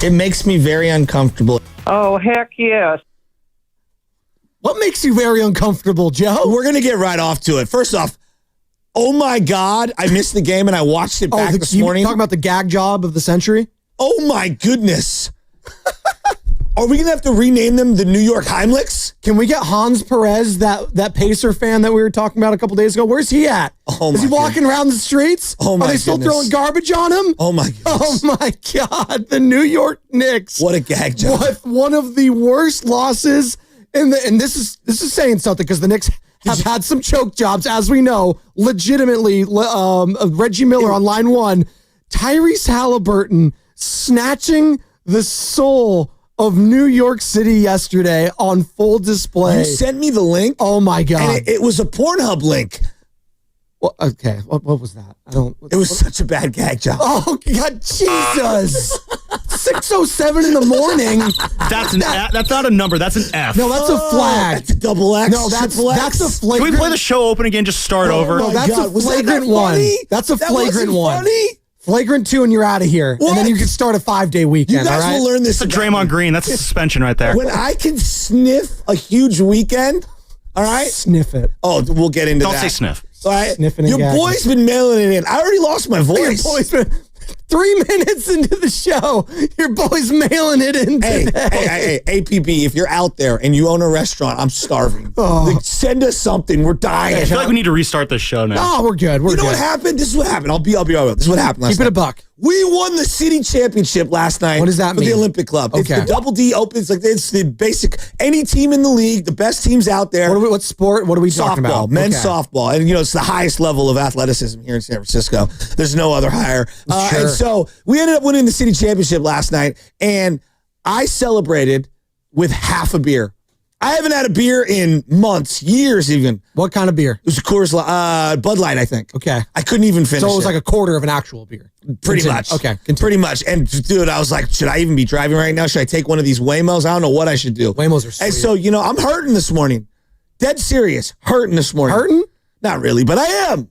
It makes me very uncomfortable. Oh, heck yes. What makes you very uncomfortable, Joe? We're going to get right off to it. First off, oh my God, I missed the game and I watched it back this morning. You talking about the gag job of the century? Oh my goodness. Are we going to have to rename them the New York Heimlichs? Can we get Hans Perez, that Pacer fan that we were talking about a couple days ago? Where's he at? Is he walking around the streets? Oh my Are they still goodness. throwing garbage on him? Oh my goodness. Oh my God. The New York Knicks. What a gag job. One of the worst losses and this is saying something because the Knicks have had some choke jobs, as we know, legitimately. Reggie Miller on line one, Tyrese Halliburton snatching the soul of New York City yesterday on full display. You sent me the link? Oh my God. And it was a Pornhub link. Well, okay. What was that? It was such a bad gag job. Oh God, Jesus. 6:07 in the morning. That's not a number. That's an F. No, that's a flag. That's a double X. No, that's a flagrant. Can we play the show open again? Just start over. No, that's a flagrant one. That's a flagrant one. Funny? Flagrant 2 and you're out of here. What? And then you can start a 5-day weekend. You guys all right? will learn this. It's a Draymond Green. That's a suspension right there. When I can sniff a huge weekend, all right? Sniff it. Oh, we'll get into that. Don't say sniff. All right? Sniffing Your and boy's been mailing it in. I already lost my voice. Your boy's been 3 minutes into the show. Your boy's mailing it in today. Hey, APB, if you're out there and you own a restaurant, I'm starving. Like, send us something. We're dying. I feel like we need to restart this show now. Oh, we're good. You know what happened? This is what happened. I'll be right with. This is what happened last night. Keep it a buck. We won the city championship last night. What does that for mean? The Olympic Club. Okay. It's the Double D Open. It's the basic, any team in the league, the best teams out there. What sport? What are we talking about? Softball, men's softball. And, it's the highest level of athleticism here in San Francisco. There's no other higher. Sure. And so we ended up winning the city championship last night, and I celebrated with half a beer. I haven't had a beer in months, years even. What kind of beer? It was a Coors Bud Light, I think. Okay. I couldn't even finish it. So it was like a quarter of an actual beer. Pretty much. Okay. Pretty much. And dude, I was like, should I even be driving right now? Should I take one of these Waymos? I don't know what I should do. Waymos are sweet. And so, I'm hurting this morning. Dead serious. Hurting this morning. Hurting? Not really, but I am.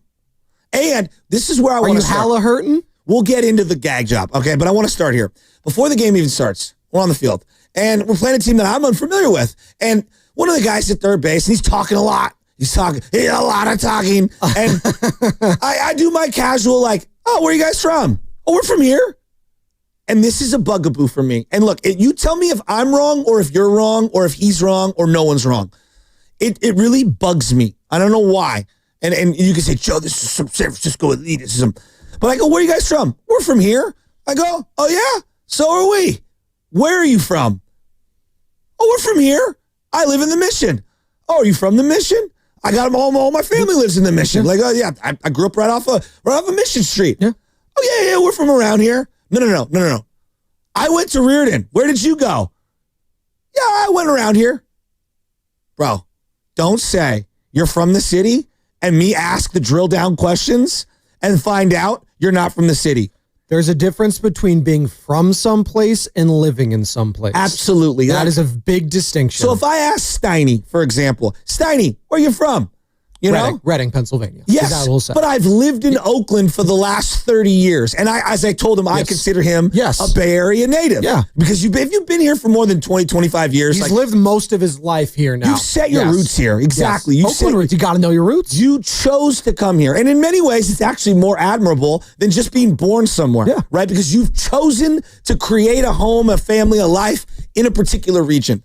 And this is where I want to start. Are you hella hurting? We'll get into the gag job, okay? But I want to start here. Before the game even starts, we're on the field. And we're playing a team that I'm unfamiliar with. And one of the guys at third base, and he's talking a lot. He's a lot of talking. And I do my casual like, oh, where are you guys from? Oh, we're from here. And this is a bugaboo for me. And look, you tell me if I'm wrong or if you're wrong or if he's wrong or no one's wrong. It really bugs me. I don't know why. And you can say, Joe, this is some San Francisco elitism. But I go, where are you guys from? We're from here. I go, oh, yeah? So are we. Where are you from? Oh, we're from here. I live in the Mission. Oh, are you from the Mission? I got them all my family lives in the Mission. Like, oh, yeah, I grew up right off of Mission Street. Yeah. Oh, yeah, we're from around here. No. I went to Reardon. Where did you go? Yeah, I went around here. Bro, don't say you're from the city and me ask the drill down questions and find out you're not from the city. There's a difference between being from someplace and living in someplace. Absolutely. That is a big distinction. So if I ask Steiny, for example, Steiny, where are you from? Reading, Pennsylvania. Yes, but I've lived in Oakland for the last 30 years. And as I told him, I consider him a Bay Area native. Yeah. Because if you've been here for more than 20, 25 years. He's lived most of his life here now. You've set your roots here. Exactly. Yes. Oakland roots. You got to know your roots. You chose to come here. And in many ways, it's actually more admirable than just being born somewhere. Yeah. Right? Because you've chosen to create a home, a family, a life in a particular region.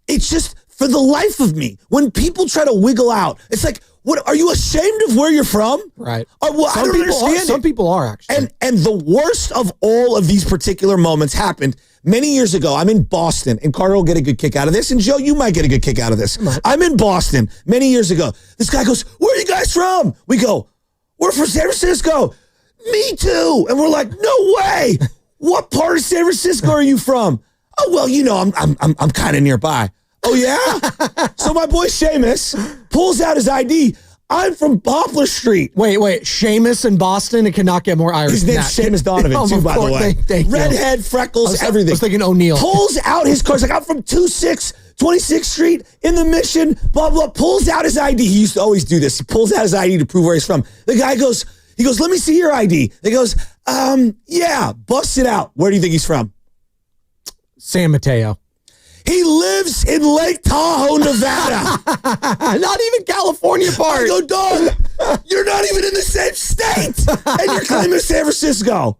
It's just, for the life of me, when people try to wiggle out, it's like, what, are you ashamed of where you're from? Right. Well, I don't understand it. Some people are, actually. And the worst of all of these particular moments happened many years ago. I'm in Boston, and Carter will get a good kick out of this, and Joe, you might get a good kick out of this. I'm in Boston many years ago. This guy goes, where are you guys from? We go, we're from San Francisco. Me too. And we're like, no way. What part of San Francisco are you from? Oh, well, I'm kind of nearby. Oh, yeah? So my boy Seamus pulls out his ID. I'm from Poplar Street. Wait. Seamus in Boston? It cannot get more Irish His name's Seamus Donovan, too, by the way. Redhead, freckles, everything. I was thinking O'Neill. Pulls out his car. He's like, I'm from 26th Street in the Mission, blah, blah. Pulls out his ID. He used to always do this. He pulls out his ID to prove where he's from. The guy goes, let me see your ID. He goes, yeah, bust it out. Where do you think he's from? San Mateo. He lives in Lake Tahoe, Nevada. Not even California part. I go, dog, you're not even in the same state. And you're claiming San Francisco.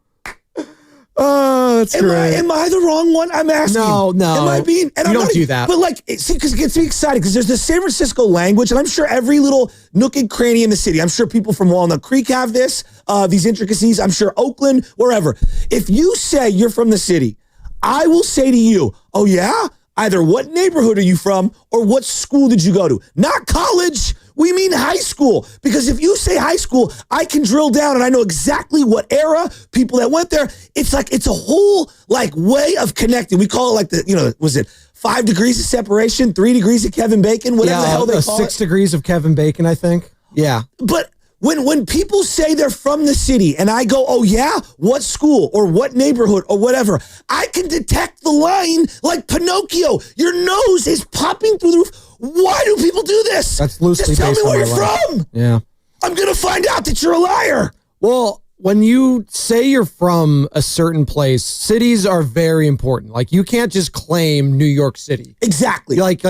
Oh, that's great. Am I the wrong one? I'm asking. No. Am I being? And you I'm don't not, do that. But like, see, because it gets me excited because there's this San Francisco language, and I'm sure every little nook and cranny in the city. I'm sure people from Walnut Creek have this, these intricacies. I'm sure Oakland, wherever. If you say you're from the city, I will say to you, oh yeah? Either what neighborhood are you from or what school did you go to? Not college. We mean high school. Because if you say high school, I can drill down and I know exactly what era, people that went there. It's like, it's a whole like way of connecting. We call it like the, was it 5 degrees of separation, 3 degrees of Kevin Bacon, whatever the hell they call 6 degrees of Kevin Bacon, I think. Yeah. But when people say they're from the city and I go, oh yeah, what school or what neighborhood or whatever, I can detect the line like Pinocchio. Your nose is popping through the roof. Why do people do this? That's loosely Just tell me based on where my you're life. from. Yeah. I'm going to find out that you're a liar. Well, when you say you're from a certain place, cities are very important. Like you can't just claim New York City. Exactly. Like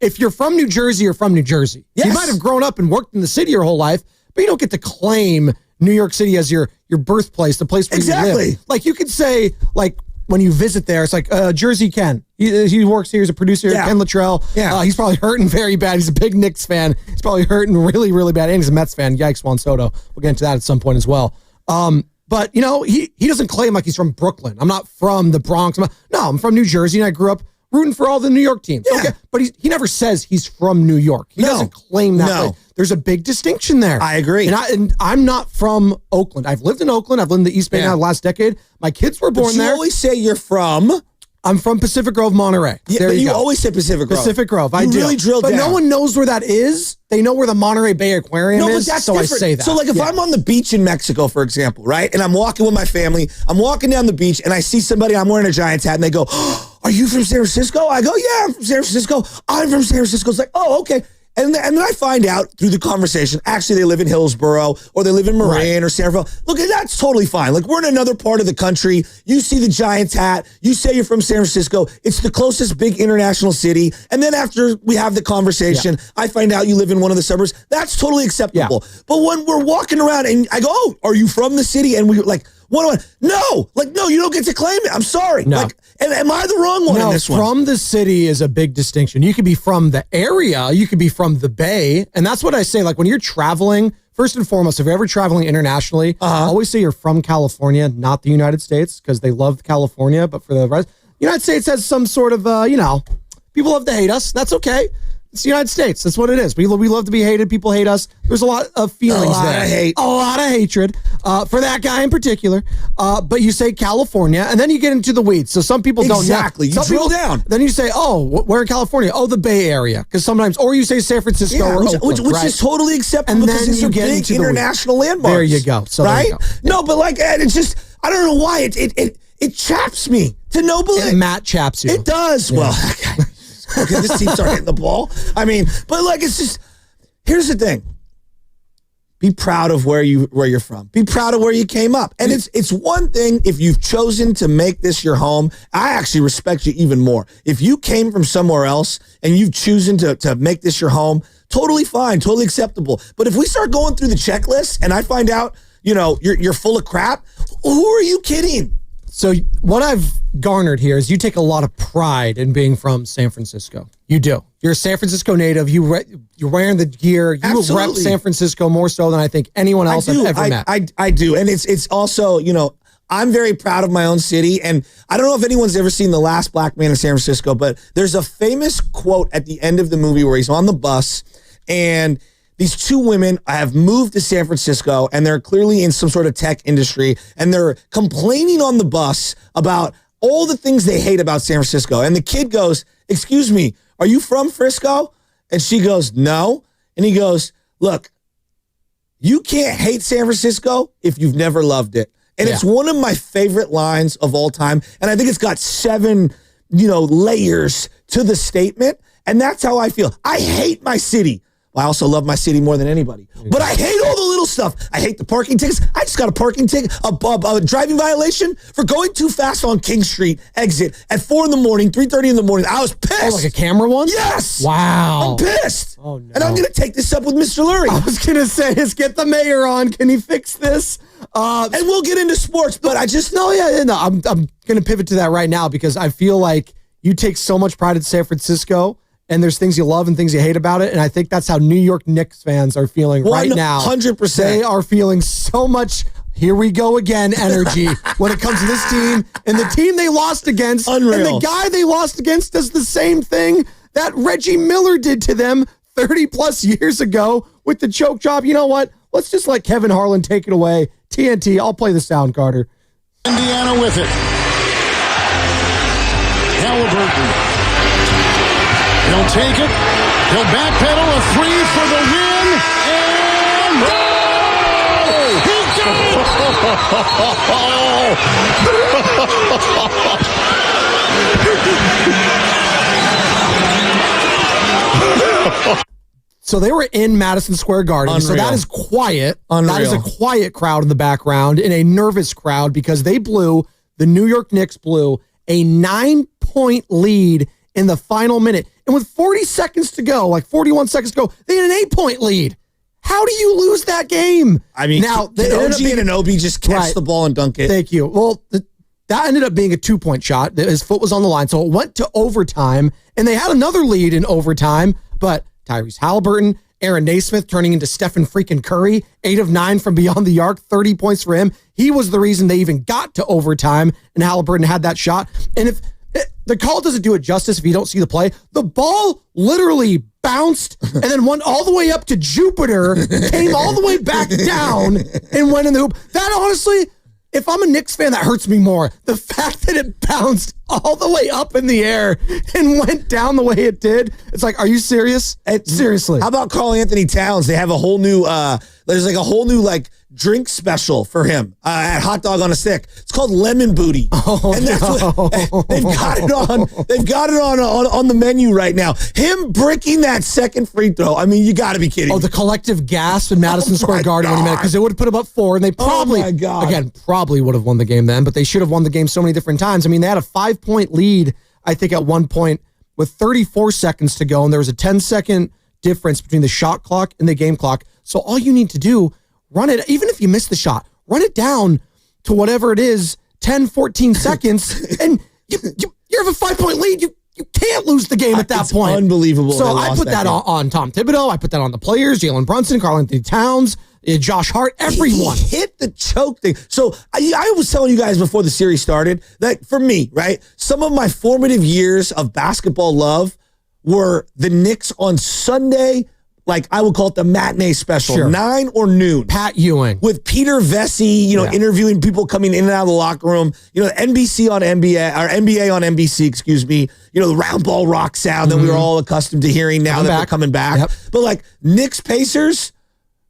if you're from New Jersey, you're from New Jersey. Yes. You might have grown up and worked in the city your whole life, but you don't get to claim New York City as your birthplace, the place where you live. Like you could say, like when you visit there, it's like Jersey Ken. He works here. He's a producer. Yeah. Ken Luttrell. Yeah. He's probably hurting very bad. He's a big Knicks fan. He's probably hurting really, really bad. And he's a Mets fan. Yikes, Juan Soto. We'll get into that at some point as well. But he doesn't claim like he's from Brooklyn. I'm not from the Bronx. I'm from New Jersey, and I grew up rooting for all the New York teams. Yeah. Okay, but he never says he's from New York. He doesn't claim that. No. Way. There's a big distinction there. I agree. And I'm not from Oakland. I've lived in Oakland. I've lived in the East Bay now the last decade. My kids were born But you there. always say you're from. I'm from Pacific Grove, Monterey. Yeah, there but you go. always say Pacific Grove. Pacific Grove. I you do. really drilled but down. no one knows where that is. They know where the Monterey Bay Aquarium No, but is. that's so different. I say that. So like if I'm on the beach in Mexico, for example, right? And I'm walking with my family, I'm walking down the beach and I see somebody, I'm wearing a Giants hat and they go, oh, are you from San Francisco? I go, yeah, I'm from San Francisco. I'm from San Francisco. It's like, oh, okay. And then I find out through the conversation, actually they live in Hillsborough or they live in Marin or Sanford. Look, that's totally fine. Like we're in another part of the country. You see the Giants hat. You say you're from San Francisco. It's the closest big international city. And then after we have the conversation, I find out you live in one of the suburbs. That's totally acceptable. Yeah. But when we're walking around and I go, oh, are you from the city? And we're like, what do I? No, like, no, you don't get to claim it. I'm sorry. No. Like, am I the wrong one in this one? From the city is a big distinction. You could be from the area. You could be from the Bay. And that's what I say. Like when you're traveling, first and foremost, if you're ever traveling internationally, always say you're from California, not the United States, because they love California. But for the rest, United States has some sort of, people love to hate us. That's okay. It's the United States. That's what it is. We love to be hated. People hate us. There's a lot of feelings there. A lot of hatred for that guy in particular. But you say California, and then you get into the weeds. So some people don't know. Exactly. You drill down. Then you say, oh, we're in California. Oh, the Bay Area. Because sometimes, or you say San Francisco or Oakland, which right? is totally acceptable And because then these you are get big into the international landmarks. There you go. So right? There you go. No, but like, and it's just, I don't know why it chaps me to no belief. Matt chaps you. It does. Yeah. Well, okay, this team started hitting the ball. I mean, but like, it's just, here's the thing. Be proud of where you're from. Be proud of where you came up. And it's one thing if you've chosen to make this your home. I actually respect you even more. If you came from somewhere else and you've chosen to make this your home, totally fine, totally acceptable. But if we start going through the checklist and I find out, you're full of crap, who are you kidding? So what I've garnered here is you take a lot of pride in being from San Francisco. You do. You're a San Francisco native. You're wearing the gear. You Absolutely. rep San Francisco more so than I think anyone else I've ever met. I do. And it's also, I'm very proud of my own city. And I don't know if anyone's ever seen The Last Black Man in San Francisco, but there's a famous quote at the end of the movie where he's on the bus and these two women have moved to San Francisco and they're clearly in some sort of tech industry and they're complaining on the bus about all the things they hate about San Francisco. And the kid goes, excuse me, are you from Frisco? And she goes, no. And he goes, look, you can't hate San Francisco if you've never loved it. And it's one of my favorite lines of all time. And I think it's got 7, layers to the statement. And that's how I feel. I hate my city. I also love my city more than anybody. But I hate all the little stuff. I hate the parking tickets. I just got a parking ticket, a driving violation for going too fast on King Street exit at 4 in the morning, 3:30 in the morning. I was pissed. Oh, like a camera one? Yes. Wow. I'm pissed. Oh, no. And I'm going to take this up with Mr. Lurie. I was going to say, get the mayor on. Can he fix this? And we'll get into sports, but I just... No, I'm going to pivot to that right now because I feel like you take so much pride in San Francisco, and there's things you love and things you hate about it. And I think that's how New York Knicks fans are feeling right now. 100%. They are feeling so much, here we go again, energy when it comes to this team. And the team they lost against, Unreal. and the guy they lost against does the same thing that Reggie Miller did to them 30 plus years ago with the choke job. You know what? Let's just let Kevin Harlan take it away. TNT, I'll play the sound, Carter. Indiana with it. Halliburton. He'll take it. He'll backpedal a three for the win. And he got it! So they were in Madison Square Garden. Unreal. So that is quiet. Unreal. That is a quiet crowd in the background and a nervous crowd because the New York Knicks blew a 9-point lead in the final minute. And with 40 seconds to go, like 41 seconds to go, they had an 8-point lead. How do you lose that game? I mean, now, OG and Anobi just catch the ball and dunk it. Thank you. Well, that ended up being a 2-point shot. His foot was on the line. So it went to overtime, and they had another lead in overtime. But Tyrese Halliburton, Aaron Naismith turning into Stephen freaking Curry, 8 of 9 from beyond the arc, 30 points for him. He was the reason they even got to overtime, and Halliburton had that shot. And if the call doesn't do it justice if you don't see the play, the ball literally bounced and then went all the way up to Jupiter, came all the way back down, and went in the hoop. That honestly, if I'm a Knicks fan, that hurts me more. The fact that it bounced all the way up in the air and went down the way it did. It's like, are you serious? Seriously. How about Karl Anthony Towns? They have a whole new, there's like a whole new like drink special for him at Hot Dog on a Stick. It's called Lemon Booty. And that's what they've got it on. They've got it on the menu right now. Him breaking that second free throw. I mean, you got to be kidding. Oh, the collective gasp in Madison Square Garden when he made it, because they would have put up 4, and they probably, probably would have won the game then, but they should have won the game so many different times. I mean, they had a 5-point lead, I think, at one point with 34 seconds to go, and there was a 10-second difference between the shot clock and the game clock. So all you need to do, run it, even if you miss the shot, run it down to whatever it is, 10, 14 seconds, and you have a 5-point lead. You can't lose the game at that point. Unbelievable. So I put that on Tom Thibodeau. I put that on the players, Jalen Brunson, Karl Anthony Towns, Josh Hart, everyone. He hit the choke thing. So I was telling you guys before the series started that for me, right, some of my formative years of basketball love were the Knicks on Sunday, like I would call it the matinee special, 9 or noon. Pat Ewing. With Peter Vesey, interviewing people coming in and out of the locker room. NBC on NBA, or NBA on NBC, excuse me. The round ball rock sound that we were all accustomed to hearing now that they're coming back. Yep. But like Knicks Pacers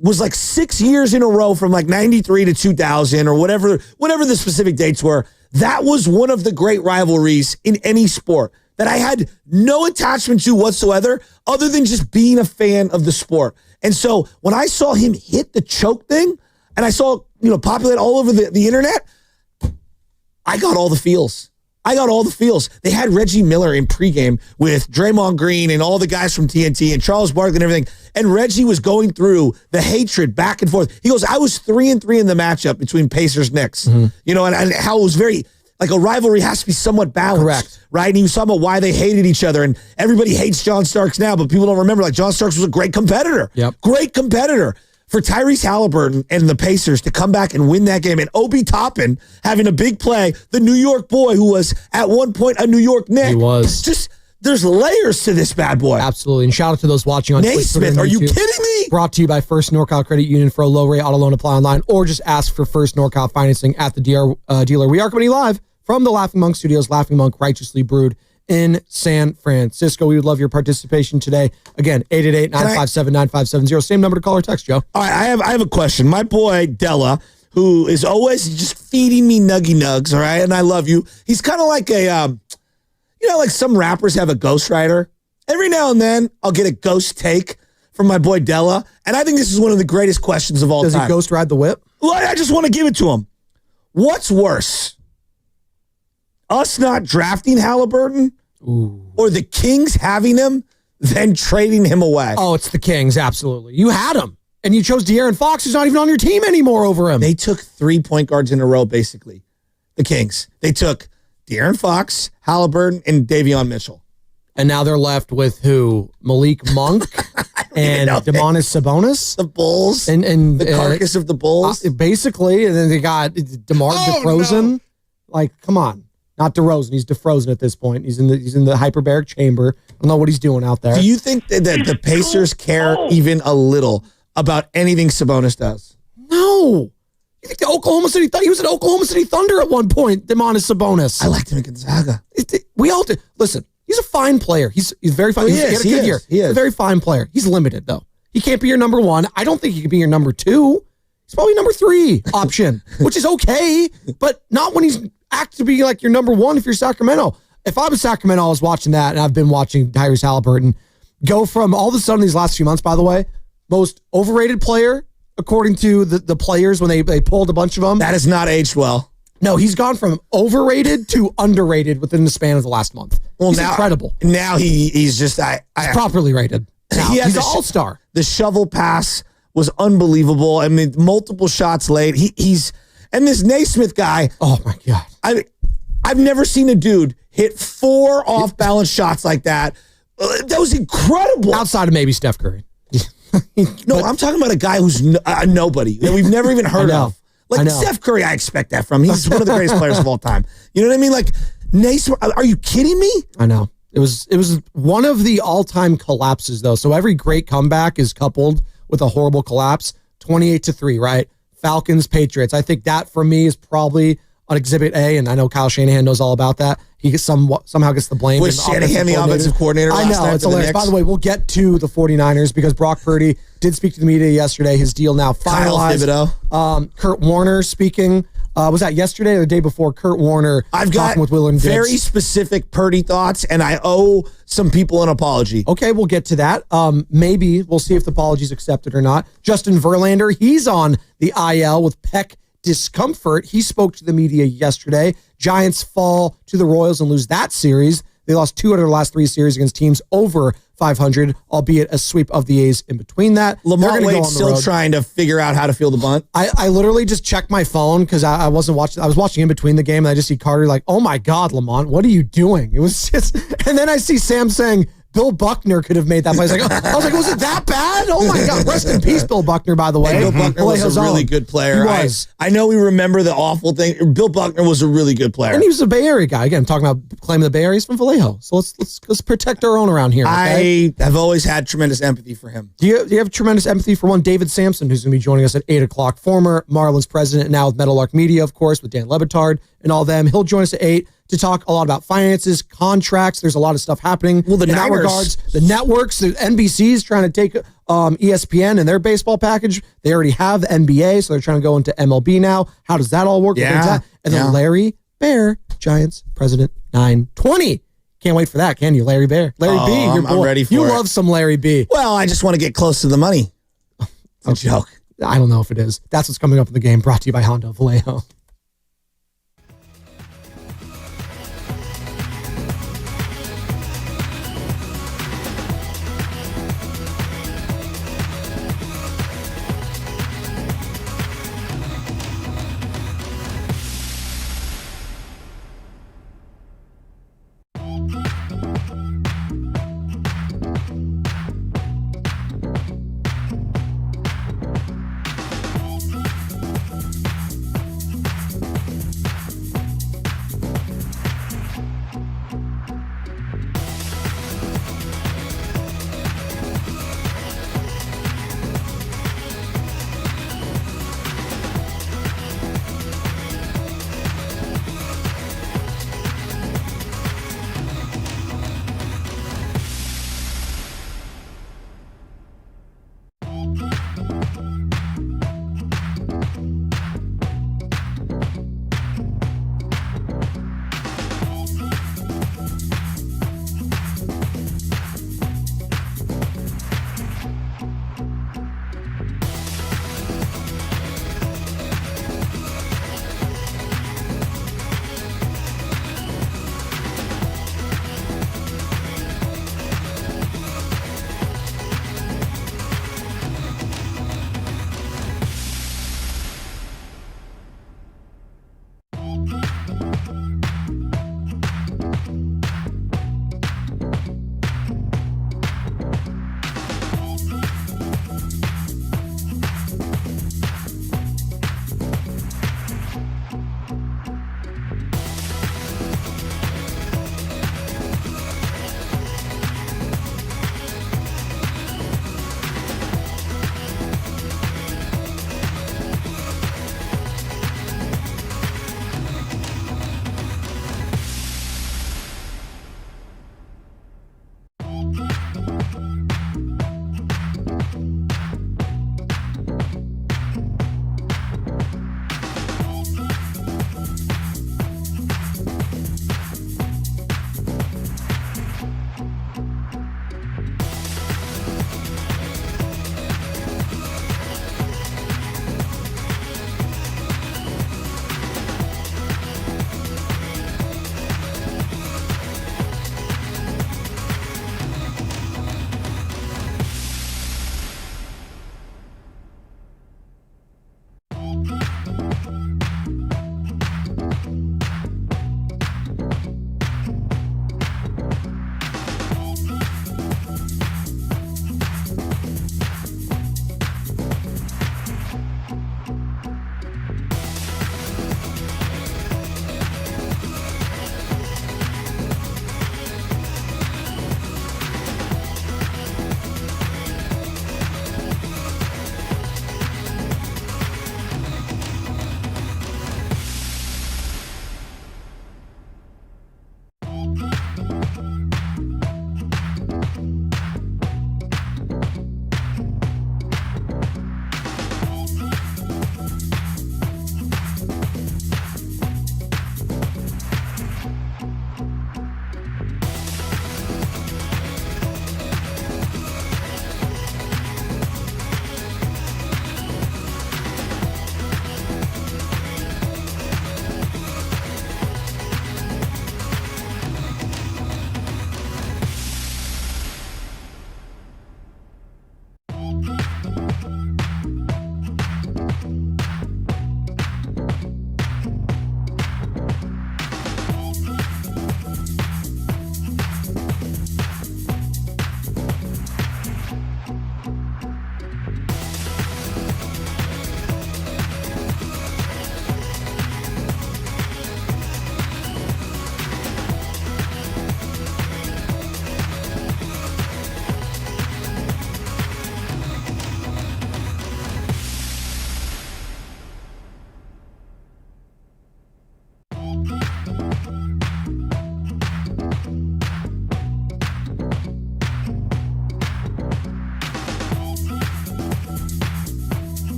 was like 6 years in a row from like 93 to 2000 or whatever the specific dates were. That was one of the great rivalries in any sport that I had no attachment to whatsoever other than just being a fan of the sport. And so when I saw him hit the choke thing and I saw, populate all over the internet, I got all the feels. They had Reggie Miller in pregame with Draymond Green and all the guys from TNT and Charles Barkley and everything. And Reggie was going through the hatred back and forth. He goes, I was 3-3 in the matchup between Pacers Knicks, and how it was very, like a rivalry has to be somewhat balanced. Correct. Right? And he was talking about why they hated each other. And everybody hates John Starks now, but people don't remember, like, John Starks was a great competitor. Yep. Great competitor. For Tyrese Halliburton and the Pacers to come back and win that game, and Obi Toppin having a big play, the New York boy who was at one point a New York Knick. He was. Just, there's layers to this bad boy. Absolutely. And shout out to those watching on Naismith, are you kidding me? Brought to you by First NorCal Credit Union. For a low rate auto loan, apply online, or just ask for First NorCal financing at the dealer. We are coming live from the Laughing Monk Studios, Laughing Monk Righteously Brewed in San Francisco. We would love your participation today. Again, 888-957-9570. Same number to call or text, Joe. All right, I have a question. My boy, Della, who is always just feeding me nuggy nugs, all right, and I love you. He's kind of like a, like some rappers have a ghostwriter. Every now and then, I'll get a ghost take from my boy Della, and I think this is one of the greatest questions of all Does time. he ghost ride the whip? Well, I just want to give it to him. What's worse? Us not drafting Halliburton or the Kings having him, then trading him away? Oh, it's the Kings, absolutely. You had him, and you chose De'Aaron Fox, who's not even on your team anymore over him. They took 3 point guards in a row, basically. The Kings. They took De'Aaron Fox, Halliburton, and Davion Mitchell. And now they're left with who? Malik Monk and Demonis Sabonis? The Bulls. And the carcass of the Bulls. Basically, and then they got DeMar DeRozan. No. Like, come on. Not DeRozan. He's DeFrozen at this point. He's in the hyperbaric chamber. I don't know what he's doing out there. Do you think that the Pacers care even a little about anything Sabonis does? No. You think the Oklahoma City Thunder? He was at Oklahoma City Thunder at one point, Demonis Sabonis. I liked him at Gonzaga. We all did. Listen, he's a fine player. He's very fine. He had a good year. He's a very fine player. He's limited, though. He can't be your number one. I don't think he can be your number two. He's probably number 3 option, which is okay, but not when he's act to be like your number one if you're Sacramento. If I was Sacramento, I was watching that, and I've been watching Tyrese Halliburton go from all of a sudden these last few months, by the way, most overrated player, according to the players when they pulled a bunch of them. That has not aged well. No, he's gone from overrated to underrated within the span of the last month. Well, he's now, incredible. Now he's just he's properly rated. Now, he's an all-star. The shovel pass was unbelievable. I mean, multiple shots late. And this Naismith guy. Oh my God. I've never seen a dude hit 4 off-balance shots like that. That was incredible. Outside of maybe Steph Curry. No, I'm talking about a guy who's nobody that we've never even heard of. Like Steph Curry, I expect that from. He's one of the greatest players of all time. You know what I mean? Like Naismith. Are you kidding me? I know. It was one of the all-time collapses, though. So every great comeback is coupled with a horrible collapse. 28-3, right? Falcons, Patriots. I think that for me is probably on Exhibit A, and I know Kyle Shanahan knows all about that. He gets somehow gets the blame. Was Shanahan the offensive coordinator? I know, it's hilarious. By the way, we'll get to the 49ers because Brock Purdy did speak to the media yesterday. His deal now finalized. Kyle Thibodeau. Kurt Warner speaking. Was that yesterday or the day before? Kurt Warner talking with Willard Diggs. Very specific Purdy thoughts, and I owe some people an apology. Okay, we'll get to that. Maybe we'll see if the apology's accepted or not. Justin Verlander, he's on the IL with pec discomfort. He spoke to the media yesterday. Giants fall to the Royals and lose that series. They lost 2 out of their last 3 series against teams over 500, albeit a sweep of the A's in between that. Lamar Wade's still trying to figure out how to field the bunt. I literally just checked my phone because I wasn't watching. I was watching in between the game, and I just see Carter like, "Oh my God, Lamont, what are you doing?" It was just, and then I see Sam saying, Bill Buckner could have made that play. I was like, was it that bad? Oh my God. Rest in peace, Bill Buckner, by the way. Bill Buckner was a really good player. He was. I know we remember the awful thing. Bill Buckner was a really good player. And he was a Bay Area guy. Again, talking about claiming the Bay Area is from Vallejo. So let's protect our own around here. Okay? I have always had tremendous empathy for him. Do you have tremendous empathy for one David Sampson, who's going to be joining us at 8 o'clock, former Marlins president, now with Meadowlark Media, of course, with Dan Lebitard and all them. He'll join us at 8 to talk a lot about finances, contracts. There's a lot of stuff happening in that regards. The networks, the NBC's trying to take ESPN and their baseball package. They already have the NBA, so they're trying to go into MLB now. How does that all work? Yeah. And then Larry Bear, Giants president 920. Can't wait for that, can you, Larry Bear? Larry B, your boy. I'm ready for it. You love some Larry B. Well, I just want to get close to the money. It's a joke. I don't know if it is. That's what's coming up in the game, brought to you by Honda of Vallejo.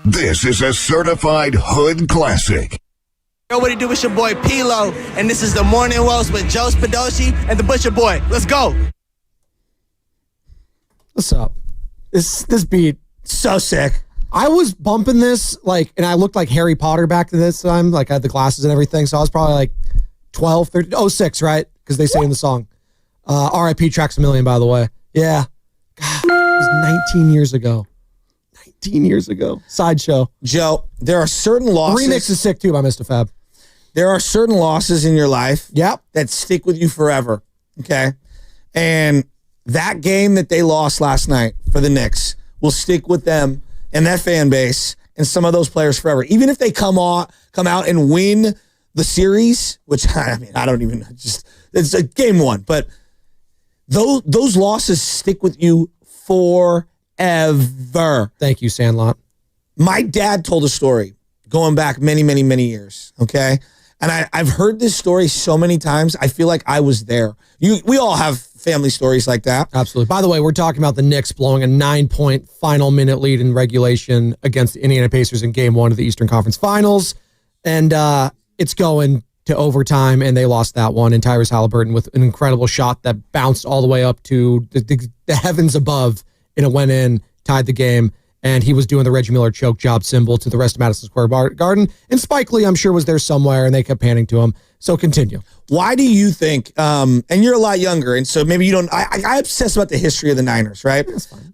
This is a certified hood classic. Yo, what it do? It's your boy Pilo, and this is the Morning Roast with Joe Spadoshi and the Butcher Boy. Let's go. What's up? This beat. So sick. I was bumping this, and I looked like Harry Potter back to this time. I had the glasses and everything, so I was probably 12, 13, 06, right? Because they say in the song. R.I.P. Tracks a Million, by the way. Yeah. God, it was 19 years ago. 19 years ago. Sideshow. Joe, there are certain losses. The remix is sick, too, by Mr. Fab. There are certain losses in your life that stick with you forever, okay? And that game that they lost last night for the Knicks will stick with them and that fan base and some of those players forever. Even if they come out and win the series, which, I mean, I don't even, it's a game one, but those losses stick with you forever. Thank you, Sandlot. My dad told a story going back many, many, many years, okay? And I've heard this story so many times, I feel like I was there. We all have family stories like that. Absolutely. By the way, we're talking about the Knicks blowing a 9-point final minute lead in regulation against the Indiana Pacers in Game 1 of the Eastern Conference Finals. And it's going to overtime, and they lost that one. And Tyrese Halliburton with an incredible shot that bounced all the way up to the heavens above, and it went in, tied the game. And he was doing the Reggie Miller choke job symbol to the rest of Madison Square Garden. And Spike Lee, I'm sure, was there somewhere, and they kept panning to him. So continue. Why do you think, and you're a lot younger, and so maybe you don't, I obsess about the history of the Niners, right? That's fine.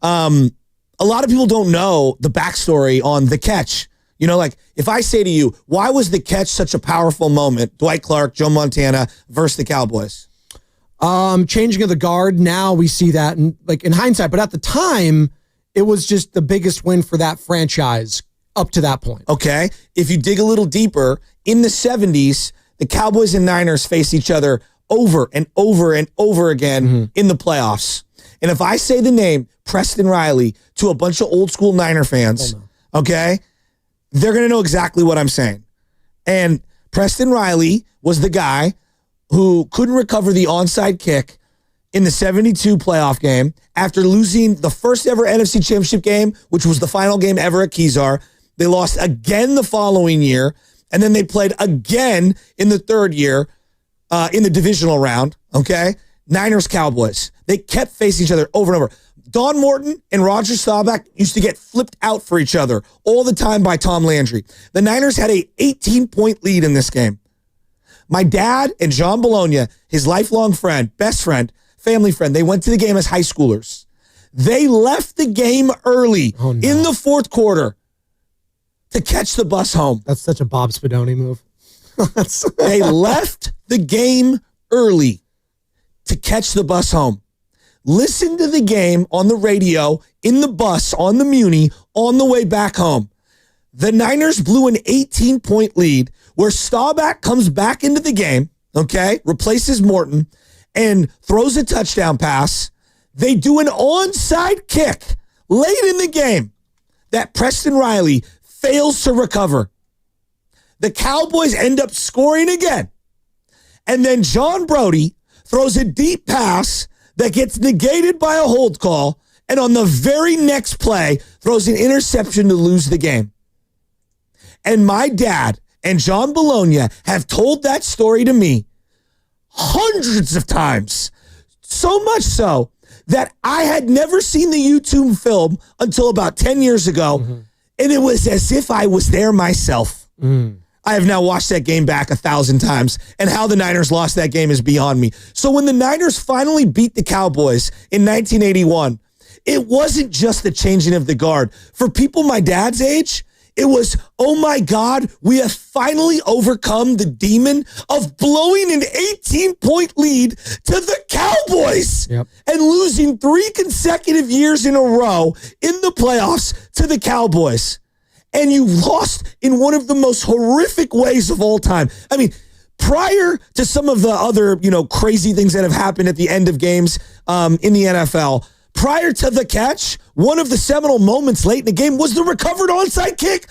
A lot of people don't know the backstory on the catch. You know, if I say to you, why was the catch such a powerful moment? Dwight Clark, Joe Montana versus the Cowboys. Changing of the guard. Now we see that in hindsight, but at the time, it was just the biggest win for that franchise up to that point. Okay. If you dig a little deeper, in the 70s, the Cowboys and Niners faced each other over and over and over again in the playoffs. And if I say the name Preston Riley to a bunch of old school Niner fans, okay, they're going to know exactly what I'm saying. And Preston Riley was the guy who couldn't recover the onside kick in the 72 playoff game after losing the first ever NFC Championship game, which was the final game ever at Kezar. They lost again the following year, and then they played again in the third year in the divisional round, okay? Niners-Cowboys. They kept facing each other over and over. Don Morton and Roger Staubach used to get flipped out for each other all the time by Tom Landry. The Niners had a 18-point lead in this game. My dad and John Bologna, his lifelong friend, best friend, family friend, they went to the game as high schoolers. They left the game early in the fourth to catch the bus home. That's such a Bob Spadoni move. They left the game early to catch the bus home. Listen to the game on the radio, in the bus, on the Muni, on the way back home. The Niners blew an 18-point lead where Staubach comes back into the game, okay, replaces Morton, and throws a touchdown pass. They do an onside kick late in the game that Preston Riley fails to recover. The Cowboys end up scoring again. And then John Brody throws a deep pass that gets negated by a hold call, and on the very next play, throws an interception to lose the game. And my dad and John Bologna have told that story to me hundreds of times. So much so that I had never seen the YouTube film until about 10 years ago, and it was as if I was there myself. I have now watched that game back 1,000 times, and how the Niners lost that game is beyond me. So when the Niners finally beat the Cowboys in 1981, it wasn't just the changing of the guard. For people my dad's age, it was, oh my God, we have finally overcome the demon of blowing an 18-point lead to the Cowboys and losing 3 consecutive years in a row in the playoffs to the Cowboys. And you lost in one of the most horrific ways of all time. I mean, prior to some of the other, crazy things that have happened at the end of games in the NFL, prior to the catch, one of the seminal moments late in the game was the recovered onside kick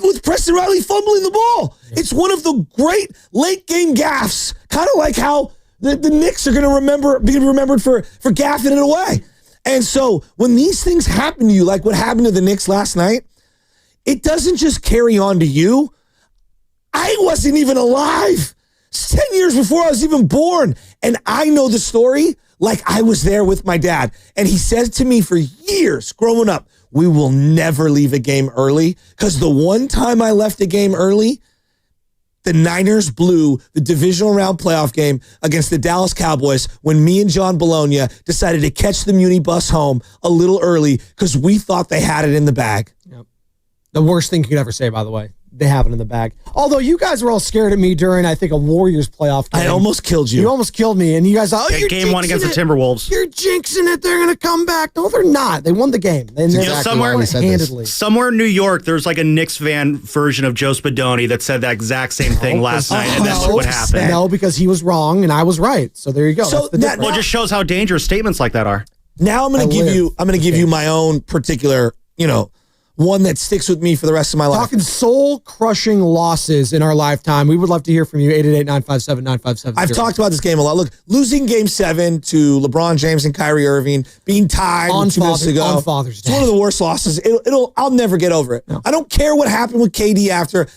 with Preston Riley fumbling the ball. It's one of the great late game gaffes, kind of like how the Knicks are going to be remembered for gaffing it away. And so when these things happen to you, like what happened to the Knicks last night, it doesn't just carry on to you. I wasn't even alive. It's 10 years before I was even born. And I know the story like I was there with my dad. And he said to me for years growing up, we will never leave a game early. Because the one time I left a game early, the Niners blew the divisional round playoff game against the Dallas Cowboys when me and John Bologna decided to catch the Muni bus home a little early because we thought they had it in the bag. Yep. The worst thing you could ever say, by the way. They have it in the bag. Although you guys were all scared of me during, I think, a Warriors playoff game. I almost killed you. You almost killed me. And you guys thought, you're game one against the jinxing it. Timberwolves. You're jinxing it. They're going to come back. No, they're not. They won the game. They handedly. Somewhere in New York, there's like a Knicks fan version of Joe Spadoni that said that exact same thing last night, and that's what happened. No, because he was wrong and I was right. So there you go. So That's Well, it just shows how dangerous statements like that are. Now I'm going to give you my own particular, one that sticks with me for the rest of my life. Talking soul-crushing losses in our lifetime. We would love to hear from you. 888-957-9570. I've talked about this game a lot. Look, losing Game 7 to LeBron James and Kyrie Irving, being tied 2 minutes ago. On Father's Day. It's one of the worst losses. I'll never get over it. No. I don't care what happened with KD after.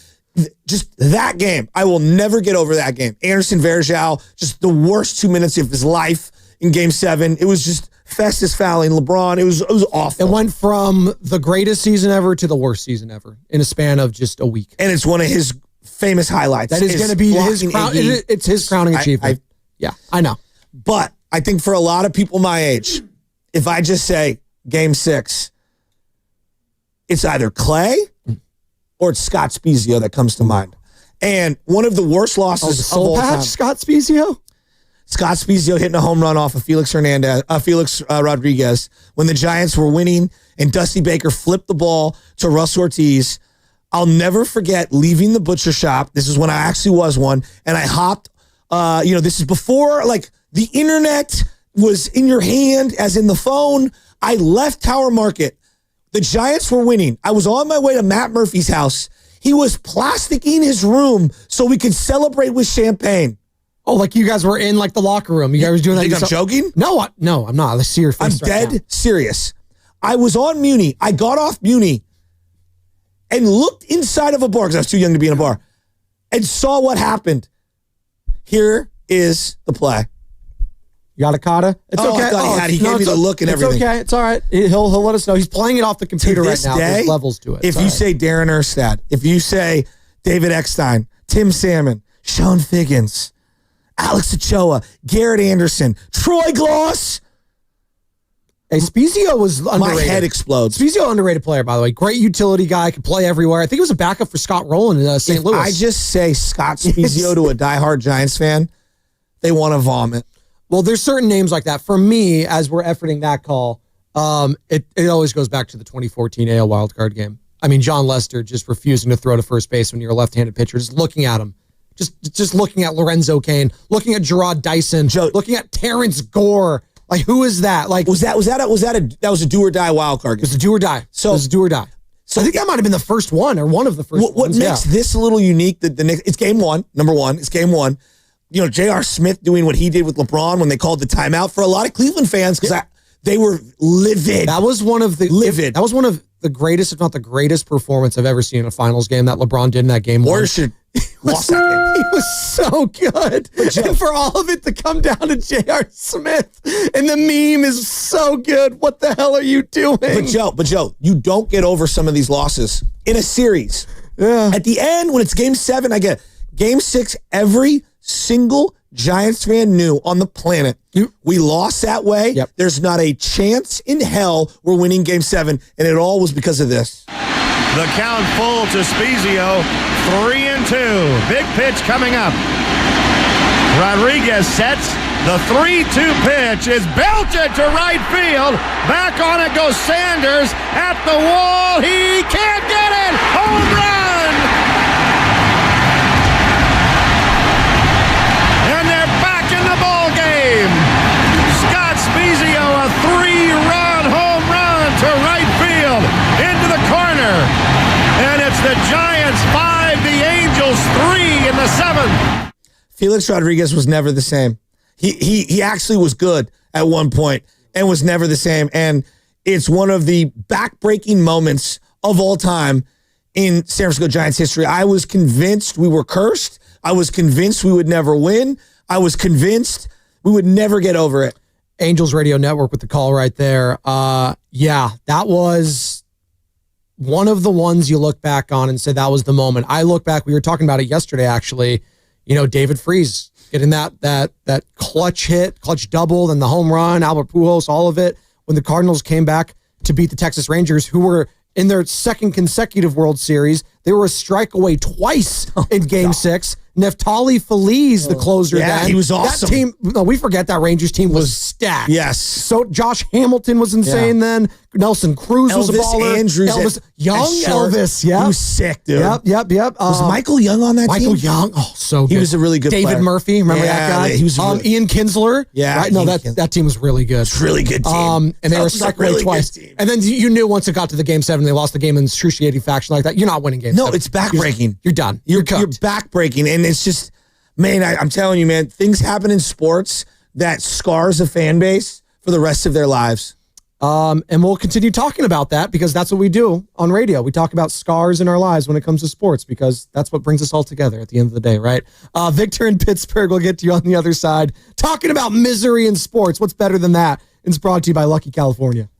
Just that game. I will never get over that game. Anderson Varejao, just the worst 2 minutes of his life in Game 7. It was just Festus fouling LeBron. It was awful. It went from the greatest season ever to the worst season ever in a span of just a week. And it's one of his famous highlights. That is going to be his crown. It's his crowning achievement. Yeah, I know. But I think for a lot of people my age, if I just say Game 6, it's either Clay or it's Scott Spezio that comes to mind. And one of the worst losses of all time. Scott Spezio? Scott Spezio hitting a home run off of Felix Rodriguez when the Giants were winning and Dusty Baker flipped the ball to Russ Ortiz. I'll never forget leaving the butcher shop. This is when I actually was one. And I hopped, this is before like the internet was in your hand as in the phone. I left Tower Market. The Giants were winning. I was on my way to Matt Murphy's house. He was plasticking his room so we could celebrate with champagne. Oh, like you guys were in like the locker room. You guys were doing that. You think I'm joking? No, I'm not. Let's see your face. I'm dead serious. I was on Muni. I got off Muni and looked inside of a bar because I was too young to be in a bar and saw what happened. Here is the play. You got a kata? It's okay. I thought he gave me the look and everything. It's okay. It's all right. He'll let us know. He's playing it off the computer right now. There's levels to it. If you say Darren Erstad, if you say David Eckstein, Tim Salmon, Sean Figgins, Alex Ochoa, Garrett Anderson, Troy Gloss. Hey, Spezio was underrated. My head explodes. Spezio, underrated player, by the way. Great utility guy, could play everywhere. I think he was a backup for Scott Rowland in St. Louis. I just say Scott Spezio to a diehard Giants fan, they want to vomit. Well, there's certain names like that. For me, as we're efforting that call, it always goes back to the 2014 AL wildcard game. I mean, John Lester just refusing to throw to first base when you're a left-handed pitcher, just looking at him. Just looking at Lorenzo Cain, looking at Gerard Dyson, looking at Terrence Gore. Like, who is that? Like, was a do or die wild card game? It was a do or die. So it was a do or die. So I think that might have been the first one or one of the first ones. What makes this a little unique? The Knicks, it's game one. Number one, it's game one. J.R. Smith doing what he did with LeBron when they called the timeout for a lot of Cleveland fans because they were livid. That was one of the livid. That was one of the greatest, if not the greatest, performance I've ever seen in a finals game that LeBron did in that game. Warriors should lost that game. He was so good. And for all of it to come down to J.R. Smith and the meme is so good. What the hell are you doing? But Joe, you don't get over some of these losses in a series. Yeah. At the end, when it's game 7, I get it. Game 6, every single Giants fan knew on the planet we lost that way. Yep. There's not a chance in hell we're winning game 7, and it all was because of this. The count full to Spezio, 3-2. Big pitch coming up. Rodriguez sets. The 3-2 pitch is belted to right field. Back on it goes Sanders at the wall. He can't get it. Home run! And they're back in the ball game. Scott Spezio, a 3-run home run to right field into the corner. And it's the Giants 5, the Angels 3 in the 7th. Felix Rodriguez was never the same. He actually was good at one point and was never the same. And it's one of the back-breaking moments of all time in San Francisco Giants history. I was convinced we were cursed. I was convinced we would never win. I was convinced we would never get over it. Angels Radio Network with the call right there. Yeah, that was one of the ones you look back on and say that was the moment. I look back, we were talking about it yesterday, actually. David Freese getting that clutch hit, clutch double, then the home run, Albert Pujols, all of it. When the Cardinals came back to beat the Texas Rangers, who were in their second consecutive World Series. They were a strike away twice in Game 6. Neftali Feliz, the closer. Yeah, he was awesome. That team, no, we forget that Rangers team was stacked. Yes. So Josh Hamilton was insane then. Nelson Cruz was a baller. Andrews Young Elvis, yeah. He was sick, dude. Yep. Was Michael Young on that team? Michael Young, so good. He was a really good David player. Murphy, remember that guy? He was Ian Kinsler. Yeah. Right? No, that team was really good. It's a really good team. And they were struck away twice. And then you knew once it got to the Game 7, they lost the game in excruciating fashion like that. You're not winning Game 7. No, it's backbreaking. You're done. You're cooked. backbreaking. And it's just, man, I'm telling you, man, things happen in sports that scars a fan base for the rest of their lives. And we'll continue talking about that because that's what we do on radio. We talk about scars in our lives when it comes to sports because that's what brings us all together at the end of the day, right? Victor in Pittsburgh will get to you on the other side. Talking about misery in sports. What's better than that? It's brought to you by Lucky California.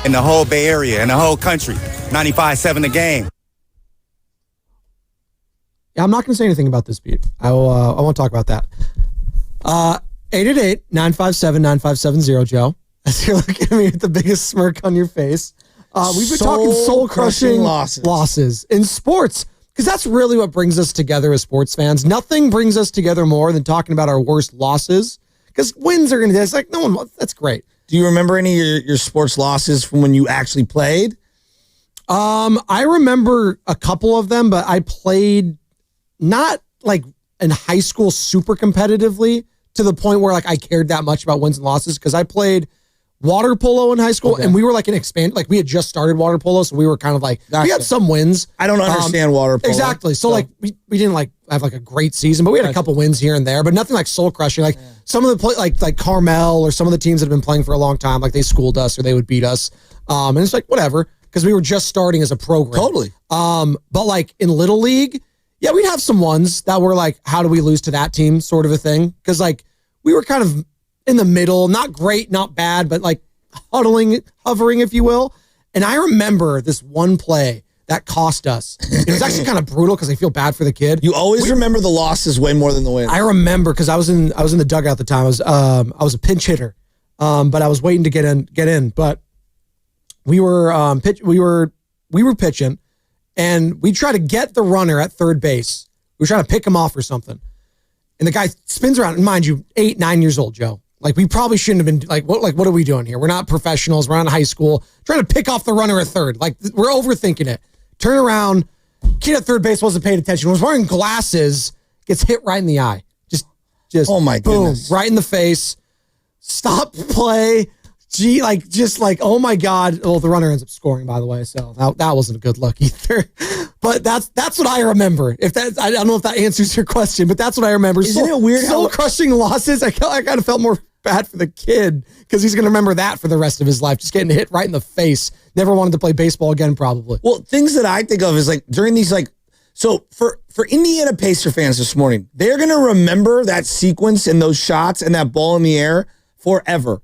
in the whole Bay Area, in the whole country. 95.7 The Game. Yeah, I'm not going to say anything about this beat. I won't talk about that. 888-957-9570, Joe. As you're looking at me with the biggest smirk on your face. We've been talking soul-crushing losses in sports, because that's really what brings us together as sports fans. Nothing brings us together more than talking about our worst losses, because wins are going to, it's like, no one, that's great. Do you remember any of your sports losses from when you actually played? I remember a couple of them, but I played not like in high school super competitively to the point where like I cared that much about wins and losses, because I played water polo in high school, and we were like like we had just started water polo, so we were kind of like, we had some wins. I don't understand water polo. Exactly. So like we didn't like have like a great season, but we had a couple wins here and there, but nothing like soul crushing. Like some of the like Carmel or some of the teams that have been playing for a long time, like they schooled us or they would beat us. And it's like, whatever, because we were just starting as a program. Totally. But like in Little League, yeah, we'd have some ones that were like, how do we lose to that team sort of a thing? Because like we were kind of in the middle, not great, not bad, but like hovering, if you will. And I remember this one play that cost us. It was actually kind of brutal because I feel bad for the kid. You always remember the losses way more than the wins. I remember because I was in the dugout at the time. I was a pinch hitter, but I was waiting to get in. But we were pitching, and we try to get the runner at third base. We were trying to pick him off or something, and the guy spins around. And mind you, 8, 9 years old, Joe. Like we probably shouldn't have been what are we doing here? We're not professionals. We're not in high school. Trying to pick off the runner at third. Like we're overthinking it. Turn around. Kid at third base wasn't paying attention. Was wearing glasses. Gets hit right in the eye. Just oh my goodness. Right in the face. Stop play. Gee, oh my God. Well, the runner ends up scoring, by the way. So that wasn't a good look either. But that's what I remember. I don't know if that answers your question, but that's what I remember. Isn't it weird? Soul crushing losses. I kind of felt more bad for the kid because he's going to remember that for the rest of his life. Just getting hit right in the face. Never wanted to play baseball again, probably. Well, things that I think of is like during these so for Indiana Pacer fans this morning, they're going to remember that sequence and those shots and that ball in the air forever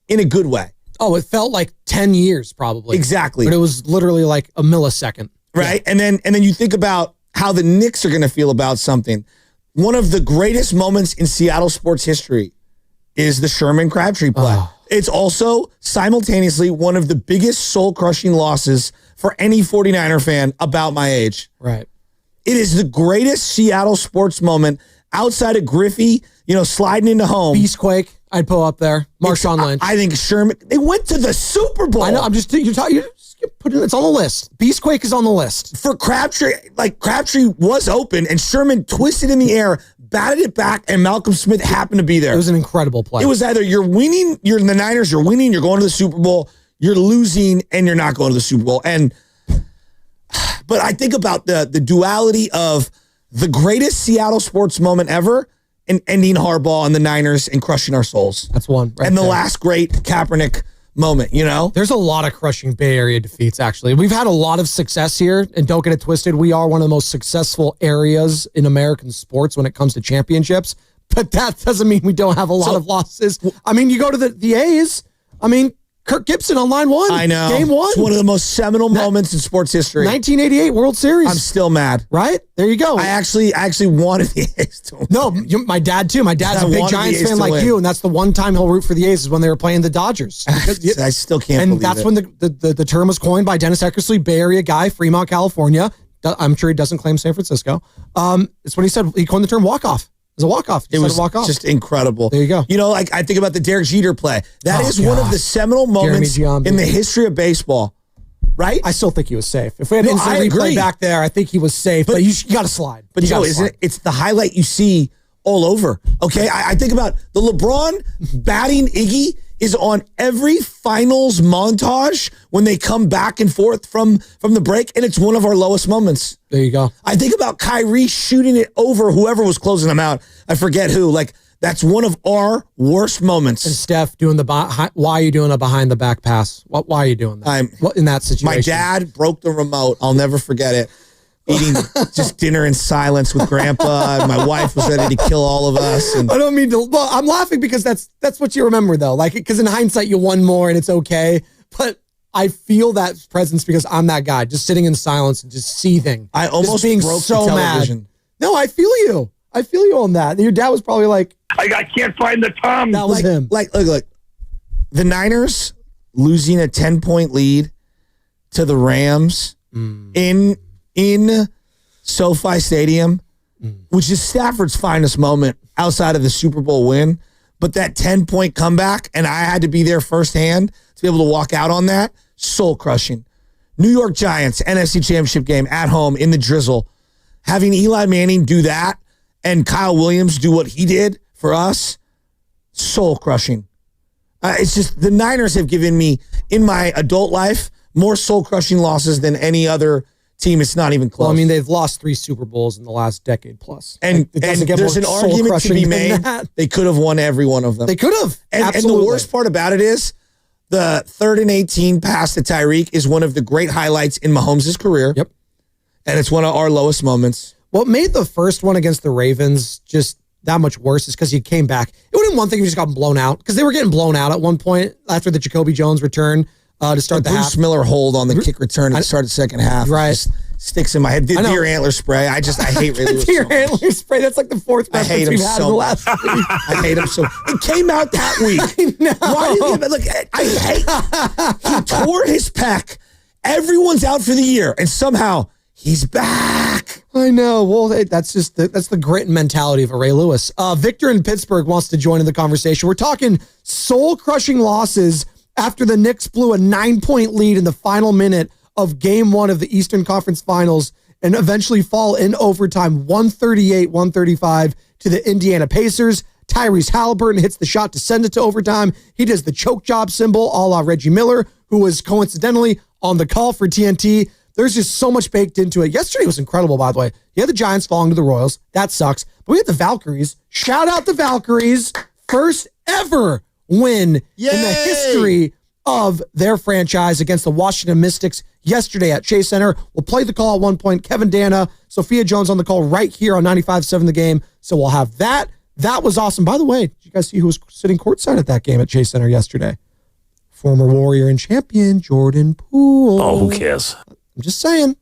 in a good way. Oh, it felt like 10 years probably. Exactly. But it was literally like a millisecond. Right. Yeah. And then you think about how the Knicks are going to feel about something. One of the greatest moments in Seattle sports history is the Sherman Crabtree play. Oh. It's also simultaneously one of the biggest soul-crushing losses for any 49er fan about my age. Right. It is the greatest Seattle sports moment outside of Griffey, sliding into home. Beastquake, I'd pull up there. Marshawn Lynch. I think Sherman, they went to the Super Bowl. I know, it's on the list. Beastquake is on the list. For Crabtree, Crabtree was open and Sherman twisted in the air, batted it back, and Malcolm Smith happened to be there. It was an incredible play. It was either you're winning, you're in the Niners, you're winning, you're going to the Super Bowl, you're losing, and you're not going to the Super Bowl. But I think about the duality of the greatest Seattle sports moment ever and ending Harbaugh and the Niners and crushing our souls. That's one. Right and the last great Kaepernick moment, There's a lot of crushing Bay Area defeats, actually. We've had a lot of success here, and don't get it twisted. We are one of the most successful areas in American sports when it comes to championships, but that doesn't mean we don't have a lot of losses. I mean, you go to the A's, Kirk Gibson on line 1. I know. Game 1. It's one of the most seminal moments in sports history. 1988 World Series. I'm still mad. Right? There you go. I actually wanted the A's to win. No, my dad too. My dad's a big Giants fan like you, and that's the one time he'll root for the A's is when they were playing the Dodgers. I still can't believe it. And that's when the term was coined by Dennis Eckersley, Bay Area guy, Fremont, California. I'm sure he doesn't claim San Francisco. It's when he coined the term walk-off. It was a walk-off. It was just incredible. There you go. I think about the Derek Jeter play. That is one of the seminal moments in the history of baseball, right? I still think he was safe. If we had instant replay back there, I think he was safe, but you got to slide. But Joe, it's the highlight you see all over, okay? I think about the LeBron batting Iggy is on every finals montage when they come back and forth from the break, and it's one of our lowest moments. There you go. I think about Kyrie shooting it over whoever was closing them out. I forget who. That's one of our worst moments. And Steph doing why are you doing a behind the back pass? Why are you doing that? What in that situation? My dad broke the remote. I'll never forget it. Eating just dinner in silence with Grandpa, and my wife was ready to kill all of us. And I don't mean to. Well, I'm laughing because that's what you remember though. Because in hindsight, you won more and it's okay. But I feel that presence because I'm that guy, just sitting in silence and just seething. I almost being broke so the mad. television. No, I feel you. I feel you on that. Your dad was probably like, I can't find the Tom. that was him. Look. The Niners losing a 10-point lead to the Rams in SoFi Stadium, which is Stafford's finest moment outside of the Super Bowl win. But that 10-point comeback, and I had to be there firsthand to be able to walk out on that, soul crushing. New York Giants, NFC Championship game at home in the drizzle. Having Eli Manning do that and Kyle Williams do what he did for us, soul crushing. It's just the Niners have given me, in my adult life, more soul crushing losses than any other team. It's not even close. Well, I mean, they've lost 3 Super Bowls in the last decade plus. And there's an argument to be made. They could have won every one of them. They could have. And the worst part about it is the 3rd and 18 pass to Tyreek is one of the great highlights in Mahomes' career. Yep. And it's one of our lowest moments. What made the first one against the Ravens just that much worse is because he came back. It would have been one thing if he just got blown out, because they were getting blown out at one point after the Jacoby Jones return to start the half. Bruce Miller hold on the kick return at the start of the second half. Right. Just sticks in my head. The deer antler spray. I hate Ray Lewis. Deer so much. antler spray. That's like the 4th reference we've had in the last week. I hate him so. It came out that week. I know. Why do you look? I hate. He tore his pec. Everyone's out for the year, and somehow he's back. I know. Well, that's the grit and mentality of a Ray Lewis. Victor in Pittsburgh wants to join in the conversation. We're talking soul-crushing losses after the Knicks blew a 9-point lead in the final minute of Game 1 of the Eastern Conference Finals and eventually fall in overtime 138-135 to the Indiana Pacers. Tyrese Halliburton hits the shot to send it to overtime. He does the choke job symbol a la Reggie Miller, who was coincidentally on the call for TNT. There's just so much baked into it. Yesterday was incredible, by the way. You had the Giants falling to the Royals. That sucks. But we had the Valkyries. Shout out the Valkyries. First ever win in the history of their franchise against the Washington Mystics yesterday at Chase Center. We'll play the call at one point. Kevin Dana, Sophia Jones on the call right here on 95.7 The Game. So we'll have that. That was awesome. By the way, did you guys see who was sitting courtside at that game at Chase Center yesterday? Former Warrior and champion Jordan Poole. Oh, who cares? I'm just saying.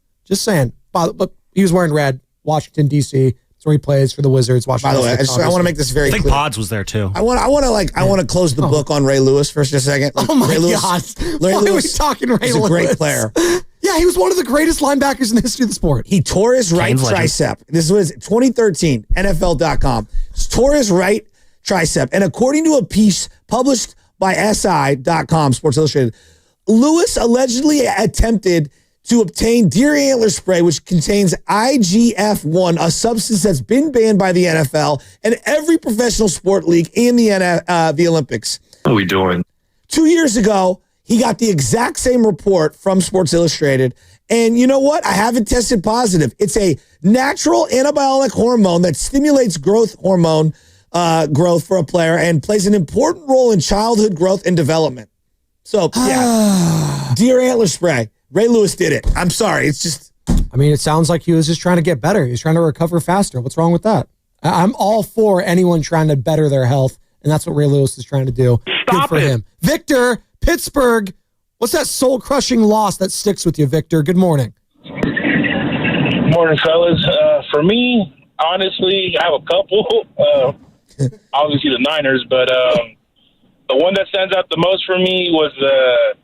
But he was wearing red. Washington, D.C. That's where he plays for the Wizards. Washington. By the way, I want to make this very I think clear. Pods was there too. I want to close the book on Ray Lewis for just a second. Oh my Ray Lewis, God! Ray Why Lewis are we talking Ray is Lewis? a great player. Yeah, he was one of the greatest linebackers in the history of the sport. He tore his right Kane's legend. tricep. This was 2013, NFL.com. He tore his right tricep. And according to a piece published by SI.com, Sports Illustrated, Lewis allegedly attempted to obtain deer antler spray, which contains IGF-1, a substance that's been banned by the NFL and every professional sport league and the Olympics. What are we doing? 2 years ago, he got the exact same report from Sports Illustrated. And you know what? I haven't tested positive. It's a natural anabolic hormone that stimulates growth hormone growth for a player and plays an important role in childhood growth and development. So, yeah, deer antler spray. Ray Lewis did it. I'm sorry. It's just. I mean, it sounds like he was just trying to get better. He was trying to recover faster. What's wrong with that? I'm all for anyone trying to better their health, and that's what Ray Lewis is trying to do. Good for him. Victor, Pittsburgh. What's that soul-crushing loss that sticks with you, Victor? Good morning. Morning, fellas. For me, honestly, I have a couple. Obviously, the Niners, but the one that stands out the most for me was the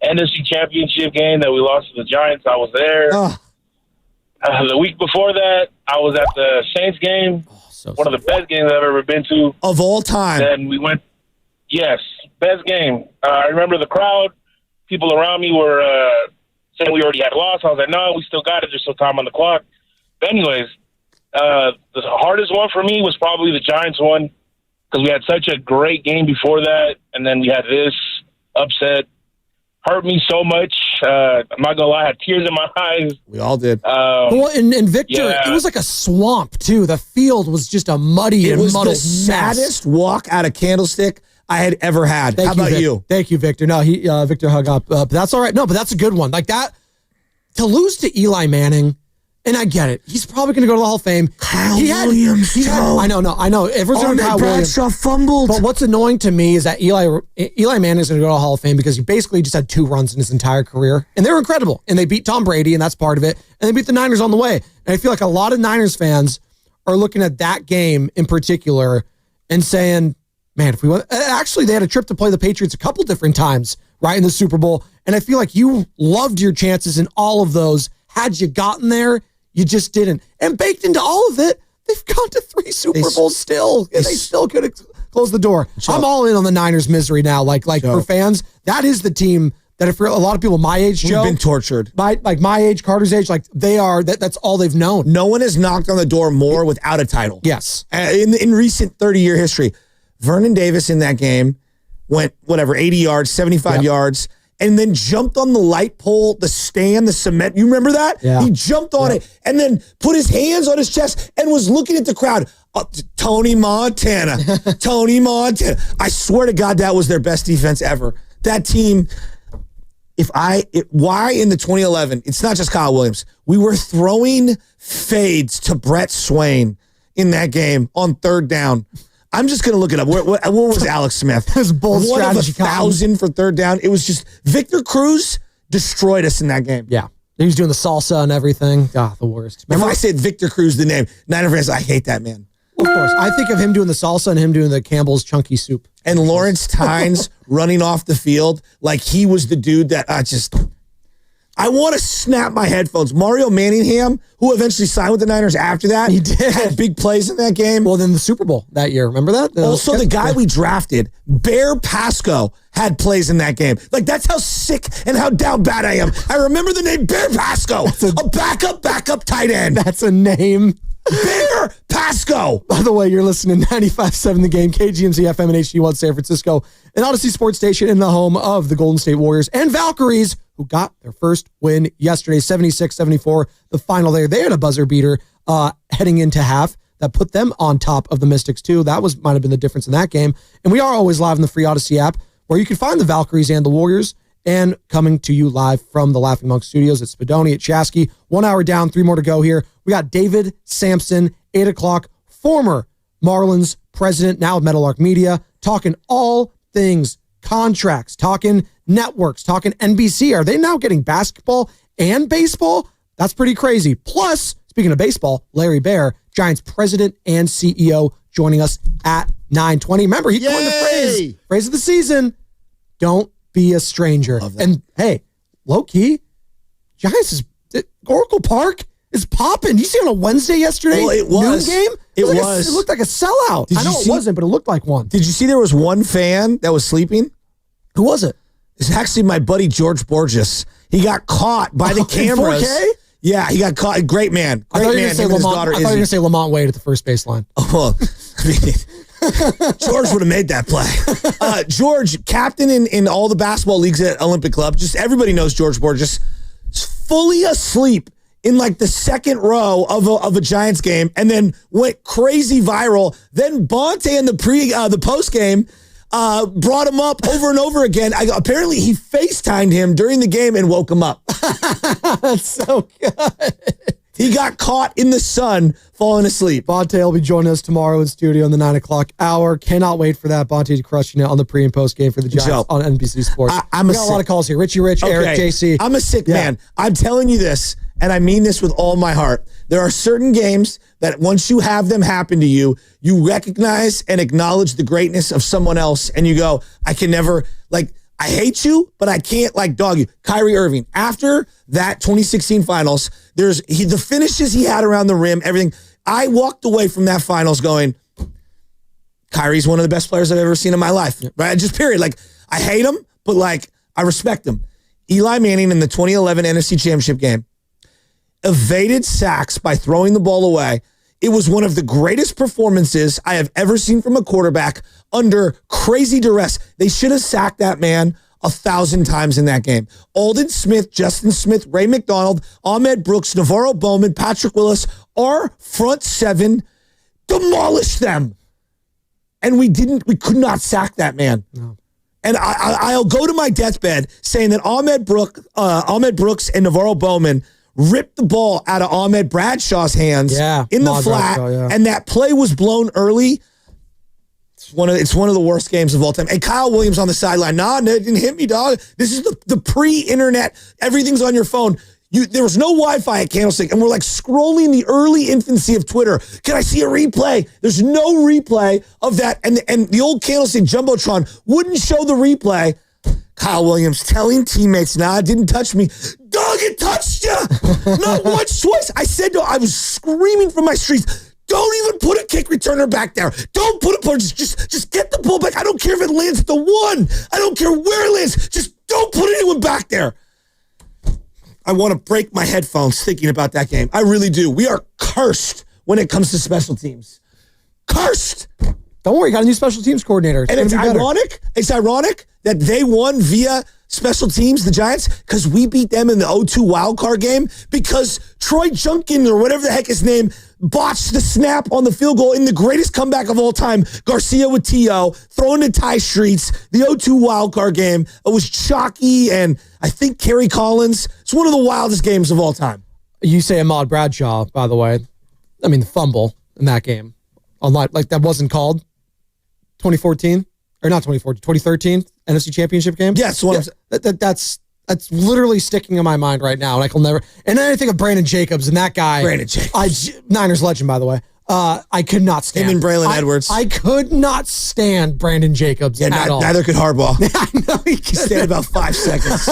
NFC Championship game that we lost to the Giants. I was there. The week before that, I was at the Saints game. One of the best games I've ever been to. Of all time. And we went, yes, best game. I remember the crowd. People around me were saying we already had lost. I was like, no, we still got it. There's still time on the clock. But anyways, the hardest one for me was probably the Giants one because we had such a great game before that, and then we had this upset. Hurt me so much. I'm not going to lie, I had tears in my eyes. We all did. Well, and Victor, yeah. It was like a swamp, too. The field was just a muddy and muddled the saddest walk out of Candlestick I had ever had. How about you? Thank you, Victor. No, Victor hung up. But that's all right. No, but that's a good one. Like that, to lose to Eli Manning And I get it. He's probably going to go to the Hall of Fame. Kyle Williams. I know. Everyone's going to Kyle Williams. Bradshaw fumbled. But what's annoying to me is that Eli Manning is going to go to the Hall of Fame because he basically just had 2 runs in his entire career. And they were incredible. And they beat Tom Brady, and that's part of it. And they beat the Niners on the way. And I feel like a lot of Niners fans are looking at that game in particular and saying, man, if we went, actually, they had a trip to play the Patriots a couple different times, right, in the Super Bowl. And I feel like you loved your chances in all of those. Had you gotten there, you just didn't. And baked into all of it, they've gone to 3 Super Bowls still. They still could have closed the door. I'm all in on the Niners' misery now. Like for fans, that is the team that if a lot of people my age, Joe, we've been tortured. My age, Carter's age, like they are. That's all they've known. No one has knocked on the door more without a title. Yes. In recent 30-year history, Vernon Davis in that game went 80 yards, 75 yards. And then jumped on the light pole, the stand, the cement. You remember that? Yeah. He jumped on it and then put his hands on his chest and was looking at the crowd. Tony Montana. Tony Montana. I swear to God, that was their best defense ever. That team, why in the 2011, it's not just Kyle Williams. We were throwing fades to Brett Swain in that game on 3rd down. I'm just going to look it up. What was Alex Smith? His bold strategy. 1,000 for 3rd down. It was just Victor Cruz destroyed us in that game. Yeah. He was doing the salsa and everything. The worst. Remember, if I said Victor Cruz, the name, Niner fans, I hate that man. Of course. I think of him doing the salsa and him doing the Campbell's chunky soup. And Lawrence Tynes running off the field like he was the dude that I want to snap my headphones. Mario Manningham, who eventually signed with the Niners after that. He did. Had big plays in that game. Well, then the Super Bowl that year. Remember that? Also, the guy we drafted, Bear Pasco, had plays in that game. Like, that's how sick and how down bad I am. I remember the name Bear Pasco, a backup tight end. That's a name. Bear Pasco. By the way, you're listening to 95.7 The Game, KGMZ FM and HD1 San Francisco, an Odyssey Sports Station in the home of the Golden State Warriors and Valkyries, who got their first win yesterday, 76-74, the final there. They had a buzzer beater heading into half that put them on top of the Mystics too. That might have been the difference in that game. And we are always live in the free Odyssey app, where you can find the Valkyries and the Warriors, and coming to you live from the Laughing Monk Studios at Spadoni at Chasky. 1 hour down, 3 more to go here. We got David Sampson, 8 o'clock, former Marlins president, now with Meadowlark Media, talking all things contracts, talking networks, talking NBC. Are they now getting basketball and baseball? That's pretty crazy. Plus, speaking of baseball, Larry Baer, Giants president and CEO, joining us at 9:20. Remember, he coined the phrase of the season, don't be a stranger. And hey, low key, Giants is Oracle Park is popping. You see on a Wednesday yesterday, well, it was. noon game? It looked like a sellout. I know it wasn't, but it looked like one. Did you see there was one fan that was sleeping? Who was it? It's actually my buddy George Borges. He got caught by the cameras. 4K? Yeah, he got caught. Great man. Great man. Him and his daughter I thought you were going to say Lamont Wade at the first baseline. Oh, well, I mean, George would have made that play. George, captain in all the basketball leagues at Olympic Club. Just everybody knows George Borges. Is fully asleep in like the second row of a Giants game, and then went crazy viral. Then Bonte in the post game brought him up over and over again. Apparently, he FaceTimed him during the game and woke him up. That's so good. He got caught in the sun falling asleep. Bonte will be joining us tomorrow in studio in the 9 o'clock hour. Cannot wait for that. Bonte crushing it on the pre and post game for the Giants on NBC Sports. We got a lot of calls here. Richie Rich, Eric, JC. I'm a sick man. I'm telling you this, and I mean this with all my heart. There are certain games that once you have them happen to you, you recognize and acknowledge the greatness of someone else, and you go, I can never, I hate you, but I can't dog you. Kyrie Irving, after that 2016 finals, the finishes he had around the rim, everything. I walked away from that finals going, Kyrie's one of the best players I've ever seen in my life. Right? Just period. I hate him, but I respect him. Eli Manning in the 2011 NFC Championship game evaded sacks by throwing the ball away. It was one of the greatest performances I have ever seen from a quarterback under crazy duress. They should have sacked that man 1,000 times in that game. Aldon Smith, Justin Smith, Ray McDonald, Ahmed Brooks, Navarro Bowman, Patrick Willis, our front seven demolished them. And we could not sack that man. No. And I'll go to my deathbed saying that Ahmed Brooks and Navarro Bowman ripped the ball out of Ahmed Bradshaw's hands in the Ahmad flat, Bradshaw, and that play was blown early. It's one of the worst games of all time. And Kyle Williams on the sideline. Nah, it didn't hit me, dog. This is the pre-internet. Everything's on your phone. There was no Wi-Fi at Candlestick, and we're like scrolling the early infancy of Twitter. Can I see a replay? There's no replay of that. And the old Candlestick Jumbotron wouldn't show the replay. Kyle Williams telling teammates, nah, it didn't touch me. Dog, it touched you. Not once, twice. I was screaming from my streets. Don't even put a kick returner back there. Don't put a just get the ball back. I don't care if it lands at the 1. I don't care where it lands. Just don't put anyone back there. I want to break my headphones thinking about that game. I really do. We are cursed when it comes to special teams. Cursed. Don't worry, got a new special teams coordinator. And it's ironic. It's ironic that they won via special teams, the Giants, because we beat them in the 0-2 wild card game because Troy Junkin or whatever the heck his name botched the snap on the field goal in the greatest comeback of all time. Garcia with T.O. throwing to Ty Streets. The 0-2 wild card game. It was chalky, and I think Kerry Collins. It's one of the wildest games of all time. You say Ahmad Bradshaw, by the way. I mean, the fumble in that game. Like that wasn't called 2014 or not 2014, 2013 NFC Championship game. Yes, that's literally sticking in my mind right now. Like I'll never. And then I think of Brandon Jacobs and that guy. Brandon Jacobs, Niners legend, by the way. I could not stand him and Braylon Edwards. I could not stand Brandon Jacobs at all. Neither could Harbaugh. I know he could. He stayed about 5 seconds.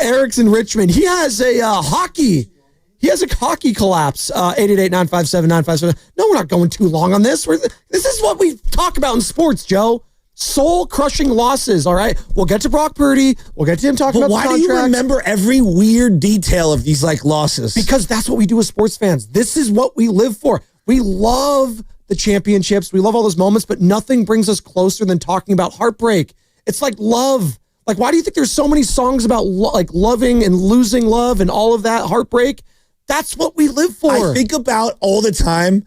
Eric's in Richmond. He has a hockey. He has a hockey collapse. 888-957-957. No, we're not going too long on this. This is what we talk about in sports, Joe. Soul-crushing losses, all right? We'll get to Brock Purdy. We'll get to him talking about the contracts. Why do you remember every weird detail of these, losses? Because that's what we do as sports fans. This is what we live for. We love the championships. We love all those moments, but nothing brings us closer than talking about heartbreak. It's like love. Like, why do you think there's so many songs about, loving and losing love and all of that heartbreak? That's what we live for. I think about all the time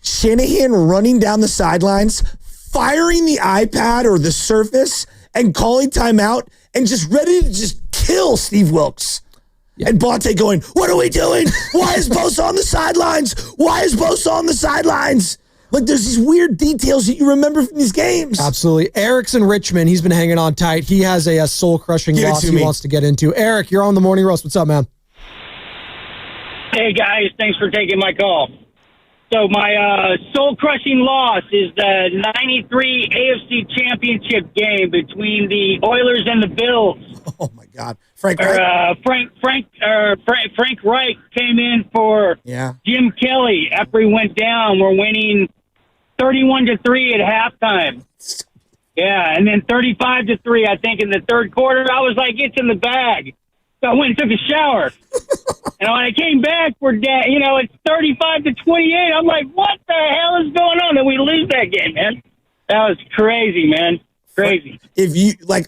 Shanahan running down the sidelines, firing the iPad or the Surface and calling timeout and just ready to just kill Steve Wilkes. Yeah. And Bonte going, what are we doing? Why is Bosa on the sidelines? Why is Bosa on the sidelines? Like, there's these weird details that you remember from these games. Absolutely. Eric's in Richmond. He's been hanging on tight. He has a soul-crushing loss he wants to get into. Eric, you're on the Morning Roast. What's up, man? Hey, guys. Thanks for taking my call. So my soul-crushing loss is the 93 AFC Championship game between the Oilers and the Bills. Oh, my God. Frank Reich came in for Jim Kelly after he went down. We're winning 31-3 at halftime. Yeah, and then 35-3, I think, in the third quarter. I was like, it's in the bag. So I went and took a shower. And when I came back, it's 35-28. I'm like, what the hell is going on? And we lose that game, man. That was crazy, man. Crazy.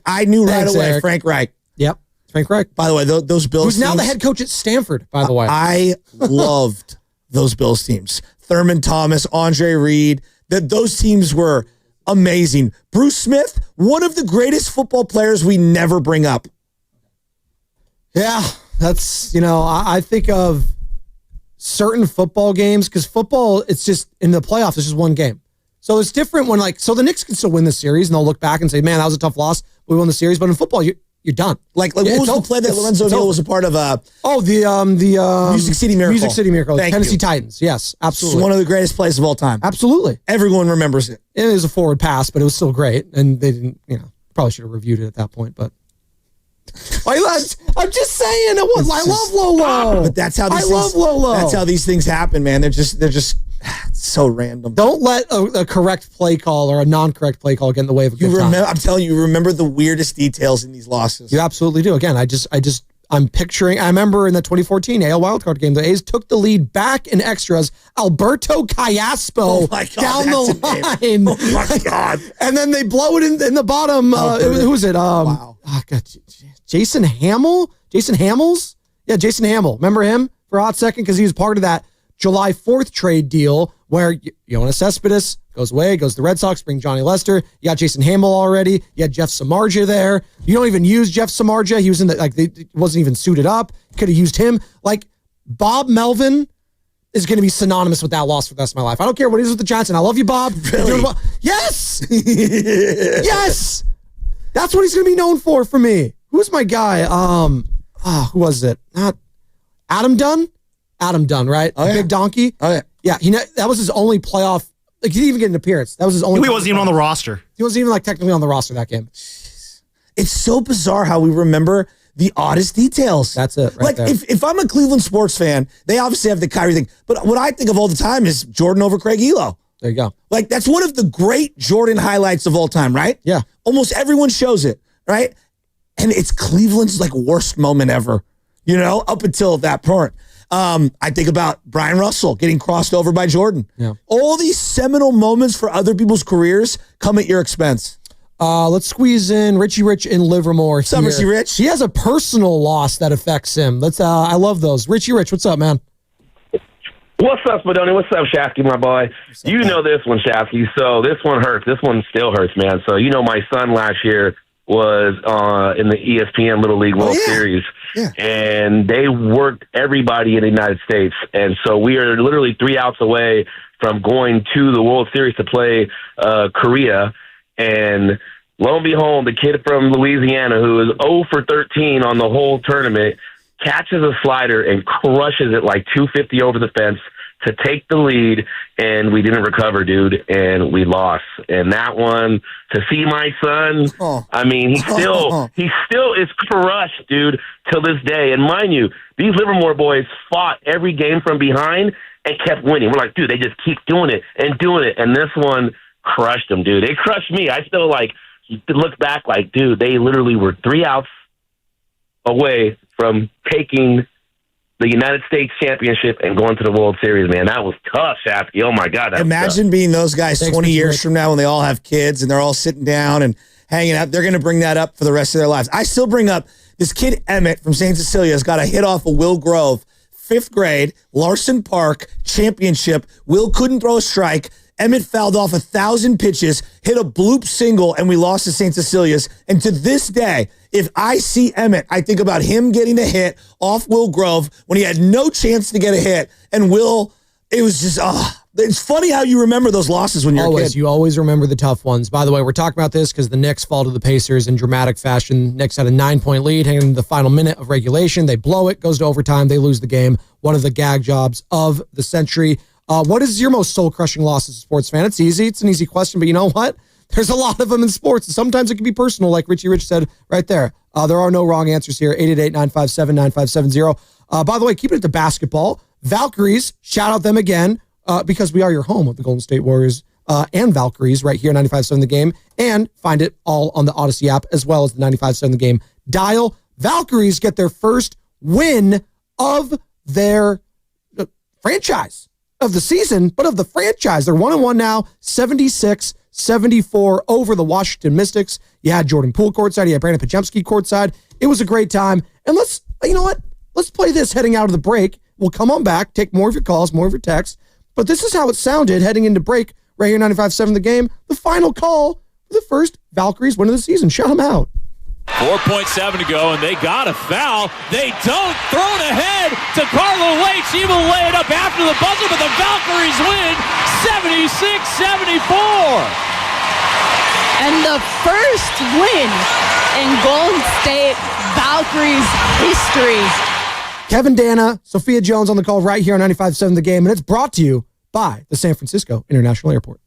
I knew right away, Eric. Frank Reich. Yep. Frank Reich. By the way, those Bills who's now teams, the head coach at Stanford, by the way. I loved those Bills teams. Thurman Thomas, Andre Reed. Those teams were amazing. Bruce Smith, one of the greatest football players we never bring up. Yeah, that's, I think of certain football games because football, it's just in the playoffs, it's just one game. So it's different when so the Knicks can still win the series and they'll look back and say, man, that was a tough loss. We won the series. But in football, you're done. What was the play that Lorenzo Neal was a part of? The Music City Miracle. Music City Miracle. Tennessee Titans. Yes, absolutely. It's one of the greatest plays of all time. Absolutely. Everyone remembers it. It was a forward pass, but it was still great. And they didn't, probably should have reviewed it at that point, but. I'm just saying. I love Lolo. But that's how these love Lolo. That's how these things happen, man. They're just so random. Don't let a correct play call or a non-correct play call get in the way of a good time. I'm telling you, remember the weirdest details in these losses. You absolutely do. Again, I'm picturing. I remember in the 2014 AL wildcard game, the A's took the lead back in extras. Alberto Callaspo down the line. Oh my God! And then they blow it in the bottom. Who was it? Wow. Oh God, Jason Hamill? Jason Hamels? Yeah, Jason Hamill. Remember him for a hot second because he was part of that July 4th trade deal where Jonas Cespedes goes away, goes to the Red Sox, bring Johnny Lester. You got Jason Hamill already. You had Jeff Samardzija there. You don't even use Jeff Samardzija. He was he wasn't even suited up. Could have used him. Like, Bob Melvin is going to be synonymous with that loss for the rest of my life. I don't care what it is with the Giants, and I love you, Bob. Really? Yes! Yes! That's what he's going to be known for me. Who's my guy? Who was it? Not Adam Dunn? Adam Dunn, right? Oh, yeah. Big donkey? Oh, yeah. Yeah, that was his only playoff. Like, he didn't even get an appearance. That was his only. He wasn't even on the roster. He wasn't even technically on the roster that game. It's so bizarre how we remember the oddest details. That's it. Right there. If I'm a Cleveland sports fan, they obviously have the Kyrie thing. But what I think of all the time is Jordan over Craig Elo. There you go. That's one of the great Jordan highlights of all time, right? Yeah. Almost everyone shows it, right? And it's Cleveland's worst moment ever, up until that point. I think about Brian Russell getting crossed over by Jordan. Yeah. All these seminal moments for other people's careers come at your expense. Let's squeeze in Richie Rich in Livermore. What's up, Richie Rich? He has a personal loss that affects him. I love those. Richie Rich, what's up, man? What's up, Spadoni? What's up, Shafty, my boy? You know this one, Shafty. So this one hurts. This one still hurts, man. So my son last year was in the ESPN Little League World Series. Yeah. And they worked everybody in the United States. And so we are literally 3 outs away from going to the World Series to play Korea. And lo and behold, the kid from Louisiana, who is 0 for 13 on the whole tournament, catches a slider and crushes it 250 over the fence to take the lead, and we didn't recover, dude, and we lost. And that one, to see my son, I mean, he still is crushed, dude, till this day. And mind you, these Livermore boys fought every game from behind and kept winning. We're like, dude, they just keep doing it. And this one crushed them, dude. It crushed me. I still look back dude, they literally were 3 outs away from taking the United States championship and going to the World Series, man. That was tough, Shafty. Oh, my God. Imagine being those guys 20 years from now when they all have kids and they're all sitting down and hanging out. They're going to bring that up for the rest of their lives. I still bring up this kid, Emmett, from St. Cecilia's, got a hit off of Will Grove, 5th grade, Larson Park, championship. Will couldn't throw a strike. Emmett fouled off 1,000 pitches, hit a bloop single, and we lost to St. Cecilia's. And to this day, if I see Emmett, I think about him getting a hit off Will Grove when he had no chance to get a hit. And Will, it was just, it's funny how you remember those losses when you're a kid. You always remember the tough ones. By the way, we're talking about this because the Knicks fall to the Pacers in dramatic fashion. Knicks had a 9-point lead heading into the final minute of regulation. They blow it, goes to overtime. They lose the game. One of the gag jobs of the century. What is your most soul-crushing loss as a sports fan? It's easy. It's an easy question, but you know what? There's a lot of them in sports. Sometimes it can be personal, like Richie Rich said right there. There are no wrong answers here. 888-957-9570. By the way, keep it to basketball. Valkyries, shout out them again, because we are your home of the Golden State Warriors and Valkyries right here, 95.7 The Game. And find it all on the Odyssey app, as well as the 95.7 The Game dial. Valkyries get their first win of their franchise. Of the season, but of the franchise. They're 1-1 now, 76-74 over the Washington Mystics. You had Jordan Poole courtside. You had Brandon Podziemski courtside. It was a great time. And you know what? Let's play this heading out of the break. We'll come on back, take more of your calls, more of your texts. But this is how it sounded heading into break right here, 95.7 The Game. The final call for the first Valkyries win of the season. Shout them out. 4.7 to go, and they got a foul. They don't. Thrown ahead to Carlo Waits. He will lay it up after the buzzer, but the Valkyries win 76-74. And the first win in Golden State Valkyries history. Kevin Dana, Sophia Jones on the call right here on 95.7 The Game, and it's brought to you by the San Francisco International Airport.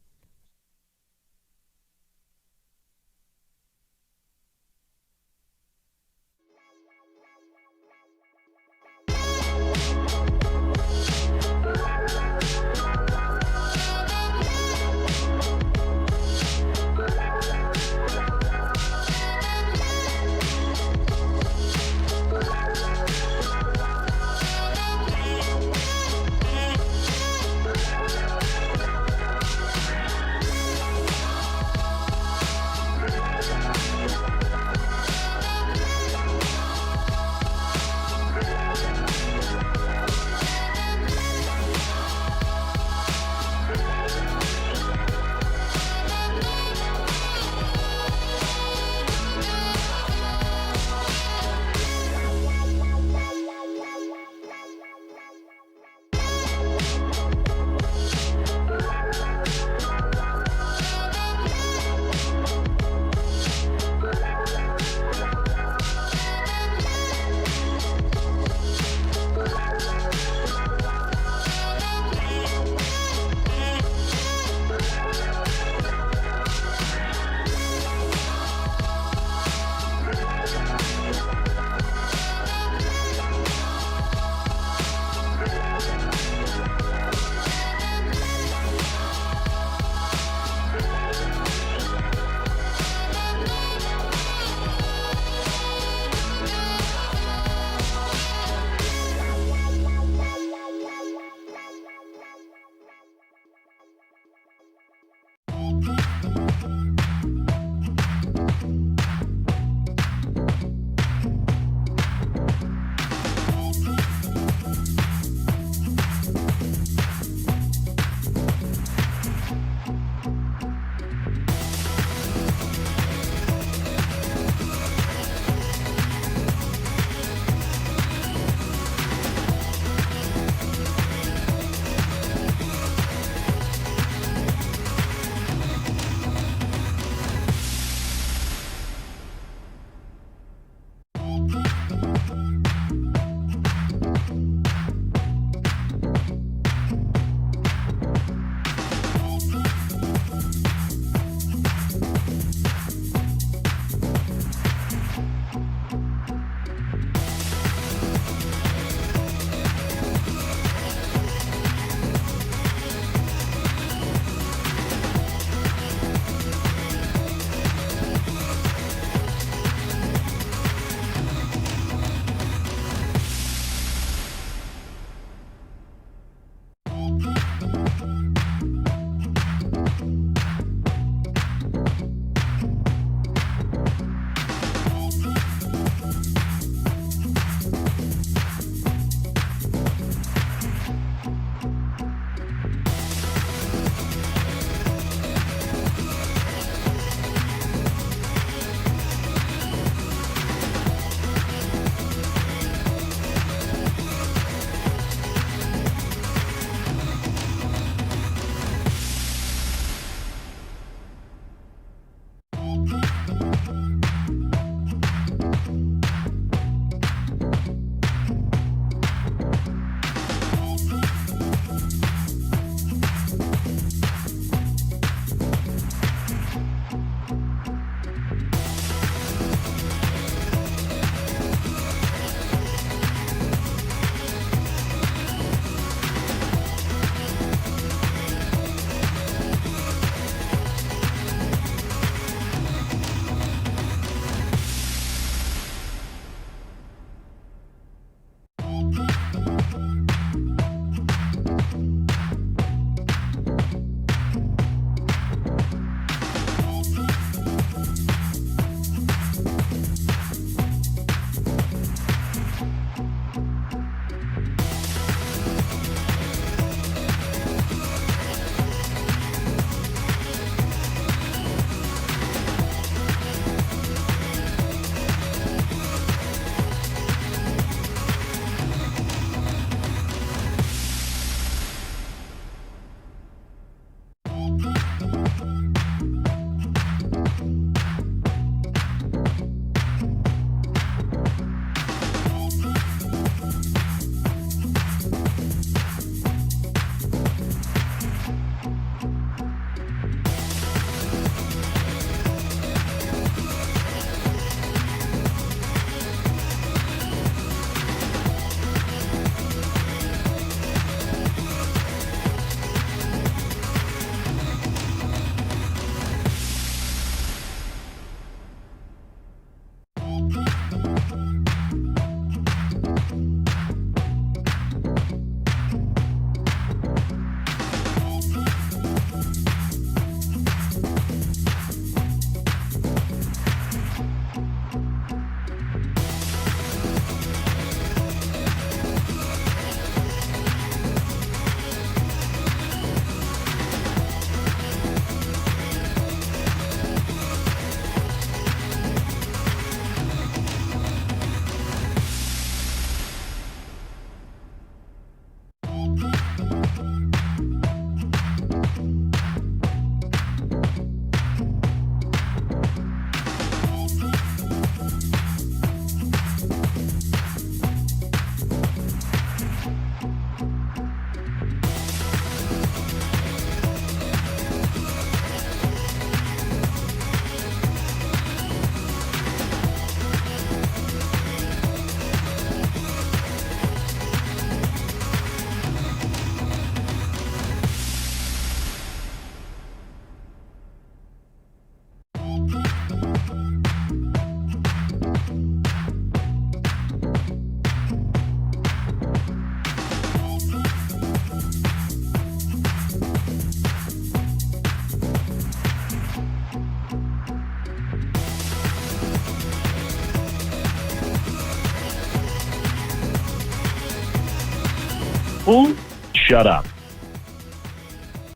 Who? Shut up.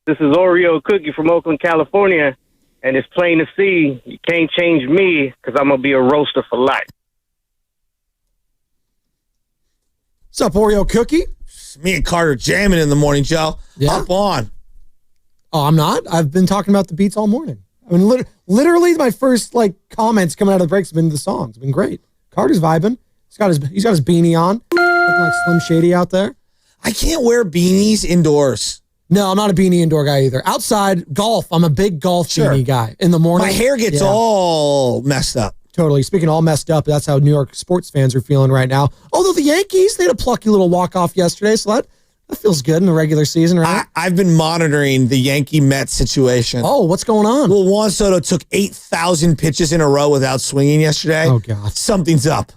This is Oreo Cookie from Oakland, California, and it's plain to see you can't change me because I'm going to be a roaster for life. What's up, Oreo Cookie? Me and Carter jamming in the morning, Joe. Yeah. Hop on. Oh, I'm not. I've been talking about the beats all morning. I mean, literally my first comments coming out of the breaks have been the songs. Been great. Carter's vibing. He's got his beanie on. Looking like Slim Shady out there. I can't wear beanies indoors. No, I'm not a beanie indoor guy either. Outside, golf. I'm a big golf beanie guy. In the morning. My hair gets all messed up. Totally. Speaking of all messed up, that's how New York sports fans are feeling right now. Although the Yankees, they had a plucky little walk-off yesterday, so that feels good in the regular season, right? I've been monitoring the Yankee-Mets situation. Oh, what's going on? Well, Juan Soto took 8,000 pitches in a row without swinging yesterday. Oh, God. Something's up.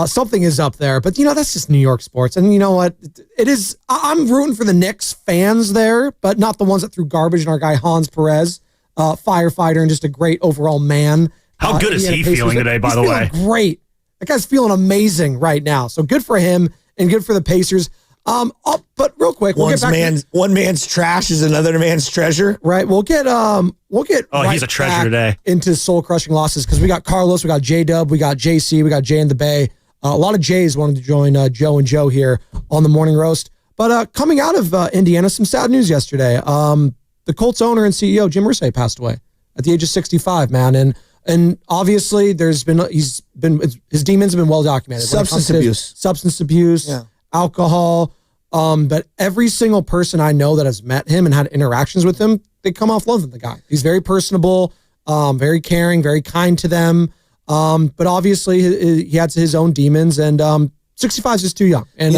Something is up there. But, that's just New York sports. And you know what? It is. I'm rooting for the Knicks fans there, but not the ones that threw garbage in our guy Hans Perez, firefighter and just a great overall man. How good is he feeling today, by the way? Great. That guy's feeling amazing right now. So good for him and good for the Pacers. But real quick, we'll get back one man's trash is another man's treasure. Right. We'll get he's a treasure today. Into soul crushing losses because we got Carlos, we got J-Dub, we got JC, we got Jay in the Bay. A lot of Jays wanted to join Joe and Joe here on the morning roast. But coming out of Indiana, some sad news yesterday. The Colts owner and CEO Jim Irsay passed away at the age of 65, man. And obviously his demons have been well documented. Substance abuse, alcohol. But every single person I know that has met him and had interactions with him, they come off loving the guy. He's very personable, very caring, very kind to them. But obviously he had his own demons, and 65 is just too young. And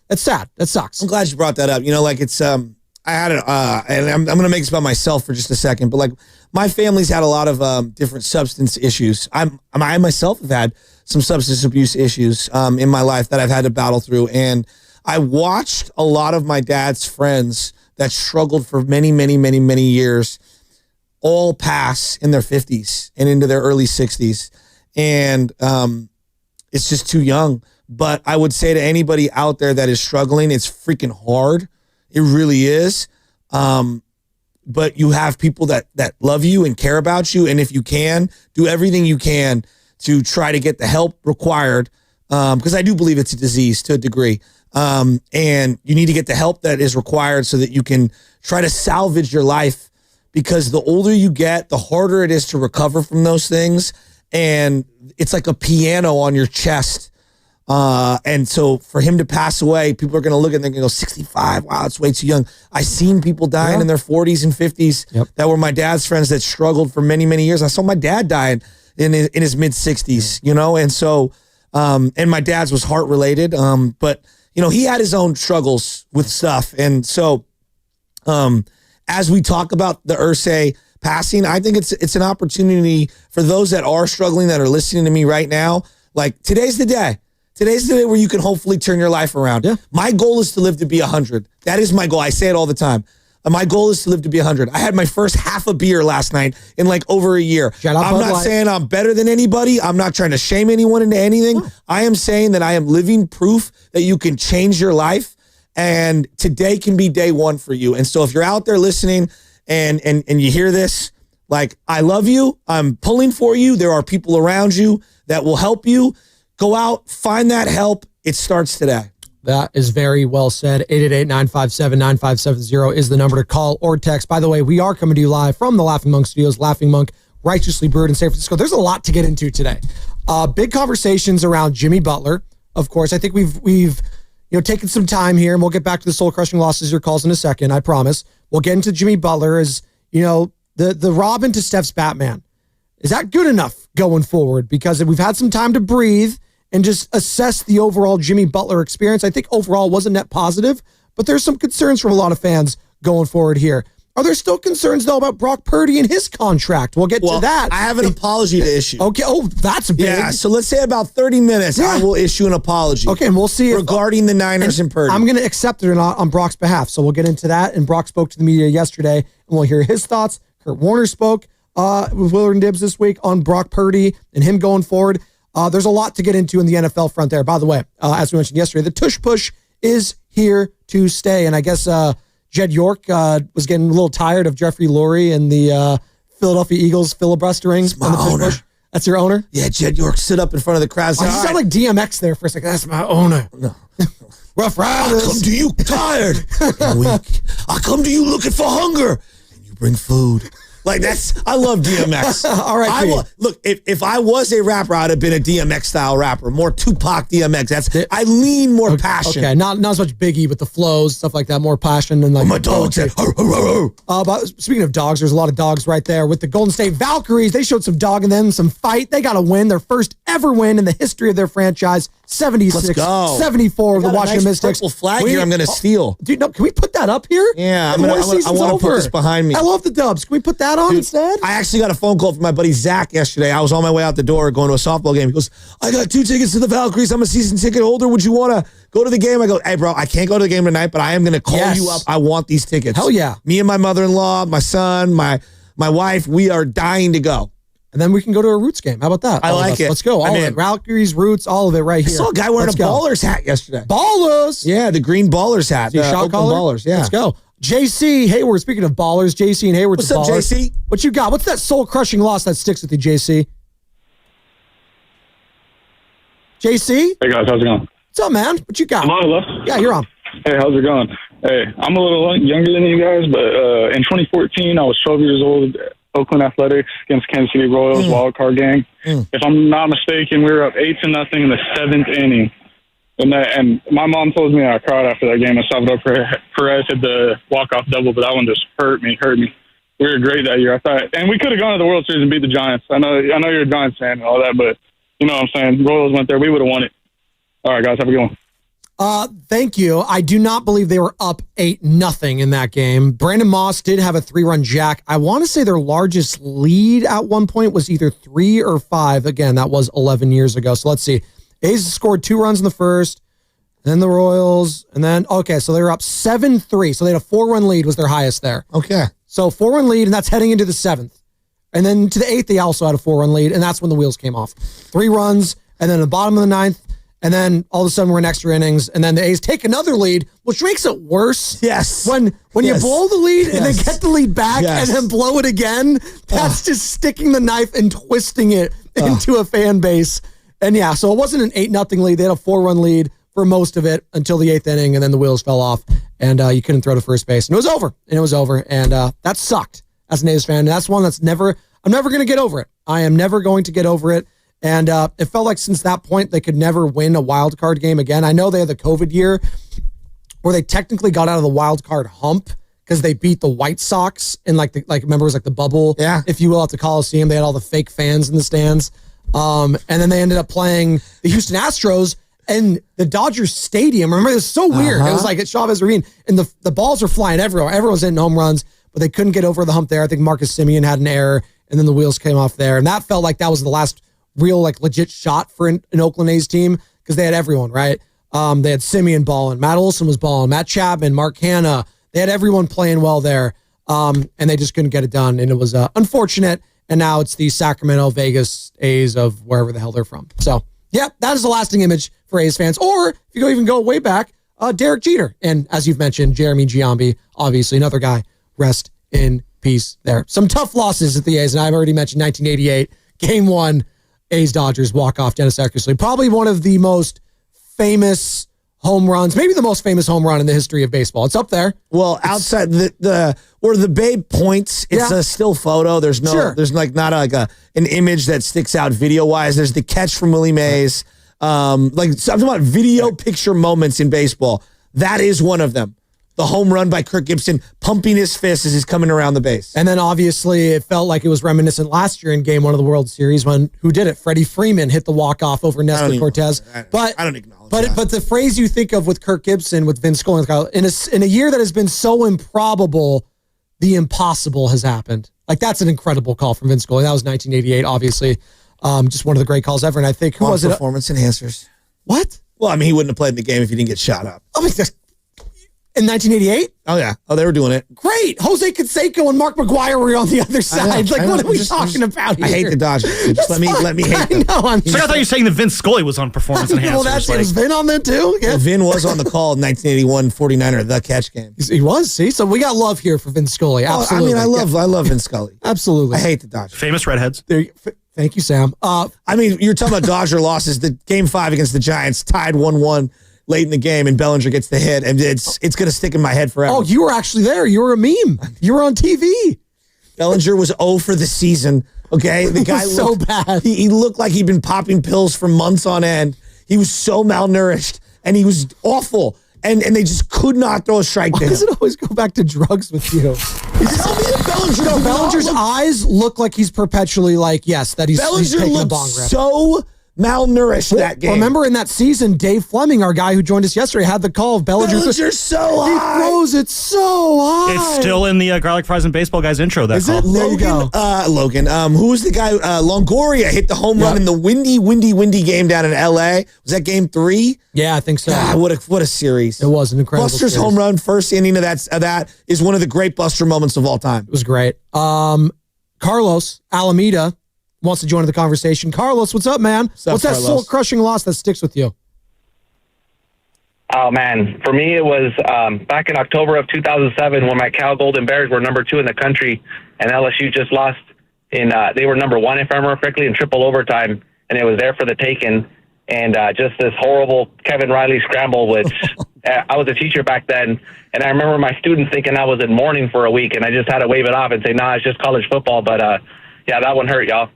that's sad. That sucks. I'm glad you brought that up. It's I had it, and I'm going to make this about myself for just a second, but my family's had a lot of different substance issues. I myself have had some substance abuse issues in my life that I've had to battle through, and I watched a lot of my dad's friends that struggled for many, many, many, many years all pass in their 50s and into their early 60s, and it's just too young. But I would say to anybody out there that is struggling, it's freaking hard. It really is. But you have people that love you and care about you. And if you can, do everything you can to try to get the help required. Because I do believe it's a disease to a degree. And you need to get the help that is required so that you can try to salvage your life. Because the older you get, the harder it is to recover from those things. And it's like a piano on your chest. And so for him to pass away, people are going to look at it and they're going to go, 65, wow, it's way too young. I've seen people dying in their 40s and 50s that were my dad's friends that struggled for many, many years. I saw my dad die in his mid 60s, and so, and my dad's was heart related. But he had his own struggles with stuff. And so, as we talk about the Irsay passing, I think it's an opportunity for those that are struggling, that are listening to me right now. Today's the day. Today's the day where you can hopefully turn your life around. Yeah. My goal is to live to be 100. That is my goal. I say it all the time. My goal is to live to be 100. I had my first half a beer last night in over a year. I'm not saying I'm better than anybody. I'm not trying to shame anyone into anything. Oh. I am saying that I am living proof that you can change your life, and today can be day one for you. And so if you're out there listening and you hear this, I love you. I'm pulling for you. There are people around you that will help you. Go out, find that help. It starts today. That is very well said. 888-957-9570 is the number to call or text. By the way, we are coming to you live from the Laughing Monk Studios, Laughing Monk, righteously brewed in San Francisco. There's a lot to get into today. Big conversations around Jimmy Butler. Of course, I think we've taken some time here, and we'll get back to the soul-crushing losses, your calls in a second, I promise. We'll get into Jimmy Butler as, the Robin to Steph's Batman. Is that good enough going forward? Because we've had some time to breathe and just assess the overall Jimmy Butler experience. I think overall it was a net positive, but there's some concerns from a lot of fans going forward here. Are there still concerns, though, about Brock Purdy and his contract? We'll get to that. I have an apology to issue. Okay. Oh, that's big. Yeah, so let's say about 30 minutes, I will issue an apology. Okay, and we'll see regarding the Niners and Purdy. I'm going to accept it or not on Brock's behalf. So we'll get into that. And Brock spoke to the media yesterday, and we'll hear his thoughts. Kurt Warner spoke with Willard and Dibbs this week on Brock Purdy and him going forward. There's a lot to get into in the NFL front there. By the way, as we mentioned yesterday, the tush push is here to stay. And I guess Jed York was getting a little tired of Jeffrey Lurie and the Philadelphia Eagles filibustering. That's my owner. That's your owner? Yeah, Jed York stood up in front of the crowd. You sound like DMX there for a second. That's my owner. No. Rough I Riders. come to you tired and weak. I come to you looking for hunger, and you bring food. Like I love DMX. All right, look, if I was a rapper, I'd have been a DMX style rapper, more Tupac DMX. I lean more passion. Okay, not as much Biggie, but the flows, stuff like that, more passion and like. My dog said, but speaking of dogs, there's a lot of dogs right there with the Golden State Valkyries. They showed some dog in them, some fight. They got a win, their first ever win in the history of their franchise. 76-74 of the Washington Mystics. Purple flag here. I'm going to steal. Dude, no, can we put that up here? Yeah, I want to put this behind me. I love the Dubs. Can we put that on instead? I actually got a phone call from my buddy Zach yesterday. I was on my way out the door going to a softball game. He goes, I got 2 tickets to the Valkyries. I'm a season ticket holder. Would you want to go to the game? I go, hey, bro, I can't go to the game tonight, but I am going to call you up. I want these tickets. Hell yeah. Me and my mother-in-law, my son, my wife, we are dying to go. And then we can go to a Roots game. How about that? I like it. Let's go. All of it. Valkyries, Roots, all of it right here. I saw a guy wearing a Ballers hat yesterday. Ballers? Yeah, the green Ballers hat. The shot collar? Ballers, yeah. Let's go. JC Hayward, speaking of ballers, JC and Hayward. What's up, ballers. JC? What you got? What's that soul-crushing loss that sticks with you, JC? JC? Hey, guys. How's it going? What's up, man? What you got? Hello. Yeah, you're on. Hey, how's it going? Hey, I'm a little younger than you guys, but in 2014, I was 12 years old. Oakland Athletics against Kansas City Royals, wild card game. If I'm not mistaken, we were up 8-0 in the 7th inning. And my mom told me I cried after that game. And Salvador Perez hit the walk-off double, but that one just hurt me. We were great that year. I thought, and we could have gone to the World Series and beat the Giants. I know you're a Giants fan and all that, but you know what I'm saying. Royals went there, we would have won it. All right, guys, have a good one. Thank you. I do not believe they were up 8-0 in that game. Brandon Moss did have a 3-run jack. I want to say their largest lead at one point was either 3 or 5. Again, that was 11 years ago. So let's see. A's scored 2 runs in the first, then the Royals, and then, okay, so they were up 7-3. So they had a 4-run lead was their highest there. Okay. So 4-run lead, and that's heading into the 7th. And then to the 8th, they also had a 4-run lead, and that's when the wheels came off. 3 runs, and then at the bottom of the 9th, and then all of a sudden we're in extra innings, and then the A's take another lead, which makes it worse. Yes. When you blow the lead and then get the lead back Yes. and then blow it again, that's just sticking the knife and twisting it into a fan base. And yeah, so it wasn't an 8-0 lead. They had a 4-run lead for most of it until the 8th inning, and then the wheels fell off, and you couldn't throw to first base. And it was over. And that sucked as an A's fan. And that's one that's I'm never going to get over it. I am never going to get over it. And it felt like since that point, they could never win a wild card game again. I know they had the COVID year where they technically got out of the wild card hump because they beat the White Sox in remember it was like the bubble, if you will, at the Coliseum. They had all the fake fans in the stands. And then they ended up playing the Houston Astros and the Dodgers Stadium. Remember, it was so weird. It was like at Chavez Ravine, and the balls were flying everywhere. Everyone was hitting home runs, but they couldn't get over the hump there. I think Marcus Semien had an error, and then the wheels came off there. And that felt like that was the last real legit shot for an Oakland A's team because they had everyone, right? They had Semien balling, Matt Olson was balling, Matt Chapman, Mark Hanna. They had everyone playing well there, and they just couldn't get it done. And it was unfortunate. And now it's the Sacramento, Vegas A's of wherever the hell they're from. So, yeah, that is the lasting image for A's fans. Or if you go way back, Derek Jeter. And as you've mentioned, Jeremy Giambi, obviously another guy. Rest in peace there. Some tough losses at the A's, and I've already mentioned 1988, Game 1, A's-Dodgers walk-off Dennis Eckersley. Probably one of the most famous home runs, maybe the most famous home run in the history of baseball. It's up there. Well, outside where the Babe points, it's a still photo. There's not an image that sticks out video-wise. There's the catch from Willie Mays. I'm talking about video picture moments in baseball. That is one of them. The home run by Kirk Gibson, pumping his fist as he's coming around the base. And then obviously it felt like it was reminiscent last year in Game 1 of the World Series when who did it? Freddie Freeman hit the walk-off over Nestor Cortez. I don't acknowledge that. But the phrase you think of with Kirk Gibson, with Vince Scully, in a year that has been so improbable, the impossible has happened. Like, that's an incredible call from Vince Scully. That was 1988, obviously. Just one of the great calls ever. And I think, who was it? Performance enhancers. What? Well, I mean, he wouldn't have played in the game if he didn't get shot up. I mean, In 1988? Oh, yeah. Oh, they were doing it. Great. Jose Canseco and Mark McGuire were on the other side. What are we talking about here? I hate the Dodgers. Just let me hate them. I know. I thought you were saying that Vince Scully was on performance enhancers. Well, was Vin on there too? Yeah. Well, Vin was on the call in 1981 49er, the catch game. He was. See, so we got love here for Vin Scully. Absolutely. I love Vin Scully. Absolutely. I hate the Dodgers. Famous redheads. Thank you, Sam. You're talking about Dodger losses. The game 5 against the Giants tied 1-1 late in the game, and Bellinger gets the hit, and it's going to stick in my head forever. Oh, you were actually there. You were a meme. You were on TV. Bellinger was 0 for the season. Okay, the guy was so bad. He looked like he'd been popping pills for months on end. He was so malnourished, and he was awful. And they just could not throw a strike to him. Why does it always go back to drugs with you? Tell me that Bellinger's eyes look like he's perpetually that he's taking a bong rip. So malnourished that game. Remember in that season, Dave Fleming, our guy who joined us yesterday, had the call of Bellinger's so high. He throws it so high. It's still in the Garlic Fries and Baseball Guys intro. That Is call. it? There you go. Logan. Who was the guy? Longoria hit the home run in the windy game down in L.A. Was that game 3? Yeah, I think so. God, what a series. It was an incredible Buster's series. home run, first inning of that is one of the great Buster moments of all time. It was great. Carlos Alameda wants to join the conversation. Carlos, what's up, man? What's that soul-crushing loss that sticks with you? Oh, man. For me, it was back in October of 2007 when my Cal Golden Bears were number 2 in the country, and LSU just lost they were number 1, if I remember correctly, in triple overtime, and it was there for the taking. And just this horrible Kevin Riley scramble, which I was a teacher back then, and I remember my students thinking I was in mourning for a week, and I just had to wave it off and say, nah, it's just college football. But, yeah, that one hurt, y'all.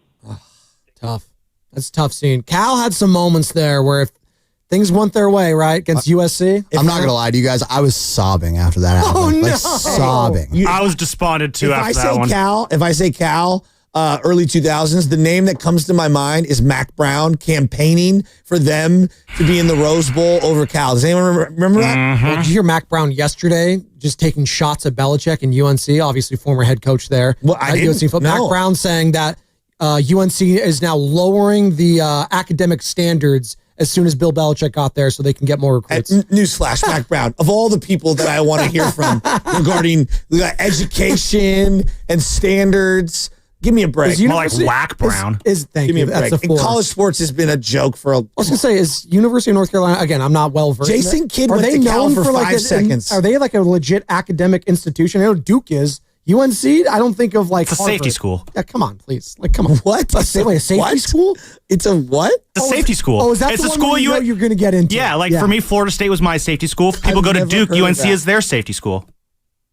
Tough. That's a tough scene. Cal had some moments there where if things went their way, right, against USC. I'm not going to lie to you guys. I was sobbing after that happened. No. Sobbing. I was despondent, too, after that one. If I say Cal, early 2000s, the name that comes to my mind is Mac Brown campaigning for them to be in the Rose Bowl over Cal. Does anyone remember that? Mm-hmm. Well, did you hear Mac Brown yesterday just taking shots at Belichick and UNC, obviously former head coach there. Well, I didn't know. Mac Brown saying that UNC is now lowering the academic standards as soon as Bill Belichick got there so they can get more recruits. Newsflash, Mac Brown. Of all the people that I want to hear from regarding education and standards, give me a break. More like Whack Brown. Thank you. That's a 4. And college sports has been a joke for a... I was going to say, is University of North Carolina, again, I'm not well versed. Jason Kidd went to Cal for 5 seconds. Are they like a legit academic institution? I know Duke is. UNC, I don't think of like it's a safety school. Yeah, come on, please. Like, come on. What? A safety school? It's a what? It's a safety school. Oh, is that it's the a one school you're going to get into? Yeah, for me, Florida State was my safety school. People go to Duke. UNC is their safety school.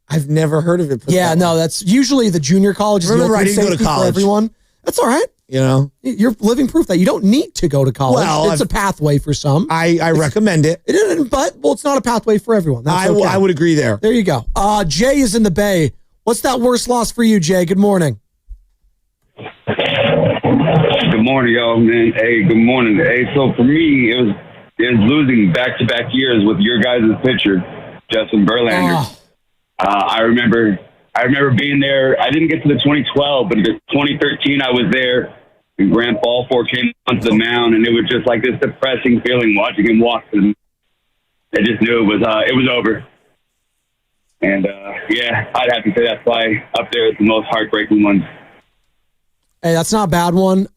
I've never heard of it. Yeah, no, that's usually the junior colleges. Remember, I didn't go to college. For everyone. That's all right. You know, you're living proof that you don't need to go to college. Well, it's a pathway for some. I recommend it. But it's not a pathway for everyone. That's okay. I would agree there. There you go. Jay is in the Bay. What's that worst loss for you, Jay? Good morning. Good morning, y'all, man. Hey, good morning. Hey, so for me, it was losing back-to-back years with your guys' pitcher, Justin Verlander. I remember being there. I didn't get to the 2012, but the 2013 I was there, and Grant Balfour came onto the mound, and it was just like this depressing feeling watching him walk. And I just knew it was over. And, yeah, I'd have to say that's why up there is the most heartbreaking one. Hey, that's not a bad one.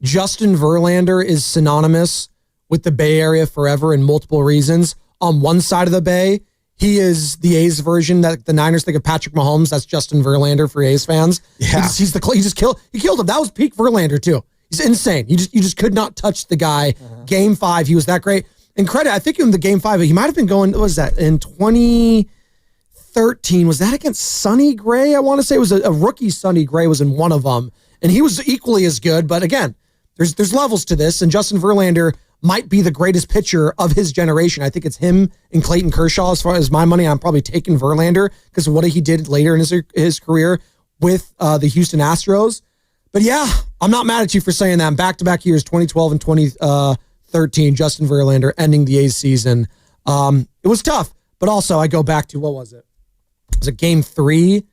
Justin Verlander is synonymous with the Bay Area forever in multiple reasons. On one side of the Bay, he is the A's version that the Niners think of Patrick Mahomes. That's Justin Verlander for A's fans. Yeah. He killed him. That was peak Verlander, too. He's insane. You just could not touch the guy. Game 5, he was that great. And credit, I think in the Game 5, he might have been going, what was that, in 2013, was that against Sonny Gray? I want to say it was a rookie. Sonny Gray was in one of them, and he was equally as good. But again, there's levels to this, and Justin Verlander might be the greatest pitcher of his generation. I think it's him and Clayton Kershaw. As far as my money, I'm probably taking Verlander because of what he did later in his career with the Houston Astros. But yeah, I'm not mad at you for saying that. Back-to-back years, 2012 and 2013, Justin Verlander ending the A's season. It was tough, but also I go back to, what was it? Was it Game 3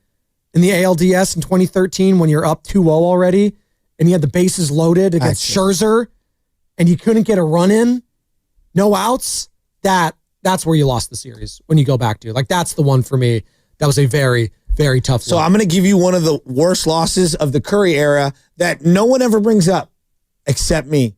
in the ALDS in 2013 when you're up 2-0 already and you had the bases loaded against Scherzer and you couldn't get a run in, no outs? That that's where you lost the series when you go back to. Like, that's the one for me. That was a very, very tough So one. I'm going to give you one of the worst losses of the Curry era that no one ever brings up except me.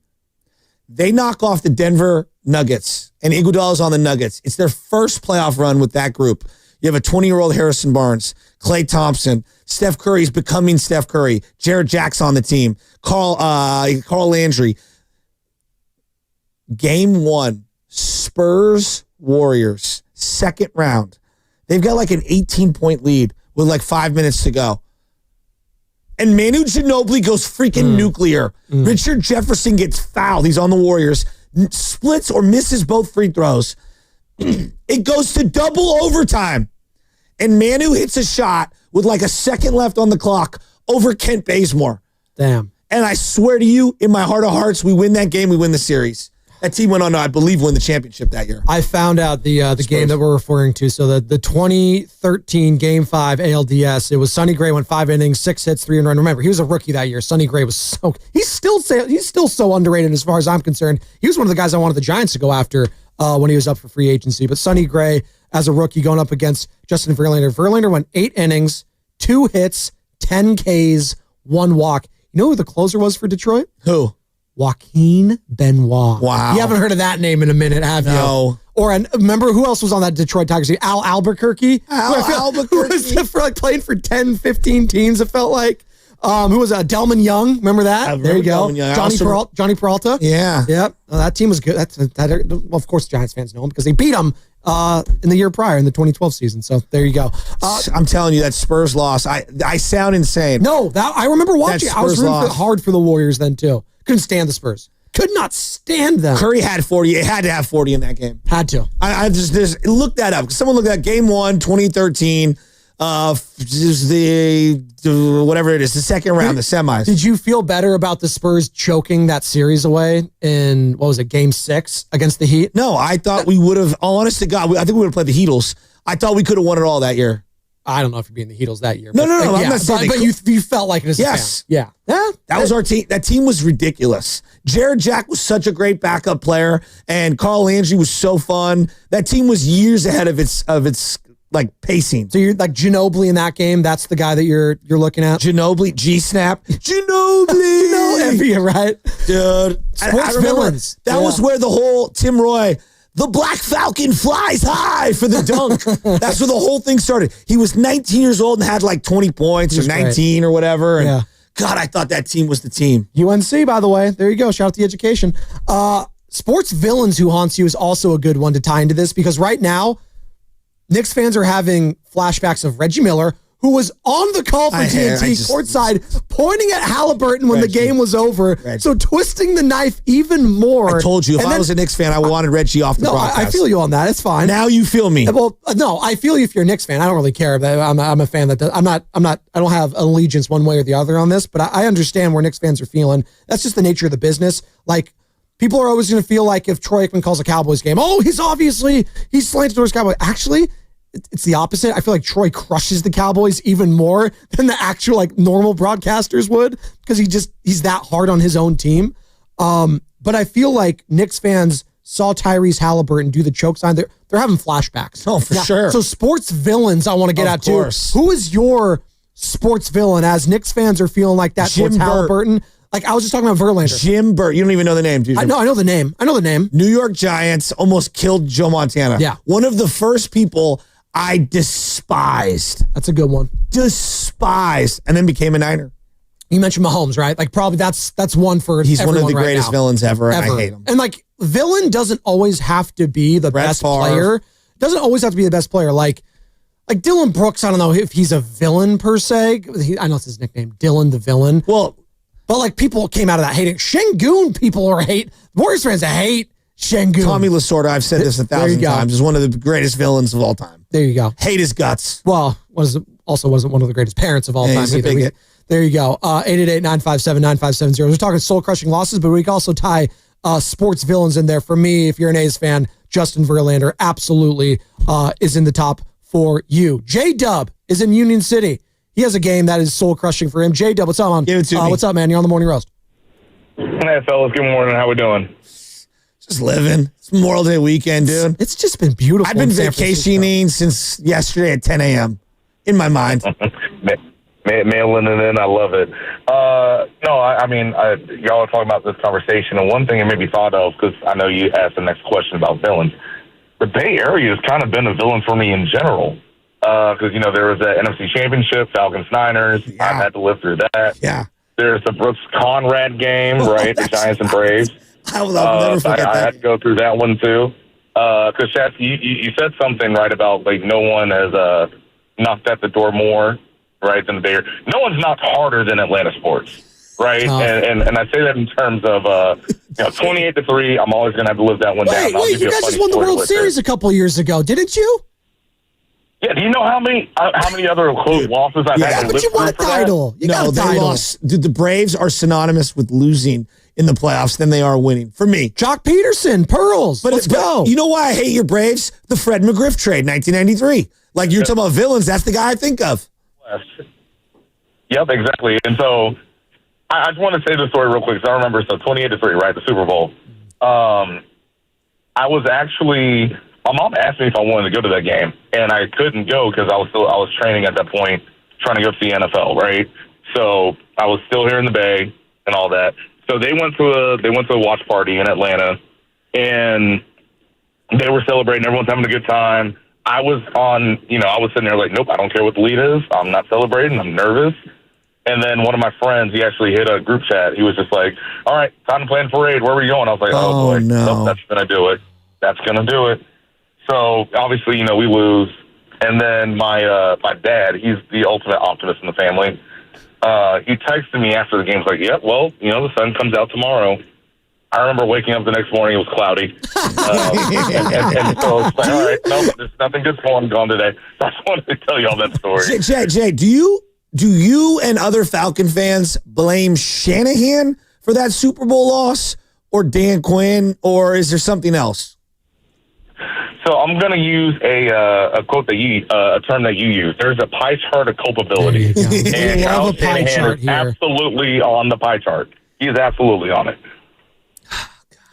They knock off the Denver Nuggets, and Iguodala's on the Nuggets. It's their first playoff run with that group. You have a 20-year-old Harrison Barnes, Klay Thompson, Steph Curry's becoming Steph Curry, Jared Jack's on the team, Carl Landry. Game 1, Spurs-Warriors, second round. They've got like an 18-point lead with like 5 minutes to go. And Manu Ginobili goes freaking nuclear. Richard Jefferson gets fouled. He's on the Warriors. Splits or misses both free throws. It goes to double overtime. And Manu hits a shot with like a second left on the clock over Kent Bazemore. Damn. And I swear to you, in my heart of hearts, we win that game, we win the series. That team went on to, I believe, win the championship that year. I found out the game that we're referring to. So the 2013 Game 5 ALDS, it was Sonny Gray, went 5 innings, 6 hits, 3 earned. Remember, he was a rookie that year. Sonny Gray was he's still so underrated as far as I'm concerned. He was one of the guys I wanted the Giants to go after when he was up for free agency. But Sonny Gray, as a rookie, going up against Justin Verlander. Verlander went 8 innings, 2 hits, 10 Ks, 1 walk. You know who the closer was for Detroit? Who? Joaquin Benoit. Wow. You haven't heard of that name in a minute, have you? No. Or remember who else was on that Detroit Tigers team? Al Albuquerque. Albuquerque. Who was playing for 10, 15 teams, it felt like. Who was Delman Young? Remember that? There you go. Johnny Peralta. Yeah. Yep. That team was good. Well, of course, Giants fans know him because they beat them in the year prior in the 2012 season. So there you go. I'm telling you, that Spurs loss, I sound insane. No, that I remember watching. I was rooting hard for the Warriors then too. Couldn't stand the Spurs. Could not stand them. Curry had 40. It had to have 40 in that game. Had to. I just look that up. Someone looked at Game 1, 2013. Whatever it is, the second round, the semis. Did you feel better about the Spurs choking that series away in, Game 6 against the Heat? No, I thought we would have, honest to God, I think we would have played the Heatles. I thought we could have won it all that year. I don't know if you're being the Heatles that year. No. I'm not saying but you felt like it as a fan. Yeah. That was our team. That team was ridiculous. Jared Jack was such a great backup player, and Carl Landry was so fun. That team was years ahead of its like pacing. So you're like Ginobili in that game. That's the guy that you're looking at. Ginobili, G-Snap, Ginobili, right, dude. Sports villains. That was where the whole Tim Roy. The Black Falcon flies high for the dunk. That's where the whole thing started. He was 19 years old and had like 20 points or 19 or whatever. And God, I thought that team was the team. UNC, by the way. There you go. Shout out to the education. Sports villains who haunts you is also a good one to tie into this because right now, Knicks fans are having flashbacks of Reggie Miller, who was on the call for TNT courtside, pointing at Halliburton when the game was over. So twisting the knife even more. I told you, if I was a Knicks fan, I wanted Reggie off the broadcast. I feel you on that. It's fine. Now you feel me. Well, no, I feel you if you're a Knicks fan. I don't really care. I'm a fan that I don't have allegiance one way or the other on this, but I understand where Knicks fans are feeling. That's just the nature of the business. Like, people are always going to feel like if Troy Aikman calls a Cowboys game, he's slanted towards Cowboys. Actually, it's the opposite. I feel like Troy crushes the Cowboys even more than the actual like normal broadcasters would because he's that hard on his own team. But I feel like Knicks fans saw Tyrese Halliburton do the choke sign. They're having flashbacks. Oh, for sure. So sports villains I want to get at too. Who is your sports villain as Knicks fans are feeling like that towards Halliburton? Like, I was just talking about Verlander. Jim Burt. You don't even know the name, do you? I know the name. New York Giants almost killed Joe Montana. Yeah. One of the first people I despised. That's a good one. Despised. And then became a Niner. You mentioned Mahomes, right? Like, probably that's one for He's one of the right greatest now. villains ever, and I hate him. And, like, villain doesn't always have to be the best player. Doesn't always have to be the best player. Like Dylan Brooks, I don't know if he's a villain per se. I know it's his nickname, Dylan the Villain. Well, but, like, people came out of that hating. Şengün people Warriors fans hate Şengün. Tommy Lasorda, I've said this 1,000 times, is one of the greatest villains of all time. There you go. Hate his guts. Well, wasn't one of the greatest parents of all time either. There you go. 888-957-9570. We're talking soul-crushing losses, but we can also tie sports villains in there. For me, if you're an A's fan, Justin Verlander absolutely is in the top for you. J-Dub is in Union City. He has a game that is soul-crushing for him. J-Dub, what's up, man? Give it to me. What's up, man? You're on the Morning Roast. Hey, fellas. Good morning. How we doing? Just living. It's Memorial Day weekend, dude. It's just been beautiful. I've been vacationing since yesterday at 10 a.m. in my mind. Mailing it in, I love it. I mean, y'all are talking about this conversation, and one thing I maybe thought of, because I know you asked the next question about villains, the Bay Area has kind of been a villain for me in general. Because, there was that NFC Championship, Falcons-Niners. Yeah. I've had to live through that. Yeah. There's the Brooks Conrad game, right? The Giants and Braves. I'll never forget that. I had to go through that one, too. Because, Shaq, you said something, right, about, no one has knocked at the door more, right, than the Bay Area. No one's knocked harder than Atlanta sports, right? And I say that in terms of, 28-3, I'm always going to have to live that one down. Wait, you guys just won the World Series a couple years ago, didn't you? Yeah, do you know how many other close losses I've had to live but you won a through for title. that? You got a they title. lost. Dude, the Braves are synonymous with losing in the playoffs than they are winning. For me. Jock Peterson, Pearls. Let's go. You know why I hate your Braves? The Fred McGriff trade, 1993. Like, you're talking about villains, that's the guy I think of. Yep, exactly. And so I just want to say this story real quick, because I remember, 28-3, right, the Super Bowl. I was actually... My mom asked me if I wanted to go to that game, and I couldn't go because I was training at that point, trying to go to the NFL, right? So I was still here in the Bay and all that. So they went to a watch party in Atlanta, and they were celebrating. Everyone's having a good time. I was sitting there like, nope, I don't care what the lead is. I'm not celebrating. I'm nervous. And then one of my friends, he actually hit a group chat. He was just like, all right, time to plan parade. Where are we going? I was like, oh boy, no. Nope, that's going to do it. That's going to do it. So, obviously, we lose. And then my dad, he's the ultimate optimist in the family. He texted me after the game. He's like, yep, well, the sun comes out tomorrow. I remember waking up the next morning, it was cloudy. And so it's like, all right, no, there's nothing good going today. So I just wanted to tell you all that story. Jay, do you and other Falcon fans blame Shanahan for that Super Bowl loss, or Dan Quinn, or is there something else? So I'm going to use a quote a term that you use. There's a pie chart of culpability. And Kyle Shanahan is absolutely on the pie chart. He is absolutely on it.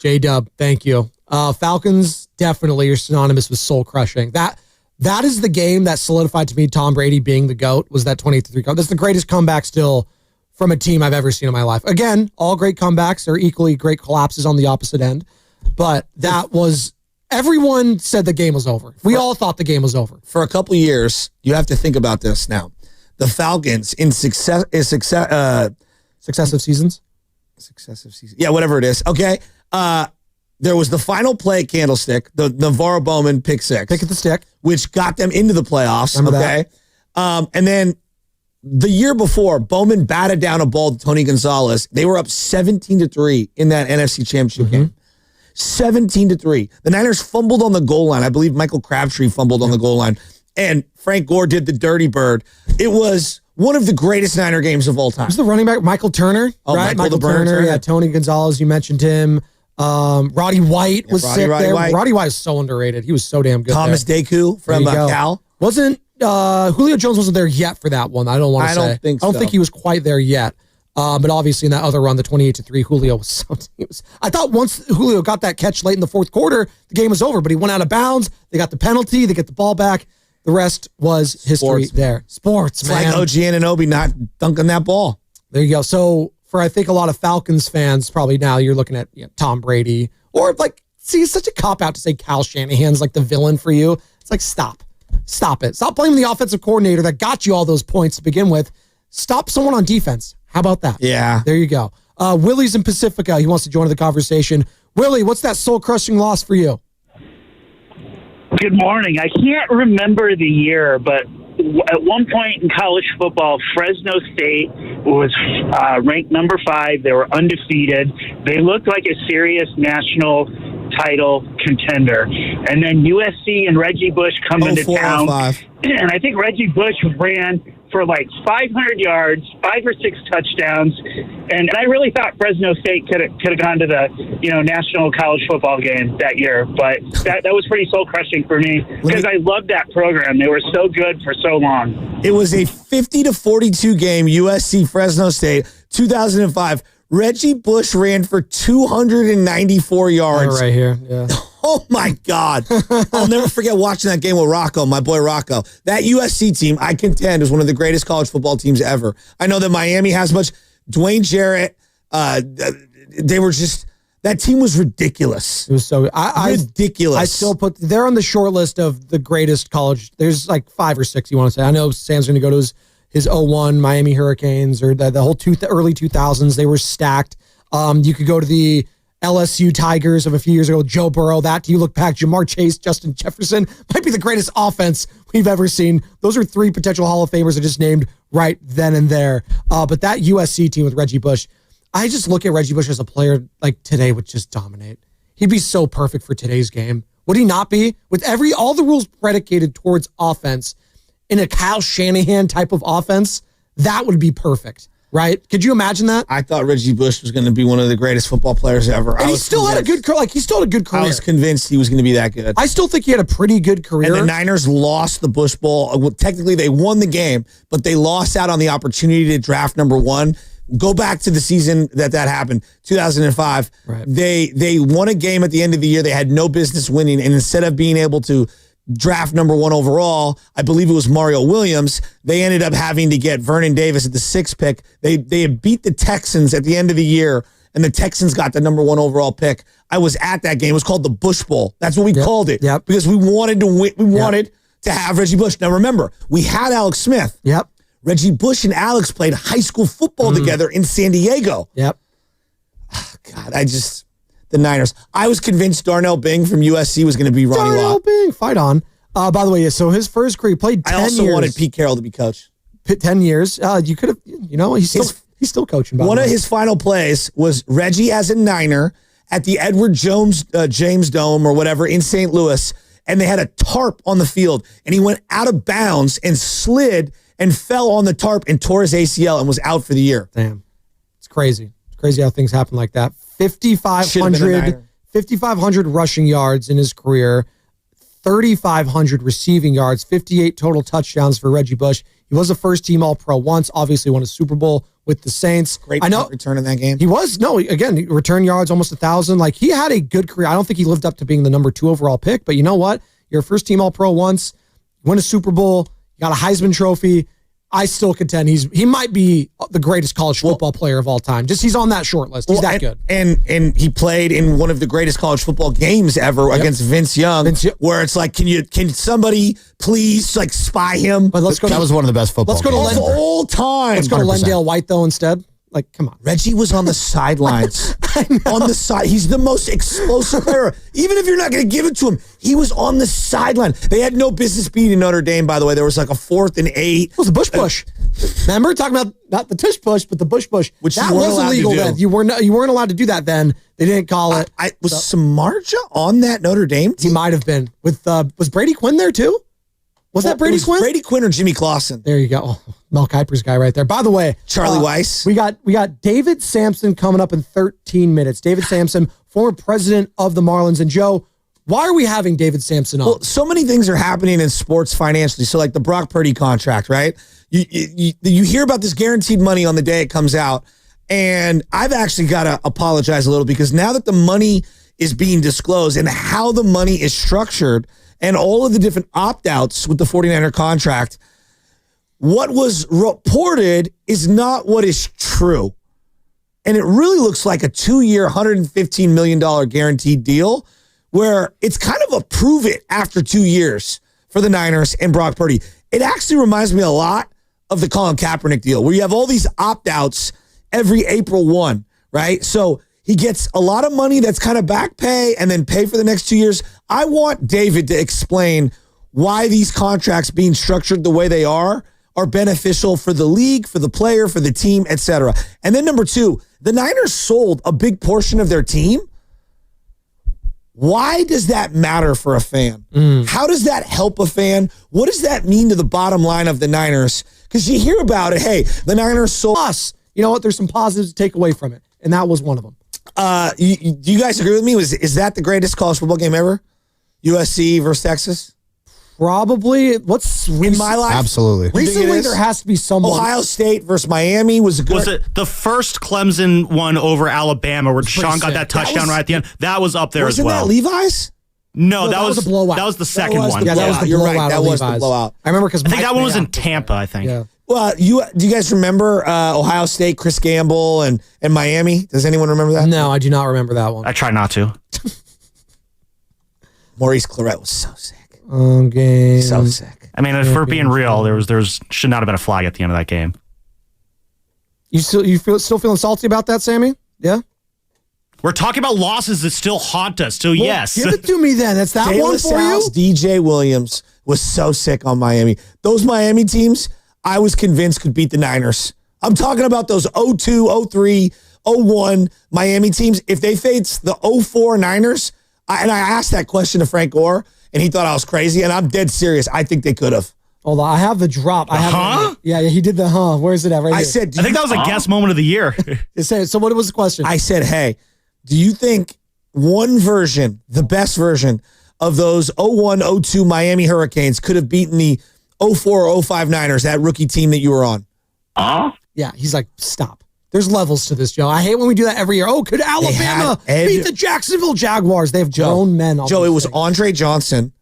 J-Dub, thank you. Falcons definitely are synonymous with soul crushing. That is the game that solidified to me Tom Brady being the GOAT, was that 28-3 comeback. That's the greatest comeback still from a team I've ever seen in my life. Again, all great comebacks are equally great collapses on the opposite end. But that was... Everyone said the game was over. We all thought the game was over. For a couple years, you have to think about this now. The Falcons in successive seasons? Successive seasons. Yeah, whatever it is. Okay. There was the final play candlestick, the Navarro Bowman pick six. Pick at the stick. Which got them into the playoffs. Remember okay. And then the year before, Bowman batted down a ball to Tony Gonzalez. They were up 17-3 in that NFC Championship game. 17-3. The Niners fumbled on the goal line. I believe Michael Crabtree fumbled on the goal line. And Frank Gore did the dirty bird. It was one of the greatest Niner games of all time. Was the running back Michael Turner? Oh, right? Michael Turner. Yeah, Tony Gonzalez, you mentioned him. Roddy White was sick there. Roddy White is so underrated. He was so damn good. Thomas Deku from Cal. Wasn't Julio Jones wasn't there yet for that one. I don't want to say. I don't think he was quite there yet. But obviously in that other run, the 28-3, Julio was so... I thought once Julio got that catch late in the fourth quarter, the game was over, but he went out of bounds. They got the penalty. They get the ball back. The rest was history there. Sports, it's man. It's like OG Anunoby not dunking that ball. There you go. So for, I think, a lot of Falcons fans, probably now you're looking at Tom Brady, or it's such a cop-out to say Kyle Shanahan's like the villain for you. It's like, stop it. Stop blaming the offensive coordinator that got you all those points to begin with. Stop someone on defense. How about that? Yeah. There you go. Willie's in Pacifica. He wants to join the conversation. Willie, what's that soul-crushing loss for you? Good morning. I can't remember the year, but at one point in college football, Fresno State was ranked number 5. They were undefeated. They looked like a serious national title contender. And then USC and Reggie Bush come into town. And I think Reggie Bush ran for like 500 yards, 5 or 6 touchdowns. And I really thought Fresno State could have gone to the national college football game that year. But that was pretty soul-crushing for me because I loved that program. They were so good for so long. It was a 50-42 game, USC Fresno State, 2005. Reggie Bush ran for 294 yards. Right here. Yeah. Oh, my God. I'll never forget watching that game with Rocco, my boy Rocco. That USC team, I contend, is one of the greatest college football teams ever. I know that Miami has much. Dwayne Jarrett, they were just, that team was ridiculous. It was so ridiculous. I still they're on the short list of the greatest college. There's like 5 or 6 you want to say. I know Sam's going to go to his 01 Miami Hurricanes or the whole early 2000s. They were stacked. You could go to the LSU Tigers of a few years ago, Joe Burrow. That you look back, Jamar Chase, Justin Jefferson might be the greatest offense we've ever seen. Those are 3 potential Hall of Famers I just named right then and there. But that USC team with Reggie Bush, I just look at Reggie Bush as a player like today would just dominate. He'd be so perfect for today's game. Would he not be? With all the rules predicated towards offense in a Kyle Shanahan type of offense, that would be perfect. Right? Could you imagine that? I thought Reggie Bush was going to be one of the greatest football players ever. And he still had a good career. He still had a good career. I was convinced he was going to be that good. I still think he had a pretty good career. And the Niners lost the Bush Bowl. Well, technically, they won the game, but they lost out on the opportunity to draft number 1. Go back to the season that happened, 2005. Right. They won a game at the end of the year they had no business winning, and instead of being able to draft number 1 overall, I believe it was Mario Williams, they ended up having to get Vernon Davis at the 6th pick. They had beat the Texans at the end of the year, and the Texans got the number 1 overall pick. I was at that game. It was called the Bush Bowl. That's what we called it. Yep. Because we wanted to win. We wanted to have Reggie Bush. Now remember, we had Alex Smith. Yep. Reggie Bush and Alex played high school football together in San Diego. Yep. Oh, God, the Niners. I was convinced Darnell Bing from USC was going to be Ronnie Lott. Darnell Bing, fight on. By the way, so his first career, he played 10 years. I also wanted Pete Carroll to be coach. 10 years. You could have, he's still coaching. One of his final plays was Reggie as a Niner at the Edward James Dome or whatever in St. Louis, and they had a tarp on the field, and he went out of bounds and slid and fell on the tarp and tore his ACL and was out for the year. Damn. It's crazy. It's crazy how things happen like that. 5,500 rushing yards in his career, 3,500 receiving yards, 58 total touchdowns for Reggie Bush. He was a first-team All-Pro once, obviously won a Super Bowl with the Saints. Great punt return in that game. He was. No, again, return yards, almost 1,000. Like, he had a good career. I don't think he lived up to being the number 2 overall pick, but you know what? You're a first-team All-Pro once, win a Super Bowl, you got a Heisman Trophy. I still contend he might be the greatest college football player of all time. Just he's on that short list. He's that good. And he played in one of the greatest college football games ever against Vince Young, where it's like, can somebody please like spy him? But let's go. That was one of the best football games of all time. Let's go to 100%. Lendale White though instead. Like, come on. Reggie was on the sidelines. On the side. He's the most explosive player. Even if you're not going to give it to him, he was on the sideline. They had no business beating Notre Dame, by the way. There was like a 4th and 8. It was a Bush push. Remember, talking about not the tush push, but the Bush push. Which that you weren't was allowed illegal to do. then. You weren't allowed to do that then. They didn't call it. Was Samardzija on that Notre Dame team? He might have been. Was Brady Quinn there too? Was that Brady Quinn? Brady Quinn or Jimmy Clausen? There you go. Oh, Mel Kiper's guy right there. By the way, Charlie Weiss. We got David Sampson coming up in 13 minutes. David Sampson, former president of the Marlins. And Joe, why are we having David Sampson on? Well, so many things are happening in sports financially. So like the Brock Purdy contract, right? You hear about this guaranteed money on the day it comes out. And I've actually got to apologize a little because now that the money is being disclosed and how the money is structured and all of the different opt-outs with the 49er contract, what was reported is not what is true. And it really looks like a 2-year, $115 million guaranteed deal where it's kind of a prove it after 2 years for the Niners and Brock Purdy. It actually reminds me a lot of the Colin Kaepernick deal where you have all these opt-outs every April 1, right? So he gets a lot of money that's kind of back pay and then pay for the next 2 years. I want David to explain why these contracts being structured the way they are beneficial for the league, for the player, for the team, etc. And then number 2, the Niners sold a big portion of their team. Why does that matter for a fan? How does that help a fan? What does that mean to the bottom line of the Niners? Because you hear about it, hey, the Niners sold us. You know what? There's some positives to take away from it, and that was one of them. Do you guys agree with me? Is that the greatest college football game ever? USC versus Texas? Probably. What's in my life? Absolutely. Recently, there has to be someone. Ohio State versus Miami was good. Was it the first Clemson one over Alabama where Sean got that touchdown right at the end? That was up there as well. Wasn't that Levi's? No, that was a blowout. That was the second one. Yeah, that was the You're blowout. right. That was the blowout. I remember because I think that one was in Tampa, I think. Yeah. Well, do you guys remember Ohio State, Chris Gamble, and Miami? Does anyone remember that? No, I do not remember that one. I try not to. Maurice Claret was so sick. Game. So sick. I mean, if we're being real, there should not have been a flag at the end of that game. You still feeling salty about that, Sammy? Yeah. We're talking about losses that still haunt us. So yes, Give it to me then. That's that De La one for you. Salle's DJ Williams was so sick on Miami. Those Miami teams, I was convinced could beat the Niners. I'm talking about those 02, 03, 01 Miami teams. If they face the 04 Niners, and I asked that question to Frank Gore, and he thought I was crazy, and I'm dead serious. I think they could have. Hold on, I have the drop. Yeah, he did the huh. Where is it at? Right I here. said, I think that was a guess moment of the year. So what was the question? I said, hey, do you think one version, the best version of those 01, 02 Miami Hurricanes could have beaten the 04 or 05 Niners, that rookie team that you were on? Yeah, he's like, stop. There's levels to this, Joe. I hate when we do that every year. Oh, could Alabama beat the Jacksonville Jaguars? They have grown men. Joe, it was Andre Johnson,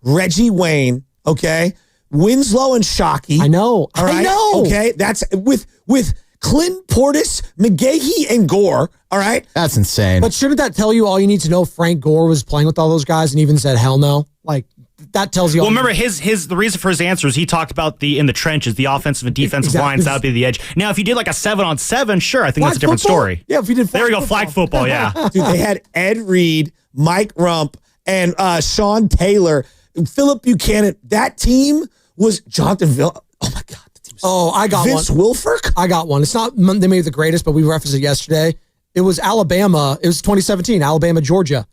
Reggie Wayne, okay? Winslow and Shockey. I know. All right? I know. Okay, that's with Clint Portis, McGahee, and Gore, all right? That's insane. But shouldn't that tell you all you need to know? Frank Gore was playing with all those guys and even said, hell no? Like, that tells you all. Well, remember the reason for his answer is he talked about in the trenches, the offensive and defensive lines. That would be the edge. Now, if you did like a 7-on-7, sure, I think that's a different story. Yeah, if you did. There we go, flag football. Yeah, dude, they had Ed Reed, Mike Rump, and Sean Taylor, Philip Buchanan. That team was Jonathan Vill. Oh my God. I got Vince one. Wilfork? I got one. It's not they made the greatest, but we referenced it yesterday. It was Alabama. It was 2017, Alabama, Georgia.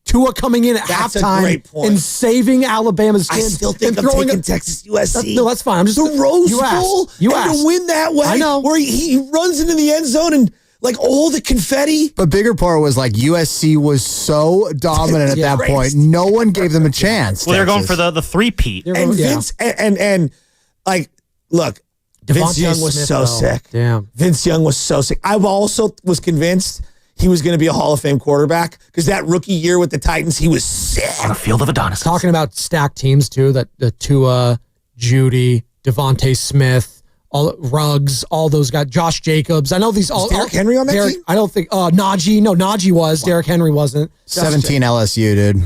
Tua coming in at halftime and saving Alabama's skin. I still think I'm taking Texas USC. No, that's fine. I'm just the Rose Bowl. You and asked. to win that way. I know. Where he runs into the end zone and like all the confetti. But bigger part was like USC was so dominant at that point. No one gave them a chance. Well, they're going for the three-peat. And Vince and like, look, Vince Young was so sick. Damn. Vince Young was so sick. I also was convinced he was going to be a Hall of Fame quarterback because that rookie year with the Titans, he was sick. On a field of Adonis. Talking about stacked teams too, that the Tua, Judy, Devontae Smith, all Ruggs, all those guys, Josh Jacobs. I know these all. Derrick Henry on that team? I don't think Najee. No, Najee was. Wow. Derrick Henry wasn't. 17 LSU, dude.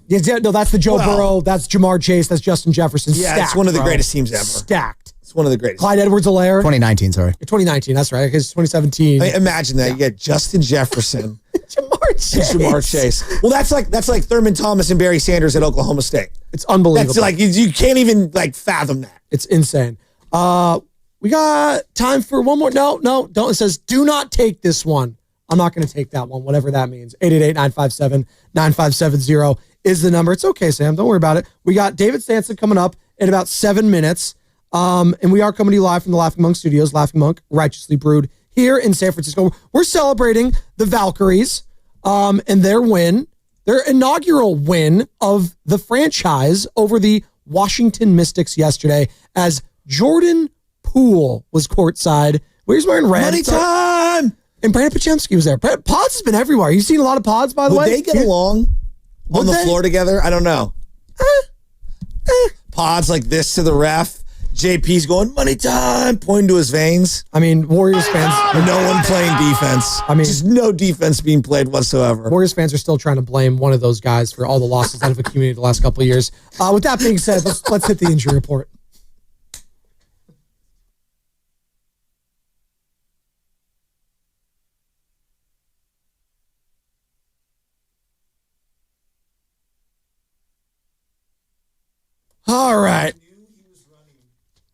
Yeah, no, that's the Joe Burrow. That's Jamar Chase. That's Justin Jefferson. Yeah, stacked, it's one of the greatest teams ever. Stacked. It's one of the greatest. Clyde Edwards-Helaire. 2019, sorry. 2019, that's right. Because 2017. Imagine that. You get Justin Jefferson. Jamar Chase. Well, that's like Thurman Thomas and Barry Sanders at Oklahoma State. It's unbelievable. That's like, you can't even like fathom that. It's insane. We got time for one more. No, don't. It says, do not take this one. I'm not going to take that one, whatever that means. 888-957-9570 is the number. It's okay, Sam. Don't worry about it. We got David Stanson coming up in about 7 minutes. And we are coming to you live from the Laughing Monk Studios. Laughing Monk, Righteously Brewed, here in San Francisco. We're celebrating the Valkyries and their inaugural win of the franchise over the Washington Mystics yesterday as Jordan Poole was courtside. He's wearing red. Money time! And Brandon Pachemsky was there. Pods has been everywhere. You've seen a lot of Pods, by the way? Would they get along on the floor together? I don't know. Pods like this to the ref. JP's going, money time, pointing to his veins. I mean, Warriors fans. No one playing defense. I mean, just no defense being played whatsoever. Warriors fans are still trying to blame one of those guys for all the losses that have accumulated the last couple of years. With that being said, let's hit the injury report. All right.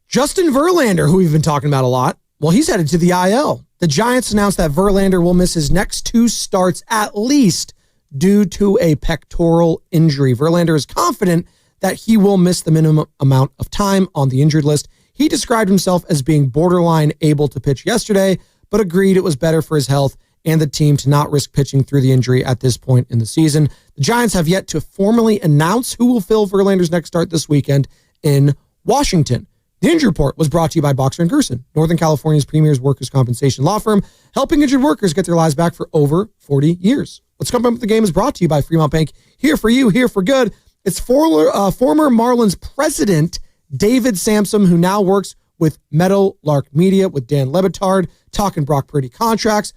Justin Verlander, who we've been talking about a lot, well, he's headed to the IL. The Giants announced that Verlander will miss his next 2 starts at least due to a pectoral injury. Verlander is confident that he will miss the minimum amount of time on the injured list. He described himself as being borderline able to pitch yesterday, but agreed it was better for his health and the team to not risk pitching through the injury at this point in the season. The Giants have yet to formally announce who will fill Verlander's next start this weekend in Washington. The injury report was brought to you by Boxer & Gerson, Northern California's premier workers' compensation law firm, helping injured workers get their lives back for over 40 years. What's coming up with the game is brought to you by Fremont Bank. Here for you, here for good. It's former Marlins president, David Samsom, who now works with Meadowlark Media with Dan Lebitard, talking Brock Purdy contracts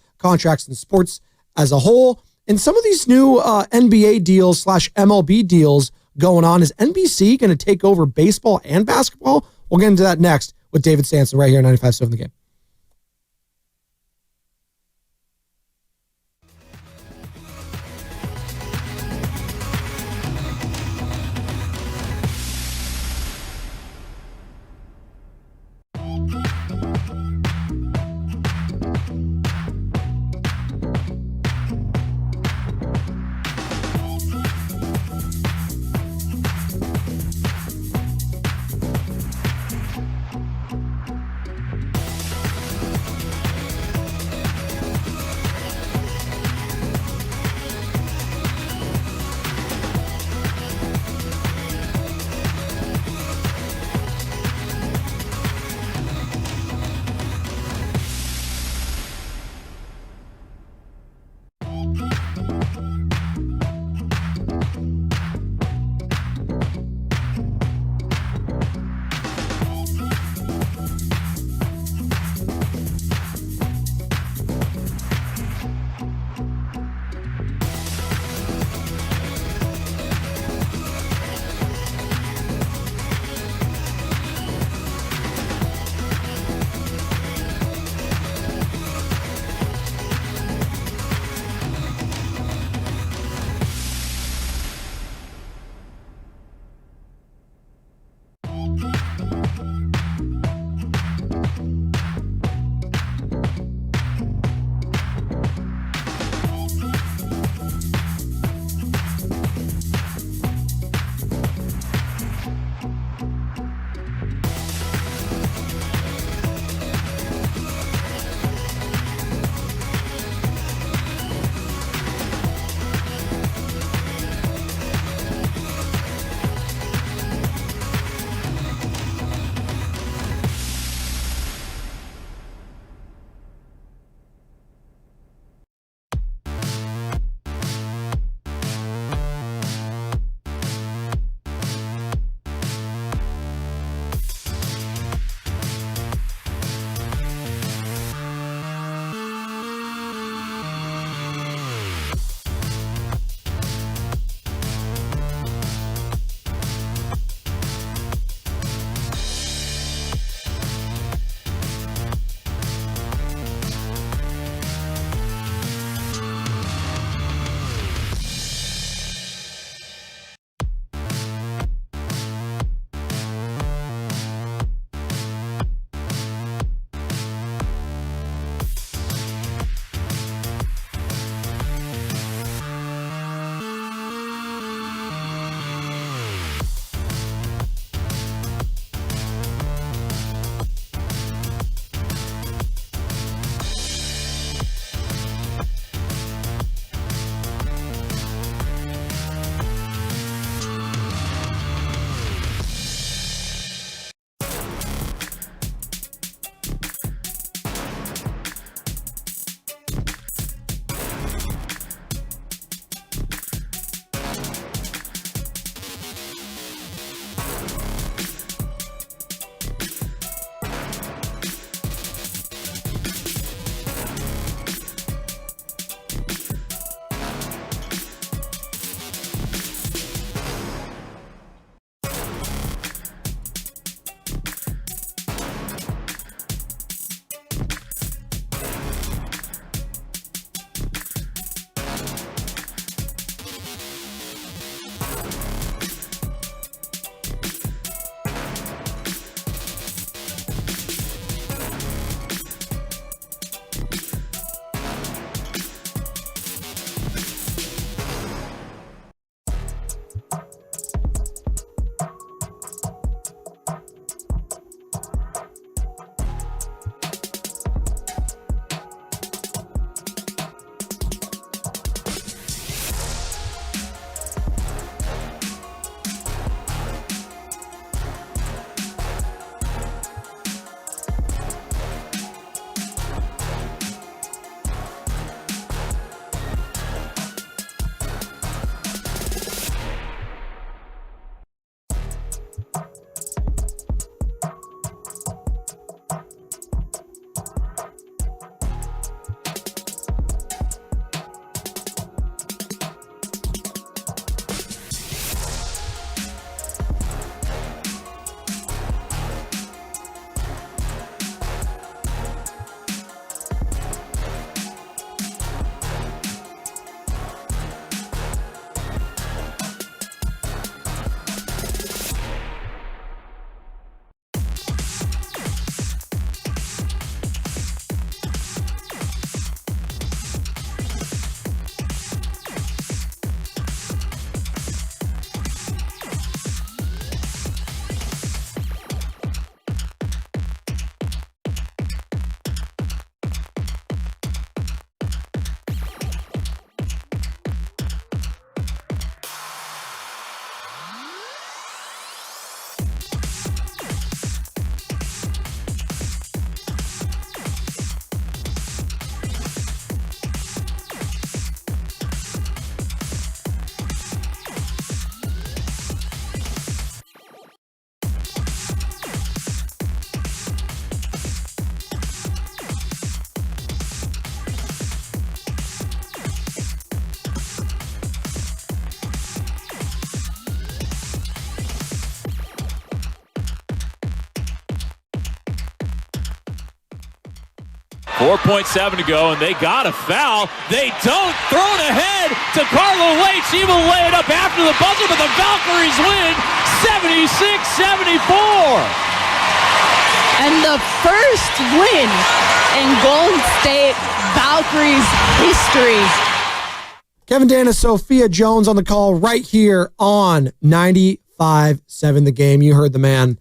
in sports as a whole. And some of these new NBA deals / MLB deals going on. Is NBC going to take over baseball and basketball? We'll get into that next with David Sampson right here on 95.7 The Game. 4.7 to go, and they got a foul. They don't. Thrown ahead to Carlo Late. She will lay it up after the buzzer, but the Valkyries win 76-74. And the first win in Golden State Valkyries history. Kevin Dana, Sophia Jones on the call right here on 95.7 The Game. You heard the man.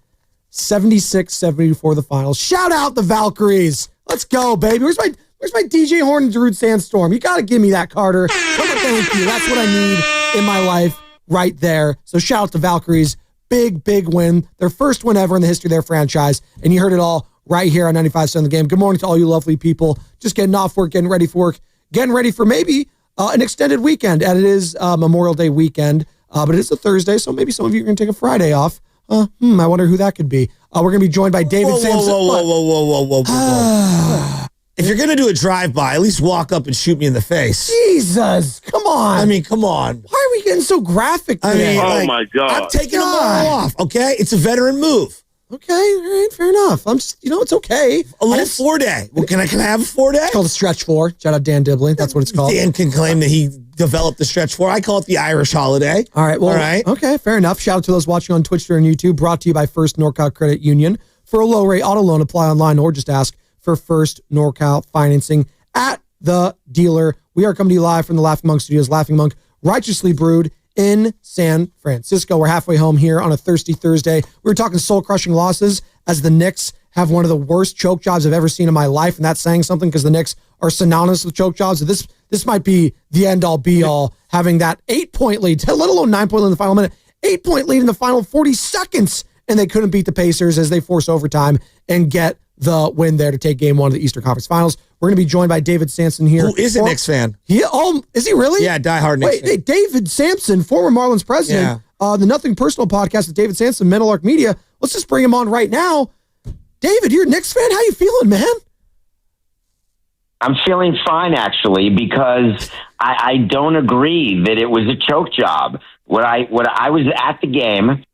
76-74 the finals. Shout out the Valkyries. Let's go, baby. Where's my DJ Horn and Darude Sandstorm? You got to give me that, Carter. Thank you. That's what I need in my life right there. So shout out to Valkyries. Big, big win. Their first win ever in the history of their franchise. And you heard it all right here on 95.7 The Game. Good morning to all you lovely people. Just getting off work, getting ready for work, getting ready for maybe an extended weekend. And it is Memorial Day weekend, but it is a Thursday, so maybe some of you are going to take a Friday off. I wonder who that could be. We're going to be joined by David Sampson. Whoa. If you're going to do a drive-by, at least walk up and shoot me in the face. Jesus, come on. I mean, come on. Why are we getting so graphic today? My God. I'm taking them all off, okay? It's a veteran move. Okay, all right, fair enough. I'm just, it's okay. A little 4-day. Well, can I have a 4-day? It's called a stretch 4. Shout out Dan Dibley. That's what it's called. Dan can claim that he developed the stretch 4. I call it the Irish holiday. All right, well, all right. Okay, fair enough. Shout out to those watching on Twitch or on YouTube. Brought to you by First NorCal Credit Union. For a low rate auto loan, apply online or just ask for First NorCal financing at the dealer. We are coming to you live from the Laughing Monk Studios. Laughing Monk, righteously brewed in San Francisco. We're halfway home here on a thirsty Thursday. We were talking soul-crushing losses as the Knicks have one of the worst choke jobs I've ever seen in my life, and that's saying something because the Knicks are synonymous with choke jobs. So this might be the end-all, be-all, having that 8-point lead, let alone 9-point lead in the final minute, 8-point lead in the final 40 seconds, and they couldn't beat the Pacers as they force overtime and get the win there to take game 1 of the Eastern Conference Finals. We're going to be joined by David Sampson here. Who is a Knicks fan? Is he really? Yeah, diehard Knicks fan. Hey, David Sampson, former Marlins president, the Nothing Personal podcast with David Sampson, Mental Arc Media. Let's just bring him on right now. David, you're a Knicks fan. How you feeling, man? I'm feeling fine, actually, because I don't agree that it was a choke job. I was at the game,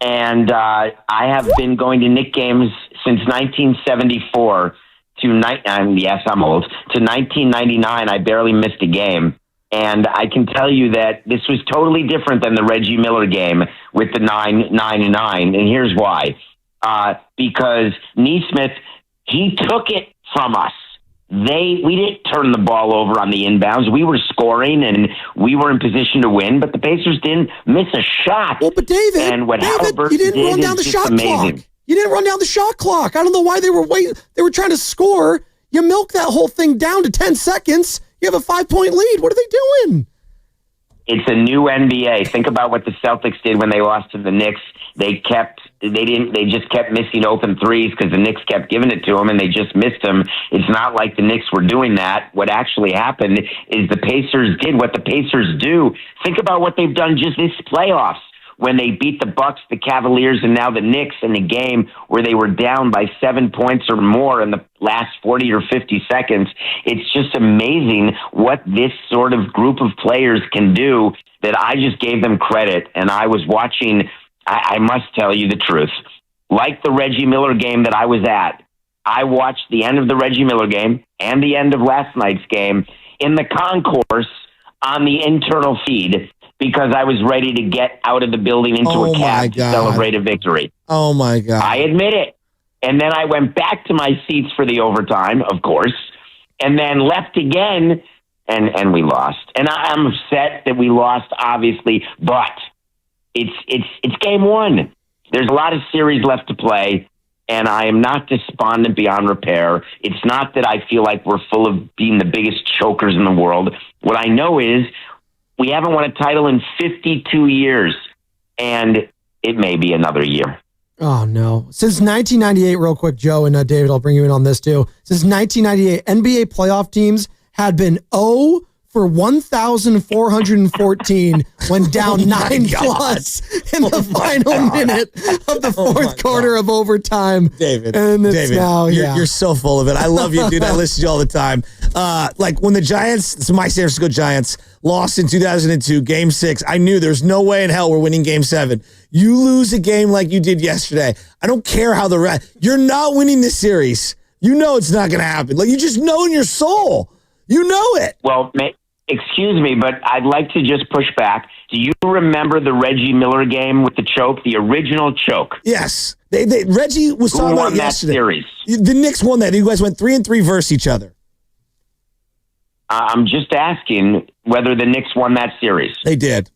and I have been going to Knicks games since 1974 yes, I'm old, to 1999. I barely missed a game. And I can tell you that this was totally different than the Reggie Miller game with the 9-9. And here's why. Because Neesmith, he took it from us. We didn't turn the ball over on the inbounds. We were scoring and we were in position to win, but the Pacers didn't miss a shot. Well, but David, Halliburton you didn't run did down the is just shot amazing. clock. You didn't run down the shot clock. I don't know why they were waiting. They were trying to score. You milk that whole thing down to 10 seconds. You have a 5-point lead. What are they doing? It's a new NBA. Think about what the Celtics did when they lost to the Knicks. They just kept missing open threes because the Knicks kept giving it to them and they just missed them. It's not like the Knicks were doing that. What actually happened is the Pacers did what the Pacers do. Think about what they've done just this playoffs when they beat the Bucks, the Cavaliers, and now the Knicks in a game where they were down by 7 points or more in the last 40 or 50 seconds. It's just amazing what this sort of group of players can do that I just gave them credit. And I was watching, I must tell you the truth, like the Reggie Miller game that I was at, I watched the end of the Reggie Miller game and the end of last night's game in the concourse on the internal feed because I was ready to get out of the building into a cab to celebrate a victory. Oh, my God. I admit it. And then I went back to my seats for the overtime, of course, and then left again, and we lost. And I'm upset that we lost, obviously, but it's game 1. There's a lot of series left to play, and I am not despondent beyond repair. It's not that I feel like we're full of being the biggest chokers in the world. What I know is we haven't won a title in 52 years, and it may be another year. Oh, no. Since 1998, real quick, Joe and David, I'll bring you in on this too. Since 1998, NBA playoff teams had been 0 for 1,414 when down 9 plus in the final minute of the fourth quarter of overtime. David, and it's David, now, you're so full of it. I love you, dude. I listen to you all the time. Like when the Giants, my San Francisco Giants, lost in 2002, Game 6, I knew there's no way in hell we're winning Game 7. You lose a game like you did yesterday. I don't care how you're not winning this series. You know it's not going to happen. Like, you just know in your soul. You know it. Well, excuse me, but I'd like to just push back. Do you remember the Reggie Miller game with the choke, the original choke? Yes. Reggie was talking about it yesterday. Series? The Knicks won that. You guys went 3-3 versus each other. I'm just asking whether the Knicks won that series. They did.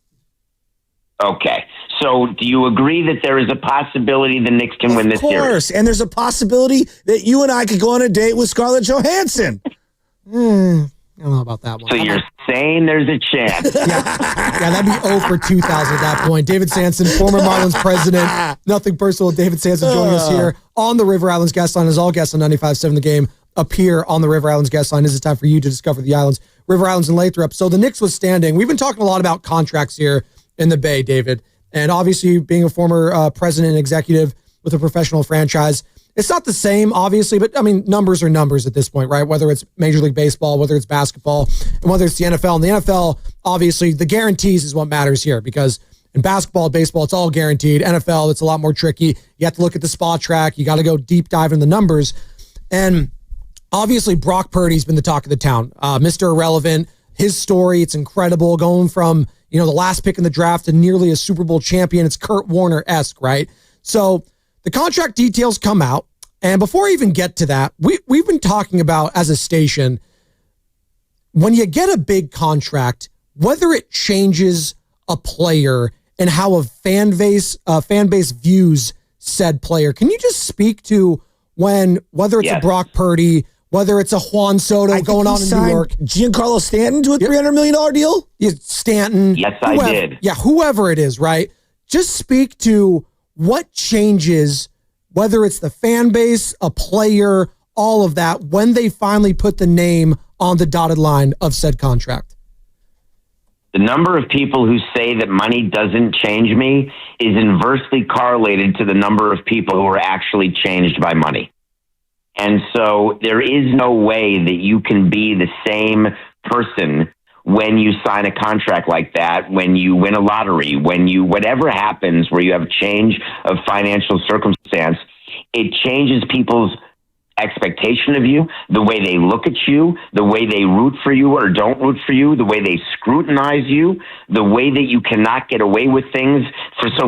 Okay. So do you agree that there is a possibility the Knicks can win this series? Of course. And there's a possibility that you and I could go on a date with Scarlett Johansson. I don't know about that one. So you're saying there's a chance. Yeah, that'd be 0 for 2,000 at that point. David Sanson, former Marlins president. Nothing personal. David Sanson joining us here on the River Islands guest line. As all guests on 95.7 The Game appear on the River Islands guest line. This is time for you to discover the islands. River Islands and Lathrop. So the Knicks was standing. We've been talking a lot about contracts here in the Bay, David. And obviously being a former president and executive with a professional franchise, it's not the same, obviously, but I mean, numbers are numbers at this point, right? Whether it's Major League Baseball, whether it's basketball, and whether it's the NFL. And the NFL, obviously, the guarantees is what matters here because in basketball, baseball, it's all guaranteed. NFL, it's a lot more tricky. You have to look at the spot track. You got to go deep dive in the numbers. And obviously, Brock Purdy's been the talk of the town. Mr. Irrelevant, his story, it's incredible. Going from, the last pick in the draft to nearly a Super Bowl champion. It's Kurt Warner-esque, right? So the contract details come out. And before I even get to that, we've been talking about as a station, when you get a big contract, whether it changes a player and how a fan base views said player. Can you just speak to whether it's a Brock Purdy, whether it's a Juan Soto going on in New York. Giancarlo Stanton to a $300 million deal? Yeah, Stanton. Yes, I did. Yeah, whoever it is, right? Just speak to what changes, whether it's the fan base, a player, all of that, when they finally put the name on the dotted line of said contract. The number of people who say that money doesn't change me is inversely correlated to the number of people who are actually changed by money. And so there is no way that you can be the same person when you sign a contract like that, when you win a lottery, whatever happens where you have a change of financial circumstance, it changes people's expectation of you, the way they look at you, the way they root for you or don't root for you, the way they scrutinize you, the way that you cannot get away with things.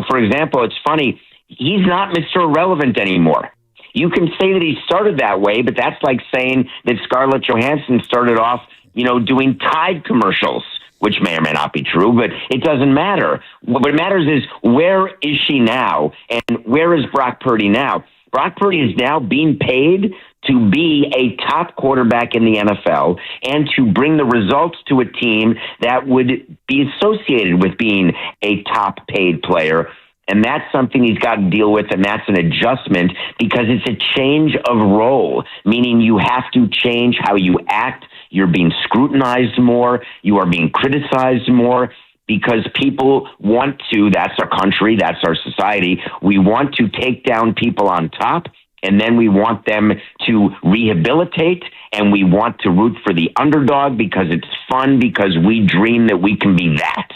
For example, it's funny, he's not Mr. Irrelevant anymore. You can say that he started that way, but that's like saying that Scarlett Johansson started off, doing Tide commercials, which may or may not be true, but it doesn't matter. What matters is, where is she now? And where is Brock Purdy now? Brock Purdy is now being paid to be a top quarterback in the NFL and to bring the results to a team that would be associated with being a top paid player. And that's something he's got to deal with, and that's an adjustment because it's a change of role, meaning you have to change how you act. You're being scrutinized more. You are being criticized more because people want to, that's our country, that's our society. We want to take down people on top, and then we want them to rehabilitate, and we want to root for the underdog because it's fun, because we dream that we can be that.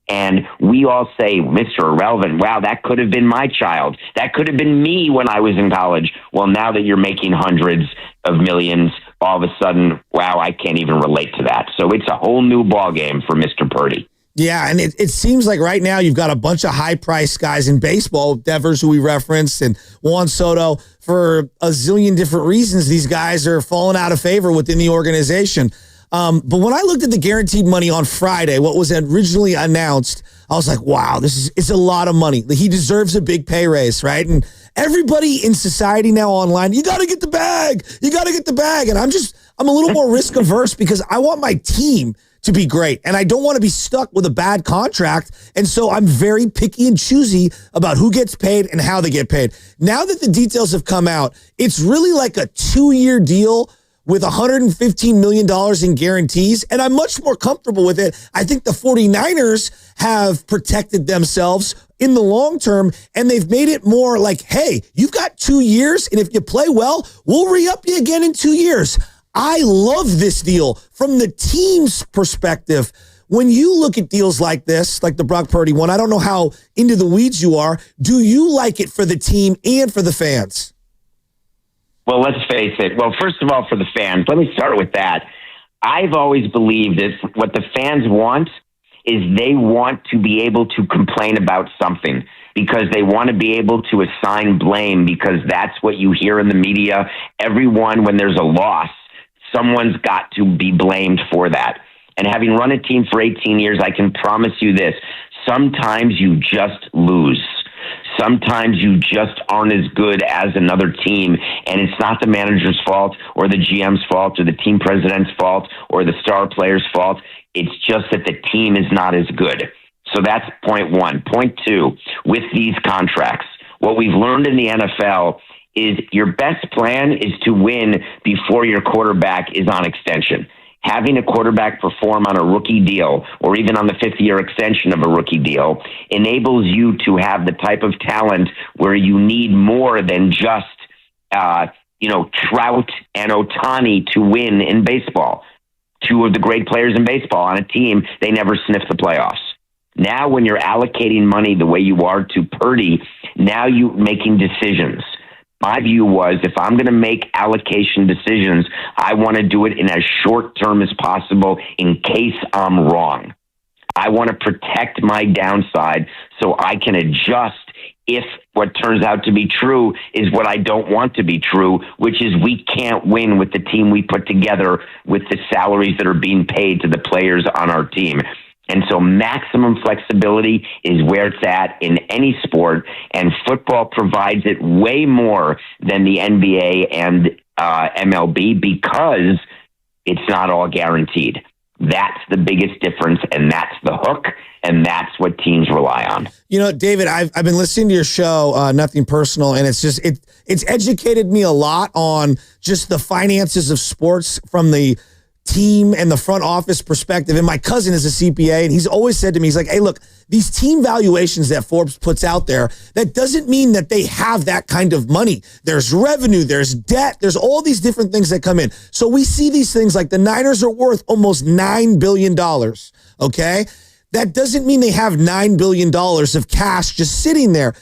And we all say, Mr. Irrelevant, wow, that could have been my child. That could have been me when I was in college. Well, now that you're making hundreds of millions, all of a sudden, wow, I can't even relate to that. So it's a whole new ballgame for Mr. Purdy. Yeah, and it seems like right now you've got a bunch of high-priced guys in baseball, Devers, who we referenced, and Juan Soto. For a zillion different reasons, these guys are falling out of favor within the organization. But when I looked at the guaranteed money on Friday, what was originally announced, I was like, wow, it's a lot of money. He deserves a big pay raise, right? And everybody in society now online, you got to get the bag. You got to get the bag. And I'm a little more risk averse because I want my team to be great. And I don't want to be stuck with a bad contract. And so I'm very picky and choosy about who gets paid and how they get paid. Now that the details have come out, it's really like a 2-year deal with $115 million in guarantees, and I'm much more comfortable with it. I think the 49ers have protected themselves in the long term, and they've made it more like, hey, you've got 2 years, and if you play well, we'll re-up you again in 2 years. I love this deal from the team's perspective. When you look at deals like this, like the Brock Purdy one, I don't know how into the weeds you are. Do you like it for the team and for the fans? Well, let's face it. Well, first of all, for the fans, let me start with that. I've always believed that what the fans want is they want to be able to complain about something because they want to be able to assign blame because that's what you hear in the media. Everyone, when there's a loss, someone's got to be blamed for that. And having run a team for 18 years, I can promise you this. Sometimes you just lose. Sometimes you just aren't as good as another team, and it's not the manager's fault or the GM's fault or the team president's fault or the star player's fault. It's just that the team is not as good. So that's point one. Point two, with these contracts, what we've learned in the NFL is your best plan is to win before your quarterback is on extension. Having a quarterback perform on a rookie deal or even on the fifth-year extension of a rookie deal enables you to have the type of talent where you need more than just, Trout and Ohtani to win in baseball. Two of the great players in baseball on a team, they never sniff the playoffs. Now when you're allocating money the way you are to Purdy, now you're making decisions. My view was if I'm going to make allocation decisions, I want to do it in as short term as possible in case I'm wrong. I want to protect my downside so I can adjust if what turns out to be true is what I don't want to be true, which is we can't win with the team we put together with the salaries that are being paid to the players on our team. And so maximum flexibility is where it's at in any sport, and football provides it way more than the NBA and MLB because it's not all guaranteed. That's the biggest difference, and that's the hook, and that's what teams rely on. You know, David, I've been listening to your show, Nothing Personal, and it's just it's educated me a lot on just the finances of sports from the team and the front office perspective. And my cousin is a CPA, and he's always said to me, he's like, hey, look, these team valuations that Forbes puts out there, that doesn't mean that they have that kind of money. There's revenue, there's debt, there's all these different things that come in. So we see these things like the Niners are worth almost $9 billion, okay? That doesn't mean they have $9 billion of cash just sitting there.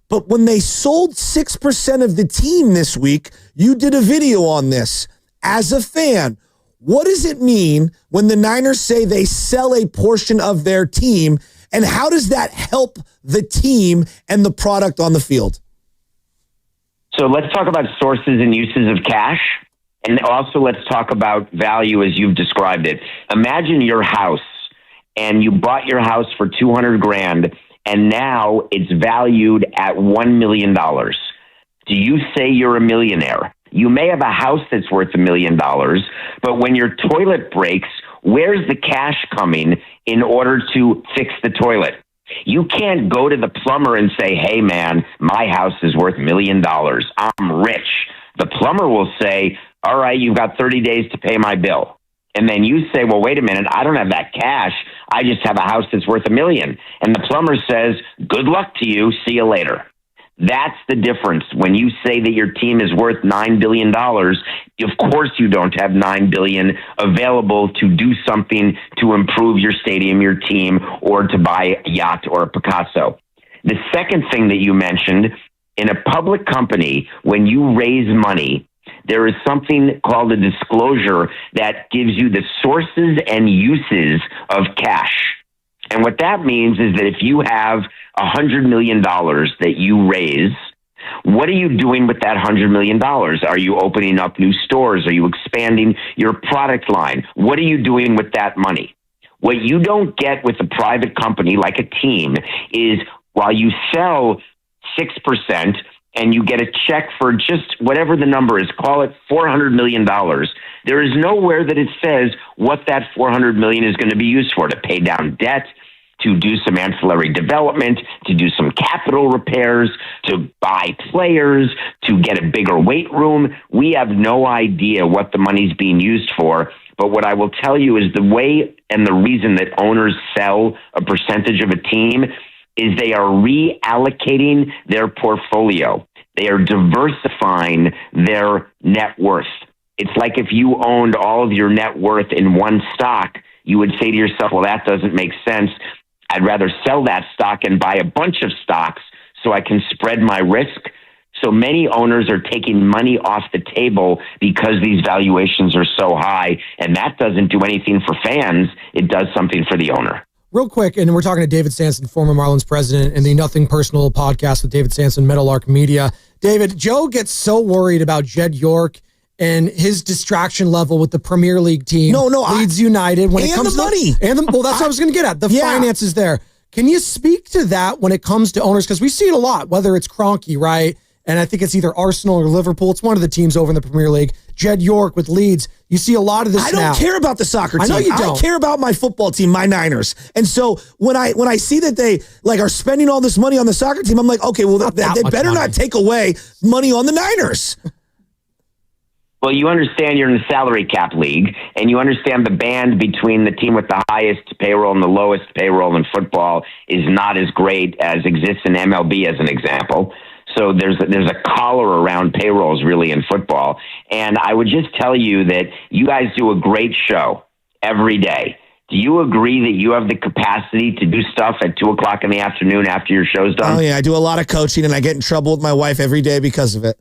But when they sold 6% of the team this week, you did a video on this. As a fan, what does it mean when the Niners say they sell a portion of their team, and how does that help the team and the product on the field? So let's talk about sources and uses of cash, and also let's talk about value as you've described it. Imagine your house, and you bought your house for $200,000, and now it's valued at $1 million. Do you say you're a millionaire? You may have a house that's worth $1 million, but when your toilet breaks, where's the cash coming in order to fix the toilet? You can't go to the plumber and say, hey, man, my house is worth $1 million. I'm rich. The plumber will say, all right, you've got 30 days to pay my bill. And then you say, well, wait a minute, I don't have that cash. I just have a house that's worth $1 million. And the plumber says, good luck to you. See you later. That's the difference. When you say that your team is worth $9 billion, of course you don't have $9 billion available to do something to improve your stadium, your team, or to buy a yacht or a Picasso. The second thing that you mentioned, in a public company, when you raise money, there is something called a disclosure that gives you the sources and uses of cash. And what that means is that if you have $100 million that you raise, what are you doing with that $100 million? Are you opening up new stores? Are you expanding your product line? What are you doing with that money? What you don't get with a private company like a team is while you sell 6% and you get a check for just whatever the number is, call it $400 million, there is nowhere that it says what that $400 million is going to be used for, to pay down debt, to do some ancillary development, to do some capital repairs, to buy players, to get a bigger weight room. We have no idea what the money's being used for. But what I will tell you is the way and the reason that owners sell a percentage of a team is they are reallocating their portfolio. They are diversifying their net worth. It's like if you owned all of your net worth in one stock, you would say to yourself, well, that doesn't make sense. I'd rather sell that stock and buy a bunch of stocks so I can spread my risk. So many owners are taking money off the table because these valuations are so high, and that doesn't do anything for fans. It does something for the owner. Real quick, and we're talking to David Sampson, former Marlins president, and the Nothing Personal podcast with David Sampson, Meadowlark Media. David, Joe gets so worried about Jed York and his distraction level with the Premier League team. Leeds United. When it comes the money. Well, that's what I was going to get at. The finances there. Can you speak to that when it comes to owners? Because we see it a lot, whether it's Kroenke, right? And I think it's either Arsenal or Liverpool. It's one of the teams over in the Premier League. Jed York with Leeds. You see a lot of this now. I don't care about the soccer team. I know you don't. I care about my football team, my Niners. And so when I see that they are spending all this money on the soccer team, I'm like, okay, well, they better not take away money on the Niners. Well, you understand you're in the salary cap league, and you understand the band between the team with the highest payroll and the lowest payroll in football is not as great as exists in MLB, as an example. So there's a collar around payrolls really in football. And I would just tell you that you guys do a great show every day. Do you agree that you have the capacity to do stuff at 2:00 in the afternoon after your show's done? Oh, yeah. I do a lot of coaching, and I get in trouble with my wife every day because of it.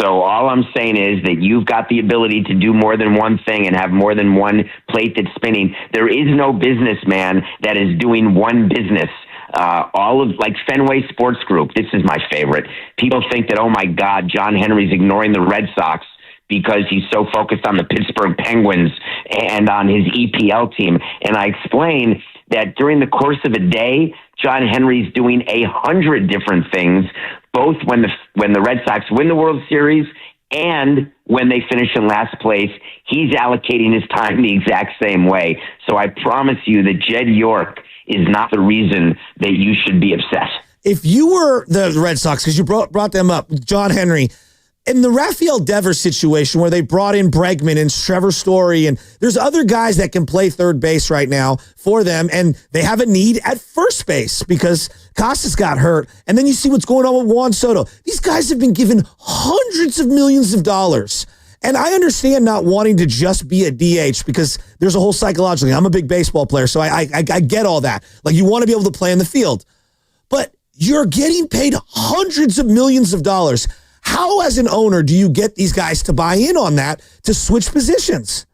So all I'm saying is that you've got the ability to do more than one thing and have more than one plate that's spinning. There is no businessman that is doing one business. All of like Fenway Sports Group, this is my favorite. People think that, oh my God, John Henry's ignoring the Red Sox because he's so focused on the Pittsburgh Penguins and on his EPL team. And I explain that during the course of a day, John Henry's doing 100 different things, both when the Red Sox win the World Series and when they finish in last place. He's allocating his time the exact same way. So I promise you that Jed York is not the reason that you should be upset. If you were the Red Sox, because you brought them up, John Henry, in the Rafael Devers situation where they brought in Bregman and Trevor Story, and there's other guys that can play third base right now for them, and they have a need at first base because Costas got hurt. And then you see what's going on with Juan Soto. These guys have been given hundreds of millions of dollars. And I understand not wanting to just be a DH because there's a whole psychological. I'm a big baseball player, so I get all that. Like, you want to be able to play in the field. But you're getting paid hundreds of millions of dollars. How, as an owner, do you get these guys to buy in on that, to switch positions?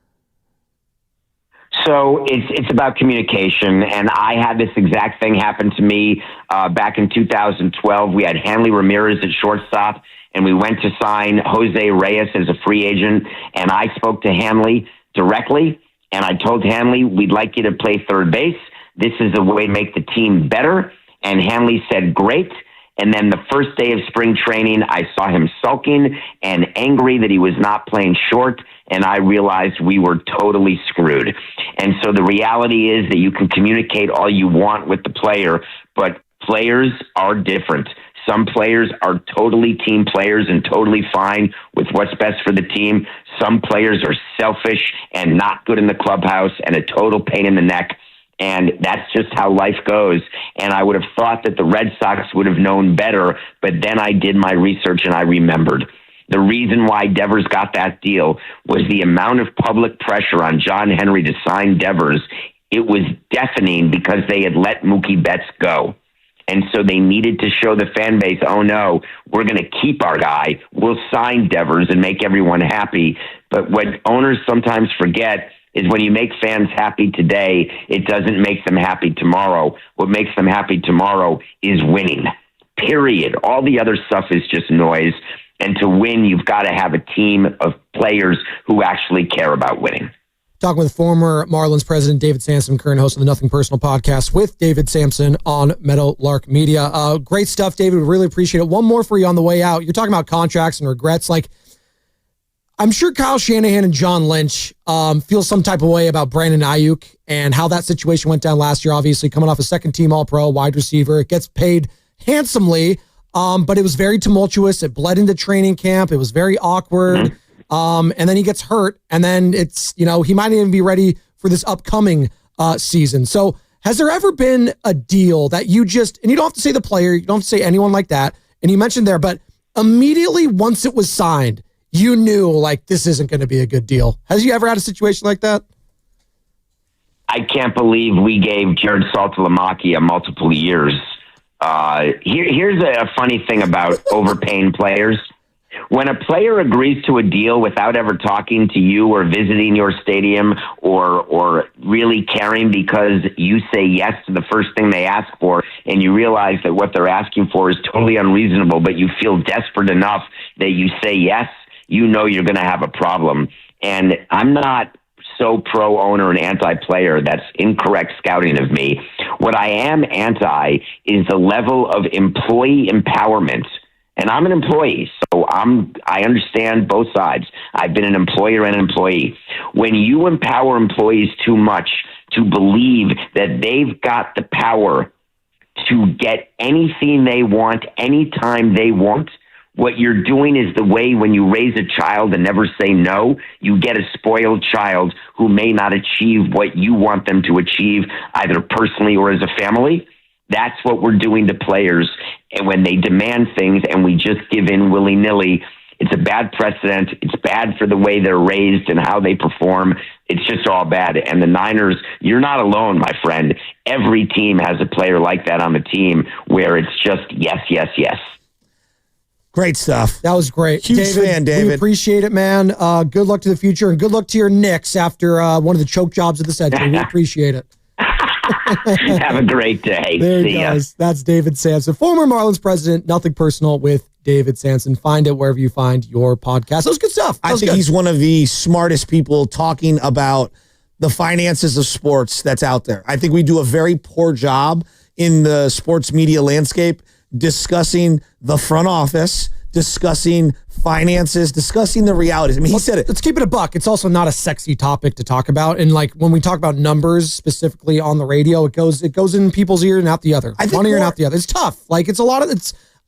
So it's about communication, and I had this exact thing happen to me back in 2012. We had Hanley Ramirez at shortstop, and we went to sign Jose Reyes as a free agent, and I spoke to Hanley directly, and I told Hanley, we'd like you to play third base. This is a way to make the team better, and Hanley said, great. And then the first day of spring training, I saw him sulking and angry that he was not playing short, and I realized we were totally screwed. And so the reality is that you can communicate all you want with the player, but players are different. Some players are totally team players and totally fine with what's best for the team. Some players are selfish and not good in the clubhouse and a total pain in the neck. And that's just how life goes. And I would have thought that the Red Sox would have known better, but then I did my research and I remembered. The reason why Devers got that deal was the amount of public pressure on John Henry to sign Devers. It was deafening because they had let Mookie Betts go. And so they needed to show the fan base, oh no, we're going to keep our guy. We'll sign Devers and make everyone happy. But what owners sometimes forget is when you make fans happy today, it doesn't make them happy tomorrow. What makes them happy tomorrow is winning, period. All the other stuff is just noise. And to win, you've got to have a team of players who actually care about winning. Talking with former Marlins president David Sampson, current host of the Nothing Personal podcast with David Sampson on Meadowlark Media. Great stuff, David. We really appreciate it. One more for you on the way out. You're talking about contracts and regrets. Like, I'm sure Kyle Shanahan and John Lynch feel some type of way about Brandon Ayuk and how that situation went down last year. Obviously, coming off a second-team All-Pro wide receiver, it gets paid handsomely, but it was very tumultuous. It bled into training camp. It was very awkward. And then he gets hurt, and then it's, he might not even be ready for this upcoming season. So has there ever been a deal that you just, and you don't have to say the player, you don't have to say anyone like that, and you mentioned there, but immediately once it was signed, you knew, like, this isn't going to be a good deal? Has you ever had a situation like that? I can't believe we gave Jared Saltalamacchia multiple years Here's a funny thing about overpaying players. When a player agrees to a deal without ever talking to you or visiting your stadium or really caring because you say yes to the first thing they ask for, and you realize that what they're asking for is totally unreasonable, but you feel desperate enough that you say yes, you know you're going to have a problem. And I'm not so pro-owner and anti-player. That's incorrect scouting of me. What I am anti is the level of employee empowerment. And I'm an employee, so I understand both sides. I've been an employer and an employee. When you empower employees too much to believe that they've got the power to get anything they want, anytime they want, what you're doing is the way when you raise a child and never say no, you get a spoiled child who may not achieve what you want them to achieve, either personally or as a family. That's what we're doing to players. And when they demand things and we just give in willy-nilly, it's a bad precedent. It's bad for the way they're raised and how they perform. It's just all bad. And the Niners, you're not alone, my friend. Every team has a player like that on the team where it's just yes, yes, yes. Great stuff. That was great. Huge fan, David. We appreciate it, man. Good luck to the future and good luck to your Knicks after one of the choke jobs of the century. We appreciate it. Have a great day. There See he ya. goes. That's David Sampson, former Marlins president. Nothing personal with David Sampson. Find it wherever you find your podcast. That was good stuff. I think he's one of the smartest people talking about the finances of sports that's out there. I think we do a very poor job in the sports media landscape discussing the front office, discussing finances, discussing the realities. I mean, he said it. Let's keep it a buck. It's also not a sexy topic to talk about. And like when we talk about numbers specifically on the radio, it goes in people's ear and out the other. One ear and out the other. It's tough. Like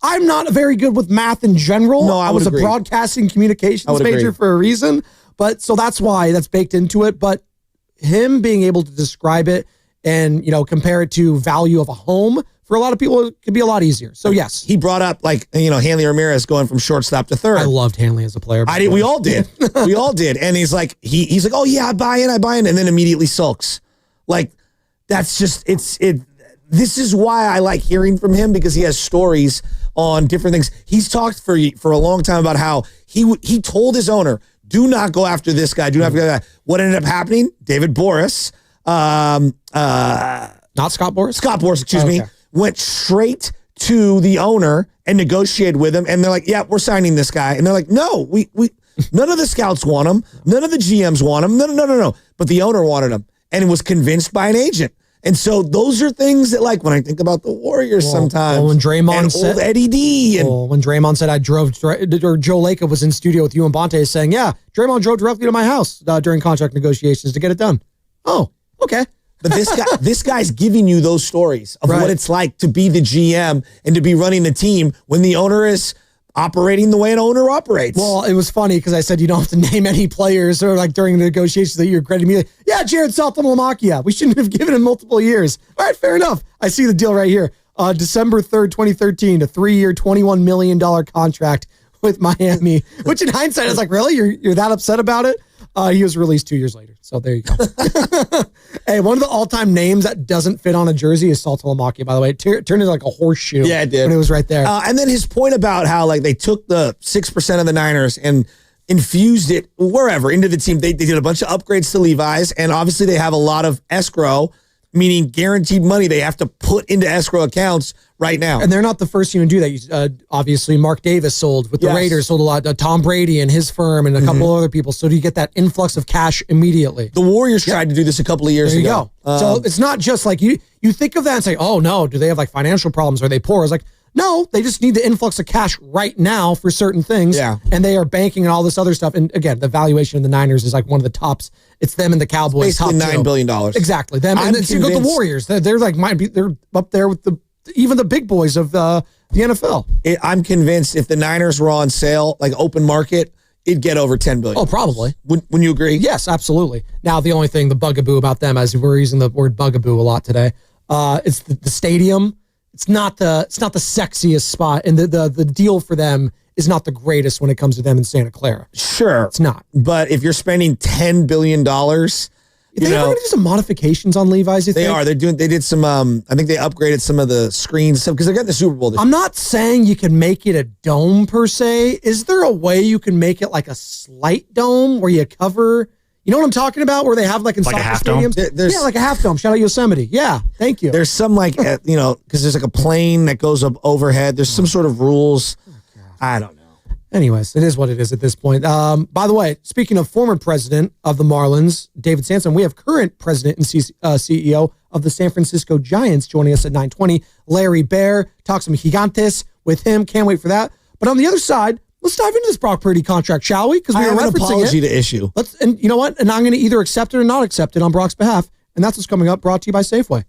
I'm not very good with math in general. No, I was a broadcasting communications major for a reason. But so that's why that's baked into it. But him being able to describe it and, compare it to value of a home, for a lot of people, it could be a lot easier. So, yes. He brought up, Hanley Ramirez going from shortstop to third. I loved Hanley as a player. We all did. We all did. And he's like, oh, yeah, I buy in. And then immediately sulks. Like, that's just, this is why I like hearing from him, because he has stories on different things. He's talked for a long time about how he told his owner, do not go after this guy. Do not go after that. What ended up happening? David Boris. Not Scott Boris? Scott Boris, excuse me. Went straight to the owner and negotiated with him. And they're like, yeah, we're signing this guy. And they're like, no, we none of the scouts want him. None of the GMs want him. No. But the owner wanted him and was convinced by an agent. And so those are things that, like, when I think about the Warriors sometimes. When Draymond said, old Eddie D. When Draymond said or Joe Lacob was in studio with you and Bonte saying, yeah, Draymond drove directly to my house during contract negotiations to get it done. Oh, okay. But this guy's giving you those stories of what it's like to be the GM and to be running the team when the owner is operating the way an owner operates. Well, it was funny because I said you don't have to name any players or like during the negotiations that you're crediting me. Like, yeah, Jared Saltamamakia. We shouldn't have given him multiple years. All right, fair enough. I see the deal right here. December 3rd, 2013, a 3-year, $21 million contract with Miami, which in hindsight, I was like, really? You're that upset about it? He was released 2 years later. So there you go. Hey, one of the all-time names that doesn't fit on a jersey is Saltamamakia, by the way. It turned into like a horseshoe. Yeah, it did. When it was right there. And then his point about how like they took the 6% of the Niners and infused it wherever into the team. They did a bunch of upgrades to Levi's, and obviously they have a lot of escrow, meaning guaranteed money they have to put into escrow accounts right now. And they're not the first team to do that. Obviously, Mark Davis sold with the Raiders, sold a lot. Tom Brady and his firm and a couple other people. So do you get that influx of cash immediately? The Warriors tried to do this a couple of years ago. There you go. So it's not just like you think of that and say, oh, no, do they have like financial problems? Are they poor? It's like, no, they just need the influx of cash right now for certain things. Yeah. And they are banking and all this other stuff. And again, the valuation of the Niners is like one of the tops. It's them and the Cowboys. Basically $9 billion. Exactly. Them. And then you go the Warriors. They're like, they're up there with even the big boys of the NFL. I'm convinced if the Niners were on sale, like open market, it'd get over $10 billion. Oh, probably. Wouldn't you agree? Yes, absolutely. Now, the only thing, the bugaboo about them, as we're using the word bugaboo a lot today, it's the stadium. It's not the sexiest spot, and the deal for them is not the greatest when it comes to them in Santa Clara. Sure. It's not. But if you're spending $10 billion, They ever going to do some modifications on Levi's? You They think? are. They did some. I think they upgraded some of the screens because they're getting the Super Bowl. I'm not saying you can make it a dome per se. Is there a way you can make it like a slight dome where you cover? You know what I'm talking about? Where they have like in Like a soccer half dome? stadiums? Yeah, like a half dome. Shout out Yosemite. Yeah, thank you. There's some like because there's like a plane that goes up overhead. There's some sort of rules. I don't know. Anyways, it is what it is at this point. By the way, speaking of former president of the Marlins, David Sampson, we have current president and CEO of the San Francisco Giants joining us at 9:20. Larry Bear, talk some Gigantes with him. Can't wait for that. But on the other side, let's dive into this Brock Purdy contract, shall we? Because we I were have an referencing apology it. to issue. And you know what? And I'm going to either accept it or not accept it on Brock's behalf. And that's what's coming up, brought to you by Safeway.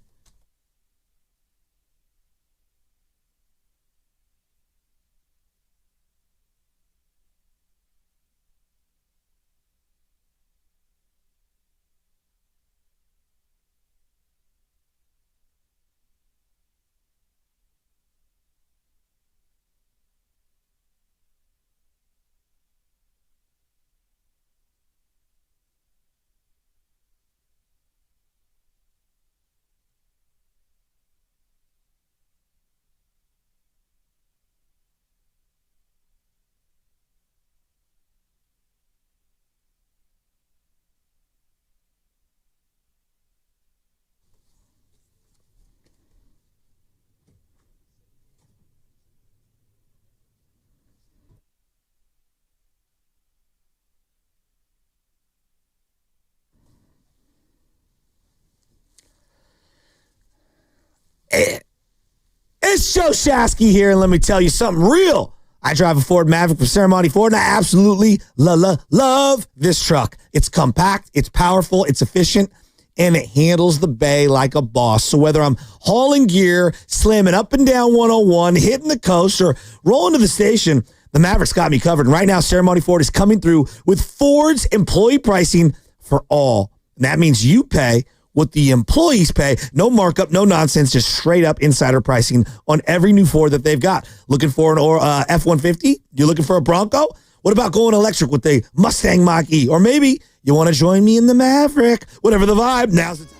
It's Joe Shasky here, and let me tell you something real. I drive a Ford Maverick from Ceremony Ford, and I absolutely love this truck. It's compact, it's powerful, it's efficient, and it handles the bay like a boss. So whether I'm hauling gear, slamming up and down 101, hitting the coast, or rolling to the station, the Maverick's got me covered. And right now, Ceremony Ford is coming through with Ford's employee pricing for all. And that means you pay what the employees pay. No markup, no nonsense, just straight up insider pricing on every new Ford that they've got. Looking for an F-150? You're looking for a Bronco? What about going electric with the Mustang Mach-E? Or maybe you want to join me in the Maverick? Whatever the vibe, now's the time.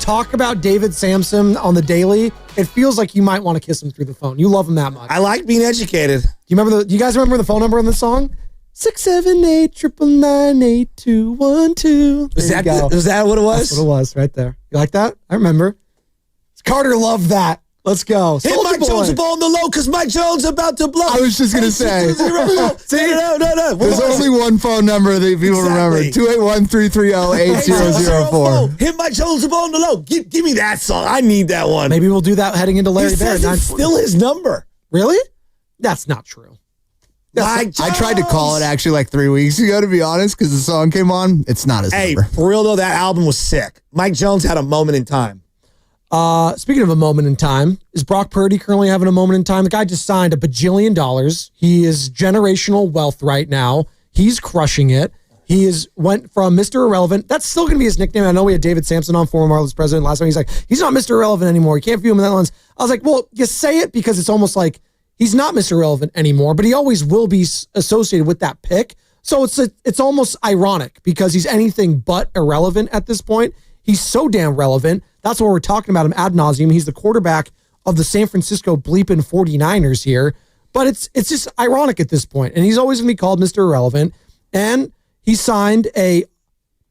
talk about David Sampson on the daily, it feels like you might want to kiss him through the phone. You love him that much. I like being educated. Do you guys remember the phone number on the song? 678-998-212. Was that what it was? That's what it was right there. You like that? I remember. Carter loved that. Let's go. Hit Mike Jones the ball on the low because Mike Jones about to blow. I was just going to say. See, no. There's only one phone number that people remember. 281-330-8004. Hit Mike Jones the ball on the low. Give me that song. I need that one. Maybe we'll do that heading into Larry Bear. It's still his number. Really? That's not true. I tried to call it actually like 3 weeks ago, to be honest, because the song came on. It's not his number. For real, though, that album was sick. Mike Jones had a moment in time. Speaking of a moment in time, is Brock Purdy currently having a moment in time? The guy just signed $1 bajillion. He is generational wealth right now. He's crushing it. He went from Mr. Irrelevant. That's still going to be his nickname. I know we had David Sampson on, former Marlins president, last time. He's like, he's not Mr. Irrelevant anymore. You can't view him in that lens. I was like, well, you say it because it's almost like he's not Mr. Irrelevant anymore, but he always will be associated with that pick. So it's almost ironic because he's anything but irrelevant at this point. He's so damn relevant. That's what we're talking about him ad nauseum. He's the quarterback of the San Francisco bleeping 49ers here. But it's just ironic at this point. And he's always going to be called Mr. Irrelevant. And he signed a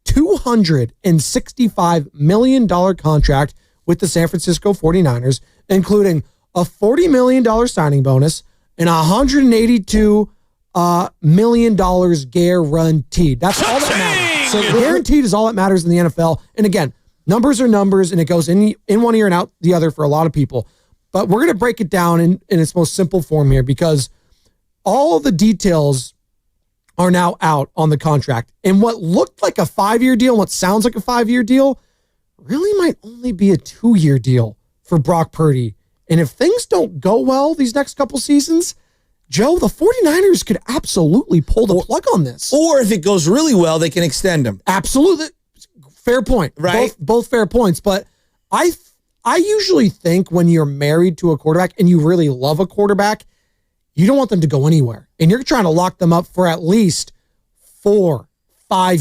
$265 million contract with the San Francisco 49ers, including a $40 million signing bonus and $182 million guaranteed. That's all that matters. So guaranteed is all that matters in the NFL. And again, numbers are numbers, and it goes in one ear and out the other for a lot of people. But we're going to break it down in its most simple form here because all the details are now out on the contract. And what looked like a 5-year deal, what sounds like a 5-year deal, really might only be a 2-year deal for Brock Purdy. And if things don't go well these next couple seasons, Joe, the 49ers could absolutely pull the plug on this. Or if it goes really well, they can extend him. Absolutely. Fair point. Right? Both fair points. But I usually think when you're married to a quarterback and you really love a quarterback, you don't want them to go anywhere. And you're trying to lock them up for at least 4-5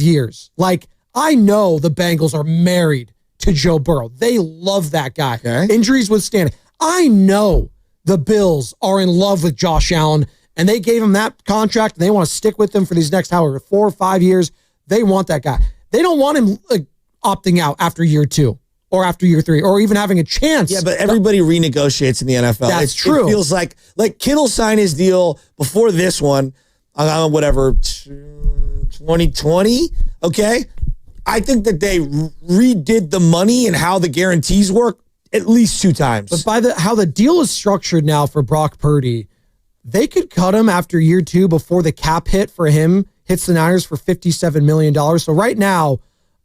years. Like, I know the Bengals are married to Joe Burrow. They love that guy. Okay. Injuries withstanding. I know the Bills are in love with Josh Allen, and they gave him that contract, and they want to stick with him for these next, 4 or 5 years. They want that guy. They don't want him opting out after year 2 or after year 3 or even having a chance. Yeah, but everybody renegotiates in the NFL. That's true. It feels like Kittle signed his deal before this one, whatever, 2020, okay? I think that they redid the money and how the guarantees work at least 2 times. But by how the deal is structured now for Brock Purdy, they could cut him after year 2 before the cap hit for him hits the Niners for $57 million. So right now,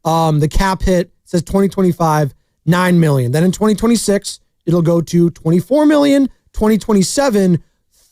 the cap hit says 2025, $9 million. Then in 2026, it'll go to $24 million, 2027,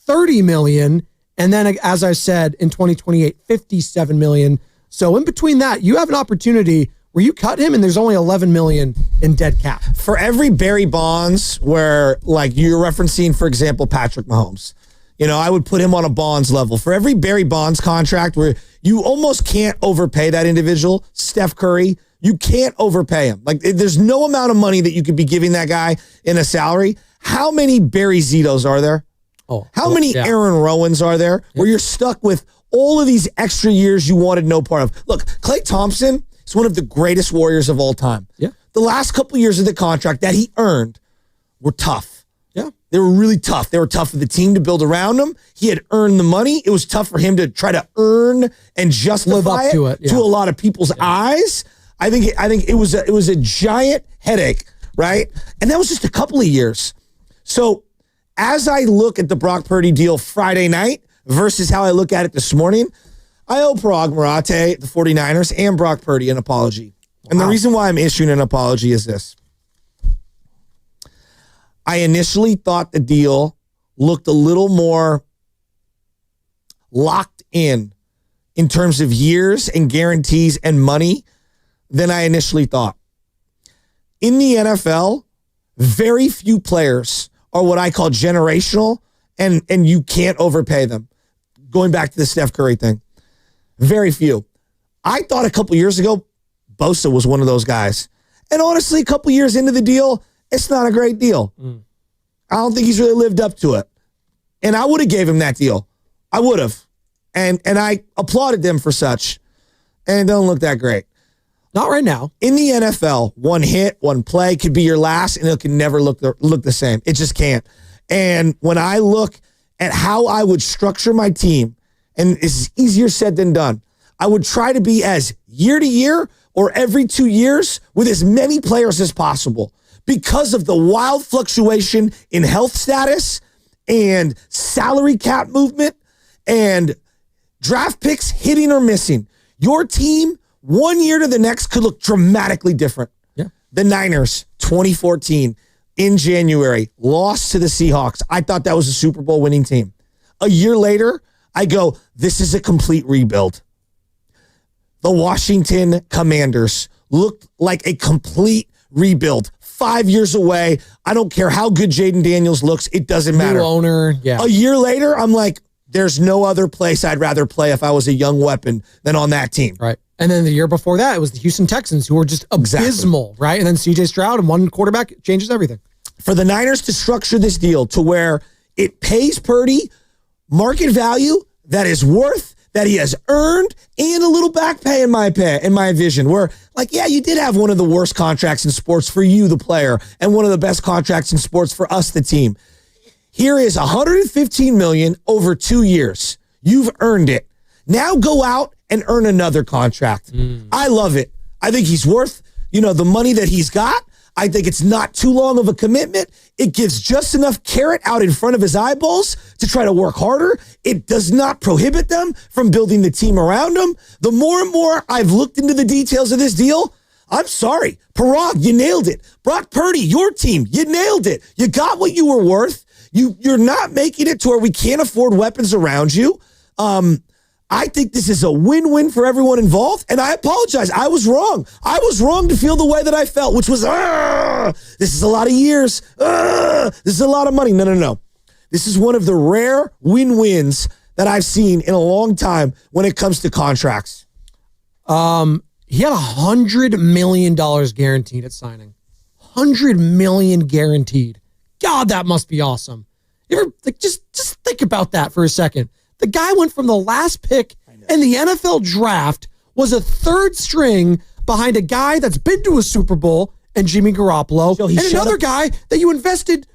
$30 million. And then, as I said, in 2028, $57 million. So in between that, you have an opportunity where you cut him and there's only $11 million in dead cap. For every Barry Bonds where, like, you're referencing, for example, Patrick Mahomes, I would put him on a Bonds level. For every Barry Bonds contract where you almost can't overpay that individual, Steph Curry, you can't overpay him. Like, there's no amount of money that you could be giving that guy in a salary. How many Barry Zitos are there? How many Aaron Rowans are there where you're stuck with all of these extra years you wanted no part of? Look, Klay Thompson is one of the greatest Warriors of all time. Yeah. The last couple of years of the contract that he earned were tough. Yeah. They were really tough. They were tough for the team to build around him. He had earned the money. It was tough for him to try to earn and justify live up to it to a lot of people's eyes. I think it was a giant headache, right? And that was just a couple of years. So as I look at the Brock Purdy deal Friday night versus how I look at it this morning, I owe Parag Marate, the 49ers, and Brock Purdy an apology. Wow. And the reason why I'm issuing an apology is this. I initially thought the deal looked a little more locked in terms of years and guarantees and money than I initially thought. In the NFL, very few players are what I call generational, and you can't overpay them. Going back to the Steph Curry thing. Very few. I thought a couple years ago, Bosa was one of those guys. And honestly, a couple years into the deal, it's not a great deal. I don't think he's really lived up to it. And I would have gave him that deal. I would have. And I applauded them for such. And it doesn't look that great. Not right now. In the NFL, one hit, one play could be your last, and it can never look the same. It just can't. And when I look at how I would structure my team, and it's easier said than done, I would try to be as year to year or every 2 years with as many players as possible because of the wild fluctuation in health status and salary cap movement and draft picks hitting or missing. Your team, 1 year to the next, could look dramatically different. Yeah. The Niners, 2014, in January, lost to the Seahawks. I thought that was a Super Bowl winning team. A year later, I go, this is a complete rebuild. The Washington Commanders looked like a complete rebuild. 5 years away. I don't care how good Jaden Daniels looks. It doesn't matter. New owner. Yeah. A year later, I'm like, there's no other place I'd rather play if I was a young weapon than on that team. Right. And then the year before that, it was the Houston Texans, who were just abysmal, right? And then CJ Stroud and one quarterback changes everything. For the Niners to structure this deal to where it pays Purdy market value that is worth, that he has earned, and a little back pay in my vision, where, like, yeah, you did have one of the worst contracts in sports for you, the player, and one of the best contracts in sports for us, the team. Here is $115 million over 2 years. You've earned it. Now go out and earn another contract. I love it. I think he's worth, the money that he's got. I think it's not too long of a commitment. It gives just enough carrot out in front of his eyeballs to try to work harder. It does not prohibit them from building the team around him. The more and more I've looked into the details of this deal, I'm sorry. Parag, you nailed it. Brock Purdy, your team, you nailed it. You got what you were worth. You're not making it to where we can't afford weapons around you. I think this is a win-win for everyone involved, and I apologize. I was wrong. I was wrong to feel the way that I felt, which was, this is a lot of years. This is a lot of money. No. This is one of the rare win-wins that I've seen in a long time when it comes to contracts. He had $100 million guaranteed at signing. $100 million guaranteed. God, that must be awesome. You ever, just think about that for a second. The guy went from the last pick in the NFL draft, was a third string behind a guy that's been to a Super Bowl and Jimmy Garoppolo, and another guy that you invested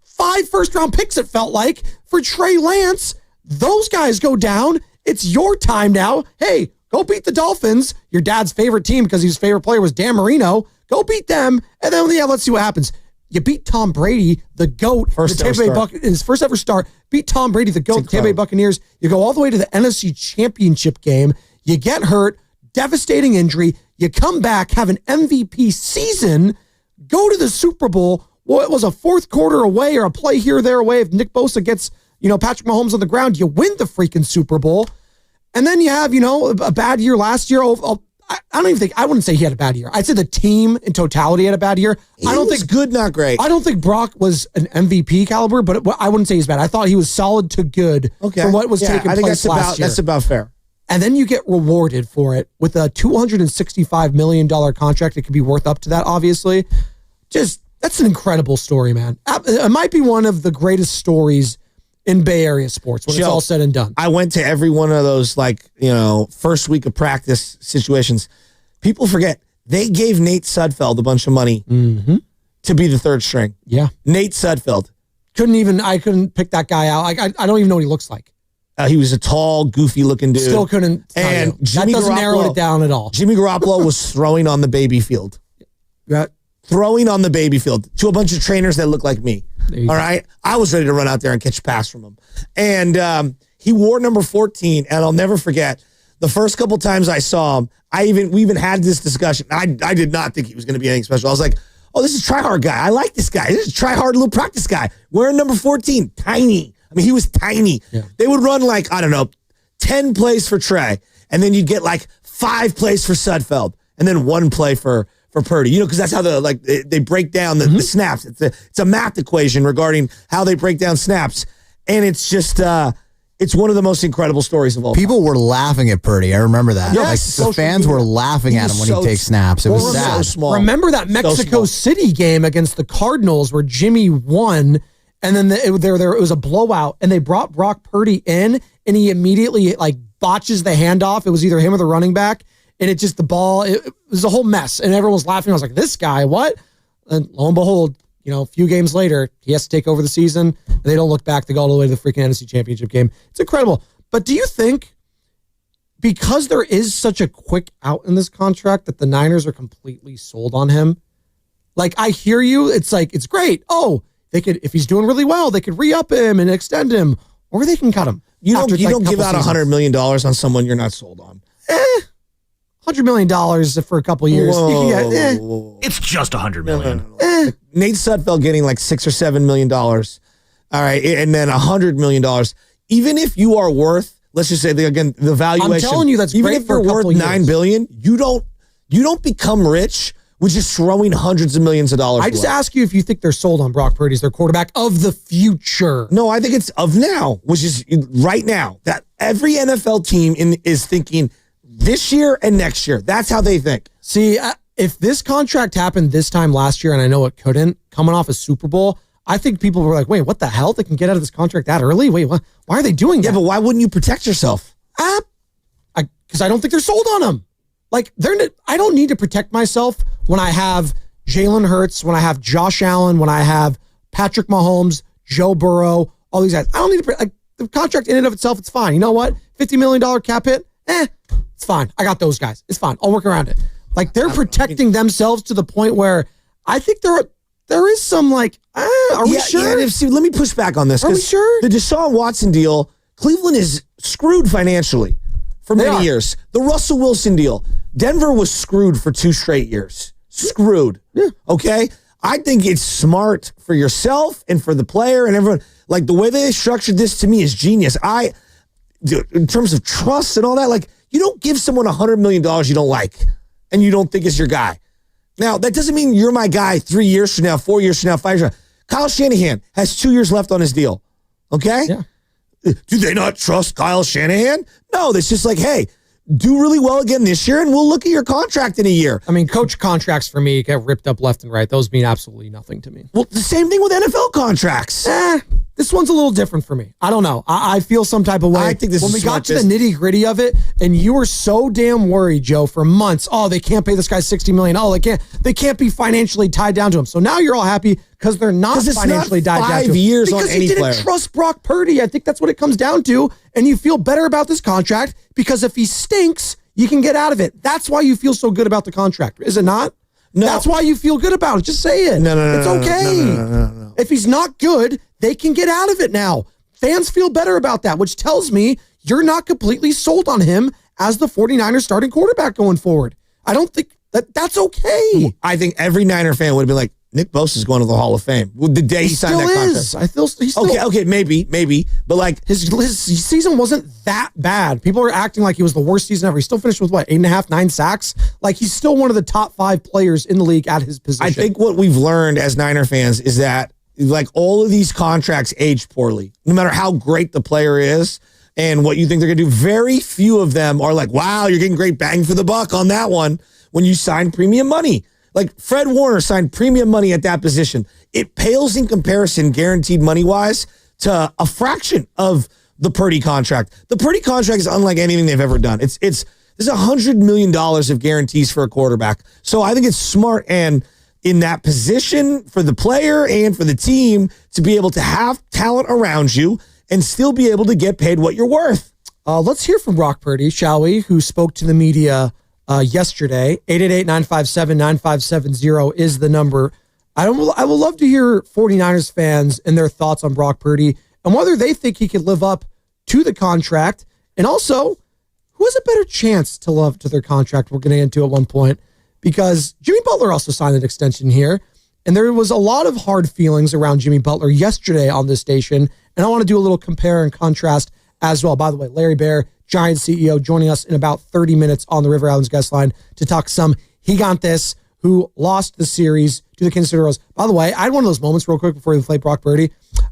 5 first-round picks, it felt like, for Trey Lance. Those guys go down. It's your time now. Hey, go beat the Dolphins, your dad's favorite team because his favorite player was Dan Marino. Go beat them, and then, let's see what happens. You beat Tom Brady, the GOAT, his first ever start. Beat Tom Brady, the GOAT, the Tampa Bay Buccaneers. You go all the way to the NFC Championship game. You get hurt, devastating injury. You come back, have an MVP season, go to the Super Bowl. Well, it was a fourth quarter away or a play here or there away. If Nick Bosa gets, Patrick Mahomes on the ground, you win the freaking Super Bowl. And then you have, a bad year last year. I wouldn't say he had a bad year. I'd say the team in totality had a bad year. I don't think good, not great. I don't think Brock was an MVP caliber, but I wouldn't say he's bad. I thought he was solid to good for what was taking place last year. That's about fair. And then you get rewarded for it with a $265 million contract. It could be worth up to that, obviously. That's an incredible story, man. It might be one of the greatest stories in Bay Area sports when it's all said and done. I went to every one of those, first week of practice situations. People forget, they gave Nate Sudfeld a bunch of money to be the third string. Yeah. Nate Sudfeld. I couldn't pick that guy out. I don't even know what he looks like. He was a tall, goofy-looking dude. Still couldn't tell you. That doesn't narrow it down at all. Jimmy Garoppolo was throwing on the baby field. Throwing on the baby field to a bunch of trainers that look like me. All right. I was ready to run out there and catch a pass from him. And he wore number 14. And I'll never forget the first couple times I saw him. We even had this discussion. I did not think he was going to be anything special. I was like, oh, this is a try-hard guy. I like this guy. This is a try-hard little practice guy. Wearing number 14. Tiny. I mean, he was tiny. Yeah. They would run 10 plays for Trey. And then you'd get 5 plays for Sudfeld. And then 1 play for Purdy, because that's how they break down the snaps. It's a math equation regarding how they break down snaps. And it's just, It's one of the most incredible stories of all People were laughing at Purdy. I remember that. Yes, Like, the fans were laughing at him when he takes snaps. It was sad. So small. Remember that Mexico City game against the Cardinals where Jimmy won, and then it was a blowout, and they brought Brock Purdy in, and he immediately like botches the handoff. It was either him or the running back, and it just the ball. It was a whole mess, and everyone was laughing. I was like, "This guy, what?" And lo and behold, a few games later, he has to take over the season, and they don't look back. They go all the way to the freaking NFC Championship game. It's incredible. But do you think, because there is such a quick out in this contract, that the Niners are completely sold on him? Like, I hear you. It's like, it's great. Oh, they could, if he's doing really well, they could re-up him and extend him, or they can cut him. You don't give out $100 million on someone you're not sold on. $100 million for a couple years. It's just $100 million. Nate Sudfeld getting like $6 or $7 million. All right. And then $100 million. Even if you are worth, let's just say again, the valuation. I'm telling you, that's even great if for you're a couple worth years. $9 billion, you don't become rich with just throwing hundreds of millions of dollars. I just ask you if you think they're sold on Brock Purdy as their quarterback of the future. No, I think it's of now, which is right now. That every NFL team is thinking this year and next year. That's how they think. See, if this contract happened this time last year, and I know it couldn't, coming off a Super Bowl, I think people were like, wait, what the hell? They can get out of this contract that early? Wait, what? Why are they doing that? Yeah, but why wouldn't you protect yourself? Because I don't think they're sold on him. Like, I don't need to protect myself when I have Jalen Hurts, when I have Josh Allen, when I have Patrick Mahomes, Joe Burrow, all these guys. I don't need to, the contract in and of itself, it's fine. You know what? $50 million cap hit? It's fine. I got those guys. It's fine. I'll work around it. Like, they're protecting themselves to the point where I think there is some like, are we sure? Yeah, see, let me push back on this. Are we sure? The Deshaun Watson deal, Cleveland is screwed financially for many years. The Russell Wilson deal, Denver was screwed for 2 straight years. Screwed. Yeah. Okay? I think it's smart for yourself and for the player and everyone. Like, the way they structured this to me is genius. In terms of trust and all that, like, you don't give someone $100 million you don't like and you don't think is your guy. Now, that doesn't mean you're my guy 3 years from now, 4 years from now, 5 years from now. Kyle Shanahan has 2 years left on his deal. Okay? Yeah. Do they not trust Kyle Shanahan? No, it's just like, hey, do really well again this year and we'll look at your contract in a year. I mean, coach contracts for me get ripped up left and right. Those mean absolutely nothing to me. Well, the same thing with NFL contracts. This one's a little different for me. I don't know. I feel some type of way. I think this when is we got smart to the nitty gritty of it, and you were so damn worried, Joe, for months. Oh, they can't pay this guy $60 million. Oh, they can't be financially tied down to him. So now you're all happy because they're not financially tied down to him. 5 years on because any he didn't player. trust Brock Purdy. I think that's what it comes down to. And you feel better about this contract because if he stinks, you can get out of it. That's why you feel so good about the contract, is it not? No. That's why you feel good about it. Just say it. No, it's okay. No. If he's not good, they can get out of it now. Fans feel better about that, which tells me you're not completely sold on him as the 49ers starting quarterback going forward. I don't think that's okay. I think every Niner fan would have been like, Nick Bosa is going to the Hall of Fame. The day he signed that contract. I feel he's still okay, maybe. But like his season wasn't that bad. People are acting like he was the worst season ever. He still finished with 8.5, 9 sacks. Like, he's still one of the top 5 players in the league at his position. I think what we've learned as Niner fans is that like all of these contracts age poorly. No matter how great the player is and what you think they're going to do, very few of them are like, wow, you're getting great bang for the buck on that one when you sign premium money. Like Fred Warner signed premium money at that position. It pales in comparison, guaranteed money-wise, to a fraction of the Purdy contract. The Purdy contract is unlike anything they've ever done. There's $100 million of guarantees for a quarterback. So I think it's smart and in that position for the player and for the team to be able to have talent around you and still be able to get paid what you're worth. Let's hear from Brock Purdy, shall we, who spoke to the media yesterday. 888-957-9570 is the number. I would love to hear 49ers fans and their thoughts on Brock Purdy and whether they think he could live up to the contract, and also who has a better chance to live to their contract. We're going to get into at one point, because Jimmy Butler also signed an extension here, and there was a lot of hard feelings around Jimmy Butler yesterday on this station, and I want to do a little compare and contrast as well. By the way, Larry Bear, Giants CEO, joining us in about 30 minutes on the River Islands guest line to talk some Gigantes, who lost the series to the Kansas City Royals. By the way, I had one of those moments real quick before we played Brock Purdy.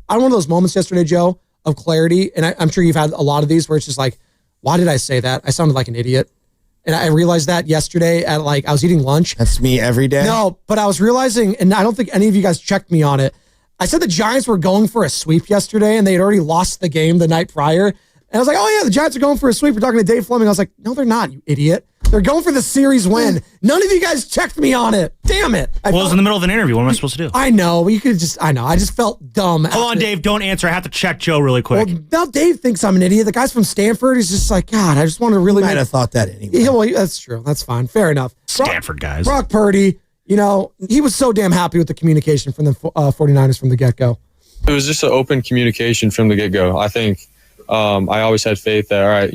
I had one of those moments yesterday, Joe. of clarity, and I'm sure you've had a lot of these where it's just like, why did I say that? I sounded like an idiot. And I realized that yesterday at I was eating lunch. That's me every day. No, but I was realizing, and I don't think any of you guys checked me on it. I said the Giants were going for a sweep yesterday, and they had already lost the game the night prior. And I was like, oh yeah, the Giants are going for a sweep. We're talking to Dave Fleming. I was like, no, they're not, you idiot. They're going for the series win. None of you guys checked me on it. Damn it. Well, it was in the middle of an interview. What am I supposed to do? I know. You could just, I know. I just felt dumb. Hold on, Dave. Don't answer. I have to check Joe really quick. Well, now Dave thinks I'm an idiot. The guy's from Stanford. He's just like, God, I just want to really might have thought that anyway. Yeah, well, that's true. That's fine. Fair enough. Stanford guys. Brock Purdy, he was so damn happy with the communication from the 49ers from the get-go. It was just an open communication from the get-go. I think I always had faith that, all right,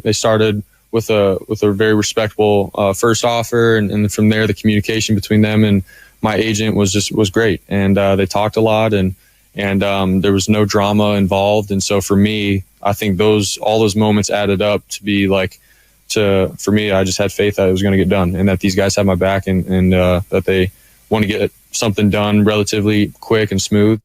they started with a very respectable first offer, and from there the communication between them and my agent was great, and they talked a lot, and there was no drama involved, and so for me, I think all those moments added up to be for me, I just had faith that it was going to get done, and that these guys have my back, and that they want to get something done relatively quick and smooth.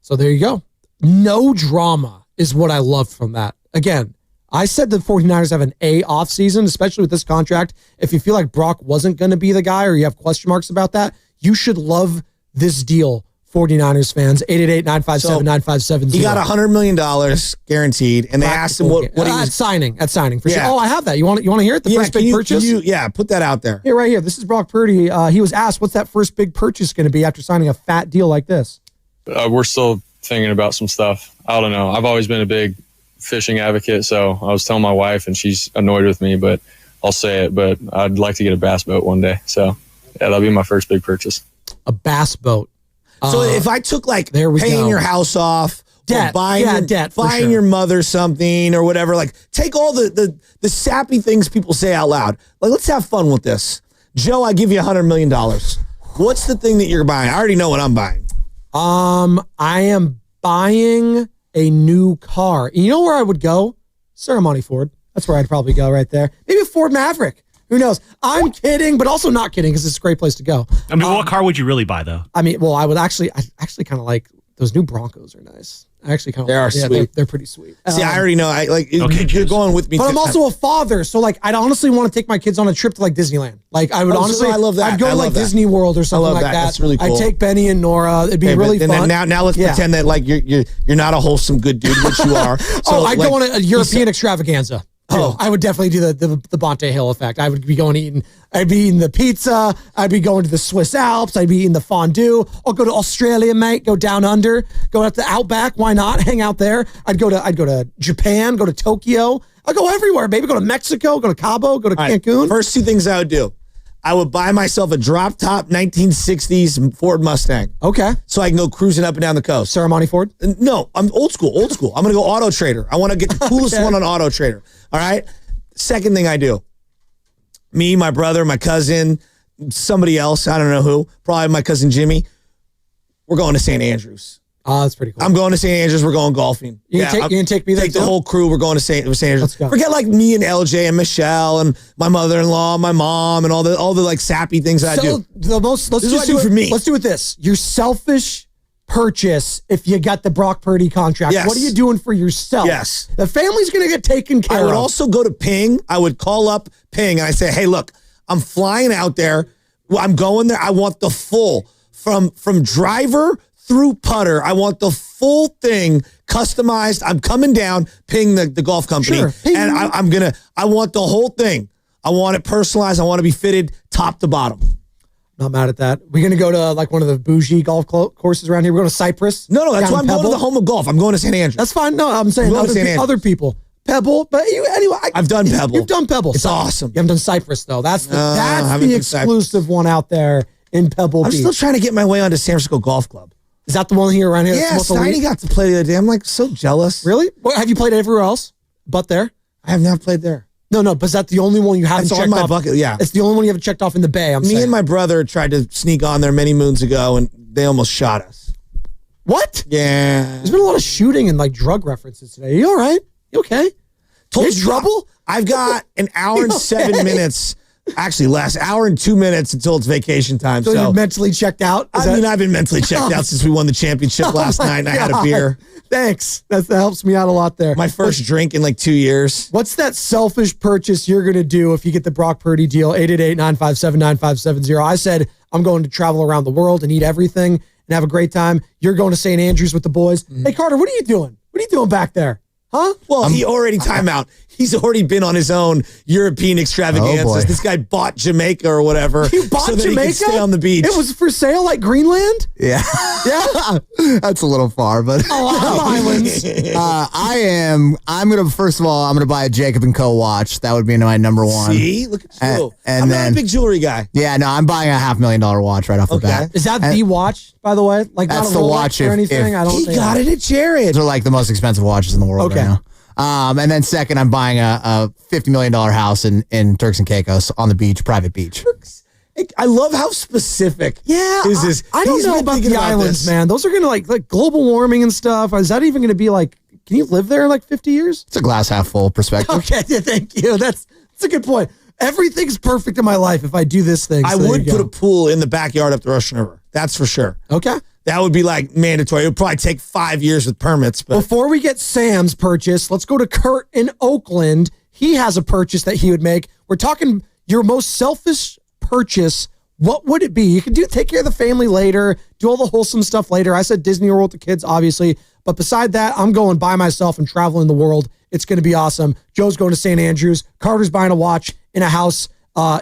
So there you go. No drama is what I love from that. Again, I said the 49ers have an A offseason, especially with this contract. If you feel like Brock wasn't going to be the guy or you have question marks about that, you should love this deal, 49ers fans. 888-957-9570. He got $100 million guaranteed, and they asked him what he was... At signing, for sure. Oh, I have that. You want to hear it? The first big purchase? Put that out there. Here, right here. This is Brock Purdy. He was asked, what's that first big purchase going to be after signing a fat deal like this? We're still thinking about some stuff. I don't know. I've always been a big fishing advocate, so I was telling my wife, and she's annoyed with me, but I'll say it, but I'd like to get a bass boat one day. So yeah, that'll be my first big purchase. A bass boat. So if I took paying your house off, debt, or buying your mother something or whatever, take all the sappy things people say out loud. Let's have fun with this. Joe, I give you $100 million. What's the thing that you're buying? I already know what I'm buying. I am buying a new car. You know where I would go? Ceremony Ford. That's where I'd probably go right there. Maybe a Ford Maverick. Who knows? I'm kidding, but also not kidding because it's a great place to go. I mean, what car would you really buy, though? I mean, I actually kind of like those new Broncos are nice. I actually kind of They are sweet. They're pretty sweet. See, I already know. You're going with me. But I'm also a father, so I'd honestly want to take my kids on a trip to Disneyland. I would honestly, I love that. I'd go to Disney World or something like that. That's really cool. I'd take Benny and Nora. It'd be really fun. Now let's pretend that you're not a wholesome good dude, which you are. So, I'd go on a European extravaganza. Oh, I would definitely do the Banter Hill effect. I would be I'd be eating the pizza. I'd be going to the Swiss Alps. I'd be eating the fondue. I'll go to Australia, mate. Go down under. Go out to the Outback. Why not? Hang out there. I'd go to Japan. Go to Tokyo. I'd go everywhere, baby. Go to Mexico. Go to Cabo. Go to Cancun. First two things I would do. I would buy myself a drop top 1960s Ford Mustang. Okay. So I can go cruising up and down the coast. Ceremony Ford? No, I'm old school. I'm going to go Auto Trader. I want to get the coolest one on Auto Trader. All right. Second thing I do. Me, my brother, my cousin, somebody else. I don't know who. Probably my cousin Jimmy. We're going to St. Andrews. Oh, that's pretty cool. I'm going to St. Andrews. We're going golfing. You gonna take me there? Take the whole crew. We're going to St. Andrews. Let's go. Forget me and LJ and Michelle and my mother-in-law, my mom, and all the sappy things that I do. Let's do it this. Your selfish purchase if you got the Brock Purdy contract. Yes. What are you doing for yourself? Yes. The family's going to get taken care of. I would also go to Ping. I would call up Ping and I say, hey, look, I'm flying out there. I'm going there. I want the full from driver through putter. I want the full thing customized. I'm coming down, Ping the golf company. Sure. And I want the whole thing. I want it personalized. I want to be fitted top to bottom. Not mad at that. We're going to go to one of the bougie golf courses around here. We're going to Cypress. No, that's why I'm going to the home of golf. I'm going to St. Andrews. That's fine. No, I'm saying other people. Pebble, but anyway. I've done Pebble. You've done Pebble. It's awesome. You haven't done Cypress, though. That's the exclusive one out there in Pebble Beach. I'm still trying to get my way onto San Francisco Golf Club. Is that the one here around here? Yeah, Steiny got to play the other day. I'm so jealous. Really? Have you played everywhere else but there? I have not played there. No, but is that the only one you haven't checked off? It's on my bucket, yeah. It's the only one you haven't checked off in the Bay, Me and my brother tried to sneak on there many moons ago, and they almost shot us. What? Yeah. There's been a lot of shooting and drug references today. You all right? You okay? You trouble? I've got an hour and 7 minutes Actually, last hour and 2 minutes until it's vacation time. So you're mentally checked out? I've been mentally checked out since we won the championship last night and I had a beer. Thanks. That helps me out a lot there. My first drink in like 2 years. What's that selfish purchase you're going to do if you get the Brock Purdy deal? 888-957-9570. I said I'm going to travel around the world and eat everything and have a great time. You're going to St. Andrews with the boys. Hey, Carter, what are you doing? What are you doing back there? Huh? Well, he already timeout. He's already been on his own European extravaganzas. This guy bought Jamaica or whatever. You bought so that Jamaica? He could stay on the beach. It was for sale like Greenland? Yeah. Yeah. That's a little far, but islands. I'm gonna first of all, I'm gonna buy a Jacob & Co. watch. That would be my number one. See? Look at you. And I'm then, not a big jewelry guy. Yeah, no, I'm buying a $500,000 watch right off the bat. Is that the watch, by the way? Like That's not a the Rolex watch or if- anything? if- I don't He think got it at Jared. Those are like the most expensive watches in the world Okay. right now. And then second, I'm buying a $50 million house in Turks and Caicos on the beach, private beach. I love how specific. Yeah, is this? I don't He's know been about thinking the islands, this. man. Those are gonna like global warming and stuff. Is that even gonna be like? Can you live there in like 50 years? It's a glass half full perspective. Okay, yeah, thank you. That's a good point. Everything's perfect in my life if I do this thing. I so there would you put go. a pool in the backyard up the Russian River. That's for sure. Okay. That would be like mandatory. It would probably take 5 years with permits. But Before we get Sam's purchase, let's go to Kurt in Oakland. He has a purchase that he would make. We're talking your most selfish purchase. What would it be? You can take care of the family later, do all the wholesome stuff later. I said Disney World with the kids, obviously. But beside that, I'm going by myself and traveling the world. It's going to be awesome. Joe's going to St. Andrews. Carter's buying a watch in a house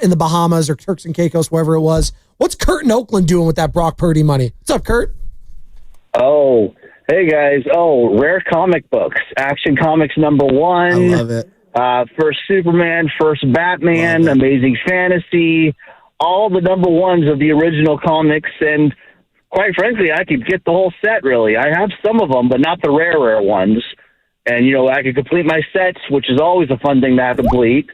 in the Bahamas or Turks and Caicos, wherever it was. What's Kurt in Oakland doing with that Brock Purdy money? What's up, Kurt? Oh, hey guys. Oh, rare comic books. Action Comics #1. I love it. First Superman, first Batman, Amazing Fantasy, all the #1s of the original comics. And quite frankly, I could get the whole set, really. I have some of them, but not the rare ones. And, I could complete my sets, which is always a fun thing to have complete.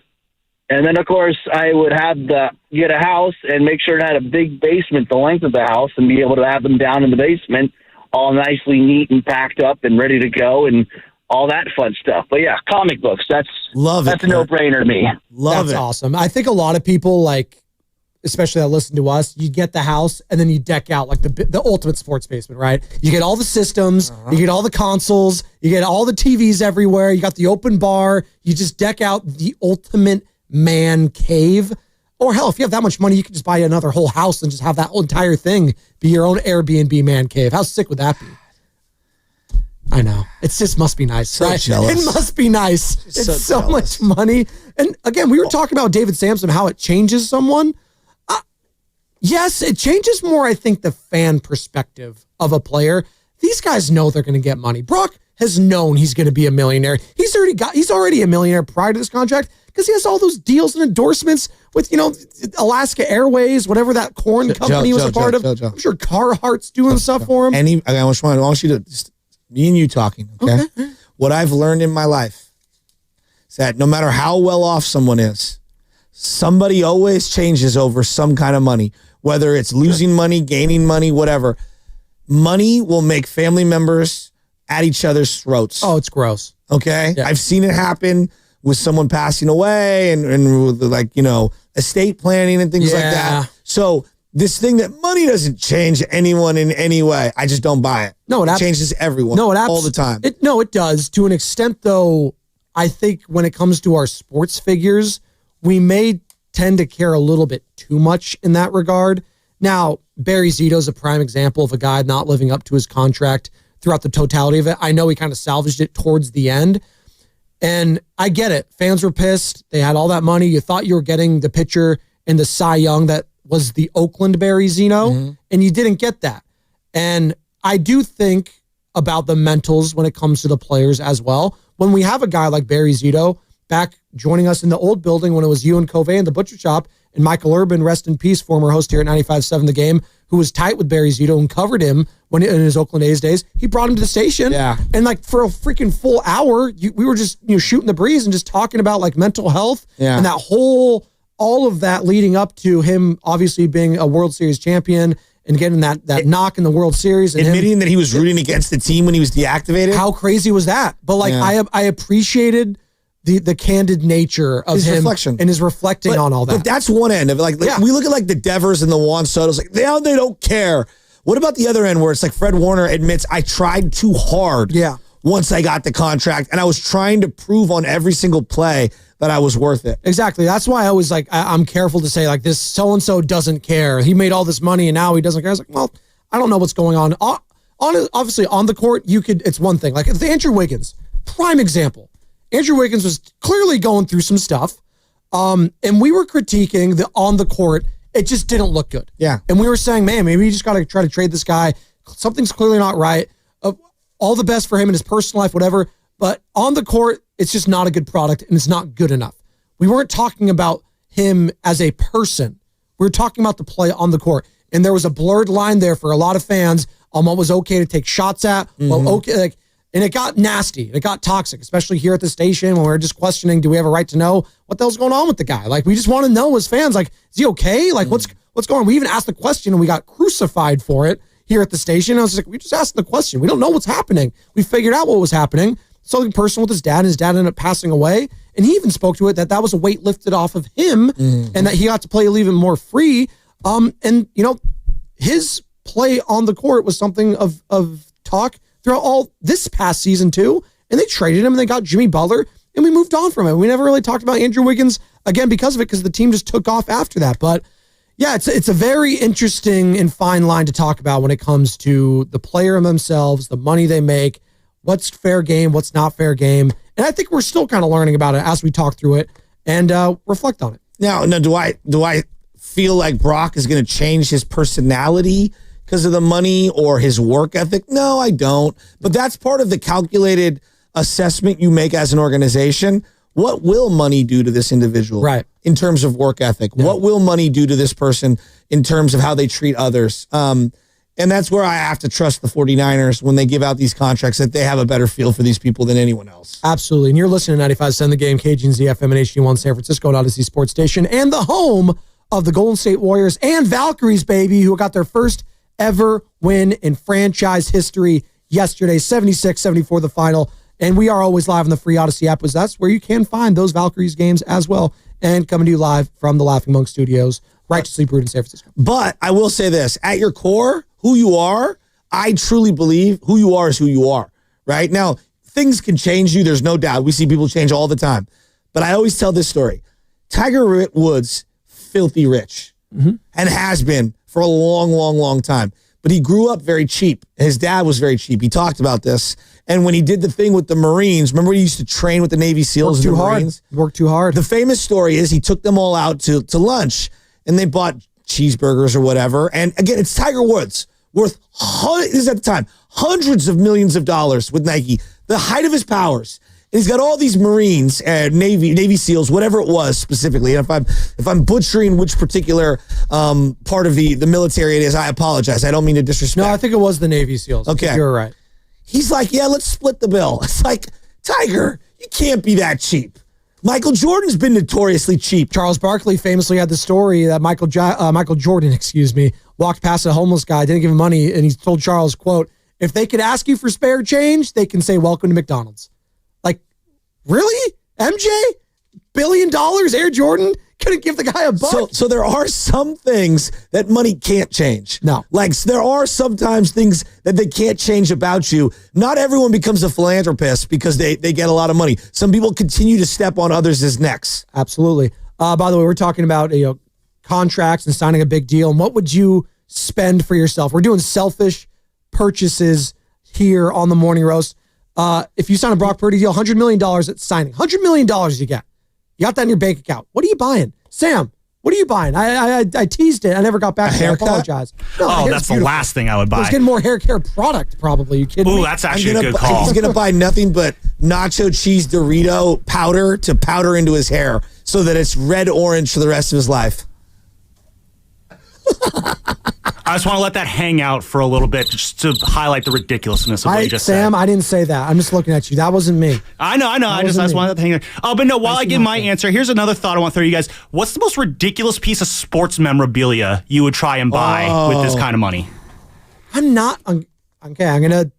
And then, of course, I would have to get a house and make sure it had a big basement the length of the house and be able to have them down in the basement all nicely neat and packed up and ready to go and all that fun stuff. But, yeah, comic books, that's a no-brainer to me. That's awesome. I think a lot of people, especially that listen to us, you get the house and then you deck out like the ultimate sports basement, right? You get all the systems, you get all the consoles, you get all the TVs everywhere, you got the open bar, you just deck out the ultimate man cave. Or hell, if you have that much money, you can just buy another whole house and just have that whole entire thing be your own Airbnb man cave. How sick would that be? I know. It just must be nice, So right? jealous. It must be nice. It's So so jealous. much money. And again, we were talking about David Sampson, how it changes someone. Yes, it changes more, I think, the fan perspective of a player. These guys know they're going to get money. Brock has known he's going to be a millionaire. He's already a millionaire prior to this contract because he has all those deals and endorsements with, Alaska Airways, whatever that corn company was a part of. Joe. I'm sure Carhartt's doing stuff for him. I want you to just me and you talking, okay? What I've learned in my life is that no matter how well off someone is, somebody always changes over some kind of money, whether it's losing money, gaining money, whatever. Money will make family members at each other's throats. Oh, it's gross. Okay? Yeah. I've seen it happen with someone passing away and with estate planning and things like Yeah. that. So this thing that money doesn't change anyone in any way. I just don't buy it. No, it changes everyone all the time. It does. To an extent, though, I think when it comes to our sports figures, we may tend to care a little bit too much in that regard. Now, Barry Zito's a prime example of a guy not living up to his contract throughout the totality of it. I know he kind of salvaged it towards the end. And I get it. Fans were pissed. They had all that money. You thought you were getting the pitcher and the Cy Young that was the Oakland Barry Zito, and you didn't get that. And I do think about the mentals when it comes to the players as well. When we have a guy like Barry Zito back joining us in the old building when it was you and Covey in the butcher shop, and Michael Urban, rest in peace, former host here at 95.7 The Game, who was tight with Barry Zito and covered him when in his Oakland A's days. He brought him to the station. Yeah. And for a freaking full hour, we were just shooting the breeze and just talking about mental health and that all of that leading up to him obviously being a World Series champion and getting that knock in the World Series. And admitting that he was rooting against the team when he was deactivated. How crazy was that? But I appreciated the candid nature of his him reflection. and his reflecting on all that. But that's one end of it. Like we look at like the Devers and the Juan Soto's, like they don't care. What about the other end where it's like Fred Warner admits I tried too hard once I got the contract and I was trying to prove on every single play that I was worth it. Exactly. That's why I was like, I'm careful to say like this so-and-so doesn't care. He made all this money and now he doesn't care. I was like, well, I don't know what's going on. Obviously on the court, it's one thing. Like if Andrew Wiggins, prime example. Andrew Wiggins was clearly going through some stuff. And we were critiquing the on the court. It just didn't look good. Yeah. And we were saying, man, maybe you just got to try to trade this guy. Something's clearly not right. All the best for him in his personal life, whatever. But on the court, it's just not a good product and it's not good enough. We weren't talking about him as a person. We were talking about the play on the court. And there was a blurred line there for a lot of fans on what was okay to take shots at. Well, okay, and it got nasty. It got toxic, especially here at the station when we were just questioning, do we have a right to know what the hell's going on with the guy? Like, we just want to know as fans, like, is he okay? Like, what's going on? We even asked the question and we got crucified for it here at the station. I was like, we just asked the question. We don't know what's happening. We figured out what was happening. Something personal with his dad, and his dad ended up passing away. And he even spoke to it that was a weight lifted off of him and that he got to play a little bit more free. And, his play on the court was something of talk throughout all this past season too. And they traded him and they got Jimmy Butler and we moved on from it. We never really talked about Andrew Wiggins again because of it, because the team just took off after that. But yeah, it's a very interesting and fine line to talk about when it comes to the player themselves, the money they make, what's fair game, what's not fair game. And I think we're still kind of learning about it as we talk through it and reflect on it. Now, do I feel like Brock is going to change his personality because of the money or his work ethic? No, I don't. But that's part of the calculated assessment you make as an organization. What will money do to this individual? Right. In terms of work ethic? Yeah. What will money do to this person in terms of how they treat others? And that's where I have to trust the 49ers when they give out these contracts, that they have a better feel for these people than anyone else. Absolutely. And you're listening to 95.7 The Game, KGNZ FM and HD1 San Francisco, Odyssey Sports Station, and the home of the Golden State Warriors and Valkyries, baby, who got their first ever win in franchise history yesterday, 76-74 the final. And we are always live on the free Odyssey app, because that's where you can find those Valkyries games as well. And coming to you live from the Laughing Monk Studios, righteously brewed in San Francisco. But I will say this, at your core, who you are, I truly believe who you are is who you are, right? Now, things can change you, there's no doubt. We see people change all the time. But I always tell this story. Tiger Woods, filthy rich, and has been for a long, long, long time. But he grew up very cheap. His dad was very cheap. He talked about this. And when he did the thing with the Marines, remember he used to train with the Navy SEALs and the Marines? Worked too hard. The famous story is he took them all out to lunch, and they bought cheeseburgers or whatever. And again, it's Tiger Woods, worth, this is at the time, hundreds of millions of dollars with Nike, the height of his powers. And he's got all these Marines, Navy SEAls, whatever it was specifically. And if I'm butchering which particular part of the military it is, I apologize. I don't mean to disrespect. No, I think it was the Navy SEAls. Okay. You're right. He's like, yeah, let's split the bill. It's like, Tiger, you can't be that cheap. Michael Jordan's been notoriously cheap. Charles Barkley famously had the story that Michael Jordan, walked past a homeless guy, didn't give him money, and he told Charles, quote, if they could ask you for spare change, they can say, welcome to McDonald's. Like, really? MJ? $1 billion? Air Jordan? Couldn't give the guy a buck? So there are some things that money can't change. No. Like, there are sometimes things that they can't change about you. Not everyone becomes a philanthropist because they get a lot of money. Some people continue to step on others' necks. Absolutely. By the way, we're talking about contracts and signing a big deal. And what would you spend for yourself? We're doing selfish purchases here on the Morning Roast. If you sign a Brock Purdy deal, $100 million at signing. $100 million you get. You got that in your bank account. What are you buying? Sam, what are you buying? I teased it. I never got back to it. I apologize. No, that's the last thing I would buy. I was getting more hair care product, probably. You kidding me? Ooh, that's actually a good call. He's going to buy nothing but nacho cheese Dorito powder to powder into his hair so that it's red-orange for the rest of his life. I just want to let that hang out for a little bit just to highlight the ridiculousness of what you just said. Sam, I didn't say that. I'm just looking at you. That wasn't me. I know. I just wanted to hang out. Oh, but no, while I give my answer, here's another thought I want to throw to you guys. What's the most ridiculous piece of sports memorabilia you would try and buy with this kind of money? I'm not. Okay, I'm going to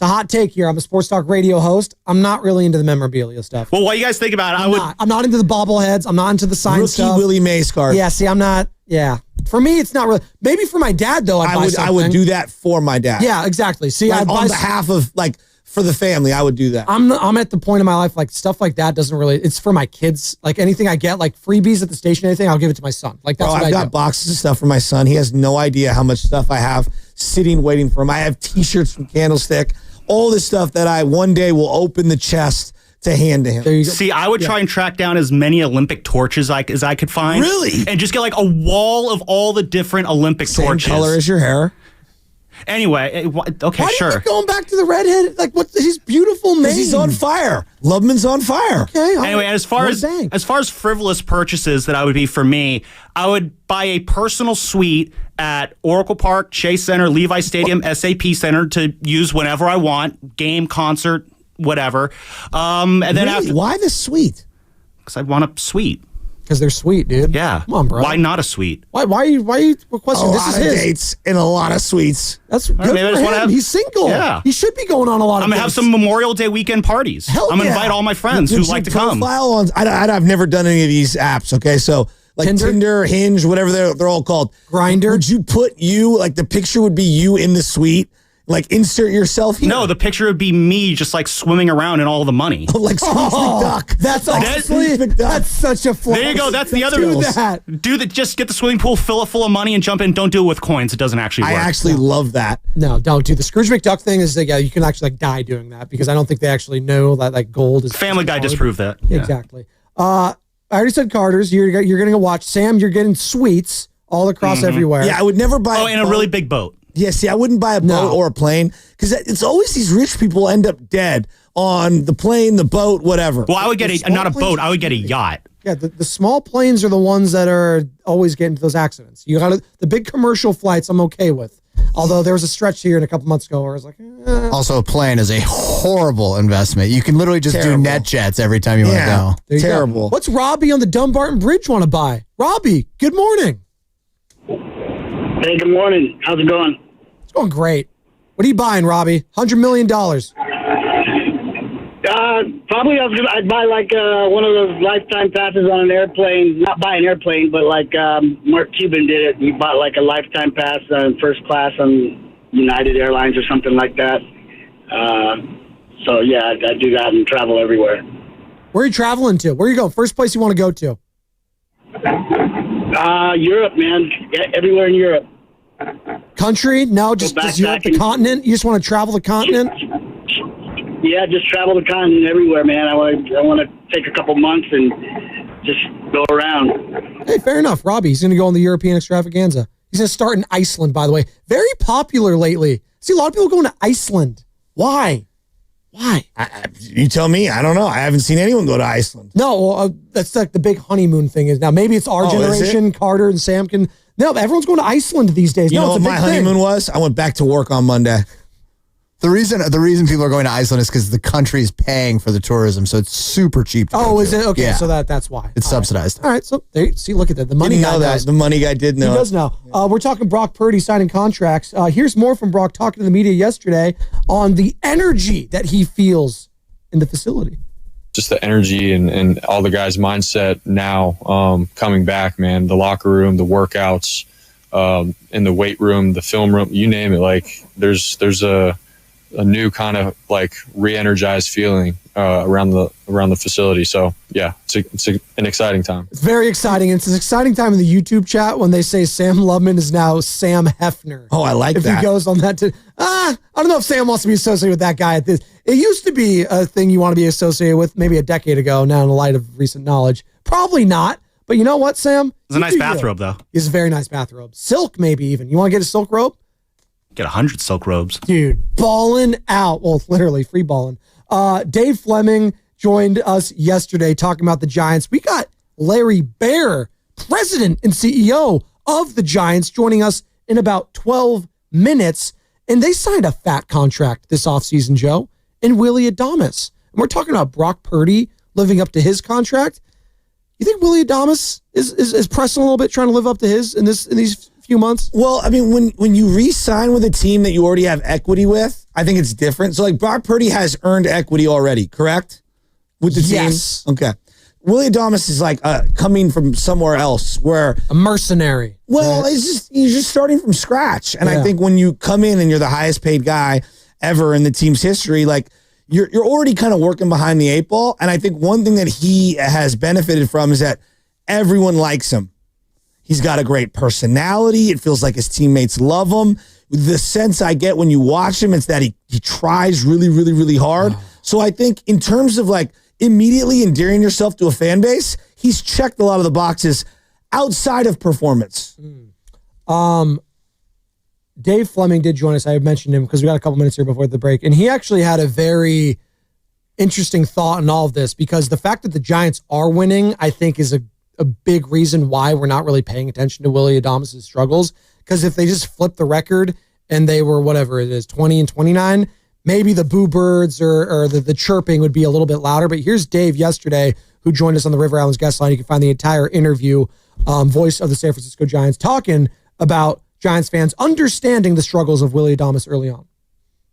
It's a hot take here. I'm a sports talk radio host. I'm not really into the memorabilia stuff. Well, what do you guys think about it? I'm not into the bobbleheads. I'm not into the sign stuff. Willie Mays card. Yeah, see, I'm not. Yeah. For me, it's not really. Maybe for my dad, though, I would do that for my dad. Yeah, exactly. See, like on behalf of, like, for the family, I would do that. I'm at the point in my life, like, stuff like that doesn't really, it's for my kids. Like, anything I get, like, freebies at the station, anything, I'll give it to my son. Like, that's what I've got boxes of stuff for my son. He has no idea how much stuff I have sitting, waiting for him. I have T-shirts from Candlestick, all this stuff that I one day will open the chest to hand to him. There you go. See, I would try and track down as many Olympic torches as I could find. Really? And just get like a wall of all the different Olympic torches. Same color as your hair. Anyway, okay, Why sure. do you keep going back to the redhead? Like, what? He's beautiful, man. He's on fire. Loveman's on fire. Okay. Anyway, as far as frivolous purchases that I would be for me, I would buy a personal suite at Oracle Park, Chase Center, Levi Stadium, SAP Center to use whenever I want, game, concert, whatever. And then after, why the suite? Because I want a suite. Because they're sweet, dude. Yeah. Come on, bro. Why not a suite? Why are you requesting? A This lot is of his dates and a lot of suites. That's good maybe I for just wanna him. have- He's single. Yeah. He should be going on a lot of I'm going to have dates. some Memorial Day weekend parties. Hell I'm going to yeah. invite all my friends who like to come. Profile on, I've never done any of these apps, okay? So, like Tinder, Hinge, whatever they're all called. Grindr. Would you put you, like the picture would be you in the suite? Like insert yourself here? No, the picture would be me just like swimming around in all the money. Like Scrooge McDuck. That's honestly, that's such a flaw. There you go. That's the other Do rules. that. Just get the swimming pool, fill it full of money, and jump in. Don't do it with coins. It doesn't actually work. I actually love that. No, don't do the Scrooge McDuck thing. Is you can actually like die doing that because I don't think they actually know that like gold is. Family Guy disproved that. Exactly. I already said Carter's. You're going to go watch. Sam, you're getting sweets all across everywhere. Yeah, I would never buy. Oh, in a really big boat. Yeah, see, I wouldn't buy a boat or a plane because it's always these rich people end up dead on the plane, the boat, whatever. Well, I would get not a boat. I would get a yacht. Yeah, the small planes are the ones that are always getting into those accidents. You got the big commercial flights. I'm okay with. Although there was a stretch here in a couple months ago where I was like, Also, a plane is a horrible investment. You can literally just do net jets every time you want to go. There you Terrible. go. What's Robbie on the Dumbarton Bridge want to buy? Robbie, good morning. Hey, good morning. How's it going? It's going great. What are you buying, Robbie? $100 million. Probably I'd buy like one of those lifetime passes on an airplane. Not buy an airplane, but like Mark Cuban did it. He bought like a lifetime pass on first class on United Airlines or something like that. So yeah, I'd do that and travel everywhere. Where are you traveling to? Where are you going? First place you want to go to? Europe, man. Everywhere in Europe. Country? No, just Europe, the continent? You just want to travel the continent? Yeah, just travel the continent everywhere, man. I want to take a couple months and just go around. Hey, fair enough. Robbie, he's going to go on the European extravaganza. He's going to start in Iceland, by the way. Very popular lately. See a lot of people going to Iceland. Why? Why? You tell me. I don't know. I haven't seen anyone go to Iceland. No, well, that's like the big honeymoon thing is now. Maybe it's our generation, Carter and Sam can. No, everyone's going to Iceland these days. You know it's what a my big honeymoon thing. was? I went back to work on Monday. The reason people are going to Iceland is because the country is paying for the tourism, so it's super cheap. Is it? Okay, Yeah. so that's why. It's subsidized. All right, so there. See, look at that. The money Didn't guy know that. knows. The money guy did know. He does know. We're talking Brock Purdy signing contracts. Here's more from Brock talking to the media yesterday on the energy that he feels in the facility. Just the energy and all the guys' mindset now coming back, man. The locker room, the workouts, in the weight room, the film room, you name it. Like there's a new kind of like re-energized feeling around the facility. So yeah, it's an exciting time. It's very exciting. It's an exciting time in the YouTube chat when they say Sam Lubman is now Sam Hefner. Oh, I like if that. If he goes on that I don't know if Sam wants to be associated with that guy at this. It used to be a thing you want to be associated with maybe a decade ago. Now in the light of recent knowledge, probably not. But you know what, Sam? It's a nice bathrobe, though. It's a very nice bathrobe. Silk, maybe even. You want to get a silk robe? Get 100 silk robes. Dude, balling out. Well, literally free balling. Dave Fleming joined us yesterday talking about the Giants. We got Larry Baer, president and CEO of the Giants, joining us in about 12 minutes. And they signed a fat contract this offseason, Joe, and Willie Adames. And we're talking about Brock Purdy living up to his contract. You think Willie Adames is pressing a little bit, trying to live up to his in these few months? Well, I mean, when you re-sign with a team that you already have equity with, I think it's different. So, like, Brock Purdy has earned equity already, correct? With the team? Yes. Okay. Willie Adames is like coming from somewhere else where a mercenary. Well, you're just starting from scratch. And I think when you come in and you're the highest paid guy ever in the team's history, like you're already kind of working behind the 8 ball. And I think one thing that he has benefited from is that everyone likes him. He's got a great personality. It feels like his teammates love him. The sense I get when you watch him is that he tries really, really, really hard. So I think in terms of like immediately endearing yourself to a fan base, he's checked a lot of the boxes outside of performance. Dave Fleming did join us. I mentioned him because we got a couple minutes here before the break, and he actually had a very interesting thought in all of this, because the fact that the Giants are winning, I think, is a big reason why we're not really paying attention to Willie Adames' struggles. Because if they just flipped the record and they were whatever it is, 20 and 29, maybe the boo birds or the chirping would be a little bit louder. But here's Dave yesterday, who joined us on the River Islands guest line. You can find the entire interview, voice of the San Francisco Giants, talking about Giants fans understanding the struggles of Willie Adames early on.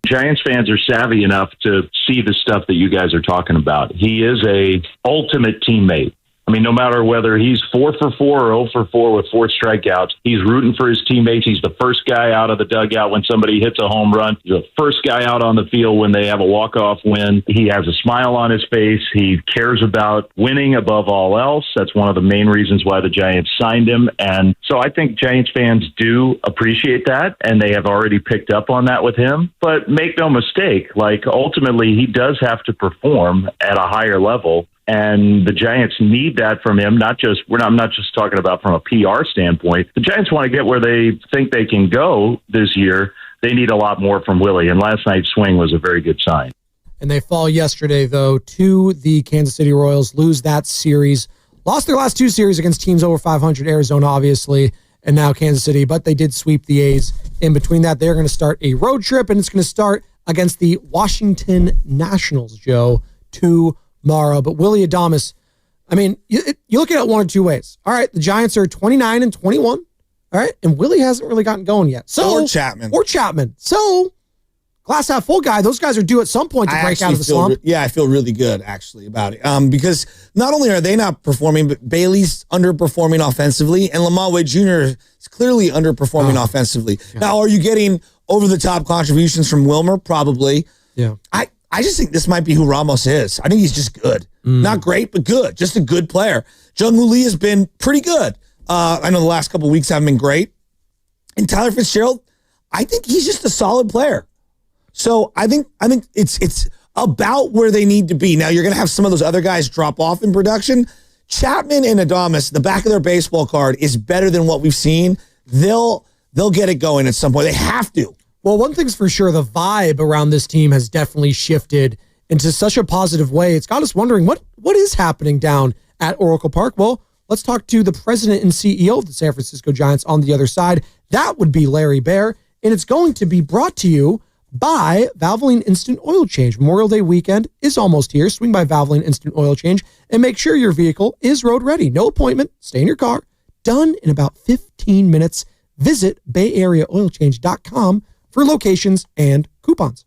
Giants fans are savvy enough to see the stuff that you guys are talking about. He is a ultimate teammate. I mean, no matter whether he's 4 for 4 or 0 for 4 with 4 strikeouts, he's rooting for his teammates. He's the first guy out of the dugout when somebody hits a home run. He's the first guy out on the field when they have a walk-off win. He has a smile on his face. He cares about winning above all else. That's one of the main reasons why the Giants signed him. And so I think Giants fans do appreciate that, and they have already picked up on that with him. But make no mistake, like ultimately he does have to perform at a higher level. And the Giants need that from him. I'm not just talking about from a PR standpoint. The Giants want to get where they think they can go this year. They need a lot more from Willie. And last night's swing was a very good sign. And they fall yesterday, though, to the Kansas City Royals, lose that series. Lost their last 2 series against teams over 500, Arizona, obviously, and now Kansas City. But they did sweep the A's. In between that, they're going to start a road trip, and it's going to start against the Washington Nationals, Joe, tomorrow. But Willie Adames, I mean, you look at it one or two ways. All right, the Giants are 29 and 21. All right, and Willie hasn't really gotten going yet. Or Chapman. So, glass half full guy, those guys are due at some point to break out of the slump. I feel really good, actually, about it. Because not only are they not performing, but Bailey's underperforming offensively, and Lamar Wade Jr. is clearly underperforming offensively. Yeah. Now, are you getting over-the-top contributions from Wilmer? Probably. Yeah. I just think this might be who Ramos is. I think he's just good. Not great, but good. Just a good player. Jung-Woo Lee has been pretty good. I know the last couple of weeks haven't been great. And Tyler Fitzgerald, I think he's just a solid player. So I think it's about where they need to be. Now, you're going to have some of those other guys drop off in production. Chapman and Adames, the back of their baseball card is better than what we've seen. They'll get it going at some point. They have to. Well, one thing's for sure, the vibe around this team has definitely shifted into such a positive way. It's got us wondering what is happening down at Oracle Park. Well, let's talk to the president and CEO of the San Francisco Giants on the other side. That would be Larry Baer, and it's going to be brought to you by Valvoline Instant Oil Change. Memorial Day weekend is almost here. Swing by Valvoline Instant Oil Change and make sure your vehicle is road ready. No appointment. Stay in your car. Done in about 15 minutes. Visit BayAreaOilChange.com for locations and coupons.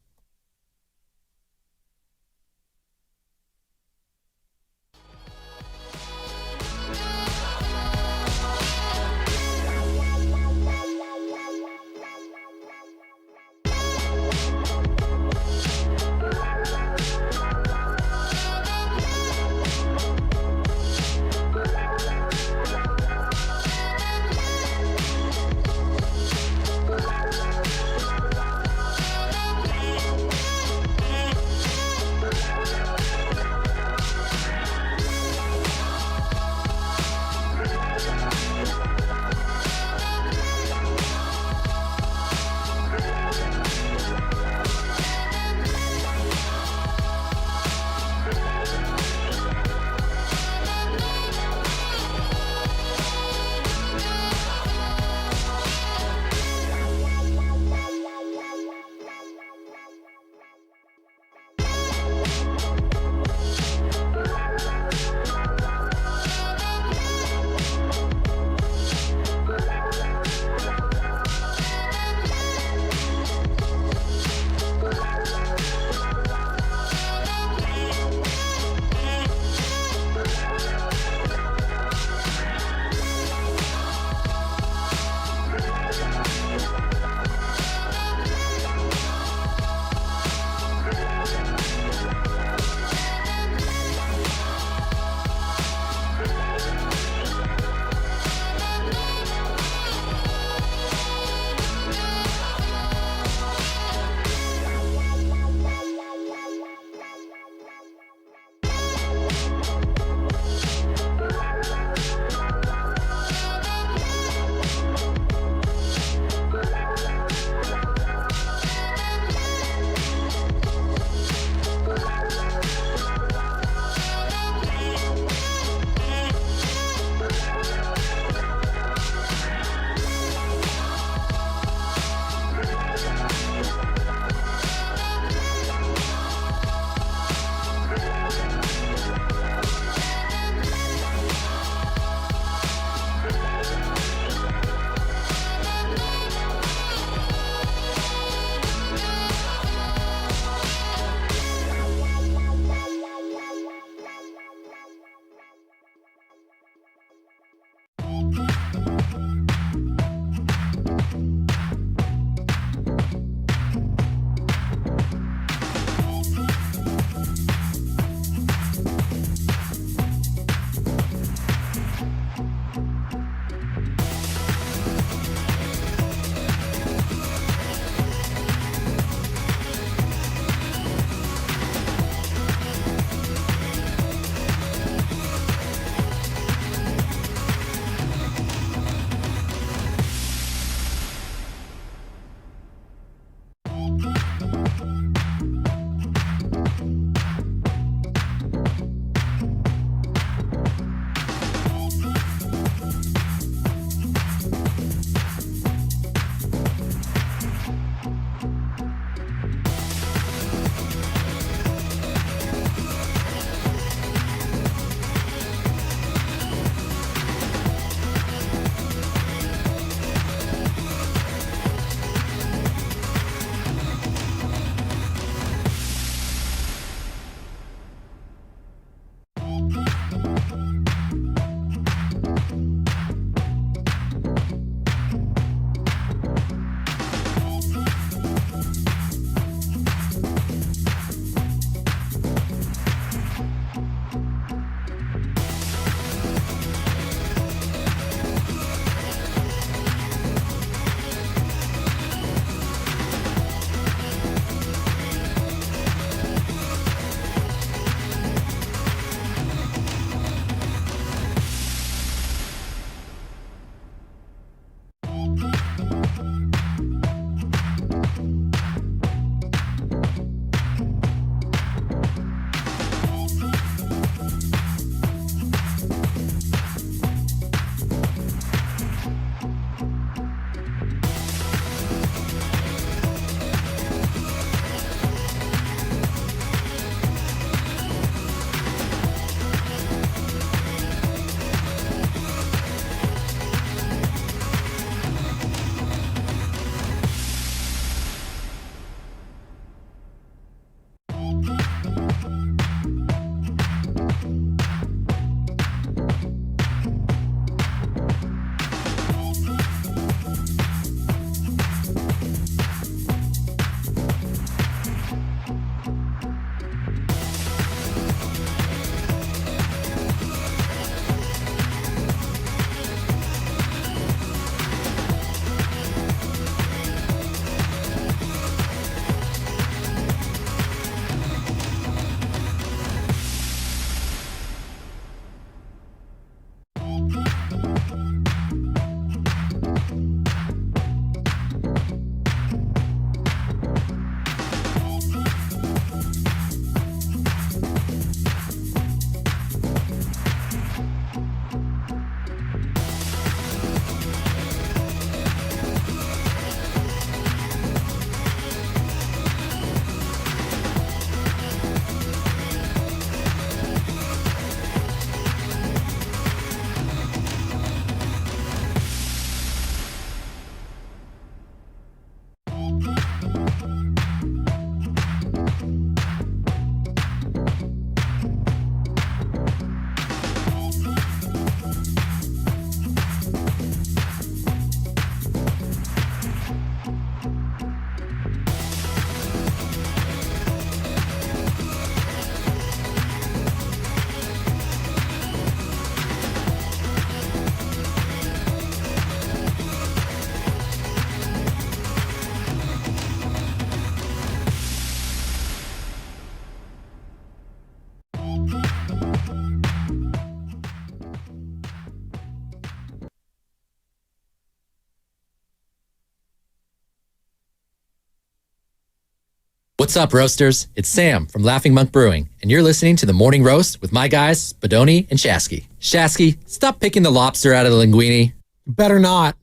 What's up, roasters? It's Sam from Laughing Monk Brewing, and you're listening to The Morning Roast with my guys, Spadoni and Shasky. Shasky, stop picking the lobster out of the linguine. Better not.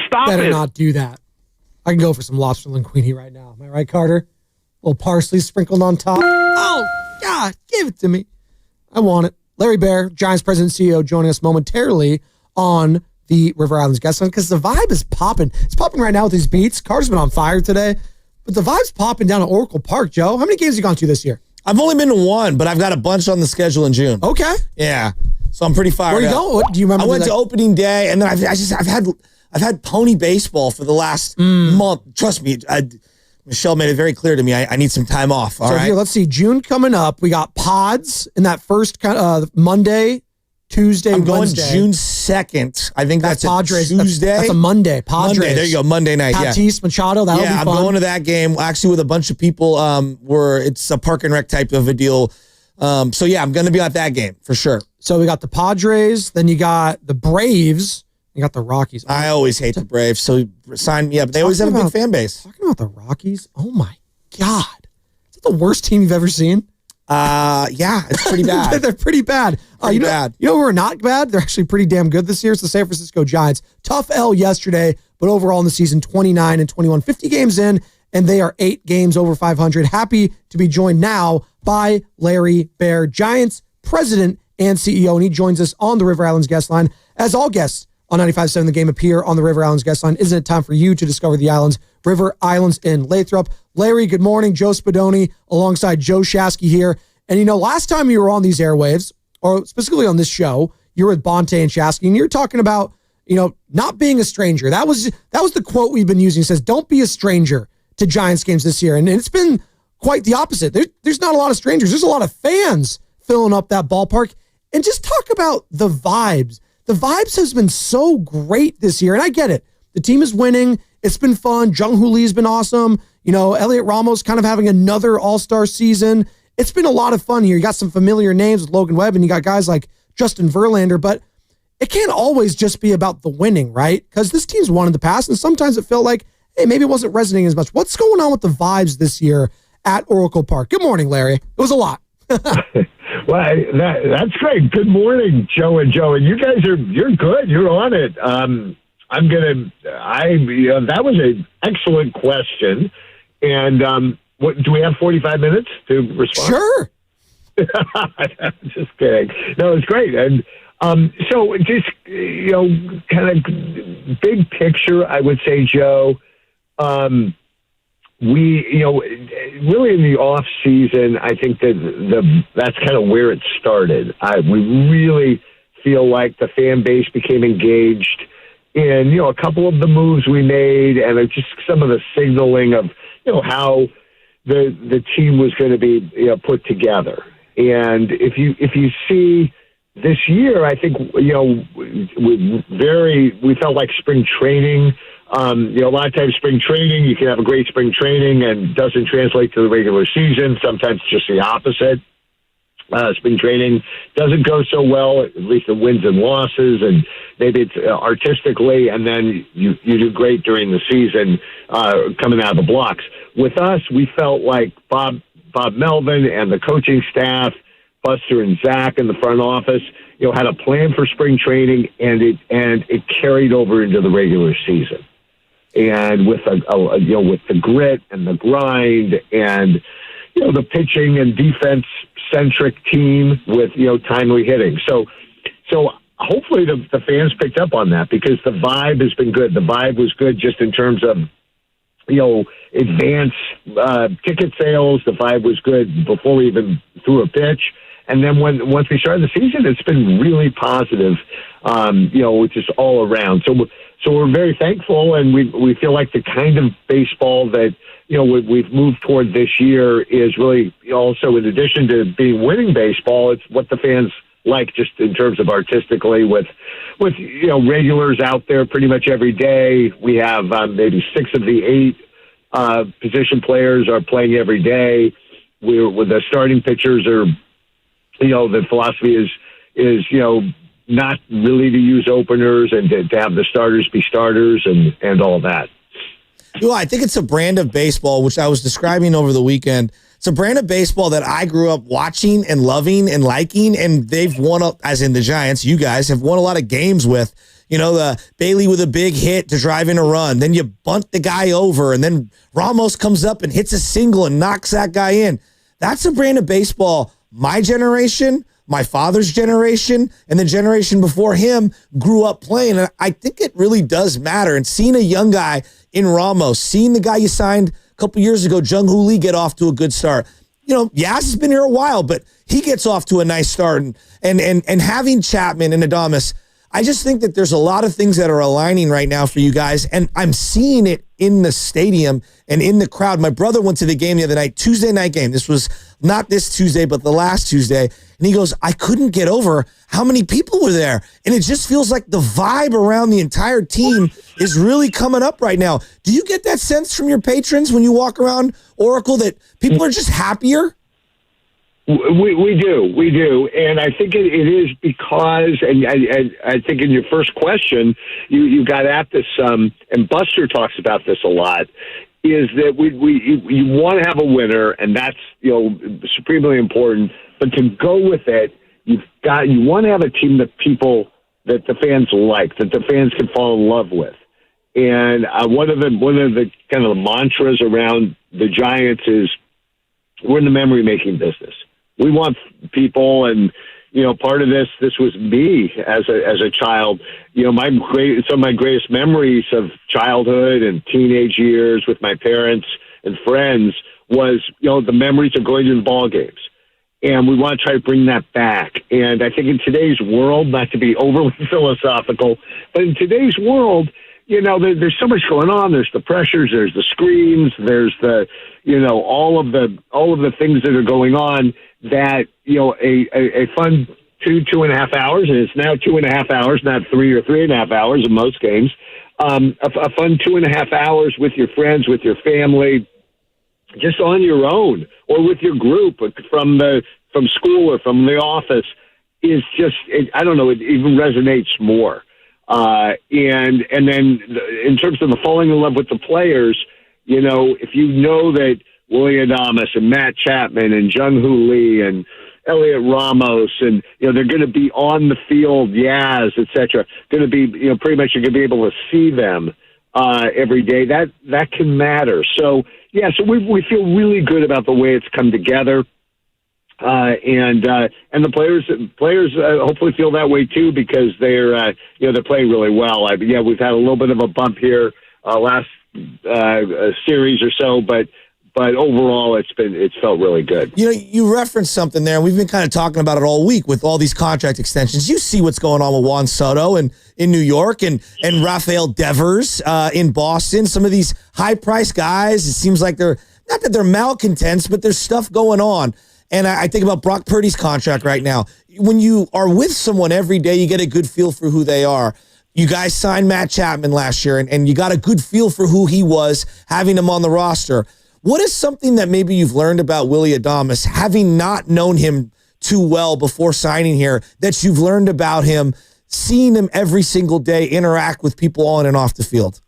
Stop Better not do that. I can go for some lobster linguine right now. Am I right, Carter? A little parsley sprinkled on top. Oh, God, give it to me. I want it. Larry Bear, Giants president and CEO, joining us momentarily on the River Islands guest line because the vibe is popping. It's popping right now with these beats. Carter's been on fire today. But the vibe's popping down at Oracle Park, Joe. How many games have you gone to this year? I've only been to one, but I've got a bunch on the schedule in June. Okay. Yeah. So I'm pretty fired Where you up. go? What, do you remember? I went to opening day, and then I've had pony baseball for the last month. Trust me, Michelle made it very clear to me. I need some time off. All right. Here, let's see. June coming up. We got pods in that first Monday, Tuesday, I'm going Wednesday. June 2nd. I think that's Padres. a Tuesday. That's a Monday. Padres. Monday. There you go. Monday night. Tatis, Machado. That'll be fun. I'm going to that game actually with a bunch of people. Where it's a park and rec type of a deal. So yeah, I'm going to be at that game for sure. So we got the Padres. Then you got the Braves. You got the Rockies. I always hate the Braves, so sign me up. They always have a big fan base. Talking about the Rockies. Oh my God, is that the worst team you've ever seen? Yeah, it's pretty bad. They're pretty bad. Bad. You know who are not bad? They're actually pretty damn good this year. It's the San Francisco Giants. Tough L yesterday, but overall in the season, 29-21, 50 games in, and they are 8 games over 500. Happy to be joined now by Larry Bear, Giants president and CEO, and he joins us on the River Islands guest line. As all guests on 95.7 The Game appear on the River Islands guest line, isn't it time for you to discover the islands? River Islands in Lathrop. Larry, good morning. Joe Spadoni alongside Joe Shasky here. And last time you were on these airwaves, or specifically on this show, you were with Bonte and Shasky, and you're talking about, not being a stranger. That was the quote we've been using. It says, don't be a stranger to Giants games this year. And it's been quite the opposite. There's not a lot of strangers. There's a lot of fans filling up that ballpark. And just talk about the vibes. The vibes has been so great this year. And I get it. The team is winning. It's been fun. Jung Hoo Lee's been awesome. Elliot Ramos kind of having another all-star season. It's been a lot of fun here. You got some familiar names with Logan Webb, and you got guys like Justin Verlander, but it can't always just be about the winning, right? Because this team's won in the past, and sometimes it felt like, hey, maybe it wasn't resonating as much. What's going on with the vibes this year at Oracle Park? Good morning, Larry. It was a lot. Well, that's great. Good morning, Joe and Joe. And you guys you're good. You're on it. That was an excellent question. And, what, do we have 45 minutes to respond? Sure. Just kidding. No, it's great. And so just, kind of big picture, I would say, Joe, we, really in the off season, I think that that's kind of where it started. We really feel like the fan base became engaged in, a couple of the moves we made and just some of the signaling of, how the team was going to be put together. And if you see this year, I think we felt like spring training. A lot of times spring training, you can have a great spring training and doesn't translate to the regular season. Sometimes it's just the opposite. Spring training doesn't go so well, at least the wins and losses, and maybe it's artistically, and then you do great during the season coming out of the blocks. With us, we felt like Bob Melvin and the coaching staff, Buster and Zach in the front office, had a plan for spring training, and it carried over into the regular season. And with with the grit and the grind and the pitching and defense centric team with timely hitting. So hopefully the fans picked up on that because the vibe has been good. The vibe was good just in terms of advance ticket sales. The vibe was good before we even threw a pitch. And then once we started the season, it's been really positive, just all around. So we're very thankful, and we feel like the kind of baseball that we've moved toward this year is really also, in addition to being winning baseball, it's what the fans like just in terms of artistically with regulars out there pretty much every day. We have maybe 6 of the 8 position players are playing every day. With the starting pitchers are, the philosophy is not really to use openers and to have the starters be starters and all that. Well, I think it's a brand of baseball, which I was describing over the weekend. It's a brand of baseball that I grew up watching and loving and liking, and they've won, as in the Giants, you guys have won a lot of games with. You know, the Bailey with a big hit to drive in a run. Then you bunt the guy over, and then Ramos comes up and hits a single and knocks that guy in. That's a brand of baseball my generation, my father's generation, and the generation before him grew up playing. And I think it really does matter. And seeing a young guy in Ramos, seeing the guy you signed a couple years ago, Jung-Hoo Lee, get off to a good start. You know, Yaz has been here a while, but he gets off to a nice start. And having Chapman and Adames, I just think that there's a lot of things that are aligning right now for you guys, and I'm seeing it in the stadium and in the crowd. My brother went to the game the other night, Tuesday night game. This was not this Tuesday, but the last Tuesday, and he goes, I couldn't get over how many people were there, and it just feels like the vibe around the entire team is really coming up right now. Do you get that sense from your patrons when you walk around Oracle that people are just happier? We do, and I think it is because, and I think in your first question, you got at this, and Buster talks about this a lot, is that you want to have a winner, and that's supremely important. But to go with it, you want to have a team that the fans like, that the fans can fall in love with. And one of the kind of the mantras around the Giants is we're in the memory making business. We want people, and part of this was me as a child. Some of my greatest memories of childhood and teenage years with my parents and friends was the memories of going to the ball games, and we want to try to bring that back. And I think in today's world, not to be overly philosophical, but in today's world, there's so much going on. There's the pressures, there's the screens, there's the all of the things that are going on. That a fun 2.5 hours, and it's now 2.5 hours, not 3 or 3.5 hours in most games. A fun 2.5 hours with your friends, with your family, just on your own or with your group from school or from the office is just I don't know. It even resonates more. And then in terms of the falling in love with the players, if you know that Willie Adames and Matt Chapman and Jung-Hoo Lee and Elliot Ramos, and they're going to be on the field, Yaz, etc. Going to be pretty much you're going to be able to see them every day. That can matter. So so we feel really good about the way it's come together, and the players hopefully feel that way too because they're playing really well. We've had a little bit of a bump here last series or so, but overall, it's felt really good. You referenced something there, and we've been kind of talking about it all week with all these contract extensions. You see what's going on with Juan Soto in New York and Rafael Devers in Boston. Some of these high-priced guys, it seems like they're not that they're malcontents, but there's stuff going on. And I think about Brock Purdy's contract right now. When you are with someone every day, you get a good feel for who they are. You guys signed Matt Chapman last year, and you got a good feel for who he was, having him on the roster. What is something that maybe you've learned about Willie Adames, having not known him too well before signing here, that you've learned about him, seeing him every single day interact with people on and off the field?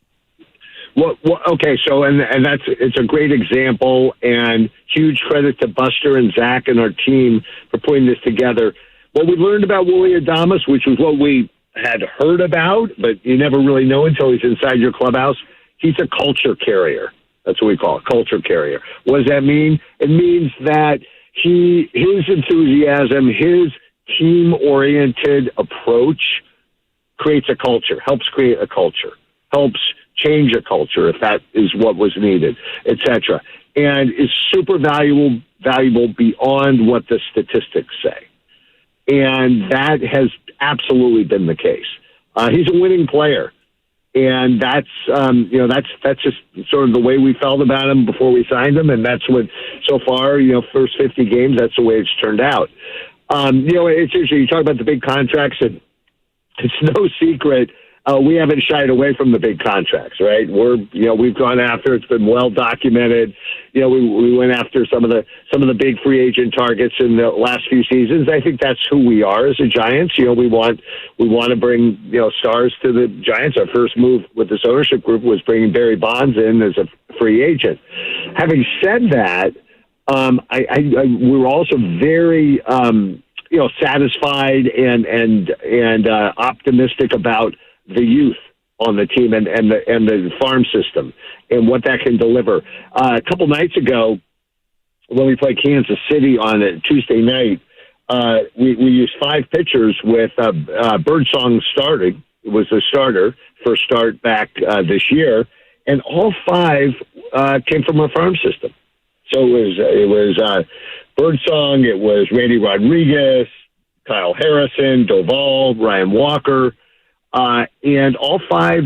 Well, okay, so and it's a great example, and huge credit to Buster and Zach and our team for putting this together. What we learned about Willie Adames, which was what we had heard about, but you never really know until he's inside your clubhouse, he's a culture carrier. That's what we call it, culture carrier. What does that mean? It means that his enthusiasm, his team-oriented approach creates a culture, helps create a culture, helps change a culture if that is what was needed, etc. And is super valuable beyond what the statistics say. And that has absolutely been the case. He's a winning player. And that's just sort of the way we felt about him before we signed him. And that's what, so far, first 50 games, that's the way it's turned out. It's interesting. You talk about the big contracts, and it's no secret we haven't shied away from the big contracts, right? We've gone after. It's been well documented. We went after some of the big free agent targets in the last few seasons. I think that's who we are as a Giants. We want to bring stars to the Giants. Our first move with this ownership group was bringing Barry Bonds in as a free agent. Having said that, we're also very satisfied and optimistic about the youth on the team and the farm system and what that can deliver. A couple nights ago, when we played Kansas City on a Tuesday night, we used 5 pitchers with Birdsong starting. It was the starter, first start back this year, and all 5 came from our farm system. So it was Birdsong, it was Randy Rodriguez, Kyle Harrison, Doval, Ryan Walker. And all 5,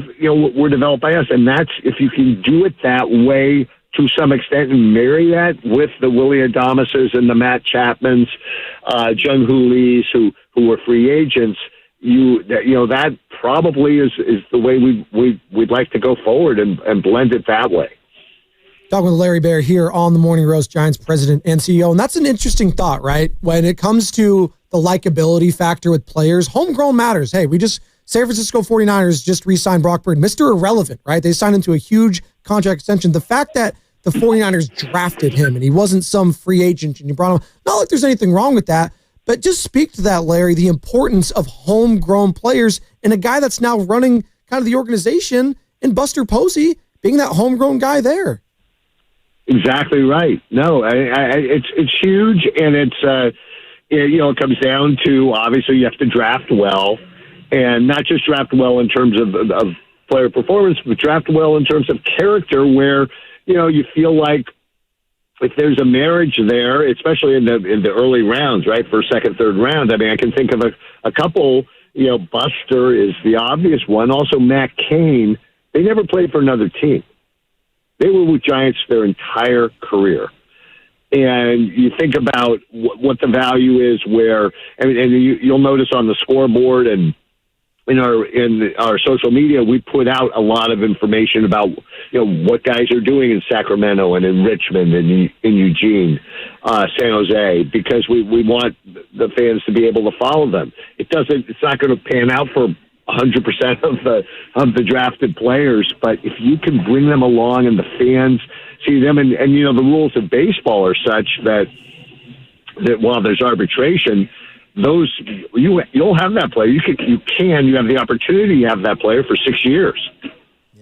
were developed by us. And that's, if you can do it that way to some extent and marry that with the Willie Adameses and the Matt Chapmans, Jung Hoo Lees, who were free agents, that probably is the way we'd like to go forward and blend it that way. Talking with Larry Baer here on the Morning Roast, Giants president and CEO. And that's an interesting thought, right? When it comes to the likability factor with players, homegrown matters. Hey, San Francisco 49ers just re-signed Brock Purdy, Mr. Irrelevant, right? They signed him to a huge contract extension. The fact that the 49ers drafted him and he wasn't some free agent and you brought him, not like there's anything wrong with that, but just speak to that, Larry, the importance of homegrown players and a guy that's now running kind of the organization in Buster Posey being that homegrown guy there. Exactly right. No, it's huge, and it comes down to, obviously you have to draft well, and not just draft well in terms of player performance, but draft well in terms of character, where you feel like if there's a marriage there, especially in the early rounds, right, first, second, third round. I mean, I can think of a couple. Buster is the obvious one. Also, Matt Cain. They never played for another team. They were with Giants their entire career. And you think about what the value is you'll notice on the scoreboard and in our social media, we put out a lot of information about, what guys are doing in Sacramento and in Richmond and in Eugene, San Jose, because we want the fans to be able to follow them. It's not going to pan out for 100% of the drafted players, but if you can bring them along and the fans see them, and the rules of baseball are such that while there's arbitration, you'll have that player. You have the opportunity to have that player for 6 years,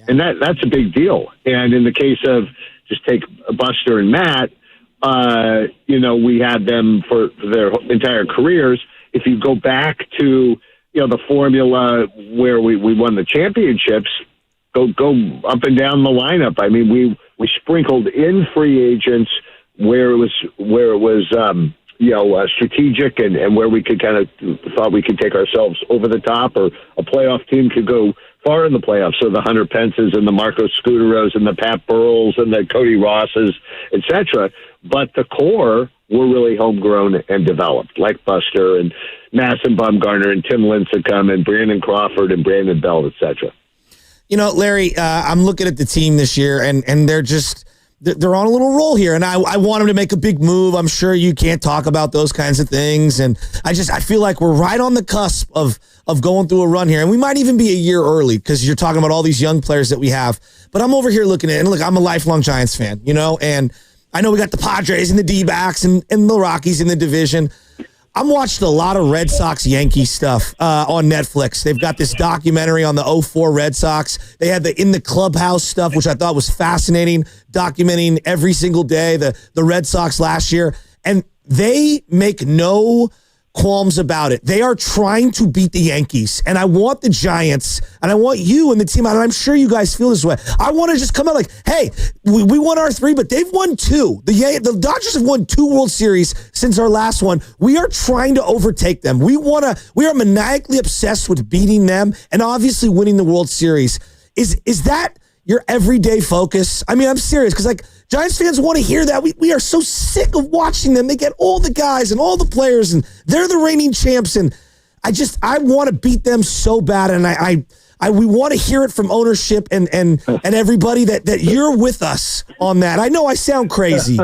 and that's a big deal. And in the case of just take Buster and Matt, we had them for their entire careers. If you go back to the formula where we won the championships, go up and down the lineup. I mean, we sprinkled in free agents where it was strategic and where we could kind of thought we could take ourselves over the top, or a playoff team could go far in the playoffs. So the Hunter Pences and the Marcos Scuderos and the Pat Burrells and the Cody Rosses, etc. But the core were really homegrown and developed, like Buster and Masson Bumgarner and Tim Lincecum and Brandon Crawford and Brandon Belt, etc. Larry, I'm looking at the team this year, and they're on a little roll here, and I want them to make a big move. I'm sure you can't talk about those kinds of things, and I feel like we're right on the cusp of going through a run here, and we might even be a year early because you're talking about all these young players that we have. But I'm over here looking at it, and look, I'm a lifelong Giants fan, and I know we got the Padres and the D-backs and the Rockies in the division. I'm watched a lot of Red Sox-Yankees stuff on Netflix. They've got this documentary on the 2004 Red Sox. They had the In the Clubhouse stuff, which I thought was fascinating, documenting every single day the Red Sox last year. And they make no qualms about it. They are trying to beat the Yankees. And I want the Giants, and I want you and the team, and I'm sure you guys feel this way. I want to just come out like, hey, we won our 3, but they've won 2. The Dodgers have won 2 World Series since our last one. We are trying to overtake them. We are maniacally obsessed with beating them and obviously winning the World Series. Is that your everyday focus? I mean, I'm serious, because Giants fans want to hear that. We are so sick of watching them. They get all the guys and all the players, and they're the reigning champs. And I want to beat them so bad. And I we want to hear it from ownership and everybody that you're with us on that. I know I sound crazy.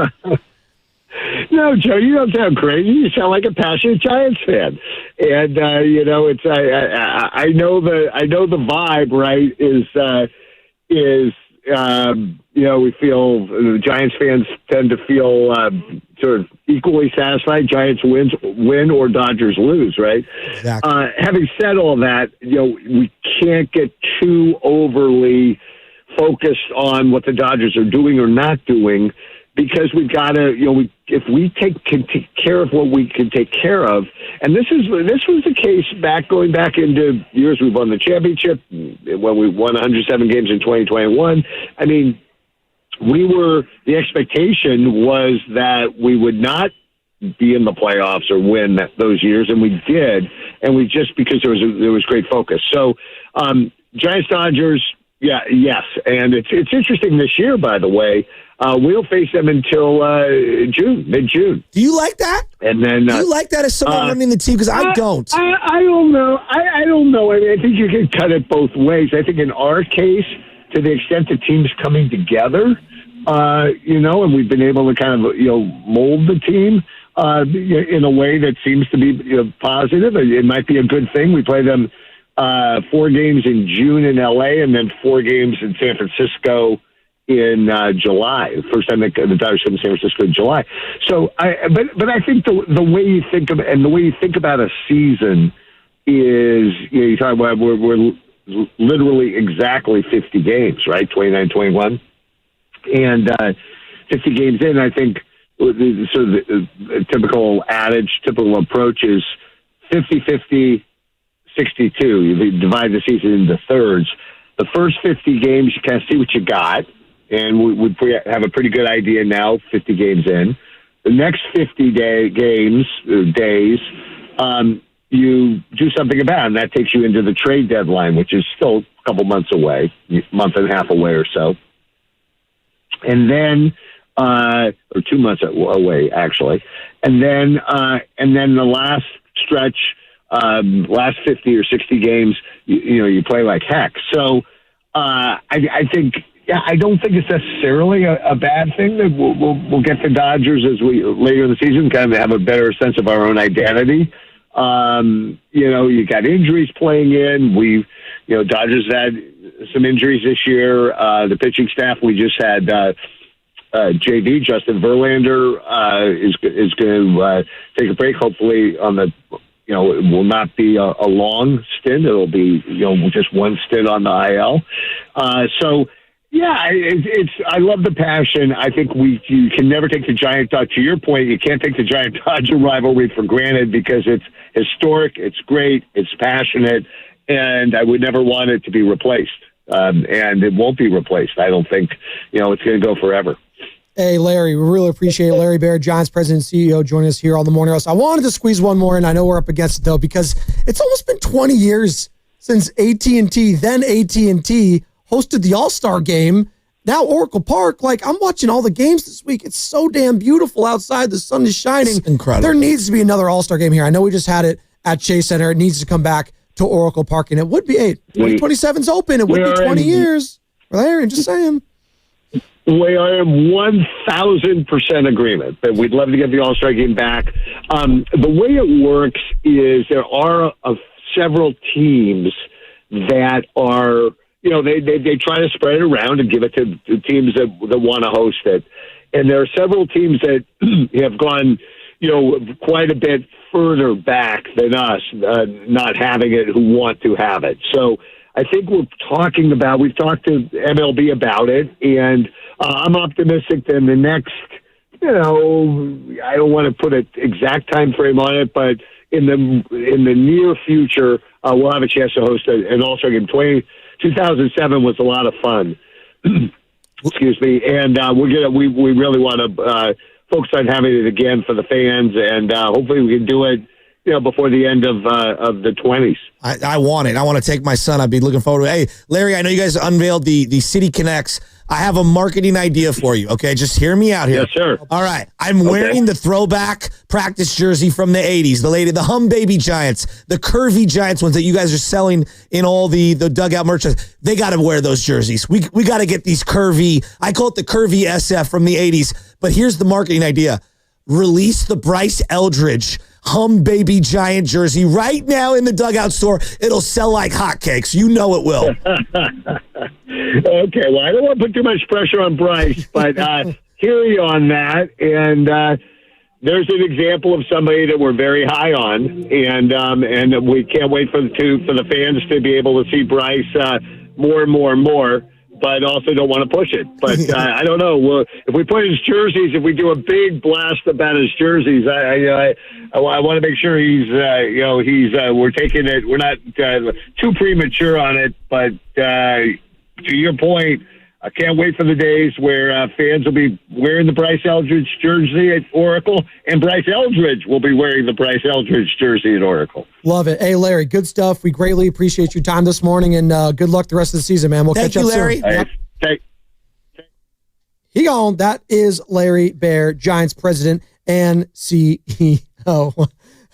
No, Joe, you don't sound crazy. You sound like a passionate Giants fan, and it's I know the vibe, right? We feel the Giants fans tend to feel sort of equally satisfied. Giants win or Dodgers lose, right? Exactly. Having said all that, we can't get too overly focused on what the Dodgers are doing or not doing, because we've got to, if we can take care of what we can take care of, and this was the case going back into years we've won the championship, when we won 107 games in 2021. I mean, the expectation was that we would not be in the playoffs or win those years, and we did, and because there was great focus. So, Giants Dodgers, yes, and it's interesting this year, by the way. We'll face them until mid-June. Do you like that? And then do you like that as someone running the team? Because I don't. I don't know. I don't know. I mean, I think you can cut it both ways. I think in our case, to the extent the team's coming together, and we've been able to kind of mold the team in a way that seems to be positive. It might be a good thing. We play them 4 games in June in LA, and then 4 games in San Francisco in July. The first time the Dodgers come to San Francisco in July. So, but I think the way you think of and the way you think about a season is, you talk about we're literally exactly 50 games, right? 29, 21, and 50 games in. I think the typical adage, typical approach is 50-50, 62. You divide the season into thirds. The first 50 games, you kind of see what you got. And we have a pretty good idea now, 50 games in. The next 50 days, you do something about it, and that takes you into the trade deadline, which is still a couple months away, month and a half away or so. And then, or 2 months away, actually. And then the last stretch, last 50 or 60 games, you play like heck. So I think... Yeah, I don't think it's necessarily a bad thing that we'll get the Dodgers as we later in the season kind of have a better sense of our own identity. You got injuries playing in. Dodgers had some injuries this year. The pitching staff, we just had JV Justin Verlander is going to take a break. Hopefully it will not be a long stint. It'll be just one stint on the IL. Yeah, I love the passion. I think you can never take the Giant Dodger. To your point, you can't take the Giant Dodger rivalry for granted because it's historic, it's great, it's passionate, and I would never want it to be replaced. And it won't be replaced. I don't think it's going to go forever. Hey, Larry, we really appreciate it. Larry Baird, Giants president and CEO, joining us here on the Morning Roast. I wanted to squeeze one more in. I know we're up against it, though, because it's almost been 20 years since AT&T, then AT&T, hosted the All-Star game, now Oracle Park. Like, I'm watching all the games this week. It's so damn beautiful outside. The sun is shining. It's incredible. There needs to be another All-Star game here. I know we just had it at Chase Center. It needs to come back to Oracle Park, and it would be 2027's open. It would be 20 years. Larry, I'm just saying. We are in 1,000% agreement that we'd love to get the All-Star game back. The way it works is there are several teams that are... they try to spread it around and give it to the teams that want to host it. And there are several teams that have gone, quite a bit further back than us, not having it, who want to have it. So I think we've talked to MLB about it, and I'm optimistic that in the next, I don't want to put an exact time frame on it, but in the near future, we'll have a chance to host an All-Star game. 2007 was a lot of fun. Excuse me, and we really want to focus on having it again for the fans, and hopefully we can do it before the end of the 20s. I want it. I want to take my son. I'd be looking forward to it. Hey, Larry, I know you guys unveiled the City Connects. I have a marketing idea for you, okay? Just hear me out here. Yes, sir. All right. I'm wearing the throwback practice jersey from the 80s, the Hum Baby Giants, the curvy Giants ones that you guys are selling in all the dugout merchandise. They got to wear those jerseys. We got to get these curvy, I call it the curvy SF from the 80s. But here's the marketing idea. Release the Bryce Eldridge Hum Baby Giant jersey right now in the dugout store. It'll sell like hotcakes. You know it will. Okay, well, I don't want to put too much pressure on Bryce, but hear you on that. And there's an example of somebody that we're very high on, and we can't wait for the fans to be able to see Bryce more and more and more. But also don't want to push it. But I don't know. Well, if we put his jerseys, if we do a big blast about his jerseys, I want to make sure we're taking it. We're not too premature on it. But to your point, I can't wait for the days where fans will be wearing the Bryce Eldridge jersey at Oracle, and Bryce Eldridge will be wearing the Bryce Eldridge jersey at Oracle. Love it. Hey, Larry, good stuff. We greatly appreciate your time this morning, and good luck the rest of the season, man. We'll catch up Larry. soon. Yep. He gone. That is Larry Bear, Giants president and CEO.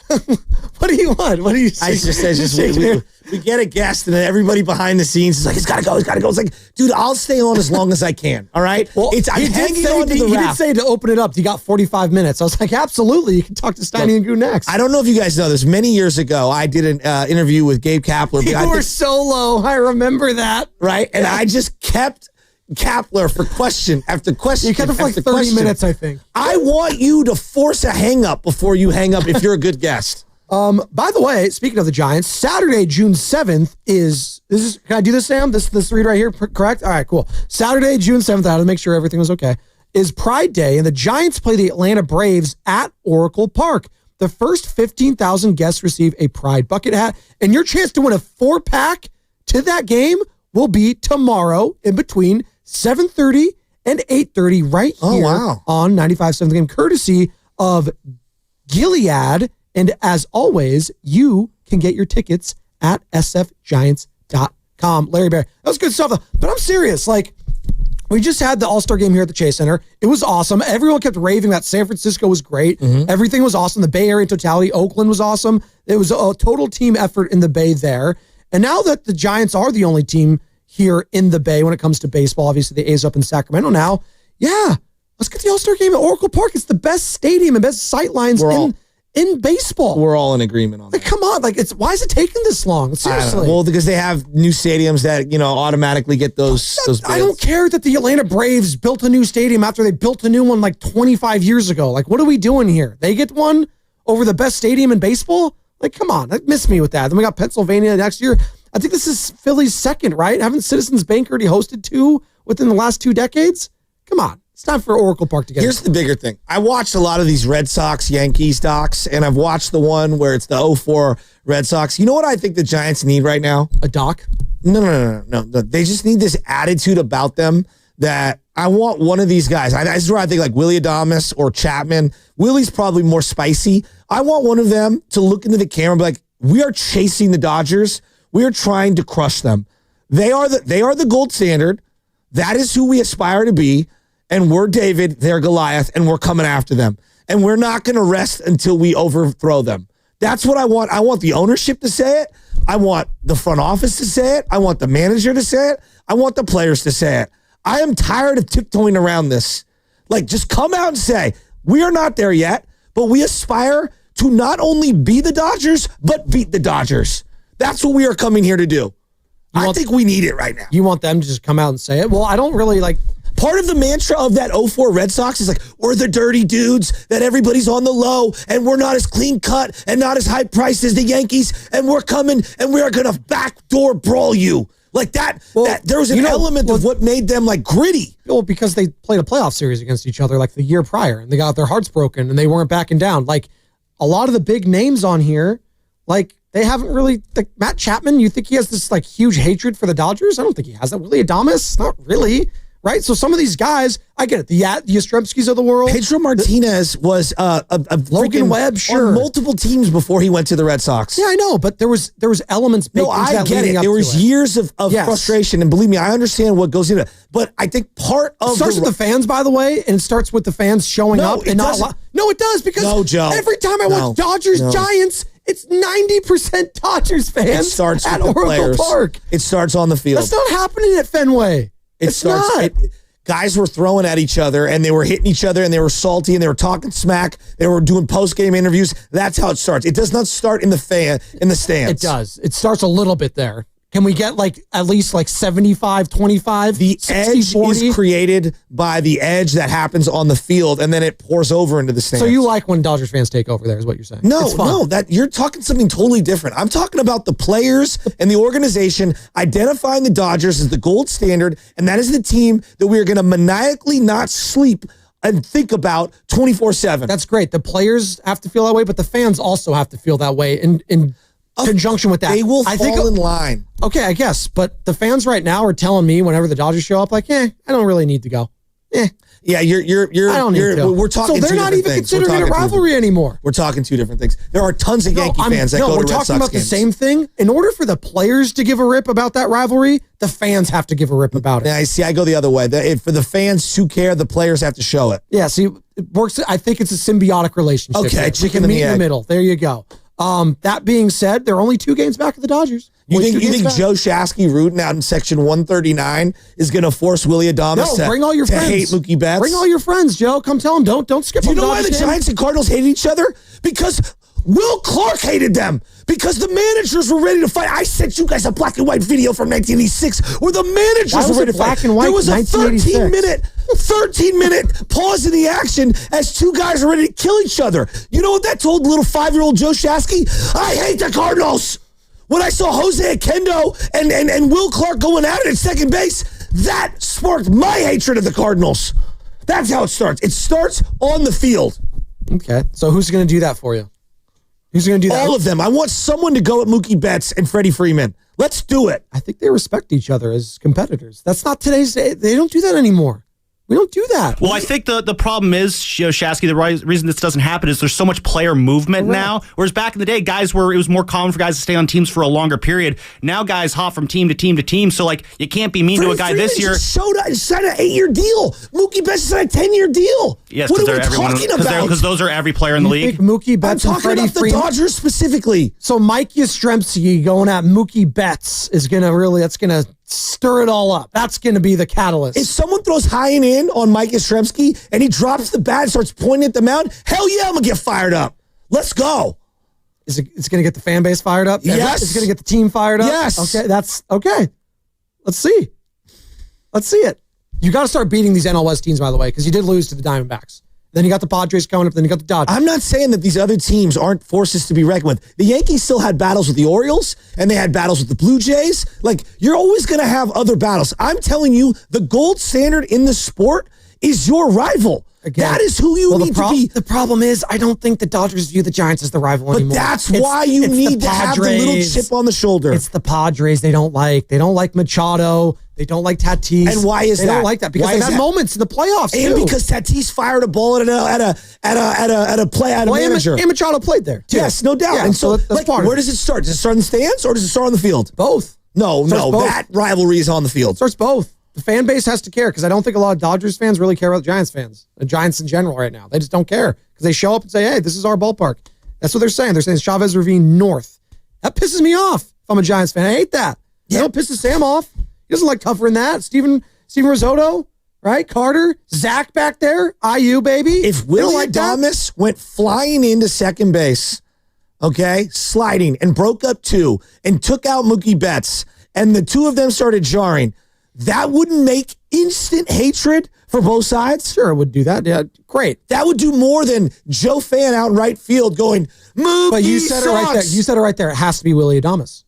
What do you want? What do you say? I just said, we get a guest, and then everybody behind the scenes is like, it's got to go. It's like, dude, I'll stay on as long as I can. All right? Well, I'm hanging on to the He wrap. did say to open it up, you got 45 minutes. I was like, absolutely. You can talk to Steiny and Goo next. I don't know if you guys know this. Many years ago, I did an interview with Gabe Kapler. You were so low. I remember that. Right? And I just kept Kapler for question after question. You kept it for like 30 minutes, I think. I want you to force a hang up before you hang up if you're a good guest. By the way, speaking of the Giants, Saturday, June 7th is can I do this, Sam? This read right here, correct? All right, cool. Saturday, June 7th, I had to make sure everything was okay, is Pride Day, and the Giants play the Atlanta Braves at Oracle Park. The first 15,000 guests receive a Pride bucket hat, and your chance to win a 4-pack to that game will be tomorrow in between 7:30 and 8:30 right here on 95.7 The Game, courtesy of Gilead. And as always, you can get your tickets at sfgiants.com. Larry Bear, that was good stuff, though. But I'm serious. Like, we just had the All-Star game here at the Chase Center. It was awesome. Everyone kept raving that San Francisco was great. Everything was awesome. The Bay Area in totality. Oakland was awesome. It was a total team effort in the Bay there. And now that the Giants are the only team here in the Bay when it comes to baseball, obviously the A's up in Sacramento now. Yeah, let's get the All-Star game at Oracle Park. It's the best stadium and best sightlines in baseball. We're all in agreement on that. Come on, why is it taking this long? Seriously. Well, because they have new stadiums that, automatically get those bids. I don't care that the Atlanta Braves built a new stadium after they built a new one like 25 years ago. Like, what are we doing here? They get one over the best stadium in baseball? Like, come on, miss me with that. Then we got Pennsylvania next year. I think this is Philly's second, right? Haven't Citizens Bank already hosted 2 within the last 2 decades? Come on. It's time for Oracle Park to get Here's the bigger thing. I watched a lot of these Red Sox Yankees docs, and I've watched the one where it's the 04 Red Sox. You know what I think the Giants need right now? A doc? No. They just need this attitude about them that I want one of these guys. This is where I think like Willie Adames or Chapman. Willie's probably more spicy. I want one of them to look into the camera and be like, we are chasing the Dodgers. We are trying to crush them. They are the gold standard. That is who we aspire to be. And we're David, they're Goliath, and we're coming after them. And we're not going to rest until we overthrow them. That's what I want. I want the ownership to say it. I want the front office to say it. I want the manager to say it. I want the players to say it. I am tired of tiptoeing around this. Like, just come out and say, we are not there yet, but we aspire to not only be the Dodgers, but beat the Dodgers. That's what we are coming here to do. I think we need it right now. You want them to just come out and say it? Well, I don't really like... Part of the mantra of that 04 Red Sox is like, we're the dirty dudes, that everybody's on the low, and we're not as clean cut and not as high priced as the Yankees, and we're coming and we're going to backdoor brawl you. Like that, there was an element of what made them like gritty. Well, because they played a playoff series against each other like the year prior, and they got their hearts broken, and they weren't backing down. Like, a lot of the big names on here, like, they haven't really, like Matt Chapman, you think he has this like huge hatred for the Dodgers? I don't think he has that. Willie Adames? Not really. right? So some of these guys, I get it. The Yastrzemskis of the world. Pedro Martinez was a Logan Webb, sure. on multiple teams before he went to the Red Sox. Yeah, I know, but there was elements. No, I get it. There was years of frustration, and believe me, I understand what goes into it. But I think part of it starts with the fans, by the way, and it starts with the fans showing up and not. No, it does because every time I watch Dodgers Giants, it's 90% Dodgers fans. It starts at with the Oracle players. Park. It starts on the field. That's not happening at Fenway. It's not. Guys were throwing at each other, and they were hitting each other, and they were salty, and they were talking smack. They were doing post-game interviews. That's how it starts. It does not start in the stands. It does. It starts a little bit there. Can we get at least 75-25? The 60, edge 40? Is created by the edge that happens on the field, and then it pours over into the stands. So you like when Dodgers fans take over there is what you're saying? No, that you're talking something totally different. I'm talking about the players and the organization identifying the Dodgers as the gold standard, and that is the team that we are going to maniacally not sleep and think about 24/7. That's great. The players have to feel that way, but the fans also have to feel that way in conjunction with that. They will fall in line. Okay, I guess. But the fans right now are telling me whenever the Dodgers show up, I don't really need to go. Yeah, you're I don't need to. We're talking. So they're not even considering it a rivalry anymore. We're talking two different things. There are tons of Yankee fans that go to Red Sox games. We're talking about the same thing. In order for the players to give a rip about that rivalry, the fans have to give a rip about it. Yeah, I see. I go the other way. For the fans to care, the players have to show it. Yeah, see, it works. I think it's a symbiotic relationship. Okay, we can meet in the middle. There you go. That being said, they're only 2 games back of the Dodgers. You think Joe Shasky rooting out in section 139 is going to force Willie Adames to hate Mookie Betts? Bring all your friends, Joe. Come tell them. Don't skip. Do you know why the Giants and Cardinals hated each other? Because Will Clark hated them. Because the managers were ready to fight. I sent you guys a black and white video from 1986 where the managers were ready to fight. There was a 13-minute pause in the action as 2 guys are ready to kill each other. You know what that told little 5-year-old Joe Shasky? I hate the Cardinals. When I saw Jose Akendo and Will Clark going at it at second base, that sparked my hatred of the Cardinals. That's how it starts. It starts on the field. Okay. So who's going to do that for you? Who's going to do that? All of them. I want someone to go at Mookie Betts and Freddie Freeman. Let's do it. I think they respect each other as competitors. That's not today's day. They don't do that anymore. We don't do that. Well, I think the problem is, Shasky, the reason this doesn't happen is there's so much player movement now. Whereas back in the day, it was more common for guys to stay on teams for a longer period. Now guys hop from team to team to team. So, you can't be mean to a guy this year. Signed an 8-year deal. Mookie Betts signed a 10-year deal. Yes, what are we talking about? Because those are every player in the league. Mookie Betts I'm talking about the Dodgers specifically. So Mike Yastrzemski going at Mookie Betts is going to stir it all up. That's going to be the catalyst. If someone throws high and in on Mike Yastrzemski and he drops the bat and starts pointing at the mound, hell yeah, I'm going to get fired up. Let's go. It's going to get the fan base fired up? Yes. It's going to get the team fired up? Yes. Okay, that's okay. Let's see. Let's see it. You got to start beating these NL West teams, by the way, because you did lose to the Diamondbacks. Then you got the Padres coming up, then you got the Dodgers. I'm not saying that these other teams aren't forces to be reckoned with. The Yankees still had battles with the Orioles, and they had battles with the Blue Jays. You're always going to have other battles. I'm telling you, the gold standard in the sport is your rival. Again, that is who you need to be. The problem is, I don't think the Dodgers view the Giants as the rival anymore. But that's why you need to have the little chip on the shoulder. It's the Padres they don't like. They don't like Machado. They don't like Tatis. And why is that? They don't like that because they've had moments in the playoffs and too. Because Tatis fired a ball at a manager. And Machado played there too. Yes, no doubt. Yeah, and so that's part of where does it start? Does it start in the stands or does it start on the field? Both. No, that rivalry is on the field. It starts both. The fan base has to care because I don't think a lot of Dodgers fans really care about Giants fans. The Giants in general right now. They just don't care because they show up and say, hey, this is our ballpark. That's what they're saying. They're saying Chavez Ravine North. That pisses me off if I'm a Giants fan. I hate that. Yeah. It pisses Sam off. He doesn't like covering that. Steven Risotto, right? Carter, Zach back there, IU, baby. If Willie Adames went flying into second base, okay, sliding, and broke up 2 and took out Mookie Betts, and the 2 of them started jarring, that wouldn't make instant hatred for both sides? Sure, it would do that. Yeah, great. That would do more than Joe Fan out in right field going, Mookie But you said sucks. it right there. You said it right there. It has to be Willie Adames.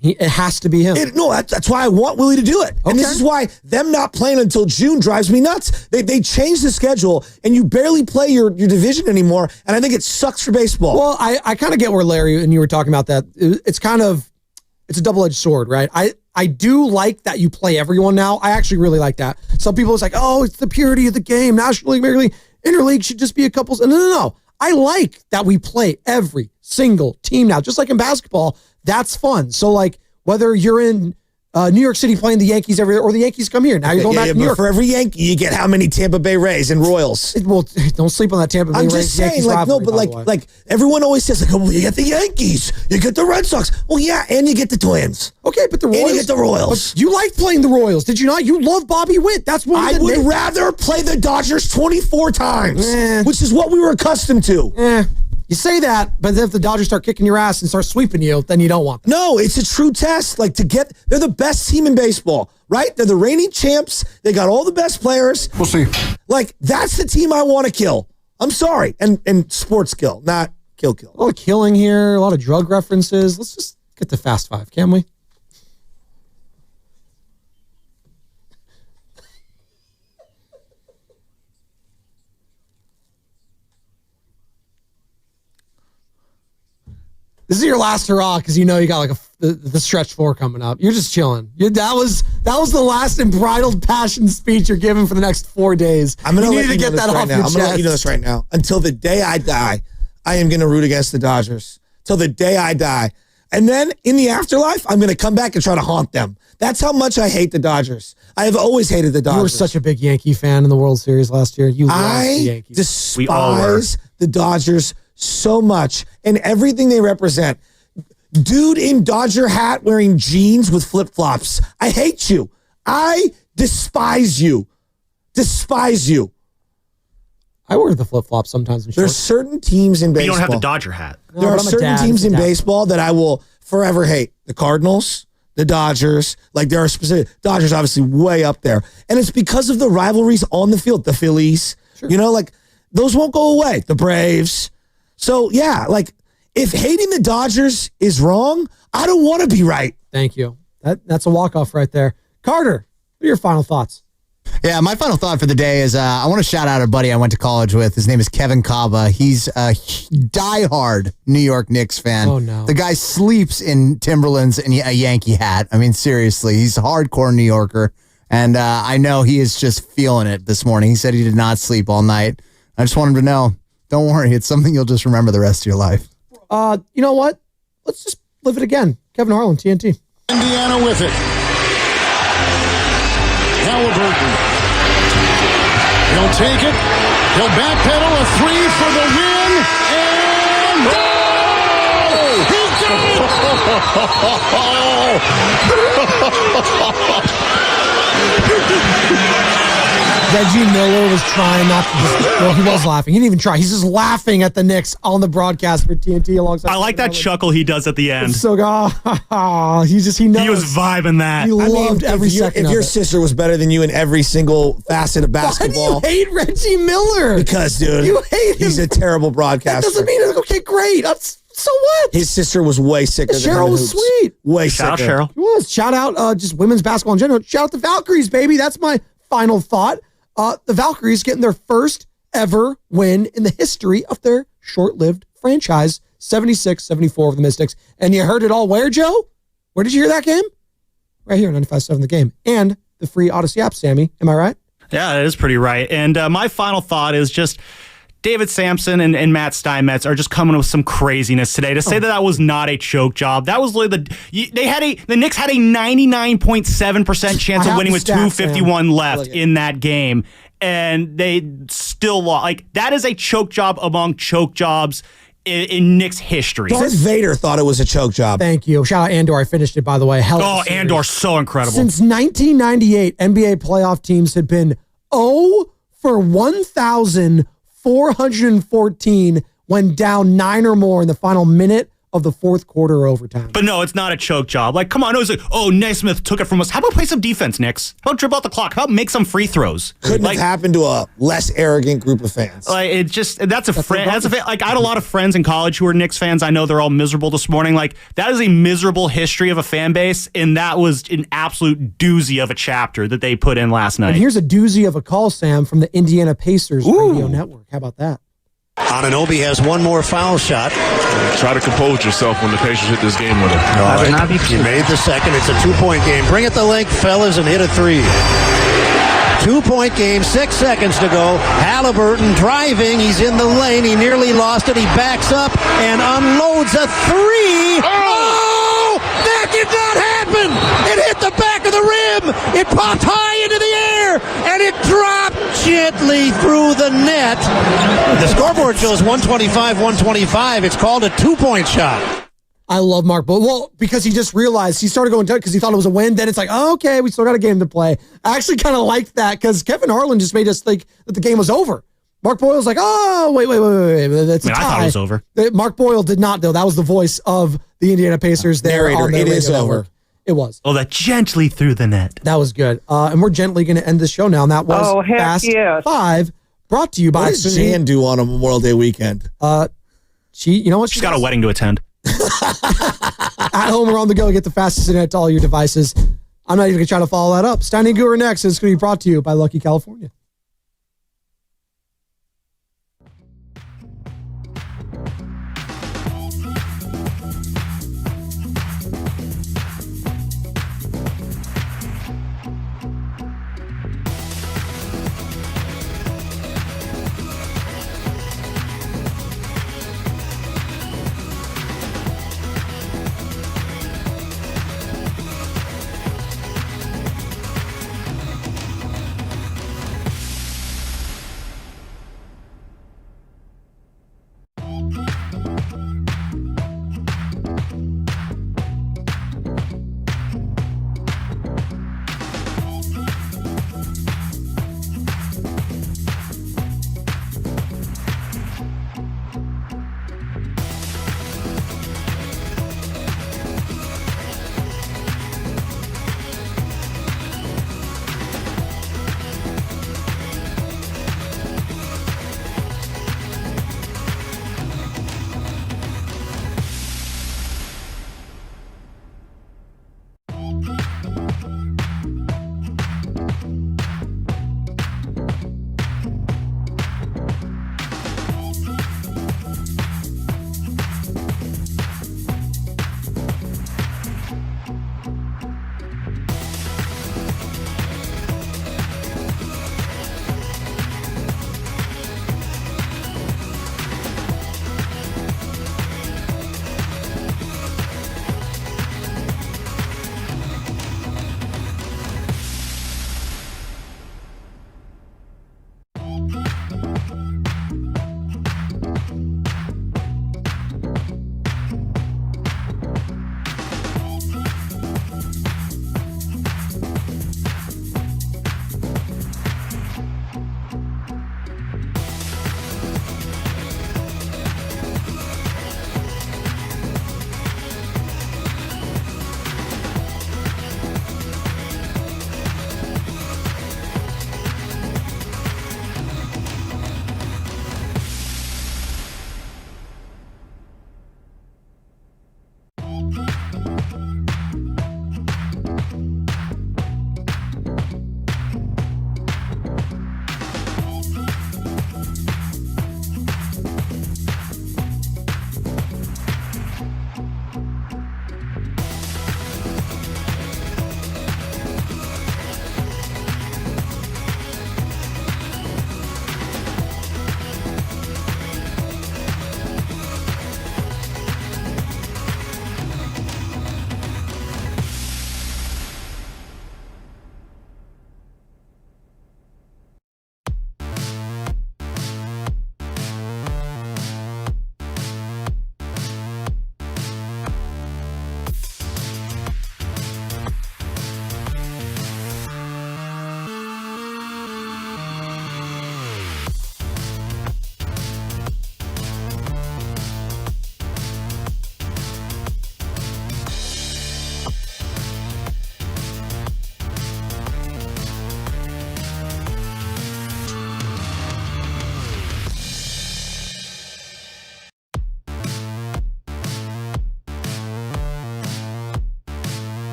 It has to be him. That's why I want Willie to do it. And this is why them not playing until June drives me nuts. They changed the schedule, and you barely play your division anymore, and I think it sucks for baseball. Well, I kind of get where Larry and you were talking about that. It's a double-edged sword, right? I do like that you play everyone now. I actually really like that. Some people, it's like, oh, it's the purity of the game. National League, American League, Interleague should just be a couple. No. I like that we play every single team now. Just like in basketball, that's fun. So, like, whether you're in New York City playing the Yankees every year, or the Yankees come here. Now you're going back to New York. For every Yankee, you get how many Tampa Bay Rays and Royals? Well, don't sleep on that Tampa Bay Rays. I'm just saying, Yankees like, rivalry, no, but like everyone always says, like, oh, you get the Yankees, you get the Red Sox. Well, yeah, and you get the Twins. Okay, but the Royals. And you get the Royals. But you liked playing the Royals, did you not? You love Bobby Witt. That's what I would rather play the Dodgers 24 times, which is what we were accustomed to. You say that, but if the Dodgers start kicking your ass and start sweeping you, then you don't want them. No, it's a true test. Like, they're the best team in baseball, right? They're the reigning champs. They got all the best players. We'll see. Like, that's the team I want to kill. I'm sorry. And sports kill, not kill. A lot of killing here, a lot of drug references. Let's just get to Fast Five, can we? This is your last hurrah because you know you got like the stretch 4 coming up. You're just chilling. That was the last unbridled passion speech you're giving for the next 4 days. I'm gonna let you get that off your chest. I'm gonna let you know this right now. Until the day I die, I am gonna root against the Dodgers. Till the day I die, and then in the afterlife, I'm gonna come back and try to haunt them. That's how much I hate the Dodgers. I have always hated the Dodgers. You were such a big Yankee fan in the World Series last year. You loved the Yankees. Despise the Dodgers so much and everything they represent. Dude in Dodger hat wearing jeans with flip-flops. I hate you. I despise you. Despise you. I wear the flip-flops sometimes. There's certain teams in baseball. You don't have the Dodger hat. There are certain teams in baseball that I will forever hate. The Cardinals, the Dodgers. Like, there are specific. Dodgers obviously way up there. And it's because of the rivalries on the field. The Phillies. Sure. You know, like, those won't go away. The Braves. So, yeah, like, if hating the Dodgers is wrong, I don't want to be right. Thank you. That's a walk-off right there. Carter, what are your final thoughts? Yeah, my final thought for the day is I want to shout out a buddy I went to college with. His name is Kevin Kaba. He's a diehard New York Knicks fan. Oh, no. The guy sleeps in Timberlands and a Yankee hat. I mean, seriously, he's a hardcore New Yorker. And I know he is just feeling it this morning. He said he did not sleep all night. I just want him to know, don't worry, it's something you'll just remember the rest of your life. You know what? Let's just live it again. Kevin Harlan, TNT. Indiana with it. Halliburton. He'll take it. He'll backpedal a 3 for the win. And he got it! Reggie Miller was trying not to well, he was laughing. He didn't even try. He's just laughing at the Knicks on the broadcast for TNT alongside. I like that chuckle he does at the end. It's so good. He knows. He was vibing that. He loved every second If your sister was better than you in every single facet of basketball. Why do you hate Reggie Miller? Because, dude, you hate him. He's a terrible broadcaster. That doesn't mean it's okay, great. So what? His sister was way sicker than him. Cheryl was sweet. Way Shout sicker. out Cheryl. He was. Shout out just women's basketball in general. Shout out the Valkyries, baby. That's my final thought. The Valkyries getting their first ever win in the history of their short-lived franchise, 76-74 over the Mystics. And you heard it all where, Joe? Where did you hear that game? Right here on 95.7 The Game. And the free Odyssey app, Sammy. Am I right? Yeah, that is pretty right. And my final thought is just David Sampson and Matt Steinmetz are just coming with some craziness today. To say that was not a choke job, that was literally the Knicks had a 99.7% chance of winning with 2:51 left in that game, and they still lost. Like, that is a choke job among choke jobs in Knicks history. Darth Vader thought it was a choke job. Thank you. Shout out Andor. I finished it, by the way. Andor's so incredible. Since 1998, NBA playoff teams had been 0 for 1,414 when down 9 or more in the final minute of the fourth quarter or overtime. But no, it's not a choke job. Like, come on. It was like, Naismith took it from us. How about play some defense, Knicks? How about dribble out the clock? How about make some free throws? Couldn't have happened to a less arrogant group of fans. Like, it just, that's a friend. Like, I had a lot of friends in college who were Knicks fans. I know they're all miserable this morning. Like, that is a miserable history of a fan base, and that was an absolute doozy of a chapter that they put in last night. And here's a doozy of a call, Sam, from the Indiana Pacers radio network. How about that? Anunoby has one more foul shot. Try to compose yourself when the Pacers hit this game with it. All right. He made the second. It's a 2-point game. Bring it the length, fellas, and hit a three. 2-point game, 6 seconds to go. Halliburton driving. He's in the lane. He nearly lost it. He backs up and unloads a three. Oh! That did not happen! It hit the back of the rim. It popped high into the air, and it dropped gently through the net. The scoreboard shows 125-125. It's called a 2-point shot. I love Mark Boyle. Well, because he just realized he started going because he thought it was a win. Then it's like, oh, okay, we still got a game to play. I actually kind of liked that because Kevin Harlan just made us think that the game was over. Mark Boyle's like, oh, wait. That's a tie. I thought it was over. Mark Boyle did not, though. That was the voice of the Indiana Pacers there. Narrator, it is over. It was. Oh, that gently through the net. That was good. And we're gently going to end the show now. And that was Fast 5, brought to you by... What does Jan do on a Memorial Day weekend? You know what? She's got a wedding to attend. At home or on the go, get the fastest internet to all your devices. I'm not even going to try to follow that up. Standing Guru next. It's going to be brought to you by Lucky California.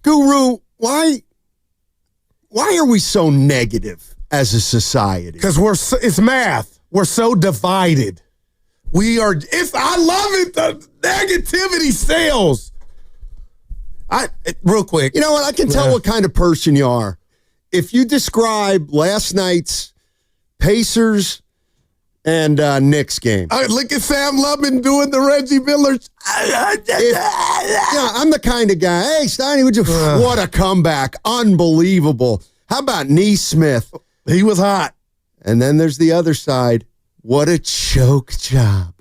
Guru, why are we so negative as a society? Because it's math. We're so divided. I love it. The negativity sells. Real quick. You know what? I can tell what kind of person you are. If you describe last night's Pacers and Knicks game. Look at Sam Lubman doing the Reggie Miller. I'm the kind of guy. Hey, Steiny, what a comeback. Unbelievable. How about Neesmith? He was hot. And then there's the other side. What a choke job.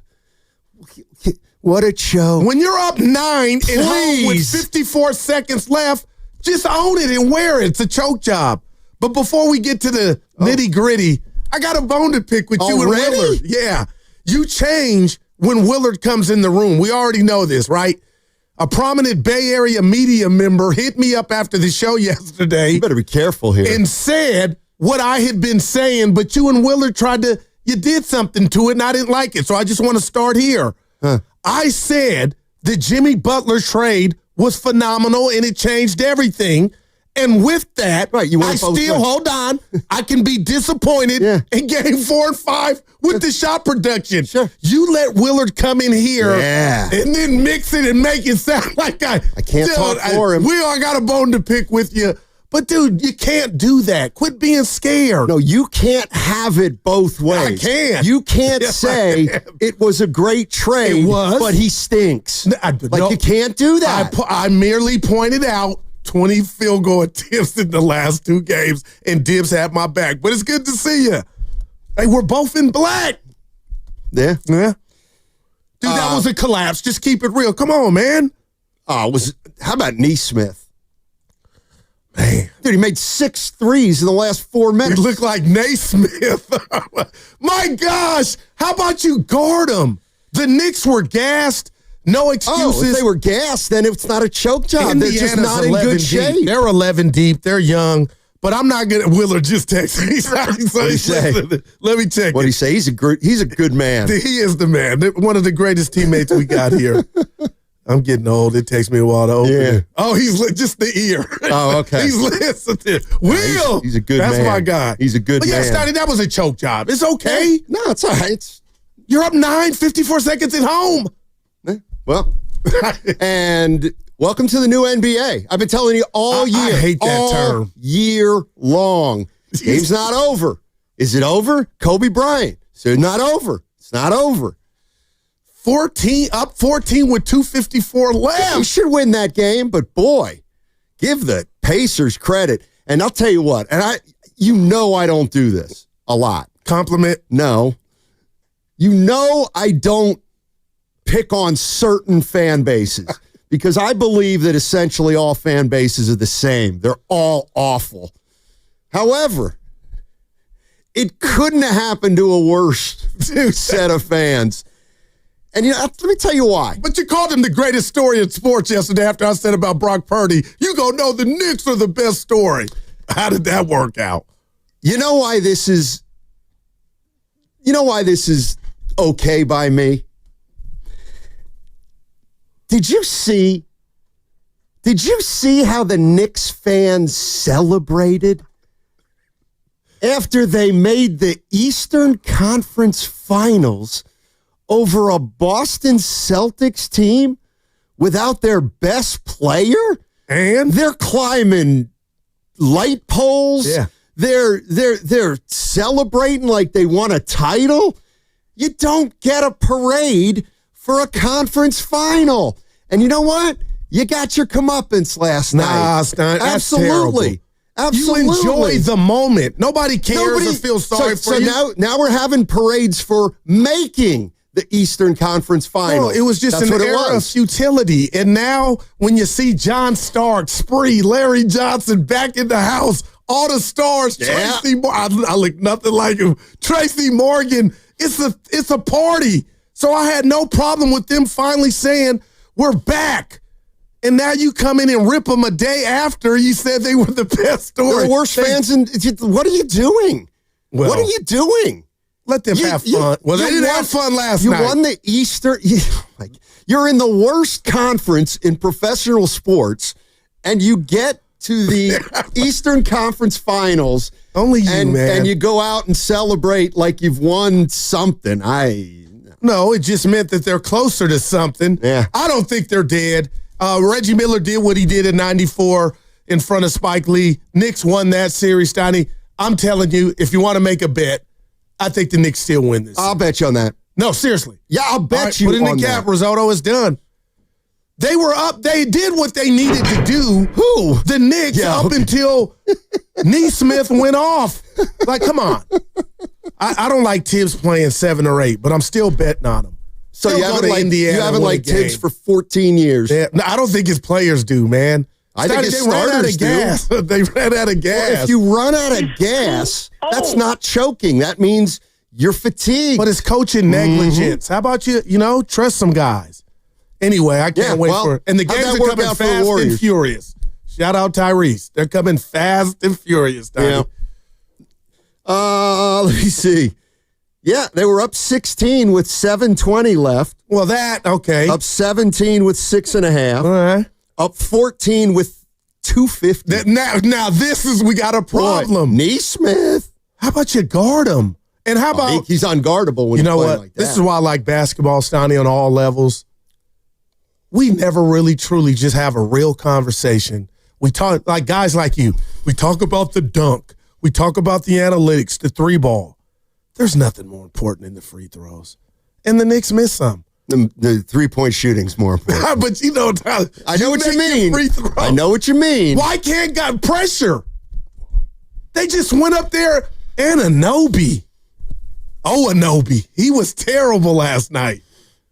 What a choke. When you're up 9 at home with 54 seconds left, just own it and wear it. It's a choke job. But before we get to the nitty-gritty, I got a bone to pick with you and Willard. Yeah. You change when Willard comes in the room. We already know this, right? A prominent Bay Area media member hit me up after the show yesterday. You better be careful here. And said what I had been saying, but you and Willard you did something to it, and I didn't like it. So I just want to start here. I said the Jimmy Butler trade was phenomenal, and it changed everything. And with that, hold on, I can be disappointed in game 4 and 5 with the shot production. Sure. You let Willard come in here and then mix it and make it sound like I can't talk for him. We all got a bone to pick with you. But, dude, you can't do that. Quit being scared. No, you can't have it both ways. I can. You can't say it was a great trade, but he stinks. You can't do that. I merely pointed out 20 field goal attempts in the last 2 games, and Dibs had my back. But it's good to see you. Hey, we're both in black. Yeah. Dude, that was a collapse. Just keep it real. Come on, man. How about Neesmith? Man. Dude, he made 6 threes in the last 4 minutes. He looked like Naismith. My gosh. How about you guard him? The Knicks were gassed. No excuses. If they were gassed, then it's not a choke job. They're just not in good shape. They're 11 deep. They're young. But I'm not going to. Willard just texted me. What'd he say? Let me check. What'd he say? He's a good man. He is the man. One of the greatest teammates we got here. I'm getting old. It takes me a while to open it. Oh, he's just the ear. Oh, okay. He's listening. Will. He's a good man. That's my guy. He's a good man. Yeah, Stoney, that was a choke job. It's okay. No, it's all right. You're up 9, 54 seconds at home. Well, and welcome to the new NBA. I've been telling you all year. I hate that term. Year long. Game's not over. Is it over? Kobe Bryant. So it's not over. It's not over. 14 with 2:54 left. They should win that game, but boy, give the Pacers credit. And I'll tell you what, and I don't do this a lot. Compliment? No. I don't pick on certain fan bases because I believe that essentially all fan bases are the same. They're all awful. However, it couldn't have happened to a worse set of fans. And let me tell you why. But you called him the greatest story in sports yesterday after I said about Brock Purdy. You go, no, the Knicks are the best story. How did that work out? You know why this is okay by me? Did you see how the Knicks fans celebrated after they made the Eastern Conference Finals over a Boston Celtics team without their best player? And they're climbing light poles. Yeah. They're celebrating like they won a title. You don't get a parade for a conference final. And you know what? You got your comeuppance last night. Nah, Absolutely. Absolutely. You enjoy the moment. Nobody cares or feels sorry for you. So now we're having parades for making the Eastern Conference Finals. No, it was just an era of futility. And now when you see John Stark, Spree, Larry Johnson back in the house, all the stars, Tracy Morgan, I look nothing like him. Tracy Morgan, it's a party. So I had no problem with them finally saying, we're back. And now you come in and rip them a day after you said they were the best story. They're the worst fans. What are you doing? Well, what are you doing? Let them have fun. Well, they didn't have fun last night. You won the Easter. You're in the worst conference in professional sports, and you get to the Eastern Conference Finals. Only you, man. And you go out and celebrate like you've won something. No, it just meant that they're closer to something. Yeah. I don't think they're dead. Reggie Miller did what he did in 94 in front of Spike Lee. Knicks won that series, Steiny. I'm telling you, if you want to make a bet, I think the Knicks still win this. I'll bet you on that. No, seriously. Yeah, I'll bet you on that. Put in the cap. Risotto is done. They were up. They did what they needed to do. Who? The Knicks until Neesmith went off. Like, come on. I don't like Tibbs playing 7 or 8, but I'm still betting on him. So you haven't liked Tibbs for 14 years. Yeah, no, I don't think his players do, man. I think his starters do. They ran out of gas. Well, if you run out of gas, that's not choking. That means you're fatigued. But it's coaching negligence. How about you trust some guys? Anyway, I can't wait for it. And the games are coming fast and furious. Shout out Tyrese. They're coming fast and furious, Tyrese. Yeah. Let me see. Yeah, they were up 16 with 7:20 left. Well, okay. Up 17 with 6.5. All right. Up 14 with 250. Now this is, we got a problem. Neesmith. How about you guard him? And how about he's unguardable when you know what? Like that. This is why I like basketball, Stoney, on all levels. We never really truly just have a real conversation. We talk like guys like you. We talk about the dunk. We talk about the analytics, the 3-ball. There's nothing more important than the free throws. And the Knicks miss some. The 3-point shooting's more important. But Tyler, I know what you mean. I know what you mean. Why can't got pressure? They just went up there and Anunoby. Oh, Anunoby. He was terrible last night.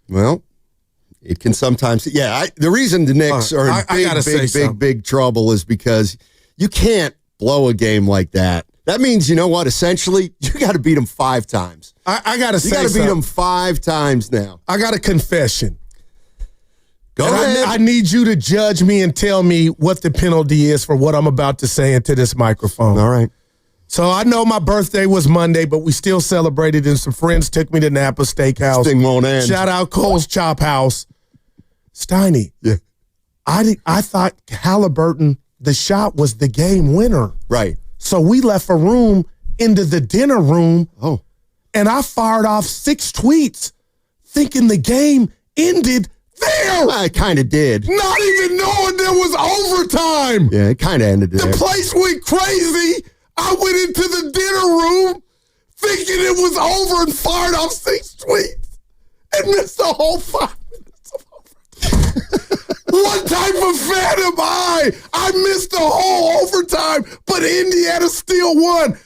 Well, it can sometimes. Yeah, the reason the Knicks are in big trouble is because you can't blow a game like that. That means, you know what? Essentially, you got to beat them 5 times. I got to say, you got to beat them 5 times now. I got a confession. Go ahead. I need you to judge me and tell me what the penalty is for what I'm about to say into this microphone. All right. So I know my birthday was Monday, but we still celebrated, and some friends took me to Napa Steakhouse. This thing won't end. Shout out Cole's Chop House. Steiny. Yeah. I thought Halliburton, the shot was the game winner. Right. So we left a room into the dinner room. Oh. And I fired off 6 tweets thinking the game ended there. I kind of did. Not even knowing there was overtime. Yeah, it kind of ended there. The place went crazy. I went into the dinner room thinking it was over and fired off 6 tweets and missed the whole 5 minutes of overtime. What type of fan am I? I missed the whole overtime, but Indiana still won.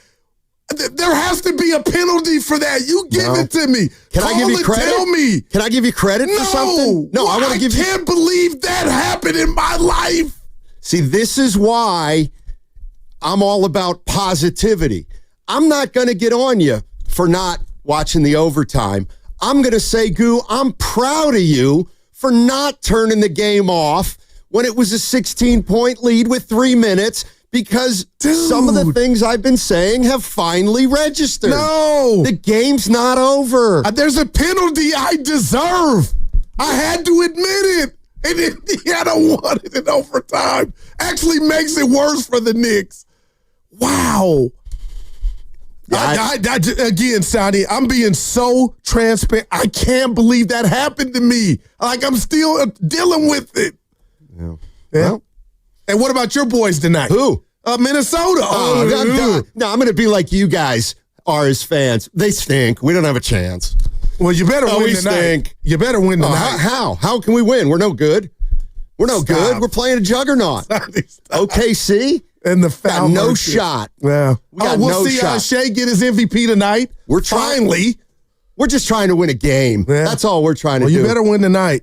There has to be a penalty for that. You give it to me. Can I give you credit? Tell me. Can I give you credit for something? No, I want to give you. I can't believe that happened in my life. See, this is why I'm all about positivity. I'm not going to get on you for not watching the overtime. I'm going to say, Goo, I'm proud of you for not turning the game off when it was a 16-point lead with 3 minutes, because some of the things I've been saying have finally registered. No. The game's not over. There's a penalty I deserve. I had to admit it. And Indiana won it in overtime. Actually makes it worse for the Knicks. Wow. Again, Sonny, I'm being so transparent. I can't believe that happened to me. Like, I'm still dealing with it. Yeah. Well, and what about your boys tonight? Who? Minnesota. No, I'm going to be like you guys are as fans. They stink. We don't have a chance. Well, you better win we tonight. Stink. You better win tonight. How? How can we win? We're no good. We're no good. We're playing a juggernaut. OKC? And the foul. Got no shot. Yeah. We'll see shot. Shea get his MVP tonight. We're finally. We're just trying to win a game. Yeah. That's all we're trying to do. You better win tonight.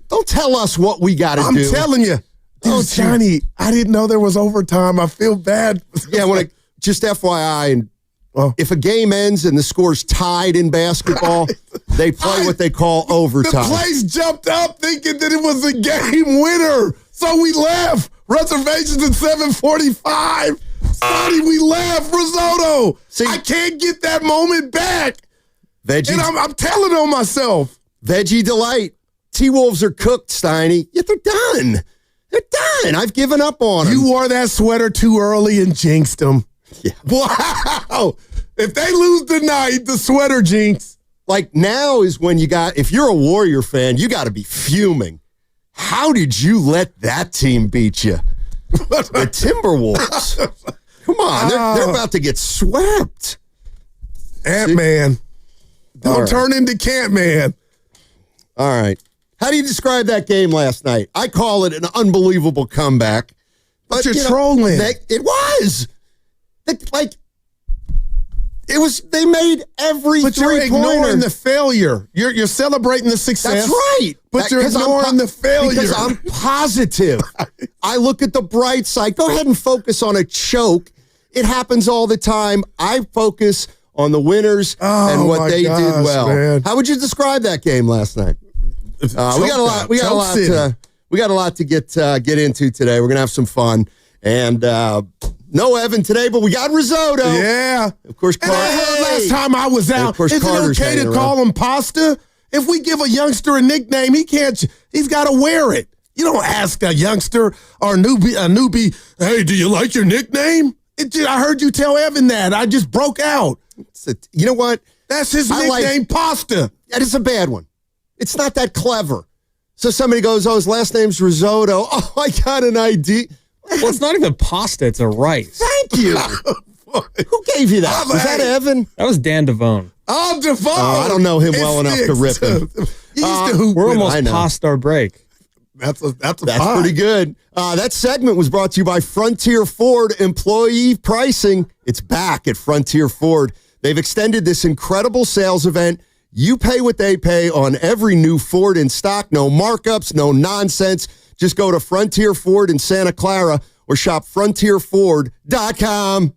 Don't tell us what we got to do. I'm telling you. Dude, Johnny, I didn't know there was overtime. I feel bad. Yeah, just FYI, and if a game ends and the score's tied in basketball, they play what they call overtime. The place jumped up thinking that it was a game winner. So we left. Reservations at 7:45. Sonny, we left. Risotto. See, I can't get that moment back. Veggie. And I'm telling on myself. Veggie Delight. T-Wolves are cooked, Steiny. Yet they're done. They're fine. I've given up on him. You wore that sweater too early and jinxed him. Yeah. Wow. If they lose tonight, the sweater jinx. Like now is when if you're a Warrior fan, you got to be fuming. How did you let that team beat you? The Timberwolves. Come on. They're about to get swept. Ant-Man. Don't turn into Cant-Man. All right. How do you describe that game last night? I call it an unbelievable comeback. But you're trolling. It was. They made every But you're ignoring the failure. You're celebrating the success. That's right. But you're ignoring the failure. Because I'm positive. I look at the bright side. Go ahead and focus on a choke. It happens all the time. I focus on the winners and what they did well. Man. How would you describe that game last night? We got a lot. We got a lot to get into today. We're gonna have some fun, and no Evan today, but we got risotto. Yeah, of course. And I heard last time I was out, is it okay to call him pasta? If we give a youngster a nickname, he can't. He's got to wear it. You don't ask a youngster or a newbie, hey, do you like your nickname? I heard you tell Evan that. I just broke out. You know what? That's his nickname, Pasta. That is a bad one. It's not that clever. So somebody goes, his last name's Risotto. Oh, I got an ID. Well, it's not even pasta. It's a rice. Thank you. Who gave you that? Was that Evan? That was Dan Devone. Oh, Devone. I don't know him well enough to rip him. We're almost past our break. That's pretty good. That segment was brought to you by Frontier Ford Employee Pricing. It's back at Frontier Ford. They've extended this incredible sales event. You pay what they pay on every new Ford in stock. No markups, no nonsense. Just go to Frontier Ford in Santa Clara or shop frontierford.com.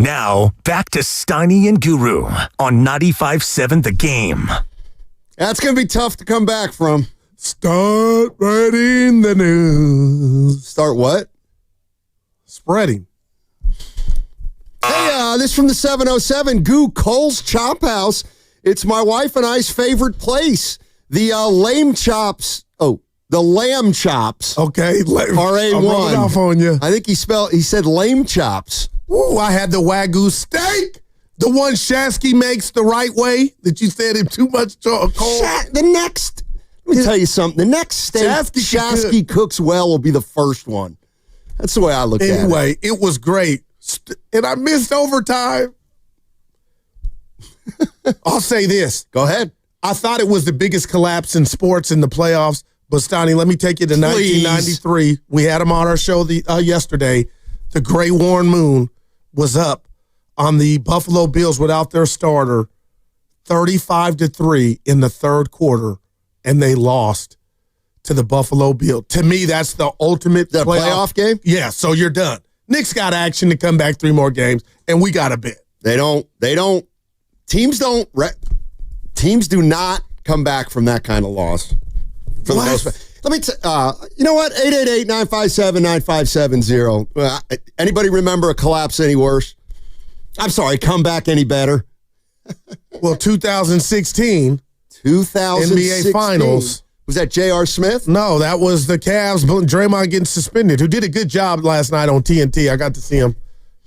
Now, back to Steiny and Guru on 95.7 The Game. That's going to be tough to come back from. Start writing the news. Start what? Spreading. Hey, this from the 707. Goo, Cole's Chop House. It's my wife and I's favorite place. The Lamb Chops. Oh, the Lamb Chops. Okay. RA1. Off on you. I think he said Lame Chops. Ooh, I had the Wagyu steak. The one Shasky makes the right way that you said him too much cold. Let me tell you something. The next steak Shasky cooks well will be the first one. That's the way I look at it. Anyway, it was great. And I missed overtime. I'll say this. Go ahead. I thought it was the biggest collapse in sports in the playoffs. But, Stoney, let me take you to 1993. We had him on our show yesterday. The Grey Warren Moon was up on the Buffalo Bills without their starter 35-3 in the third quarter, and they lost to the Buffalo Bills. To me, that's the ultimate playoff game? Yeah, so you're done. Knicks got action to come back 3 more games, and we got a bet. Teams do not come back from that kind of loss. For the most part. Let me you know what? 888-957-9570. Anybody remember a collapse any worse? I'm sorry, comeback any better? Well, 2016 NBA Finals. Was that J.R. Smith? No, that was the Cavs. Draymond getting suspended, who did a good job last night on TNT. I got to see him.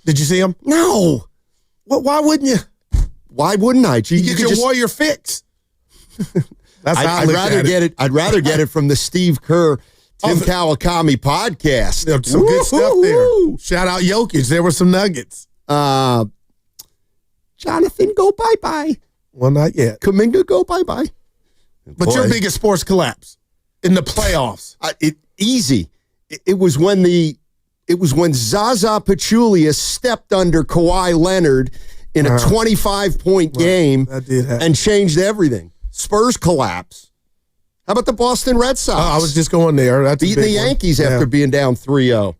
Did you see him? No. Well, why wouldn't you? Why wouldn't I? You get your Warrior fix. That's how I'd rather get it. I'd rather get it from the Steve Kerr, Tim Kawakami podcast. Some good stuff there. Shout out Jokic. There were some nuggets. Jonathan, go bye-bye. Well, not yet. Kaminga, go bye-bye. But your biggest sports collapse in the playoffs. Easy. It was when Zaza Pachulia stepped under Kawhi Leonard in a 25-point game and changed everything. Spurs collapse. How about the Boston Red Sox? I was just going there. That's beating the Yankees after being down 3-0.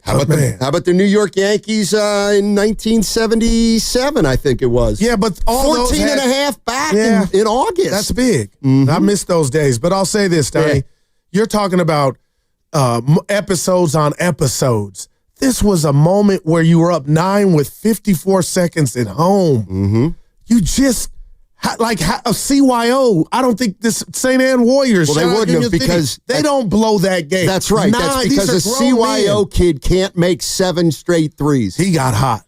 How about the New York Yankees in 1977, I think it was? Yeah, but all 14 and a half back in August. That's big. Mm-hmm. I miss those days. But I'll say this, Donnie. Yeah. You're talking about episodes on episodes. This was a moment where you were up 9 with 54 seconds at home. Mm-hmm. You just... Like a CYO, I don't think this St. Anne Warriors. Well, they wouldn't have because they don't blow that game. That's right. That's because a CYO kid can't make 7 straight threes. He got hot.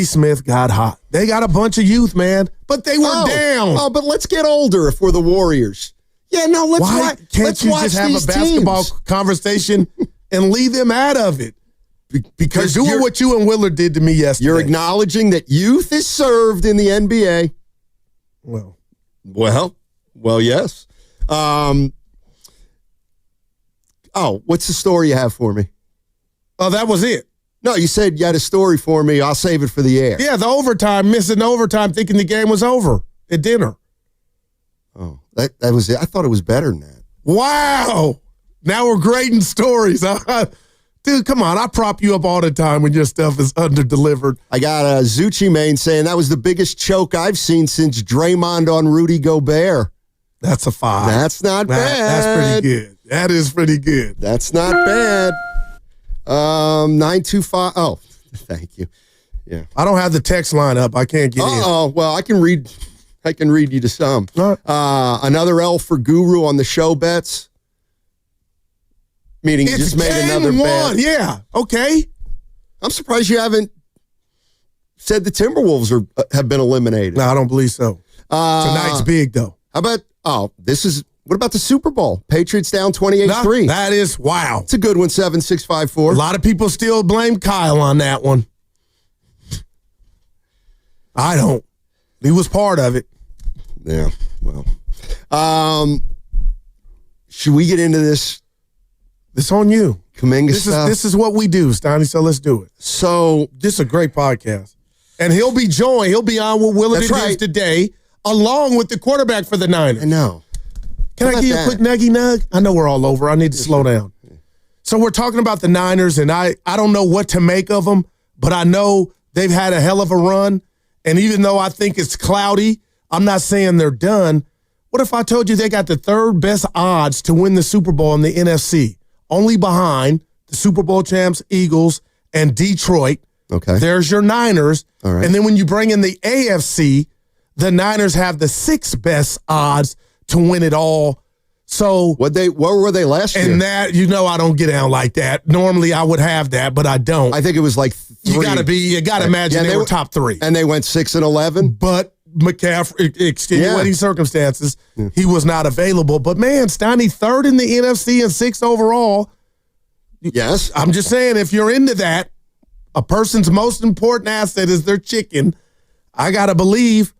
Smith got hot. They got a bunch of youth, man, but they were down. Oh, but let's get older if we're the Warriors. Yeah, no, let's watch. Can't you just have a basketball conversation and leave them out of it? Because doing what you and Willard did to me yesterday. You're acknowledging that youth is served in the NBA. Well, yes. What's the story you have for me? Oh, that was it. No, you said you had a story for me. I'll save it for the air. Yeah, the overtime, missing overtime, thinking the game was over at dinner. Oh, that was it. I thought it was better than that. Wow. Now we're grading stories. Dude, come on. I prop you up all the time when your stuff is under-delivered. I got a Zucci main saying that was the biggest choke I've seen since Draymond on Rudy Gobert. That's a 5. That's not bad. That's pretty good. That is pretty good. That's not bad. 925. Oh, thank you. Yeah. I don't have the text line up. I can't get in. Oh, well, I can read you to some. Another L for Guru on the show bets. Meaning you just made another bet. Yeah. Okay. I'm surprised you haven't said the Timberwolves have been eliminated. No, I don't believe so. Tonight's big, though. How about, what about the Super Bowl? Patriots down 28-3. That is, wow. It's a good one, 7-6-5-4. A lot of people still blame Kyle on that one. I don't. He was part of it. Yeah, well. Should we get into this? It's on you. Kaminga stuff. This is what we do, Stoney, so let's do it. So this is a great podcast. And he'll be on with Willard is today, along with the quarterback for the Niners. I know. Can I give you a quick nuggy nug? I know we're all over. I need to slow down. So we're talking about the Niners, and I don't know what to make of them, but I know They've had a hell of a run. And even though I think it's cloudy, I'm not saying they're done. What if I told you they got the third best odds to win the Super Bowl in the NFC? Only behind the Super Bowl champs, Eagles, and Detroit. Okay. There's your Niners. All right. And then when you bring in the AFC, the Niners have the sixth best odds to win it all. So what were they last year? And that, I don't get down like that. Normally I would have that, but I don't. I think it was like 3. You gotta imagine they were top 3. And they went 6-11. But McCaffrey, extenuating circumstances, he was not available. But man, Steiny third in the NFC and 6th overall. Yes. I'm just saying, if you're into that, a person's most important asset is their chicken. I gotta believe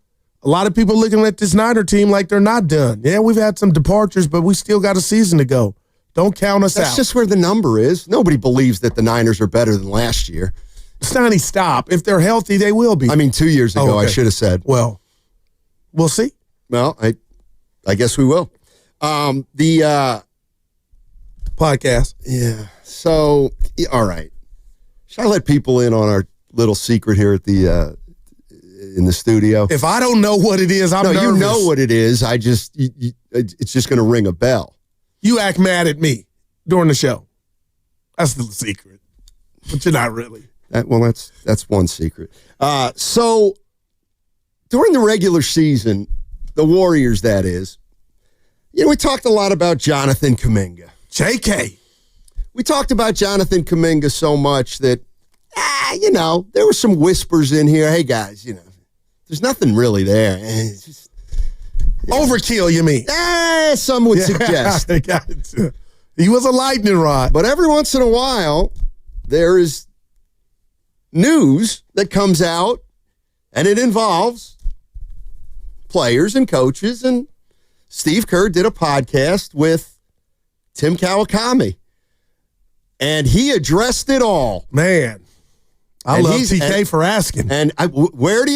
a lot of people looking at this Niner team like they're not done. Yeah, we've had some departures, but we still got a season to go. Don't count us out. That's just where the number is. Nobody believes that the Niners are better than last year. Steiny, stop. If they're healthy, they will be. I mean, 2 years ago, I should have said. Well, we'll see. Well, I guess we will. The podcast. Yeah. So, all right. Should I let people in on our little secret here at the in the studio? If I don't know what it is, I'm nervous. You know what it is. It's just going to ring a bell. You act mad at me during the show. That's the secret. But you're not really. That's one secret. So during the regular season, the Warriors, that is, we talked a lot about Jonathan Kaminga. JK. We talked about Jonathan Kaminga so much that, there were some whispers in here. Hey, guys, there's nothing really there. Overkill, you mean? Some would suggest. He was a lightning rod. But every once in a while, there is news that comes out, and it involves players and coaches. And Steve Kerr did a podcast with Tim Kawakami, and he addressed it all. Man, I love TK for asking. And where do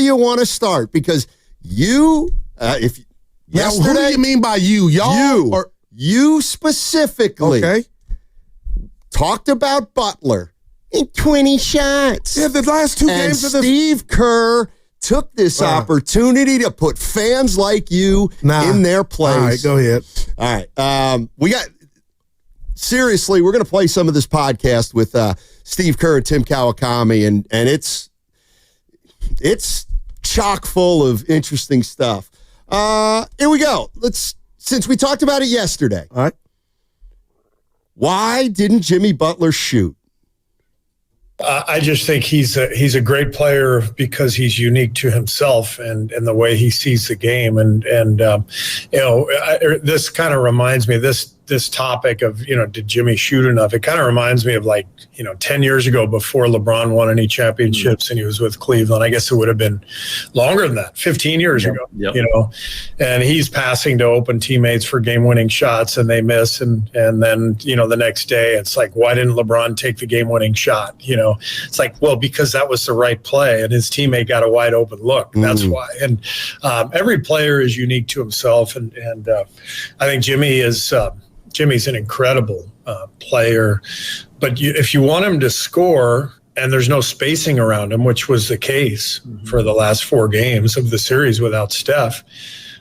you want to start? Because yesterday, who do you mean by you? Y'all? You specifically talked about Butler in 20 shots. Yeah, the last 2 games of Steve Kerr took this opportunity to put fans like you in their place. All right, go ahead. All right. Seriously, we're going to play some of this podcast with Steve Kerr and Tim Kawakami, and it's chock full of interesting stuff. Here we go. Since we talked about it yesterday. All right. Why didn't Jimmy Butler shoot? I just think he's a great player because he's unique to himself and the way he sees the game. This kind of reminds me, this topic of, did Jimmy shoot enough? It kind of reminds me of 10 years ago before LeBron won any championships and he was with Cleveland. I guess it would have been longer than that, 15 years ago, and he's passing to open teammates for game-winning shots and they miss. And then, the next day it's like, why didn't LeBron take the game-winning shot? It's like, well, because that was the right play and his teammate got a wide open look. That's why. And every player is unique to himself. And I think Jimmy's an incredible player, but if you want him to score and there's no spacing around him, which was the case for the last 4 games of the series without Steph,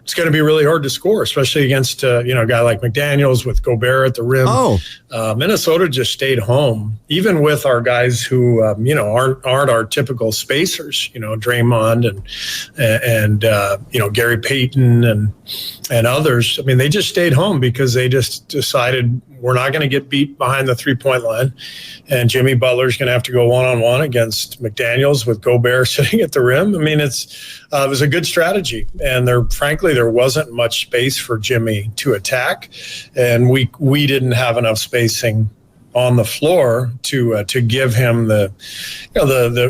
it's going to be really hard to score, especially against a guy like McDaniels with Gobert at the rim. Minnesota just stayed home, even with our guys who aren't our typical spacers. Draymond and Gary Payton and others. I mean, they just stayed home because they just decided we're not going to get beat behind the 3-point line, and Jimmy Butler's going to have to go one-on-one against McDaniels with Gobert sitting at the rim. I mean, it was a good strategy, and there wasn't much space for Jimmy to attack, and we didn't have enough spacing on the floor to give him the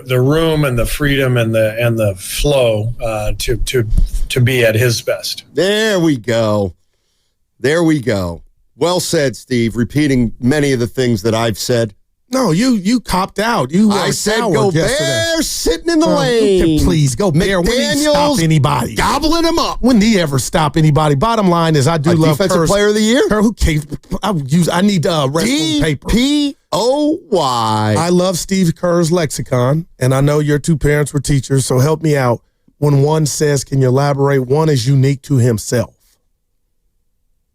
room and the freedom and the flow to be at his best. There we go. Well said, Steve. Repeating many of the things that I've said No, you copped out. I said go Bear sitting in the lane. Please, go Bear. When he stop anybody? Gobbling him up. When he ever stop anybody? Bottom line is I do love Defensive Player of the Year. Kerr, who cares? I need wrestling paper. DPOY. I love Steve Kerr's lexicon, and I know your two parents were teachers, so help me out. When one says, can you elaborate? One is unique to himself.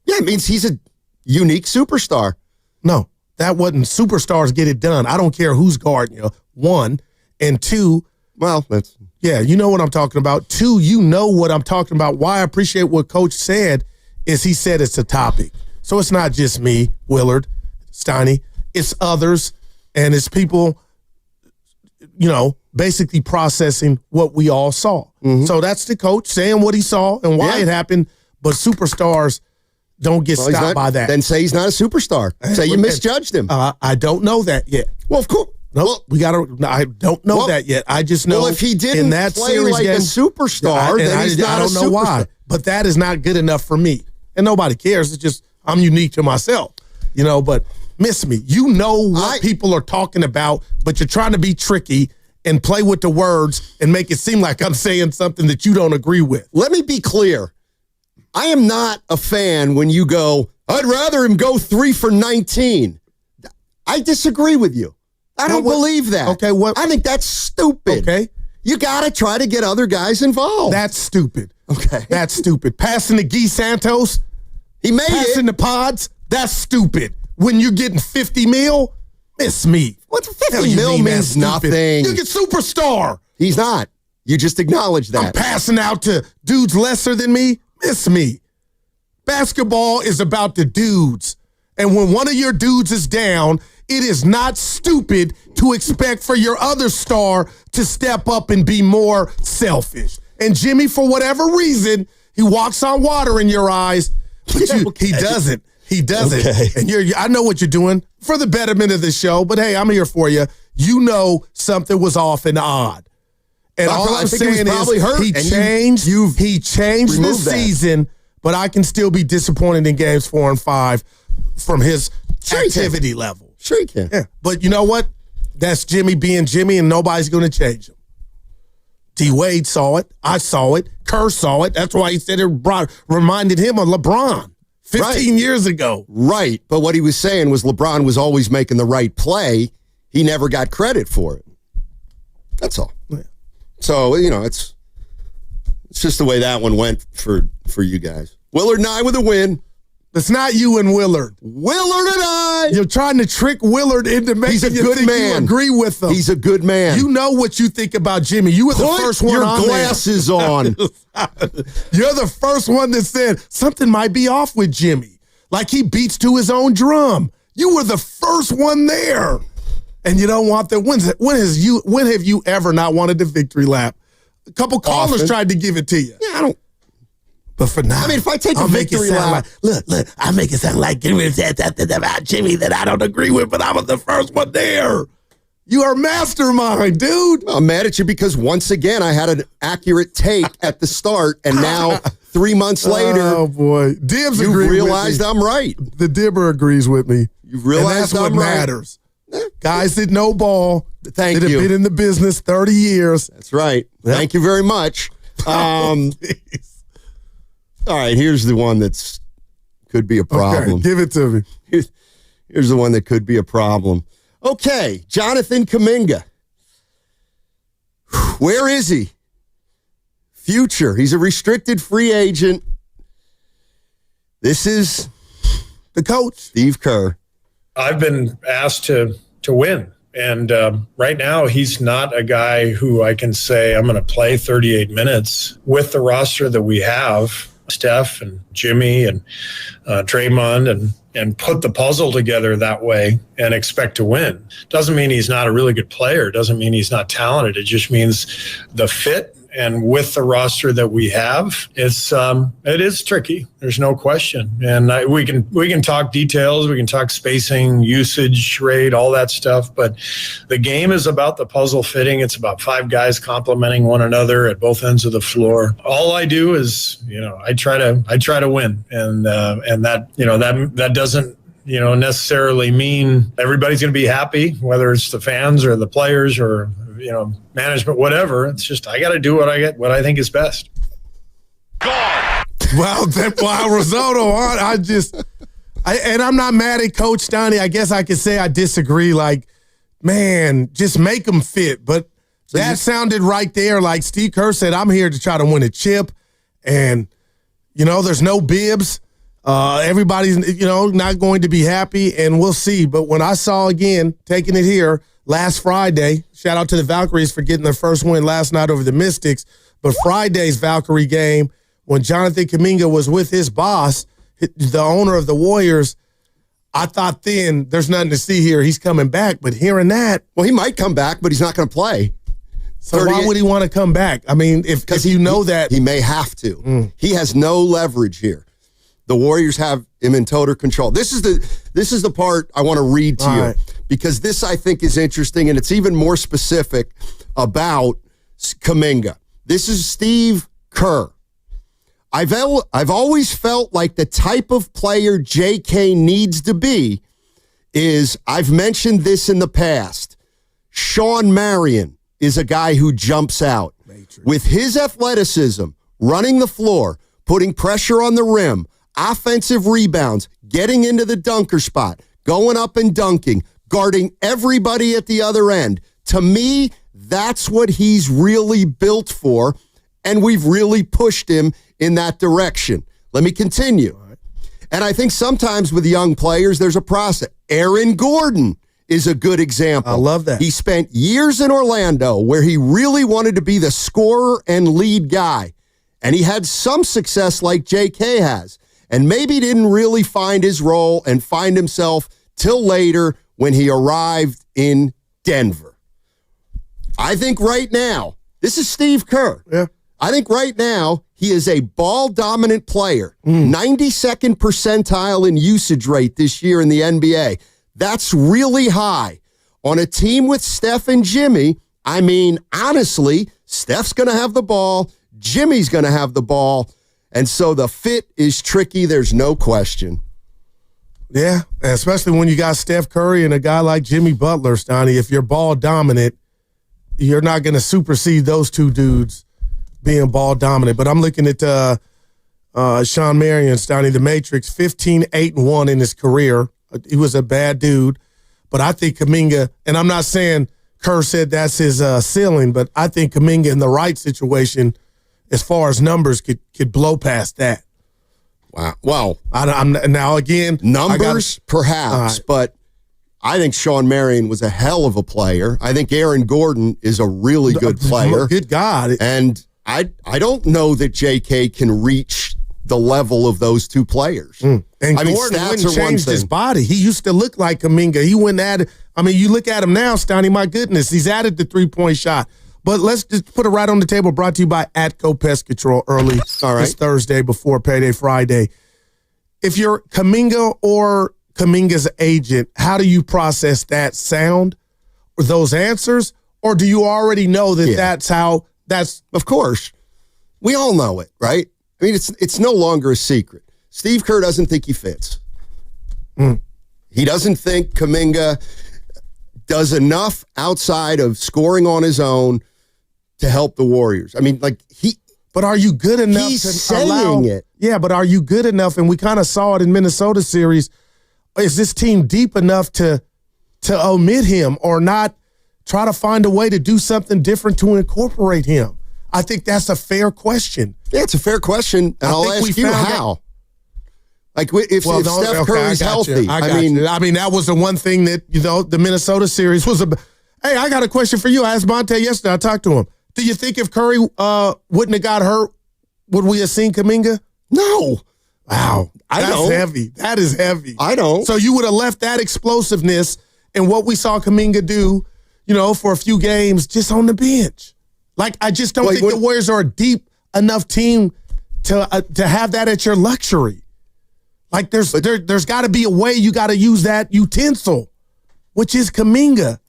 Yeah, it means he's a unique superstar. No. That wasn't superstars get it done. I don't care who's guarding you. One. And two. Well, that's. Yeah, you know what I'm talking about. Two, you know what I'm talking about. Why I appreciate what Coach said is he said it's a topic. So it's not just me, Willard, Steiny. It's others. And it's people, basically processing what we all saw. Mm-hmm. So that's the coach saying what he saw and why it happened. But superstars don't get stopped by that. Then say he's not a superstar. Say you misjudged him. I don't know that yet. Well, of course. No, I don't know that yet. I just know. Well, if he didn't in that play series like game, a superstar, then he's not a superstar. I don't know why. But that is not good enough for me. And nobody cares. It's just I'm unique to myself. But miss me. You know what people are talking about, but you're trying to be tricky and play with the words and make it seem like I'm saying something that you don't agree with. Let me be clear. I am not a fan when you go, I'd rather him go 3 for 19. I disagree with you. I don't believe that. Okay, what? I think that's stupid. Okay. You got to try to get other guys involved. That's stupid. Okay. That's stupid. Passing to Guy Santos, he made passing the pods, that's stupid. When you're getting 50 mil, miss me. What 50 mil means nothing. You get superstar. He's not. You just acknowledge that. I'm passing out to dudes lesser than me. Miss me. Basketball is about the dudes. And when one of your dudes is down, it is not stupid to expect for your other star to step up and be more selfish. And Jimmy, for whatever reason, he walks on water in your eyes, but he doesn't. He doesn't. Okay. And I know what you're doing for the betterment of the show, but hey, I'm here for you. You know something was off and odd. And all I'm saying is he changed the season, but I can still be disappointed in games 4 and 5 from his activity level. Sure you can. Yeah. But you know what? That's Jimmy being Jimmy, and nobody's going to change him. D-Wade saw it. I saw it. Kerr saw it. That's why he said it reminded him of LeBron 15 years ago. Right. But what he was saying was LeBron was always making the right play. He never got credit for it. That's all. Yeah. So, it's just the way that one went for you guys. Willard and I with a win. It's not you and Willard. Willard and I. You're trying to trick Willard into making you think you agree with him. He's a good man. You know what you think about Jimmy. You were the first one on there. Put your glasses on. You're the first one that said something might be off with Jimmy. Like he beats to his own drum. You were the first one there. And you don't want that. When have you ever not wanted the victory lap? A couple callers tried to give it to you. Yeah, I don't. But for now, I mean, if I take a victory lap, look, I make it sound like Jimmy said something about Jimmy that I don't agree with, but I was the first one there. You are mastermind, dude. I'm mad at you because once again I had an accurate take at the start, and now 3 months later, oh boy, Dibs you agreed realized with me. I'm right. The Dibber agrees with me. You realized and that's I'm what right. matters. Guys that know ball, that have been in the business 30 years. That's right. Yep. Thank you very much. All right, here's the one that's could be a problem. Okay, give it to me. Here's the one that could be a problem. Okay, Jonathan Kaminga. Where is he? Future. He's a restricted free agent. This is the coach, Steve Kerr. I've been asked to win. And right now, he's not a guy who I can say I'm going to play 38 minutes with the roster that we have. Steph and Jimmy and Draymond and put the puzzle together that way and expect to win. Doesn't mean he's not a really good player. Doesn't mean he's not talented. It just means the fit and with the roster that we have, it is tricky. There's no question. And we can talk details. We can talk spacing, usage rate, all that stuff. But the game is about the puzzle fitting. It's about 5 guys complementing one another at both ends of the floor. All I do is, I try to win, and that doesn't necessarily mean everybody's going to be happy, whether it's the fans or the players or, management, whatever. It's just, I got to do what I think is best. Well, Risotto, and I'm not mad at Coach Donnie. I guess I could say I disagree. Like, man, just make them fit. But that sounded right there. Like Steve Kerr said, I'm here to try to win a chip. And, there's no bibs. Everybody's, not going to be happy, and we'll see. But when I saw, again, taking it here last Friday, shout out to the Valkyries for getting their first win last night over the Mystics. But Friday's Valkyrie game, when Jonathan Kaminga was with his boss, the owner of the Warriors, I thought then there's nothing to see here. He's coming back. But hearing that. Well, he might come back, but he's not going to play. So why would he want to come back? I mean, because you know that. He may have to. He has no leverage here. The Warriors have him in total control. This is the part I want to read to you because this, I think, is interesting, and it's even more specific about Kaminga. This is Steve Kerr. I've always felt like the type of player JK needs to be is, I've mentioned this in the past, Sean Marion is a guy who jumps out. With his athleticism, running the floor, putting pressure on the rim, offensive rebounds, getting into the dunker spot, going up and dunking, guarding everybody at the other end. To me, that's what he's really built for, and we've really pushed him in that direction. Let me continue. And I think sometimes with young players, there's a process. Aaron Gordon is a good example. I love that. He spent years in Orlando where he really wanted to be the scorer and lead guy. And he had some success like JK has. And maybe didn't really find his role and find himself till later when he arrived in Denver. I think right now, this is Steve Kerr. Yeah. I think right now, he is a ball-dominant player. 92nd percentile in usage rate this year in the NBA. That's really high. On a team with Steph and Jimmy, I mean, honestly, Steph's going to have the ball, Jimmy's going to have the ball, and so the fit is tricky, there's no question. Yeah, especially when you got Steph Curry and a guy like Jimmy Butler, Stoney. If you're ball-dominant, you're not going to supersede those two dudes being ball-dominant. But I'm looking at Sean Marion, Stoney, the Matrix, 15-8-1 in his career. He was a bad dude. But I think Kaminga, and I'm not saying Kerr said that's his ceiling, but I think Kaminga in the right situation, as far as numbers, could blow past that. Wow. Well, I'm now again numbers perhaps, but I think Sean Marion was a hell of a player. I think Aaron Gordon is a really good player. Good God. And I don't know that JK can reach the level of those two players. And Gordon went and changed his body. He used to look like Kaminga. He went at it. I mean, you look at him now, Stoney, my goodness, he's added the three-point shot. But let's just put it right on the table, brought to you by Atco Pest Control early this Thursday before Payday Friday. If you're Kaminga or Kaminga's agent, how do you process that sound or those answers? Or do you already know that that's of course. We all know it, right? I mean, it's no longer a secret. Steve Kerr doesn't think he fits. He doesn't think Kaminga does enough outside of scoring on his own to help the Warriors. I mean, but are you good enough he's to saying it. Yeah, but are you good enough? And we kind of saw it in Minnesota series. Is this team deep enough to omit him or not try to find a way to do something different to incorporate him? I think that's a fair question. Yeah, it's a fair question. And I'll ask you how. Like if Steph Curry's healthy. I mean, that was the one thing that, the Minnesota series was hey, I got a question for you. I asked Monte yesterday. I talked to him. Do you think if Curry wouldn't have got hurt, would we have seen Kaminga? No. Wow. That's heavy. That is heavy. I don't. So you would have left that explosiveness and what we saw Kaminga do, for a few games just on the bench. Like, I just don't think the Warriors are a deep enough team to have that at your luxury. Like, there's got to be a way you got to use that utensil, which is Kaminga.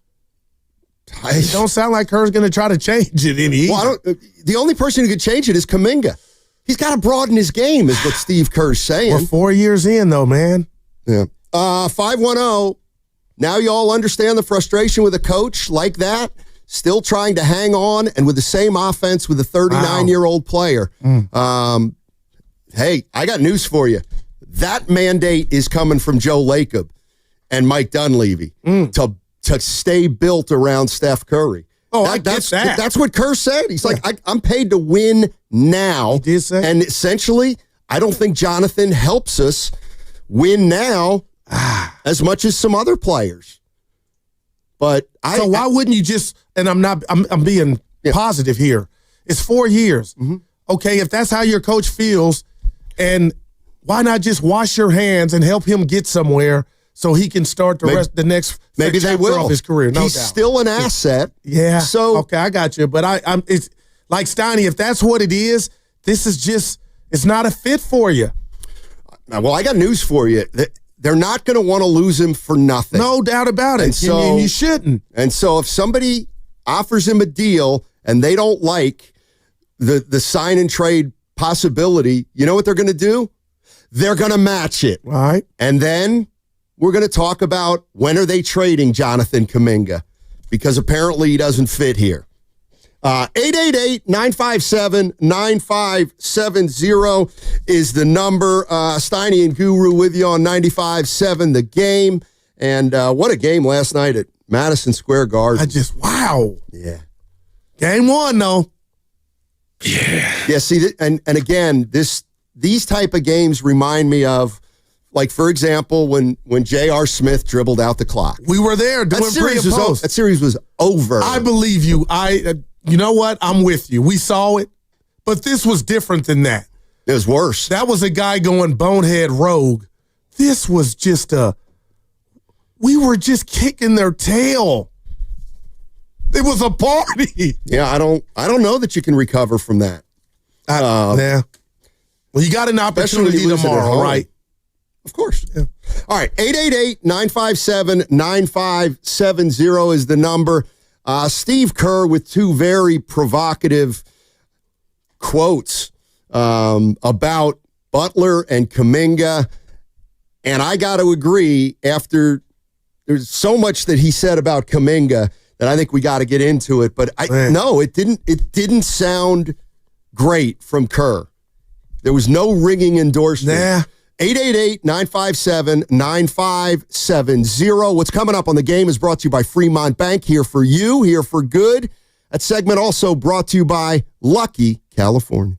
It don't sound like Kerr's going to try to change it any. Well, the only person who could change it is Kaminga. He's got to broaden his game, is what Steve Kerr's saying. We're 4 years in, though, man. Yeah. 510. Now you all understand the frustration with a coach like that, still trying to hang on and with the same offense with a 39-year-old player. Hey, I got news for you. That mandate is coming from Joe Lacob and Mike Dunleavy to stay built around Steph Curry. That's what Kerr said. He's like, I'm paid to win now. He did say. And essentially, I don't think Jonathan helps us win now as much as some other players. But so why wouldn't you just? And I'm being positive here. It's 4 years. Okay, if that's how your coach feels, and why not just wash your hands and help him get somewhere so he can start the next chapter of his career? No He's doubt. still an asset. Yeah. So okay, I got you. But it's like Steiny. If that's what it is, this is just it's not a fit for you. Well, I got news for you. They're not going to want to lose him for nothing. No doubt about it. And so and you shouldn't. And so if somebody offers him a deal and they don't like the sign and trade possibility, you know what they're going to do? They're going to match it. All right. And then we're going to talk about when are they trading Jonathan Kaminga, because apparently he doesn't fit here. 888-957-9570 is the number. Steiny and Guru with you on 95.7 The Game. And what a game last night at Madison Square Garden. Wow. Yeah. Game one, though. Yeah, see, and again, these type of games remind me of, like, for example, when J.R. Smith dribbled out the clock. We were there doing pre and post. That series was over. I believe you. You know what? I'm with you. We saw it, but this was different than that. It was worse. That was a guy going bonehead rogue. This was just we were just kicking their tail. It was a party. Yeah, I don't know that you can recover from that. Yeah. Well, you got an opportunity tomorrow, right? Of course. Yeah. All right, 888-957-9570 is the number. Steve Kerr with two very provocative quotes about Butler and Kaminga. And I got to agree, after there's so much that he said about Kaminga that I think we got to get into it. But it didn't sound great from Kerr. There was no ringing endorsement. Nah. 888-957-9570. What's coming up on The Game is brought to you by Fremont Bank. Here for you, here for good. That segment also brought to you by Lucky California.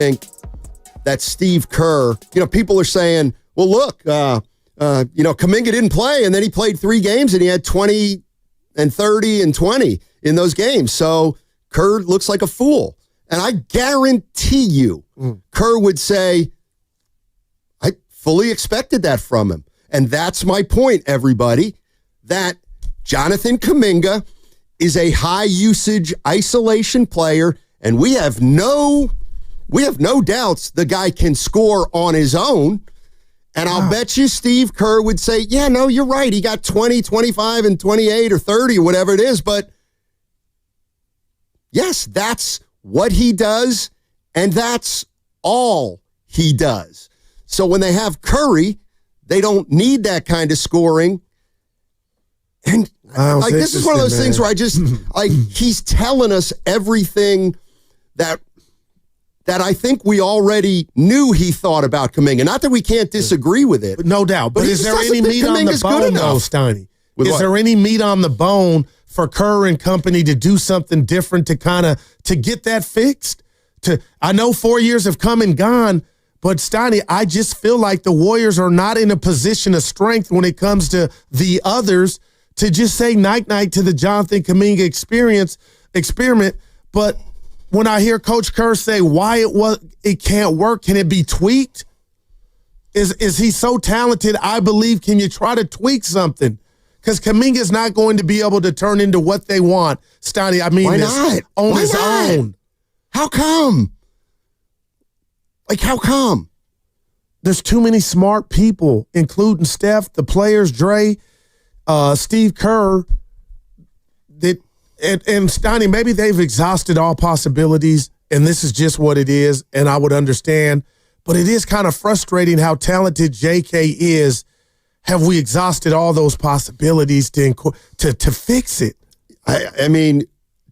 Think that Steve Kerr, people are saying, well, look, Kaminga didn't play, and then he played 3 games, and he had 20 and 30 and 20 in those games. So Kerr looks like a fool. And I guarantee you, Kerr would say, I fully expected that from him. And that's my point, everybody, that Jonathan Kaminga is a high-usage isolation player, and we have no doubts the guy can score on his own. And I'll bet you Steve Kerr would say, yeah, no, you're right. He got 20, 25, and 28 or 30 or whatever it is. But yes, that's what he does, and that's all he does. So when they have Curry, they don't need that kind of scoring. And this is one of those things where I just, he's telling us everything that I think we already knew he thought about Kaminga. Not that we can't disagree with it. No doubt. But is there any meat on the bone, though, Steiny? Is there any meat on the bone for Kerr and company to do something different to get that fixed? I know 4 years have come and gone, but Steiny, I just feel like the Warriors are not in a position of strength when it comes to the others to just say night-night to the Jonathan Kaminga experiment. But when I hear Coach Kerr say why it can't work, can it be tweaked? Is he so talented? I believe, can you try to tweak something? Because Kaminga's not going to be able to turn into what they want. Steiny, I mean, why not? On Why his not? own. How come? How come? There's too many smart people, including Steph, the players, Dre, Steve Kerr, and Steiny, maybe they've exhausted all possibilities, and this is just what it is, and I would understand. But it is kind of frustrating how talented JK is. Have we exhausted all those possibilities to fix it? I mean,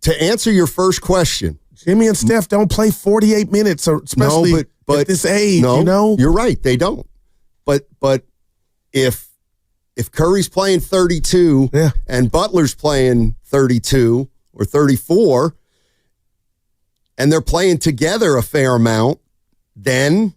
to answer your first question, Jimmy and Steph don't play 48 minutes, especially at this age. No, you're right, they don't. But if Curry's playing 32 and Butler's playing 32 or 34, and they're playing together a fair amount, then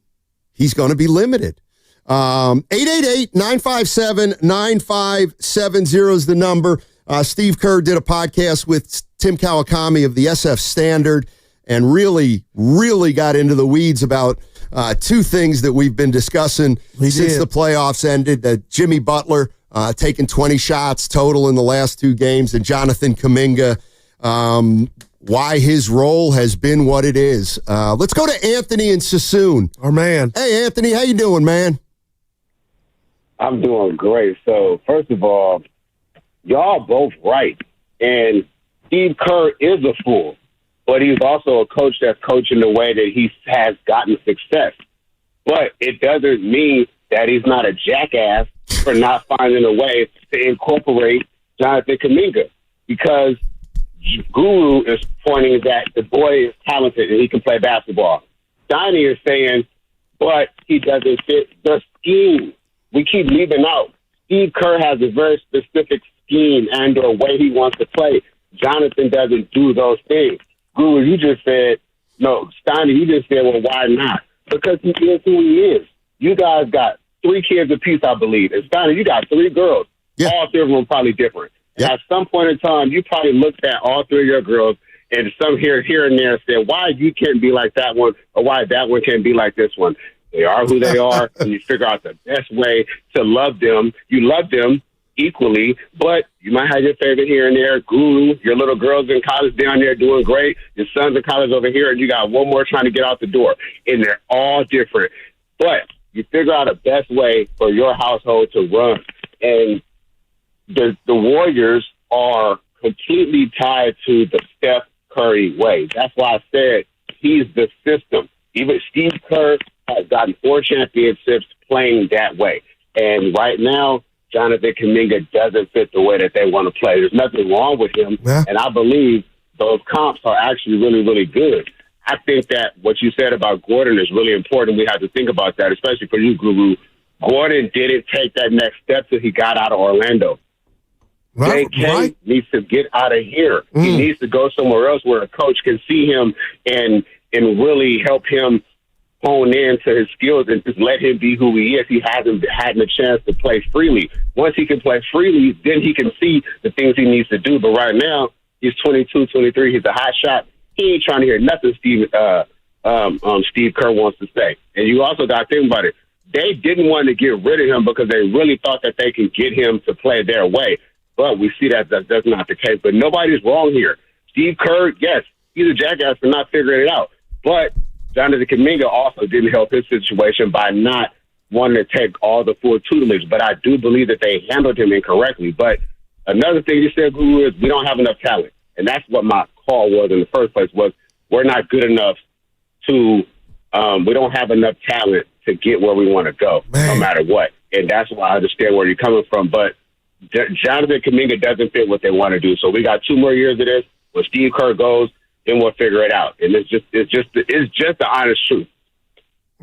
he's going to be limited. 888-957-9570 is the number. Steve Kerr did a podcast with Tim Kawakami of the SF Standard and really, really got into the weeds about 2 things that we've been discussing since the playoffs ended. Jimmy Butler taking 20 shots total in the last 2 games, and Jonathan Kaminga, why his role has been what it is. Let's go to Anthony in Sassoon. Our man. Hey, Anthony, how you doing, man? I'm doing great. So, first of all, y'all both right. And Steve Kerr is a fool, but he's also a coach that's coaching the way that he has gotten success. But it doesn't mean that he's not a jackass for not finding a way to incorporate Jonathan Kaminga, because Guru is pointing that the boy is talented and he can play basketball. Steiny is saying, but he doesn't fit the scheme. We keep leaving out. Steve Kerr has a very specific scheme and or way he wants to play. Jonathan doesn't do those things. Guru, you just said, no, Steiny, you just said, well, why not? Because he is who he is. You guys got 3 kids apiece, I believe. And Steiny, you got 3 girls. Yeah. All 3 of them are probably different. Yeah. At some point in time, you probably looked at all 3 of your girls and some here and there said, why you can't be like that one or why that one can't be like this one. They are who they are, and you figure out the best way to love them. You love them equally, but you might have your favorite here and there. Guru, your little girls in college down there doing great. Your son's in college over here, and you got one more trying to get out the door. And they're all different. But you figure out a best way for your household to run. And the Warriors are completely tied to the Steph Curry way. That's why I said he's the system. Even Steve Kerr has gotten 4 championships playing that way. And right now, Jonathan Kaminga doesn't fit the way that they want to play. There's nothing wrong with him. Yeah. And I believe those comps are actually really, really good. I think that what you said about Gordon is really important. We have to think about that, especially for you, Guru. Gordon didn't take that next step till he got out of Orlando. Right. Needs to get out of here. He needs to go somewhere else where a coach can see him and really help him hone in to his skills and just let him be who he is. He hasn't had a chance to play freely. Once he can play freely, then he can see the things he needs to do. But right now, he's 22, 23. He's a hot shot. He ain't trying to hear nothing Steve Kerr wants to say. And you also got to think about it. They didn't want to get rid of him because they really thought that they could get him to play their way. But we see that's not the case. But nobody's wrong here. Steve Kerr, yes, he's a jackass for not figuring it out. But Jonathan Kaminga also didn't help his situation by not wanting to take all the full tutelage. But I do believe that they handled him incorrectly. But another thing you said, Guru, is we don't have enough talent. And that's what my call was in the first place, was we're not good enough to we don't have enough talent to get where we want to go, no matter what. And that's why I understand where you're coming from. But Jonathan Kaminga doesn't fit what they want to do. So we got 2 more years of this. When Steve Kerr goes, then we'll figure it out. And it's just the honest truth.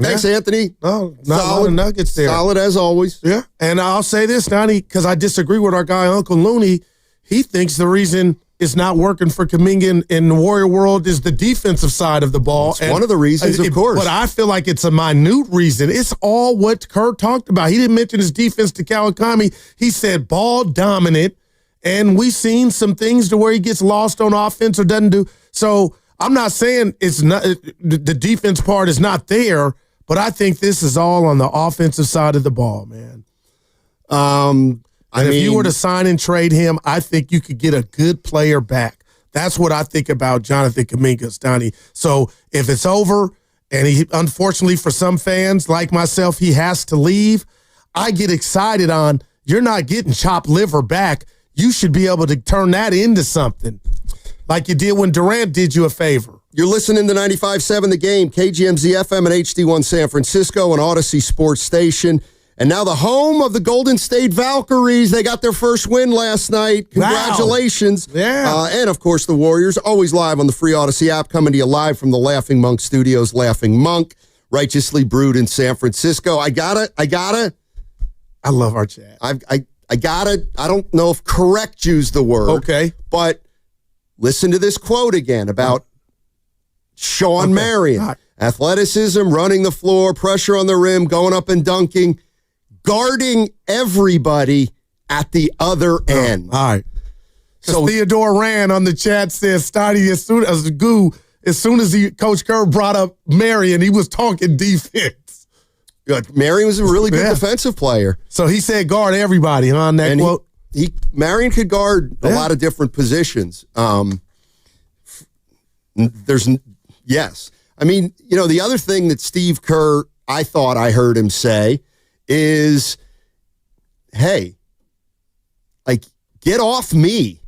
Thanks, Anthony. Oh, not a lot of nuggets there. Solid as always. Yeah. And I'll say this, Donnie, because I disagree with our guy, Uncle Looney. He thinks the reason it's not working for Kaminga in the Warrior world is the defensive side of the ball. It's one of the reasons, of course. But I feel like it's a minute reason. It's all what Kerr talked about. He didn't mention his defense to Kawakami. He said ball dominant, and we've seen some things to where he gets lost on offense or doesn't do. So I'm not saying it's not the defense part is not there, but I think this is all on the offensive side of the ball, man. If you were to sign and trade him, I think you could get a good player back. That's what I think about Jonathan Kaminga, Donnie. So if it's over, and he, unfortunately for some fans like myself, he has to leave, I get excited on, you're not getting chopped liver back. You should be able to turn that into something like you did when Durant did you a favor. You're listening to 95.7 The Game, KGMZ FM and HD1 San Francisco, and Odyssey Sports Station. And now the home of the Golden State Valkyries. They got their first win last night. Congratulations. Wow. Yeah. And, of course, the Warriors, always live on the free Odyssey app, coming to you live from the Laughing Monk Studios. Laughing Monk, righteously brewed in San Francisco. I love our chat. I don't know if correct you's the word. Okay. But listen to this quote again about Sean Marion. Right. Athleticism, running the floor, pressure on the rim, going up and dunking, guarding everybody at the other end. All right. So Theodore Rand on the chat says, Stoddy, as soon as Coach Kerr brought up Marion, he was talking defense. Good. Marion was a really good defensive player. So he said guard everybody on that quote. Marion could guard a lot of different positions. Yes. I mean, the other thing that Steve Kerr, I thought I heard him say is, hey, get off me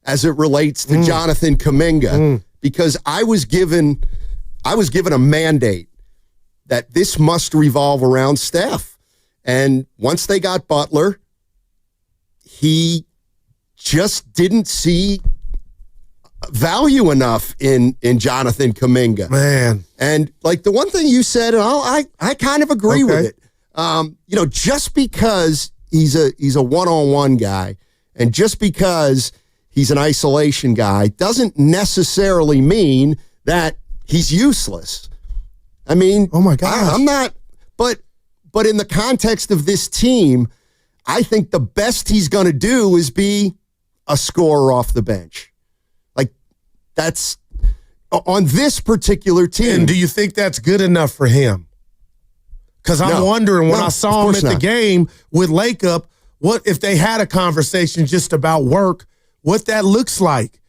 as it relates to Jonathan Kaminga, because I was given a mandate that this must revolve around Steph. And once they got Butler, he just didn't see value enough in Jonathan Kaminga. Man. And the one thing you said, and I kind of agree with it. Just because he's a one-on-one guy, and just because he's an isolation guy, doesn't necessarily mean that he's useless. I mean, oh my gosh. I'm not, but in the context of this team, I think the best he's going to do is be a scorer off the bench. That's on this particular team. And do you think that's good enough for him? Because I'm wondering, when I saw him at the game with Lake Up, what if they had a conversation just about work, what that looks like.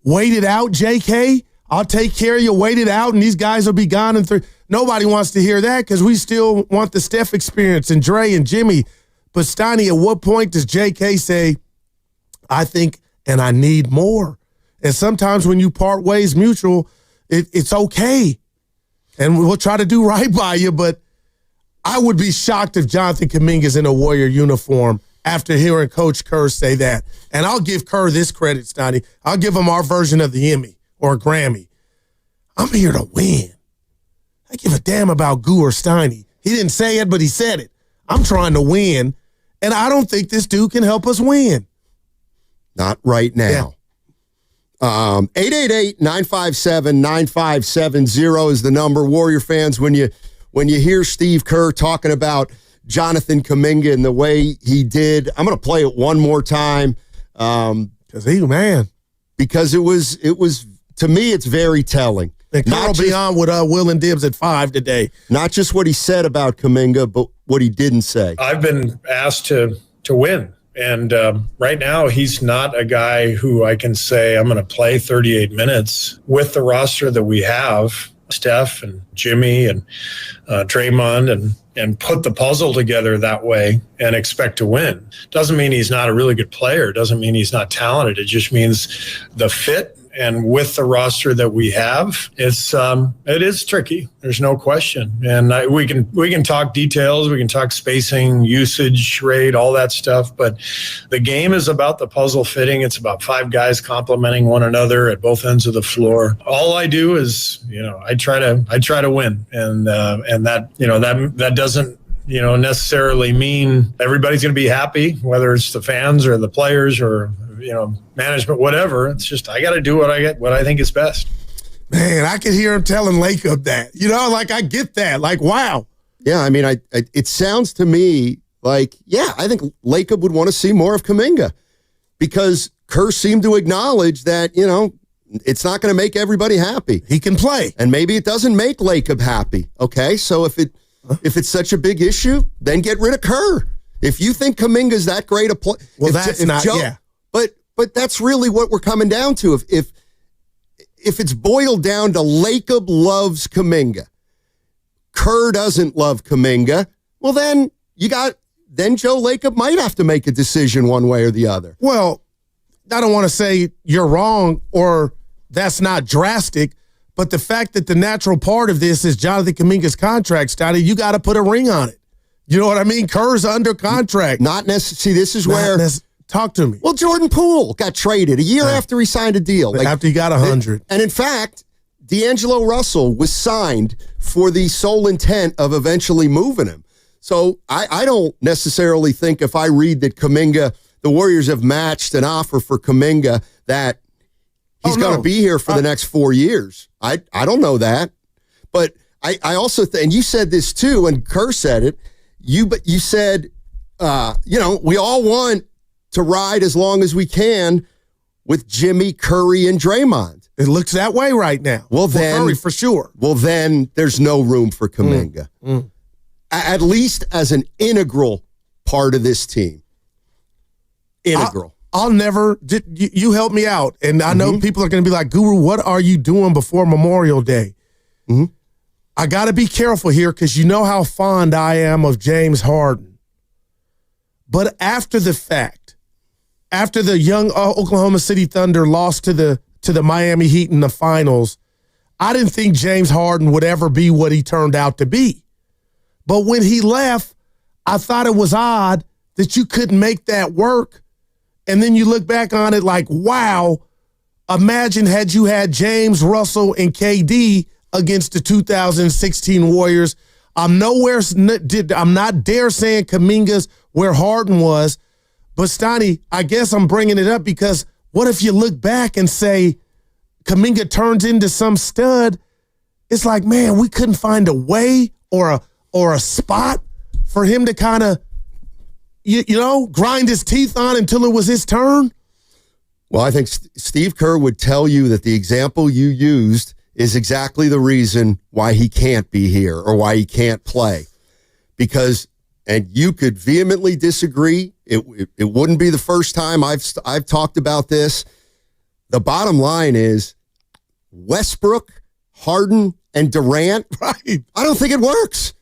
Wait it out, JK. I'll take care of you. Wait it out, and these guys will be gone in 3. Nobody wants to hear that because we still want the Steph experience and Dre and Jimmy. But Steiny, at what point does JK say, I think and I need more? And sometimes when you part ways mutual, it's okay. And we'll try to do right by you, but I would be shocked if Jonathan Kaminga's in a Warrior uniform after hearing Coach Kerr say that. And I'll give Kerr this credit, Steiny. I'll give him our version of the Emmy or Grammy. I'm here to win. I give a damn about Goo or Steiny. He didn't say it, but he said it. I'm trying to win, and I don't think this dude can help us win. Not right now. 888-957-9570 is the number. Warrior fans, when you hear Steve Kerr talking about Jonathan Kaminga and the way he did, I'm going to play it one more time. Because it was, to me, it's very telling. And Kerr will be on with Will and Dibbs at 5 today. Not just what he said about Kaminga, but what he didn't say. I've been asked to win. And right now, he's not a guy who I can say I'm going to play 38 minutes with the roster that we have, Steph and Jimmy and Draymond, and put the puzzle together that way and expect to win. Doesn't mean he's not a really good player. Doesn't mean he's not talented. It just means the fit. And with the roster that we have, it is tricky. There's no question. And we can talk details, we can talk spacing, usage rate, all that stuff. But the game is about the puzzle fitting. It's about 5 guys complementing one another at both ends of the floor. All I do is, I try to win, and that doesn't necessarily mean everybody's going to be happy, whether it's the fans or the players or management, whatever. It's just I got to do what I think is best. Man, I could hear him telling Lacob that. I get that. Wow. Yeah, I mean, it sounds to me like, I think Lacob would want to see more of Kaminga because Kerr seemed to acknowledge that, it's not going to make everybody happy. He can play. And maybe it doesn't make Lacob happy. Okay, so if it's such a big issue, then get rid of Kerr. If you think Kaminga's that great a player, But that's really what we're coming down to. If it's boiled down to Lacob loves Kaminga, Kerr doesn't love Kaminga, well then Joe Lacob might have to make a decision one way or the other. Well, I don't want to say you're wrong or that's not drastic, but the fact that the natural part of this is Jonathan Kaminga's contract, Stotty, you got to put a ring on it. You know what I mean? Kerr's under contract. Not necessarily. See, this is where... Talk to me. Well, Jordan Poole got traded a year after he signed a deal. After he got 100. And in fact, D'Angelo Russell was signed for the sole intent of eventually moving him. So I don't necessarily think if I read that Kaminga, the Warriors have matched an offer for Kaminga that he's going to be here for the next 4 years. I don't know that. But I also think, and you said this too, and Kerr said it, you said, we all want to ride as long as we can with Jimmy, Curry, and Draymond. It looks that way right now. Well, then Curry for sure. Well, then there's no room for Kaminga. At least as an integral part of this team. Integral. I'll never. You help me out, and I know people are going to be like, "Guru, what are you doing before Memorial Day?" I got to be careful here because you know how fond I am of James Harden. But after the fact, after the young Oklahoma City Thunder lost to the Miami Heat in the finals, I didn't think James Harden would ever be what he turned out to be. But when he left, I thought it was odd that you couldn't make that work. And then you look back on it like, wow, imagine had you had James, Russell, and KD against the 2016 Warriors. I'm not dare saying Kaminga's where Harden was, but Stoney, I guess I'm bringing it up because what if you look back and say Kaminga turns into some stud? It's like, man, we couldn't find a way or a spot for him to kind of, grind his teeth on until it was his turn. Well, I think Steve Kerr would tell you that the example you used is exactly the reason why he can't be here or why he can't play. Because, and you could vehemently disagree. It wouldn't be the first time I've talked about this. The bottom line is Westbrook, Harden, and Durant. Right. I don't think it works.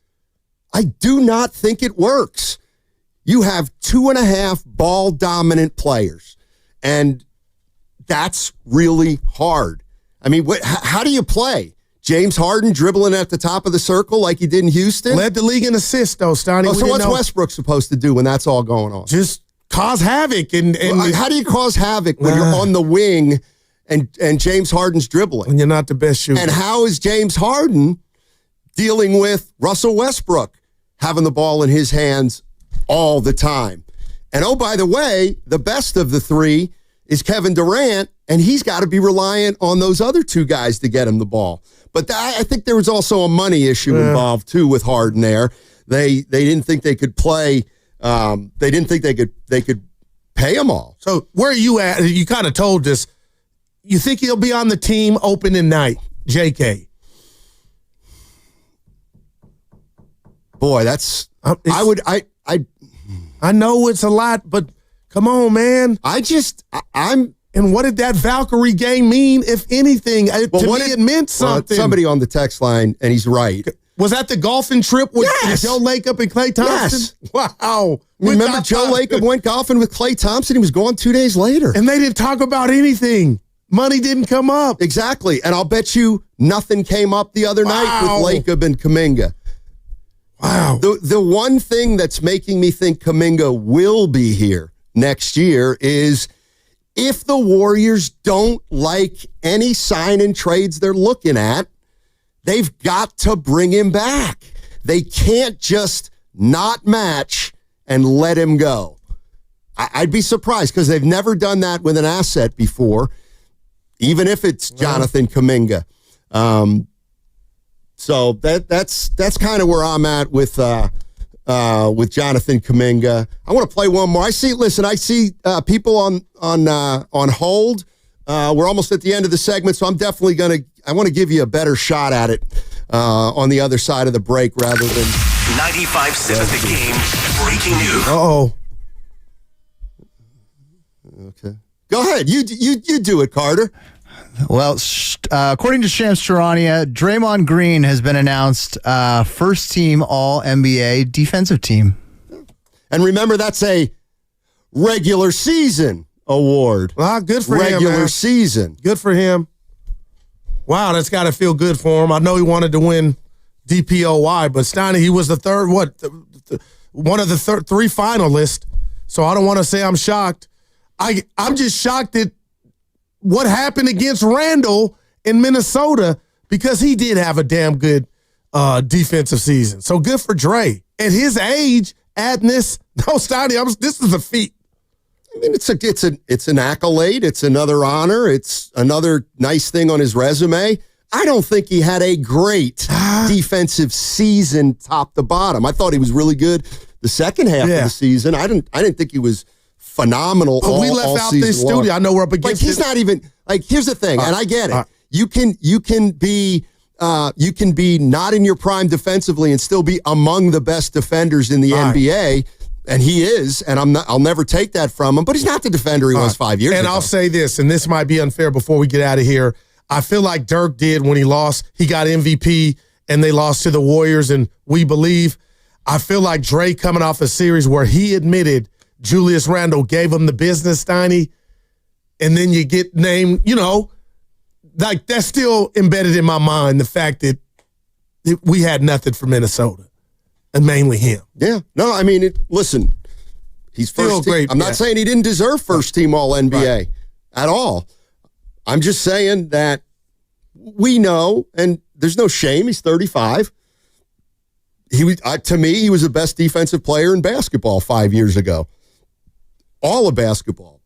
I do not think it works. You have 2.5 ball-dominant players, and that's really hard. I mean, how do you play? James Harden dribbling at the top of the circle like he did in Houston? Led the league in assists, though, Stoney. So what's Westbrook supposed to do when that's all going on? Just cause havoc. And how do you cause havoc when you're on the wing and James Harden's dribbling? And you're not the best shooter. And how is James Harden dealing with Russell Westbrook having the ball in his hands all the time? And oh, by the way, the best of the three is Kevin Durant, and he's got to be reliant on those other two guys to get him the ball. But I think there was also a money issue involved too with Harden there. They didn't think they could play. They didn't think they could pay him all. So where are you at? You kind of told us. You think he'll be on the team opening night, JK? Boy, that's I know it's a lot, but come on, man. And what did that Valkyrie game mean, if anything? To me, it meant something. Somebody on the text line, and he's right. Was that the golfing trip with Joe Lacob and Klay Thompson? Yes. Wow. Remember Joe Lacob went golfing with Klay Thompson? He was gone 2 days later. And they didn't talk about anything. Money didn't come up. Exactly. And I'll bet you nothing came up the other night with Lacob and Kaminga. Wow. The one thing that's making me think Kaminga will be here next year is if the Warriors don't like any sign and trades they're looking at, they've got to bring him back. They can't just not match and let him go. I'd be surprised because they've never done that with an asset before, even if it's Jonathan Kaminga. So that's kind of where I'm at with Jonathan Kaminga. I want to play one more. I see people on hold. We're almost at the end of the segment, so I'm definitely I want to give you a better shot at it on the other side of the break rather than 95.7 The Game breaking news. Uh-oh. Okay. Go ahead. You do it, Carter. Well, according to Shams Charania, Draymond Green has been announced first team All-NBA defensive team. And remember, that's a regular season award. Well, good for him, regular season. Good for him. Wow, that's got to feel good for him. I know he wanted to win DPOY, but Steiny, he was the third, one of the three finalists. So I don't want to say I'm shocked. I'm just shocked at what happened against Randall in Minnesota because he did have a damn good defensive season. So good for Dre. At his age, adding this, Steiny, this is a feat. I mean, it's an accolade. It's another honor. It's another nice thing on his resume. I don't think he had a great defensive season top to bottom. I thought he was really good the second half of the season. I didn't think he was phenomenal. But we left out this studio. I know we're up against he's not even here's the thing, and I get it. You can be not in your prime defensively and still be among the best defenders in the NBA. And he is, and I'll never take that from him, but he's not the defender he was 5 years ago. And I'll say this, and this might be unfair before we get out of here. I feel like Dirk did when he lost. He got MVP, and they lost to the Warriors, and we believe. I feel like Dre coming off a series where he admitted Julius Randle gave him the business, Steiny, and then you get named, that's still embedded in my mind, the fact that we had nothing for Minnesota. And mainly him. Yeah. No, I mean, listen, he's first team. Great, I'm not saying he didn't deserve first team All-NBA at all. I'm just saying that we know, and there's no shame, he's 35. To me, he was the best defensive player in basketball 5 years ago. All of basketball.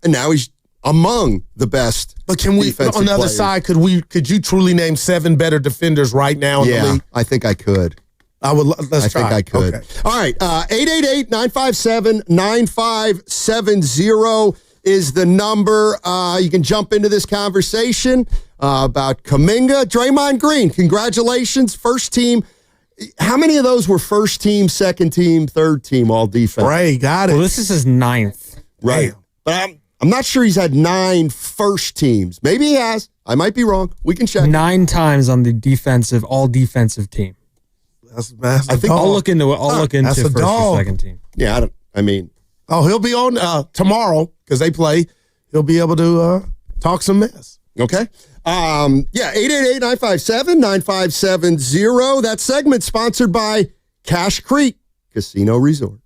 And now he's among the best. But can we, on the other side, could you truly name 7 better defenders right now in the league? I think I could. Let's try. I think I could. Okay. All right. 888-957-9570 is the number. You can jump into this conversation about Kaminga. Draymond Green, congratulations. First team How many of those were first team, second team, third team, all defense? Ray got it. Well, this is his 9th. Right. Damn. But I'm not sure he's had 9 first teams. Maybe he has. I might be wrong. We can check. 9 times on the all defensive team. That's I think I'll look into it. I'll look into that's a first dog. or second team. Yeah, he'll be on tomorrow because they play. He'll be able to talk some mess. Okay. 888-957-9570. That segment sponsored by Cache Creek Casino Resort.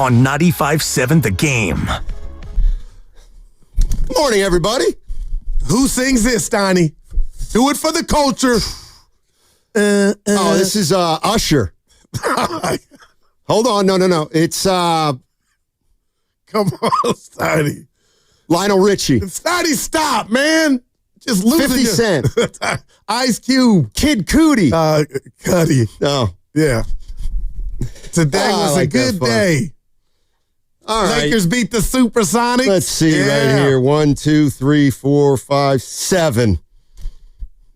on 95.7 The Game. Morning, everybody. Who sings this, Steiny? Do it for the culture. Oh, this is Usher. Hold on. No. It's come on, Steiny. Lionel Richie. Steiny, stop, man. Just losing 50 Cent. Ice Cube. Kid Cudi. Cudi. Oh. Yeah. Today was a good day. All right. Lakers beat the Supersonics. Let's see right here. 1, 2, 3, 4, 5, 7.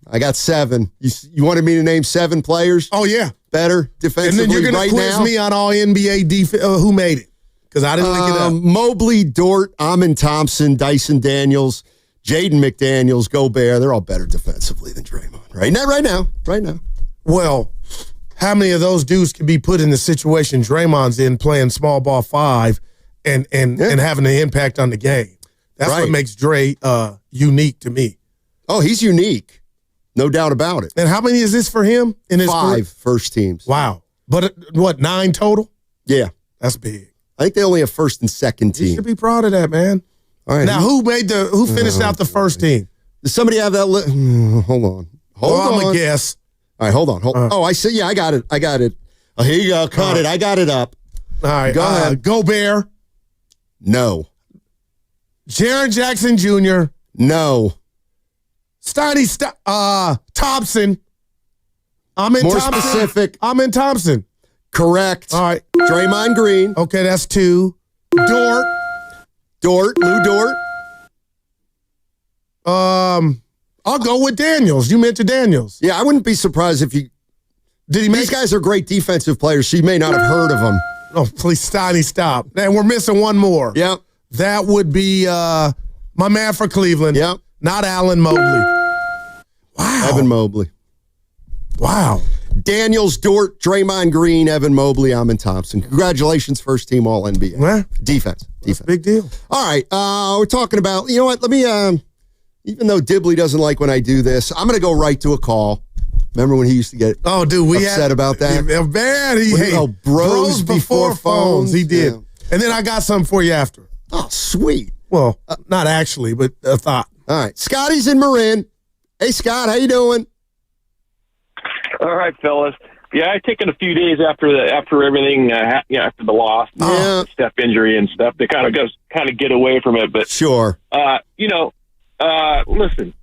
I got 7. You wanted me to name 7 players? Oh, yeah. Better defensively and then you're right gonna quiz me on all NBA defense. Who made it? Because I didn't look it up. Mobley, Dort, Amin Thompson, Dyson Daniels, Jaden McDaniels, Gobert. They're all better defensively than Draymond. Right now. Well, how many of those dudes can be put in the situation Draymond's in playing small ball 5 and having an impact on the game? That's what makes Dre unique to me. Oh, he's unique. No doubt about it. And how many is this for him in his 5 first teams? Wow. But what, 9 total? Yeah. That's big. I think they only have first and second team. You should be proud of that, man. All right. Now, who finished out the first team? Does somebody have that list? Hold on. I'm going to guess. All right, hold on. Oh, I see. Yeah, I got it. Oh, here you go. Cut it. I got it up. All right. Go ahead. Gobert. No. Jaren Jackson Jr. No. Steiny Thompson. More specific. Amin Thompson. Correct. All right. Draymond Green. Okay, that's 2. Dort. Lou Dort. I'll go with Daniels. You mentioned Daniels. Yeah, I wouldn't be surprised if you. These guys are great defensive players. She may not have heard of them. Oh, please, Steiny, stop. And we're missing one more. Yep. That would be my man for Cleveland. Yep. Not Allen Mobley. Wow. Evan Mobley. Wow. Daniels, Dort, Draymond Green, Evan Mobley, Amin Thompson. Congratulations, first team All NBA. Well, Defense. Big deal. All right. We're talking about, you know what? Let me, even though Dibley doesn't like when I do this, I'm going to go right to a call. Remember when he used to get upset about that? Man, bros before phones. He did. Yeah. And then I got something for you after. Oh, sweet. Well, not actually, but a thought. All right. Scotty's in Marin. Hey, Scott, how you doing? All right, fellas. Yeah, I taken a few days after everything, after the loss, Steph injury and stuff, to kind of get away from it. But sure, listen,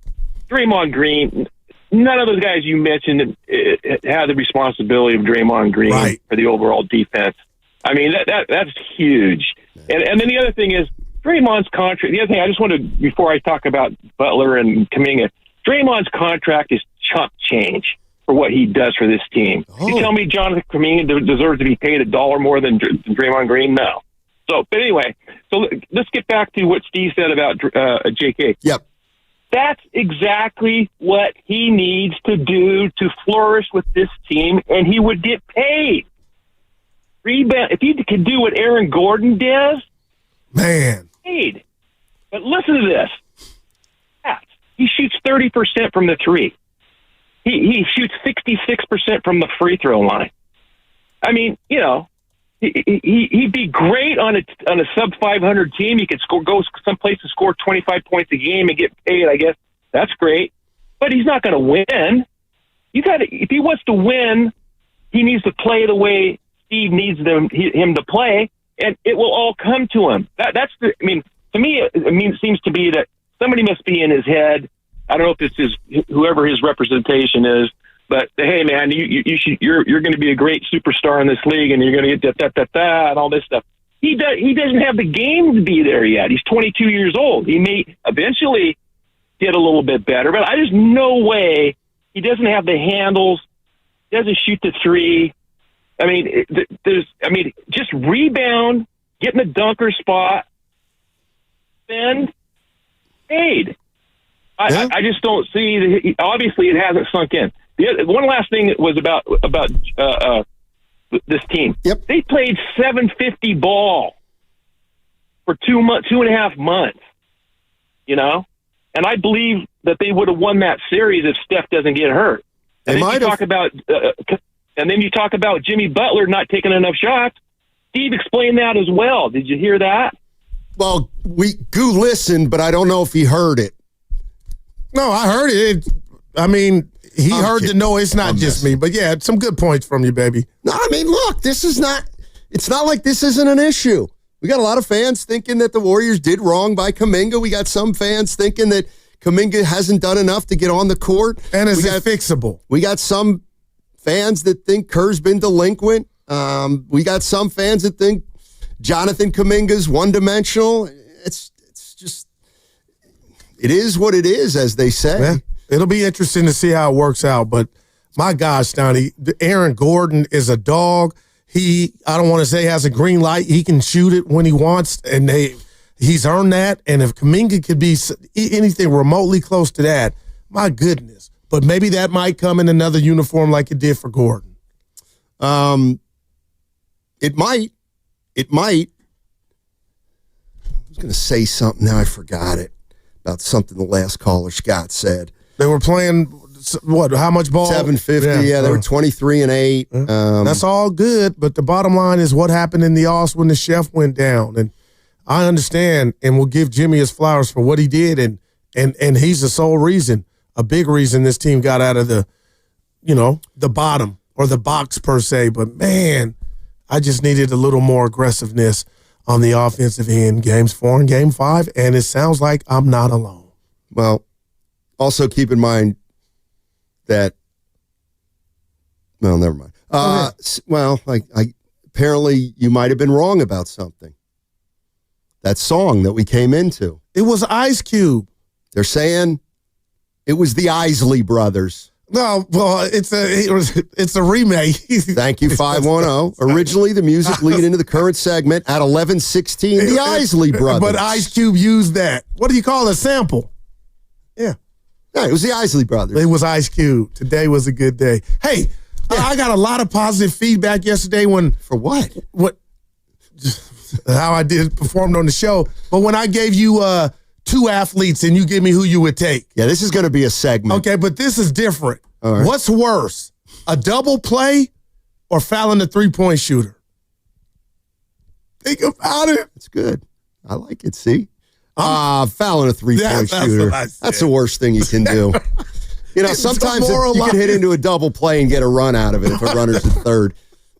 Draymond Green. None of those guys you mentioned had the responsibility of Draymond Green for the overall defense. I mean, that's huge. And then the other thing is Draymond's contract. The other thing I just wanted, before I talk about Butler and Kaminga, Draymond's contract is chump change for what he does for this team. You tell me Jonathan Kaminga deserves to be paid $1 more than Draymond Green? No. So, but anyway, so let's get back to what Steve said about JK. Yep. That's exactly what he needs to do to flourish with this team, and he would get paid. Rebound. If he could do what Aaron Gordon does, man, paid. But listen to this. He shoots 30% from the three. He shoots 66% from the free throw line. I mean, you know, he'd be great on a sub 500 team. He could go someplace and score 25 points a game and get paid. I guess that's great, but he's not going to win. If he wants to win, he needs to play the way Steve needs him to play, and it will all come to him. To me, it seems to be that somebody must be in his head. I don't know if it's whoever his representation is, but hey, man, you're going to be a great superstar in this league, and you're going to get that and all this stuff. He doesn't have the game to be there yet. He's 22 years old. He may eventually get a little bit better, but there's no way he doesn't have the handles. Doesn't shoot the three. I mean, just rebound, get in the dunker spot, spend, paid. I just don't see. Obviously, it hasn't sunk in. One last thing was about this team. Yep. They played 750 ball for 2.5 months. You know, and I believe that they would have won that series if Steph doesn't get hurt. And then you talk about Jimmy Butler not taking enough shots. Steve explained that as well. Did you hear that? Well, Goo listened, but I don't know if he heard it. No, I heard it. I mean, he heard the noise. It's not just me. But, yeah, some good points from you, baby. No, I mean, look, it's not like this isn't an issue. We got a lot of fans thinking that the Warriors did wrong by Kaminga. We got some fans thinking that Kaminga hasn't done enough to get on the court. And is it fixable? We got some fans that think Kerr's been delinquent. We got some fans that think Jonathan Kaminga's one-dimensional. It's just, it is what it is, as they say. Yeah. It'll be interesting to see how it works out. But my gosh, Donnie, Aaron Gordon is a dog. I don't want to say has a green light. He can shoot it when he wants, and he's earned that. And if Kaminga could be anything remotely close to that, my goodness. But maybe that might come in another uniform like it did for Gordon. It might. I was going to say something. Now I forgot it. About something the last caller, Scott, said. They were playing, what, how much ball? 750. Yeah, they were 23-8. That's all good, but the bottom line is what happened in the Aus when the chef went down. And I understand and will give Jimmy his flowers for what he did, and he's the sole reason, a big reason this team got out of the bottom or the box per se. But, man, I just needed a little more aggressiveness on the offensive end, games 4 and game 5, and it sounds like I'm not alone. Well, also keep in mind that, well, never mind. Apparently you might have been wrong about something. That song that we came into. It was Ice Cube. They're saying it was the Isley Brothers. No, well, it's a remake. Thank you, 510. Originally, the music leading into the current segment at 11:16, the Isley Brothers. But Ice Cube used that. What do you call a sample? Yeah. No, it was the Isley Brothers. It was Ice Cube. Today was a good day. Hey, I got a lot of positive feedback yesterday For what? How I performed on the show. But when I gave you 2 athletes and you give me who you would take. Yeah, this is going to be a segment. Okay, but this is different. All right. What's worse, a double play or fouling the 3-point shooter? Think about it. It's good. I like it, see? Fouling a 3-point shooter. That's the worst thing you can do. Sometimes you can hit into a double play and get a run out of it if a runner's at third.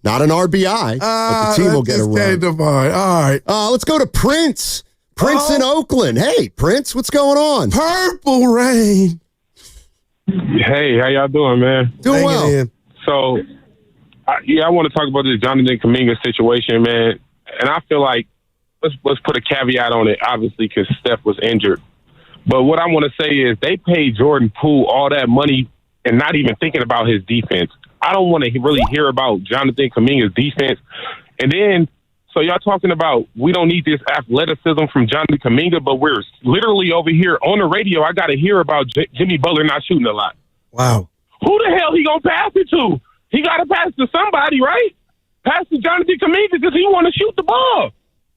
Not an RBI, but the team will get a run. All right. Let's go to Prince. Prince in Oakland. Hey, Prince, what's going on? Purple Rain. Hey, how y'all doing, man? Doing well. So, I want to talk about this Jonathan Kaminga situation, man. And I feel like let's put a caveat on it, obviously, because Steph was injured. But what I want to say is they paid Jordan Poole all that money and not even thinking about his defense. I don't want to really hear about Jonathan Kaminga's defense. And then, so y'all talking about we don't need this athleticism from Jonathan Kaminga, but we're literally over here on the radio. I got to hear about Jimmy Butler not shooting a lot. Wow. Who the hell he going to pass it to? He got to pass to somebody, right? Pass to Jonathan Kaminga because he want to shoot the ball.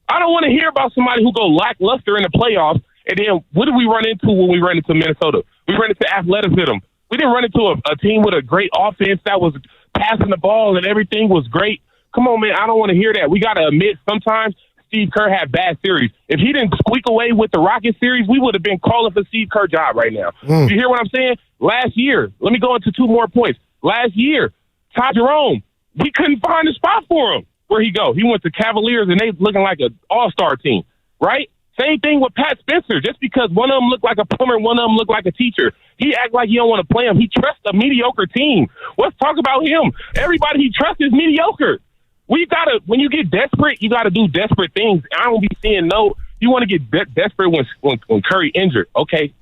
I don't want to hear about somebody who go lackluster in the playoffs. And then what did we run into when we ran into Minnesota? We ran into athleticism. We didn't run into a team with a great offense that was passing the ball and everything was great. Come on, man. I don't want to hear that. We got to admit sometimes Steve Kerr had bad series. If he didn't squeak away with the Rockets series, we would have been calling for Steve Kerr job right now. You hear what I'm saying? Last year, let me go into 2 more points. Last year, Ty Jerome, we couldn't find a spot for him. Where'd he go? He went to Cavaliers, and they looking like an all-star team, right? Same thing with Pat Spencer. Just because one of them looked like a plumber and one of them looked like a teacher, he act like he don't want to play him. He trusts a mediocre team. Let's talk about him. Everybody he trusts is mediocre. When you get desperate, you got to do desperate things. I don't be seeing you want to get desperate when Curry injured. Okay,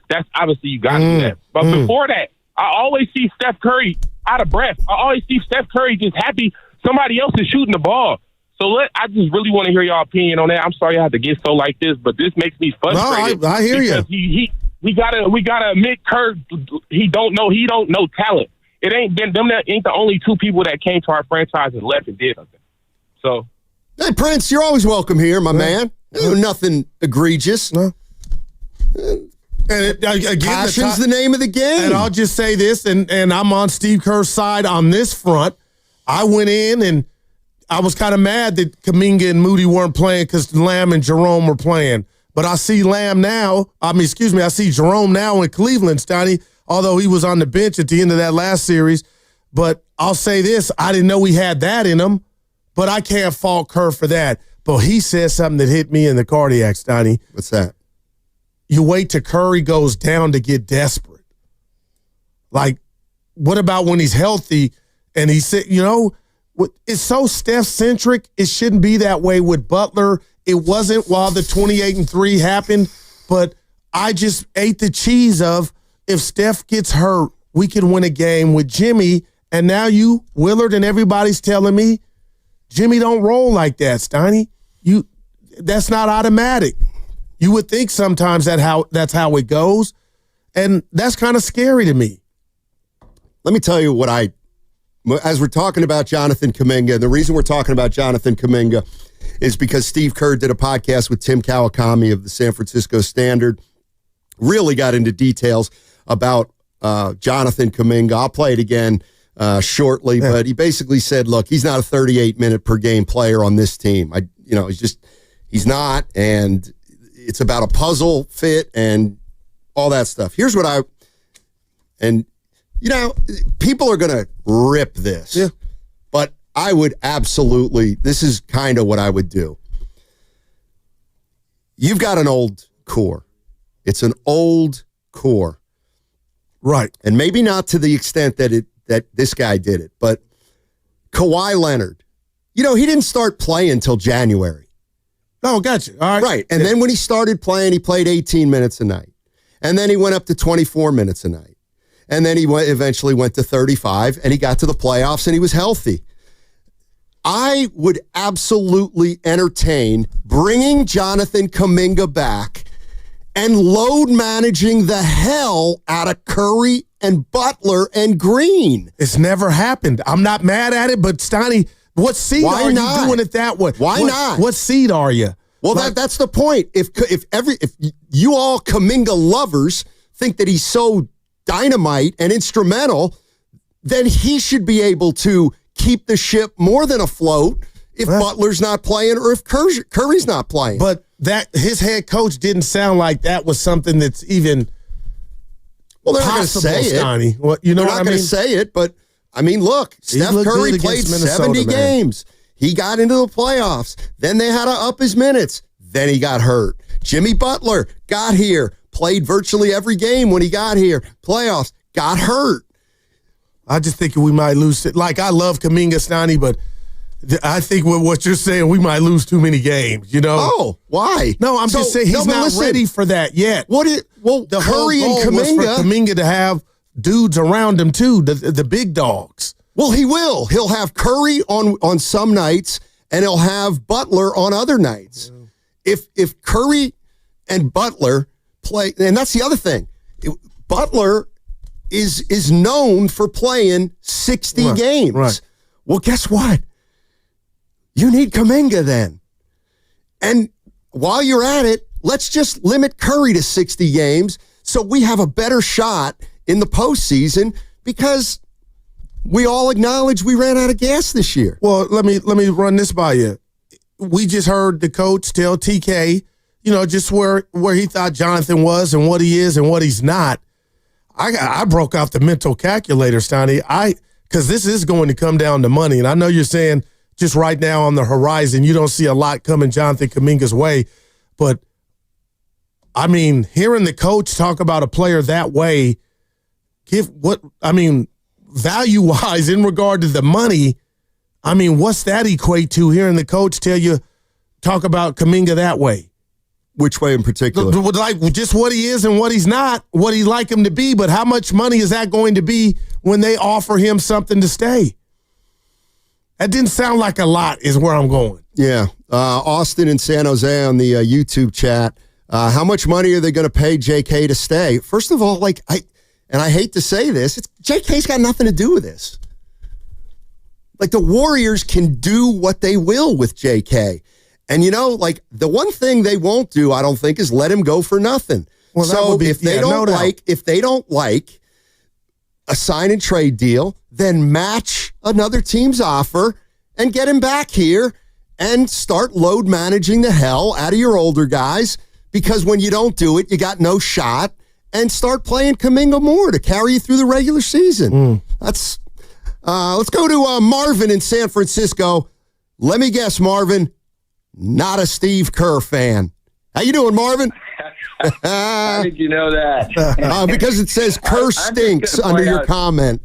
that's obviously you got to do that. But before that, I always see Steph Curry out of breath. I always see Steph Curry just happy somebody else is shooting the ball. So I just really want to hear y'all opinion on that. I'm sorry I had to get so like this, but this makes me frustrated. No, I hear you. We gotta admit Kerr. He don't know talent. It ain't been them. That ain't the only 2 people that came to our franchise and left and did something. So, hey Prince, you're always welcome here, my man. Nothing egregious. No. And again, passion's the name of the game. And I'll just say this, and I'm on Steve Kerr's side on this front. I went in and I was kind of mad that Kaminga and Moody weren't playing because Lamb and Jerome were playing. But I see Lamb now. I see Jerome now in Cleveland, Stoney, although he was on the bench at the end of that last series. But I'll say this, I didn't know he had that in him, but I can't fault Kerr for that. But he said something that hit me in the cardiac, Stoney. What's that? You wait till Curry goes down to get desperate. Like, what about when he's healthy and he said, it's so Steph-centric, it shouldn't be that way with Butler. It wasn't while the 28-3 happened, but I just ate the cheese of if Steph gets hurt, we can win a game with Jimmy. And now you, Willard, and everybody's telling me Jimmy don't roll like that, Steiny. That's not automatic. You would think sometimes that's how it goes, and that's kind of scary to me. Let me tell you as we're talking about Jonathan Kaminga, the reason we're talking about Jonathan Kaminga is because Steve Kerr did a podcast with Tim Kawakami of the San Francisco Standard, really got into details about Jonathan Kaminga. I'll play it again shortly, but he basically said, look, he's not a 38-minute per game player on this team. He's not, and it's about a puzzle fit and all that stuff. Here's what people are going to rip this, but I would absolutely, this is kind of what I would do. You've got an old core. It's an old core. Right. And maybe not to the extent that this guy did it, but Kawhi Leonard, he didn't start playing until January. Oh, gotcha. All right. Right. And then when he started playing, he played 18 minutes a night. And then he went up to 24 minutes a night. And then he eventually went to 35, and he got to the playoffs, and he was healthy. I would absolutely entertain bringing Jonathan Kaminga back and load managing the hell out of Curry and Butler and Green. It's never happened. I'm not mad at it, but Steiny, what seed are you doing it that way? Why not? What seed are you? Well, that's the point. If you all Kaminga lovers think that he's so dynamite and instrumental, then he should be able to keep the ship more than afloat if Butler's not playing or if Curry's not playing. But his head coach didn't sound like that was something that's even they're not going to say Steiny. it. They're not going to say it, but look, Steph Curry played 70 games. He got into the playoffs. Then they had to up his minutes. Then he got hurt. Jimmy Butler got here, played virtually every game when he got here. Playoffs, got hurt. I just think we might lose. Like, I love Kaminga, Steiny, but I think with what you're saying, we might lose too many games, Oh, why? No, I'm just saying he's not ready for that yet. The Curry and Kaminga was for Kaminga to have dudes around him too, the big dogs. Well, he will. He'll have Curry on some nights, and he'll have Butler on other nights. Yeah. If Curry and Butler play, and that's the other thing, Butler is known for playing 60 games. Right. Well, guess what? You need Kaminga then. And while you're at it, let's just limit Curry to 60 games so we have a better shot in the postseason, because we all acknowledge we ran out of gas this year. Well, let me run this by you. We just heard the coach tell TK, just where he thought Jonathan was and what he is and what he's not. I broke out the mental calculator, Steiny. Because this is going to come down to money, and I know you're saying just right now on the horizon you don't see a lot coming Jonathan Kaminga's way, but hearing the coach talk about a player that way, value-wise in regard to the money, what's that equate to, hearing the coach talk about Kaminga that way? Which way in particular? Like just what he is and what he's not, what he'd like him to be, but how much money is that going to be when they offer him something to stay? That didn't sound like a lot is where I'm going. Yeah. Austin and San Jose on the YouTube chat. How much money are they going to pay JK to stay? First of all, I hate to say this, JK's got nothing to do with this. Like, the Warriors can do what they will with JK. And, the one thing they won't do, I don't think, is let him go for nothing. Well, so if they don't like a sign and trade deal, then match another team's offer and get him back here and start load managing the hell out of your older guys, because when you don't do it, you got no shot, and start playing Kaminga more to carry you through the regular season. Let's go to Marvin in San Francisco. Let me guess, Marvin, not a Steve Kerr fan. How you doing, Marvin? How did you know that? Because it says Kerr stinks under your comment.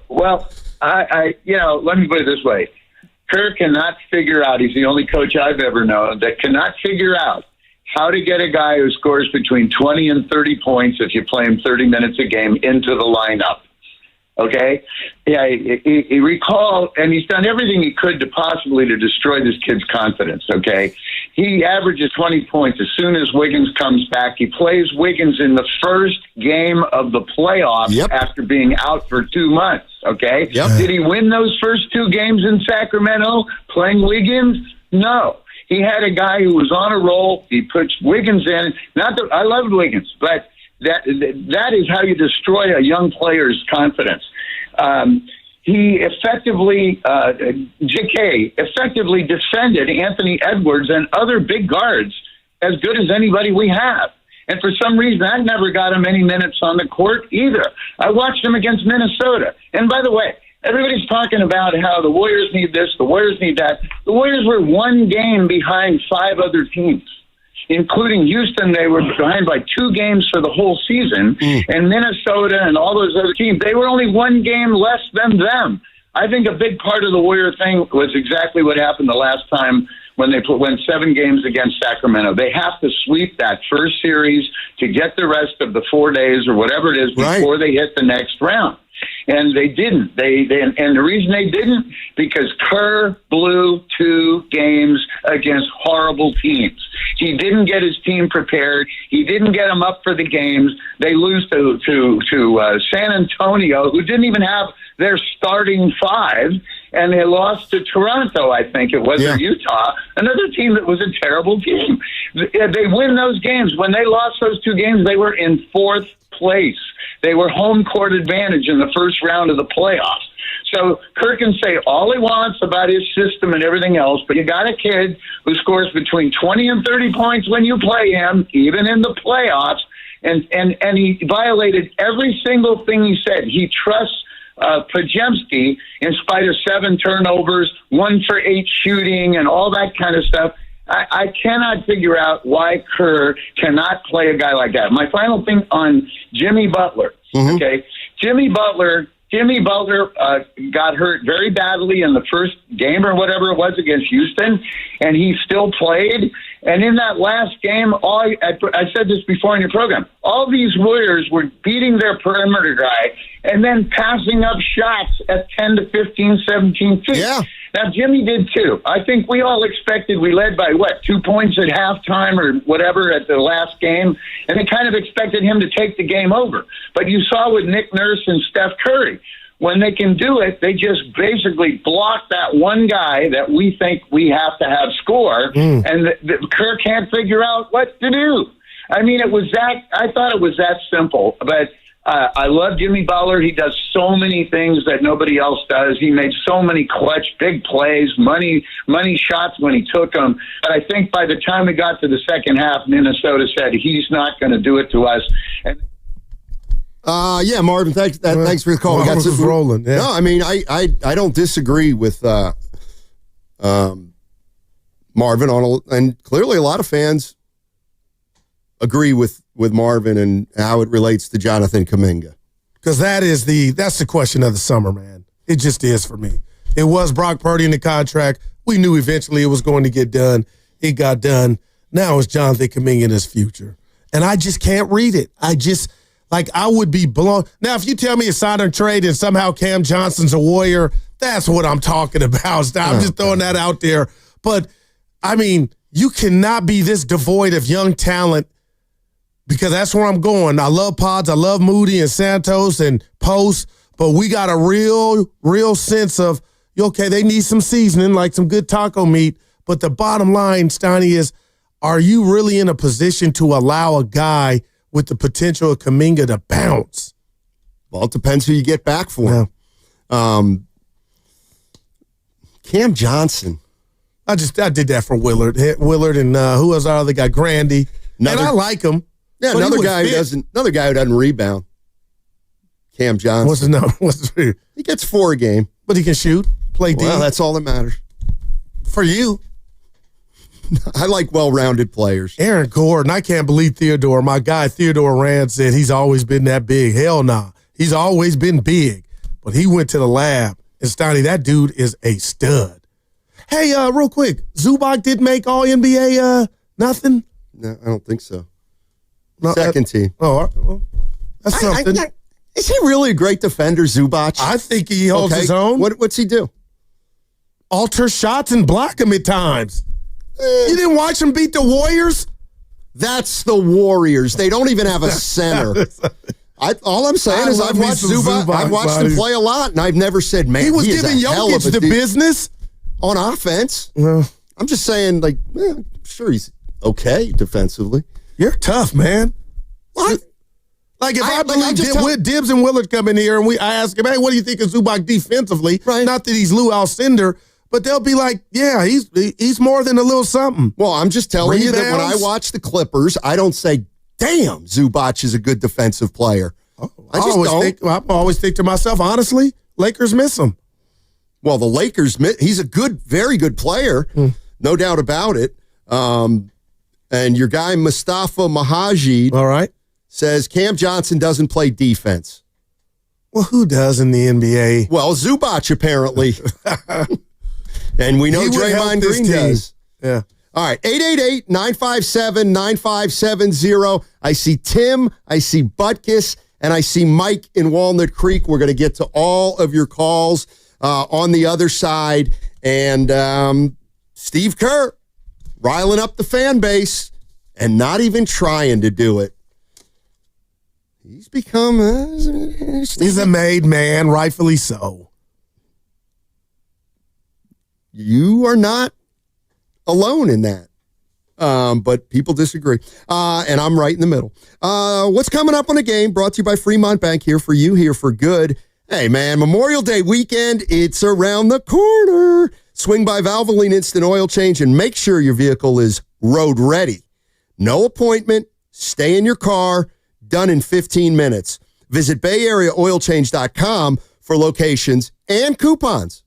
Well, I let me put it this way. Kerr cannot figure out, he's the only coach I've ever known that cannot figure out how to get a guy who scores between 20 and 30 points if you play him 30 minutes a game into the lineup. Okay? Yeah, he recalled, and he's done everything he could to possibly to destroy this kid's confidence, okay? He averages 20 points as soon as Wiggins comes back. He plays Wiggins in the first game of the playoffs after being out for 2 months, okay? Did he win those first 2 games in Sacramento playing Wiggins? No. He had a guy who was on a roll. He puts Wiggins in. Not that I loved Wiggins, but that is how you destroy a young player's confidence. He effectively, JK effectively defended Anthony Edwards and other big guards as good as anybody we have. And for some reason, that never got him any minutes on the court either. I watched him against Minnesota. And by the way, everybody's talking about how the Warriors need this, the Warriors need that. The Warriors were 1 game behind 5 other teams, including Houston. They were behind by 2 games for the whole season, and Minnesota and all those other teams, they were only 1 game less than them. I think a big part of the Warrior thing was exactly what happened the last time when they went 7 games against Sacramento. They have to sweep that first series to get the rest of the 4 days or whatever it is before they hit the next round. And they didn't. And the reason they didn't, because Kerr blew 2 games against horrible teams. He didn't get his team prepared. He didn't get them up for the games. They lose to San Antonio, who didn't even have their starting 5, and they lost to Toronto, I think it was, or Utah, another team that was a terrible team. They win those games. When they lost those 2 games, they were in 4th place. They were home court advantage in the first round of the playoffs. So Kerr can say all he wants about his system and everything else, but you got a kid who scores between 20 and 30 points when you play him, even in the playoffs, and he violated every single thing he said. He trusts Pajemski in spite of 7 turnovers, 1 for 8 shooting, and all that kind of stuff. I cannot figure out why Kerr cannot play a guy like that. My final thing on Jimmy Butler. Okay, Jimmy Butler got hurt very badly in the first game or whatever it was against Houston, and he still played. And in that last game, I said this before in your program, all these Warriors were beating their perimeter guy and then passing up shots at 10 to 15, 17 feet. Yeah. Now, Jimmy did too. I think we all expected, we led by 2 points at halftime or whatever at the last game, and they kind of expected him to take the game over. But you saw with Nick Nurse and Steph Curry, when they can do it, they just basically block that one guy that we think we have to have score, and Kerr can't figure out what to do. I mean, I thought it was that simple, but I love Jimmy Butler. He does so many things that nobody else does. He made so many clutch, big plays, money shots when he took them. But I think by the time we got to the second half, Minnesota said he's not going to do it to us. And Marvin, thanks for the call. Well, this is rolling. Yeah. No, I mean, I don't disagree with Marvin and clearly a lot of fans agree with Marvin and how it relates to Jonathan Kaminga. Because that's the question of the summer, man. It just is for me. It was Brock Purdy in the contract. We knew eventually it was going to get done. It got done. Now it's Jonathan Kaminga in his future. And I just can't read it. I would be blown. Now, if you tell me it's sign and trade and somehow Cam Johnson's a Warrior, that's what I'm talking about. I'm just throwing that out there. But, I mean, you cannot be this devoid of young talent, because that's where I'm going. I love Pods. I love Moody and Santos and Post, but we got a real sense of, okay, they need some seasoning, like some good taco meat. But the bottom line, Steiny, is, are you really in a position to allow a guy with the potential of Kaminga to bounce? Well, it depends who you get back for him. Cam Johnson. I did that for Willard. Willard and who was our other guy? Grandy. And I like him. Yeah, another guy who doesn't rebound. Cam Johnson. What's his number? He gets 4 a game. But he can shoot, play D. Well, that's all that matters. For you. I like well-rounded players. Aaron Gordon, I can't believe Theodore. My guy Theodore Rand said he's always been that big. Hell nah. He's always been big. But he went to the lab. And Stoney, that dude is a stud. Hey, real quick, Zubac did make All-NBA nothing? No, I don't think so. No, Second team. Oh, well, that's something. Is he really a great defender, Zubac? I think he holds his own. What's he do? Alter shots and block them at times. You didn't watch him beat the Warriors? That's the Warriors. They don't even have a center. All I'm saying is I've watched Zubac. I've watched him play a lot, and I've never said, man, he was giving Jokic the business on offense. Well, I'm just saying, like, I'm sure he's okay defensively. You're tough, man. What? Like if I believe Dibbs and Willard come in here and I ask him, hey, what do you think of Zubac defensively? Right. Not that he's Lou Alcindor, but they'll be like, yeah, he's more than a little something. Well, I'm just telling you that when I watch the Clippers, I don't say, damn, Zubac is a good defensive player. I always think to myself, honestly, Lakers miss him. Well, the Lakers, he's a very good player, no doubt about it. And your guy, Mustafa Mahajid, all right, says Cam Johnson doesn't play defense. Well, who does in the NBA? Well, Zubac, apparently. And we know Draymond Green does. Yeah. All right, 888-957-9570. I see Tim, I see Butkus, and I see Mike in Walnut Creek. We're going to get to all of your calls on the other side. And Steve Kerr riling up the fan base and not even trying to do it. He's become he's a made man, rightfully so. You are not alone in that. But people disagree. And I'm right in the middle. What's coming up on the game? Brought to you by Fremont Bank, here for you, here for good. Hey, man, Memorial Day weekend, it's around the corner. Swing by Valvoline Instant Oil Change and make sure your vehicle is road ready. No appointment. Stay in your car. Done in 15 minutes. Visit BayAreaOilChange.com for locations and coupons.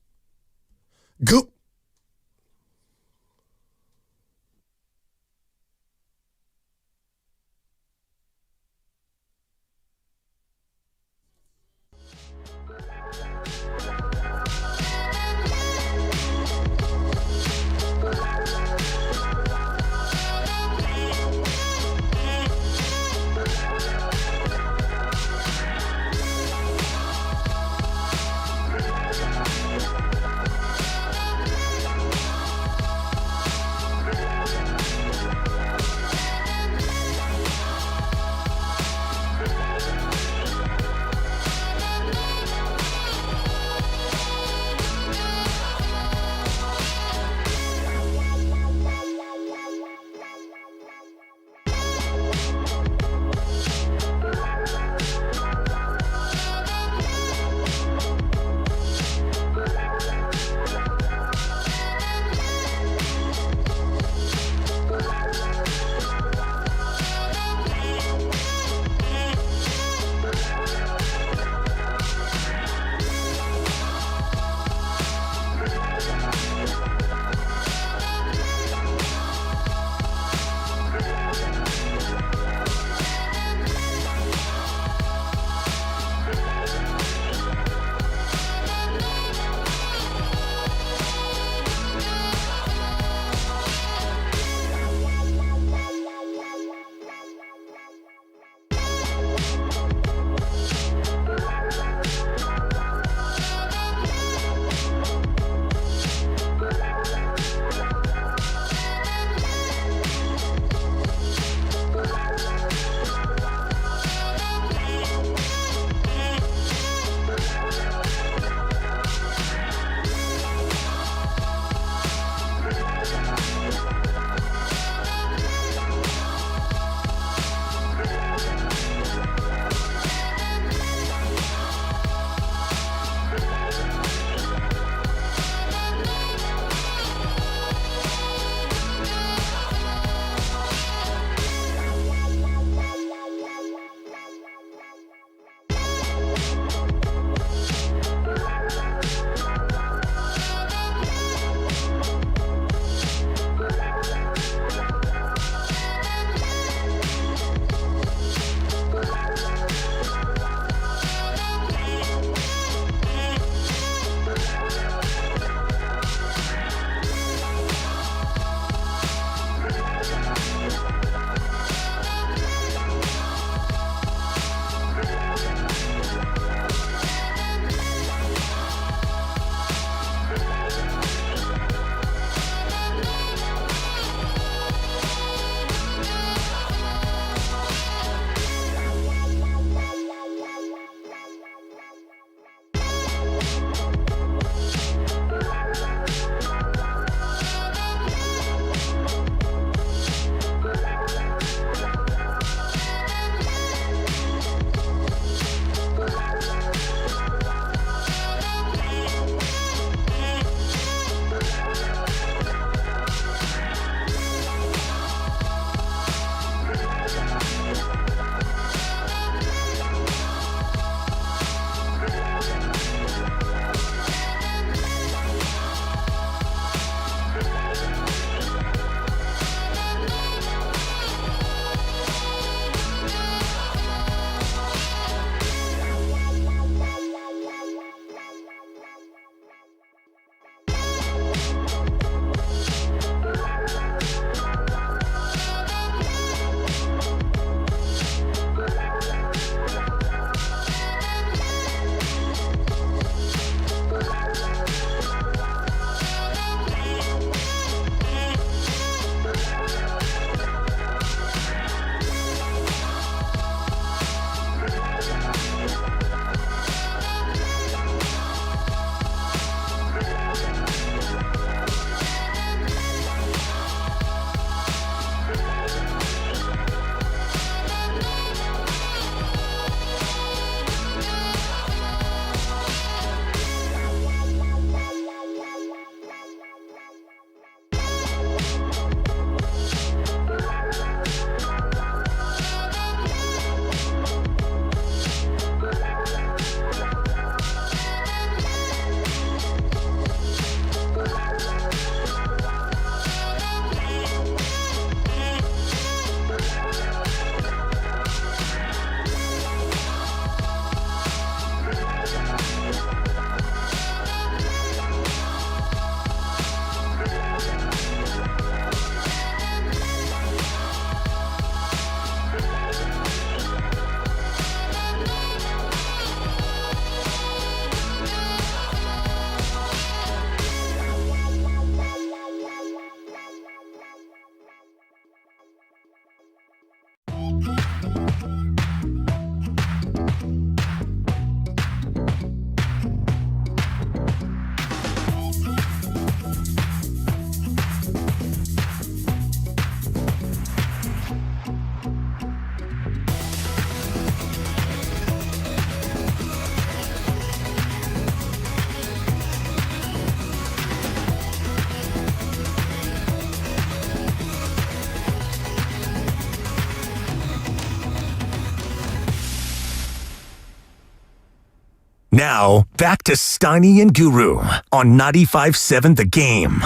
Now, back to Steiny and Guru on 95.7 The Game.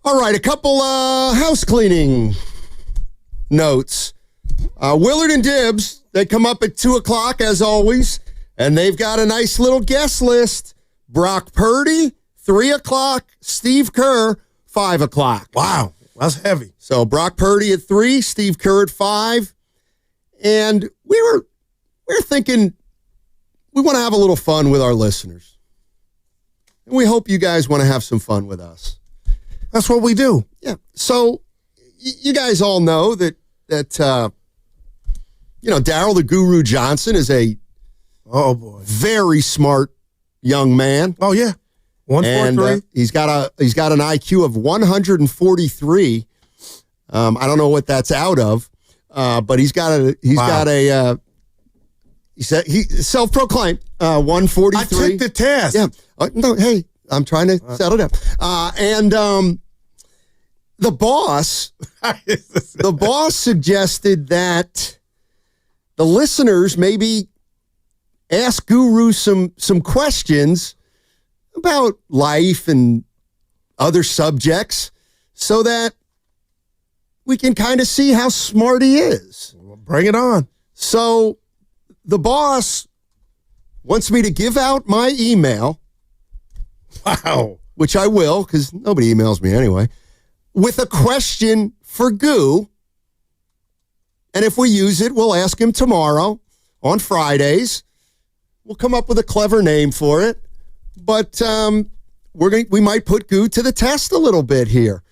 All right, a couple house cleaning notes. Willard and Dibbs, they come up at 2 o'clock as always, and they've got a nice little guest list. Brock Purdy, 3 o'clock. Steve Kerr, 5 o'clock. Wow, that's heavy. So Brock Purdy at 3, Steve Kerr at 5. And we were thinking we want to have a little fun with our listeners. And we hope you guys want to have some fun with us. That's what we do. Yeah. So you guys all know that Daryl the Guru Johnson is a very smart young man. Oh yeah. 143. He's got an IQ of 143. I don't know what that's out of, but he's self-proclaimed 143. I took the test. Yeah. No, hey, I'm trying to settle down. The boss suggested that the listeners maybe ask Guru some questions about life and other subjects so that we can kind of see how smart he is. Bring it on. So the boss wants me to give out my email. Wow. Which I will, because nobody emails me anyway, with a question for Goo. And if we use it, we'll ask him tomorrow on Fridays. We'll come up with a clever name for it. But we might put Goo to the test a little bit here.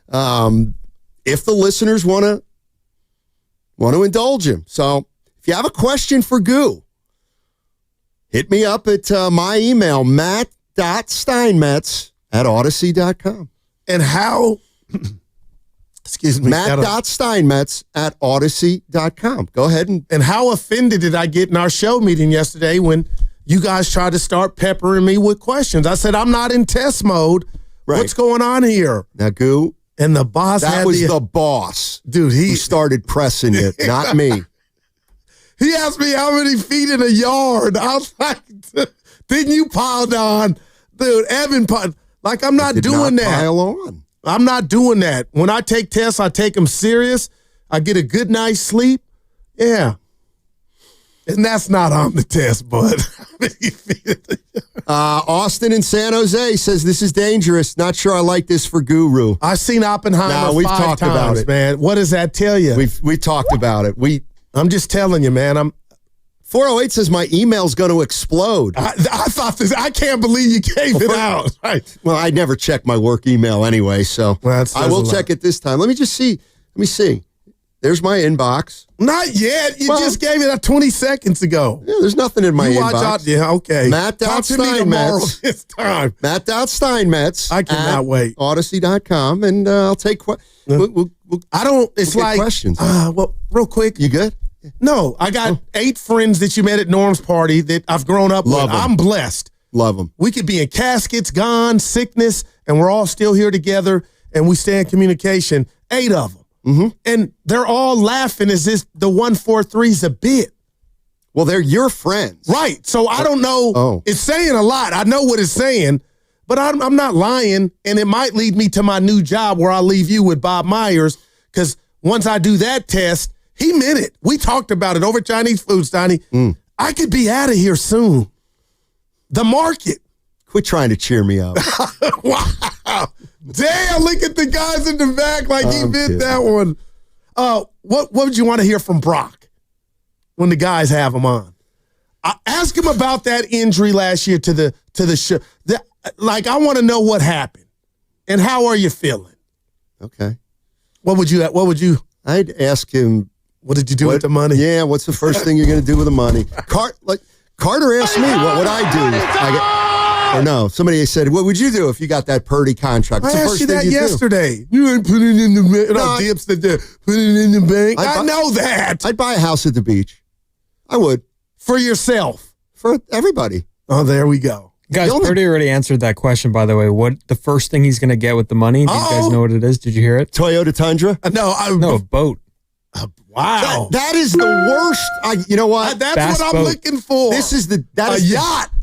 If the listeners want to indulge him. So if you have a question for Goo, hit me up at my email, matt.steinmetz@odyssey.com. And how... Excuse me. Matt.steinmetz@odyssey.com. Go ahead and how offended did I get in our show meeting yesterday when you guys tried to start peppering me with questions? I said, I'm not in test mode. Right. What's going on here? Now, Goo. And the boss that was the boss. Dude, who started pressing it, not me. He asked me how many feet in a yard. I was like, didn't you pile on? Dude, Evan, like, I'm not doing that. Pile on. I'm not doing that. When I take tests, I take them serious. I get a good night's sleep. Yeah. And that's not on the test, bud. Austin in San Jose says this is dangerous. Not sure I like this for Guru. I've seen Oppenheimer we've 5 talked times, about it, man. What does that tell you? We've talked about it. I'm just telling you, man. 408 says my email's going to explode. I thought this. I can't believe you gave it out. Right. Well, I never check my work email anyway, so I will check it this time. Let me just see. Let me see. There's my inbox. Not yet. You just gave it out 20 seconds ago. Yeah, there's nothing in my inbox. Yeah, okay. Matt.Steinmetz. This time. Matt.Steinmetz. I cannot wait. Odyssey.com, and I'll take questions. It's like questions. Well, real quick. You good? No, I got 8 friends that you met at Norm's party that I've grown up with. I'm blessed. Love them. We could be in caskets, gone, sickness, and we're all still here together, and we stay in communication. 8 of them. Mm-hmm. And they're all laughing as if the 143 is a bit. Well, they're your friends. Right. So I don't know. Oh. It's saying a lot. I know what it's saying, but I'm not lying, and it might lead me to my new job where I'll leave you with Bob Myers, because once I do that test, he meant it. We talked about it over Chinese food, Steiny. I could be out of here soon. The market. Quit trying to cheer me up. Wow. Damn, look at the guys in the back like he meant that one. What would you want to hear from Brock when the guys have him on? Ask him about that injury last year to the show. I want to know what happened. And how are you feeling? Okay. What would you? I'd ask him. What did you do with the money? Yeah, what's the first thing you're going to do with the money? Carter asked me, what would I do? Somebody said, what would you do if you got that Purdy contract? I asked you that yesterday. You ain't put it in the bank. No, Dips that put it in the bank. I know that. I'd buy a house at the beach. I would. For yourself. For everybody. Oh, there we go. Guys, Purdy already answered that question, by the way. What the first thing he's going to get with the money? Do you guys know what it is? Did you hear it? Toyota Tundra? No, a boat. Wow. That is the worst. You know what? That's what I'm looking for. That is the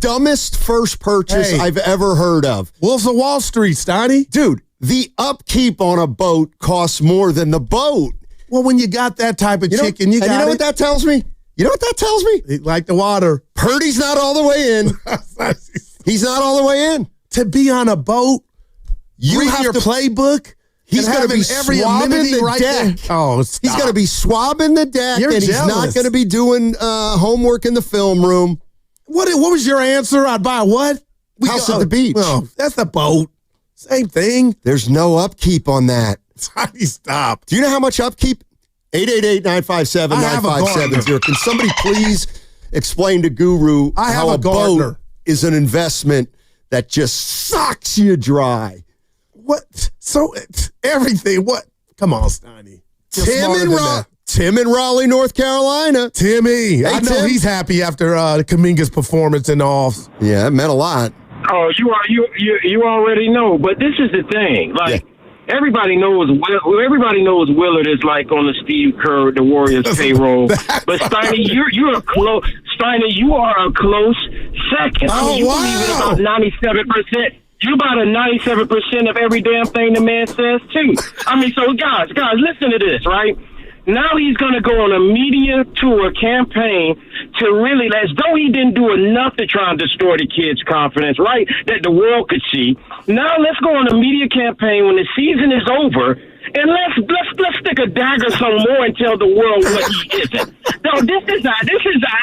dumbest first purchase I've ever heard of. Wolves of Wall Street, Steiny. Dude, the upkeep on a boat costs more than the boat. Well, when you got that type of chicken, you got you know what that tells me? You know what that tells me? Like the water. Purdy's not all the way in. He's not all the way in. To be on a boat, you read have your to playbook. He's going to be every swabbing amenity the right deck. there. Oh, stop. He's going to be swabbing the deck, You're and he's jealous. not going to be doing homework in the film room. What was your answer? I'd buy what? House at the beach. Well, that's a boat. Same thing. There's no upkeep on that. Stop. Do you know how much upkeep? 888-957-9570. Can somebody please explain to Guru how a boat is an investment that just sucks you dry? What? So everything. What? Come on, Steiny. Tim in Raleigh, North Carolina. Timmy. Hey, I know Tim. he's happy after Kaminga's performance in the offs. Yeah, it meant a lot. Oh, you already know. But this is the thing. Like everybody knows Willard is like on the Steve Kerr, the Warriors payroll. But Steiny, you're a close. Steiny, you are a close second. I mean, you believe in about 97%. You're about a 97% of every damn thing the man says, too. I mean, so guys, listen to this, right? Now he's going to go on a media tour campaign to really, as though he didn't do enough to try and destroy the kids' confidence, right? That the world could see. Now let's go on a media campaign when the season is over, and let's stick a dagger some more and tell the world what he isn't. No, this is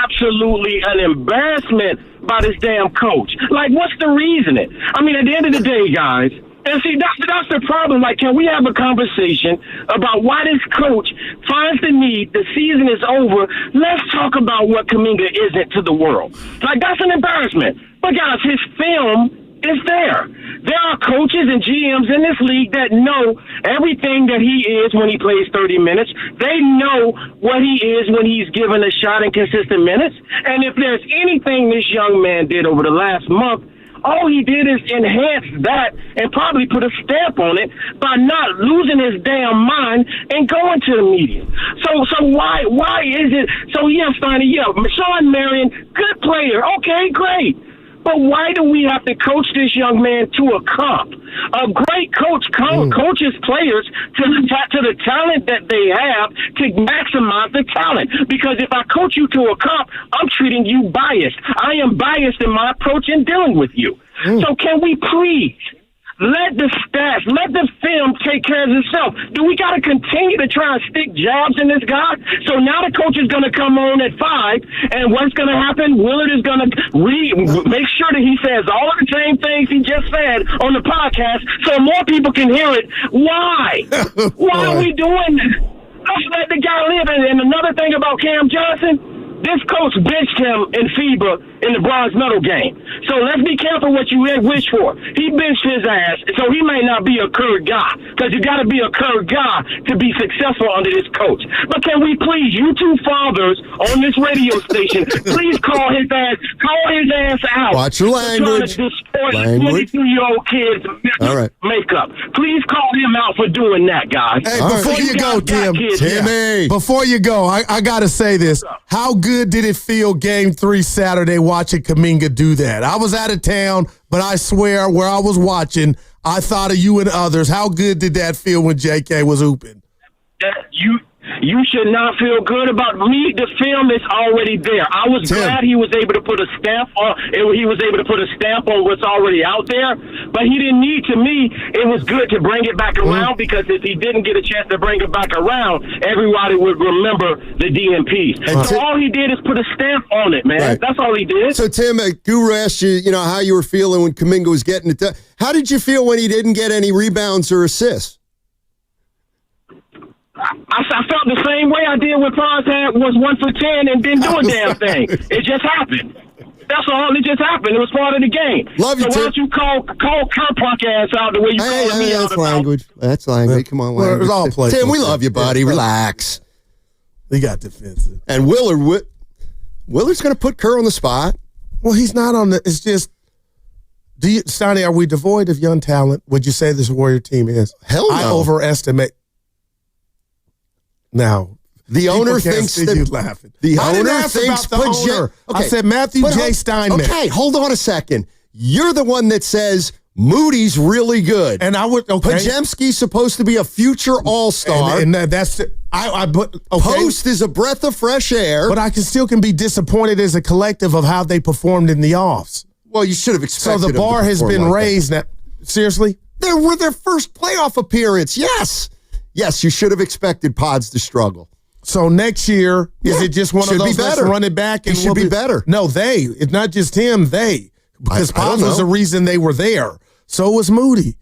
absolutely an embarrassment by this damn coach. Like, what's the reasoning? I mean, at the end of the day, guys. And see, that's the problem. Like, can we have a conversation about why this coach finds the need, the season is over, let's talk about what Kaminga isn't to the world. Like, that's an embarrassment. But, guys, his film is there. There are coaches and GMs in this league that know everything that he is when he plays 30 minutes. They know what he is when he's given a shot in consistent minutes. And if there's anything this young man did over the last month, all he did is enhance that and probably put a stamp on it by not losing his damn mind and going to the media. So why is it? So yeah, Steiny, Sean Marion, good player. Okay, great. But why do we have to coach this young man to a comp? A great coach coaches players to the talent that they have to maximize the talent. Because if I coach you to a comp, I'm treating you biased. I am biased in my approach in dealing with you. So can we please let the stats, let the film take care of itself? Do we got to continue to try and stick jabs in this guy? So now the coach is going to come on at 5, and what's going to happen? Willard is going to make sure that he says all of the same things he just said on the podcast so more people can hear it. Why? Why are we doing this? Let's let the guy live. And another thing about Cam Johnson, this coach benched him in FIBA in the bronze medal game. So let's be careful what you wish for. He benched his ass, so he may not be a Kerr guy, because you got to be a Kerr guy to be successful under this coach. But can we please, you two fathers on this radio station, please call his ass out. Watch your language. For trying to destroy 22-year-old kids' makeup. Please call him out for doing that, guys. Hey, before you go, Tim, before you go, I got to say this. How good did it feel Game 3 Saturday watching Kaminga do that? I was out of town, but I swear where I was watching, I thought of you and others. How good did that feel when JK was hooping? You should not feel good about me. The film is already there. I was glad he was able to put a stamp on. He was able to put a stamp on what's already out there, but he didn't need. To me, it was good to bring it back around, because if he didn't get a chance to bring it back around, everybody would remember the DMPs. So all he did is put a stamp on it, man. Right. That's all he did. So Tim, Guru asked you, how you were feeling when Kaminga was getting it done. How did you feel when he didn't get any rebounds or assists? I felt the same way I did when Pons was 1 for 10 and didn't do a damn thing. It just happened. That's all. It just happened. It was part of the game. Love you, so why don't you call Kerr punk ass out the way you call me out? That's language. That's language. Come on, It was all playful. Tim, we love you, buddy. Relax. He got defensive. And Willard's going to put Kerr on the spot. Well, he's not on the. It's just. Steiny, are we devoid of young talent? Would you say this Warrior team is? Hell no. I overestimate. Now, The owner People can't thinks see that you laughing. The I didn't owner ask thinks about the owner. I said Matthew J. Steinman. Okay, hold on a second. You're the one that says Moody's really good, and I would. Okay, Podziemski's supposed to be a future all-star, and that's okay. Post is a breath of fresh air, but I can be disappointed as a collective of how they performed in the offs. Well, you should have expected. So the bar has been raised. Now, seriously, they were their first playoff appearance. Yes, you should have expected Pods to struggle. So next year, is it just one of those? Let's run it back and it should be better. No, it's not just him. Because Pods was the reason they were there. So was Moody.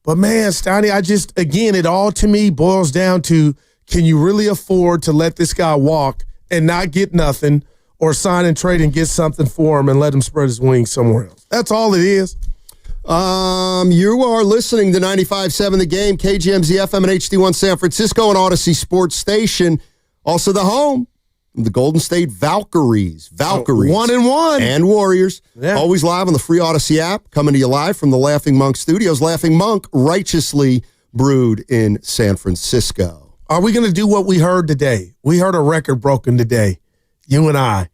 But man, Steiny, it all to me boils down to, can you really afford to let this guy walk and not get nothing, or sign and trade and get something for him and let him spread his wings somewhere else? That's all it is. You are listening to 95.7 The Game, KGMZ FM and HD1 San Francisco and Odyssey Sports Station. Also the home. The Golden State Valkyries. 1-1. And Warriors. Yeah. Always live on the free Odyssey app. Coming to you live from the Laughing Monk Studios. Laughing Monk, righteously brewed in San Francisco. Are we going to do what we heard today? We heard a record broken today. You and I.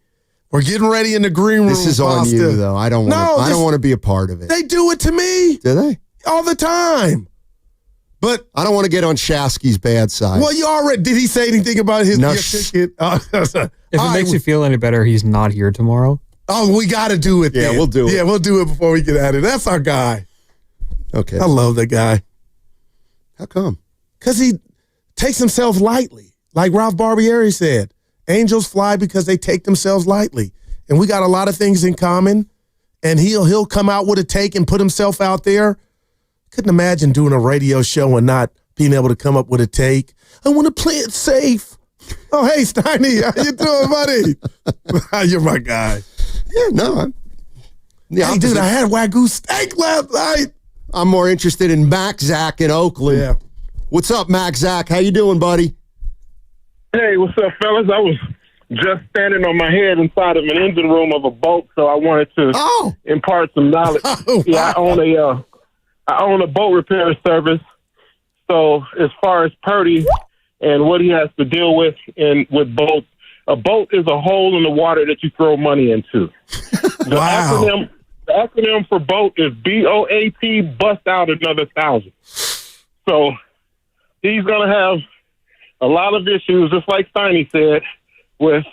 We're getting ready in the green room. This is on you, though. I don't want to be a part of it. They do it to me. Do they? All the time. But I don't want to get on Shasky's bad side. Well, you already did. He say anything about his ticket? If it makes you feel any better, he's not here tomorrow. Oh, we got to do it. Yeah, then. we'll do it. Yeah, we'll do it before we get at it. That's our guy. Okay, I love that guy. How come? Because he takes himself lightly, like Ralph Barbieri said. Angels fly because they take themselves lightly, and we got a lot of things in common. And he'll come out with a take and put himself out there. Couldn't imagine doing a radio show and not being able to come up with a take. I want to play it safe. Oh, hey, Steiny, how you doing, buddy? You're my guy. Yeah, no. Hey, dude, I had Wagyu steak last night. I'm more interested in Mac Zach in Oakland. Yeah. What's up, Mac Zach? How you doing, buddy? Hey, what's up, fellas? I was just standing on my head inside of an engine room of a boat, so I wanted to impart some knowledge. Yeah, I own a boat repair service. So as far as Purdy and what he has to deal with with boats, a boat is a hole in the water that you throw money into. The acronym for boat is BOAT, bust out another 1,000. So he's going to have a lot of issues, just like Steiny said, with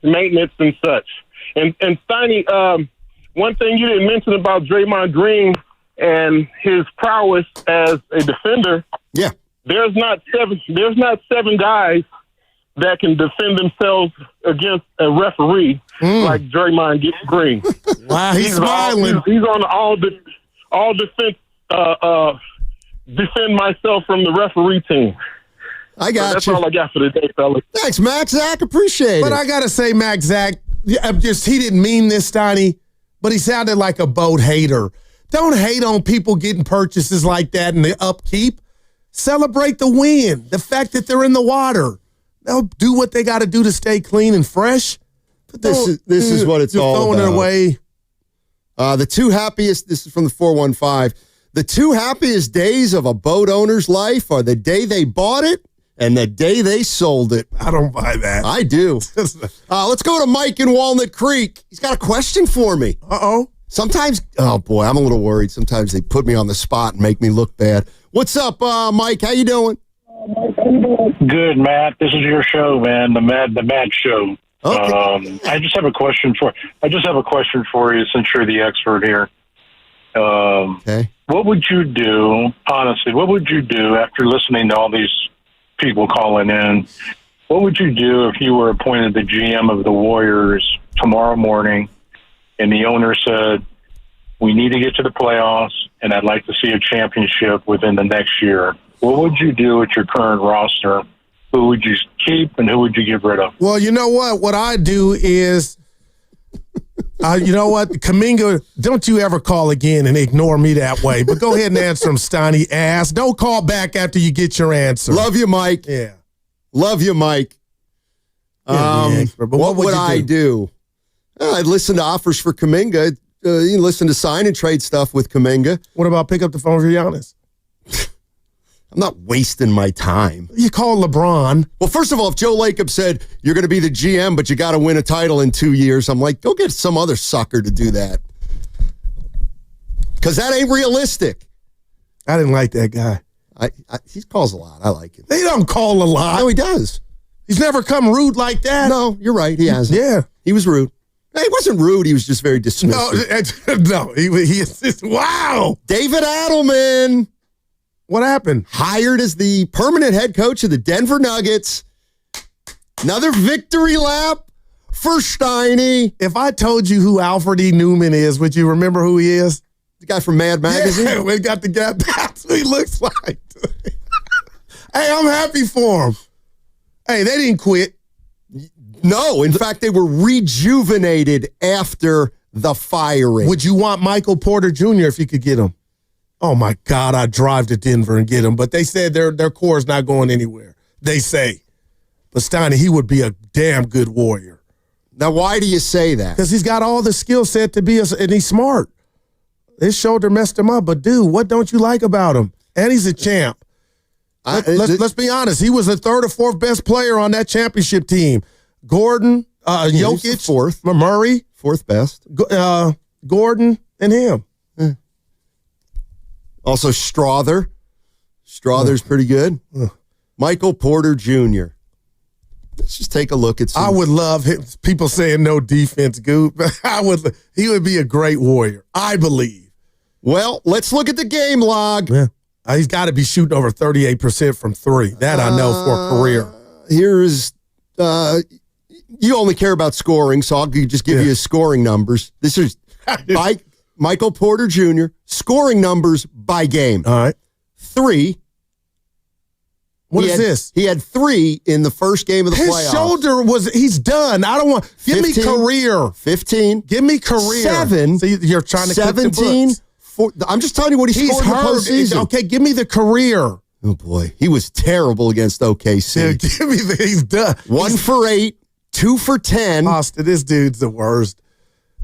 maintenance and such. And Steiny, one thing you didn't mention about Draymond Green and his prowess as a defender. Yeah. There's not seven guys that can defend themselves against a referee like Draymond Green. Wow, he's smiling. He's on all defense. Defend myself from the referee team. I got so that's you. all I got for today, fellas. Thanks, Max Zach. Appreciate it. But I gotta say, Max Zach, he didn't mean this, Steiny, but he sounded like a boat hater. Don't hate on people getting purchases like that and the upkeep. Celebrate the win, the fact that they're in the water. They'll do what they got to do to stay clean and fresh. But this is what it's all throwing about. it away. The two happiest, this is from the 415, the two happiest days of a boat owner's life are the day they bought it and the day they sold it. I don't buy that. I do. Let's go to Mike in Walnut Creek. He's got a question for me. Uh-oh. Sometimes, oh boy, I'm a little worried. Sometimes they put me on the spot and make me look bad. What's up, Mike? How you doing? Good, Matt. This is your show, man. The Mad Show. Okay. I just have a question for you, since you're the expert here. Okay. What would you do, honestly? What would you do after listening to all these people calling in? What would you do if you were appointed the GM of the Warriors tomorrow morning, and the owner said, "We need to get to the playoffs, and I'd like to see a championship within the next year"? What would you do with your current roster? Who would you keep and who would you get rid of? Well, you know what? What I do is, you know what? Kaminga, don't you ever call again and ignore me that way. But go ahead and answer him, Steiny ass. Don't call back after you get your answer. Love you, Mike. Yeah. Love you, Mike. What would I do? I'd listen to offers for Kaminga. You can listen to sign and trade stuff with Kaminga. What about pick up the phone for Giannis? I'm not wasting my time. You call LeBron. Well, first of all, if Joe Lacob said, you're going to be the GM, but you got to win a title in 2 years, I'm like, go get some other sucker to do that. Because that ain't realistic. I didn't like that guy. He calls a lot. I like him. He don't call a lot. No, he does. He's never come rude like that. No, you're right. He hasn't. Yeah. He was rude. He wasn't rude. He was just very dismissive. No, he is just, wow. David Adelman. What happened? Hired as the permanent head coach of the Denver Nuggets. Another victory lap for Steiny. If I told you who Alfred E. Newman is, would you remember who he is? The guy from Mad Magazine? Yeah, we got the guy. That's who he looks like. Hey, I'm happy for him. Hey, they didn't quit. No, in fact, they were rejuvenated after the firing. Would you want Michael Porter Jr. if you could get him? Oh, my God, I'd drive to Denver and get him. But they said their core is not going anywhere. They say. But Steiny, he would be a damn good Warrior. Now, why do you say that? Because he's got all the skill set to be, and he's smart. His shoulder messed him up. But, dude, what don't you like about him? And he's a champ. Let's be honest. He was the third or fourth best player on that championship team. Gordon, Jokic, fourth. Murray, fourth best. Gordon, and him. Also, Strother. Strother's pretty good. Michael Porter Jr. Let's just take a look at some. I would love people saying no defense, Goop. He would be a great Warrior, I believe. Well, let's look at the game log. Yeah. He's got to be shooting over 38% from three. That I know for a career. Here's, you only care about scoring, so I'll just give you his scoring numbers. This is Michael Porter Jr., scoring numbers by game. All right. 3. What is this? He had 3 in the first game of the playoffs. His shoulder he's done. I don't want, give 15, me career. 15. Give me career. 7. So you're trying to 17. I'm just telling you what he scored in the postseason. Okay, give me the career. Oh, boy. He was terrible against OKC. Yeah, give me he's done. 1 for 8, 2 for 10. Austin, this dude's the worst.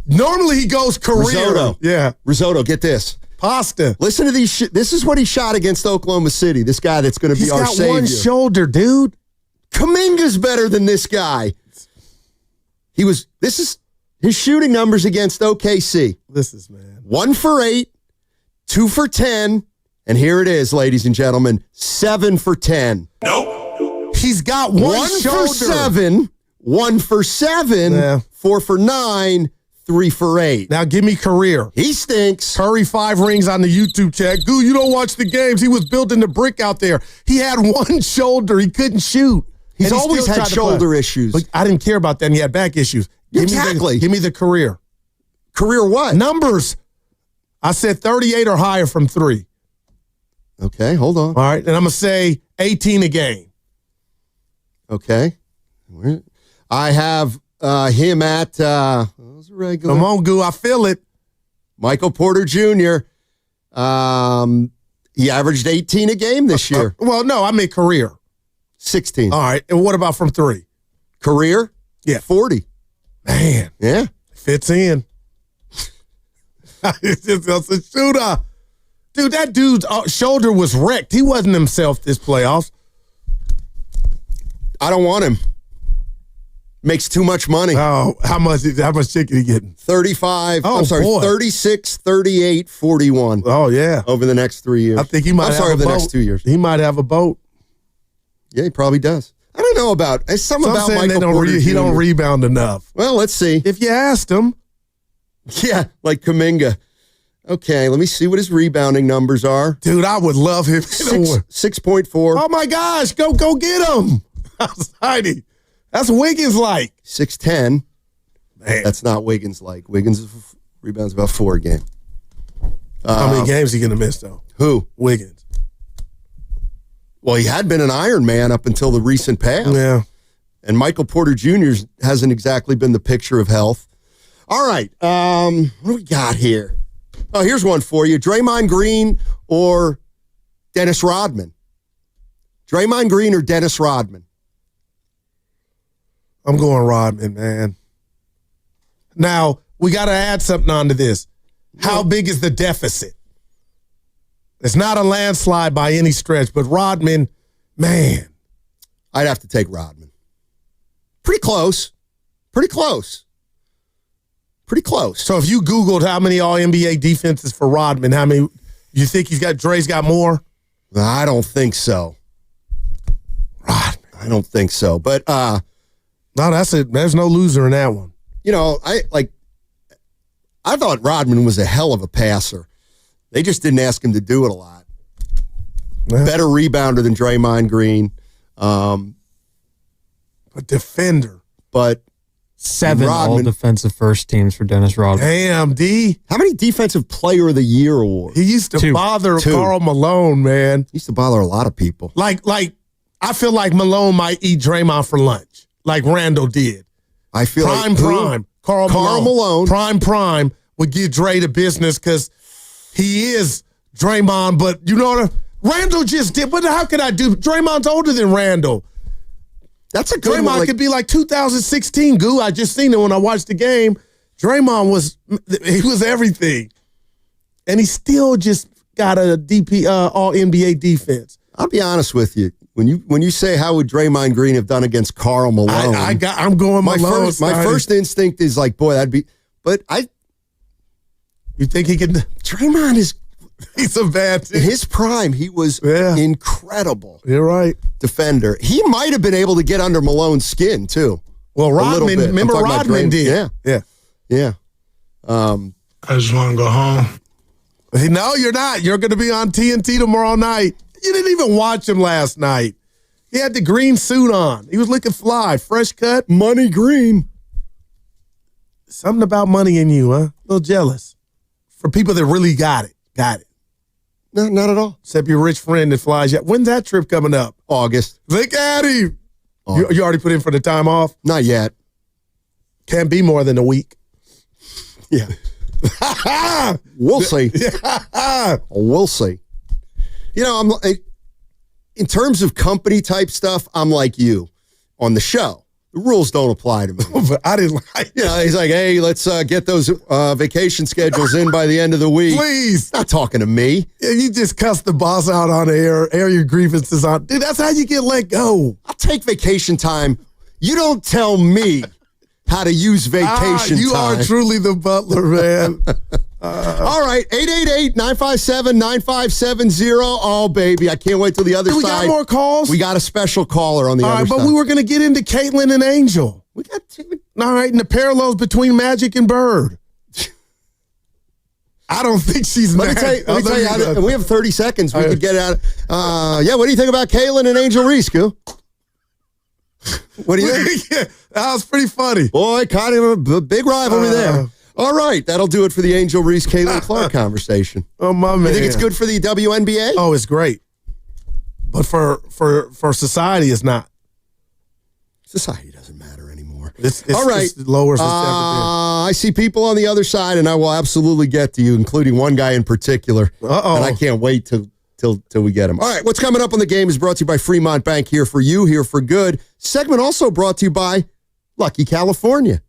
Normally he goes career. Risotto. Yeah. Risotto, get this. Pasta. Listen to these. This is what he shot against Oklahoma City. This guy that's going to be our savior. He's got one shoulder, dude. Kaminga's better than this guy. This is his shooting numbers against OKC. This is, man. 1 for 8, 2 for 10, and here it is, ladies and gentlemen, 7 for 10. Nope. He's got one shoulder. 1 for 7, 1 for 7, 4 for 9, 3 for 8. Now give me career. He stinks. Curry 5 rings on the YouTube chat. Goo, you don't watch the games. He was building the brick out there. He had one shoulder. He couldn't shoot. He's always had shoulder issues. But I didn't care about that. And he had back issues. Exactly. Give me the career. Career what? Numbers. I said 38 or higher from 3. Okay, hold on. All right, and I'm going to say 18 a game. Okay. I have him at regular. Come on, Goo, I feel it. Michael Porter Jr. He averaged 18 a game this year. Well, no, I mean career. 16. All right, and what about from 3? Career? Yeah. 40. Man. Yeah. Fits in. It's just a shooter. Dude, that dude's shoulder was wrecked. He wasn't himself this playoffs. I don't want him. Makes too much money. Oh, how much chicken he getting? 35. Oh, I'm sorry, boy. 36, 38, 41. Oh, yeah. Over the next 3 years. I think he might over the next 2 years. He might have a boat. Yeah, he probably does. I don't know about it's something about Michael Porter Jr. He don't rebound enough. Well, let's see. If you asked him. Yeah, like Kaminga. Okay, let me see what his rebounding numbers are. Dude, I would love him. 6.4. Oh, my gosh. Go get him. That's tiny. That's Wiggins-like. 6'10". Man. That's not Wiggins-like. Wiggins rebounds about 4 a game. How many games he going to miss, though? Who? Wiggins. Well, he had been an Iron Man up until the recent past. Yeah. And Michael Porter Jr. hasn't exactly been the picture of health. All right. What do we got here? Oh, here's one for you. Draymond Green or Dennis Rodman? Draymond Green or Dennis Rodman? I'm going Rodman, man. Now, we got to add something onto this. How big is the deficit? It's not a landslide by any stretch, but Rodman, man. I'd have to take Rodman. Pretty close. Pretty close. Pretty close. So if you Googled how many All-NBA defenses for Rodman, how many you think Dre's got more? I don't think so. Rodman. I don't think so. But no, that's it. There's no loser in that one. You know, I thought Rodman was a hell of a passer. They just didn't ask him to do it a lot. Yeah. Better rebounder than Draymond Green. A defender. But 7 Rodman, all defensive first teams for Dennis Rodman. Damn, D. How many Defensive Player of the Year awards? He used to bother Karl Malone, man. He used to bother a lot of people. Like I feel like Malone might eat Draymond for lunch, like Randall did. I feel prime. Karl Malone. Prime would give Dre the business because he is Draymond, but you know what? Randall just did. But how can I do? Draymond's older than Randall. That's a good Draymond one. could be like 2016, Goo. I just seen it when I watched the game. Draymond was everything. And he still just got a all NBA defense. I'll be honest with you. When you say how would Draymond Green have done against Karl Malone, I'm going Malone. My first instinct is like, boy, that'd be. But you think he can? Draymond is. He's a bad team. In his prime, he was incredible. You're right. Defender. He might have been able to get under Malone's skin too. Well, Rodman. Remember Rodman did. Yeah. I just want to go home. No, you're not. You're going to be on TNT tomorrow night. You didn't even watch him last night. He had the green suit on. He was looking fly, fresh cut. Money green. Something about money in you, huh? A little jealous. For people that really got it. No, not at all. Except your rich friend that flies you. When's that trip coming up? August. Look at him. You already put in for the time off? Not yet. Can't be more than a week. Yeah. We'll see. We'll see. You know, in terms of company type stuff, I'm like you on the show. The rules don't apply to me. But I didn't like it. He's like, hey, let's get those vacation schedules in by the end of the week. Please. Not talking to me. Yeah, you just cuss the boss out on air your grievances on. Dude, that's how you get let go. I'll take vacation time. You don't tell me how to use vacation you time. You are truly the butler, man. All right, 888-957-9570. Oh, baby, I can't wait till the other side. We got more calls? We got a special caller on the other side. But we were going to get into Caitlin and Angel. We got all right, and the parallels between Magic and Bird. I don't think she's Let me tell you, we have 30 seconds. We could get out. What do you think about Caitlin and Angel Reese, Goo? What do you think? That was pretty funny. Boy, kind of a big rivalry there. All right, that'll do it for the Angel Reese Caitlin Clark conversation. Oh my man! You think it's good for the WNBA? Oh, it's great, but for society, it's not. Society doesn't matter anymore. It's all right. It's the lowest it's ever been. I see people on the other side, and I will absolutely get to you, including one guy in particular. And I can't wait till we get him. All right, what's coming up on the game is brought to you by Fremont Bank. Here for you, here for good. Segment also brought to you by Lucky California.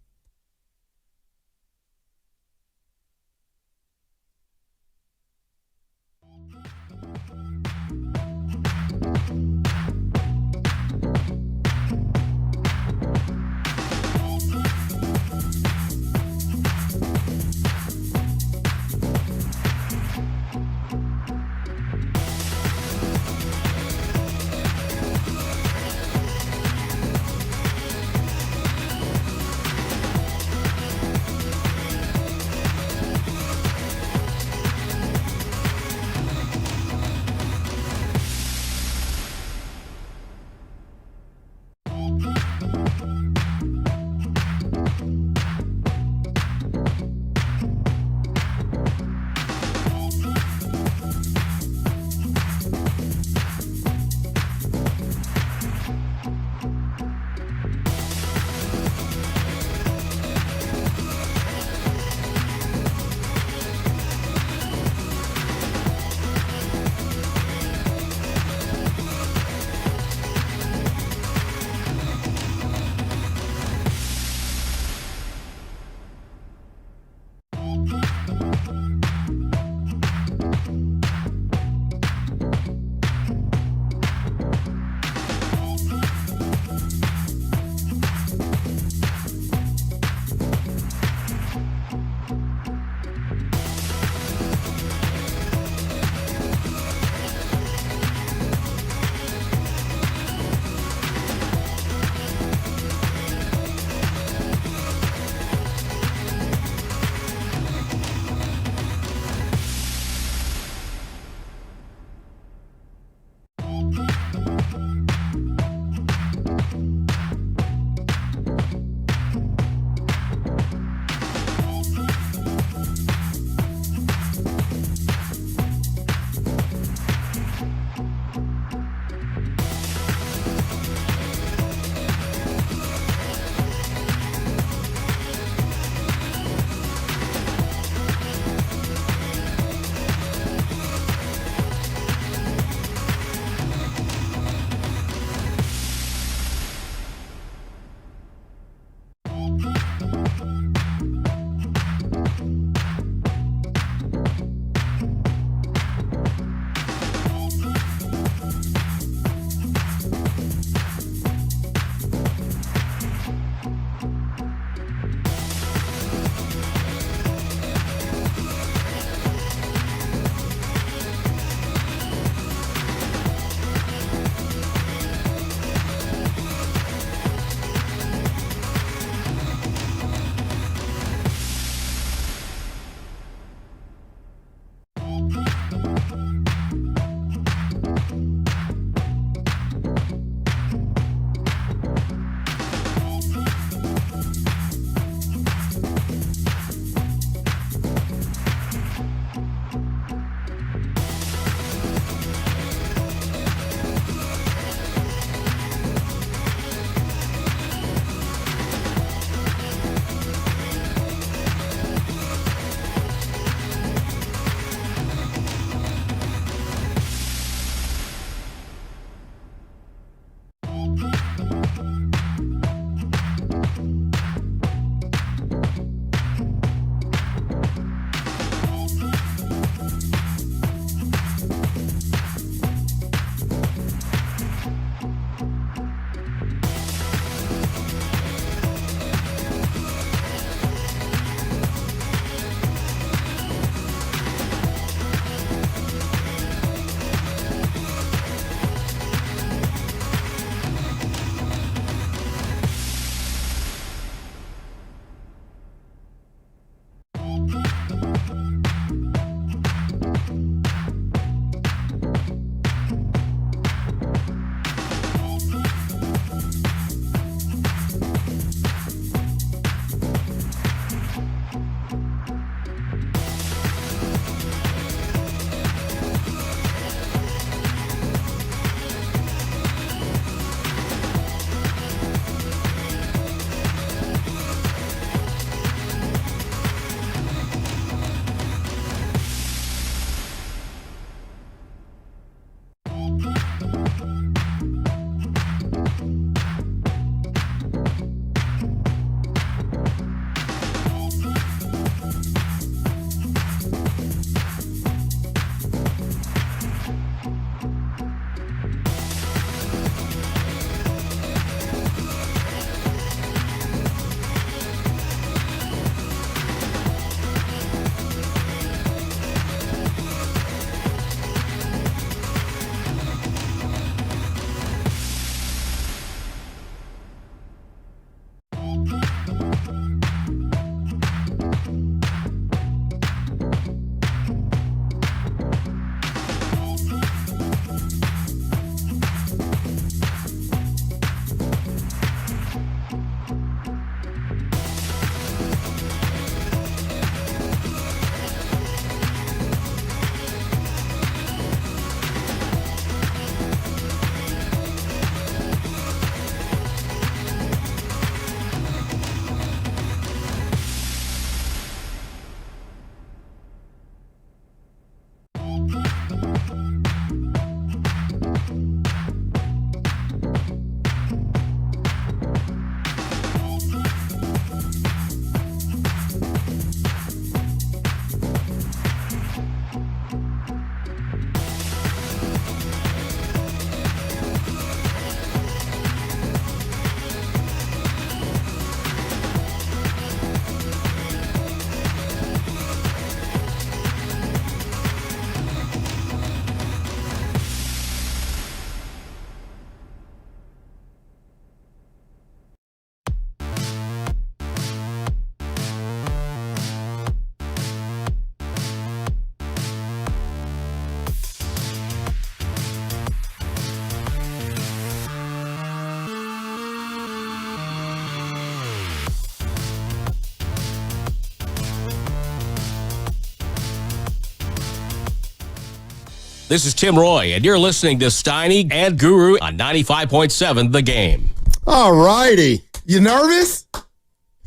This is Tim Roy, and you're listening to Steiny and Guru on 95.7 The Game. All righty. You nervous?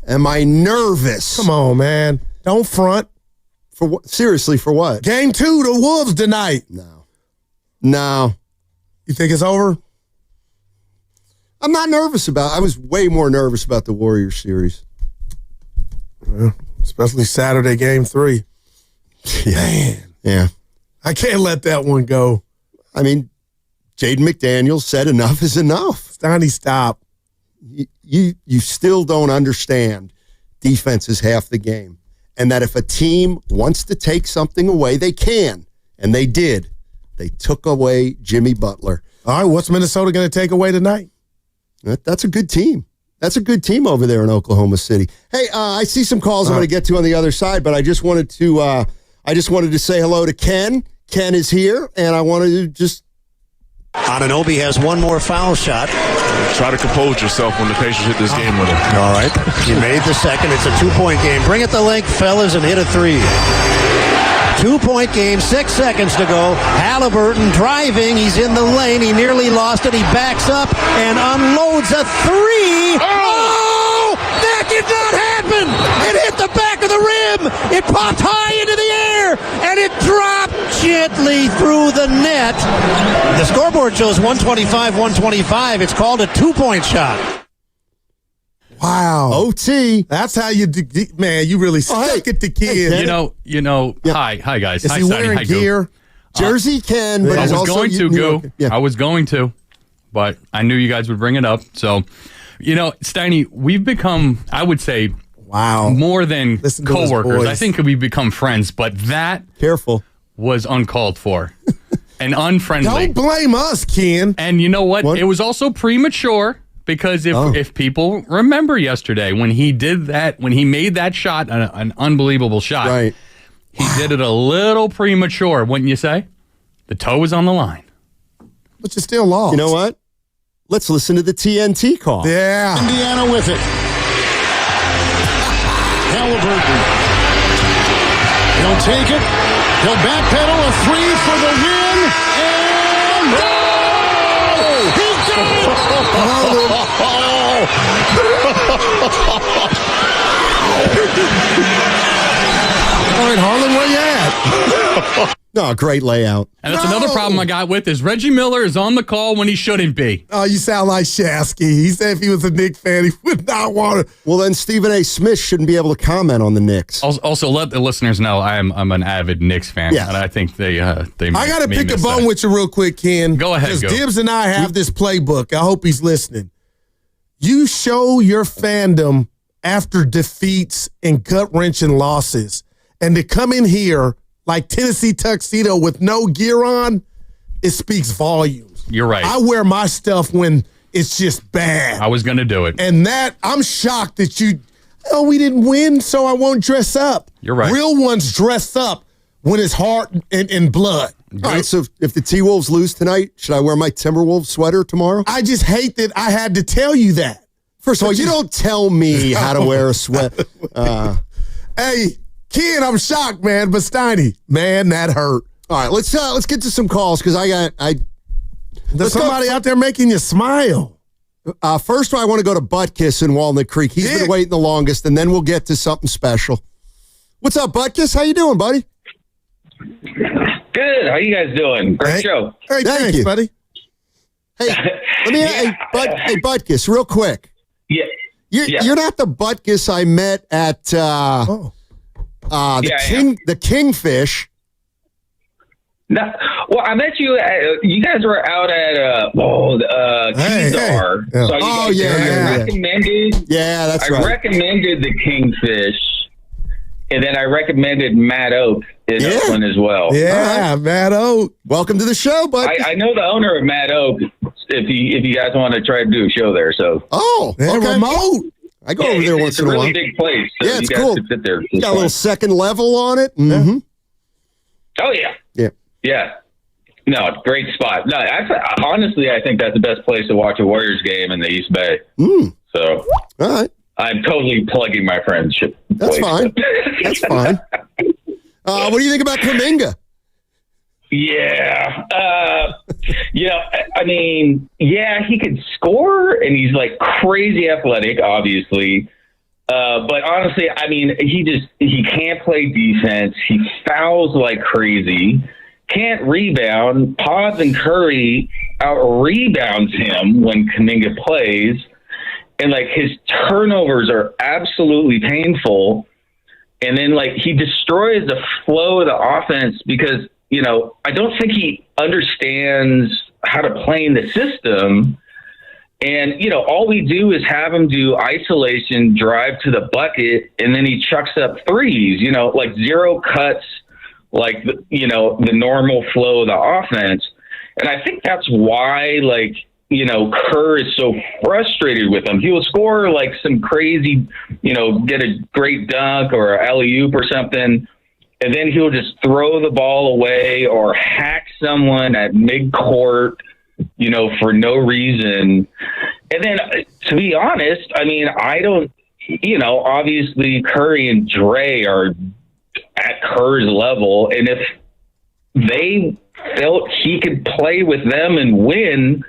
Am I nervous? Come on, man. Don't front. For what? Seriously, for what? Game 2, the Wolves tonight. No. You think it's over? I'm not nervous I was way more nervous about the Warriors series. Especially Saturday, Game 3. Man. Yeah. I can't let that one go. I mean, Jaden McDaniels said enough is enough. Steiny, stop. You still don't understand defense is half the game. And that if a team wants to take something away, they can. And they did. They took away Jimmy Butler. All right, what's Minnesota going to take away tonight? That's a good team. That's a good team over there in Oklahoma City. Hey, I see some calls I'm going to get to on the other side, but I just wanted to say hello to Ken. Ken is here, and I wanted to just... Anunoby has one more foul shot. Try to compose yourself when the Pacers hit this game with him. All right. You made the second. It's a 2-point game. Bring it the length, fellas, and hit a 3. 2-point game, 6 seconds to go. Halliburton driving. He's in the lane. He nearly lost it. He backs up and unloads a 3. Oh! That did not happen! It hit the back of the rim. It popped high into the air, and it dropped gently through the net. The scoreboard shows 125-125. It's called a 2-point shot. Wow. OT. That's how you do, man, you really stuck it to kids. You know, hi guys. Is Hi, he Steiny. wearing Hi, Goo. gear? Jersey Ken, but I he's was also going to, New Goo. York. Yeah. I was going to, but I knew you guys would bring it up. So, Steiny, we've become, I would say, more than coworkers. I think we've become friends, but that was uncalled for and unfriendly. Don't blame us, Ken. And you know what? It was also premature. Because if people remember yesterday when he did that, when he made that shot, an unbelievable shot, he did it a little premature, wouldn't you say? The toe was on the line. But you still lost. You know what? Let's listen to the TNT call. Yeah. Indiana with it. Halliburton. He'll take it. He'll backpedal a 3 for the win. And he got All right, Harlan, where you at? No, great layout. And that's another problem I got with is Reggie Miller is on the call when he shouldn't be. Oh, you sound like Shasky. He said if he was a Knicks fan, he would not want to. Well, then Stephen A. Smith shouldn't be able to comment on the Knicks. Also, let the listeners know I'm an avid Knicks fan, and I think they. I got to pick a bone with you real quick, Ken. Go ahead, because Gibbs and I have this playbook. I hope he's listening. You show your fandom after defeats and gut-wrenching losses, and to come in here like Tennessee tuxedo with no gear on, it speaks volumes. You're right. I wear my stuff when it's just bad. I was going to do it. And I'm shocked that we didn't win, so I won't dress up. You're right. Real ones dress up when it's heart and blood. All right, so if the T-Wolves lose tonight, should I wear my Timberwolves sweater tomorrow? I just hate that I had to tell you that. First of all, you don't tell me how to wear a sweater. Hey, Ken, I'm shocked, man. But Steiny, man, that hurt. All right, let's get to some calls because there's somebody out there making you smile. First, I want to go to Butkus in Walnut Creek. He's been waiting the longest, and then we'll get to something special. What's up, Butkus? How you doing, buddy? Good. How you guys doing? Great show. Hey, thanks, you, buddy. Hey, hey, Butkus, real quick. Yeah. You're not the Butkus I met at the Kingfish. No, well, I met you. You guys were out at Keysar. Hey. So I recommended. Yeah, that's right. I recommended the Kingfish, and then I recommended Matt Oak in Oakland as well. Yeah, Matt Oak. Welcome to the show, bud. I know the owner of Matt Oak. If you guys want to try to do a show there, so remote. I go over there once in a while. It's a really big place. So Yeah, it's you guys cool. could sit there. Got a little second level on it. Mm-hmm. Oh yeah. Yeah. Yeah. No, great spot. No, honestly, I think that's the best place to watch a Warriors game in the East Bay. So, all right. I'm totally plugging my friendship. That's fine. That's fine. What do you think about Kaminga? Yeah. I mean, yeah, he could score, and he's like crazy athletic, obviously. But honestly, I mean, he can't play defense. He fouls like crazy. Can't rebound. Pods and Curry out-rebounds him when Kaminga plays. And, like, his turnovers are absolutely painful. And then, like, he destroys the flow of the offense because, I don't think he understands how to play in the system. And, all we do is have him do isolation, drive to the bucket, and then he chucks up threes, like zero cuts, like, the normal flow of the offense. And I think that's why, like, Kerr is so frustrated with him. He will score like some crazy, get a great dunk or an alley-oop or something, and then he'll just throw the ball away or hack someone at midcourt, for no reason. And then, to be honest, I mean, I don't, obviously Curry and Dre are at Kerr's level, and if they felt he could play with them and win,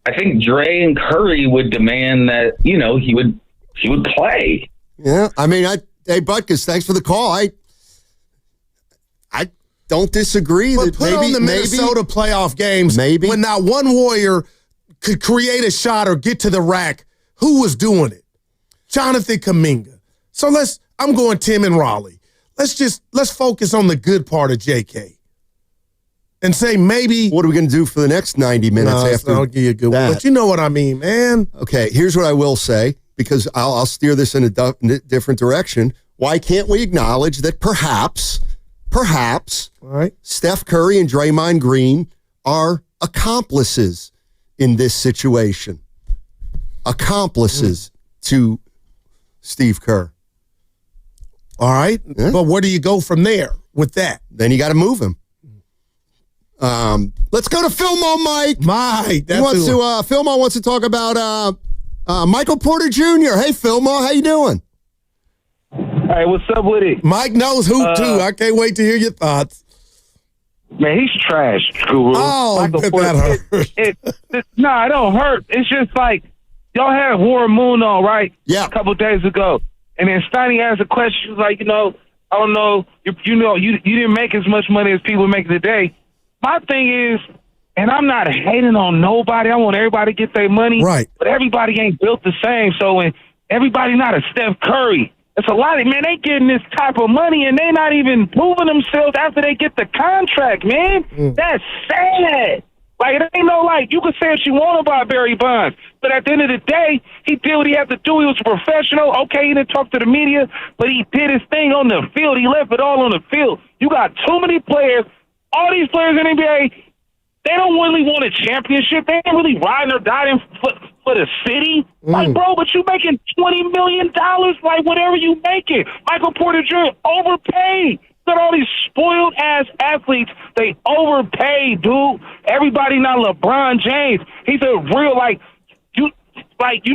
I think Dre and Curry would demand that, he would play. Yeah, I mean, hey, Butkus, thanks for the call. I don't disagree. But That put on the Minnesota playoff games when not one Warrior could create a shot or get to the rack. Who was doing it? Jonathan Kaminga. So I'm going Tim and Raleigh. Let's focus on the good part of JK. And say maybe. What are we going to do for the next 90 minutes after I'll give you a good that? one. But you know what I mean, man. Okay, here's what I will say, because I'll steer this in a different direction. Why can't we acknowledge that perhaps, all right, Steph Curry and Draymond Green are accomplices in this situation? Accomplices to Steve Kerr. All right, but where do you go from there with that? Then you got to move him. Let's go to Philmo, Mike. Philmo wants to talk about Michael Porter Jr. Hey, Philmo, how you doing? Hey, what's up with it? Mike knows hoop too. I can't wait to hear your thoughts. Man, he's trash, Guru. Oh, that hurt. No, it don't hurt. It's just like y'all had Warren Moon on, right? Yeah. A couple of days ago, and then Steiny asked a question. She was like, I don't know, you didn't make as much money as people make today. My thing is, and I'm not hating on nobody. I want everybody to get their money. Right. But everybody ain't built the same. So when everybody not a Steph Curry, it's a lot of, man, they getting this type of money and they not even proving themselves after they get the contract, man. That's sad. Like, it ain't no, like, you can say what you want about Barry Bonds, but at the end of the day, he did what he had to do. He was a professional. Okay, he didn't talk to the media, but he did his thing on the field. He left it all on the field. You got too many players. All these players in the NBA, they don't really want a championship. They ain't really riding or dying for the city. Like, bro, but you making $20 million, like, whatever you make it. Michael Porter Jr. overpaid. Got all these spoiled-ass athletes. They overpay, dude. Everybody not LeBron James. He's a real, you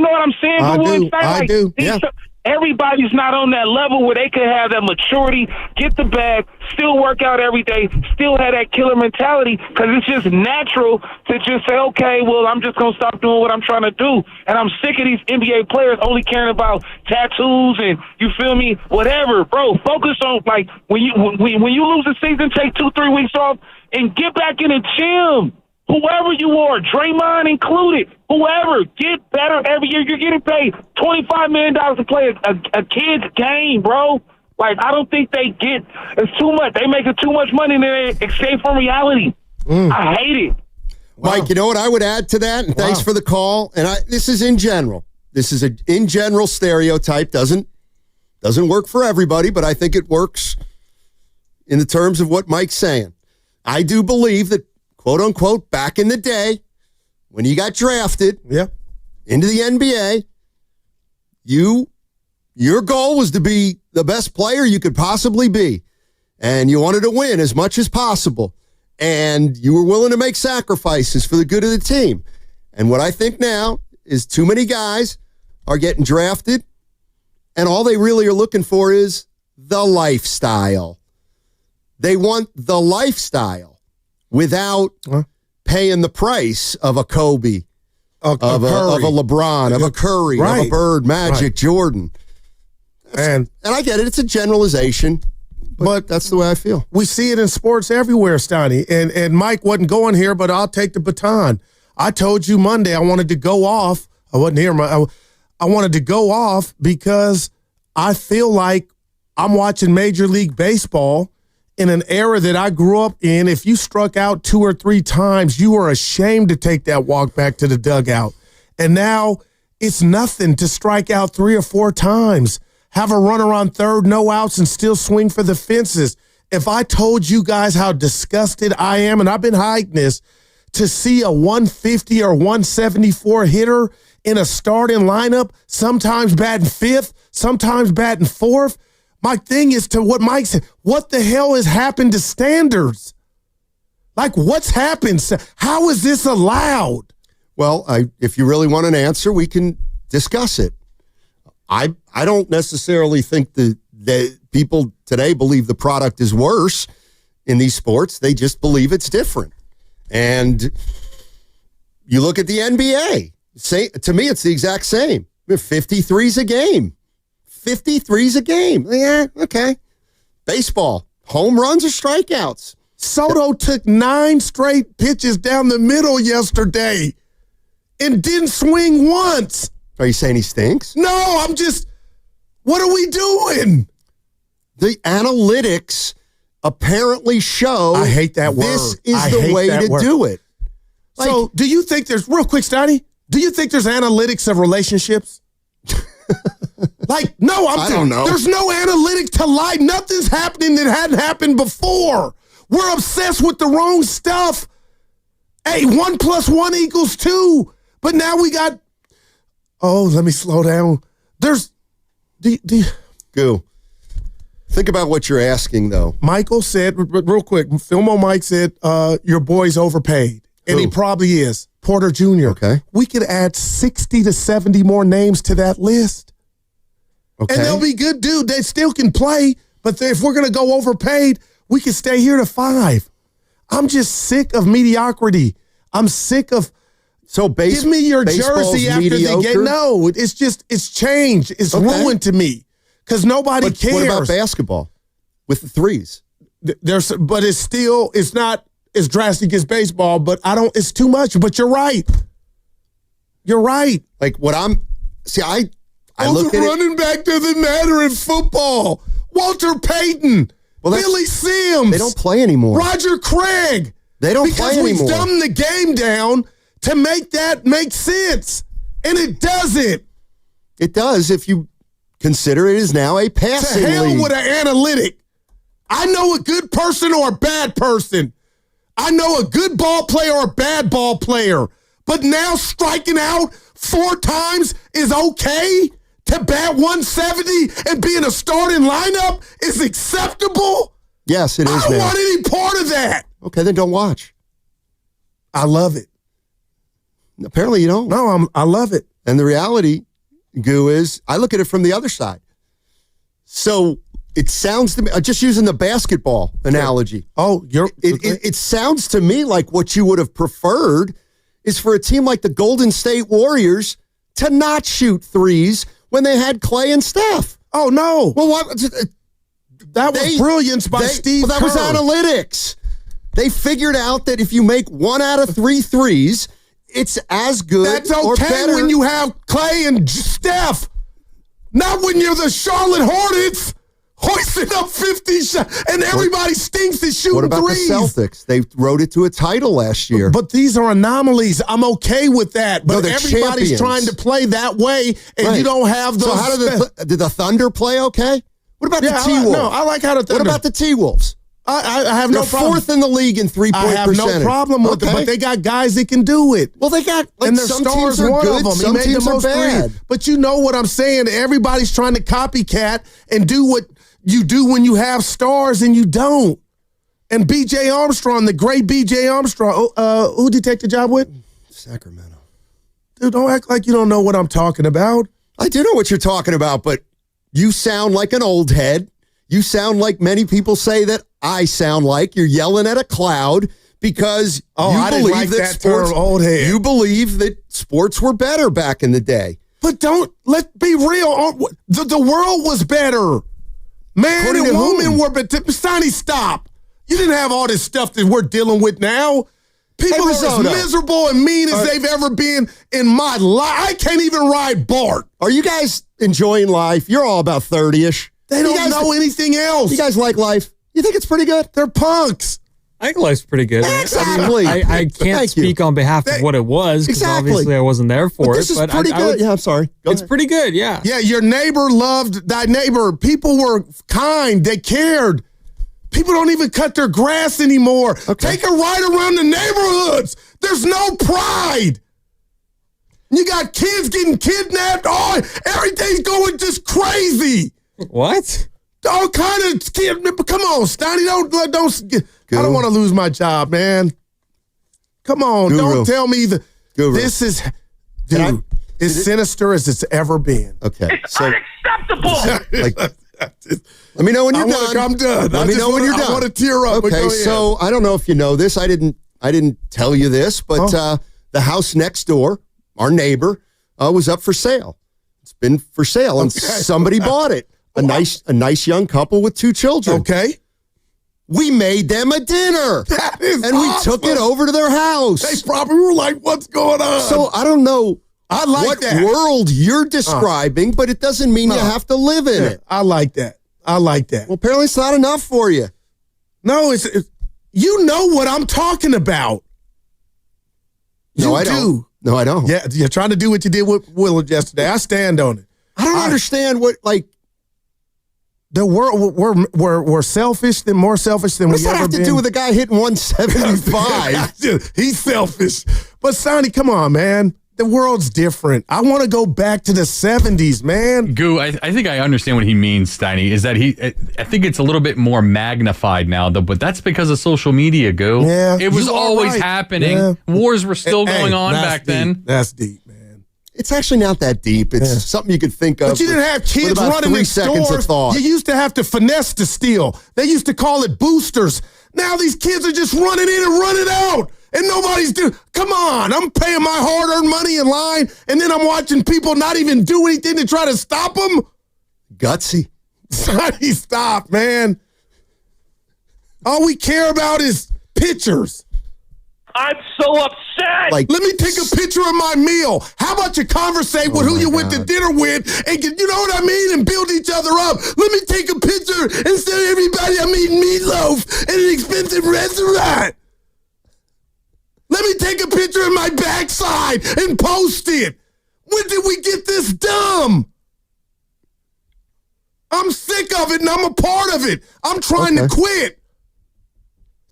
know what I'm saying? I do. Yeah. Everybody's not on that level where they could have that maturity, get the bag, still work out every day, still have that killer mentality, because it's just natural to just say, okay, well, I'm just going to stop doing what I'm trying to do. And I'm sick of these NBA players only caring about tattoos and, you feel me, whatever. Bro, focus on, when you lose the season, take 2-3 weeks off and get back in the gym. Whoever you are, Draymond included, whoever, get better every year. You're getting paid $25 million to play a kid's game, bro. Like, I don't think it's too much. They making too much money and they escape from reality. I hate it. Mike, you know what I would add to that? And thanks for the call. And this is in general. This is an in general stereotype. Doesn't work for everybody, but I think it works in the terms of what Mike's saying. I do believe that, quote unquote, back in the day, when you got drafted into the NBA, your goal was to be the best player you could possibly be. And you wanted to win as much as possible. And you were willing to make sacrifices for the good of the team. And what I think now is too many guys are getting drafted, and all they really are looking for is the lifestyle. They want the lifestyle without paying the price of a Kobe, of a LeBron, of a Curry, of a Bird, Magic, Jordan. And I get it. It's a generalization, but that's the way I feel. We see it in sports everywhere, Steiny. And Mike wasn't going here, but I'll take the baton. I told you Monday I wanted to go off. I wasn't here. I wanted to go off because I feel like I'm watching Major League Baseball in an era that I grew up in. If you struck out 2 or 3 times, you were ashamed to take that walk back to the dugout. And now it's nothing to strike out 3 or 4 times, have a runner on third, no outs, and still swing for the fences. If I told you guys how disgusted I am, and I've been hiding this, to see a 150 or 174 hitter in a starting lineup, sometimes batting 5th, sometimes batting 4th. My thing is to what Mike said, what the hell has happened to standards? Like, what's happened? How is this allowed? Well, if you really want an answer, we can discuss it. I don't necessarily think that people today believe the product is worse in these sports. They just believe it's different. And you look at the NBA. To me, it's the exact same. 53's a game. 53's a game. Yeah, okay. Baseball, home runs or strikeouts. Soto took 9 straight pitches down the middle yesterday and didn't swing once. Are you saying he stinks? No, I'm just, what are we doing? The analytics apparently show I hate that word. This is the way to do it. So do you think there's, real quick, Steiny, do you think there's analytics of relationships? No, I don't know. There's no analytic to lie. Nothing's happening that hadn't happened before. We're obsessed with the wrong stuff. Hey, 1 + 1 = 2. But now we got, let me slow down. There's, Goo. Think about what you're asking, though. Michael said, real quick, Filmo Mike said, your boy's overpaid. And he probably is. Porter Jr. Okay. We could add 60 to 70 more names to that list. Okay. And they'll be good, dude. They still can play, but if we're going to go overpaid, we can stay here to 5. I'm just sick of mediocrity. I'm sick of, give me your jersey after mediocre? they get, no, it's just, it's changed. It's ruined to me because nobody cares. What about basketball with the threes? But it's still, it's not as drastic as baseball, but it's too much, but you're right. You're right. Like what I look at running back doesn't matter in football. Walter Payton, Billy Sims. They don't play anymore. Roger Craig. They don't play anymore. Because we've dumbed the game down to make that make sense. And it doesn't. It does if you consider it is now a passing league. To hell with an analytic. I know a good person or a bad person. I know a good ball player or a bad ball player. But now striking out 4 times is okay? To bat 170 and be in a starting lineup is acceptable? Yes, it is. I don't want any part of that. Okay, then don't watch. I love it. Apparently you don't. No, I love it. And the reality, Goo, is I look at it from the other side. So it sounds to me, just using the basketball analogy. It sounds to me like what you would have preferred is for a team like the Golden State Warriors to not shoot threes when they had Clay and Steph. Oh, no. Well, what? That was brilliance by Steve Kerr. That was analytics. They figured out that if you make 1 out of 3 threes, it's as good That's or okay better. when you have Clay and Steph. Not when you're the Charlotte Hornets hoisting up 50 shots and everybody stinks at shooting What about threes. the Celtics? They rode it to a title last year. But these are anomalies. I'm okay with that. But they're everybody's champions. trying to play that way, and you don't have those. So how did the Thunder play okay? What about the T-Wolves? No, I like how the Thunder. What about the T-Wolves? I have no problem. They're 4th in the league in 3-point percentage. I have no problem with it, but they got guys that can do it. Well, they got, and their some stars, teams are one good, of them. some He made teams the are most bad. But you know what I'm saying? Everybody's trying to copycat and do what you do when you have stars and you don't. And B.J. Armstrong, the great B.J. Armstrong, who did he take the job with? Sacramento. Dude, don't act like you don't know what I'm talking about. I do know what you're talking about, but you sound like an old head. You sound like many people say that I sound like. You're yelling at a cloud because I didn't like that sports, term, old head. You believe that sports were better back in the day. But let's be real. The world was better. Man and woman were better. Steiny, stop. You didn't have all this stuff that we're dealing with now. People are as miserable and mean as they've ever been in my life. I can't even ride BART. Are you guys enjoying life? You're all about 30-ish. They don't know anything else. You guys like life? You think it's pretty good? They're punks. I think life's pretty good. Exactly. I can't speak on behalf of what it was because obviously I wasn't there for this it. Is pretty good. I'm sorry. It's pretty good, yeah. Yeah, your neighbor loved thy neighbor. People were kind. They cared. People don't even cut their grass anymore. Take a ride around the neighborhoods. There's no pride. You got kids getting kidnapped. Oh, everything's going just crazy. What? All kind of kid. Come on, Steiny. Don't. I don't want to lose my job, man. Come on, don't tell me this is, dude. As sinister as it's ever been. Okay, it's unacceptable. Let me know when you're done. I'm done. Let me know when you're done. I want to tear up. Okay, so I don't know if you know this. I didn't tell you this, but the house next door, our neighbor, was up for sale. It's been for sale, and somebody bought it. A nice young couple with 2 children. Okay. We made them a dinner. That is and we took it over to their house. They probably were like, what's going on? So I don't know what that. world you're describing, but it doesn't mean you have to live in it. I like that. Well, apparently it's not enough for you. No, it's you know what I'm talking about. No, I don't. No, I don't. Yeah, you're trying to do what you did with Willard yesterday. I stand on it. I don't understand what, like, the world, we're selfish, more selfish than we ever been. What's that have to do with a guy hitting 175? He's selfish. But Sonny, come on, man. The world's different. I want to go back to the 70s, man. Goo, I think I understand what he means, Steiny, is that I think it's a little bit more magnified now, though, but that's because of social media, Goo. Yeah, it was always happening. Yeah. Wars were still going on back then. That's deep, man. It's actually not that deep. It's something you could think of. But you didn't have kids running in stores. You used to have to finesse to steal. They used to call it boosters. Now these kids are just running in and running out. And nobody's doing. Come on, I'm paying my hard-earned money in line, and then I'm watching people not even do anything to try to stop them. Gutsy. Sonny, stop, man. All we care about is pictures. I'm so upset. Let me take a picture of my meal. How about you conversate with who you went to dinner with, and you know what I mean, and build each other up. Let me take a picture and say everybody I'm eating meatloaf at an expensive restaurant. Let me take a picture of my backside and post it. When did we get this dumb? I'm sick of it and I'm a part of it. I'm trying to quit.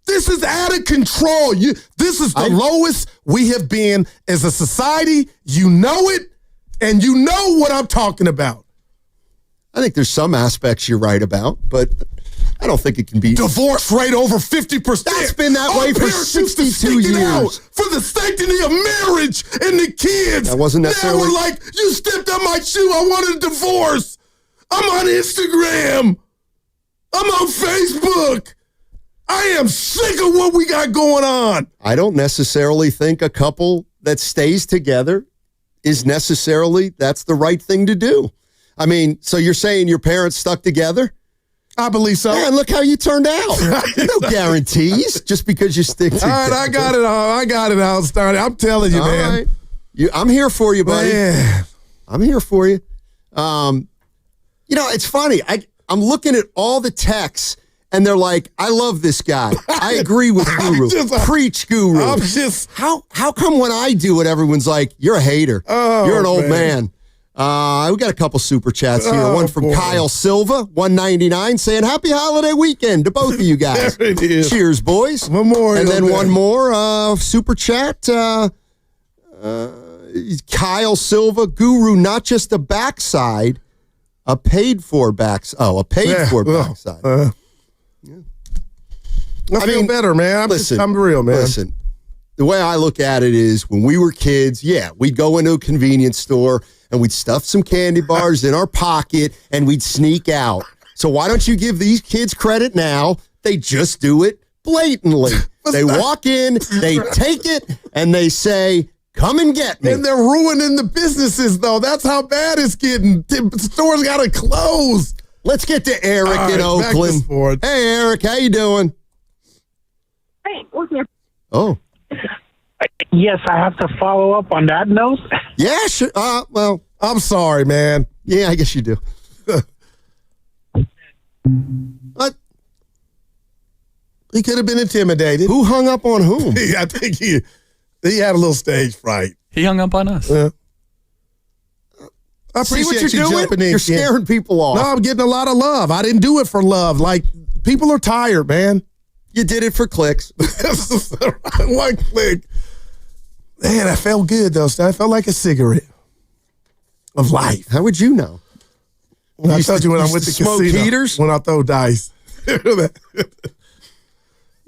This is out of control. This is the lowest we have been as a society. You know it, and you know what I'm talking about. I think there's some aspects you're right about, but I don't think it can be. Divorce rate over 50%. That's been that way for 62 years. For the sanctity of marriage and the kids. That wasn't necessarily. Now we're like, you stepped on my shoe. I wanted a divorce. I'm on Instagram. I'm on Facebook. I am sick of what we got going on. I don't necessarily think a couple that stays together is necessarily that's the right thing to do. I mean, so you're saying your parents stuck together? I believe so. Yeah, and look how you turned out. No guarantees just because you stick together. All right, I got it all. I got it all started. I'm telling you, man. Right. I'm here for you, buddy. Man. I'm here for you. It's funny. I'm looking at all the texts, and they're like, I love this guy. I agree with Guru. Preach, Guru. How come when I do it, everyone's like, you're a hater. You're an old man. We got a couple super chats here. One from Kyle Silva, 199, saying happy holiday weekend to both of you guys. There it is. Cheers, boys. Memorial and then Day. one more super chat. Kyle Silva, Guru, not just a backside, a paid for backside. Oh, a paid for backside. I feel better, man. I'm real, man. Listen, the way I look at it is when we were kids, we'd go into a convenience store and we'd stuff some candy bars in our pocket and we'd sneak out. So why don't you give these kids credit now? They just do it blatantly. They walk in, they take it, and they say, come and get me. And they're ruining the businesses, though. That's how bad it's getting. The stores got to close. Let's get to Eric in Oakland. Hey, Eric, how you doing? Hey, what's up? Oh. Yes, I have to follow up on that note. Yeah, sure. Well, I'm sorry, man. Yeah, I guess you do. What? He could have been intimidated. Who hung up on whom? I think he had a little stage fright. He hung up on us. I appreciate See what you're you doing? jumping in. You're scaring people off. No, I'm getting a lot of love. I didn't do it for love. Like, people are tired, man. You did it for clicks. One click. Man, that felt good, though. That felt like a cigarette of life. How would you know? I told you when I went to smoke casino. heaters? When I throw dice.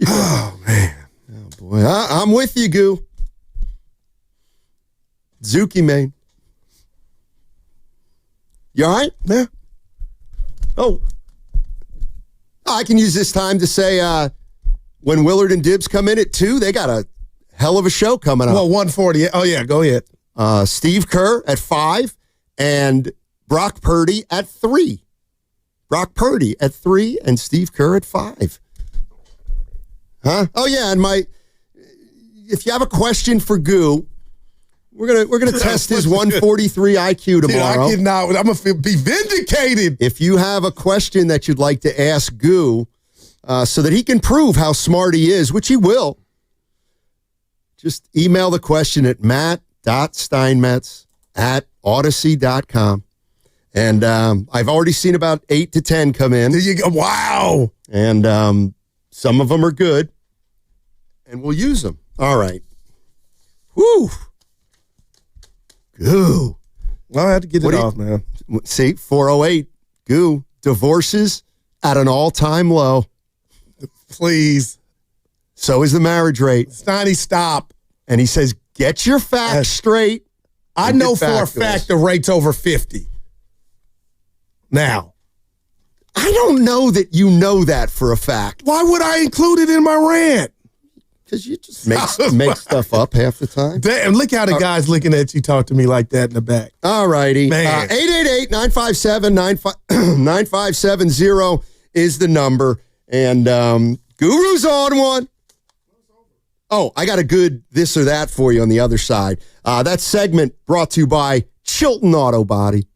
Oh, man. Oh, boy. I'm with you, Goo. Zuki, man. You all right? Yeah. Oh. I can use this time to say when Willard and Dibbs come in at 2, they got a hell of a show coming up. Well, 140. Oh, yeah, go ahead. Steve Kerr at 5 and Brock Purdy at 3. Brock Purdy at 3 and Steve Kerr at 5. Huh? Oh, yeah, and if you have a question for Goo, we're gonna test his 143 IQ tomorrow. Dude, I'm gonna be vindicated. If you have a question that you'd like to ask Goo, so that he can prove how smart he is, which he will, just email the question at matt.steinmetz@odyssey.com. And I've already seen about 8 to 10 come in. There you go. Wow. And some of them are good. And we'll use them. All right. Whew. Goo. Well, I had to get it off, man. See, 408. Goo. Divorces at an all-time low. Please. So is the marriage rate. Steiny, stop. And he says, get your facts straight. I know for a fact the rate's over 50. Now. I don't know that you know that for a fact. Why would I include it in my rant? Because you just make stuff up half the time. Damn, look how the guy's looking at you talk to me like that in the back. All righty. 888-957-9570 is the number. And Guru's on one. Oh, I got a good this or that for you on the other side. That segment brought to you by Chilton Auto Body.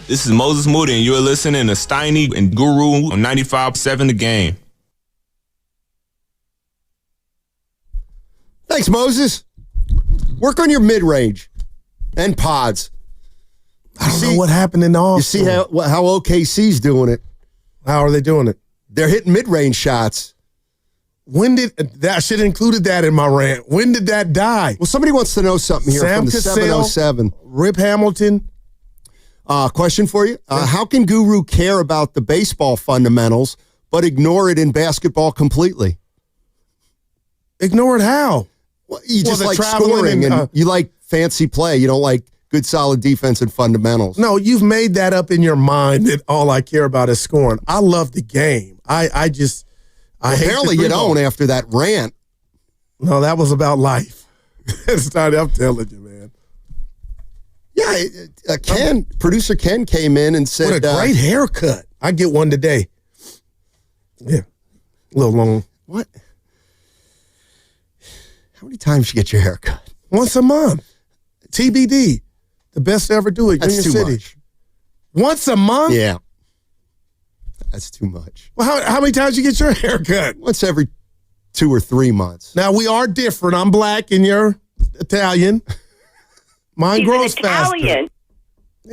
This is Moses Moody, and you're listening to Steiny and Guru on 95.7 The Game. Thanks, Moses. Work on your mid-range and pods. I don't know what happened in the off. You see how OKC's doing it. How are they doing it? They're hitting mid-range shots. When did that? I should have included that in my rant. When did that die? Well, somebody wants to know something here Sam from the Cassell, 707. Rip Hamilton. Question for you. How can Guru care about the baseball fundamentals but ignore it in basketball completely? Ignore it how? Well, you just like scoring and you like fancy play. You don't like good, solid defense and fundamentals. No, you've made that up in your mind that all I care about is scoring. I love the game. I apparently you don't after that rant. No, that was about life. I'm telling you, man. Yeah, producer Ken came in and said, "What a great haircut! I get one today." Yeah, a little long. What? How many times you get your hair cut? Once a month. TBD. The best to ever do it. That's too much. Once a month? Yeah. That's too much. Well, how many times you get your hair cut? Once every 2 or 3 months. Now, we are different. I'm black and you're Italian. Mine grows faster. Yeah,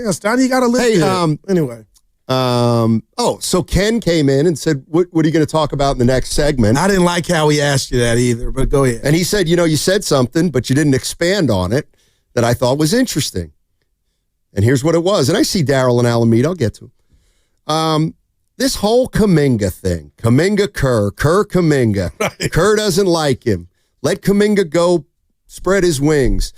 Steiny, you got to live anyway. So Ken came in and said, what are you going to talk about in the next segment? I didn't like how he asked you that either, but go ahead. And he said, you said something, but you didn't expand on it that I thought was interesting. And here's what it was. And I see Daryl and Alameda. I'll get to him. This whole Kaminga thing, Kaminga Kerr Kaminga. Right. Kerr doesn't like him. Let Kaminga go spread his wings.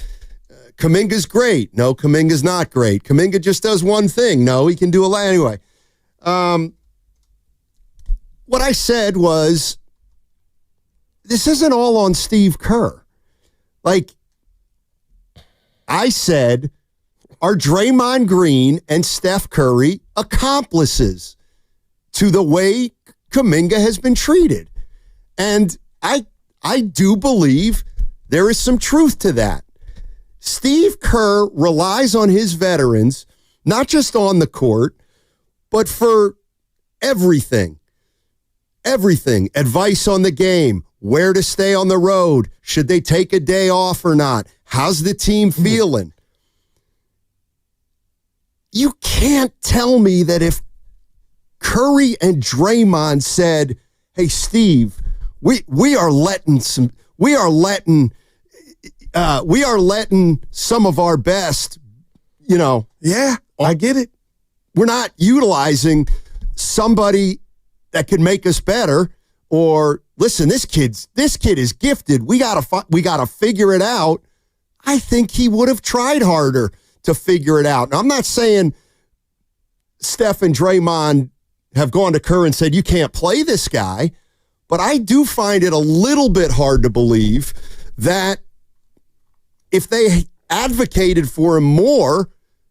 Kaminga's great. No, Kaminga's not great. Kaminga just does one thing. No, he can do a lot. Anyway, what I said was, this isn't all on Steve Kerr. Like, I said, are Draymond Green and Steph Curry accomplices to the way Kaminga has been treated? And I do believe there is some truth to that. Steve Kerr relies on his veterans, not just on the court, but for everything. Everything. Advice on the game, where to stay on the road, should they take a day off or not, how's the team feeling? You can't tell me that if Curry and Draymond said, hey, Steve, we are letting some of our best, Yeah, I get it. We're not utilizing somebody that could make us better, or listen, this kid is gifted. We gotta figure it out. I think he would have tried harder to figure it out. Now, I'm not saying Steph and Draymond have gone to Kerr and said, you can't play this guy, but I do find it a little bit hard to believe that if they advocated for him more,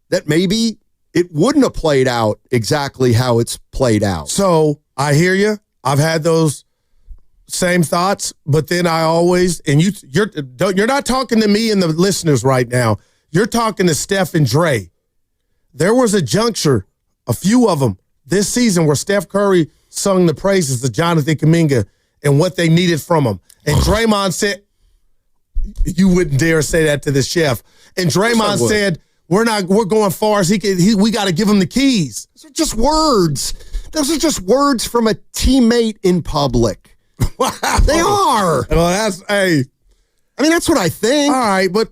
that maybe it wouldn't have played out exactly how it's played out. So I hear you. I've had those same thoughts, but then I always, and you're not talking to me and the listeners right now. You're talking to Steph and Dre. There was a juncture, a few of them this season, where Steph Curry sung the praises of Jonathan Kaminga and what they needed from him. And Draymond said, you wouldn't dare say that to the chef. And Draymond said, we're going far as we got to give him the keys. Those are just words. Those are just words from a teammate in public. Wow. They are. Well, that's what I think. All right, but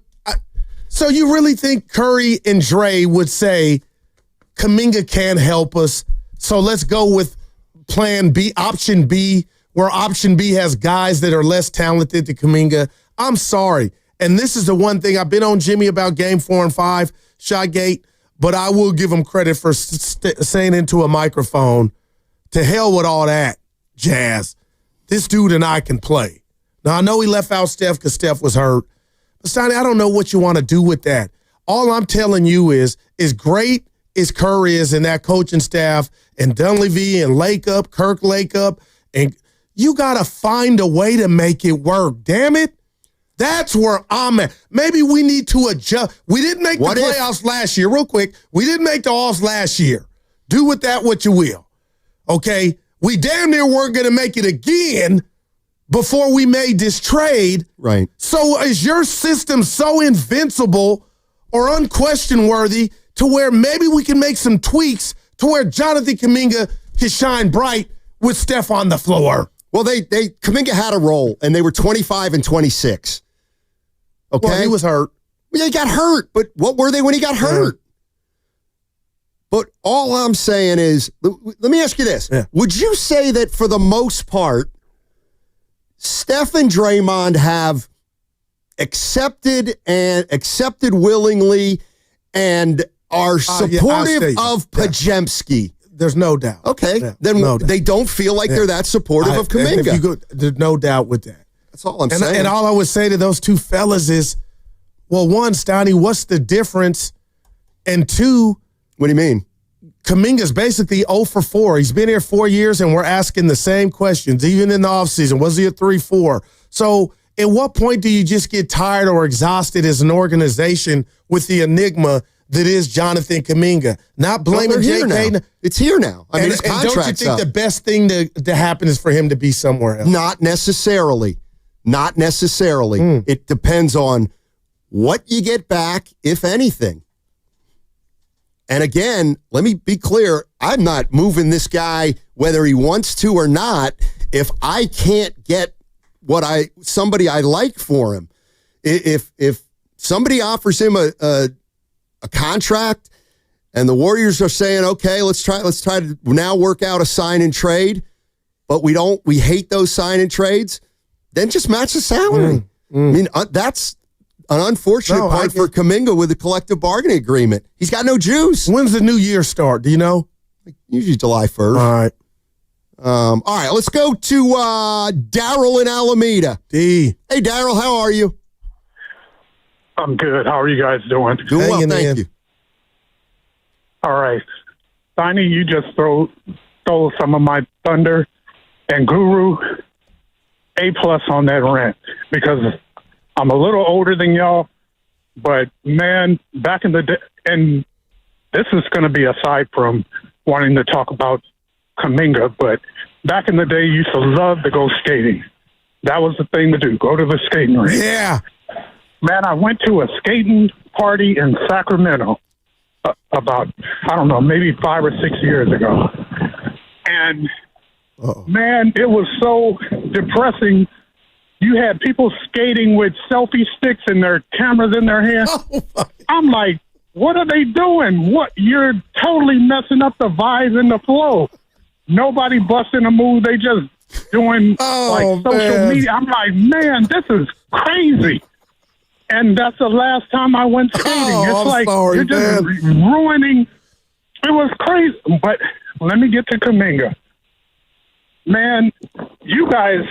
so you really think Curry and Dre would say, Kaminga can't help us, so let's go with plan B, option B, where option B has guys that are less talented than Kaminga? I'm sorry. And this is the one thing I've been on Jimmy about game 4 and 5, Shotgate, but I will give him credit for saying into a microphone, to hell with all that jazz. This dude and I can play. Now, I know he left out Steph because Steph was hurt. But, Sonny, I don't know what you want to do with that. All I'm telling you is great as Curry is and that coaching staff and Dunleavy and Kirk Lakeup, and you got to find a way to make it work. Damn it. That's where I'm at. Maybe we need to adjust. We didn't make the playoffs last year. Real quick, we didn't make the offs last year. Do with that what you will. Okay? We damn near weren't going to make it again before we made this trade. Right. So is your system so invincible or unquestion worthy to where maybe we can make some tweaks to where Jonathan Kaminga can shine bright with Steph on the floor? Well, Kaminga had a role, and they were 25 and 26. Okay? Well, he was hurt. Well, he got hurt, but what were they when he got hurt? But all I'm saying is, let me ask you this. Yeah. Would you say that for the most part, Steph and Draymond have accepted willingly and are supportive of Podziemski? There's no doubt. Okay. Yeah, then no doubt. they don't feel like they're that supportive of Kaminga. There's no doubt with that. That's all I'm saying. And all I would say to those two fellas is, well, one, Steiny, what's the difference? And two, what do you mean? Kaminga's basically 0 for 4. He's been here 4 years, and we're asking the same questions, even in the offseason. Was he a 3-4? So at what point do you just get tired or exhausted as an organization with the enigma that is Jonathan Kaminga? Not blaming JK. It's here now. I mean, his contract's don't you think up. the best thing to happen is for him to be somewhere else? Not necessarily. Not necessarily. It depends on what you get back, if anything. And again, let me be clear. I'm not moving this guy whether he wants to or not if I can't get somebody I like for him. If somebody offers him a contract and the Warriors are saying, okay, let's try to now work out a sign and trade, but we hate those sign and trades, then just match the salary. I mean, that's an unfortunate part for Kaminga with the collective bargaining agreement. He's got no juice. When's the new year start? Do you know? Usually July 1st. All right. All right, let's go to Daryl in Alameda. D. Hey, Daryl, how are you? I'm good. How are you guys doing? Doing well, thank you. All right. Steiny, you just stole some of my thunder. And Guru, A+ on that rant. Because I'm a little older than y'all. But, man, back in the day, and this is going to be aside from wanting to talk about Kaminga, but back in the day, you used to love to go skating. That was the thing to do, go to the skating rink. Yeah. Man, I went to a skating party in Sacramento about, I don't know, maybe 5 or 6 years ago. And, man, it was so depressing. You had people skating with selfie sticks and their cameras in their hands. I'm like, what are they doing? What? You're totally messing up the vibe and the flow. Nobody busting a move. They just doing social media. I'm like, man, this is crazy. And that's the last time I went skating. You're just ruining. It was crazy. But let me get to Kaminga. Man, you guys,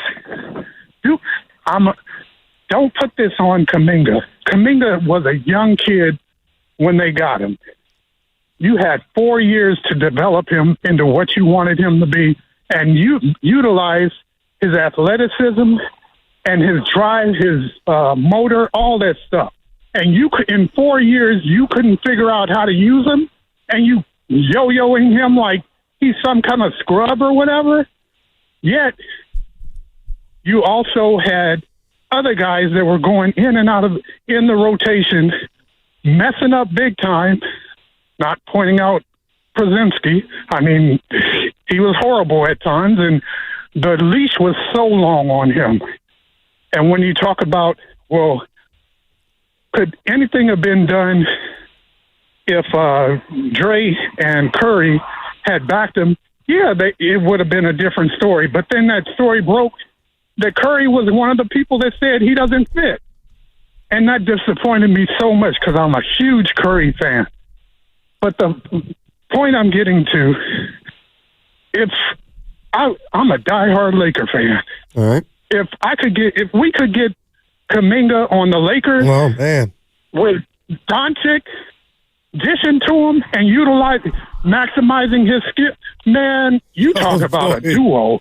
don't put this on Kaminga. Kaminga was a young kid when they got him. You had 4 years to develop him into what you wanted him to be, and you utilized his athleticism and his drive, his motor, all that stuff. And in 4 years, you couldn't figure out how to use him, and you yo-yoing him like he's some kind of scrub or whatever. Yet, you also had other guys that were going in and out in the rotation, messing up big time, not pointing out Podziemski. I mean, he was horrible at times, and the leash was so long on him. And when you talk about, well, could anything have been done if Dre and Curry had backed him? Yeah, it would have been a different story. But then that story broke that Curry was one of the people that said he doesn't fit. And that disappointed me so much because I'm a huge Curry fan. But the point I'm getting to, I'm a diehard Laker fan. All right. If we could get Kaminga on the Lakers, oh man, with Doncic dishing to him and maximizing his skill, man, you talk about a duo.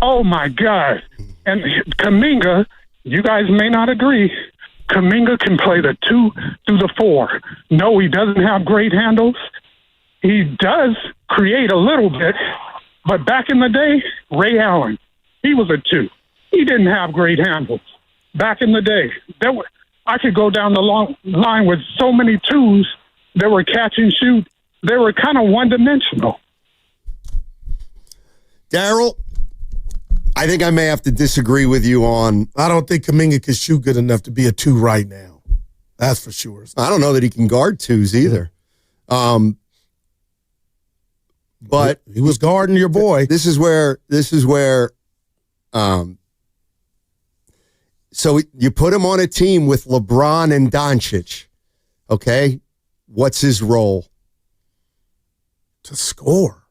Oh my God! And Kaminga, you guys may not agree. Kaminga can play the 2 through the 4. No, he doesn't have great handles. He does create a little bit, but back in the day, Ray Allen, he was a 2. He didn't have great handles. Back in the day, I could go down the long line with so many 2s that were catch and shoot. They were kind of one-dimensional. Daryl, I think I may have to disagree with you on. I don't think Kaminga can shoot good enough to be a 2 right now. That's for sure. I don't know that he can guard 2s either. But he was guarding your boy. This is where. So you put him on a team with LeBron and Doncic. Okay, what's his role? To score.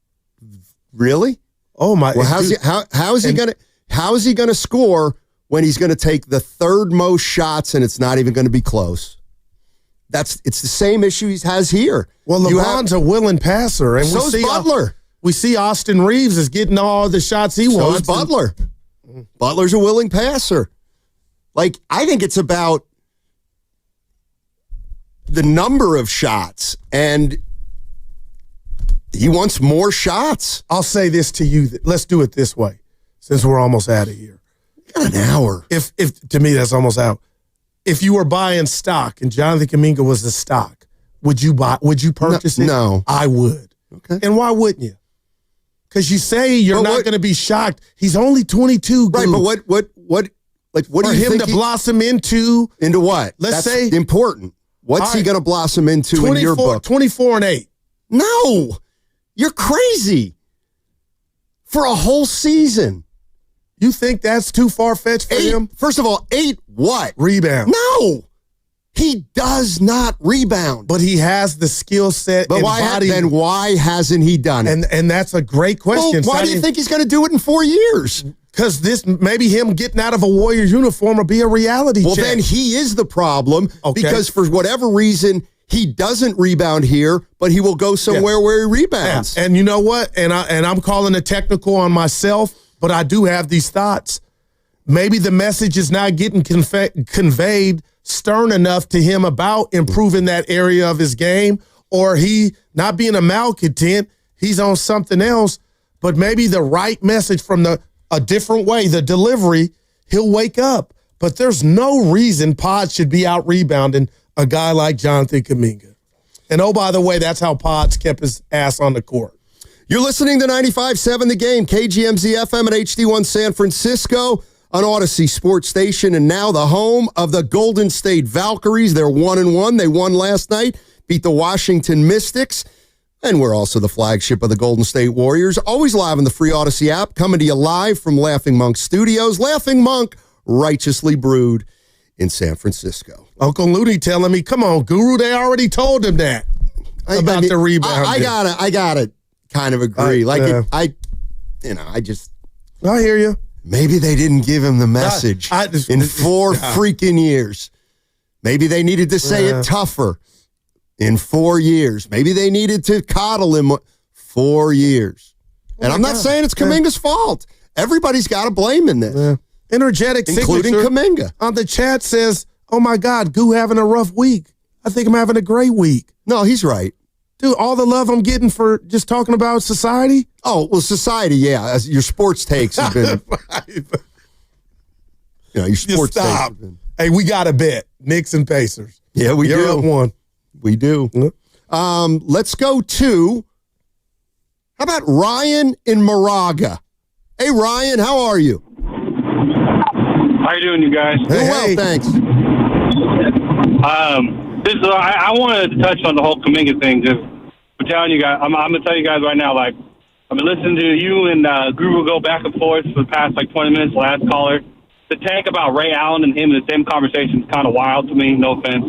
Really? Oh my! Well, how is he gonna score when he's gonna take the 3rd most shots and it's not even gonna be close? It's the same issue he has here. Well, LeBron's a willing passer, and so's Butler. We see Austin Reeves is getting all the shots he wants. So's Butler. Butler's a willing passer. Like, I think it's about the number of shots, and he wants more shots. I'll say this to you. Let's do it this way, since we're almost out of here. Got an hour. If to me, that's almost out. If you were buying stock and Jonathan Kaminga was the stock, would you purchase it? No. I would. Okay. And why wouldn't you? Because you say you're not going to be shocked. He's only 22. Right, but what for do you him think to blossom into what? Let's That's say important. What's he going to blossom into in your book? 24-8. No, you're crazy. For a whole season. You think that's too far-fetched for him? First of all, 8 what? Rebound. No. He does not rebound. But he has the skill set. But why hasn't he done it? And that's a great question. Well, why do you think he's going to do it in 4 years? Because maybe him getting out of a Warriors uniform will be a reality check. Well, then he is the problem because for whatever reason, he doesn't rebound here, but he will go somewhere where he rebounds. Yeah. And you know what? And I'm calling it technical on myself, but I do have these thoughts. Maybe the message is not getting conveyed stern enough to him about improving that area of his game, or he not being a malcontent, he's on something else, but maybe the right message from a different way, the delivery, he'll wake up. But there's no reason Pod should be out rebounding a guy like Jonathan Kaminga. And oh, by the way, that's how Pod's kept his ass on the court. You're listening to 95.7 The Game, KGMZ FM at HD1 San Francisco, on Odyssey Sports Station, and now the home of the Golden State Valkyries. They're 1-1. They won last night, beat the Washington Mystics, and we're also the flagship of the Golden State Warriors. Always live on the free Odyssey app, coming to you live from Laughing Monk Studios. Laughing Monk, righteously brewed in San Francisco. Uncle Looney telling me, come on, Guru, they already told him that about the rebound. I gotta kind of agree. I hear you. Maybe they didn't give him the message in 4 freaking years. Maybe they needed to say it tougher in 4 years. Maybe they needed to coddle him 4 years. And I'm not saying it's Kaminga's fault. Everybody's got to blame in this. Yeah. Energetic including Kaminga. On the chat says, oh my God, Goo having a rough week. I think I'm having a great week. No, he's right. Dude, all the love I'm getting for just talking about society? Oh, well, society, yeah. As your sports takes have been. Your sports takes have been. Hey, we got a bet. Knicks and Pacers. Yeah, we You're do. Up one. We do. Mm-hmm. Let's go to, how about Ryan in Moraga? Hey, Ryan, how are you? How you doing, you guys? Doing well, thanks. I wanted to touch on the whole Kaminga thing. Just I'm telling you guys, I'm gonna tell you guys right now. Like, I've been listening to you and Guru go back and forth for the past 20 minutes. Last caller, the tank about Ray Allen and him in the same conversation is kind of wild to me. No offense,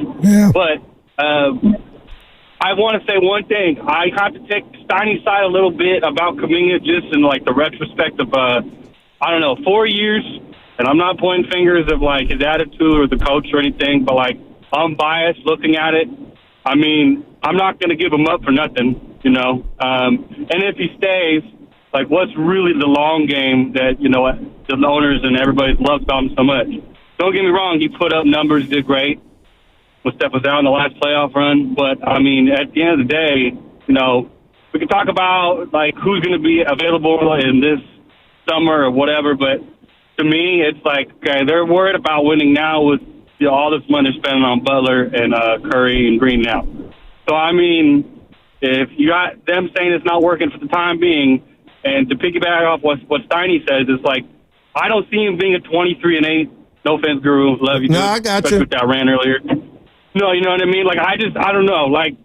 but I want to say one thing. I have to take Steiny's side a little bit about Kaminga, just in the retrospect of 4 years. And I'm not pointing fingers of his attitude or the coach or anything, but I'm biased looking at it. I mean, I'm not going to give him up for nothing, and if he stays, what's really the long game that, the owners and everybody loves about him so much? don't get me wrong, he put up numbers, did great. Was down the last playoff run. But, I mean, at the end of the day, you know, we can talk about, like, who's going to be available in this summer or whatever. But to me, it's like, okay, they're worried about winning now with all this money spent on Butler and Curry and Green now. So, I mean, if you got them saying it's not working for the time being, and to piggyback off what Steiny says, it's like, I don't see him being a 23-8. No offense, Guru. Love you. No, I got you. With that rant earlier. No, you know what I mean? Like, I don't know. Like,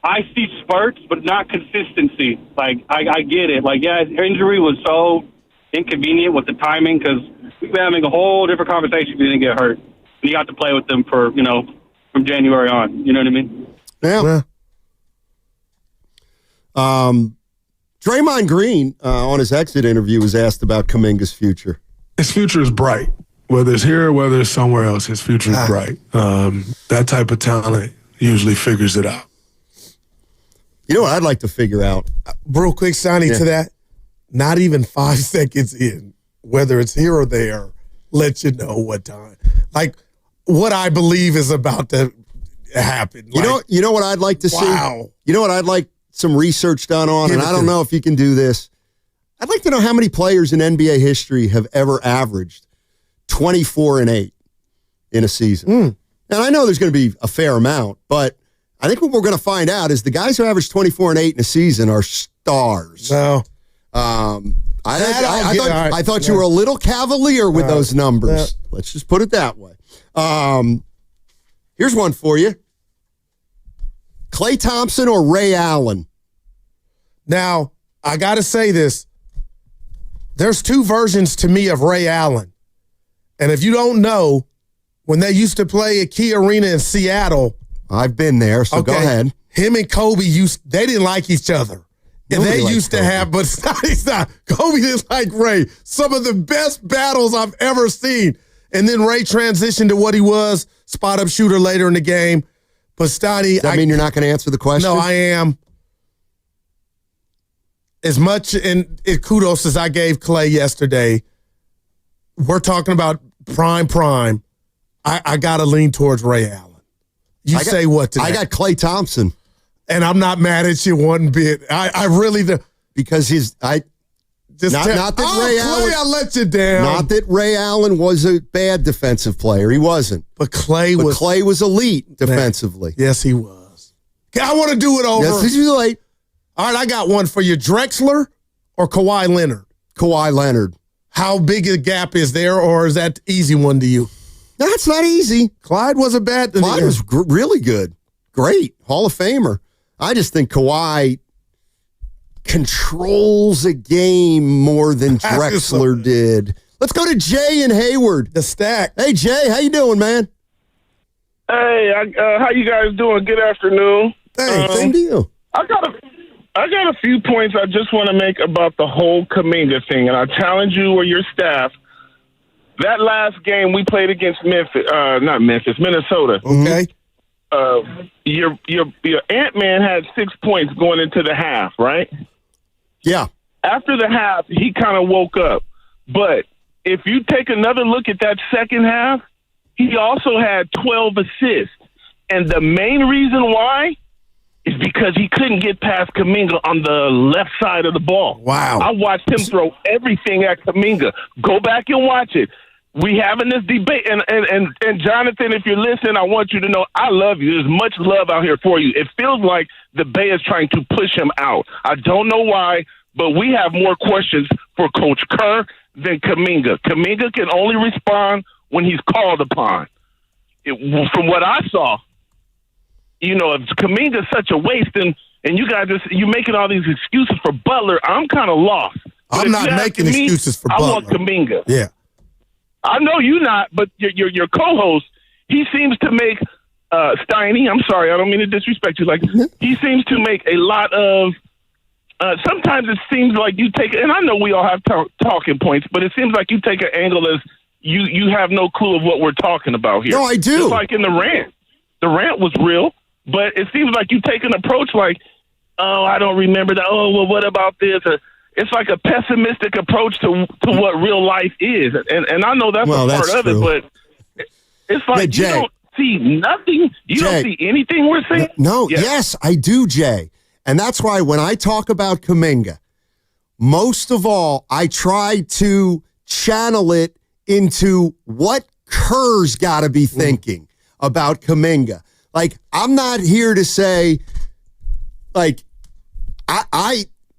I see spurts, but not consistency. Like, I get it. Like, yeah, his injury was so inconvenient with the timing because we've been having a whole different conversation if he didn't get hurt. And he got to play with them for, you know, from January on. You know what I mean? Yeah. Draymond Green, on his exit interview, was asked about Kaminga's future. His future is bright. Whether it's here or whether it's somewhere else, his future is bright. That type of talent usually figures it out. You know what I'd like to figure out? Real quick, Sonny, to that. Not even 5 seconds in, whether it's here or there, let you know what time. Like, what I believe is about to happen. Like, you know what I'd like to see? Wow. You know what I'd like some research done on, and I don't know if you can do this. I'd like to know how many players in NBA history have ever averaged 24-8 in a season. And I know there's going to be a fair amount, but I think what we're going to find out is the guys who average 24-8 in a season are stars. No. I thought you were a little cavalier with those numbers. Let's just put it that way. Here's one for you. Klay Thompson or Ray Allen? Now, I got to say this. There's two versions to me of Ray Allen. And if you don't know, when they used to play at Key Arena in Seattle. I've been there, so go ahead. Him and Kobe, they didn't like each other. And they used to have, but it's not. Kobe didn't like Ray. Some of the best battles I've ever seen. And then Ray transitioned to what he was, spot-up shooter later in the game. But Stani, does that mean you're not going to answer the question? No, I am. As much kudos as I gave Klay yesterday, we're talking about prime. I got to lean towards Ray Allen. Say what today? I got Klay Thompson. And I'm not mad at you one bit. I really do. Because not that Ray Allen. I let you down. Not that Ray Allen was a bad defensive player. He wasn't. But Klay was elite defensively. Man. Yes, he was. I want to do it over. Yes, he's late. All right, I got one for you. Drexler or Kawhi Leonard? Kawhi Leonard. How big a gap is there, or is that easy one to you? No, it's not easy. Clyde wasn't bad. Clyde was really good. Great. Hall of Famer. I just think Kawhi controls a game more than Drexler did. Let's go to Jay in Hayward. The stack. Hey, Jay, how you doing, man? Hey, how you guys doing? Good afternoon. Hey, same to you. I got a few points I just want to make about the whole Kaminga thing, and I challenge you or your staff. That last game we played against Minnesota. Okay. Your Ant-Man had 6 points going into the half, right? Yeah. After the half, he kind of woke up. But if you take another look at that second half, he also had 12 assists. And the main reason why is because he couldn't get past Kaminga on the left side of the ball. Wow. I watched him throw everything at Kaminga. Go back and watch it. We having this debate, and Jonathan, if you're listening, I want you to know I love you. There's much love out here for you. It feels like the Bay is trying to push him out. I don't know why, but we have more questions for Coach Kerr than Kaminga. Kaminga can only respond when he's called upon. From what I saw, if Kaminga's such a waste, and you guys you're making all these excuses for Butler, I'm kind of lost. I'm not making excuses for Butler. I want Kaminga. Yeah. I know you not, but your co-host, he seems to make Steiny. I'm sorry, I don't mean to disrespect you. Like he seems to make a lot of. Sometimes it seems like you take, and I know we all have talking points, but it seems like you take an angle as you have no clue of what we're talking about here. No, I do. Just like in the rant was real, but it seems like you take an approach like, oh, I don't remember that. Oh, well, what about this? It's like a pessimistic approach to what real life is. And I know that's a part of it, but It's like you don't see nothing. You don't see anything we're saying. No, yes, I do, Jay. And that's why when I talk about Kaminga, most of all, I try to channel it into what Kerr's got to be thinking about Kaminga. Like, I'm not here to say, like,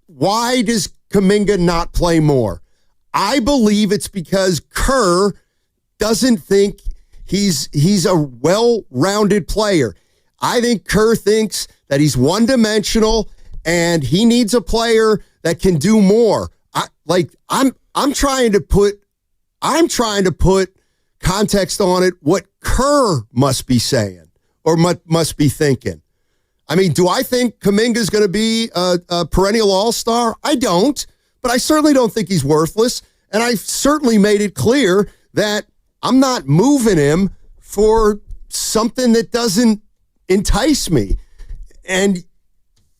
why does Kaminga not play more? I believe it's because Kerr doesn't think he's a well-rounded player. I think Kerr thinks that he's one-dimensional and he needs a player that can do more. I'm trying to put context on it, what Kerr must be saying or must be thinking. I mean, do I think Kaminga's going to be a perennial all-star? I don't, but I certainly don't think he's worthless. And I've certainly made it clear that I'm not moving him for something that doesn't entice me. And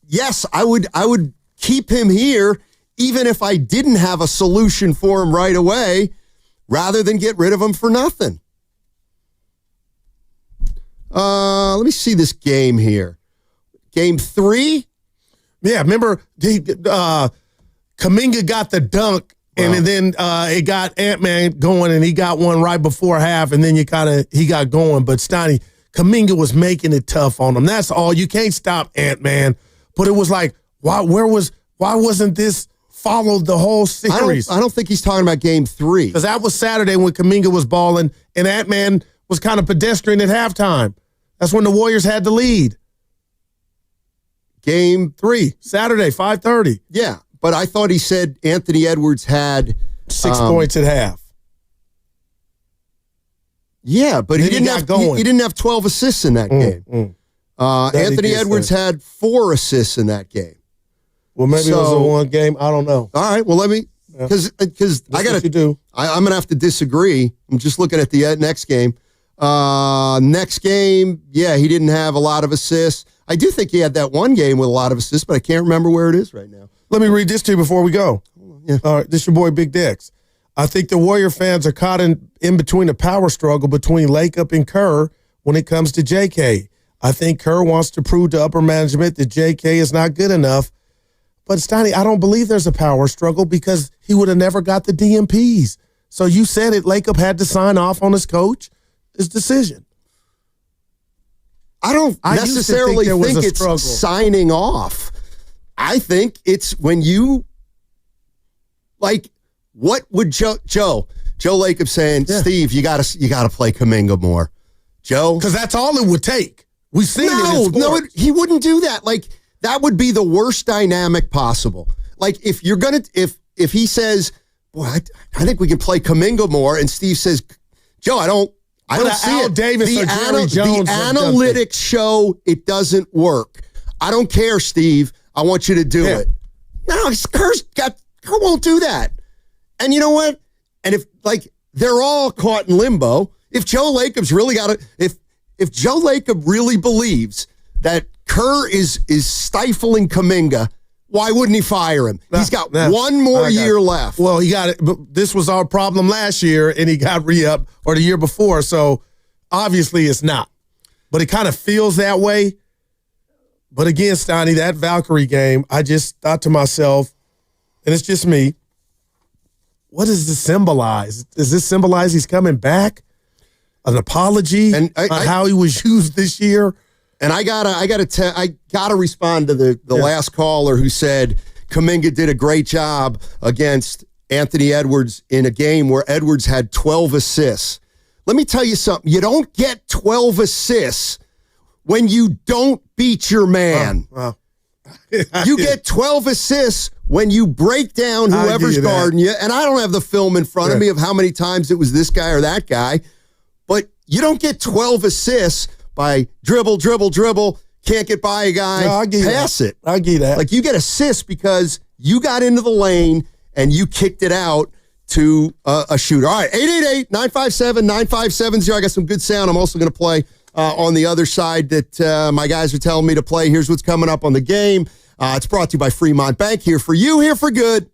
yes, I would keep him here even if I didn't have a solution for him right away, rather than get rid of him for nothing. Let me see this game here. Game 3? Yeah, remember Kaminga got the dunk, and then it got Ant-Man going, and he got one right before half, and then he got going. But Steiny, Kaminga was making it tough on him. That's all. You can't stop Ant-Man. But it was like, why wasn't this followed the whole series? I don't think he's talking about game 3. Because that was Saturday when Kaminga was balling, and Ant-Man was kind of pedestrian at halftime. That's when the Warriors had the lead. Game 3, Saturday, 5:30. Yeah, but I thought he said Anthony Edwards had 6 points at half. Yeah, but he didn't have 12 assists in that game. Anthony Edwards had 4 assists in that game. Well, maybe it was a one game. I don't know. All right. Well, let me because I got to do. I'm gonna have to disagree. I'm just looking at the next game. Next game, yeah, he didn't have a lot of assists. I do think he had that one game with a lot of assists, but I can't remember where it is right now. Let me read this to you before we go. Yeah. All right, this is your boy Big Dex. I think the Warrior fans are caught in between a power struggle between Lacob and Kerr when it comes to JK. I think Kerr wants to prove to upper management that JK is not good enough. But Steiny, I don't believe there's a power struggle because he would have never got the DMPs. So you said it, Lacob had to sign off on his decision. I don't necessarily think it's signing off. I think it's when you, like, what would Joe Lacob saying, Steve, you gotta play Kaminga more. Joe? Because that's all it would take. We've seen it in sports. He wouldn't do that. Like, that would be the worst dynamic possible. Like, if you're going to, if he says, boy, I think we can play Kaminga more, and Steve says, Joe, I don't see it. Davis or Jerry Jones, the analytics show it doesn't work. I don't care, Steve. I want you to do it. No, Kerr won't do that. And you know what? And if, like, they're all caught in limbo, if Joe Lacob's really got to, if Joe Lacob really believes that Kerr is stifling Kaminga, why wouldn't he fire him? He's got one more year left. Well, he got it. But this was our problem last year, and he got re-up, or the year before, so obviously it's not. But it kind of feels that way. But again, Steiny, that Valkyrie game, I just thought to myself, and it's just me, what does this symbolize? Does this symbolize he's coming back? An apology on how he was used this year? And I gotta respond to the last caller who said Kaminga did a great job against Anthony Edwards in a game where Edwards had 12 assists. Let me tell you something. You don't get 12 assists when you don't beat your man. You get 12 assists when you break down whoever's guarding you. And I don't have the film in front of me of how many times it was this guy or that guy. But you don't get 12 assists by dribble, can't get by a guy, pass it. I get that. Like, you get assists because you got into the lane and you kicked it out to a shooter. All right, 888-957-9570. I got some good sound. I'm also going to play on the other side that my guys are telling me to play. Here's what's coming up on the game. It's brought to you by Fremont Bank. Here for you, here for good.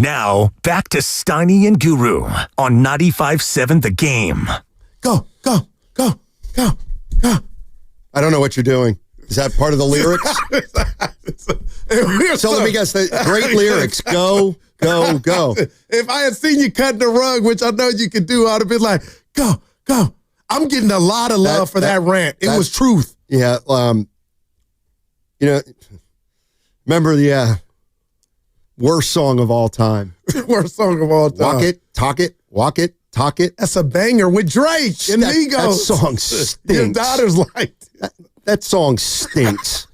Now, back to Steiny and Guru on 95.7 The Game. Go. I don't know what you're doing. Is that part of the lyrics? So let me guess. Great lyrics. Go. If I had seen you cutting the rug, which I know you could do, I'd have been like, go. I'm getting a lot of love for that rant. It was truth. Yeah. Remember the worst song of all time. Worst song of all time. Walk it, talk it, walk it, talk it. That's a banger with Drake and Migos. That song stinks. Your daughter's like that song stinks.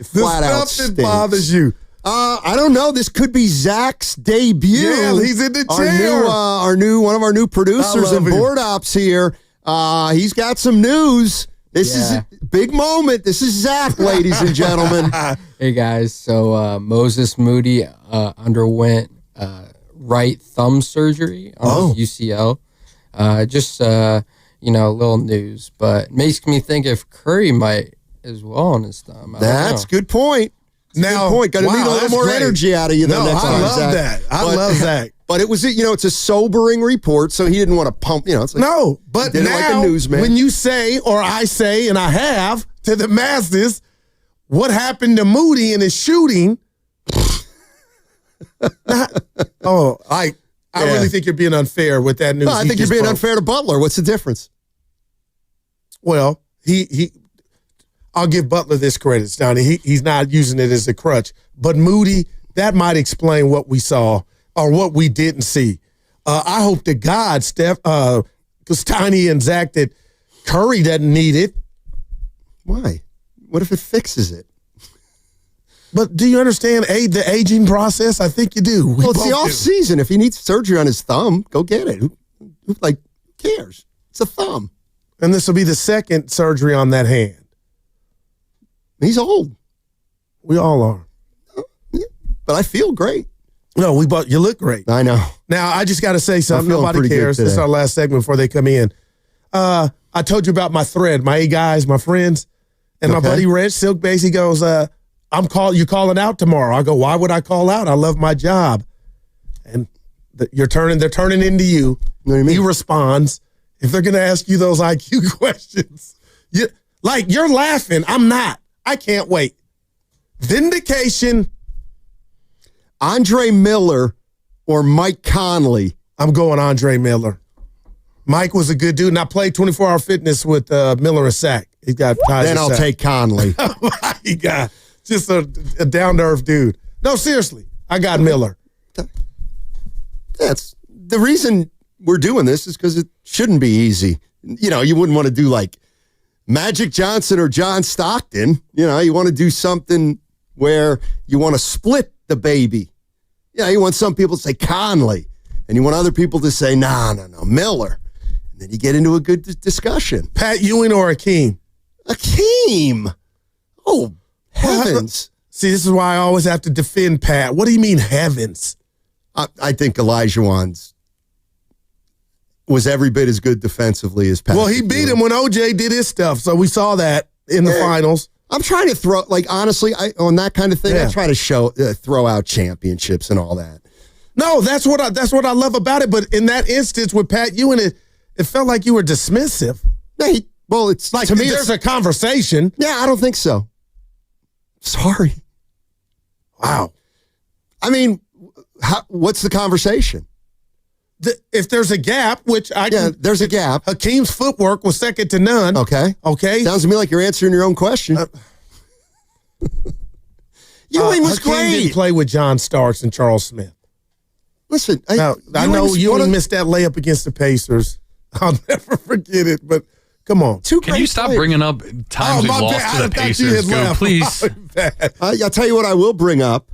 Flat out stinks. That bothers you. I don't know. This could be Zach's debut. Yeah, he's in the chair. One of our new producers and board ops here. He's got some news. This is a big moment. This is Zach, ladies and gentlemen. Hey, guys. So Moses Moody underwent right thumb surgery on his UCL. Just little news. But makes me think if Curry might as well on his thumb. That's a good point. Now, got to need a little more energy out of you than next time. I love that. I love that. But it was, it's a sobering report, so he didn't want to pump, it's like, no, but now, like a newsman. When you say, or I say, and I have, to the masses, what happened to Moody in his shooting, I really think you're being unfair with that news. No, I think you're being unfair to Butler. What's the difference? Well, I'll give Butler this credit, Stoney. He's not using it as a crutch. But Moody, that might explain what we saw or what we didn't see. I hope to God, because Tiny and Zach, that Curry doesn't need it. Why? What if it fixes it? But do you understand the aging process? I think you do. Well, it's the off season. If he needs surgery on his thumb, go get it. Who cares? It's a thumb. And this will be the second surgery on that hand. He's old. We all are. But I feel great. No, you look great. I know. Now, I just got to say something. Nobody cares. This is our last segment before they come in. I told you about my thread, my 8 guys, my friends, and my buddy Reg Silk Base. He goes, you're calling out tomorrow. I go, why would I call out? I love my job. And they're turning into you. You know what I mean? He responds. If they're going to ask you those IQ questions, you're laughing. I'm not. I can't wait. Vindication. Andre Miller or Mike Conley? I'm going Andre Miller. Mike was a good dude, and I played 24-hour fitness with Miller and Sack. He got ties. Then I'll take Conley. He got just a down-to-earth dude. No, seriously, I got Miller. That's the reason we're doing this is because it shouldn't be easy. You wouldn't want to do like Magic Johnson or John Stockton. You want to do something where you want to split the baby. You want some people to say Conley, and you want other people to say, no, Miller. And then you get into a good discussion. Pat Ewing or Akeem? Akeem. Oh, heavens. See, this is why I always have to defend Pat. What do you mean, heavens? I think Olajuwon's was every bit as good defensively as Pat. Well, he beat him when OJ did his stuff, so we saw that in the finals. I'm trying to throw, honestly, on that kind of thing, I try to throw out championships and all that. No, that's what I love about it. But in that instance with Pat Ewing, it felt like you were dismissive. Well, it's like to me, there's a conversation. Yeah, I don't think so. Sorry. Wow. I mean, what's the conversation? If there's a gap, there's a gap. Hakeem's footwork was second to none. Okay. Sounds to me like you're answering your own question. Ewing was Hakeem great. didn't play with John Starks and Charles Smith. Listen, I know Ewing missed that layup against the Pacers. I'll never forget it, but come on. Can you stop bringing up times we lost to the Pacers, please? I'll tell you what I will bring up.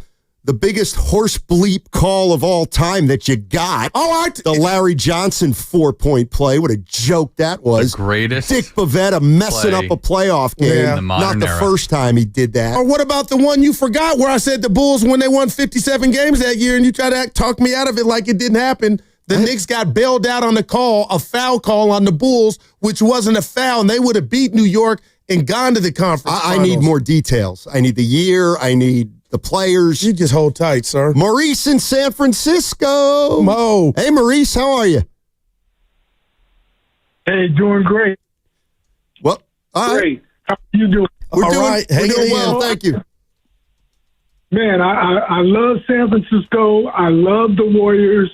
The biggest horse bleep call of all time that you got. The Larry Johnson 4-point play. What a joke that was. The greatest. Dick Bavetta messing up a playoff game. Yeah. Not the first time he did that. Or what about the one you forgot where I said the Bulls, when they won 57 games that year, and you tried to talk me out of it like it didn't happen. The Knicks got bailed out on the call, a foul call on the Bulls, which wasn't a foul, and they would have beat New York and gone to the conference finals. I need more details. I need the year. I need the players. You just hold tight, sir. Maurice in San Francisco. Mo. Hey, Maurice, how are you? Hey, doing great. Well, all right. Great. How are you doing? We're doing well, thank you. Man, I love San Francisco. I love the Warriors.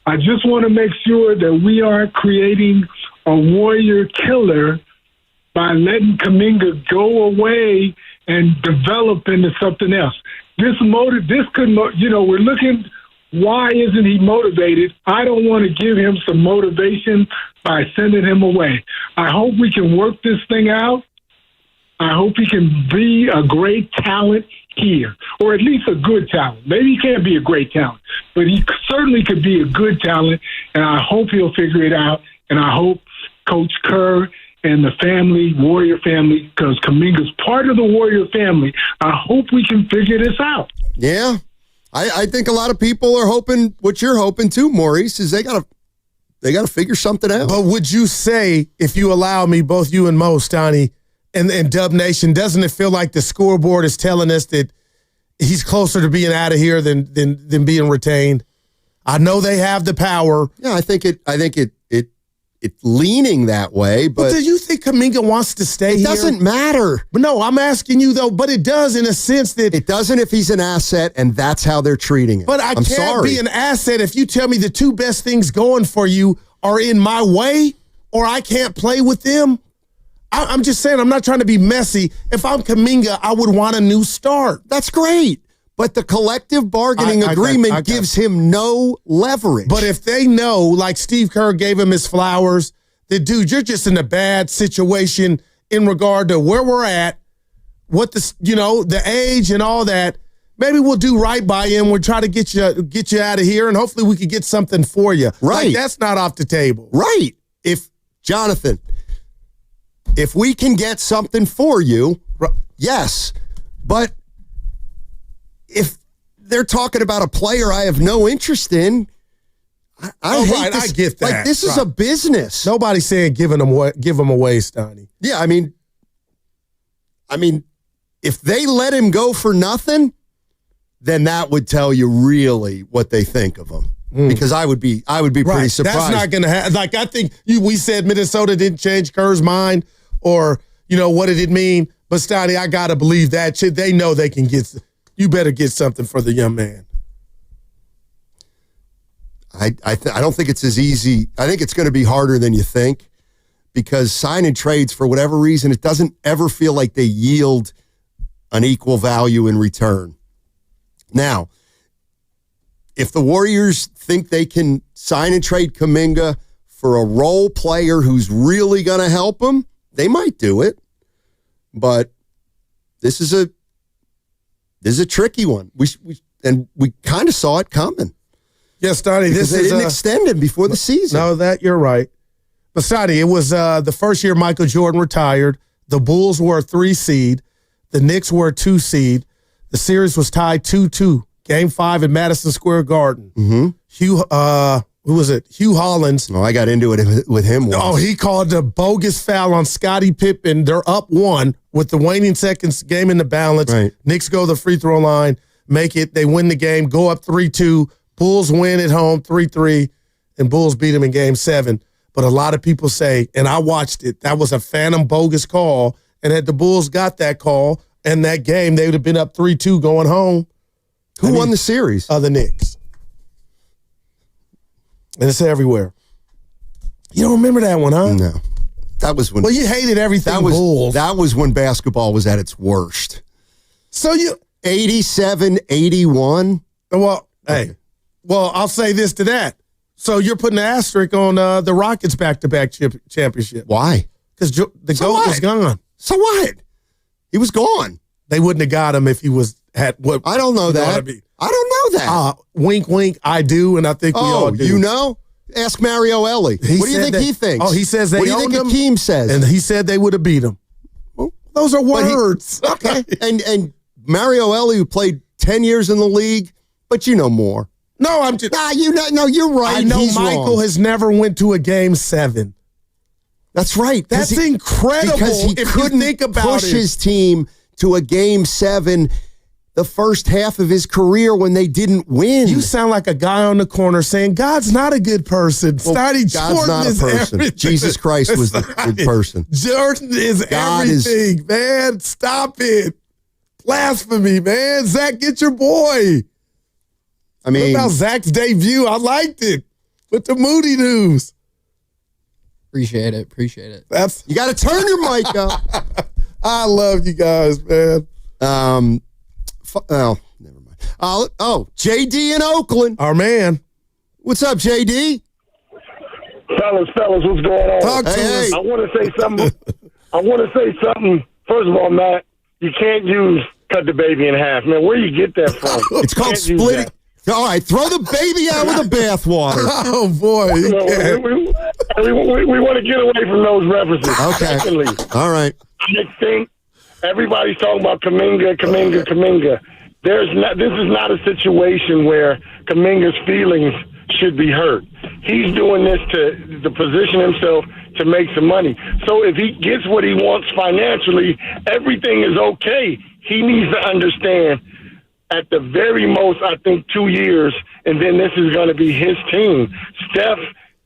I just want to make sure that we aren't creating a Warrior killer by letting Kaminga go away and develop into something else. We're looking, why isn't he motivated? I don't want to give him some motivation by sending him away. I hope we can work this thing out. I hope he can be a great talent here, or at least a good talent. Maybe he can't be a great talent, but he certainly could be a good talent, and I hope he'll figure it out, and I hope Coach Kerr and the family, Warrior family, because Kaminga's part of the Warrior family, I hope we can figure this out. Yeah. I think a lot of people are hoping what you're hoping too, Maurice, is they gotta figure something out. But would you say, if you allow me, both you and Mo, Stoney, and Dub Nation, doesn't it feel like the scoreboard is telling us that he's closer to being out of here than being retained? I know they have the power. Yeah, I think it's leaning that way. But do you think Kaminga wants to stay here? It doesn't matter. But no, I'm asking you though. But it does in a sense that it doesn't if he's an asset, and that's how they're treating it. But I'm can't be an asset if you tell me the two best things going for you are in my way, or I can't play with them. I'm just saying, I'm not trying to be messy. If I'm Kaminga, I would want a new start. That's great. But the collective bargaining agreement gives him no leverage. But if they know, like Steve Kerr gave him his flowers, that, dude, you're just in a bad situation in regard to where we're at, what the age and all that, maybe we'll do right by him. We'll try to get you out of here, and hopefully we could get something for you. Right. Like, that's not off the table. Right. Jonathan, if we can get something for you, yes. But if they're talking about a player I have no interest in, I hate this. I get that. Like, this is a business. Nobody's saying give them away, Stoney. Yeah, I mean, if they let him go for nothing, then that would tell you really what they think of him. Because I would be pretty surprised. That's not going to happen. Like, I think we said Minnesota didn't change Kerr's mind, or what did it mean? But Stoney, I gotta believe that they know they can get. You better get something for the young man. I don't think it's as easy. I think it's going to be harder than you think, because signing trades, for whatever reason, it doesn't ever feel like they yield an equal value in return. Now, if the Warriors think they can sign and trade Kaminga for a role player who's really going to help them, they might do it. But this is a tricky one. We kind of saw it coming. Yes, Stoney, they didn't extend him before the season. No, that you're right. But Stoney, it was the first year Michael Jordan retired. The Bulls were a 3 seed. The Knicks were a 2 seed. The series was tied 2-2. Game 5 at Madison Square Garden. Mm-hmm. Who was it? Hugh Hollins. Oh, I got into it with him once. Oh, he called a bogus foul on Scottie Pippen. They're up 1 with the waning seconds, game in the balance. Right. Knicks go to the free throw line, make it. They win the game, go up 3-2. Bulls win at home 3-3, and Bulls beat them in game 7. But a lot of people say, and I watched it, that was a phantom bogus call. And had the Bulls got that call and that game, they would have been up 3-2 going home. Who won the series? The Knicks. And it's everywhere. You don't remember that one, huh? No. That was when... Well, you hated everything Bulls. That was when basketball was at its worst. So you... 87, 81. Well, hey. Well, I'll say this to that. So you're putting an asterisk on the Rockets' back-to-back championship. Why? Because the GOAT was gone. So what? He was gone. They wouldn't have got him if he was... what I don't know that. I don't know that. Wink, wink, I do, and I think we all do. You know? Ask Mario Ellie. What do you think he thinks? Oh, he says they owned him. What do you think Akeem says? And he said they would have beat him. Well, those are words. Okay. and Mario Ellie, who played 10 years in the league, but you know more. No, I'm just... No, you're right. I know He's Michael wrong. has never went to a game 7. That's right. That's incredible because he if couldn't you think about push his team to a game 7. the first half of his career when they didn't win. You sound like a guy on the corner saying, God's not a good person. Well, God's not a person. Everything. Jesus Christ was the good person. Jordan is everything, man. Stop it. Blasphemy, man. Zach, get your boy. I mean, what about Zach's debut? I liked it with the Moody news. Appreciate it. You got to turn your mic up. I love you guys, man. Never mind. JD in Oakland. Our man. What's up, JD? Fellas, what's going on? Talk to us. I want to say something. First of all, Matt, you can't use cut the baby in half, man. Where you get that from? It's called splitting. All right, throw the baby out with the bathwater. Oh, boy. We want to get away from those references. Okay. Secondly, all right. I think everybody's talking about Kaminga. This is not a situation where Kaminga's feelings should be hurt. He's doing this to position himself to make some money. So if he gets what he wants financially, everything is okay. He needs to understand at the very most, I think 2 years, and then this is going to be his team. Steph,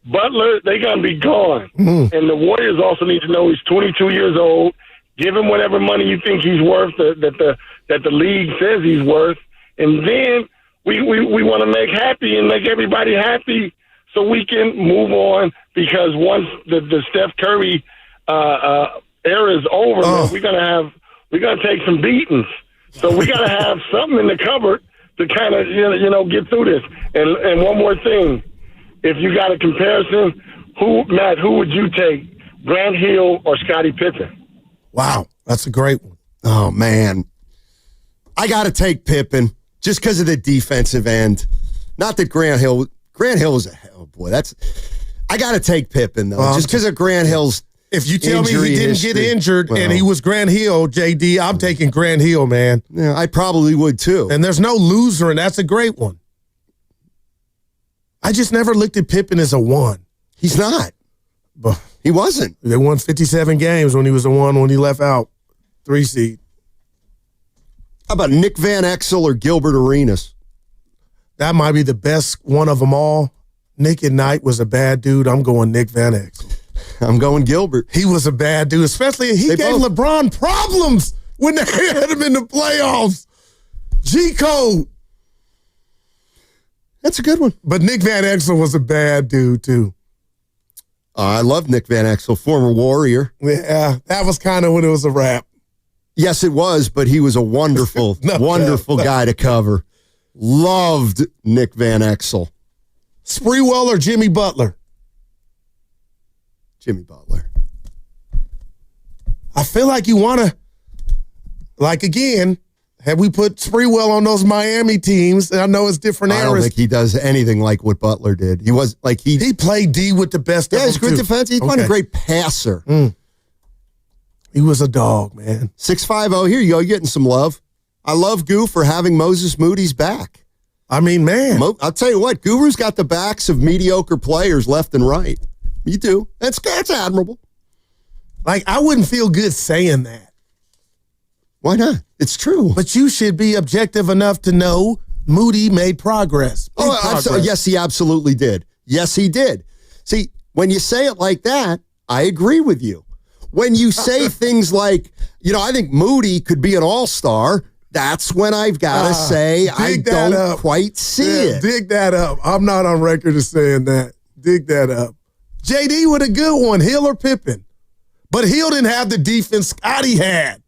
Butler, they're going to be gone. And the Warriors also need to know he's 22 years old. Give him whatever money you think he's worth, that the league says he's worth. And then we want to make happy and make everybody happy so we can move on, because once the Steph Curry era is over, man, we're gonna take some beatings. So we gotta have something in the cupboard to kind of get through this. And one more thing, if you got a comparison, who would you take, Grant Hill or Scottie Pippen? Wow, that's a great one. Oh man, I got to take Pippen just because of the defensive end. Not that Grant Hill was I got to take Pippen though, just because of Grant Hill's. If you tell me he didn't get injured and he was Grant Hill, JD, I'm taking Grant Hill, man. Yeah, I probably would too. And there's no loser, and that's a great one. I just never looked at Pippen as a one. He's not. But he wasn't. They won 57 games when he was a one when he left out 3 seed. How about Nick Van Exel or Gilbert Arenas? That might be the best one of them all. Nick at night was a bad dude. I'm going Nick Van Exel. I'm going Gilbert. He was a bad dude, especially he gave LeBron problems when they had him in the playoffs. G-Code. That's a good one. But Nick Van Exel was a bad dude, too. I love Nick Van Exel, former Warrior. Yeah, that was kind of when it was a wrap. Yes, it was, but he was a wonderful, wonderful guy to cover. Loved Nick Van Exel. Sprewell or Jimmy Butler? Jimmy Butler. I feel like you want to, again, have we put Sprewell on those Miami teams? I know it's different eras. I don't think he does anything like what Butler did. He was like he played D with the best. Yeah, he's a good defense. He's not a great passer. He was a dog, man. 650. Here you go. You're getting some love. I love Goo for having Moses Moody's back. I mean, man. I'll tell you what. Guru's got the backs of mediocre players left and right. You do. That's admirable. I wouldn't feel good saying that. Why not? It's true. But you should be objective enough to know Moody made progress. Yes, he absolutely did. Yes, he did. See, when you say it like that, I agree with you. When you say things like, I think Moody could be an all-star, that's when I've got to say I don't quite see it. Dig that up. I'm not on record as saying that. Dig that up. JD with a good one, Hill or Pippen. But Hill didn't have the defense Scottie had.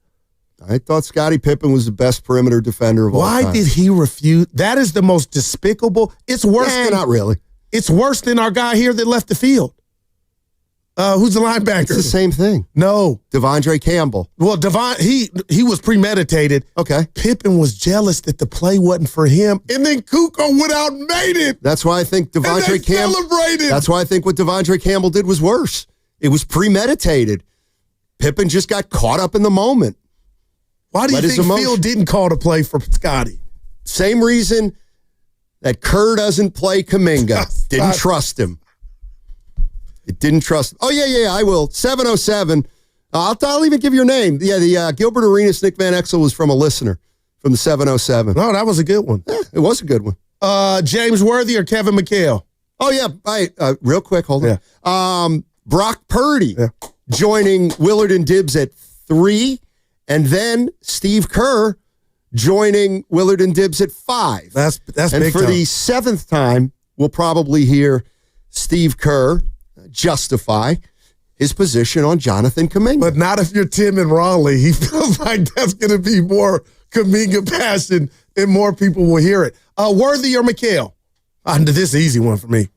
I thought Scottie Pippen was the best perimeter defender of all time. Why did he refuse? That is the most despicable. It's worse than not really. It's worse than our guy here that left the field. Who's the linebacker? It's the same thing. No. Devondre Campbell. Well, he was premeditated. Okay. Pippen was jealous that the play wasn't for him. And then Kukoc went out and made it. That's why I think Devondre Campbell celebrated. That's why I think what Devondre Campbell did was worse. It was premeditated. Pippen just got caught up in the moment. Why do you think Phil didn't call the play for Scottie? Same reason that Kerr doesn't play Kaminga. Didn't trust him. It didn't trust him. Oh, yeah, I will. 707. I'll even give your name. Yeah, the Gilbert Arenas, Nick Van Exel was from a listener from the 707. No, that was a good one. Yeah, it was a good one. James Worthy or Kevin McHale? Oh, yeah. Real quick, hold on. Brock Purdy joining Willard and Dibbs at 3, and then Steve Kerr joining Willard and Dibbs at 5. That's and big for time. the 7th time, we'll probably hear Steve Kerr justify his position on Jonathan Kaminga. But not if you're Tim and Raleigh. He feels like that's going to be more Kaminga passion and more people will hear it. Worthy or McHale? This is an easy one for me.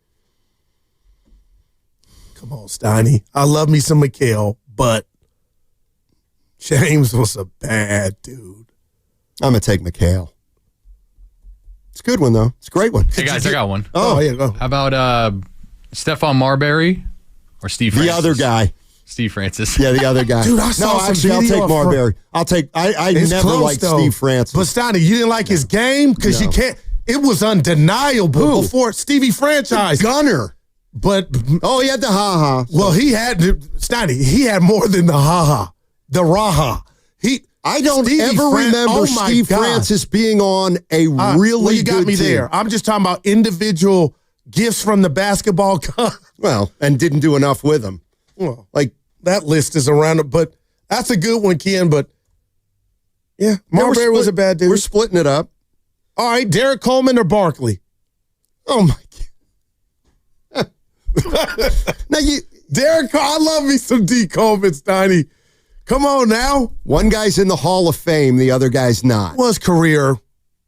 Come on, Steiny. I love me some McHale, but James was a bad dude. I'm going to take McHale. It's a good one, though. It's a great one. Hey, guys, I got one. Oh, yeah, go. How about Stephon Marbury or Steve Francis? The other guy. Steve Francis. Yeah, the other guy. Dude, I saw I'll take Marbury. I never close, liked though. Steve Francis. But Steiny, you didn't like his game? Because you can't. It was undeniable before Stevie franchise. Gunner. But he had the ha-ha. Well, he had Steiny. He had more than the ha-ha, the raha. I don't ever remember Steve Francis being on a really well, you got good me team. there. I'm just talking about individual gifts from the basketball god. Well, and didn't do enough with them. Well, like that list is around it, but that's a good one, Ken. But yeah, Marbury was a bad dude. We're splitting it up. All right, Derek Coleman or Barkley? Oh my God! Now Derek, I love me some D Coleman, Steiny. Come on now. One guy's in the Hall of Fame, the other guy's not. Well, his career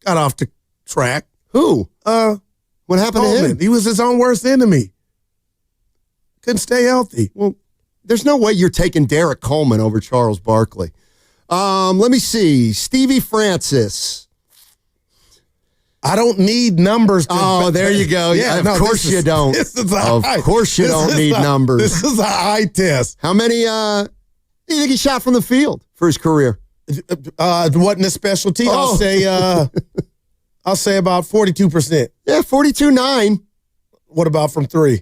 got off the track. Who? What happened Coleman. to him? He was his own worst enemy. Couldn't stay healthy. Well, there's no way you're taking Derek Coleman over Charles Barkley. Let me see. Stevie Francis. I don't need numbers. There you go. Yeah, of course you don't. Of course you don't need numbers. This is an eye test. How many do you think he shot from the field for his career? It wasn't a specialty. I'll say about 42%. Yeah, 42.9. What about from 3?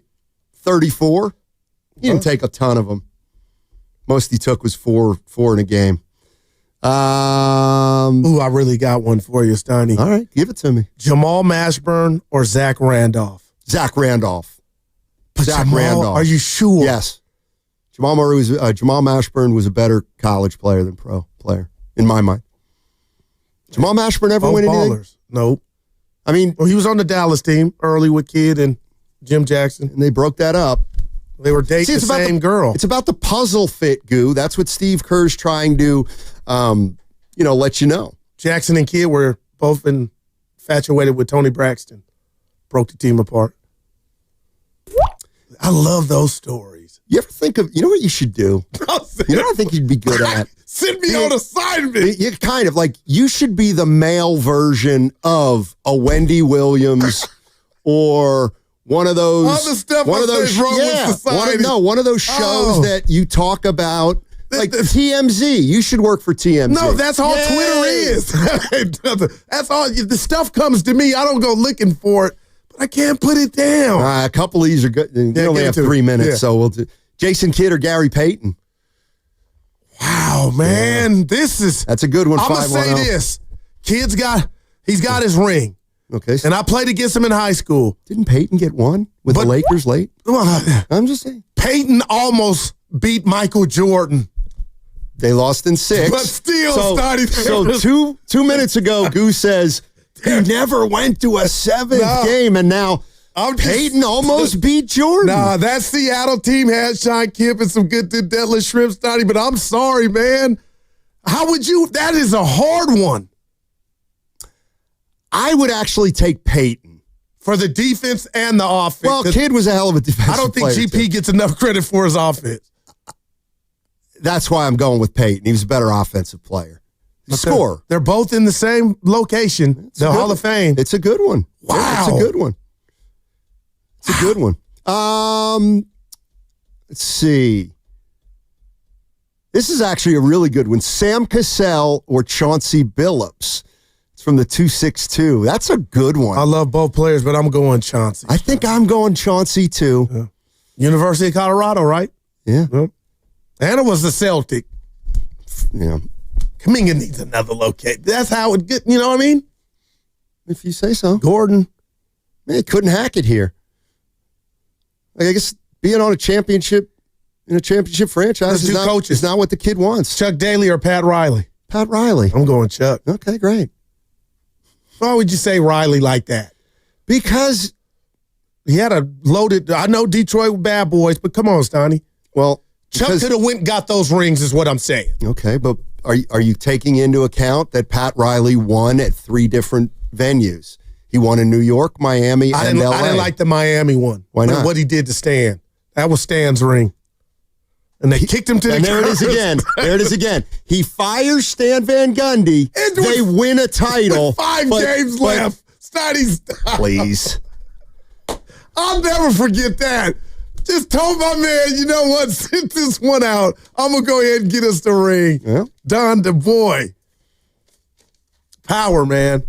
34. He didn't take a ton of them. Most he took was four in a game. I really got one for you, Steiny. All right, give it to me. Jamal Mashburn or Zach Randolph? Zach Randolph. Randolph. Are you sure? Yes. Jamal Mashburn was a better college player than pro player, in my mind. Jamal Mashburn ever win anything? Nope. I mean, he was on the Dallas team early with Kidd and Jim Jackson. And they broke that up. They were dating the same girl. It's about the puzzle fit, Goo. That's what Steve Kerr's trying to, let you know. Jackson and Kidd were both infatuated with Tony Braxton. Broke the team apart. I love those stories. You ever think of, you know what you should do? You know what I think you'd be good at? Send me on assignment. You kind of like, you should be the male version of a Wendy Williams or one of those. All the stuff one of those one of those shows that you talk about. Like TMZ. You should work for TMZ. No, that's all Twitter is. That's all. The stuff comes to me. I don't go looking for it. I can't put it down. A couple of these are good. We only have 3 minutes, so we'll do Jason Kidd or Gary Payton. Wow, man. That's a good one. I'm going to say this. Kidd's he's got his ring. Okay. And I played against him in high school. Didn't Payton get one with the Lakers late? I'm just saying. Payton almost beat Michael Jordan. They lost in 6. But still, so 2 minutes ago, Goose says, he never went to a 7th game, and now Peyton almost beat Jordan. Nah, that Seattle team had Sean Kemp and some good deadlift shrimp, Stotty, but I'm sorry, man. How would you? That is a hard one. I would actually take Peyton. For the defense and the offense. Well, Kidd was a hell of a defensive player. I don't think GP gets enough credit for his offense. That's why I'm going with Peyton. He was a better offensive player. Score. They're both in the same location, the Hall of Fame. It's a good one. Wow. Yeah, it's a good one. It's a good one. Let's see. This is actually a really good one. Sam Cassell or Chauncey Billups. It's from the 262. That's a good one. I love both players, but I'm going Chauncey. I think I'm going Chauncey, too. Yeah. University of Colorado, right? Yeah. And it was the Celtic. Yeah. Kaminga needs another location. That's how it get. You know what I mean? If you say so. Gordon, man, couldn't hack it here. Like, I guess being on a championship franchise is not what the kid wants. Chuck Daly or Pat Riley? Pat Riley. I'm going Chuck. Okay, great. Why would you say Riley like that? Because he had a loaded. I know Detroit were bad boys, but come on, Stoney. Well, Chuck could have went and got those rings, is what I'm saying. Okay, but are you taking into account that Pat Riley won at 3 different venues? He won in New York, Miami, and LA. I didn't like the Miami one. Why not? What he did to Stan. That was Stan's ring. And they kicked him to the And there it is again. There it is again. He fires Stan Van Gundy. They win a title. 5 games left. Stoney's. Please. I'll never forget that. Just told my man, you know what? Sit this one out. I'm going to go ahead and get us the ring. Yeah. Don DeBoy. Power, man.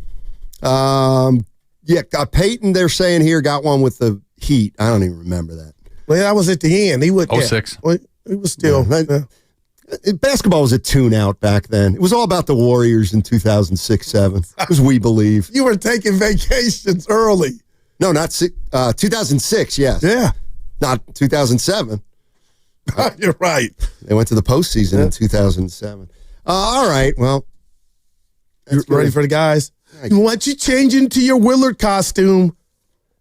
Yeah, Peyton, they're saying here, got one with the Heat. I don't even remember that. Well, that was at the end. He would 06. Yeah. He was still. Basketball was a tune-out back then. It was all about the Warriors in 2006-07, as we believe. You were taking vacations early. No, not 2006, yes. Yeah. Not 2007. You're right. They went to the postseason in 2007. All right, well. You ready for the guys? You want you change into your Willard costume.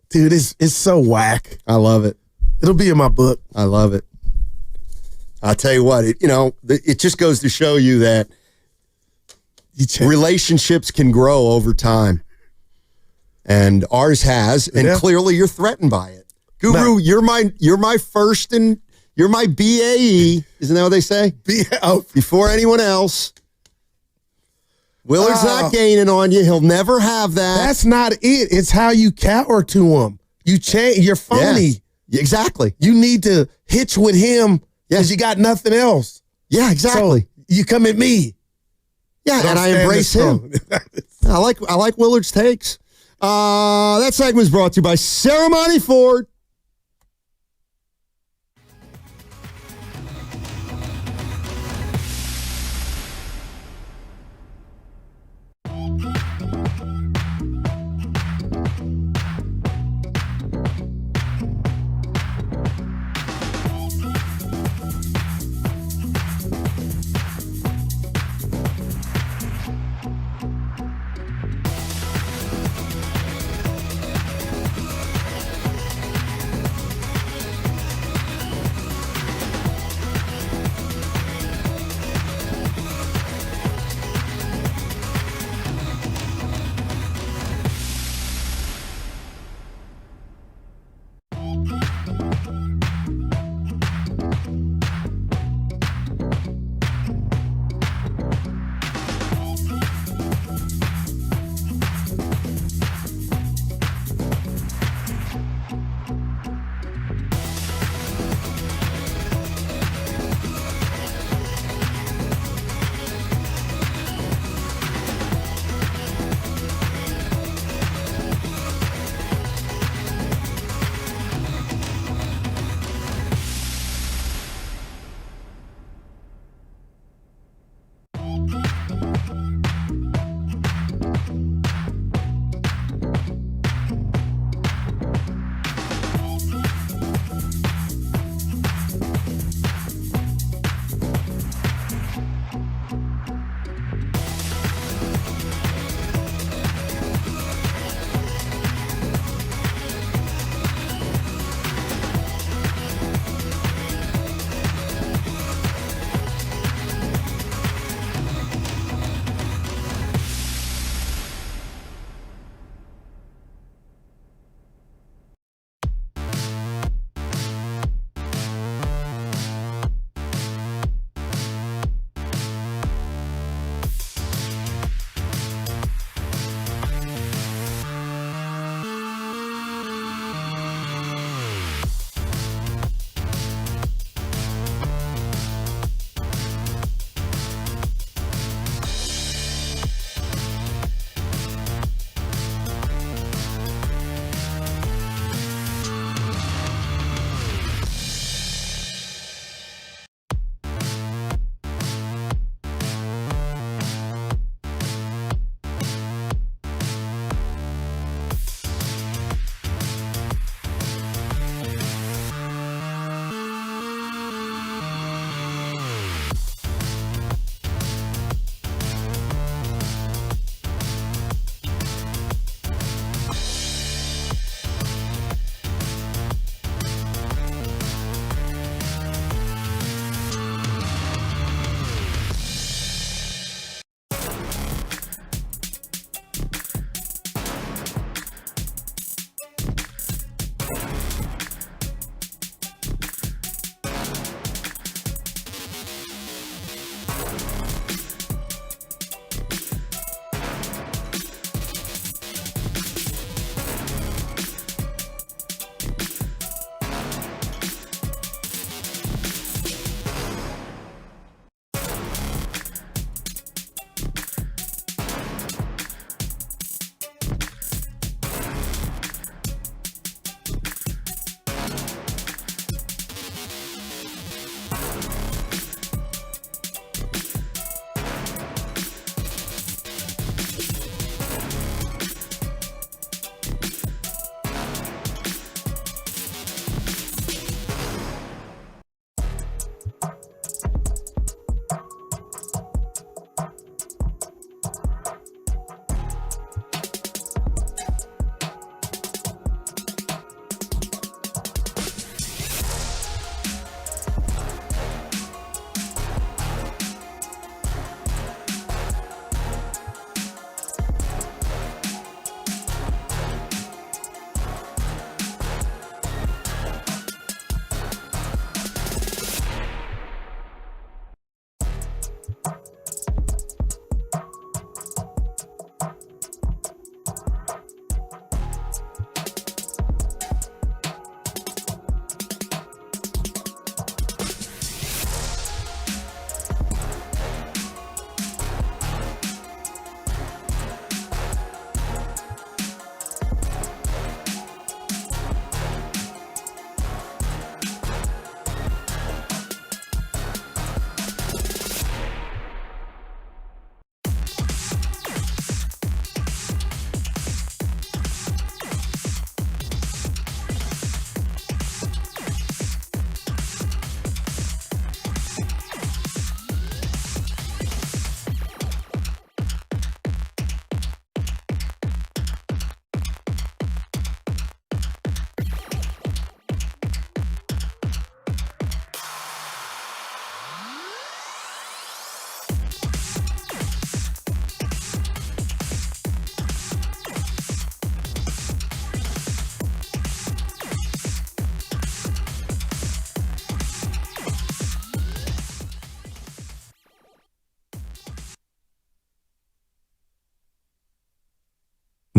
Dude, it's so whack. I love it. It'll be in my book. I love it. I'll tell you what, it just goes to show you that relationships can grow over time. And ours has, and clearly you're threatened by it. Guru, you're my first and you're my BAE. Isn't that what they say? Before anyone else. Willard's not gaining on you. He'll never have that. That's not it. It's how you cower to him. You change. You're phony. Yeah, exactly. You need to hitch with him because you got nothing else. Yeah, exactly. So you come at me. Yeah, and I embrace him. I like Willard's takes. That segment was brought to you by Ceremony Ford.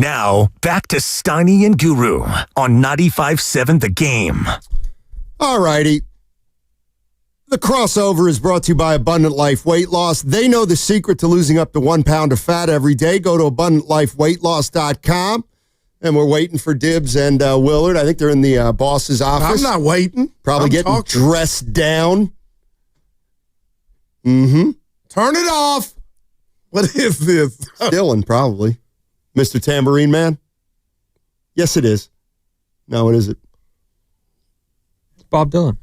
Now, back to Steiny and Guru on 95.7 The Game. All righty. The crossover is brought to you by Abundant Life Weight Loss. They know the secret to losing up to 1 pound of fat every day. Go to AbundantLifeWeightLoss.com. And we're waiting for Dibs and Willard. I think they're in the boss's office. I'm not waiting. Probably getting dressed down. Mm-hmm. Turn it off. What is this? Dylan, probably. Mr. Tambourine Man? Yes, it is. No, what is it? It's Bob Dylan.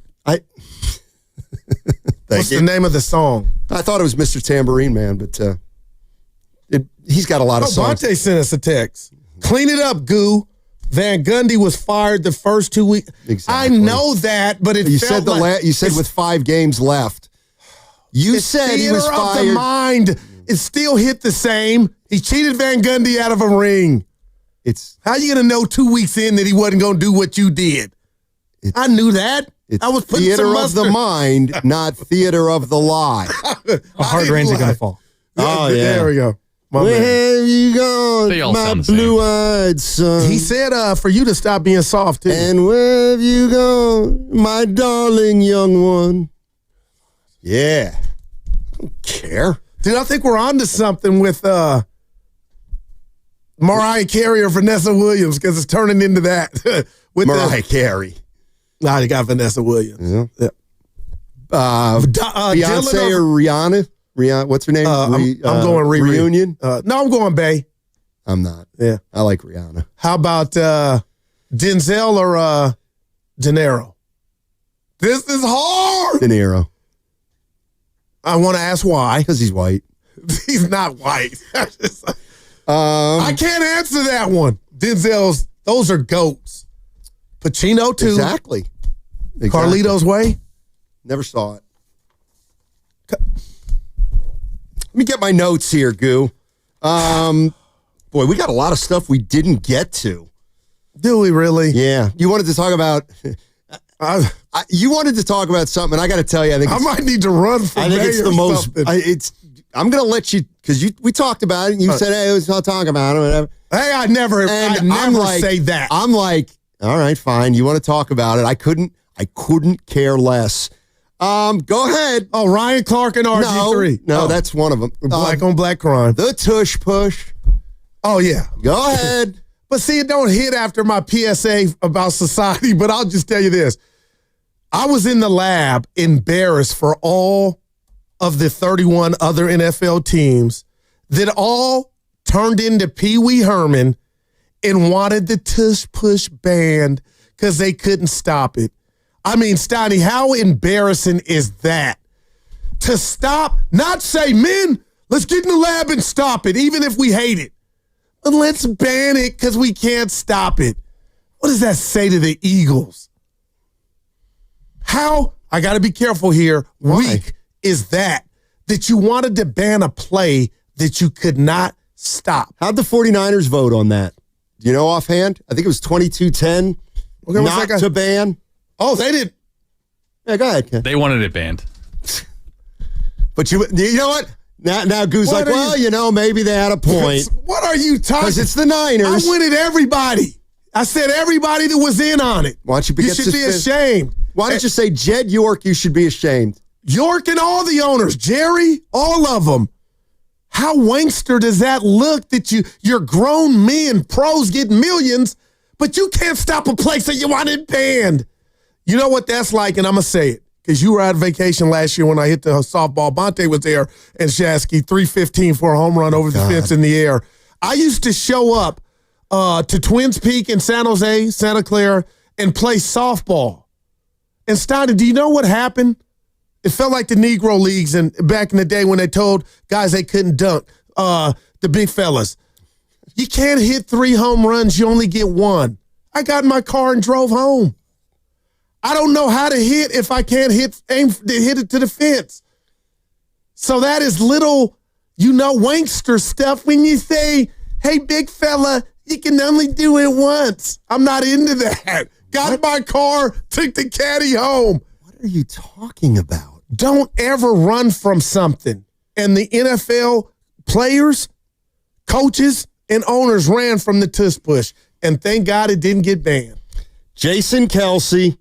What's the name of the song? I thought it was Mr. Tambourine Man, but he's got a lot of songs. Bonte sent us a text. Clean it up, Goo. Van Gundy was fired the first 2 weeks. Exactly. I know that, but you said you said with 5 games left. You said he was fired. Of the mind. It still hit the same. He cheated Van Gundy out of a ring. How you going to know 2 weeks in that he wasn't going to do what you did? I knew that. I was putting theater of the mind, not theater of the lie. A hard rain's going to fall. Oh, yeah. There we go. Where have you gone, my blue-eyed son? He said for you to stop being soft, too. And where have you gone, my darling young one? Yeah. I don't care. Dude, I think we're on to something with Mariah Carey or Vanessa Williams because it's turning into that. with Mariah Carey. Nah, you got Vanessa Williams. Yeah. Beyonce or Rihanna? What's her name? I'm going Reunion? No, I'm going Bay. I'm not. Yeah. I like Rihanna. How about Denzel or De Niro? This is hard. De Niro. I want to ask why. Because he's white. He's not white. I can't answer that one. Denzel's, those are goats. Pacino, too. Exactly. Carlito's Way. Never saw it. Let me get my notes here, Goo. Boy, we got a lot of stuff we didn't get to. Do we really? Yeah. You wanted to talk about... you wanted to talk about something, and I got to tell you, I might need to run from I think it's the most... I'm going to let you... Because we talked about it, and you said, hey, let's not talk about it. Whatever. Hey, I never say that. I'm like, all right, fine. You want to talk about it. I couldn't care less. Go ahead. Oh, Ryan Clark and RG3. No, that's one of them. Black on black crime. The tush push. Oh, yeah. Go ahead. But see, it don't hit after my PSA about society, but I'll just tell you this. I was in the lab embarrassed for all of the 31 other NFL teams that all turned into Pee Wee Herman and wanted the tush push banned because they couldn't stop it. I mean, Steiny, how embarrassing is that? To stop, not say, men, let's get in the lab and stop it, even if we hate it. But let's ban it because we can't stop it. What does that say to the Eagles? How, I got to be careful here, weak is that you wanted to ban a play that you could not stop? How'd the 49ers vote on that? Do you know offhand? I think it was 22-10 not to ban. Oh, they did. Yeah, go ahead, Ken. They wanted it banned. But you know what? Now Goo's like, well, maybe they had a point. What are you talking? Because it's the Niners. I went at everybody. I said everybody that was in on it. Why don't you should be ashamed. Why don't you say Jed York, you should be ashamed? York and all the owners, Jerry, all of them. How wankster does that look that you're grown men, pros get millions, but you can't stop a place that you wanted banned? You know what that's like, and I'm going to say it, because you were on vacation last year when I hit the softball. Bonte was there, and Shasky, 315 for a home run over the fence in the air. I used to show up to Twins Peak in San Jose, Santa Clara, and play softball. And Steiner, do you know what happened? It felt like the Negro Leagues and back in the day when they told guys they couldn't dunk, the big fellas. You can't hit 3 home runs, you only get 1. I got in my car and drove home. I don't know how to hit if I can't hit it to the fence. So that is little, wankster stuff when you say, hey, big fella, you can only do it once. I'm not into that. Got in my car, took the caddy home. What are you talking about? Don't ever run from something. And the NFL players, coaches, and owners ran from the tush push. And thank God it didn't get banned. Jason Kelsey.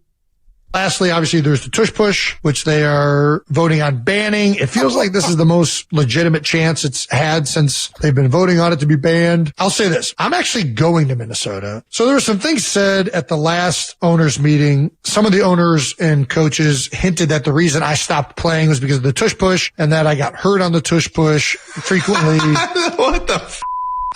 Lastly, obviously, there's the tush push, which they are voting on banning. It feels like this is the most legitimate chance it's had since they've been voting on it to be banned. I'll say this. I'm actually going to Minnesota. So there were some things said at the last owners meeting. Some of the owners and coaches hinted that the reason I stopped playing was because of the tush push and that I got hurt on the tush push frequently. What the f?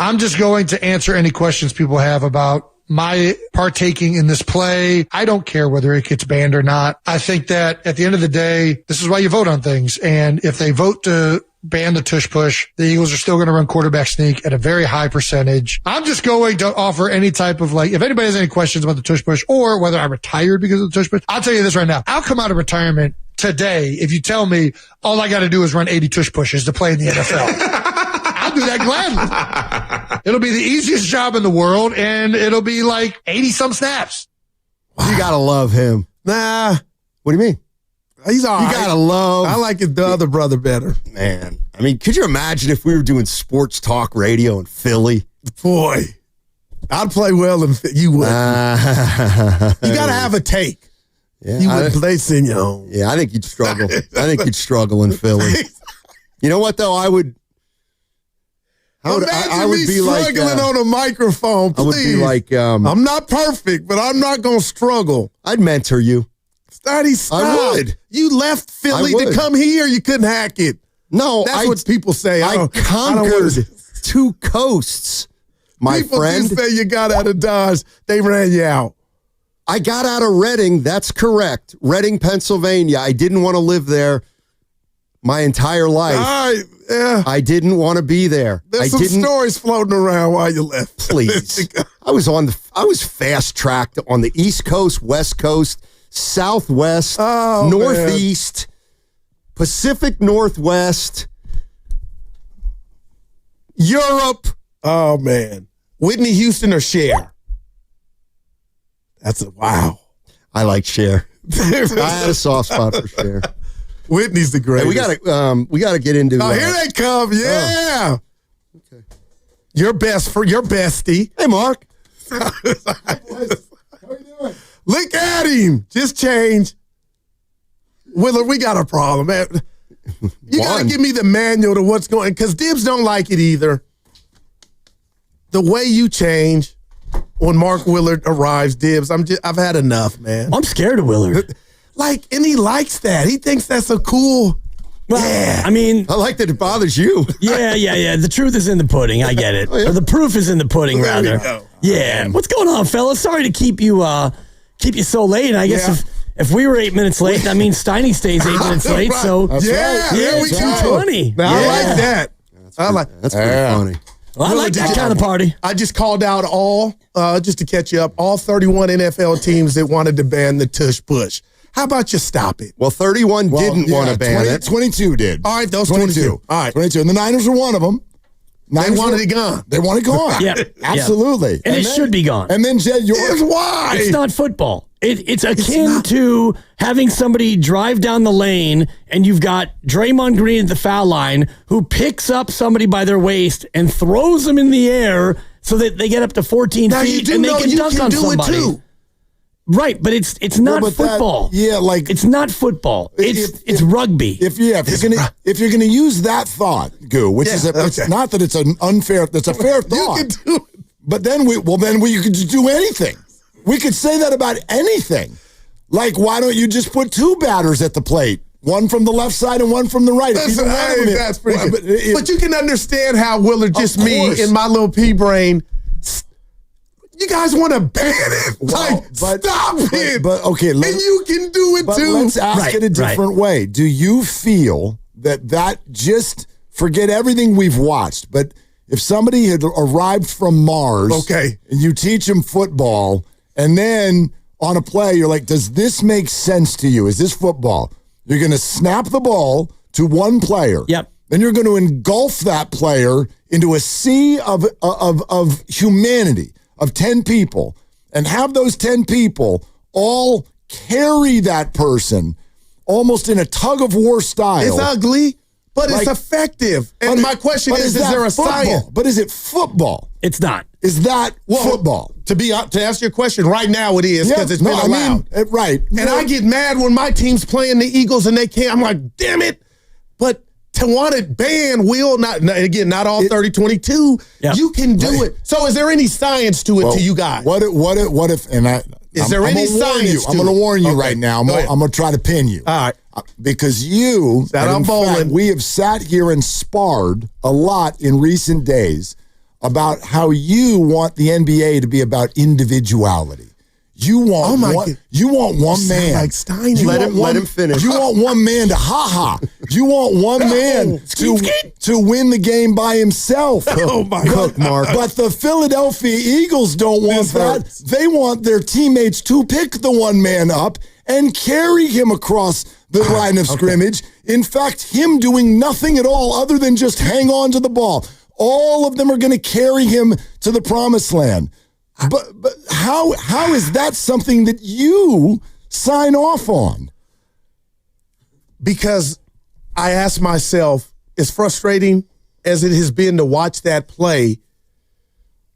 I'm just going to answer any questions people have about my partaking in this play. I don't care whether it gets banned or not. I think that at the end of the day, this is why you vote on things. And if they vote to ban the tush push, the Eagles are still going to run quarterback sneak at a very high percentage. I'm just going to offer any type of if anybody has any questions about the tush push or whether I retired because of the tush push, I'll tell you this right now. I'll come out of retirement today if you tell me all I got to do is run 80 tush pushes to play in the NFL. I'll do that gladly. It'll be the easiest job in the world, and it'll be 80-some snaps. Wow. You got to love him. Nah. What do you mean? He's all right. You got to love. I like the other brother better. Man. I mean, could you imagine if we were doing sports talk radio in Philly? Boy. I'd play well if you would. You got to have a take. Yeah, you wouldn't play senior home. Yeah, I think you'd struggle. I think you'd struggle in Philly. You know what, though? I would be struggling on a microphone, please. I would be like, I'm not perfect, but I'm not going to struggle. I'd mentor you. Stop. I would. You left Philly to come here. You couldn't hack it. No, that's what people say. I conquered 2 coasts, my friend. People just say you got out of Dodge. They ran you out. I got out of Reading. That's correct. Reading, Pennsylvania. I didn't want to live there my entire life. All right. Yeah. I didn't want to be there. There's some stories floating around while you left. Please. I was fast tracked on the East Coast, West Coast, Southwest, Northeast, Pacific Northwest, Europe. Oh man. Whitney Houston or Cher? That's wow. I like Cher. I had a soft spot for Cher. Whitney's the greatest. Hey, we gotta get into. Oh, here they come! Yeah. Okay. Your bestie. Hey, Mark. How you doing? Look at him. Just change. Willard, we got a problem, man. You gotta give me the manual to what's going. Because Dibs don't like it either. The way you change when Mark Willard arrives, Dibs. I've had enough, man. I'm scared of Willard. And he likes that. He thinks that's a cool. Well, yeah. I mean, I like that it bothers you. Yeah. The truth is in the pudding. I get it. Or the proof is in the pudding, rather. Yeah. What's going on, fellas? Sorry to keep you so late. I guess if we were 8 minutes late, that means Steiny stays 8 minutes late. Right. So that's it's 2:20. I like that. That's pretty funny. Well, I like that kind of party. I just called out just to catch you up, all 31 NFL teams that wanted to ban the tush push. How about you stop it? Well, 31 didn't want to ban it. 22 did. All right, those 22. All right. 22. And the Niners were one of them. They wanted it gone. They want it gone. Yeah. Absolutely. And it should be gone. And then, Jed, here's why. It's not football. It's akin to having somebody drive down the lane and you've got Draymond Green at the foul line who picks up somebody by their waist and throws them in the air so that they get up to 14 feet and they can dunk on somebody. It too. Right, but it's not football. It's not football. It's rugby. If you're gonna use that thought, Goo, which is it's not that it's an unfair. That's a fair thought. You can do it. But then we could just do anything. We could say that about anything. Like, why don't you just put 2 batters at the plate? One from the left side and one from the right. That's pretty good. But you can understand how Willard, just me in my little pea brain. You guys want to ban it? Stop it. But okay, and you can do it too. Let's ask it a different way. Do you feel that just forget everything we've watched, but if somebody had arrived from Mars, and you teach them football, and then on a play you're like, does this make sense to you? Is this football? You're going to snap the ball to one player. Yep. Then you're going to engulf that player into a sea of humanity. Of 10 people, and have those 10 people all carry that person almost in a tug of war style. It's ugly, But it's effective. And my question is there a science? But is it football? It's not. Is that football? To answer your question, right now it is because it's been allowed. Right. And I get mad when my team's playing the Eagles and they can't. I'm like, damn it. But to want it banned, not all 30-22. Yep. You can do it. So is there any science to it to you guys? What if, is there any science to it? I'm going to warn you right now. I'm going to try to pin you. All right. Because you, in fact, we have sat here and sparred a lot in recent days about how you want the NBA to be about individuality. You want one man. Like Steiny. Let him finish. You want one man to You want one man to win the game by himself. Oh my God, Mark. But the Philadelphia Eagles don't want that. They want their teammates to pick the one man up and carry him across the line of scrimmage. In fact, him doing nothing at all other than just hang on to the ball. All of them are going to carry him to the promised land. But how is that something that you sign off on? Because I ask myself, as frustrating as it has been to watch that play,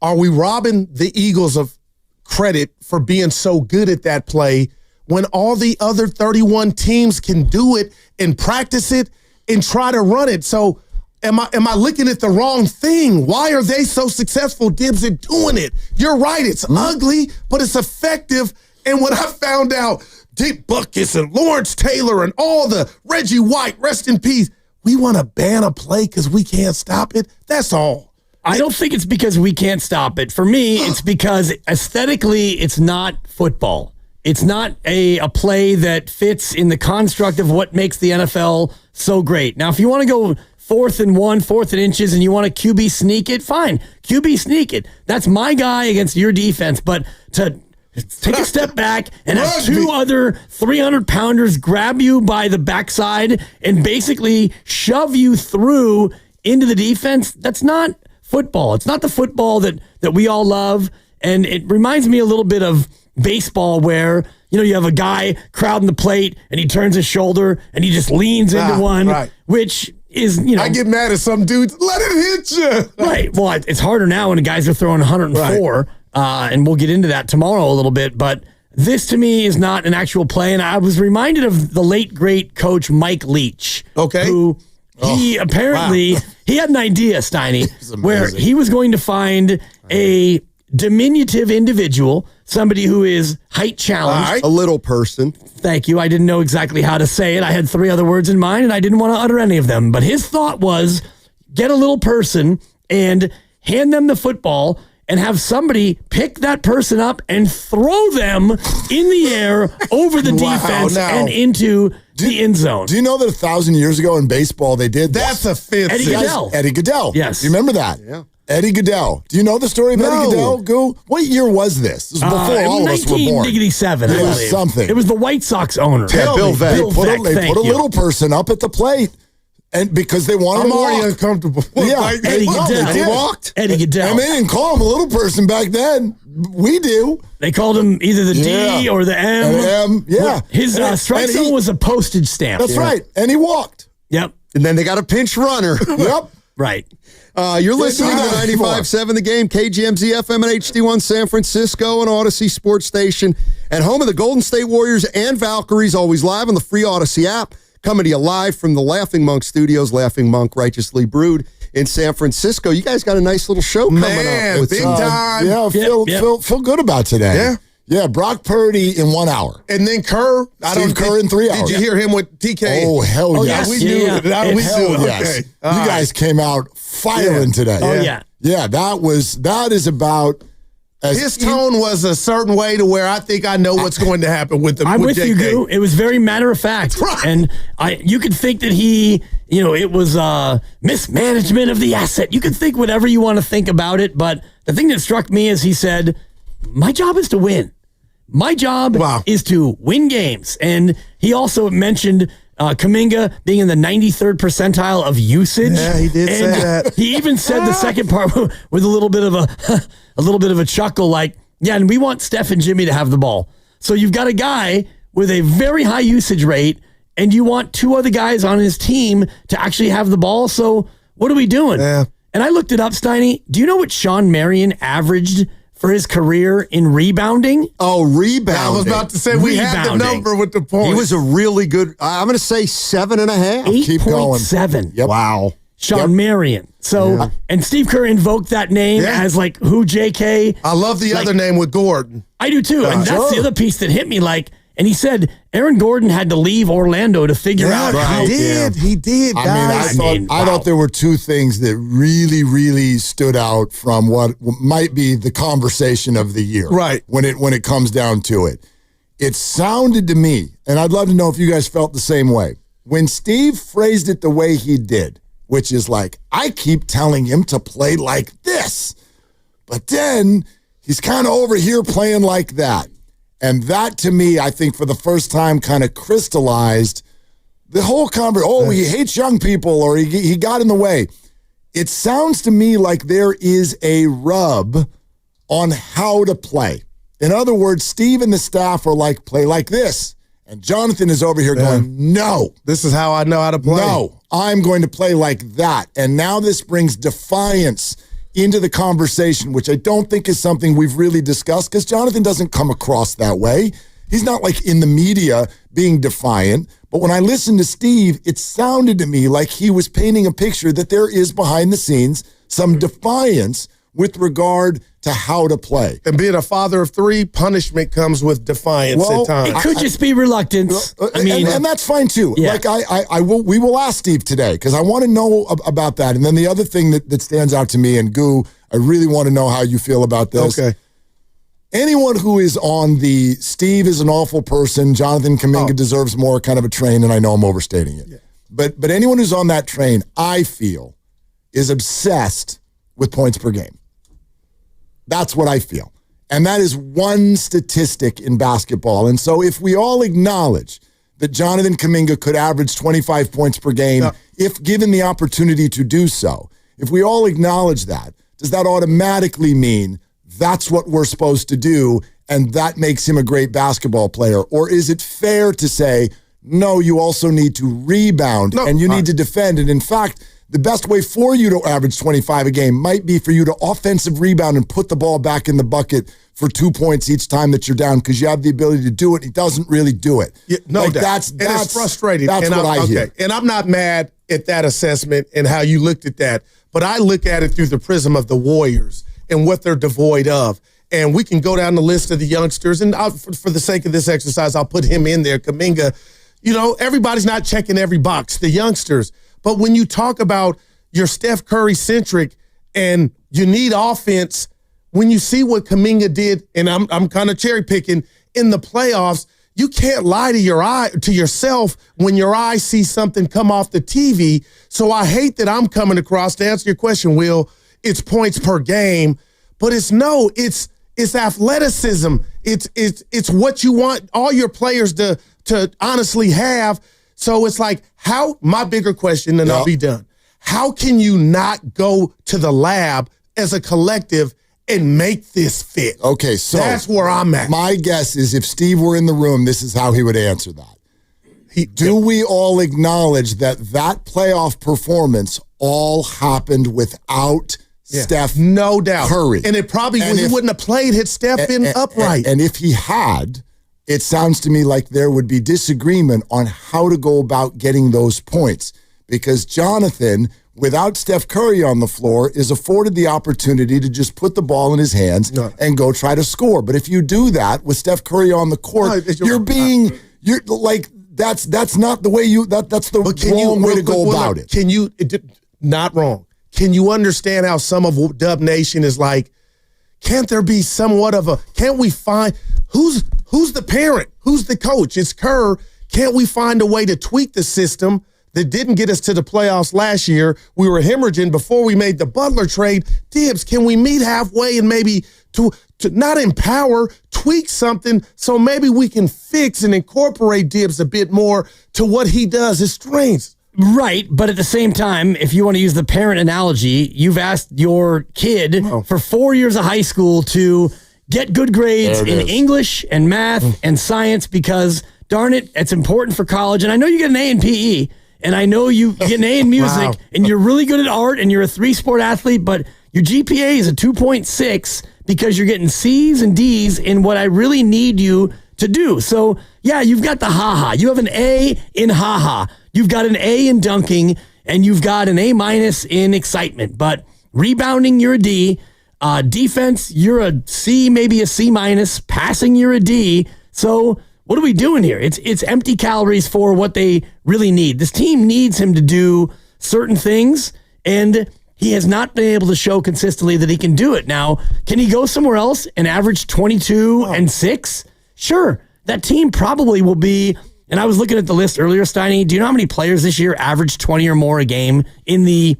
are we robbing the Eagles of credit for being so good at that play when all the other 31 teams can do it and practice it and try to run it? So Am I looking at the wrong thing? Why are they so successful, Dibs, at doing it? You're right. It's ugly, but it's effective. And when I found out Dick Butkus and Lawrence Taylor and all the Reggie White, rest in peace, we want to ban a play because we can't stop it. That's all. I don't think it's because we can't stop it. For me, it's because aesthetically, it's not football. It's not a play that fits in the construct of what makes the NFL so great. Now, if you want to go 4th and 1, 4th and inches, and you want to QB sneak it, fine. QB sneak it. That's my guy against your defense. But to take a step back and have two other 300-pounders grab you by the backside and basically shove you through into the defense, that's not football. It's not the football that we all love. And it reminds me a little bit of baseball where, you have a guy crowding the plate and he turns his shoulder and he just leans into one, which is, I get mad at some dudes. Let it hit you. Right. Well, it's harder now when guys are throwing 104, and we'll get into that tomorrow a little bit. But this, to me, is not an actual play. And I was reminded of the late, great coach Mike Leach. Okay. Who he apparently, he had an idea, Steiny, where he was going to find a diminutive individual, somebody who is height challenged. A little person. Thank you. I didn't know exactly how to say it. I had 3 other words in mind, and I didn't want to utter any of them. But his thought was get a little person and hand them the football and have somebody pick that person up and throw them in the air over the defense and into the end zone. Do you know that 1,000 years ago in baseball they did this? That's offensive. Eddie Goodell. Yes. Do you remember that? Yeah. Eddie Goodell. Do you know the story of Eddie Goodell? Go. What year was this? This was before all of us were born. 1987, I It was believe. something. It was the White Sox owner. Bill Veck. They put a you. little person up at the plate, and because they wanted him to walk. I'm already uncomfortable. Yeah, Eddie Goodell. He walked. Eddie Goodell. And they didn't call him a little person back then. We do. They called him either the D or the M. Yeah. His strike zone was a postage stamp. That's right. And he walked. Yep. And then they got a pinch runner. Yep. Right. You're listening to 95.7 The Game, KGMZ FM and HD1 San Francisco, and Odyssey Sports Station, and home of the Golden State Warriors and Valkyries, always live on the free Odyssey app. Coming to you live from the Laughing Monk Studios, Laughing Monk Righteously Brewed in San Francisco. You guys got a nice little show coming up. Big time. Yeah, feel good about today. Yeah. Yeah, Brock Purdy in 1 hour. And then Kerr. Kerr in 3 hours. Did you hear him with TK? Oh, hell yes. We knew it. Yes. Okay. You guys came out firing today. Oh, yeah. Yeah, that is about... His tone was a certain way to where I think I know what's going to happen with them. I'm with you, Goo. It was very matter of fact. Right. And you could think that it was mismanagement of the asset. You could think whatever you want to think about it. But the thing that struck me is he said, my job is to win. My job is to win games. And he also mentioned Kaminga being in the 93rd percentile of usage. Yeah, he did say that. He even said the second part with a little bit of a chuckle, like, yeah, and we want Steph and Jimmy to have the ball. So you've got a guy with a very high usage rate and you want 2 other guys on his team to actually have the ball. So what are we doing? Yeah. And I looked it up, Steiny. Do you know what Sean Marion averaged for his career in rebounding? Oh, rebounding. I was about to say we had the number with the point. He was a really good, I'm going to say 7.5. Keep going. 8.7. Yep. Wow. Sean Marion. So, and Steve Kerr invoked that name as like who JK. I love the other name with Gordon. I do too. And that's the other piece that hit me. Like, and he said Aaron Gordon had to leave Orlando to figure out how. He did. I thought there were 2 things that really, really stood out from what might be the conversation of the year. Right. When it comes down to it. It sounded to me, and I'd love to know if you guys felt the same way, when Steve phrased it the way he did, which is like, I keep telling him to play like this, but then he's kind of over here playing like that. And that, to me, I think for the first time kind of crystallized the whole conversation. Oh, he hates young people, or he got in the way. It sounds to me like there is a rub on how to play. In other words, Steve and the staff are like, play like this. And Jonathan is over here going, no. This is how I know how to play. No, I'm going to play like that. And now this brings defiance into the conversation, which I don't think is something we've really discussed, because Jonathan doesn't come across that way. He's not like in the media being defiant. But when I listened to Steve, it sounded to me like he was painting a picture that there is behind the scenes some defiance with regard to how to play. And being a father of 3, punishment comes with defiance at times. It could just be reluctance. And that's fine too. Yeah. Like we will ask Steve today, because I want to know about that. And then the other thing that stands out to me, and Goo, I really want to know how you feel about this. Okay. Anyone who is on the Steve is an awful person, Jonathan Kaminga deserves more kind of a train, and I know I'm overstating it. Yeah. But anyone who's on that train, I feel, is obsessed with points per game. That's what I feel. And that is one statistic in basketball. And so if we all acknowledge that Jonathan Kaminga could average 25 points per game if given the opportunity to do so, if we all acknowledge that, does that automatically mean that's what we're supposed to do and that makes him a great basketball player? Or is it fair to say, no, you also need to rebound and you need to defend? And in fact, the best way for you to average 25 a game might be for you to offensive rebound and put the ball back in the bucket for 2 points each time that you're down, because you have the ability to do it. He doesn't really do it. Yeah, no doubt. That's it's frustrating. That's what I hear. And I'm not mad at that assessment and how you looked at that, but I look at it through the prism of the Warriors and what they're devoid of. And we can go down the list of the youngsters, and for the sake of this exercise, I'll put him in there, Kaminga. You know, everybody's not checking every box, the youngsters. But when you talk about your Steph Curry centric and you need offense, when you see what Kaminga did, and I'm kind of cherry picking in the playoffs, you can't lie to yourself when your eye sees something come off the TV. So I hate that I'm coming across, to answer your question, Will, it's points per game, but it's athleticism. It's what you want all your players to honestly have. So it's like, my bigger question, and I'll be done. How can you not go to the lab as a collective and make this fit? Okay, so that's where I'm at. My guess is if Steve were in the room, this is how he would answer that. Do we all acknowledge that playoff performance all happened without Steph? No doubt. Curry. And it probably, when he wouldn't have played, had Steph been upright. And if he had, it sounds to me like there would be disagreement on how to go about getting those points, because Jonathan, without Steph Curry on the floor, is afforded the opportunity to just put the ball in his hands and go try to score. But if you do that with Steph Curry on the court, you're like, that's not the way that's the wrong way to go about it. Not wrong. Can you understand how some of Dub Nation is like, can't there be somewhat of can't we find, who's the parent? Who's the coach? It's Kerr. Can't we find a way to tweak the system that didn't get us to the playoffs last year? We were hemorrhaging before we made the Butler trade. Dibs, can we meet halfway and maybe to not empower, tweak something so maybe we can fix and incorporate Dibs a bit more to what he does, his strengths? Right, but at the same time, if you want to use the parent analogy, you've asked your kid for 4 years of high school to get good grades in English and math and science, because darn it, it's important for college. And I know you get an A in PE, and I know you get an A in music, Wow. and you're really good at art, and you're a 3-sport athlete, but your GPA is a 2.6 because you're getting C's and D's in what I really need you to do. So, yeah, you've got the ha-ha. You have an A in ha-ha. You've got an A in dunking, and you've got an A- in excitement. But rebounding, you're a D. Defense, you're a C, maybe a C-. Passing, you're a D. So what are we doing here? It's empty calories for what they really need. This team needs him to do certain things, and he has not been able to show consistently that he can do it. Now, can he go somewhere else and average 22 and 6? Sure. That team probably will be, and I was looking at the list earlier, Steiny. Do you know how many players this year average 20 or more a game in the...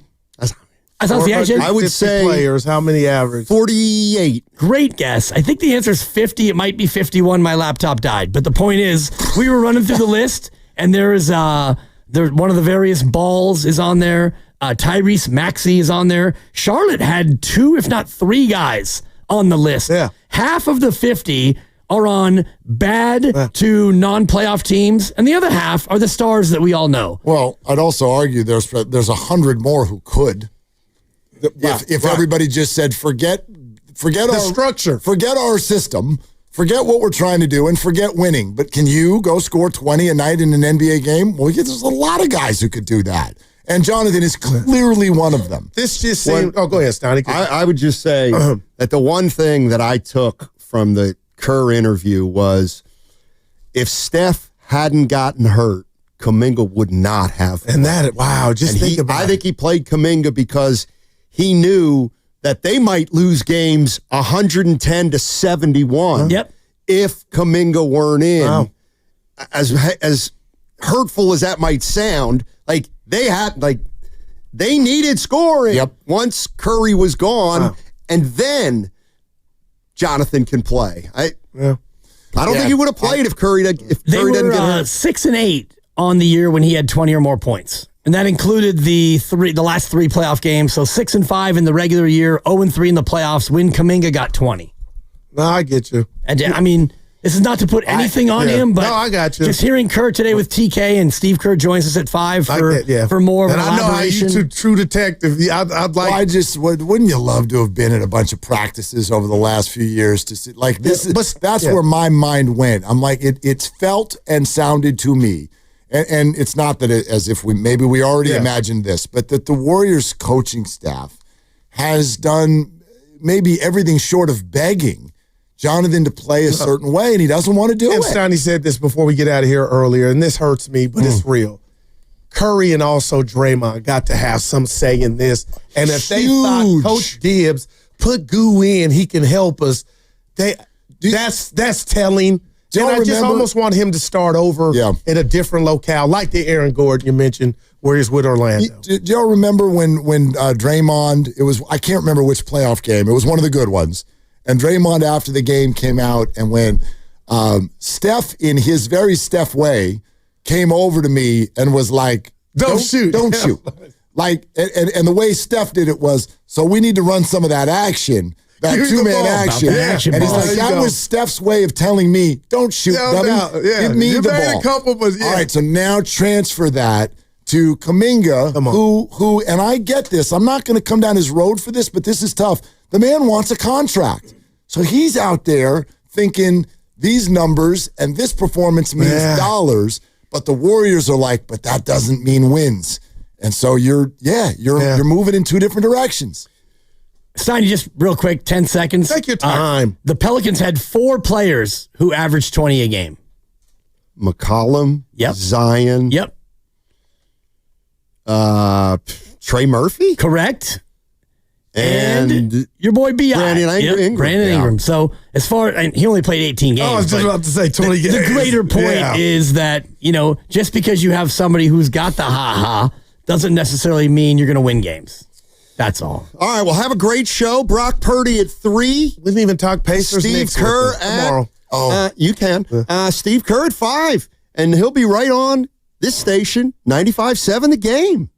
I would say players. How many average? 48. Great guess. I think the answer is 50. It might be 51. My laptop died. But the point is, we were running through the list, and there is one of the various balls is on there. Tyrese Maxey is on there. Charlotte had 2, if not 3 guys on the list. Yeah. Half of the 50 are on bad to non-playoff teams, and the other half are the stars that we all know. Well, I'd also argue there's 100 more who could. If everybody just said, forget the structure, forget our system, forget what we're trying to do, and forget winning. But can you go score 20 a night in an NBA game? Well, there's a lot of guys who could do that. And Jonathan is clearly one of them. This just seemed... go ahead, Stoney. I would just say that the one thing that I took from the Kerr interview was if Steph hadn't gotten hurt, Kaminga would not have played. And that, wow, just think about it. I think he played Kaminga because he knew that they might lose games 110-71 if Kaminga weren't in. Wow. As hurtful as that might sound, they needed scoring once Curry was gone, and then Jonathan can play. I don't think he would have played if Curry didn't get hurt. 6-8 on the year when he had 20 or more points. And that included the last 3 playoff games. So 6-5 in the regular year, 0-3 in the playoffs when Kaminga got 20. No, I get you. And I mean, this is not to put anything on him, but no, I got you. Just hearing Kerr today with TK, and Steve Kerr joins us at 5 for more and of an elaboration. I know how you true detective. I'd like. Wouldn't you love to have been at a bunch of practices over the last few years to see this? That's where my mind went. I'm like, it's felt and sounded to me. And it's not that as if we already imagined this, but that the Warriors coaching staff has done maybe everything short of begging Jonathan to play a certain way, and he doesn't want to do it. And Stoney said this before we get out of here earlier, and this hurts me, but it's real. Curry and also Draymond got to have some say in this. And if they thought Coach Gibbs put Goo in, he can help us, that's telling. And I just almost want him to start over in a different locale, like the Aaron Gordon you mentioned, where he's with Orlando. Do y'all remember when Draymond, I can't remember which playoff game, it was one of the good ones, and Draymond after the game came out and went, Steph, in his very Steph way, came over to me and was like, don't shoot. And the way Steph did it was, so we need to run some of that action. That two-man action. And he's like, that was Steph's way of telling me, don't shoot, dummy. Give me the ball. All right, so now transfer that to Kaminga, who, and I get this. I'm not going to come down his road for this, but this is tough. The man wants a contract. So he's out there thinking these numbers and this performance means dollars, but the Warriors are like, but that doesn't mean wins. And so you're moving in 2 different directions. Steiny, just real quick, 10 seconds. Take your time. The Pelicans had 4 players who averaged 20 a game. McCollum, Zion. Trey Murphy? Correct. And your boy B.I. Brandon Ingram. Brandon Ingram. So as far, and he only played 18 games. I was just about to say 20 games. The greater point is that, just because you have somebody who's got the ha-ha doesn't necessarily mean you're going to win games. That's all. All right, well, have a great show. Brock Purdy at 3. We didn't even talk Pacers. Steve Kerr tomorrow. You can. Steve Kerr at 5. And he'll be right on this station, 95.7 The Game.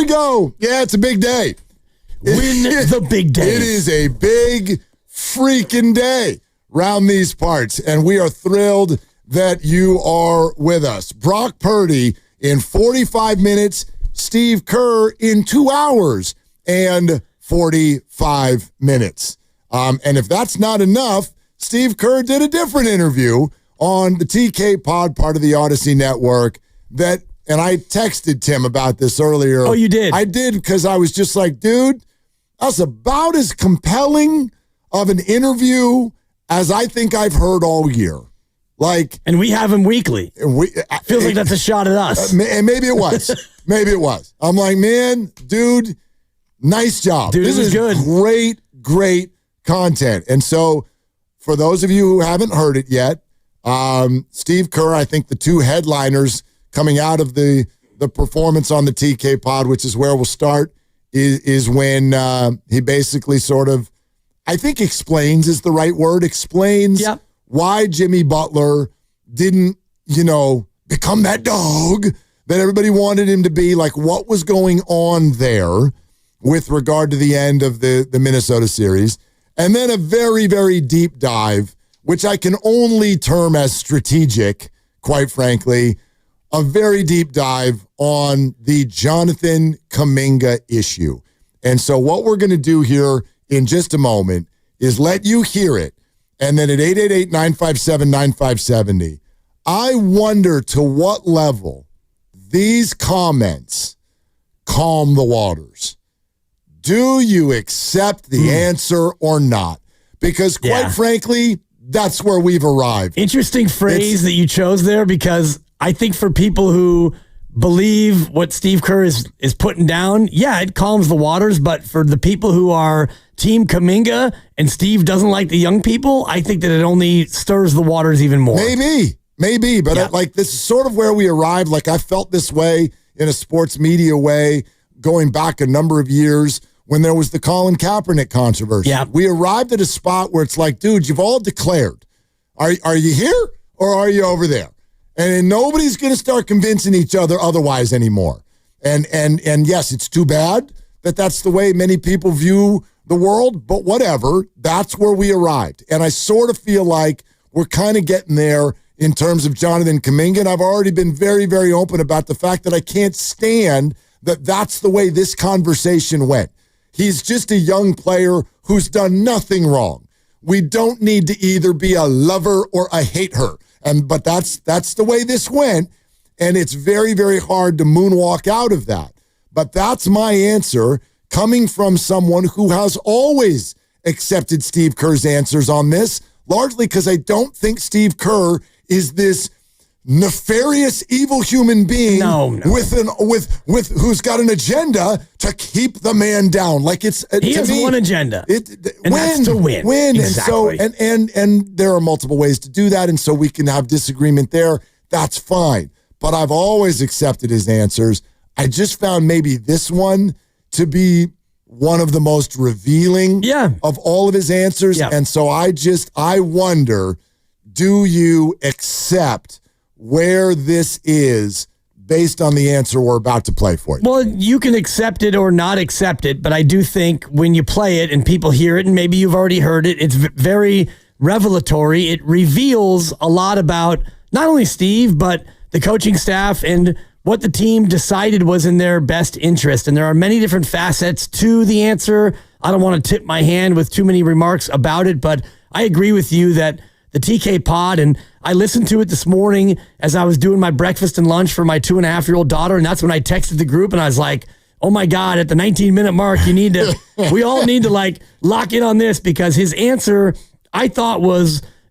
we go. Yeah, it's a big day. Win the big day. It is a big freaking day around these parts, and we are thrilled that you are with us. Brock Purdy in 45 minutes, Steve Kerr in 2 hours and 45 minutes. And if that's not enough, Steve Kerr did a different interview on the TK Pod, part of the Odyssey Network, and I texted Tim about this earlier. Oh, you did? I did, because I was just like, dude, that's about as compelling of an interview as I think I've heard all year. And we have him weekly. Feels like that's a shot at us. And maybe it was. Maybe it was. I'm like, man, dude, nice job. Dude, this is good. Great content. And so for those of you who haven't heard it yet, Steve Kerr, I think the two headliners coming out of the performance on the TK Pod, which is where we'll start, is when he basically sort of, I think explains is the right word, explains why Jimmy Butler didn't, become that dog that everybody wanted him to be, like what was going on there with regard to the end of the Minnesota series. And then a very, very deep dive, which I can only term as strategic, quite frankly, a very deep dive on the Jonathan Kaminga issue. And so what we're going to do here in just a moment is let you hear it. And then at 888-957-9570, I wonder to what level these comments calm the waters. Do you accept the answer or not? Because quite frankly, that's where we've arrived. Interesting phrase that you chose there, because I think for people who believe what Steve Kerr is putting down, it calms the waters. But for the people who are Team Kaminga and Steve doesn't like the young people, I think that it only stirs the waters even more. Maybe. But this is sort of where we arrived. Like I felt this way in a sports media way going back a number of years when there was the Colin Kaepernick controversy. Yeah. We arrived at a spot where it's like, dude, you've all declared. Are you here or are you over there? And nobody's going to start convincing each other otherwise anymore. And yes, it's too bad that that's the way many people view the world, but whatever, that's where we arrived. And I sort of feel like we're kind of getting there in terms of Jonathan Kaminga, and I've already been very, very open about the fact that I can't stand that that's the way this conversation went. He's just a young player who's done nothing wrong. We don't need to either be a lover or a hater. But that's the way this went, and it's very, very hard to moonwalk out of that. But that's my answer, coming from someone who has always accepted Steve Kerr's answers on this, largely because I don't think Steve Kerr is this nefarious, evil human being with who's got an agenda to keep the man down. Like he has one agenda, that's to win. Exactly. And so and there are multiple ways to do that, and so we can have disagreement there. That's fine. But I've always accepted his answers. I just found maybe this one to be one of the most revealing of all of his answers. Yeah. And so I wonder, do you accept where this is based on the answer we're about to play for you? Well, you can accept it or not accept it, but I do think when you play it and people hear it, and maybe you've already heard it, it's very revelatory. It reveals a lot about not only Steve, but the coaching staff and what the team decided was in their best interest. And there are many different facets to the answer. I don't want to tip my hand with too many remarks about it, but I agree with you that the TK Pod, and I listened to it this morning as I was doing my breakfast and lunch for my 2.5-year-old daughter, and that's when I texted the group, and I was like, oh my God, at the 19-minute mark, we all need to lock in on this, because his answer, I thought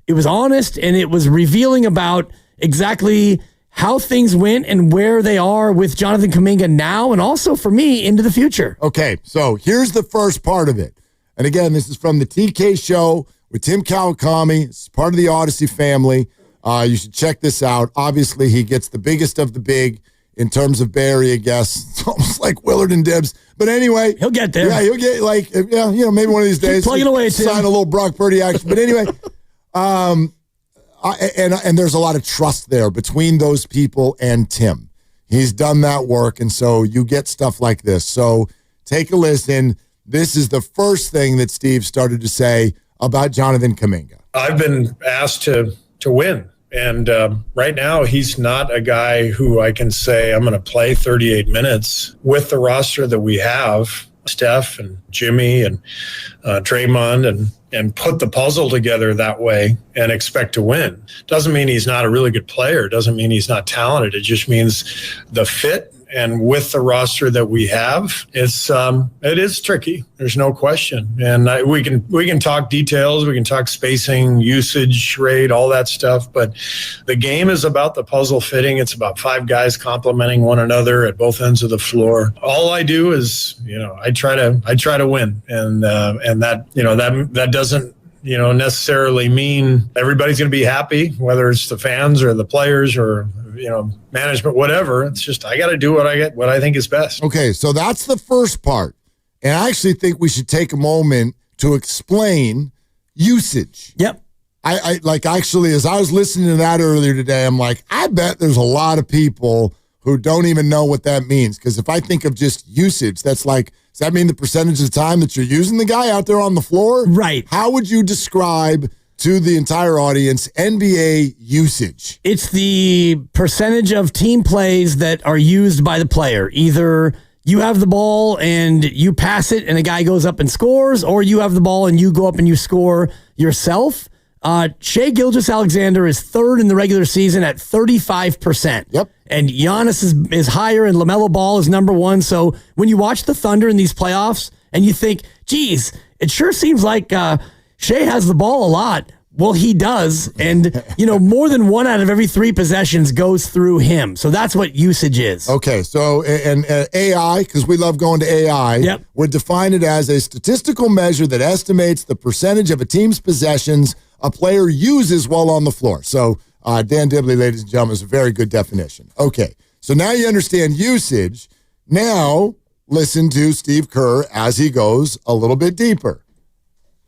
it was honest, and it was revealing about exactly how things went and where they are with Jonathan Kaminga now, and also for me into the future. Okay, so here's the first part of it. And again, this is from the TK Show with Tim Kawakami. It's part of the Odyssey family. You should check this out. Obviously, he gets the biggest of the big in terms of Bay Area guests. It's almost like Willard and Dibs. But anyway. He'll get there. Yeah, he'll get maybe one of these days. Keep plugging away, Tim. Sign a little Brock Purdy action. But anyway, and there's a lot of trust there between those people and Tim. He's done that work, and so you get stuff like this. So take a listen. This is the first thing that Steve started to say about Jonathan Kaminga. I've been asked to win. And right now, he's not a guy who I can say I'm going to play 38 minutes with the roster that we have, Steph and Jimmy and Draymond, and put the puzzle together that way and expect to win. Doesn't mean he's not a really good player. Doesn't mean he's not talented. It just means the fit. And with the roster that we have, it is tricky. There's no question. And we can talk details. We can talk spacing, usage rate, all that stuff. But the game is about the puzzle fitting. It's about 5 guys complementing one another at both ends of the floor. All I do is, I try to win, and that doesn't necessarily mean everybody's going to be happy, whether it's the fans or the players or management, whatever. It's just I got to do what I think is best. Okay, so that's the first part. And I actually think we should take a moment to explain usage. Yep. I actually, as I was listening to that earlier today, I'm like, I bet there's a lot of people who don't even know what that means. Because if I think of just usage, that's like, does that mean the percentage of the time that you're using the guy out there on the floor? Right. How would you describe to the entire audience NBA usage? It's the percentage of team plays that are used by the player. Either you have the ball and you pass it and a guy goes up and scores, or you have the ball and you go up and you score yourself. Shai Gilgeous-Alexander is third in the regular season at 35%. Yep. And Giannis is higher, and LaMelo Ball is number 1. So when you watch the Thunder in these playoffs and you think, geez, it sure seems like Shai has the ball a lot. Well, he does. And, more than 1 out of every 3 possessions goes through him. So that's what usage is. Okay. So, and AI, because we love going to AI, would define it as a statistical measure that estimates the percentage of a team's possessions a player uses while on the floor. So, Dan Dibley, ladies and gentlemen, is a very good definition. Okay. So now you understand usage. Now, listen to Steve Kerr as he goes a little bit deeper.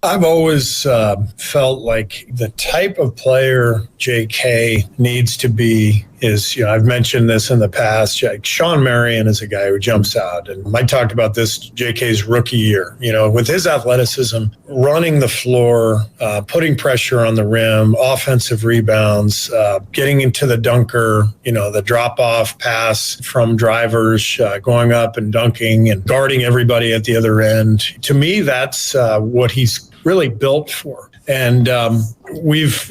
I've always felt like the type of player JK needs to be is, I've mentioned this in the past. Sean Marion is a guy who jumps out. And I talked about this JK's rookie year, with his athleticism, running the floor, putting pressure on the rim, offensive rebounds, getting into the dunker, the drop-off pass from drivers, going up and dunking and guarding everybody at the other end. To me, that's what he's really built for. And we've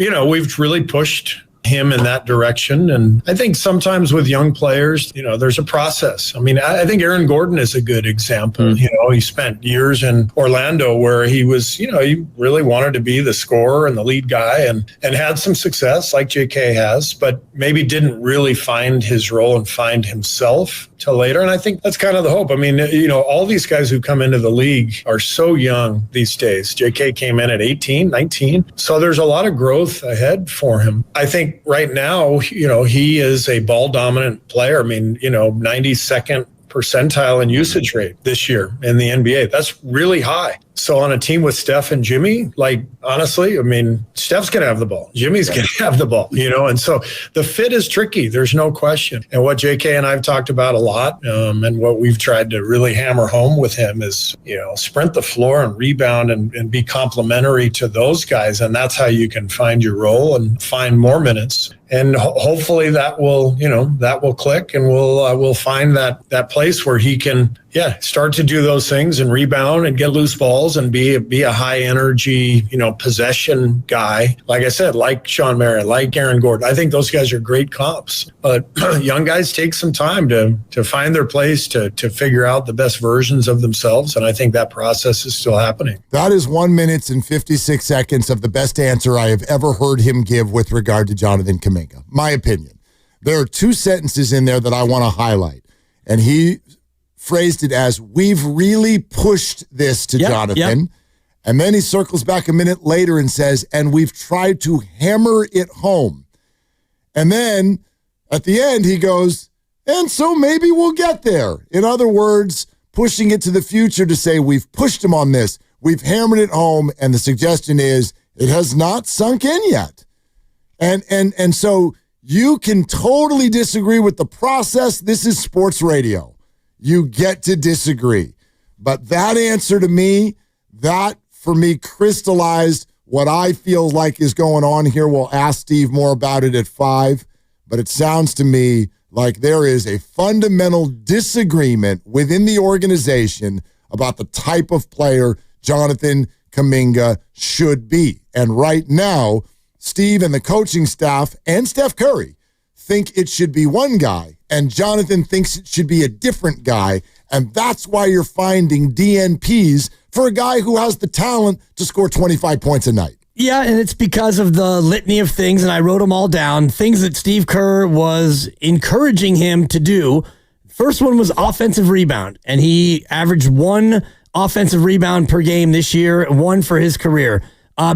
really pushed him in that direction. And I think sometimes with young players, there's a process. I mean, I think Aaron Gordon is a good example. He spent years in Orlando where he was, he really wanted to be the scorer and the lead guy and had some success like JK has, but maybe didn't really find his role and find himself till later. And I think that's kind of the hope. I mean, all these guys who come into the league are so young these days. JK came in at 18, 19. So there's a lot of growth ahead for him. I think right now, he is a ball dominant player. I mean, 92nd percentile in usage rate this year in the NBA. That's really high. So on a team with Steph and Jimmy, honestly, I mean, Steph's going to have the ball. Jimmy's going to have the ball, and so the fit is tricky. There's no question. And what JK and I've talked about a lot, and what we've tried to really hammer home with him is, sprint the floor and rebound and be complementary to those guys. And that's how you can find your role and find more minutes. And hopefully that will click, and we'll find that place where he can, start to do those things and rebound and get loose balls and be a high energy, possession guy. Like I said, like Sean Marion, like Aaron Gordon. I think those guys are great comps. But young guys take some time to find their place, to figure out the best versions of themselves. And I think that process is still happening. That is 1 minute and 56 seconds of the best answer I have ever heard him give with regard to Jonathan Kaminga. My opinion. There are 2 sentences in there that I want to highlight. And he phrased it as, we've really pushed this to Jonathan. Yep. And then he circles back a minute later and says, and we've tried to hammer it home. And then at the end, he goes, and so maybe we'll get there. In other words, pushing it to the future to say, we've pushed him on this. We've hammered it home. And the suggestion is, it has not sunk in yet. And so You can totally disagree with the process. This is sports radio. You get to disagree. But that answer to me, that for me crystallized what I feel like is going on here. We'll ask Steve more about it at 5. But it sounds to me like there is a fundamental disagreement within the organization about the type of player Jonathan Kaminga should be. And right now, Steve and the coaching staff and Steph Curry think it should be one guy, and Jonathan thinks it should be a different guy. And that's why you're finding DNPs for a guy who has the talent to score 25 points a night. Yeah, and it's because of the litany of things, and I wrote them all down, things that Steve Kerr was encouraging him to do. First one was offensive rebound, and he averaged 1 offensive rebound per game this year, 1 for his career.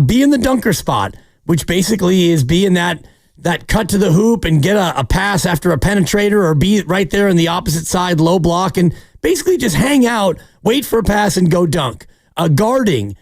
Be in the dunker spot, which basically is be in that cut to the hoop and get a pass after a penetrator, or be right there on the opposite side, low block, and basically just hang out, wait for a pass, and go dunk. Guarding,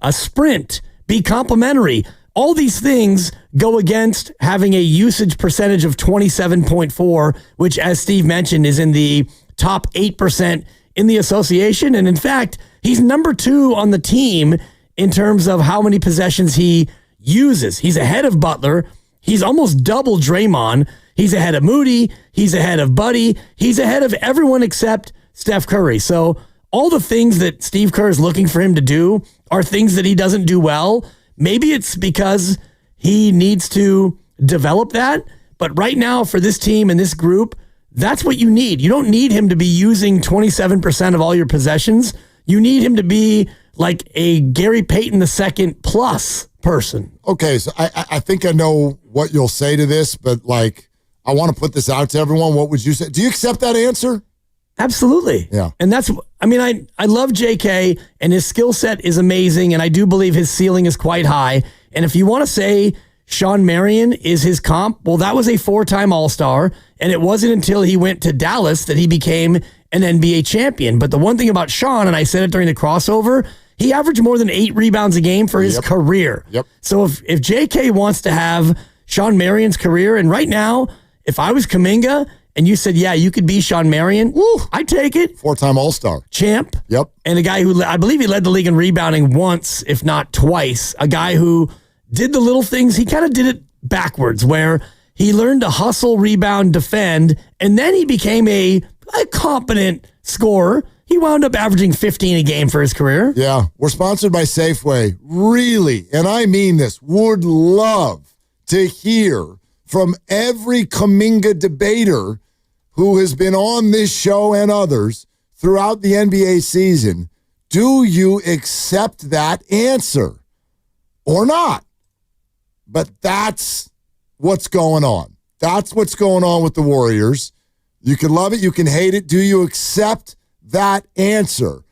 a sprint, be complimentary. All these things go against having a usage percentage of 27.4, which, as Steve mentioned, is in the top 8% in the association. And in fact, he's number 2 on the team in terms of how many possessions he uses. He's ahead of Butler. He's almost double Draymond. He's ahead of Moody. He's ahead of Buddy. He's ahead of everyone except Steph Curry. So all the things that Steve Kerr is looking for him to do are things that he doesn't do well. Maybe it's because he needs to develop that. But right now for this team and this group, that's what you need. You don't need him to be using 27% of all your possessions. You need him to be like a Gary Payton II plus person. Okay, so I think I know what you'll say to this, but like I want to put this out to everyone. What would you say? Do you accept that answer? Absolutely. Yeah. And that's, I mean, I love JK, and his skill set is amazing, and I do believe his ceiling is quite high. And if you want to say Sean Marion is his comp, well, that was a 4-time All-Star, and it wasn't until he went to Dallas that he became an NBA champion. But the one thing about Sean, and I said it during the crossover, he averaged more than 8 rebounds a game for his career. Yep. So if JK wants to have Sean Marion's career, and right now, if I was Kaminga and you said, yeah, you could be Sean Marion, I'd take it. 4-time All-Star. Champ. Yep. And a guy who, I believe he led the league in rebounding once, if not twice. A guy who did the little things. He kind of did it backwards, where he learned to hustle, rebound, defend, and then he became a competent scorer. He wound up averaging 15 a game for his career. Yeah. We're sponsored by Safeway. Really, and I mean this, would love to hear from every Kaminga debater who has been on this show and others throughout the NBA season. Do you accept that answer or not? But that's what's going on. That's what's going on with the Warriors. You can love it. You can hate it. Do you accept that answer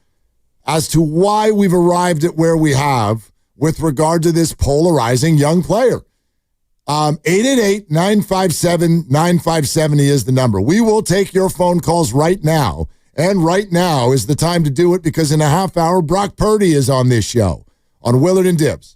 as to why we've arrived at where we have with regard to this polarizing young player? 888-957-9570 is the number. We will take your phone calls right now. And right now is the time to do it, because in a half hour, Brock Purdy is on this show on Willard and Dibs.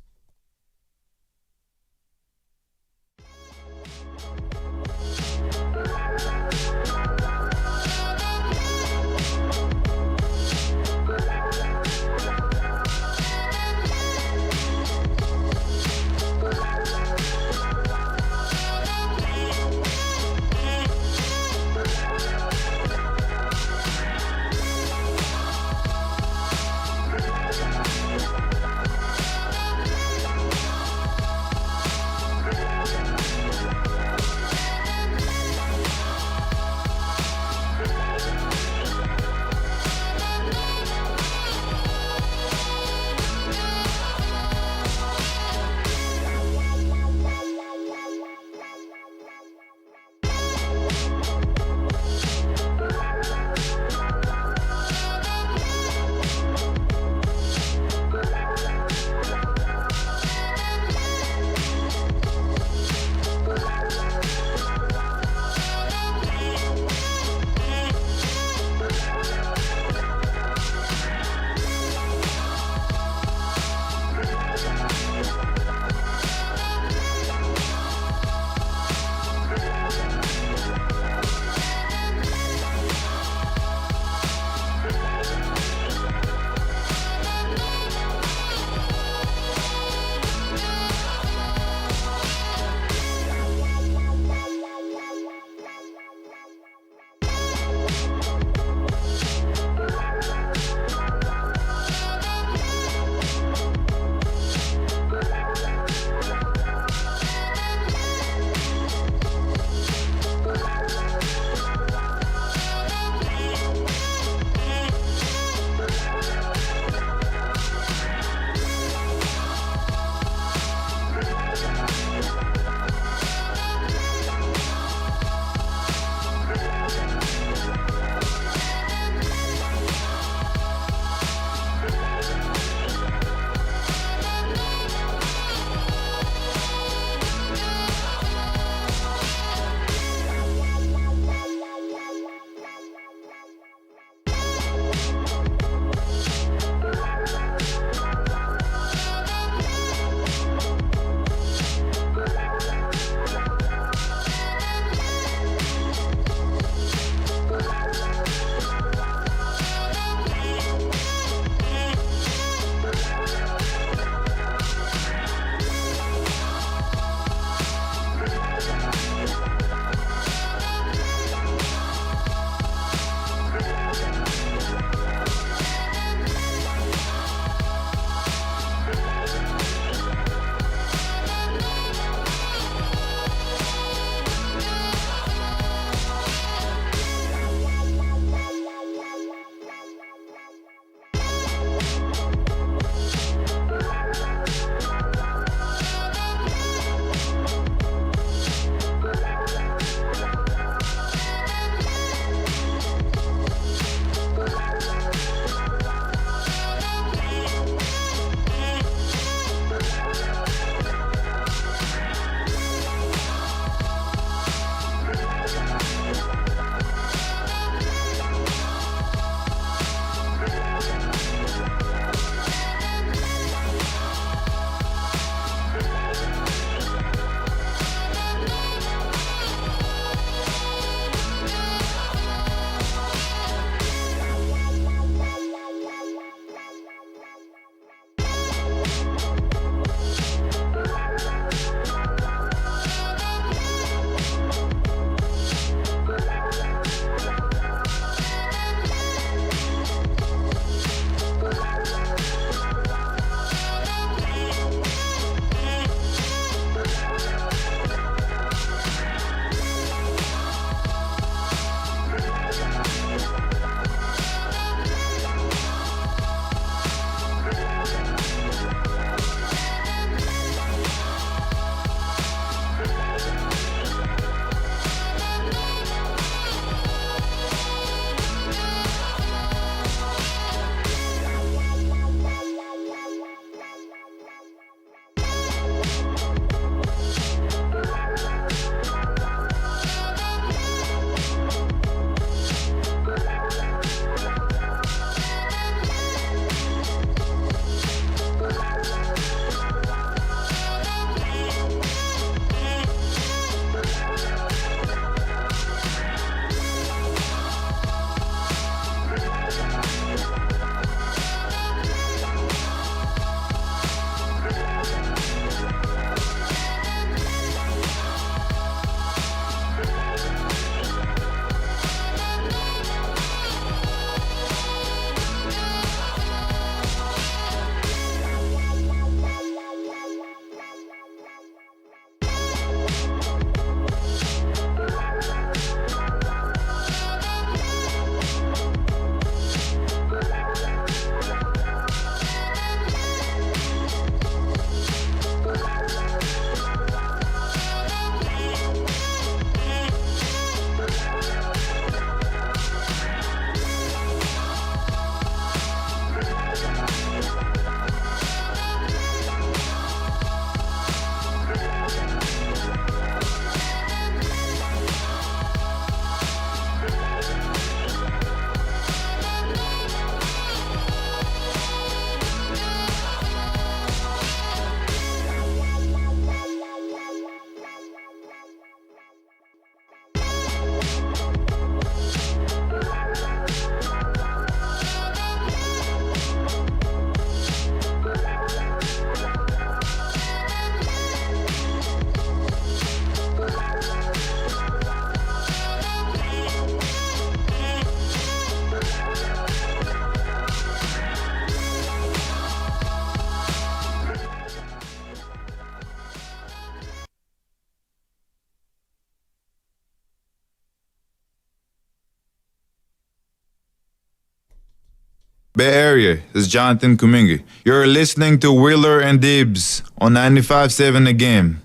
Bay Area, this is Jonathan Kaminga. You're listening to Wheeler and Dibs on 95.7 The Game.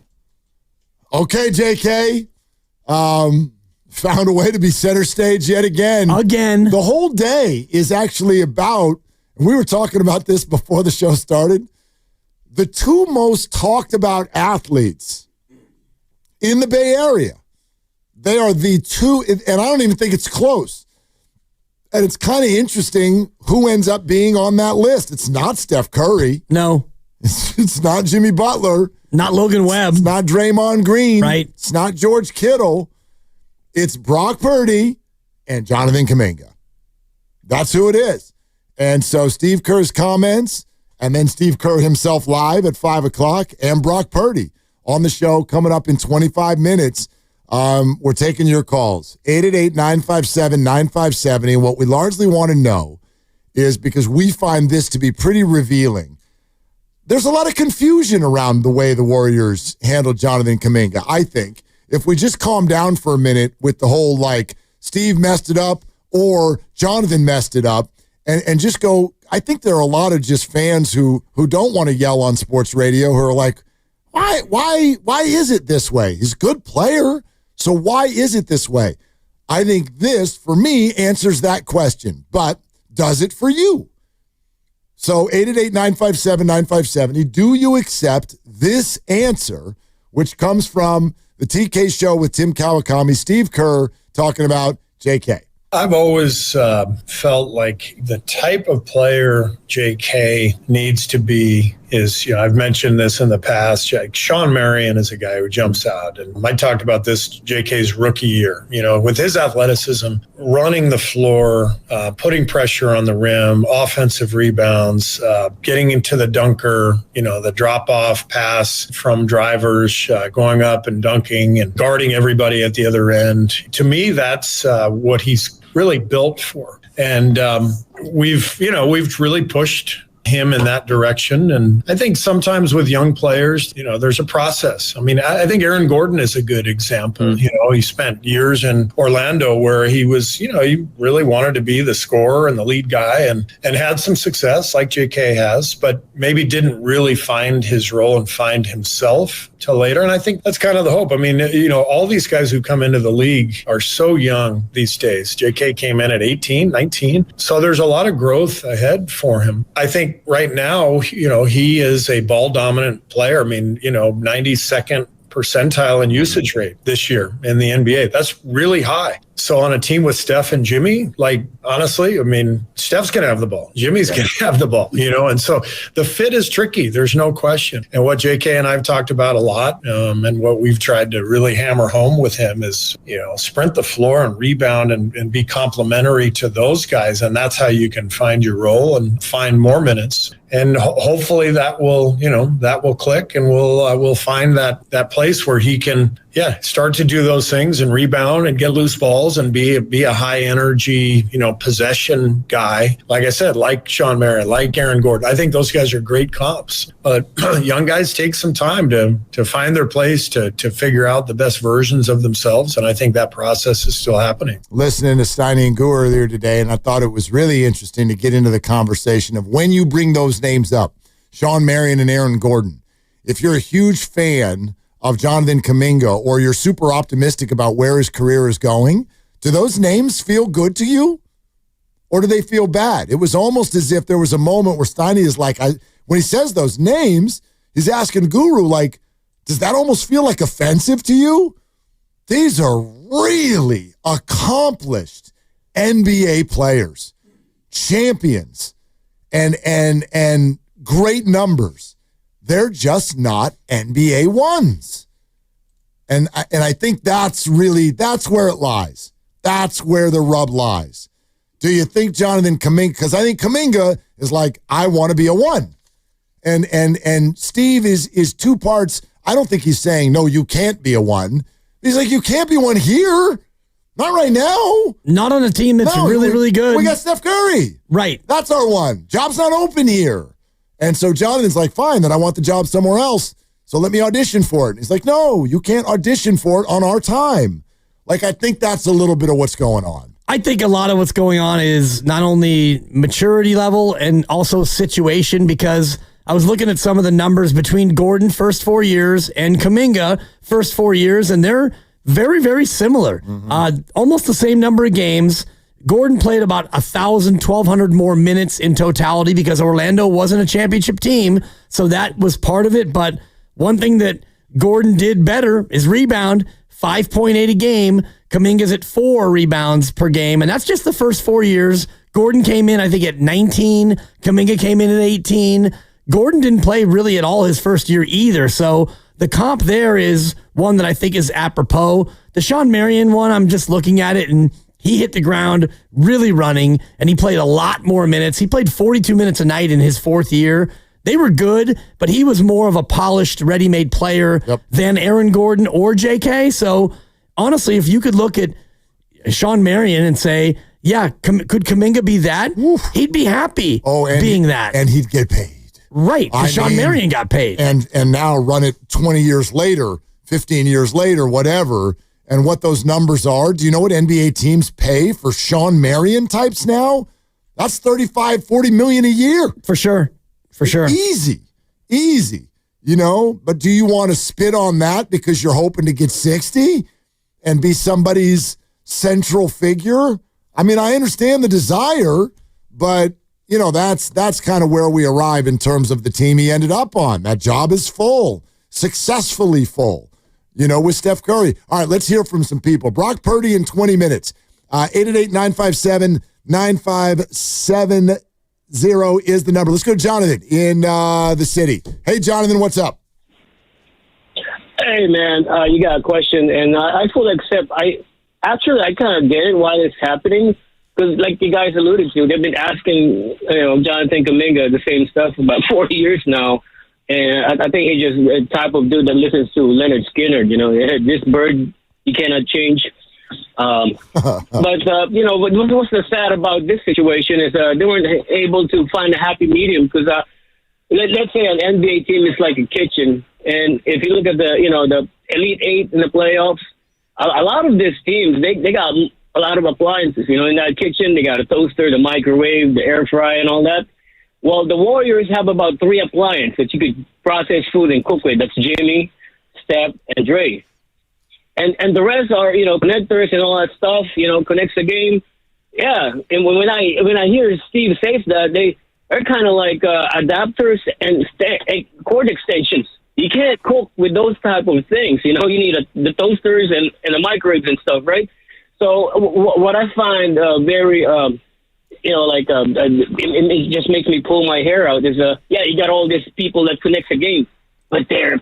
Okay, JK. Found a way to be center stage yet again. The whole day is actually about, and we were talking about this before the show started, the two most talked about athletes in the Bay Area. They are the two, and I don't even think it's close. And it's kind of interesting who ends up being on that list. It's not Steph Curry. No. It's not Jimmy Butler. Not Logan Webb. It's not Draymond Green. Right. It's not George Kittle. It's Brock Purdy and Jonathan Kaminga. That's who it is. And so Steve Kerr's comments, and then Steve Kerr himself live at 5 o'clock, and Brock Purdy on the show coming up in 25 minutes. We're taking your calls, 888-957-9570. And what we largely want to know is, because we find this to be pretty revealing, there's a lot of confusion around the way the Warriors handled Jonathan Kaminga. I think if we just calm down for a minute with the whole, like, Steve messed it up or Jonathan messed it up, and just go, I think there are a lot of just fans who don't want to yell on sports radio, who are like, why is it this way? He's a good player. So why is it this way? I think this, for me, answers that question. But does it for you? So 888-957-9570. Do you accept this answer, which comes from the TK Show with Tim Kawakami, Steve Kerr, talking about JK? I've always felt like the type of player JK needs to be is, I've mentioned this in the past. Sean Marion is a guy who jumps out. And I talked about this JK's rookie year, with his athleticism, running the floor, putting pressure on the rim, offensive rebounds, getting into the dunker, the drop-off pass from drivers, going up and dunking and guarding everybody at the other end. To me, that's what he's really built for. And we've really pushed him in that direction. And I think sometimes with young players, there's a process. I mean, I think Aaron Gordon is a good example. He spent years in Orlando where he was, he really wanted to be the scorer and the lead guy and had some success like JK has, but maybe didn't really find his role and find himself till later. And I think that's kind of the hope. I mean, all these guys who come into the league are so young these days. JK came in at 18, 19. So there's a lot of growth ahead for him. I think right now, he is a ball dominant player. I mean, 92nd percentile in usage rate this year in the NBA. That's really high. So on a team with Steph and Jimmy, honestly, I mean, Steph's going to have the ball. Jimmy's going to have the ball, and so the fit is tricky. There's no question. And what JK and I've talked about a lot, and what we've tried to really hammer home with him is, sprint the floor and rebound and be complementary to those guys. And that's how you can find your role and find more minutes. And hopefully that will click, and we'll find that place where he can, start to do those things and rebound and get loose balls and be a high energy, possession guy. Like I said, like Sean Marion, like Aaron Gordon. I think those guys are great comps. But young guys take some time to find their place, to figure out the best versions of themselves. And I think that process is still happening. Listening to Steiny and Goo earlier today, and I thought it was really interesting to get into the conversation of when you bring those names up, Sean Marion and Aaron Gordon. If you're a huge fan of Jonathan Kaminga, or you're super optimistic about where his career is going, do those names feel good to you? Or do they feel bad? It was almost as if there was a moment where Steiny is like, when he says those names, he's asking Guru, does that almost feel like offensive to you? These are really accomplished NBA players, champions, and great numbers. They're just not NBA ones. And I think that's where it lies. That's where the rub lies. Do you think Jonathan Kaminga, because I think Kaminga is like, I want to be a one. And Steve is two parts. I don't think he's saying, no, you can't be a one. He's like, you can't be one here. Not right now. Not on a team that's really, really good. We got Steph Curry. Right. That's our one. Job's not open here. And so Jonathan's like, fine, then I want the job somewhere else. So let me audition for it. And he's like, no, you can't audition for it on our time. I think that's a little bit of what's going on. I think a lot of what's going on is not only maturity level and also situation, because I was looking at some of the numbers between Gordon first 4 years and Kaminga first 4 years, and they're very, very similar. Almost the same number of games. Gordon played about 1,000, 1,200 more minutes in totality because Orlando wasn't a championship team, so that was part of it. But one thing that Gordon did better is rebound, 5.8 a game. Kaminga's at 4 rebounds per game, and that's just the first 4 years. Gordon came in, I think, at 19. Kaminga came in at 18. Gordon didn't play really at all his first year either, so the comp there is one that I think is apropos. The Sean Marion one, I'm just looking at it, and he hit the ground really running, and he played a lot more minutes. He played 42 minutes a night in his 4th year. They were good, but he was more of a polished, ready-made player than Aaron Gordon or JK. So, honestly, if you could look at Sean Marion and say, yeah, could Kaminga be that? He'd be happy being that. And he'd get paid. Right, because Sean Marion got paid. And now run it 20 years later, 15 years later, whatever, and what those numbers are. Do you know what NBA teams pay for Sean Marion types now? That's $35-40 million a year. For sure. Easy. You know, but do you want to spit on that because you're hoping to get 60 and be somebody's central figure? I mean, I understand the desire, but you know, that's kind of where we arrive in terms of the team he ended up on. That job is full, successfully full, you know, with Steph Curry. All right, let's hear from some people. Brock Purdy in 20 minutes. 888-957-9570 is the number. Let's go to Jonathan in the city. Hey, Jonathan, what's up? Hey, man, you got a question, and I fully accept. I kind of get it why it's happening. Because, like you guys alluded to, they've been asking, Jonathan Kaminga the same stuff for about 4 years now, and I think he's just a type of dude that listens to Leonard Skinner. You know, this bird you cannot change. But what's the sad about this situation is they weren't able to find a happy medium. Because let's say an NBA team is like a kitchen, and if you look at the Elite Eight in the playoffs, a lot of these teams they got a lot of appliances, in that kitchen. They got a toaster, the microwave, the air fryer, and all that. Well, the Warriors have about 3 appliances that you could process food and cook with. That's Jimmy, Steph, and Dre. And the rest are, connectors and all that stuff, connects the game. Yeah, and when I hear Steve say that, they're kind of like adapters and cord extensions. You can't cook with those type of things. You need the toasters and the microwaves and stuff, right? So what I find very, it just makes me pull my hair out is, you got all these people that connects the game, but they're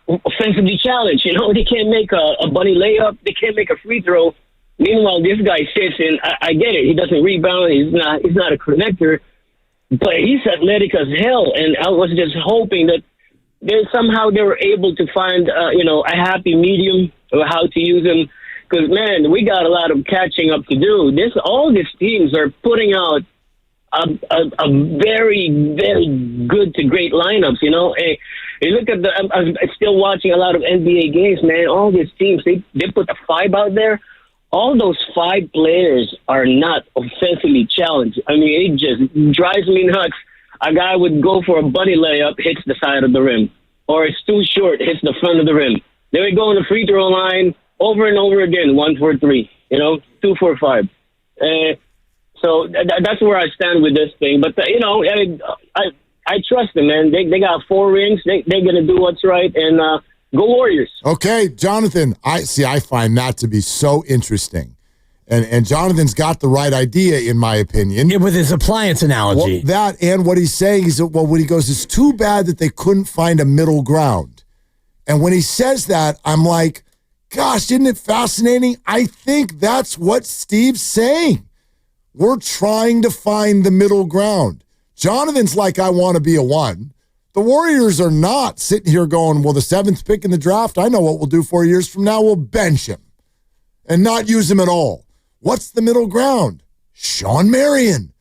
offensively challenged. They can't make a bunny layup. They can't make a free throw. Meanwhile, this guy sits and I get it. He doesn't rebound. He's not a connector, but he's athletic as hell. And I was just hoping that they were able to find, a happy medium of how to use him. Because, man, we got a lot of catching up to do. All these teams are putting out a very, very good to great lineups, And you look at I'm still watching a lot of NBA games, man. All these teams, they put the 5 out there. All those 5 players are not offensively challenged. I mean, it just drives me nuts. A guy would go for a bunny layup, hits the side of the rim. Or it's too short, hits the front of the rim. Then we go on the free throw line, over and over again, 1 for 3, 2 for 5. So that's where I stand with this thing. But, I trust them, man. They got 4 rings. They're going to do what's right. And go Warriors. Okay, Jonathan, I find that to be so interesting. And Jonathan's got the right idea, in my opinion. Yeah, with his appliance analogy. Well, that and what he's saying is, when he goes, it's too bad that they couldn't find a middle ground. And when he says that, I'm like, gosh, isn't it fascinating? I think that's what Steve's saying. We're trying to find the middle ground. Jonathan's like, I want to be a 1. The Warriors are not sitting here going, well, the 7th pick in the draft, I know what we'll do 4 years from now. We'll bench him and not use him at all. What's the middle ground? Sean Marion.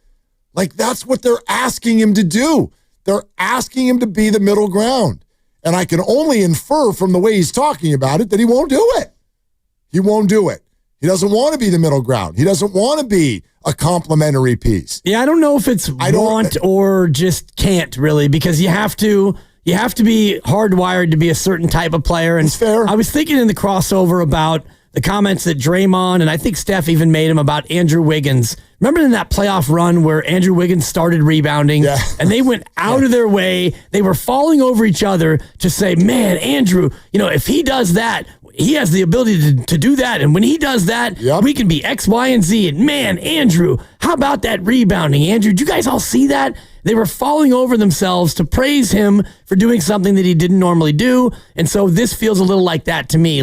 Like, that's what they're asking him to do. They're asking him to be the middle ground. And I can only infer from the way he's talking about it that he won't do it. He won't do it. He doesn't want to be the middle ground. He doesn't want to be a complementary piece. Yeah, I don't know if it's want or just can't really, because you have to be hardwired to be a certain type of player. And it's fair. I was thinking in the crossover about the comments that Draymond, and I think Steph even made him about Andrew Wiggins. Remember in that playoff run where Andrew Wiggins started rebounding and they went out of their way. They were falling over each other to say, man, Andrew, if he does that, he has the ability to do that. And when he does that, we can be X, Y, and Z. And man, Andrew, how about that rebounding? Andrew, did you guys all see that? They were falling over themselves to praise him for doing something that he didn't normally do. And so this feels a little like that to me.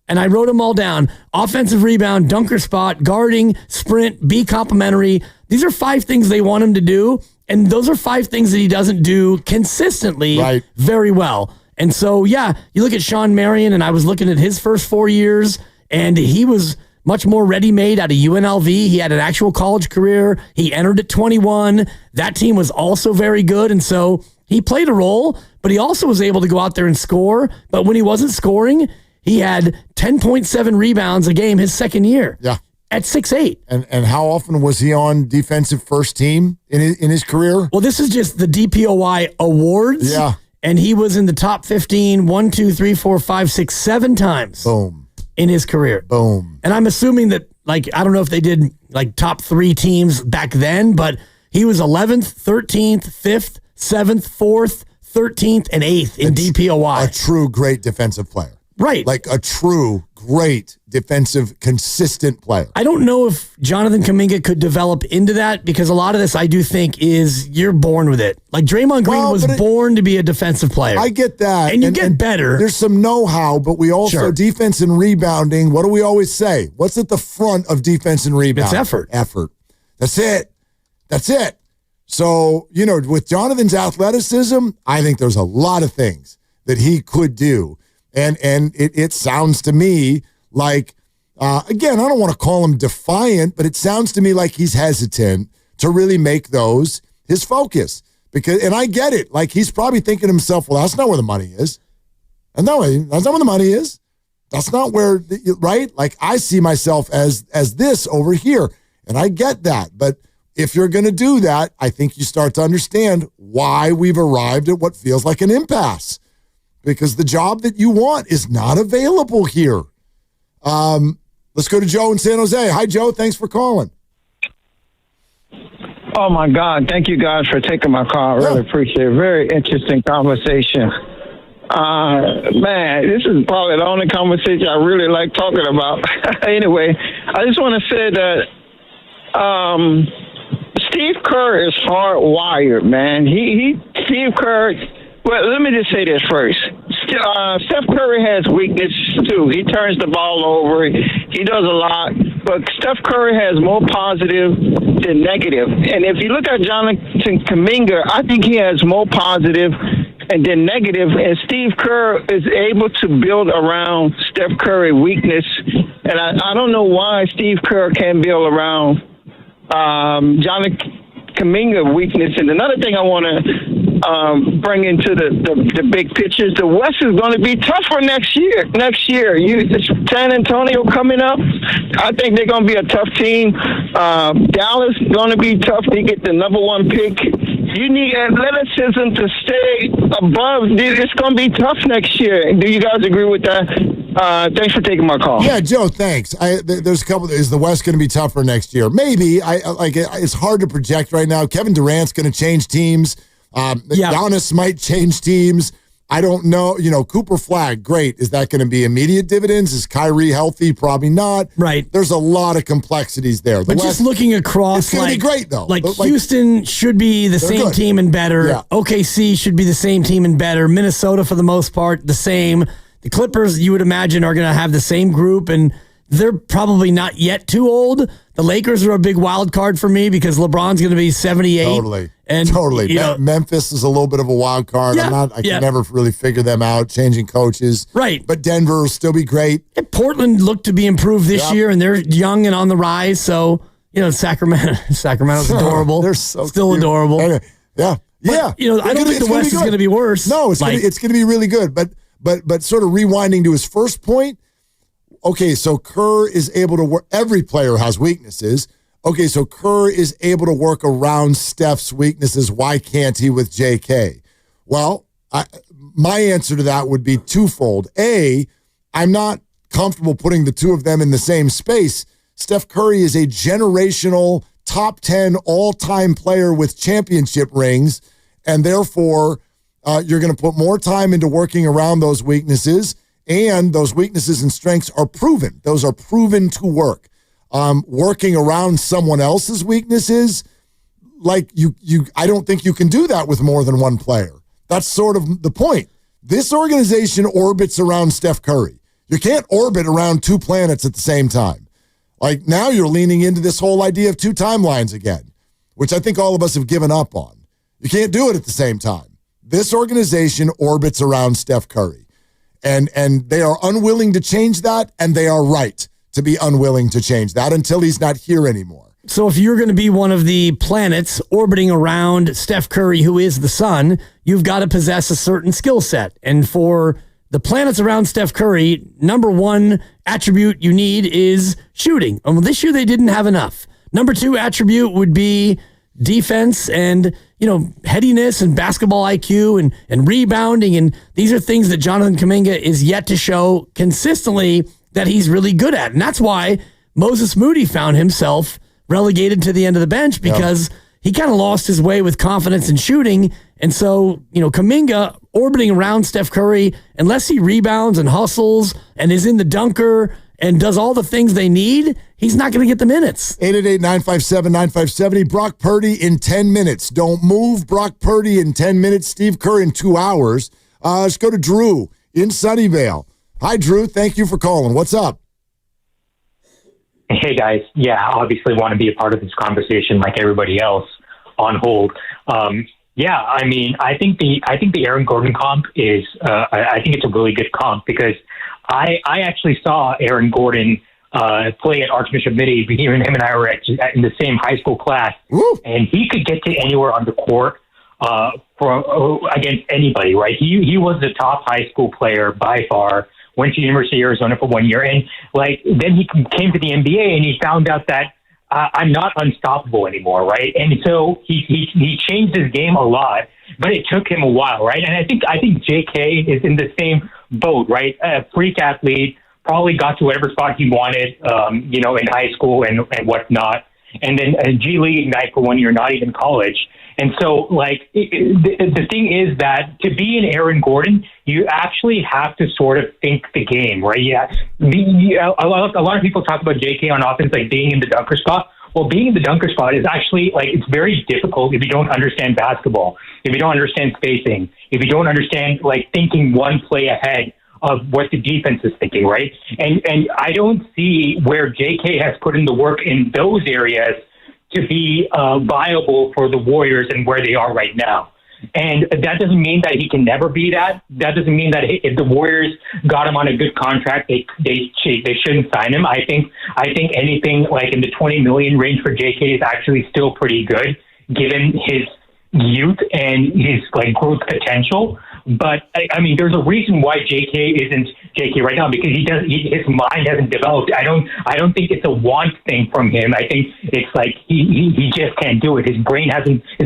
And I wrote them all down. Offensive rebound, dunker spot, guarding, sprint, be complimentary. These are 5 things they want him to do. And those are 5 things that he doesn't do consistently very well. And so, you look at Sean Marion, and I was looking at his first 4 years, and he was much more ready-made out of UNLV. He had an actual college career. He entered at 21. That team was also very good, and so he played a role, but he also was able to go out there and score. But when he wasn't scoring, he had 10.7 rebounds a game his second year. Yeah. At 6'8". And how often was he on defensive first team in his career? Well, this is just the DPOY awards. Yeah. And he was in the top 15, 1, 2, 3, 4, 5, 6, 7 times. Boom. In his career. Boom. And I'm assuming that, I don't know if they did, top 3 teams back then, but he was 11th, 13th, 5th, 7th, 4th, 13th, and 8th in DPOY. A true great defensive player. Right. Like a true great defensive, consistent player. I don't know if Jonathan Kaminga could develop into that, because a lot of this I do think is you're born with it. Like Draymond Green was born to be a defensive player. I get that. And you get better. There's some know-how, but we also, defense and rebounding, what do we always say? What's at the front of defense and rebounding? It's effort. Effort. That's it. That's it. So, with Jonathan's athleticism, I think there's a lot of things that he could do. And it sounds to me like, again, I don't want to call him defiant, but it sounds to me like he's hesitant to really make those his focus. And I get it. Like, he's probably thinking to himself, well, that's not where the money is. That's not where the money is. That's not where, right? Like, I see myself as this over here, and I get that. But if you're going to do that, I think you start to understand why we've arrived at what feels like an impasse. Because the job that you want is not available here. Let's go to Joe in San Jose. Hi, Joe. Thanks for calling. Oh, my God. Thank you guys for taking my call. I really appreciate it. Very interesting conversation. Man, this is probably the only conversation I really like talking about. Anyway, I just want to say that Steve Kerr is hardwired, man. Steve Kerr... Well, let me just say this first. Steph Curry has weakness, too. He turns the ball over. He does a lot. But Steph Curry has more positive than negative. And if you look at Jonathan Kaminga, I think he has more positive and then negative. And Steve Kerr is able to build around Steph Curry weakness. And I don't know why Steve Kerr can't build around Jonathan Kaminga weakness. And another thing I want to bring into the big picture is the West is going to be tougher next year. San Antonio coming up, I think they're going to be a tough team. Dallas going to be tough. They get the number 1 pick. You need athleticism to stay above. It's going to be tough next year. Do you guys agree with that? Thanks for taking my call. Yeah, Joe, thanks. There's a couple. Is the West going to be tougher next year? Maybe. It's hard to project right now. Kevin Durant's going to change teams. Giannis might change teams. I don't know. Cooper Flag, great. Is that going to be immediate dividends? Is Kyrie healthy? Probably not. Right. There's a lot of complexities there. But just looking across, it's going to be great, though. Like Houston should be the same team and better. Yeah. OKC should be the same team and better. Minnesota, for the most part, the same. The Clippers, you would imagine, are going to have the same group, and they're probably not yet too old. The Lakers are a big wild card for me because LeBron's going to be 78. Totally. And Memphis is a little bit of a wild card. Yeah, I can never really figure them out, changing coaches. Right. But Denver will still be great. And Portland looked to be improved this year, and they're young and on the rise. So, Sacramento's adorable. They're so still cute. adorable. Anyway, yeah. But, I don't think the West is going to be worse. No, it's going to be really good. But sort of rewinding to his first point, okay, so Kerr is able to work. Every player has weaknesses. Okay, so Kerr is able to work around Steph's weaknesses. Why can't he with JK? Well, my answer to that would be twofold. A, I'm not comfortable putting the two of them in the same space. Steph Curry is a generational top 10 all-time player with championship rings, and therefore you're going to put more time into working around those weaknesses, and those weaknesses and strengths are proven. Those are proven to work. Working around someone else's weaknesses, like I don't think you can do that with more than one player. That's sort of the point. This organization orbits around Steph Curry. You can't orbit around two planets at the same time. Like now you're leaning into this whole idea of two timelines again, which I think all of us have given up on. You can't do it at the same time. This organization orbits around Steph Curry, and they are unwilling to change that, and they are right to be unwilling to change that until he's not here anymore. So if you're going to be one of the planets orbiting around Steph Curry, who is the sun, you've got to possess a certain skill set. And for the planets around Steph Curry, number one attribute you need is shooting. Well, this year they didn't have enough. Number two attribute would be defense and, headiness and basketball IQ and rebounding. And these are things that Jonathan Kaminga is yet to show consistently that he's really good at. And that's why Moses Moody found himself relegated to the end of the bench, because he kind of lost his way with confidence in shooting. And so, Kaminga orbiting around Steph Curry, unless he rebounds and hustles and is in the dunker and does all the things they need, he's not going to get the minutes. 888-957-9570. Brock Purdy in 10 minutes. Don't move. Brock Purdy in 10 minutes. Steve Kerr in 2 hours. Let's go to Drew in Sunnyvale. Hi, Drew. Thank you for calling. What's up? Hey, guys. Yeah, obviously want to be a part of this conversation like everybody else on hold. I think the Aaron Gordon comp is I think it's a really good comp, because I actually saw Aaron Gordon play at Archbishop Mitty. Him and I were in the same high school class. Woo! And he could get to anywhere on the court against anybody, right? He was the top high school player by far. Went to University of Arizona for 1 year, and then he came to the NBA and he found out that I'm not unstoppable anymore, right? And so he changed his game a lot, but it took him a while, right? And I think JK is in the same boat, right? A freak athlete, probably got to whatever spot he wanted, in high school and whatnot, and then a G League Ignite for 1 year, not even college. And so, the thing is that to be an Aaron Gordon, you actually have to sort of think the game, right? Yeah, a lot of people talk about JK on offense, like being in the dunker spot. Well, being in the dunker spot is actually, it's very difficult if you don't understand basketball, if you don't understand spacing, if you don't understand, thinking one play ahead of what the defense is thinking, right? And I don't see where JK has put in the work in those areas to be viable for the Warriors and where they are right now. And that doesn't mean that he can never be that. That doesn't mean that if the Warriors got him on a good contract, they shouldn't sign him. I think anything in the $20 million range for JK is actually still pretty good, given his youth and his growth potential. But there's a reason why JK isn't JK right now, because his mind hasn't developed. I don't think it's a want thing from him. I think it's he just can't do it. His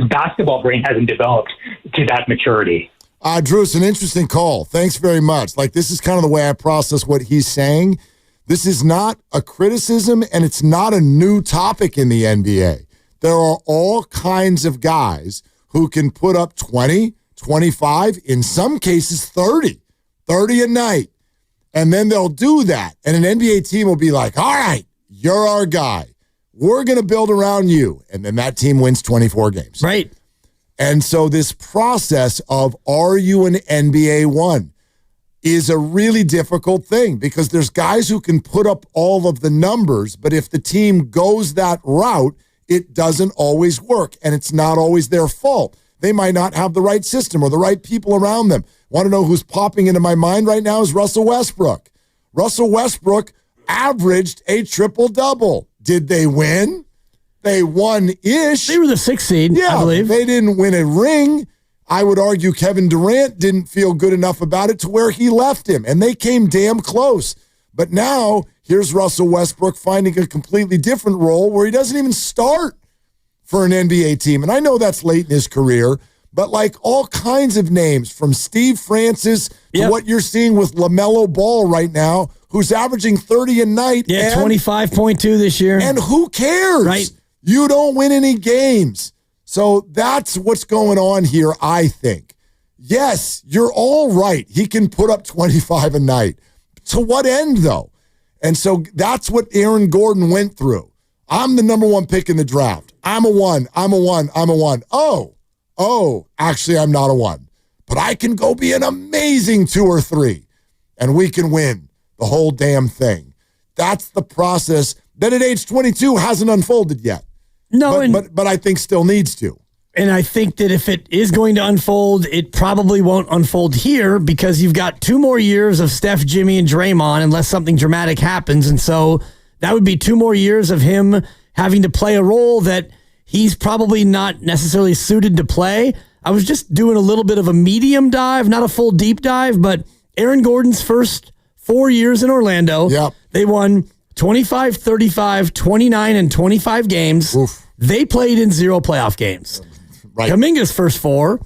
basketball brain hasn't developed to that maturity. Drew, it's an interesting call. Thanks very much. This is kind of the way I process what he's saying. This is not a criticism, and it's not a new topic in the NBA. There are all kinds of guys who can put up 20, 25, in some cases 30 a night. And then they'll do that. And an NBA team will be like, all right, you're our guy. We're going to build around you. And then that team wins 24 games. Right. And so this process of, are you an NBA one, is a really difficult thing, because there's guys who can put up all of the numbers, but if the team goes that route, it doesn't always work, and it's not always their fault. They might not have the right system or the right people around them. Want to know who's popping into my mind right now is Russell Westbrook. Russell Westbrook averaged a triple-double. Did they win? They won-ish. They were the 6th seed, I believe. They didn't win a ring. I would argue Kevin Durant didn't feel good enough about it to where he left him, and they came damn close. But now here's Russell Westbrook finding a completely different role where he doesn't even start for an NBA team. And I know that's late in his career, but like all kinds of names from Steve Francis to what you're seeing with LaMelo Ball right now, who's averaging 30 a night. Yeah, 25.2 this year. And who cares? Right. You don't win any games. So that's what's going on here, I think. Yes, you're all right. He can put up 25 a night. To what end, though? And so that's what Aaron Gordon went through. I'm the number one pick in the draft. I'm a one. Oh, actually, I'm not a one. But I can go be an amazing 2 or 3, and we can win the whole damn thing. That's the process that at age 22 hasn't unfolded yet. No, but I think still needs to. And I think that if it is going to unfold, it probably won't unfold here because you've got 2 more years of Steph, Jimmy, and Draymond unless something dramatic happens. And so that would be 2 more years of him having to play a role that he's probably not necessarily suited to play. I was just doing a little bit of a medium dive, not a full deep dive, but Aaron Gordon's first 4 years in Orlando, they won 25, 35, 29, and 25 games. Oof. They played in 0 playoff games. Right. Kaminga's first 4,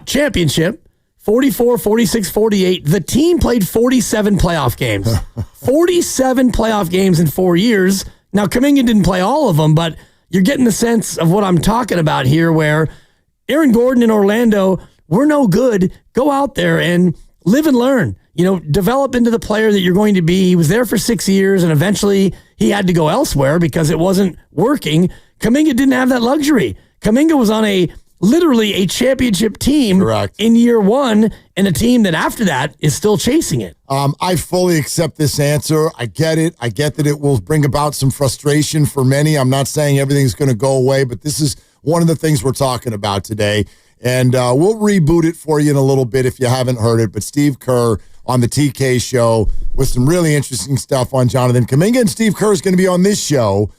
championship, 44, 46, 48. The team played 47 playoff games. 47 playoff games in 4 years. Now, Kaminga didn't play all of them, but you're getting the sense of what I'm talking about here, where Aaron Gordon in Orlando, we're no good. Go out there and live and learn. Develop into the player that you're going to be. He was there for 6 years, and eventually he had to go elsewhere because it wasn't working. Kaminga didn't have that luxury. Kaminga was on literally a championship team in year 1, and a team that after that is still chasing it. I fully accept this answer. I get it. I get that it will bring about some frustration for many. I'm not saying everything's going to go away, but this is one of the things we're talking about today. And we'll reboot it for you in a little bit if you haven't heard it. But Steve Kerr on the TK show with some really interesting stuff on Jonathan Kaminga. And Steve Kerr is going to be on this show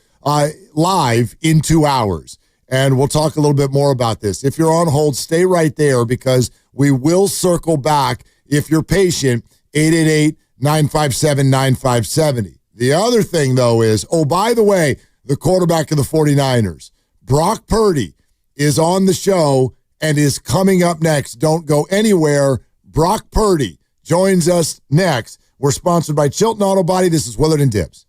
live in 2 hours. And we'll talk a little bit more about this. If you're on hold, stay right there because we will circle back, if you're patient, 888-957-9570. The other thing, though, is, by the way, the quarterback of the 49ers, Brock Purdy, is on the show and is coming up next. Don't go anywhere. Brock Purdy joins us next. We're sponsored by Chilton Auto Body. This is Willard and Dibs.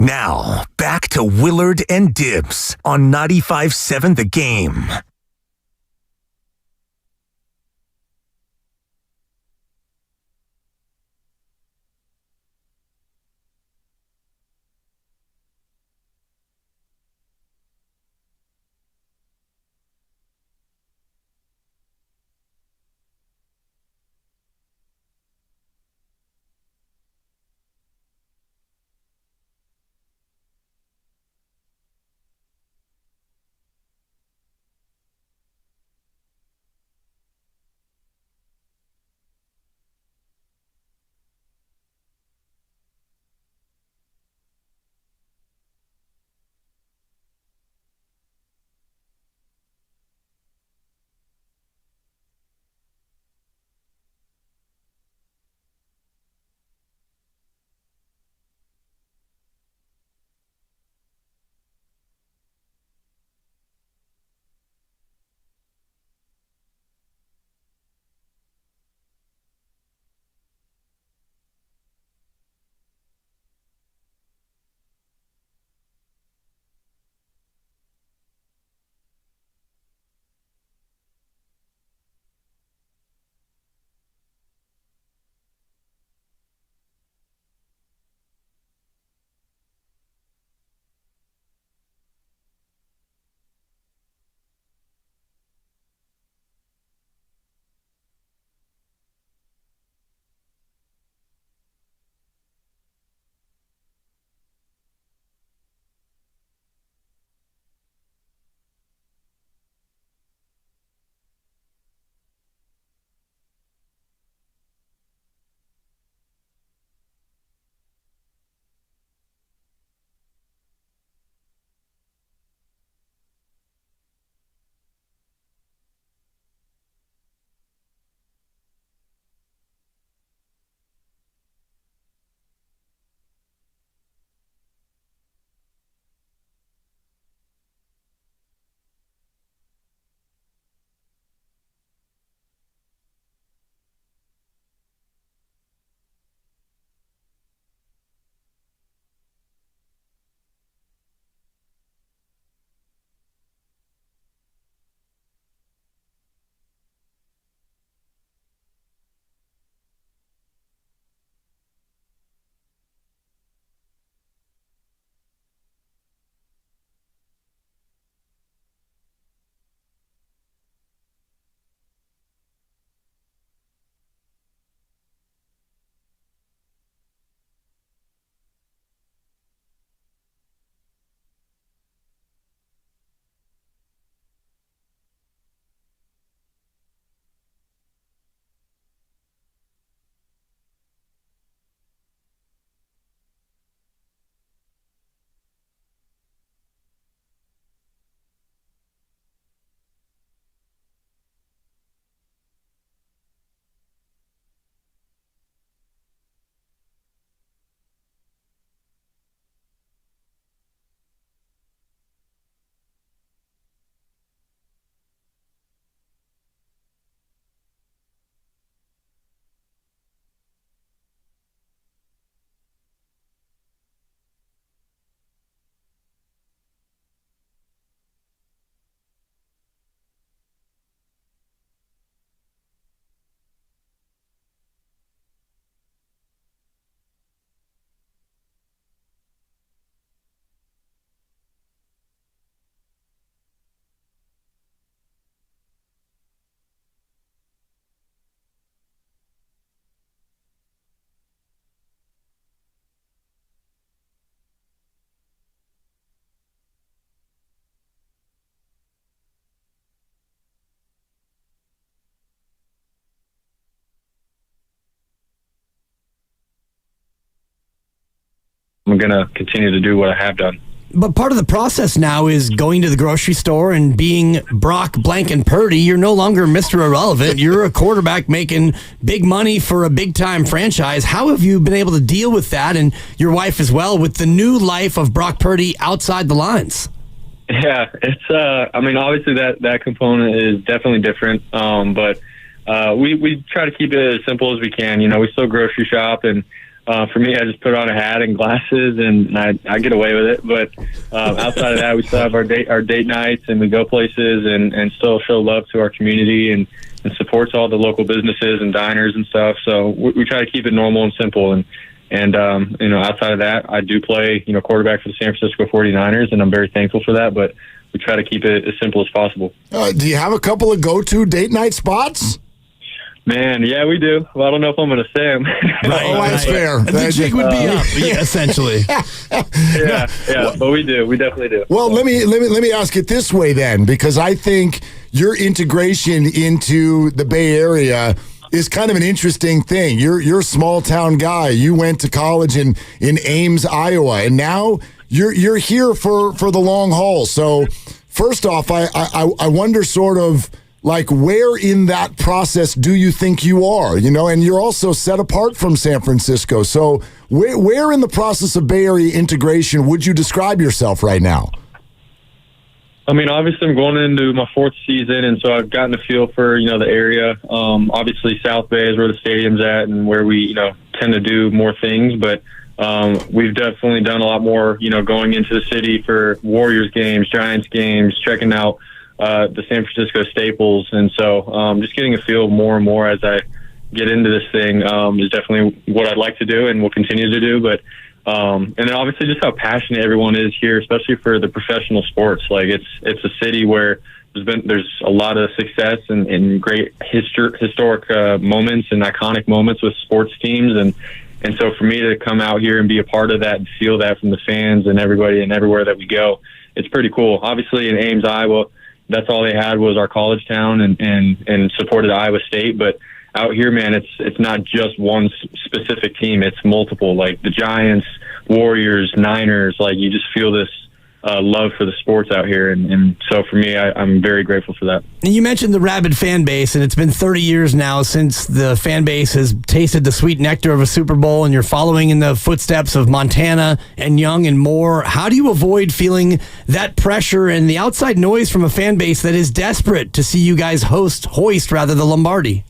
Now, back to Willard and Dibs on 95.7 The Game. I'm going to continue to do what I have done. But part of the process now is going to the grocery store and being Brock, Blank, and Purdy. You're no longer Mr. Irrelevant. You're a quarterback making big money for a big-time franchise. How have you been able to deal with that, and your wife as well, with the new life of Brock Purdy outside the lines? Yeah, it's, I mean, obviously that component is definitely different, but we try to keep it as simple as we can. You know, we still grocery shop, and For me, I just put on a hat and glasses, and I get away with it. But outside of that, we still have our date nights, and we go places, and still show love to our community and supports all the local businesses and diners and stuff. So we try to keep it normal and simple. And outside of that, I do play quarterback for the San Francisco 49ers, and I'm very thankful for that. But we try to keep it as simple as possible. Do you have a couple of go-to date night spots? Man, yeah, we do. Well, I don't know if I'm going to say them. That's fair. The jig would be up, essentially. Yeah, but we do. We definitely do. Well, let me ask it this way then, because I think your integration into the Bay Area is kind of an interesting thing. You're a small town guy. You went to college in Ames, Iowa, and now you're here for the long haul. So, first off, I wonder sort of, like, where in that process do you think you are? And you're also set apart from San Francisco. So where in the process of Bay Area integration would you describe yourself right now? I mean, obviously I'm going into my 4th season, and so I've gotten a feel for, the area. Obviously South Bay is where the stadium's at and where we, tend to do more things. But we've definitely done a lot more, going into the city for Warriors games, Giants games, checking out the San Francisco staples. And so just getting a feel more and more as I get into this thing is definitely what I'd like to do and will continue to do. But and then obviously just how passionate everyone is here, especially for the professional sports. Like it's a city where there's a lot of success and great historic moments and iconic moments with sports teams. And so for me to come out here and be a part of that and feel that from the fans and everybody and everywhere that we go, it's pretty cool. Obviously in Ames, Iowa, that's all they had was our college town and supported Iowa State. But out here, man, it's not just one specific team. It's multiple, like the Giants, Warriors, Niners. Like, you just feel this love for the sports out here. And so for me, I'm very grateful for that. And you mentioned the rabid fan base, and it's been 30 years now since the fan base has tasted the sweet nectar of a Super Bowl, and you're following in the footsteps of Montana and Young and more. How do you avoid feeling that pressure and the outside noise from a fan base that is desperate to see you guys hoist the Lombardi?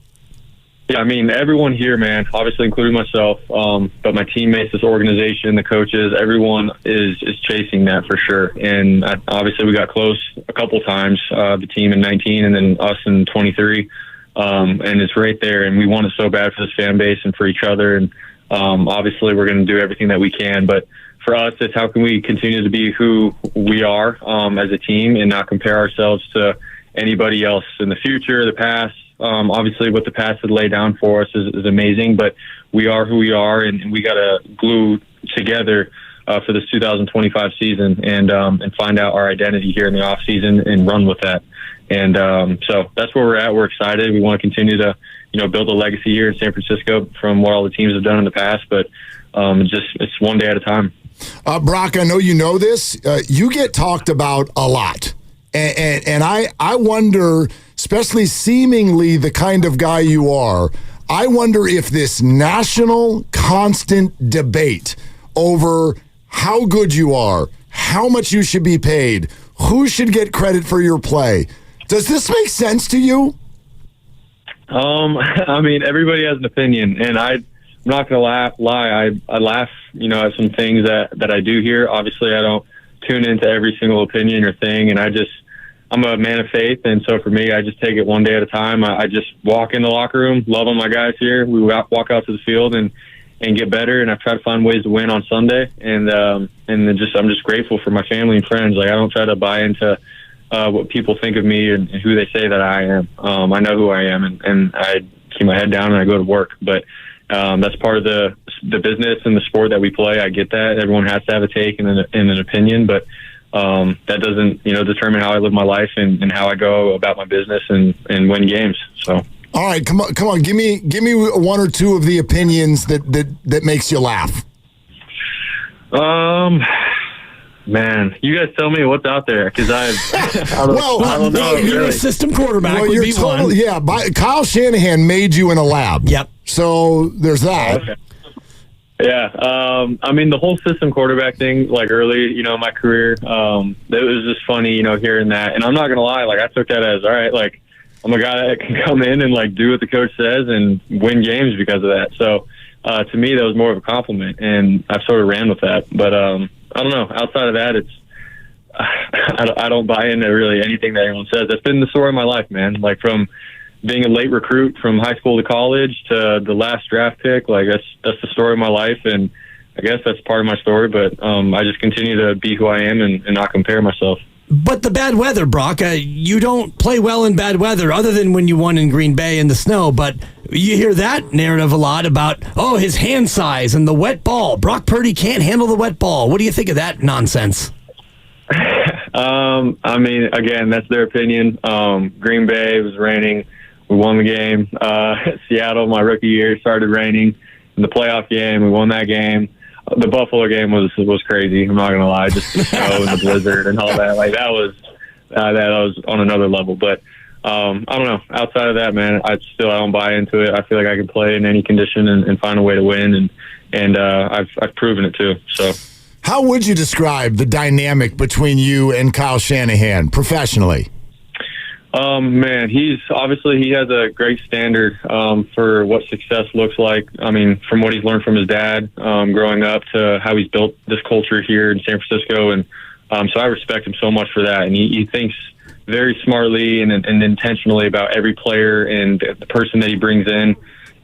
Yeah, I mean, everyone here, man, obviously including myself, but my teammates, this organization, the coaches, everyone is chasing that for sure. And obviously we got close a couple times, the team in 19 and then us in 23. And it's right there. And we want it so bad for this fan base and for each other. And obviously we're going to do everything that we can. But for us, it's how can we continue to be who we are as a team and not compare ourselves to anybody else in the future, the past. Obviously what the past had laid down for us is amazing, but we are who we are, and we got to glue together for this 2025 season and find out our identity here in the off season and run with that. And so that's where we're at. We're excited. We want to continue to, build a legacy here in San Francisco from what all the teams have done in the past, but it's one day at a time. Brock, I know you know this. You get talked about a lot. And I wonder, especially seemingly the kind of guy you are, I wonder if this national constant debate over how good you are, how much you should be paid, who should get credit for your play, does this make sense to you? I mean, everybody has an opinion, and I'm not going to lie. I laugh, at some things that I do hear. Obviously, I don't tune into every single opinion or thing, and I'm a man of faith, and so for me, I just take it one day at a time. I just walk in the locker room, love on my guys here. We walk out to the field and get better, and I try to find ways to win on Sunday. And then I'm just grateful for my family and friends. Like, I don't try to buy into what people think of me and who they say that I am. I know who I am, and I keep my head down and I go to work. But that's part of the business and the sport that we play. I get that. Everyone has to have a take and an opinion, but that doesn't, determine how I live my life and how I go about my business and win games. So. All right, come on. Give me one or two of the opinions that makes you laugh. Man, you guys tell me what's out there, because I don't know. You're a system quarterback. Well, would be one. Yeah, Kyle Shanahan made you in a lab. Yep. So there's that. Okay. Yeah, I mean, the whole system quarterback thing, like early, in my career, it was just funny, hearing that. And I'm not gonna lie, like, I took that as, all right, like, I'm a guy that can come in and like do what the coach says and win games because of that. So to me, that was more of a compliment, and I've sort of ran with that. But I don't know. Outside of that, I don't buy into really anything that anyone says. That's been the story of my life, man. Like from being a late recruit from high school to college to the last draft pick, like that's the story of my life, and I guess that's part of my story. But I just continue to be who I am and not compare myself. But the bad weather, Brock, you don't play well in bad weather other than when you won in Green Bay in the snow. But you hear that narrative a lot about, his hand size and the wet ball. Brock Purdy can't handle the wet ball. What do you think of that nonsense? I mean, again, that's their opinion. Green Bay, it was raining. We won the game. Seattle, my rookie year, started raining. In the playoff game, we won that game. The Buffalo game was crazy. I'm not gonna lie, just the snow and the blizzard and all that. Like that was on another level. But I don't know. Outside of that, man, I don't buy into it. I feel like I can play in any condition and find a way to win, and I've proven it too. So, how would you describe the dynamic between you and Kyle Shanahan professionally? Man, he has a great standard for what success looks like. I mean, from what he's learned from his dad growing up to how he's built this culture here in San Francisco. And so I respect him so much for that. And he thinks very smartly and intentionally about every player and the person that he brings in.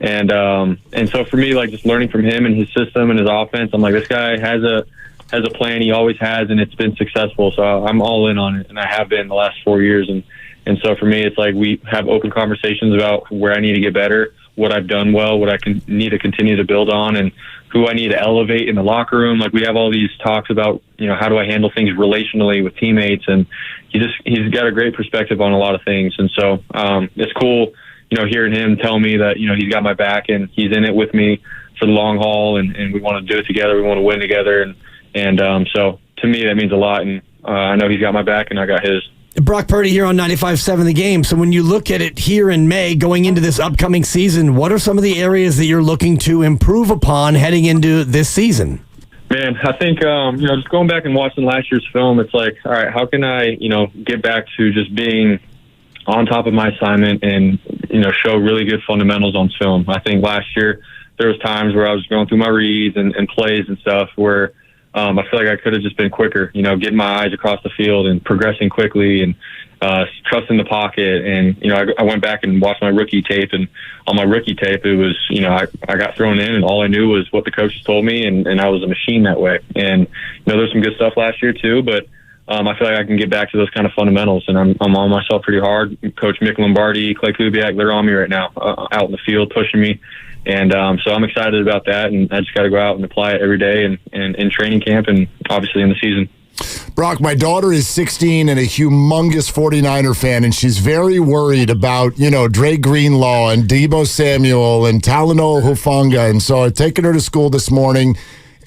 And so for me, like just learning from him and his system and his offense, I'm like, this guy has a plan. He always has, and it's been successful. So I'm all in on it, and I have been the last 4 years. And so for me, it's like we have open conversations about where I need to get better, what I've done well, what I need to continue to build on, and who I need to elevate in the locker room. Like we have all these talks about, how do I handle things relationally with teammates, and he's got a great perspective on a lot of things. And so it's cool, hearing him tell me that, he's got my back and he's in it with me for the long haul, and we want to do it together. We want to win together. And so to me, that means a lot. And I know he's got my back and I got his. Brock Purdy here on 95.7 The Game. So when you look at it here in May, going into this upcoming season, what are some of the areas that you're looking to improve upon heading into this season? Man, I think, just going back and watching last year's film, it's like, all right, how can I, get back to just being on top of my assignment and, show really good fundamentals on film. I think last year there was times where I was going through my reads and plays and stuff where I feel like I could have just been quicker, getting my eyes across the field and progressing quickly and trusting the pocket. And, I went back and watched my rookie tape, and on my rookie tape, it was, I got thrown in and all I knew was what the coaches told me, and I was a machine that way. And, there's some good stuff last year too, but I feel like I can get back to those kind of fundamentals, and I'm on myself pretty hard. Coach Mick Lombardi, Clay Kubiak, they're on me right now, out in the field pushing me. And so I'm excited about that, and I just got to go out and apply it every day and in training camp and obviously in the season. Brock, my daughter is 16 and a humongous 49er fan, and she's very worried about, Dre Greenlaw and Deebo Samuel and Talanoa Hufanga. And so I've taken her to school this morning,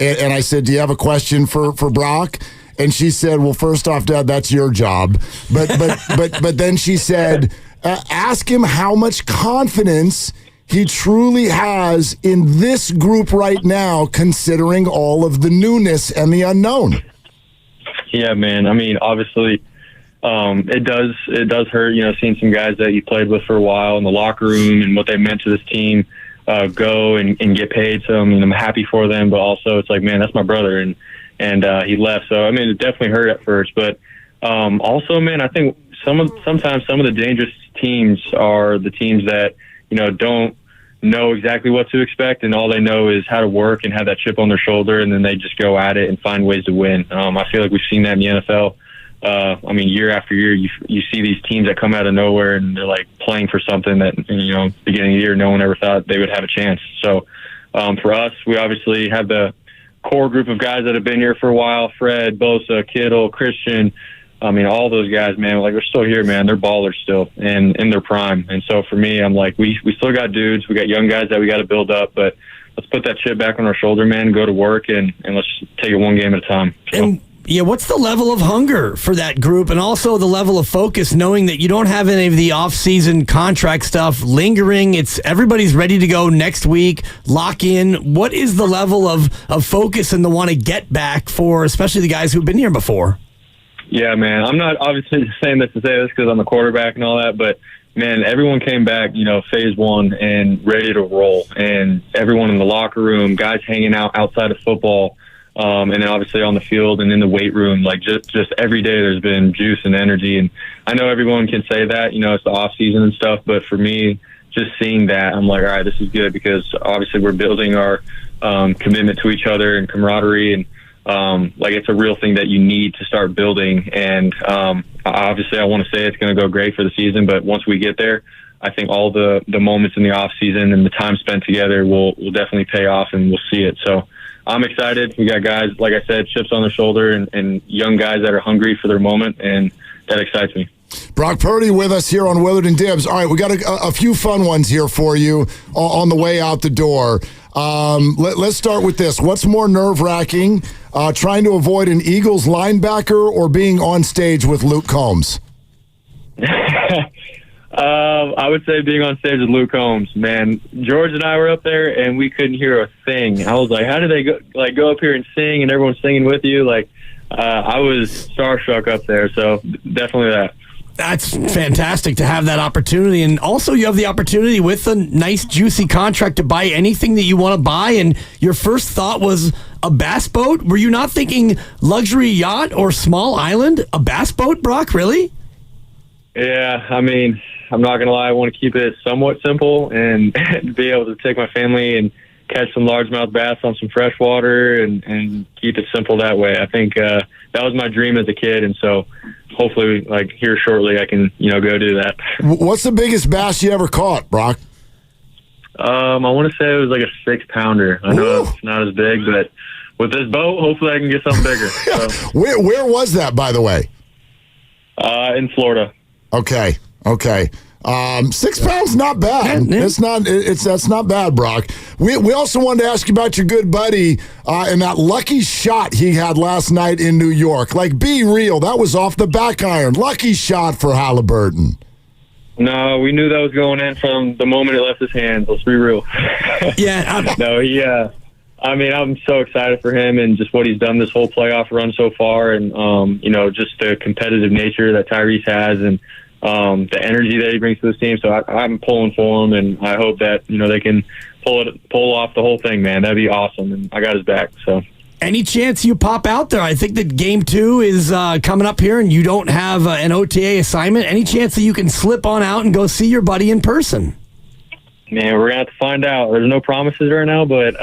and I said, do you have a question for Brock? And she said, well, first off, Dad, that's your job. But then she said, ask him how much confidence he truly has in this group right now, considering all of the newness and the unknown. Yeah, man. I mean, obviously, it does hurt, seeing some guys that you played with for a while in the locker room and what they meant to this team go and get paid. So, I mean, I'm happy for them, but also it's like, man, that's my brother, and he left. So, I mean, it definitely hurt at first. But also, man, I think sometimes some of the dangerous teams are the teams that, don't know exactly what to expect, and all they know is how to work and have that chip on their shoulder, and then they just go at it and find ways to win. I feel like we've seen that in the NFL. I mean, year after year, you see these teams that come out of nowhere and they're like playing for something that, beginning of the year, no one ever thought they would have a chance. So for us, we obviously have the core group of guys that have been here for a while: Fred, Bosa, Kittle, Christian. I mean, all those guys, man, like, they're still here, man. They're ballers still and in their prime. And so for me, I'm like, we still got dudes. We got young guys that we got to build up, but let's put that chip back on our shoulder, man, go to work, and let's take it one game at a time. So. And yeah, what's the level of hunger for that group, and also the level of focus, knowing that you don't have any of the off-season contract stuff lingering? It's everybody's ready to go next week, lock in. What is the level of focus and the want to get back for, especially the guys who've been here before? Yeah, man. I'm not obviously saying this to say this because I'm the quarterback and all that, but man, everyone came back, phase one and ready to roll. And everyone in the locker room, guys hanging out outside of football, and then obviously on the field and in the weight room, like just every day there's been juice and energy. And I know everyone can say that, it's the off season and stuff, but for me, just seeing that, I'm like, all right, this is good, because obviously we're building our commitment to each other and camaraderie, and it's a real thing that you need to start building. And obviously I want to say it's going to go great for the season, but once we get there, I think all the moments in the off season and the time spent together will definitely pay off, and we'll see it. So I'm excited. We got guys, like I said, chips on their shoulder, and young guys that are hungry for their moment, and that excites me. Brock Purdy with us here on Willard and Dibs. All right, we got a few fun ones here for you on the way out the door. Let's start with this. What's more nerve-wracking, trying to avoid an Eagles linebacker or being on stage with Luke Combs? I would say being on stage with Luke Combs, man. George and I were up there, and we couldn't hear a thing. I was like, how did they go up here and sing, and everyone's singing with you? I was starstruck up there, so definitely that. That's fantastic to have that opportunity. And also you have the opportunity with a nice, juicy contract to buy anything that you want to buy. And your first thought was a bass boat. Were you not thinking luxury yacht or small island? A bass boat, Brock, really? Yeah, I mean, I'm not going to lie. I want to keep it somewhat simple and be able to take my family and catch some largemouth bass on some fresh water and keep it simple that way. I think that was my dream as a kid, and so hopefully, here shortly, I can, go do that. What's the biggest bass you ever caught, Brock? I want to say it was like a 6-pounder. I know it's not as big, but with this boat, hopefully I can get something bigger. So. Where was that, by the way? In Florida. Okay. 6 pounds, not bad. That's not bad, Brock. We also wanted to ask you about your good buddy and that lucky shot he had last night in New York. Be real, that was off the back iron. Lucky shot for Halliburton. No, we knew that was going in from the moment it left his hands. Let's be real. Yeah. I'm so excited for him and just what he's done this whole playoff run so far, and just the competitive nature that Tyrese has, and the energy that he brings to this team. So I'm pulling for him, and I hope that they can pull off the whole thing, man. That'd be awesome, and I got his back. So any chance you pop out there? I think that game 2 is coming up here, and you don't have an OTA assignment. Any chance that you can slip on out and go see your buddy in person? Man, we're gonna have to find out. There's no promises right now, but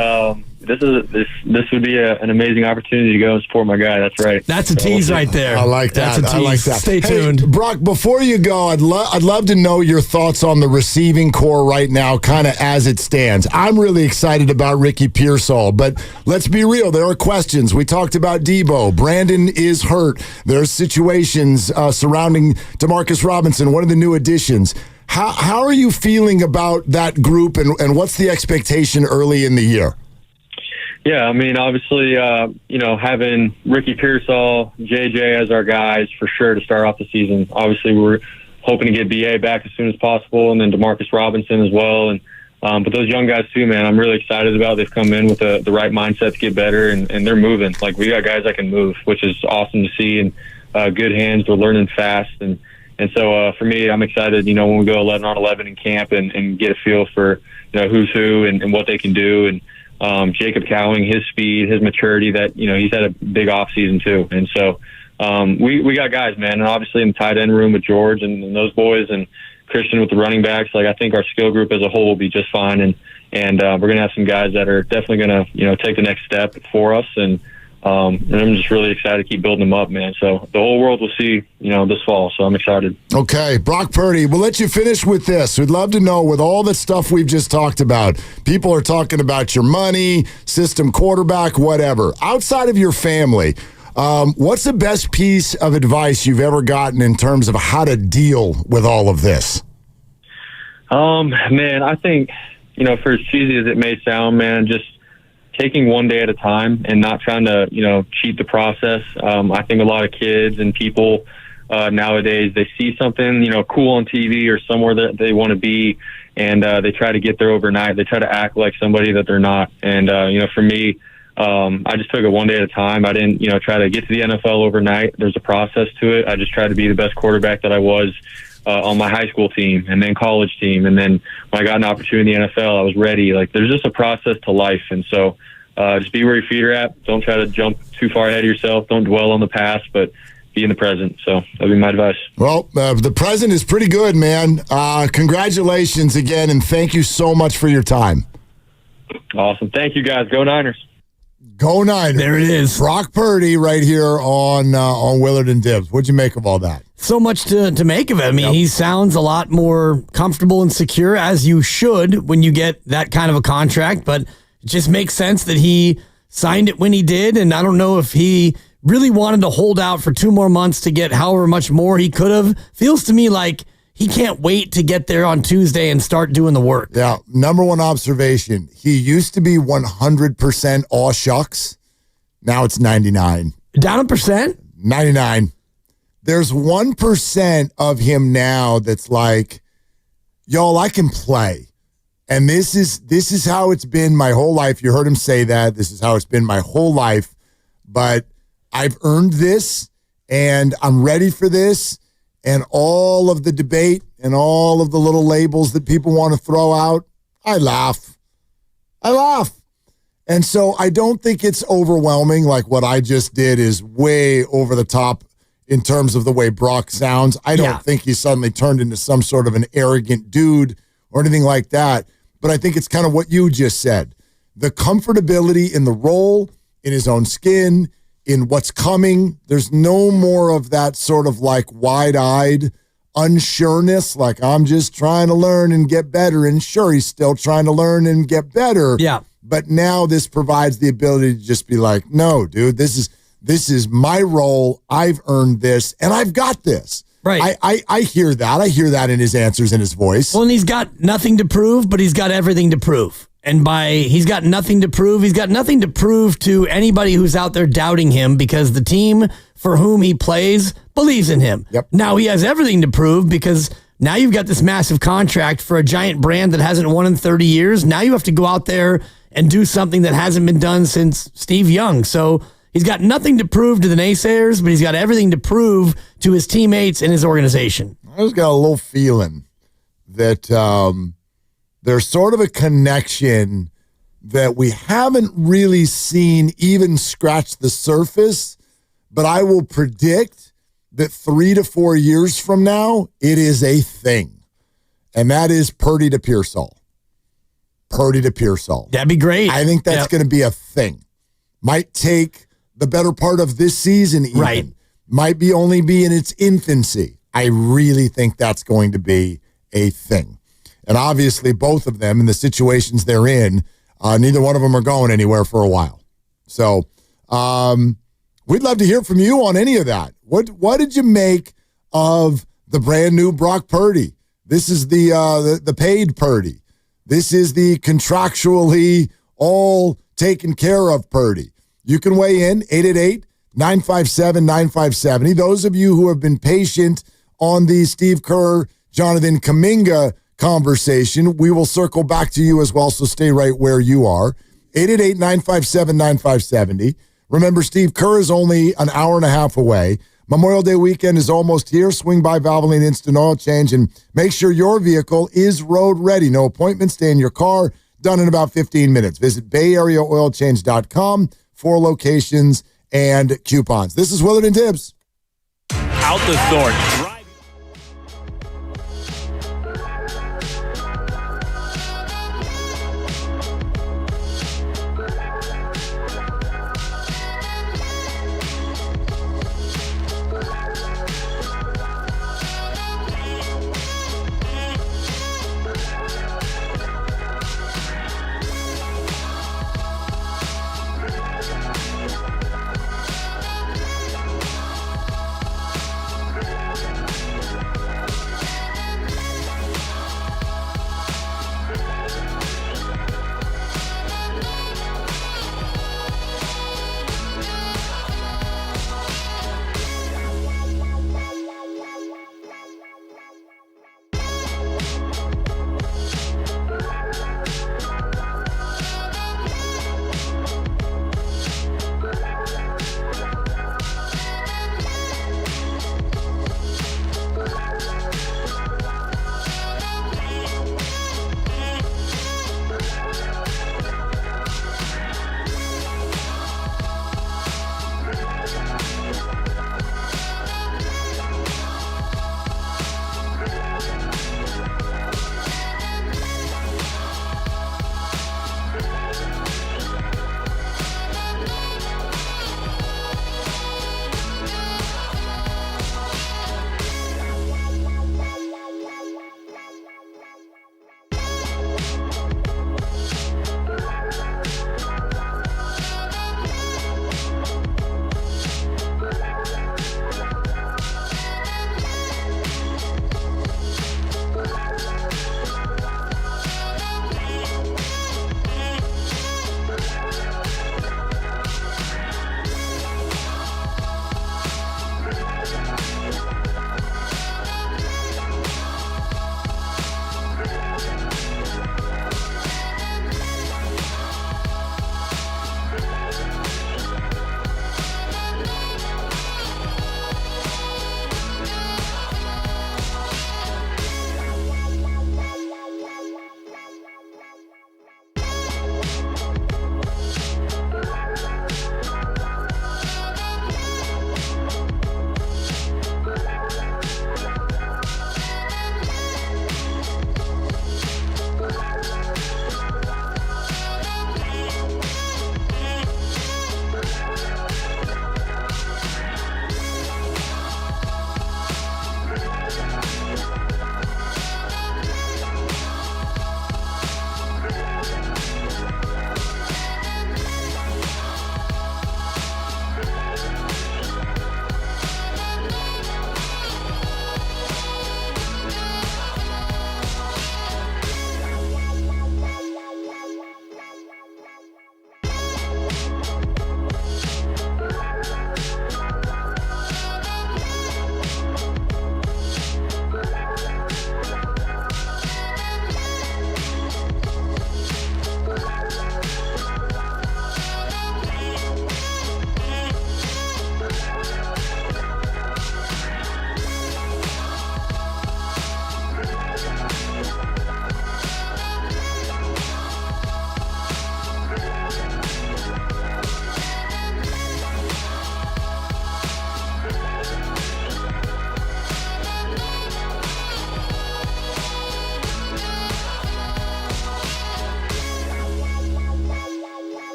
this would be an amazing opportunity to go and support my guy. That's right. That's a tease right there. I like that. That's a tease. I like that. Stay tuned. Brock, before you go, I'd love to know your thoughts on the receiving core right now, kind of as it stands. I'm really excited about Ricky Pearsall, but let's be real. There are questions. We talked about Debo. Brandon is hurt. There's situations surrounding Demarcus Robinson, one of the new additions. How are you feeling about that group, and what's the expectation early in the year? Yeah, I mean, obviously, having Ricky Pearsall, JJ as our guys for sure to start off the season. Obviously, we're hoping to get BA back as soon as possible, and then Demarcus Robinson as well. And but those young guys too, man, I'm really excited about. They've come in with the right mindset to get better, and they're moving. We got guys that can move, which is awesome to see, and good hands. They're learning fast, and so for me, I'm excited, when we go 11 on 11 in camp and get a feel for, who's who and what they can do. And Jacob Cowing, his speed, his maturity, that, he's had a big off season too. And so we got guys, man. And obviously in the tight end room with George and those boys, and Christian with the running backs, I think our skill group as a whole will be just fine. And we're going to have some guys that are definitely going to, take the next step for us. And I'm just really excited to keep building them up, man. So the whole world will see, this fall. So I'm excited. Okay, Brock Purdy, we'll let you finish with this. We'd love to know, with all the stuff we've just talked about, people are talking about your money, system quarterback, whatever. Outside of your family, what's the best piece of advice you've ever gotten in terms of how to deal with all of this? Man, I think, for as cheesy as it may sound, man, just taking one day at a time and not trying to, cheat the process. I think a lot of kids and people nowadays, they see something, cool on TV or somewhere that they want to be, and they try to get there overnight. They try to act like somebody that they're not. And, for me, I just took it one day at a time. I didn't, try to get to the NFL overnight. There's a process to it. I just tried to be the best quarterback that I was on my high school team and then college team. And then when I got an opportunity in the NFL, I was ready. Like, there's just a process to life. And so just be where your feet are at. Don't try to jump too far ahead of yourself. Don't dwell on the past, but be in the present. So that'd be my advice. Well, the present is pretty good, man. Congratulations again, and thank you so much for your time. Awesome. Thank you, guys. Go Niners. Go Niners. There it is. Brock Purdy right here on Willard and Dibs. What'd you make of all that? So much to make of it. I mean, he sounds a lot more comfortable and secure, as you should when you get that kind of a contract, but it just makes sense that he signed it when he did, and I don't know if he really wanted to hold out for 2 more months to get however much more he could have. Feels to me like he can't wait to get there on Tuesday and start doing the work. Yeah, number one observation. He used to be 100% all shucks. Now it's 99. Down a percent? 99. There's 1% of him now that's like, y'all, I can play. And this is how it's been my whole life. You heard him say that. This is how it's been my whole life. But I've earned this, and I'm ready for this. And all of the debate and all of the little labels that people want to throw out, I laugh. And so I don't think it's overwhelming. Like what I just did is way over the top in terms of the way Brock sounds. I don't think he suddenly turned into some sort of an arrogant dude or anything like that. But I think it's kind of what you just said. The comfortability in the role, in his own skin, in what's coming. There's no more of that sort of like wide-eyed unsureness, like I'm just trying to learn and get better. And sure, he's still trying to learn and get better. Yeah. But now this provides the ability to just be like, no, dude, this is my role. I've earned this, and I've got this. Right. I hear that. I hear that in his answers and his voice. Well, and he's got nothing to prove, but he's got everything to prove. And by he's got nothing to prove to anybody who's out there doubting him, because the team for whom he plays believes in him. Yep. Now he has everything to prove, because now you've got this massive contract for a giant brand that hasn't won in 30 years. Now you have to go out there and do something that hasn't been done since Steve Young. So he's got nothing to prove to the naysayers, but he's got everything to prove to his teammates and his organization. I just got a little feeling that there's sort of a connection that we haven't really seen even scratch the surface, but I will predict that 3 to 4 years from now, it is a thing. And that is Purdy to Pearsall. Purdy to Pearsall. That'd be great. I think that's going to be a thing. Might take the better part of this season even. Right. Might only be in its infancy. I really think that's going to be a thing. And obviously, both of them, in the situations they're in, neither one of them are going anywhere for a while. So we'd love to hear from you on any of that. What did you make of the brand new Brock Purdy? This is the paid Purdy. This is the contractually all taken care of Purdy. You can weigh in, 888-957-9570. Those of you who have been patient on the Steve Kerr, Jonathan Kaminga conversation, we will circle back to you as well, so stay right where you are. 888-957-9570. Remember, Steve Kerr is only an hour and a half away. Memorial Day weekend is almost here. Swing by Valvoline Instant Oil Change and make sure your vehicle is road ready. No appointment, stay in your car. Done in about 15 minutes. Visit BayAreaOilChange.com for locations and coupons. This is Willard and Tibbs. Out the door.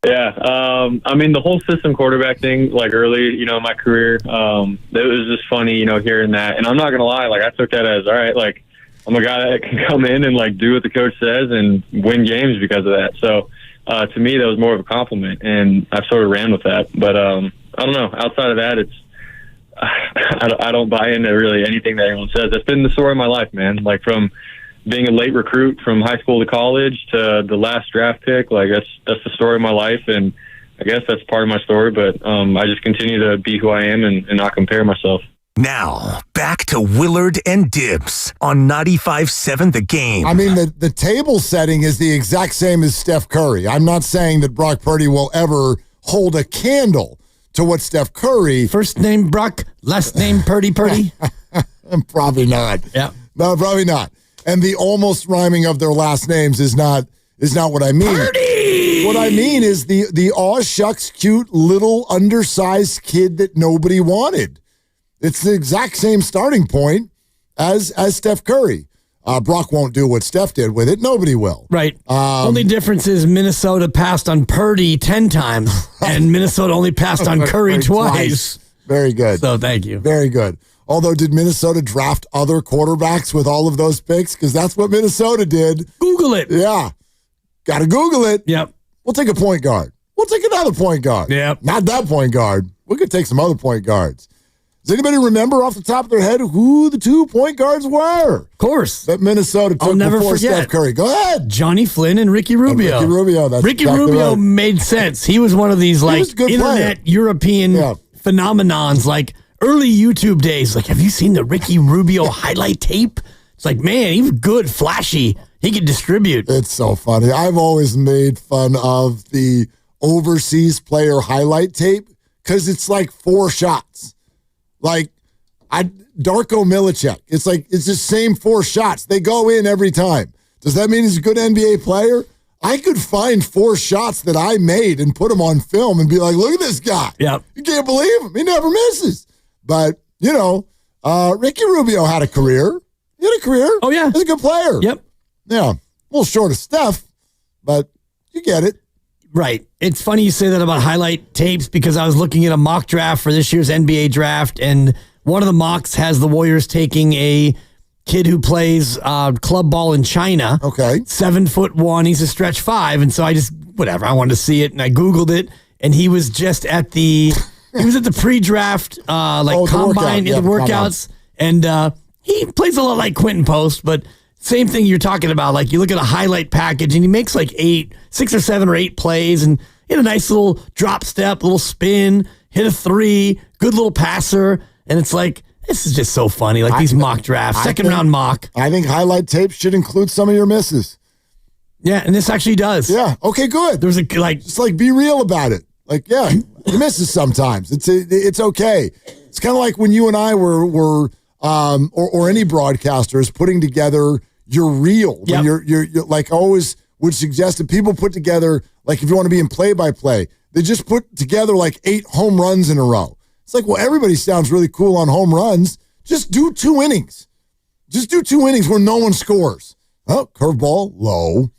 Yeah, I mean, the whole system quarterback thing, like early, in my career, it was just funny, hearing that. And I'm not going to lie, like, I took that as, all right, like, I'm a guy that can come in and, like, do what the coach says and win games because of that. So, to me, that was more of a compliment, and I've sort of ran with that. But I don't know. Outside of that, I don't buy into really anything that anyone says. That's been the story of my life, man. Like, from being a late recruit from high school to college to the last draft pick, like that's the story of my life, and I guess that's part of my story. But I just continue to be who I am and not compare myself. Now, back to Willard and Dibs on 95.7 The Game. I mean, the table setting is the exact same as Steph Curry. I'm not saying that Brock Purdy will ever hold a candle to what Steph Curry... First name Brock, last name Purdy. Probably not. Yeah. No, probably not. And the almost rhyming of their last names is not what I mean. Purdy! What I mean is the aw shucks cute little undersized kid that nobody wanted. It's the exact same starting point as Steph Curry. Brock won't do what Steph did with it. Nobody will. Right. Only difference is Minnesota passed on Purdy 10 times, and Minnesota only passed on Curry twice. Very good. So thank you. Very good. Although, did Minnesota draft other quarterbacks with all of those picks? Because that's what Minnesota did. Google it. Yeah. Got to Google it. Yep. We'll take a point guard. We'll take another point guard. Yep. Not that point guard. We could take some other point guards. Does anybody remember off the top of their head who the 2 point guards were? Of course. That Minnesota took I'll never before forget. Steph Curry. Go ahead. Johnny Flynn and Ricky Rubio. Ricky Rubio. That's Ricky exactly Rubio right. made sense. He was one of these like internet European phenomenons, like early YouTube days. Like, have you seen the Ricky Rubio highlight tape? It's like, man, he was good, flashy. He could distribute. It's so funny. I've always made fun of the overseas player highlight tape because it's like 4 shots. Like, Darko Milicic. It's the same 4 shots. They go in every time. Does that mean he's a good NBA player? I could find 4 shots that I made and put them on film and be like, look at this guy. Yep. You can't believe him. He never misses. But, Ricky Rubio had a career. He had a career. Oh, yeah. He's a good player. Yep. Yeah. A little short of Steph, but you get it. Right. It's funny you say that about highlight tapes because I was looking at a mock draft for this year's NBA draft, and one of the mocks has the Warriors taking a kid who plays club ball in China. Okay. 7'1". He's a stretch 5. And so I wanted to see it, and I Googled it, and he was just at the pre-draft combine, the workouts. And he plays a lot like Quentin Post, but same thing you're talking about. Like, you look at a highlight package and he makes like 6 or 7 or 8 plays and hit a nice little drop step, little spin, hit a 3, good little passer. And it's like, this is just so funny. Like these mock drafts, second round mock. I think highlight tape should include some of your misses. Yeah, and this actually does. Yeah. Okay, good. There's just be real about it. Like, yeah, you misses sometimes. It's okay. It's kind of like when you and I were or any broadcasters putting together your reel. When you're like, I always would suggest that people put together, like, if you want to be in play-by-play, they just put together like 8 home runs in a row. It's like, well, everybody sounds really cool on home runs. Just do 2 innings. Just do 2 innings where no one scores. Oh, curveball, low.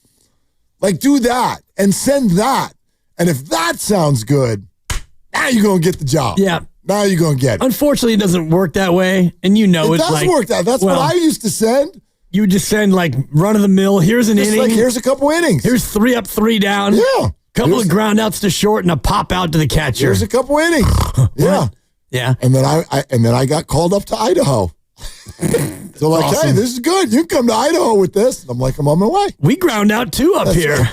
Like, do that and send that. And if that sounds good, now you're going to get the job. Yeah. Now you're going to get it. Unfortunately, it doesn't work that way. And it does work that. That's what I used to send. You would just send like run of the mill. Here's an inning. Like, here's a couple innings. Here's 3 up, 3 down. Yeah. Couple of ground outs to short and a pop out to the catcher. Here's a couple innings. Yeah. Yeah. And then I got called up to Idaho. So like, awesome. Hey, this is good. You can come to Idaho with this. And I'm like, I'm on my way. We ground out too up here. Right.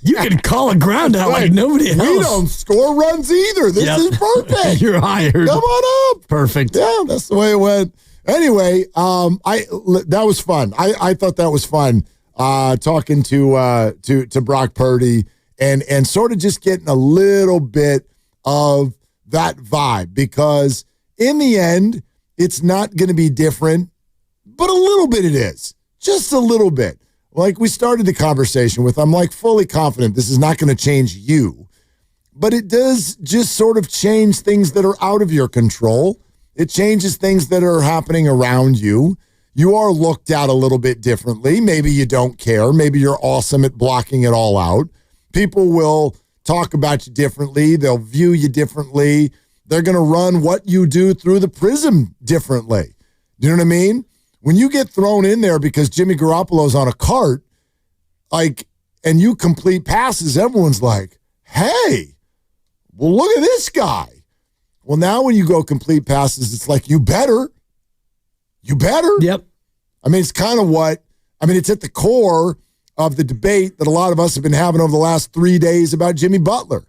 You can call a ground out like nobody else. We don't score runs either. This is perfect. You're hired. Come on up. Perfect. Yeah, that's the way it went. Anyway, that was fun. I thought that was fun. Talking to Brock Purdy and sort of just getting a little bit of that vibe, because in the end, it's not going to be different, but a little bit it is. Just a little bit. Like we started the conversation with, I'm like fully confident this is not going to change you, but it does just sort of change things that are out of your control. It changes things that are happening around you. You are looked at a little bit differently. Maybe you don't care. Maybe you're awesome at blocking it all out. People will talk about you differently. They'll view you differently. They're going to run what you do through the prism differently. Do you know what I mean? When you get thrown in there because Jimmy Garoppolo's on a cart, and you complete passes, everyone's like, hey, well, look at this guy. Well, now when you go complete passes, it's like, you better. Yep. I mean, it's kind of it's at the core of the debate that a lot of us have been having over the last 3 days about Jimmy Butler.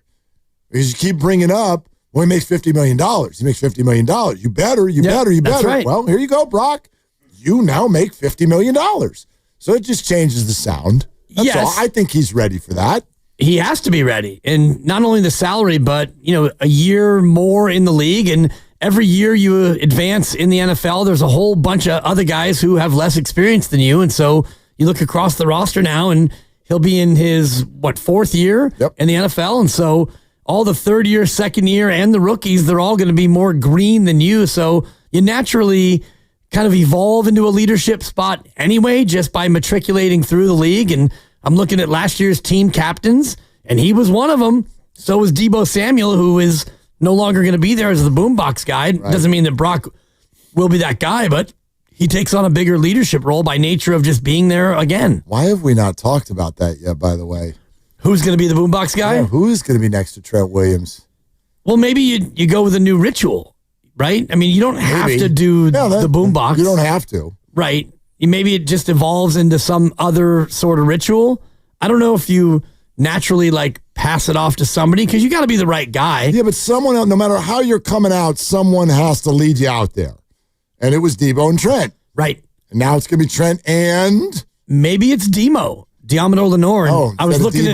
Because you keep bringing up, well, he makes $50 million. He makes $50 million. You better. That's right. Well, here you go, Brock. You now make $50 million. So it just changes the sound. That's all. I think he's ready for that. He has to be ready. And not only the salary, but, a year more in the league. And every year you advance in the NFL, there's a whole bunch of other guys who have less experience than you. And so you look across the roster now, and he'll be in his, fourth year in the NFL. And so all the third year, second year, and the rookies, they're all going to be more green than you. So you naturally kind of evolve into a leadership spot anyway, just by matriculating through the league. And I'm looking at last year's team captains, and he was one of them. So was Deebo Samuel, who is no longer going to be there as the boombox guy. Right. Doesn't mean that Brock will be that guy, but he takes on a bigger leadership role by nature of just being there again. Why have we not talked about that yet, by the way? Who's going to be the boombox guy? Yeah, who's going to be next to Trent Williams? Well, maybe you go with a new ritual, right? I mean, you don't have to do the boombox. You don't have to. Right. Maybe it just evolves into some other sort of ritual. I don't know if you naturally pass it off to somebody, because you got to be the right guy. Yeah, but someone else, no matter how you're coming out, someone has to lead you out there. And it was Deebo and Trent. Right. And now it's going to be Trent and... Maybe it's Diamondo Lenore. Oh, I was looking at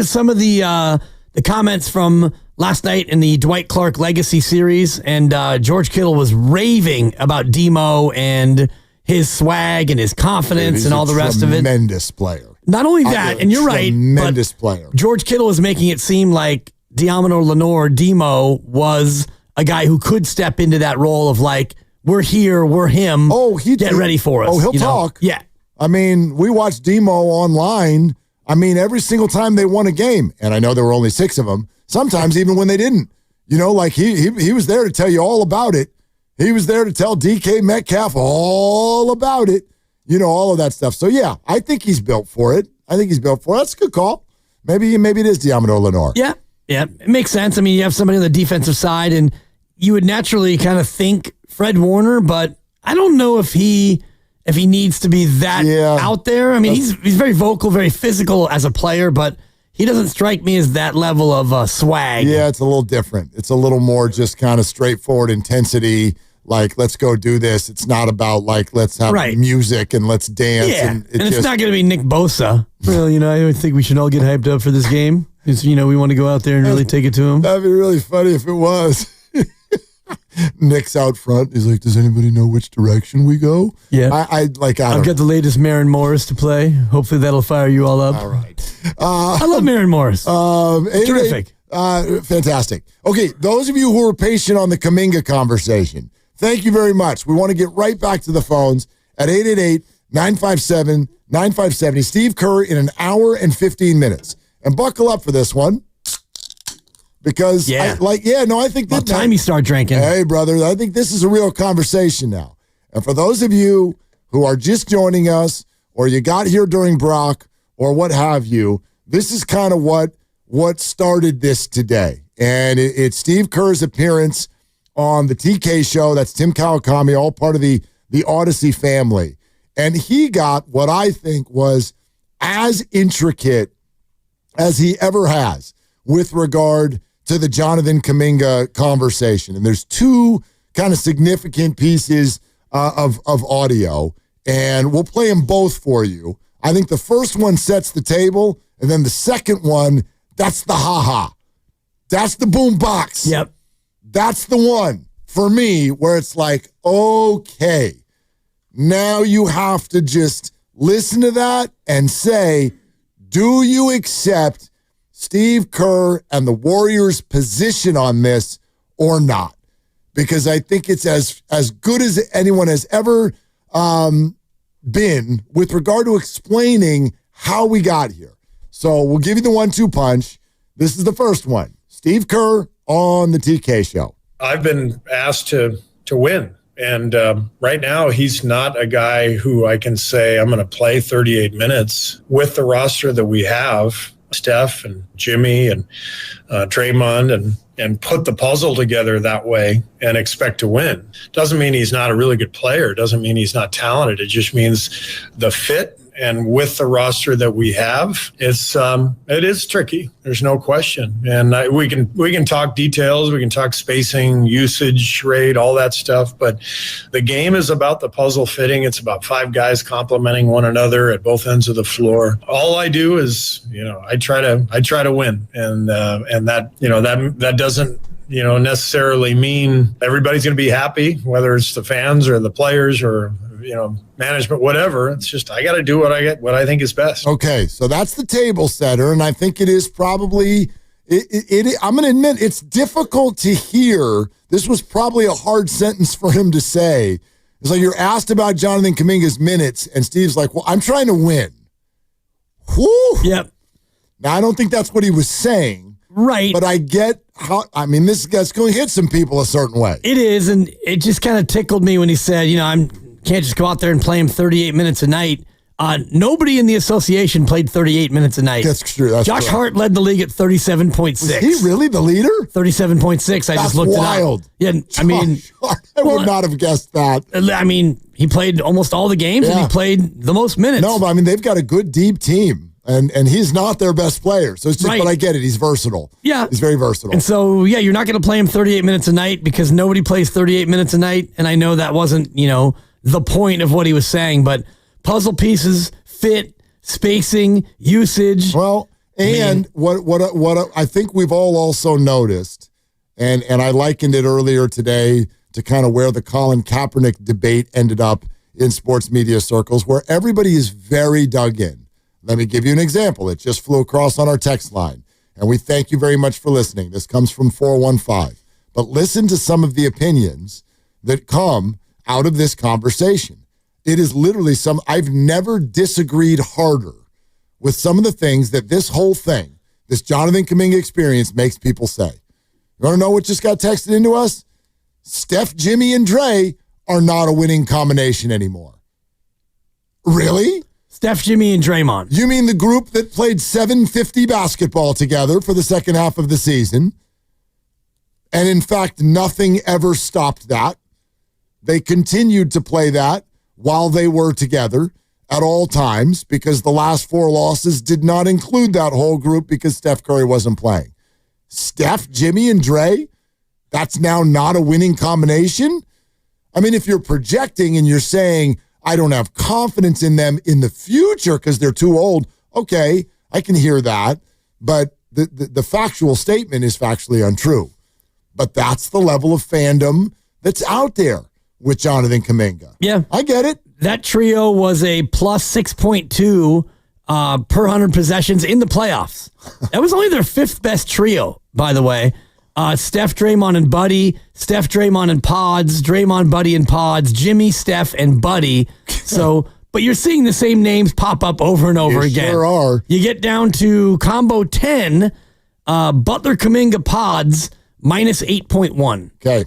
some of the comments from last night in the Dwight Clark Legacy series, and George Kittle was raving about Demo and his swag and his confidence and all the rest of it. Tremendous player. Not only that, and you're right, tremendous player. George Kittle is making it seem like Diamondo Lenore, Demo, was a guy who could step into that role of we're here, we're him. Oh, get ready for us. Oh, he'll talk. Yeah. I mean, we watched Demo online. I mean, every single time they won a game, and I know there were only 6 of them, sometimes even when they didn't. He was there to tell you all about it. He was there to tell DK Metcalf all about it. All of that stuff. So, yeah, I think he's built for it. That's a good call. Maybe it is Diamondo Lenore. Yeah. Yeah, it makes sense. I mean, you have somebody on the defensive side, and you would naturally kind of think Fred Warner, but I don't know if he needs to be that out there. I mean, he's very vocal, very physical as a player, but he doesn't strike me as that level of swag. Yeah, it's a little different. It's a little more just kind of straightforward intensity. Let's go do this. It's not about let's have music and let's dance. Yeah, and it's not going to be Nick Bosa. Well, I think we should all get hyped up for this game. Because, we want to go out there and really take it to him. That'd be really funny if it was. Nick's out front. He's like, does anybody know which direction we go? Yeah. I've got the latest Maren Morris to play. Hopefully that'll fire you all up. All right. I love Maren Morris. Terrific. Fantastic. Okay, those of you who were patient on the Kaminga conversation, thank you very much. We want to get right back to the phones at 888-957-9570. Steve Kerr in an hour and 15 minutes. And buckle up for this one. Because, I think about time you start drinking. Hey, brother, I think this is a real conversation now. And for those of you who are just joining us, or you got here during Brock, or what have you, this is kind of what started this today. And it's Steve Kerr's appearance on the TK show. That's Tim Kawakami, all part of the Odyssey family. And he got what I think was as intricate as he ever has with regard to the Jonathan Kaminga conversation. And there's 2 kind of significant pieces of audio, and we'll play them both for you. I think the first one sets the table, and then the second one, that's the ha-ha. That's the boom box. Yep. That's the one for me where it's okay, now you have to just listen to that and say, do you accept Steve Kerr and the Warriors' position on this or not? Because I think it's as good as anyone has ever been with regard to explaining how we got here. So we'll give you the 1-2 punch. This is the first one. Steve Kerr on the TK show. I've been asked to win. And right now, he's not a guy who I can say I'm going to play 38 minutes with the roster that we have, Steph and Jimmy and Draymond, and put the puzzle together that way and expect to win. Doesn't mean he's not a really good player. Doesn't mean he's not talented. It just means the fit. And with the roster that we have, it is tricky. There's no question. And we can talk details. We can talk spacing, usage rate, all that stuff. But the game is about the puzzle fitting. It's about 5 guys complementing one another at both ends of the floor. All I do is, I try to win, and that doesn't necessarily mean everybody's going to be happy, whether it's the fans or the players or management, whatever. It's just I got to do what I think is best. Okay, so that's the table setter, and I think it is probably I'm going to admit it's difficult to hear. This was probably a hard sentence for him to say. It's like you're asked about Jonathan Kaminga's minutes, and Steve's like, "Well, I'm trying to win." Whew. Yep. Now I don't think that's what he was saying. Right. But I get how, this guy's going to hit some people a certain way. It is, and it just kind of tickled me when he said, can't just go out there and play him 38 minutes a night. Nobody in the association played 38 minutes a night. That's true. Josh Hart led the league at 37.6. Is he really the leader? 37.6. I just looked wild. it up. Yeah, I would not have guessed that. He played almost all the games, and he played the most minutes. No, but they've got a good, deep team. And he's not their best player. So it's just, But I get it. He's versatile. Yeah. He's very versatile. And so, you're not going to play him 38 minutes a night because nobody plays 38 minutes a night. And I know that wasn't, the point of what he was saying, but puzzle pieces, fit, spacing, usage. Well, and what I think we've all also noticed, and I likened it earlier today to kind of where the Colin Kaepernick debate ended up in sports media circles, where everybody is very dug in. Let me give you an example. It just flew across on our text line, and we thank you very much for listening. This comes from 415. But listen to some of the opinions that come out of this conversation. It is literally I've never disagreed harder with some of the things that this whole thing, this Jonathan Kaminga experience, makes people say. You want to know what just got texted into us? Steph, Jimmy, and Dre are not a winning combination anymore. Really? Steph, Jimmy, and Draymond. You mean the group that played 750 basketball together for the second half of the season? And in fact, nothing ever stopped that. They continued to play that while they were together at all times because the last 4 losses did not include that whole group because Steph Curry wasn't playing. Steph, Jimmy, and Dre, that's now not a winning combination? If you're projecting and you're saying, I don't have confidence in them in the future because they're too old. Okay, I can hear that. But the factual statement is factually untrue. But that's the level of fandom that's out there with Jonathan Kaminga. Yeah. I get it. That trio was a plus 6.2 per 100 possessions in the playoffs. That was only their 5th best trio, by the way. Steph, Draymond, and Buddy. Steph, Draymond, and Pods. Draymond, Buddy, and Pods. Jimmy, Steph, and Buddy. So, but you're seeing the same names pop up over and over again. Sure are. You get down to combo 10, Butler, Kaminga, Pods, minus 8.1. Okay.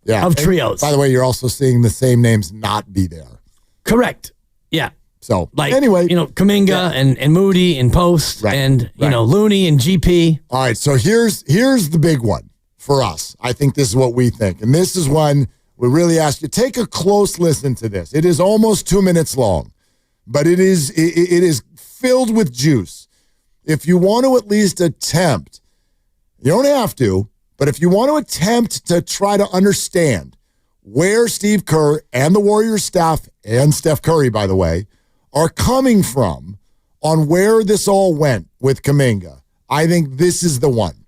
Yeah. Of trios. And by the way, you're also seeing the same names not be there. Correct. Yeah. So, anyway. Kaminga and Moody and Post and, Looney and GP. All right, so here's the big one for us. I think this is what we think. And this is one we really ask you, take a close listen to this. It is almost 2 minutes long, but it is filled with juice. If you want to at least attempt, you don't have to, but if you want to attempt to try to understand where Steve Kerr and the Warriors staff, and Steph Curry, by the way, are coming from on where this all went with Kaminga, I think this is the one.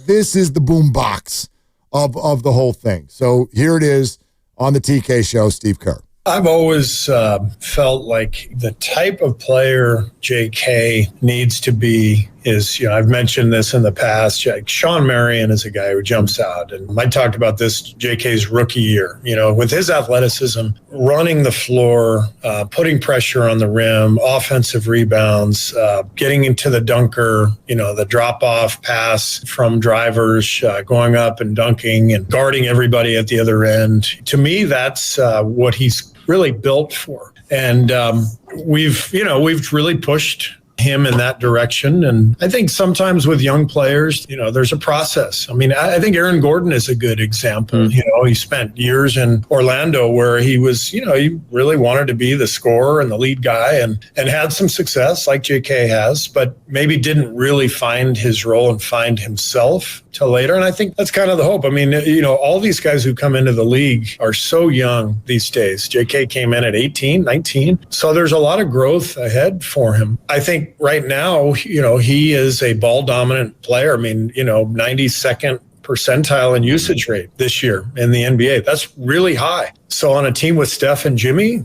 This is the boom box of the whole thing. So here it is on the TK show, Steve Kerr. I've always felt like the type of player JK needs to be is, I've mentioned this in the past. Sean Marion is a guy who jumps out. And I talked about this JK's rookie year, with his athleticism, running the floor, putting pressure on the rim, offensive rebounds, getting into the dunker, the drop-off pass from drivers, going up and dunking and guarding everybody at the other end. To me, that's what he's really built for. And we've really pushed him in that direction. And I think sometimes with young players, there's a process. I mean, I think Aaron Gordon is a good example. He spent years in Orlando where he was, he really wanted to be the scorer and the lead guy and had some success like JK has, but maybe didn't really find his role and find himself till later. And I think that's kind of the hope. I mean, all these guys who come into the league are so young these days. JK came in at 18, 19. So there's a lot of growth ahead for him. I think right now, he is a ball dominant player. I mean, 92nd percentile in usage rate this year in the NBA. That's really high. So on a team with Steph and Jimmy,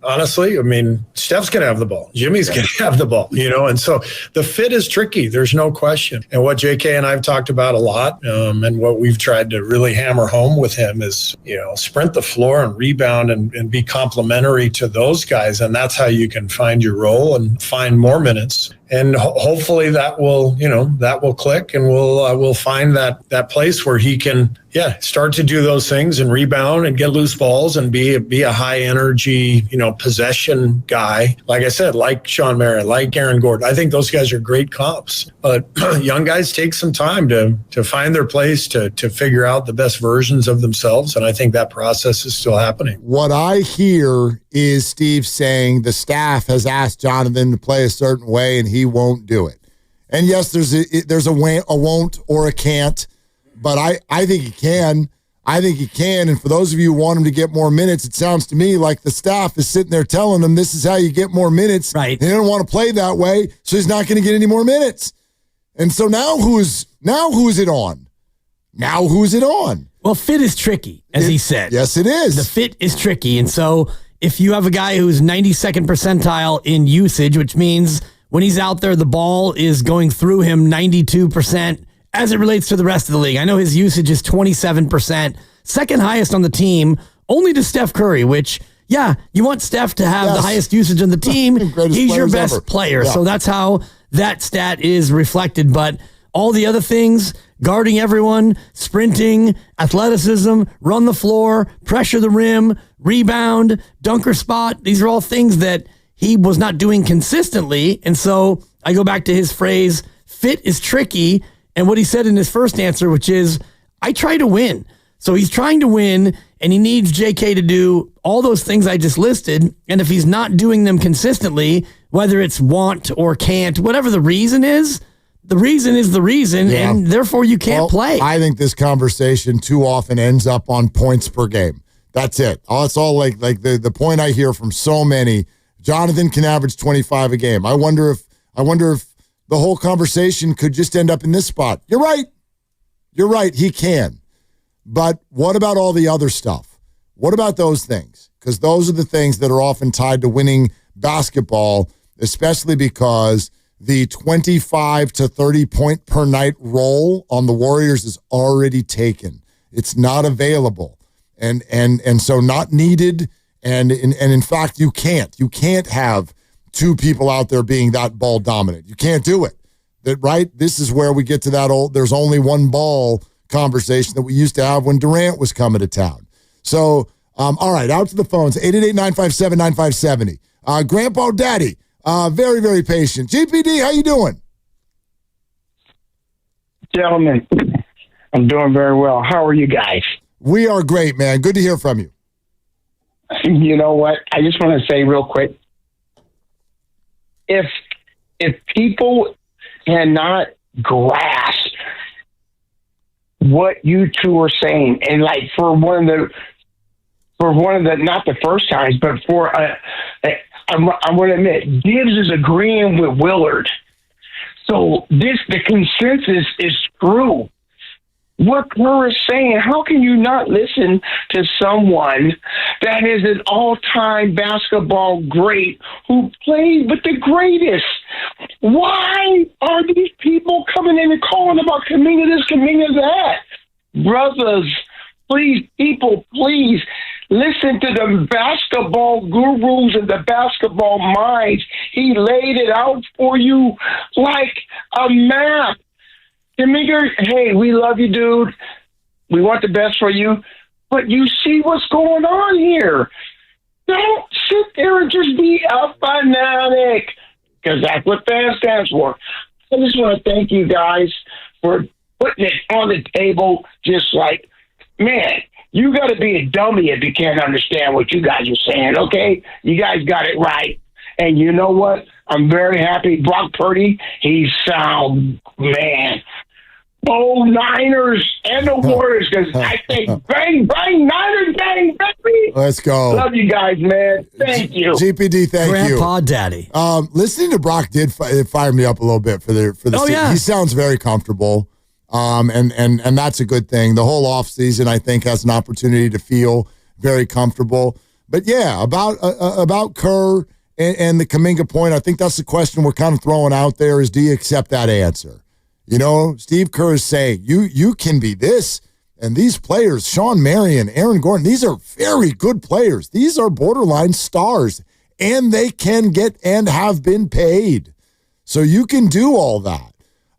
honestly, I mean, Steph's going to have the ball. Jimmy's going to have the ball, and so the fit is tricky. There's no question. And what JK and I've talked about a lot, and what we've tried to really hammer home with him is, sprint the floor and rebound and be complementary to those guys. And that's how you can find your role and find more minutes. And hopefully that will click, and we'll find that place where he can, start to do those things and rebound and get loose balls and be a high energy, possession guy. Like I said, like Sean Marion, like Aaron Gordon. I think those guys are great comps. But young guys take some time to find their place, to figure out the best versions of themselves. And I think that process is still happening. What I hear is Steve saying the staff has asked Jonathan to play a certain way and he won't do it. And yes, there's a won't or a can't, but I think he can. I think he can. And for those of you who want him to get more minutes, it sounds to me like the staff is sitting there telling him this is how you get more minutes. Right. They don't want to play that way, so he's not going to get any more minutes. And so now who's it on? Now who's it on? Well, fit is tricky, as he said. Yes, it is. The fit is tricky. And so if you have a guy who's 92nd percentile in usage, which means when he's out there, the ball is going through him 92% as it relates to the rest of the league. I know his usage is 27%, second highest on the team, only to Steph Curry, which, you want Steph to have the highest usage on the team. He's your best player. Yeah. So that's how that stat is reflected. But all the other things, guarding everyone, sprinting, athleticism, run the floor, pressure the rim, rebound, dunker spot, these are all things that he was not doing consistently. And so I go back to his phrase, fit is tricky. And what he said in his first answer, which is, I try to win. So he's trying to win, and he needs JK to do all those things I just listed. And if he's not doing them consistently, whether it's want or can't, whatever the reason is the reason, and therefore you can't play. I think this conversation too often ends up on points per game. That's it. It's all like the point I hear from so many, Jonathan can average 25 a game. I wonder if the whole conversation could just end up in this spot. You're right, he can. But what about all the other stuff? What about those things? Because those are the things that are often tied to winning basketball, especially because the 25 to 30 point per night role on the Warriors is already taken. It's not available. And so not needed. And in fact, you can't have two people out there being that ball dominant. You can't do it. Right? This is where we get to that old, there's only one ball conversation that we used to have when Durant was coming to town. So, all right, out to the phones, 888-957-9570. Grandpa Daddy, very, very patient. GPD, how you doing? Gentlemen, I'm doing very well. How are you guys? We are great, man. Good to hear from you. You know what? I just want to say real quick, if people cannot grasp what you two are saying, and like for one of the not the first times, but I want to admit, Gibbs is agreeing with Willard. So the consensus is true. What Kerr is saying, how can you not listen to someone that is an all-time basketball great who played with the greatest? Why are these people coming in and calling about Kaminga this, Kaminga that? Brothers, please, people, please listen to the basketball gurus and the basketball minds. He laid it out for you like a map. Kaminga, hey, we love you, dude. We want the best for you. But you see what's going on here. Don't sit there and just be a fanatic, because that's what fan stands for. I just want to thank you guys for putting it on the table. Just like, man, you got to be a dummy if you can't understand what you guys are saying, okay? You guys got it right. And you know what? I'm very happy. Brock Purdy, he's sound, man. Oh, Niners and the Warriors, because I think bang, bang, Niners, bang, baby. Let's go. Love you guys, man. Thank you. GPD, thank you. Grandpa Daddy. Listening to Brock did fire me up a little bit for the season. He sounds very comfortable. And that's a good thing. The whole offseason, I think, has an opportunity to feel very comfortable. But yeah, about Kerr and the Kaminga point, I think that's the question we're kind of throwing out there is, do you accept that answer? You know, Steve Kerr is saying, you can be this, and these players, Sean Marion, Aaron Gordon, these are very good players. These are borderline stars, and they can get and have been paid. So you can do all that.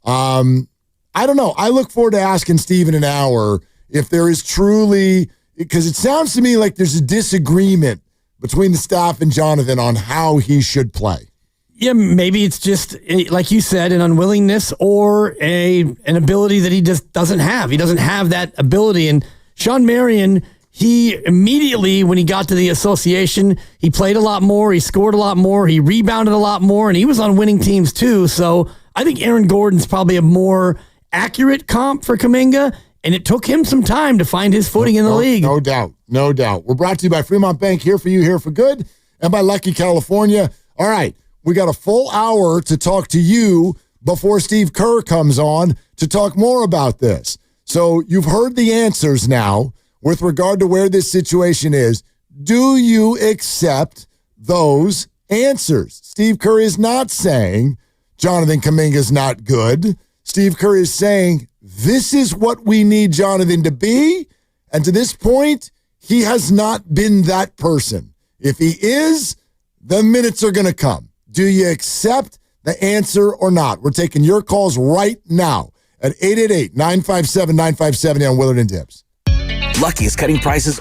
I don't know. I look forward to asking Steve in an hour if there is truly, because it sounds to me like there's a disagreement between the staff and Jonathan on how he should play. Yeah, maybe it's just, like you said, an unwillingness or an ability that he just doesn't have. He doesn't have that ability. And Sean Marion, he immediately, when he got to the association, he played a lot more, he scored a lot more, he rebounded a lot more, and he was on winning teams too. So I think Aaron Gordon's probably a more accurate comp for Kaminga, and it took him some time to find his footing in the league. No doubt. No doubt. We're brought to you by Fremont Bank, here for you, here for good, and by Lucky California. All right. We got a full hour to talk to you before Steve Kerr comes on to talk more about this. So you've heard the answers now with regard to where this situation is. Do you accept those answers? Steve Kerr is not saying Jonathan Kaminga is not good. Steve Kerr is saying this is what we need Jonathan to be. And to this point, he has not been that person. If he is, the minutes are going to come. Do you accept the answer or not? We're taking your calls right now at 888-957-9570 on Willard and Dibbs. Lucky is cutting prices.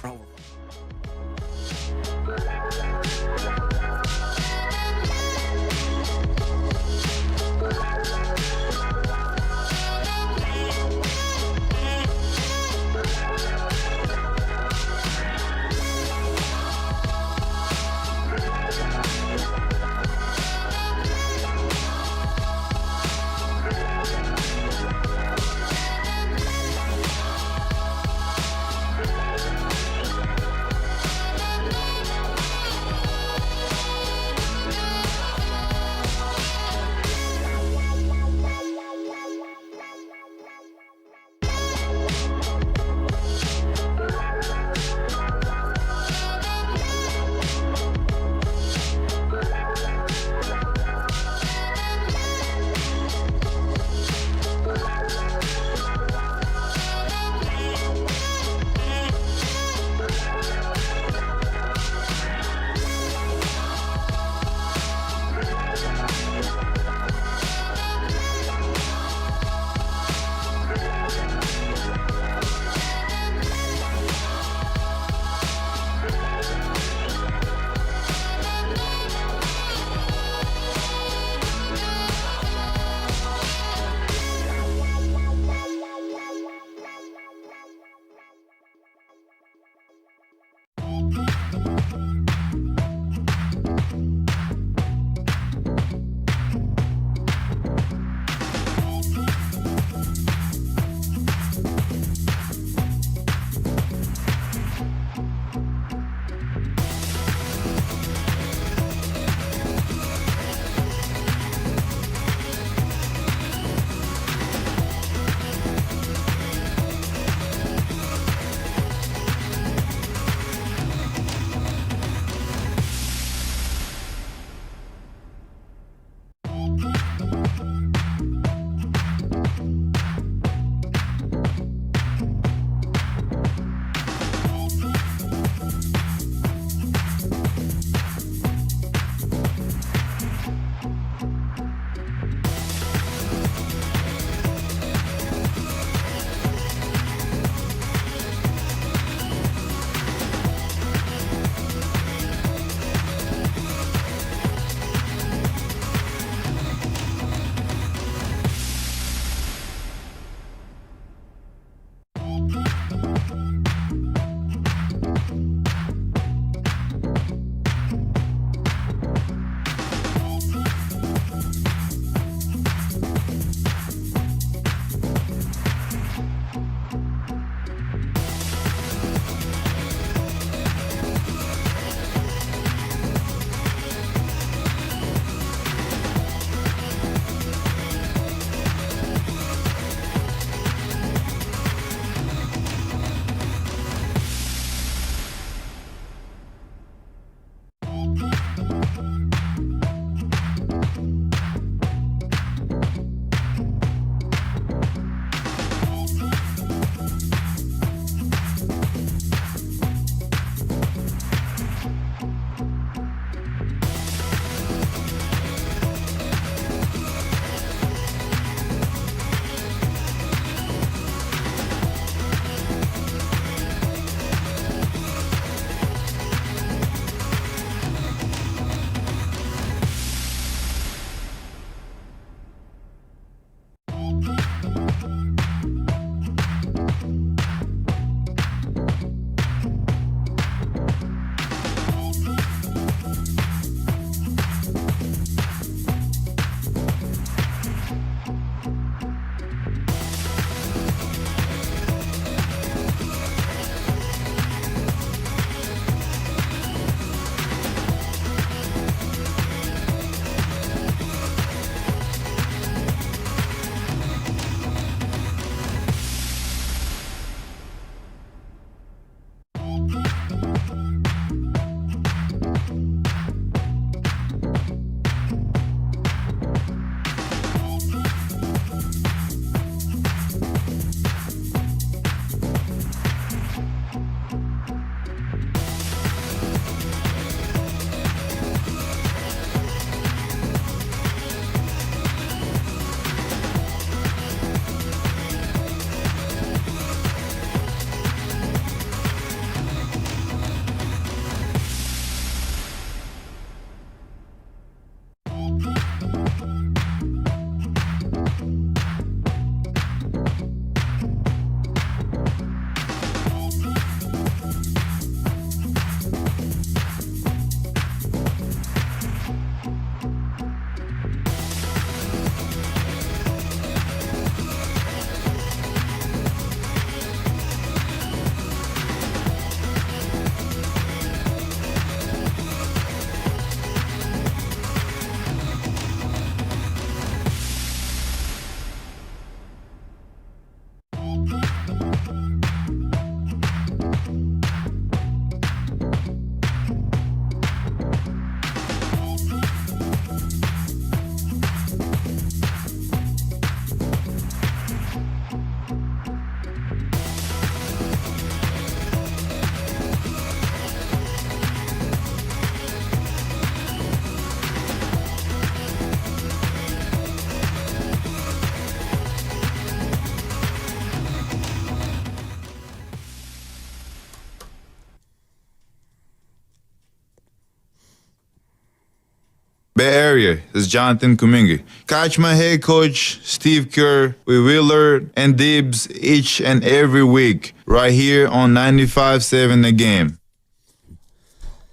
Bay Area, this is Jonathan Kaminga. Catch my head coach, Steve Kerr, with Willard and Dibs each and every week, right here on 95.7 The Game.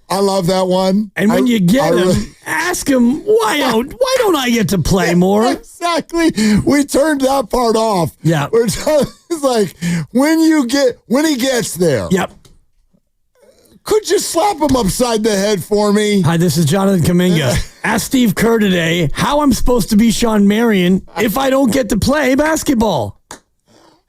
I love that one. And when you get him, ask him, why don't I get to play more? Exactly. We turned that part off. Yeah. It's like, when he gets there. Yep. Could you slap him upside the head for me? Hi, this is Jonathan Kaminga. Ask Steve Kerr today how I'm supposed to be Sean Marion if I don't get to play basketball.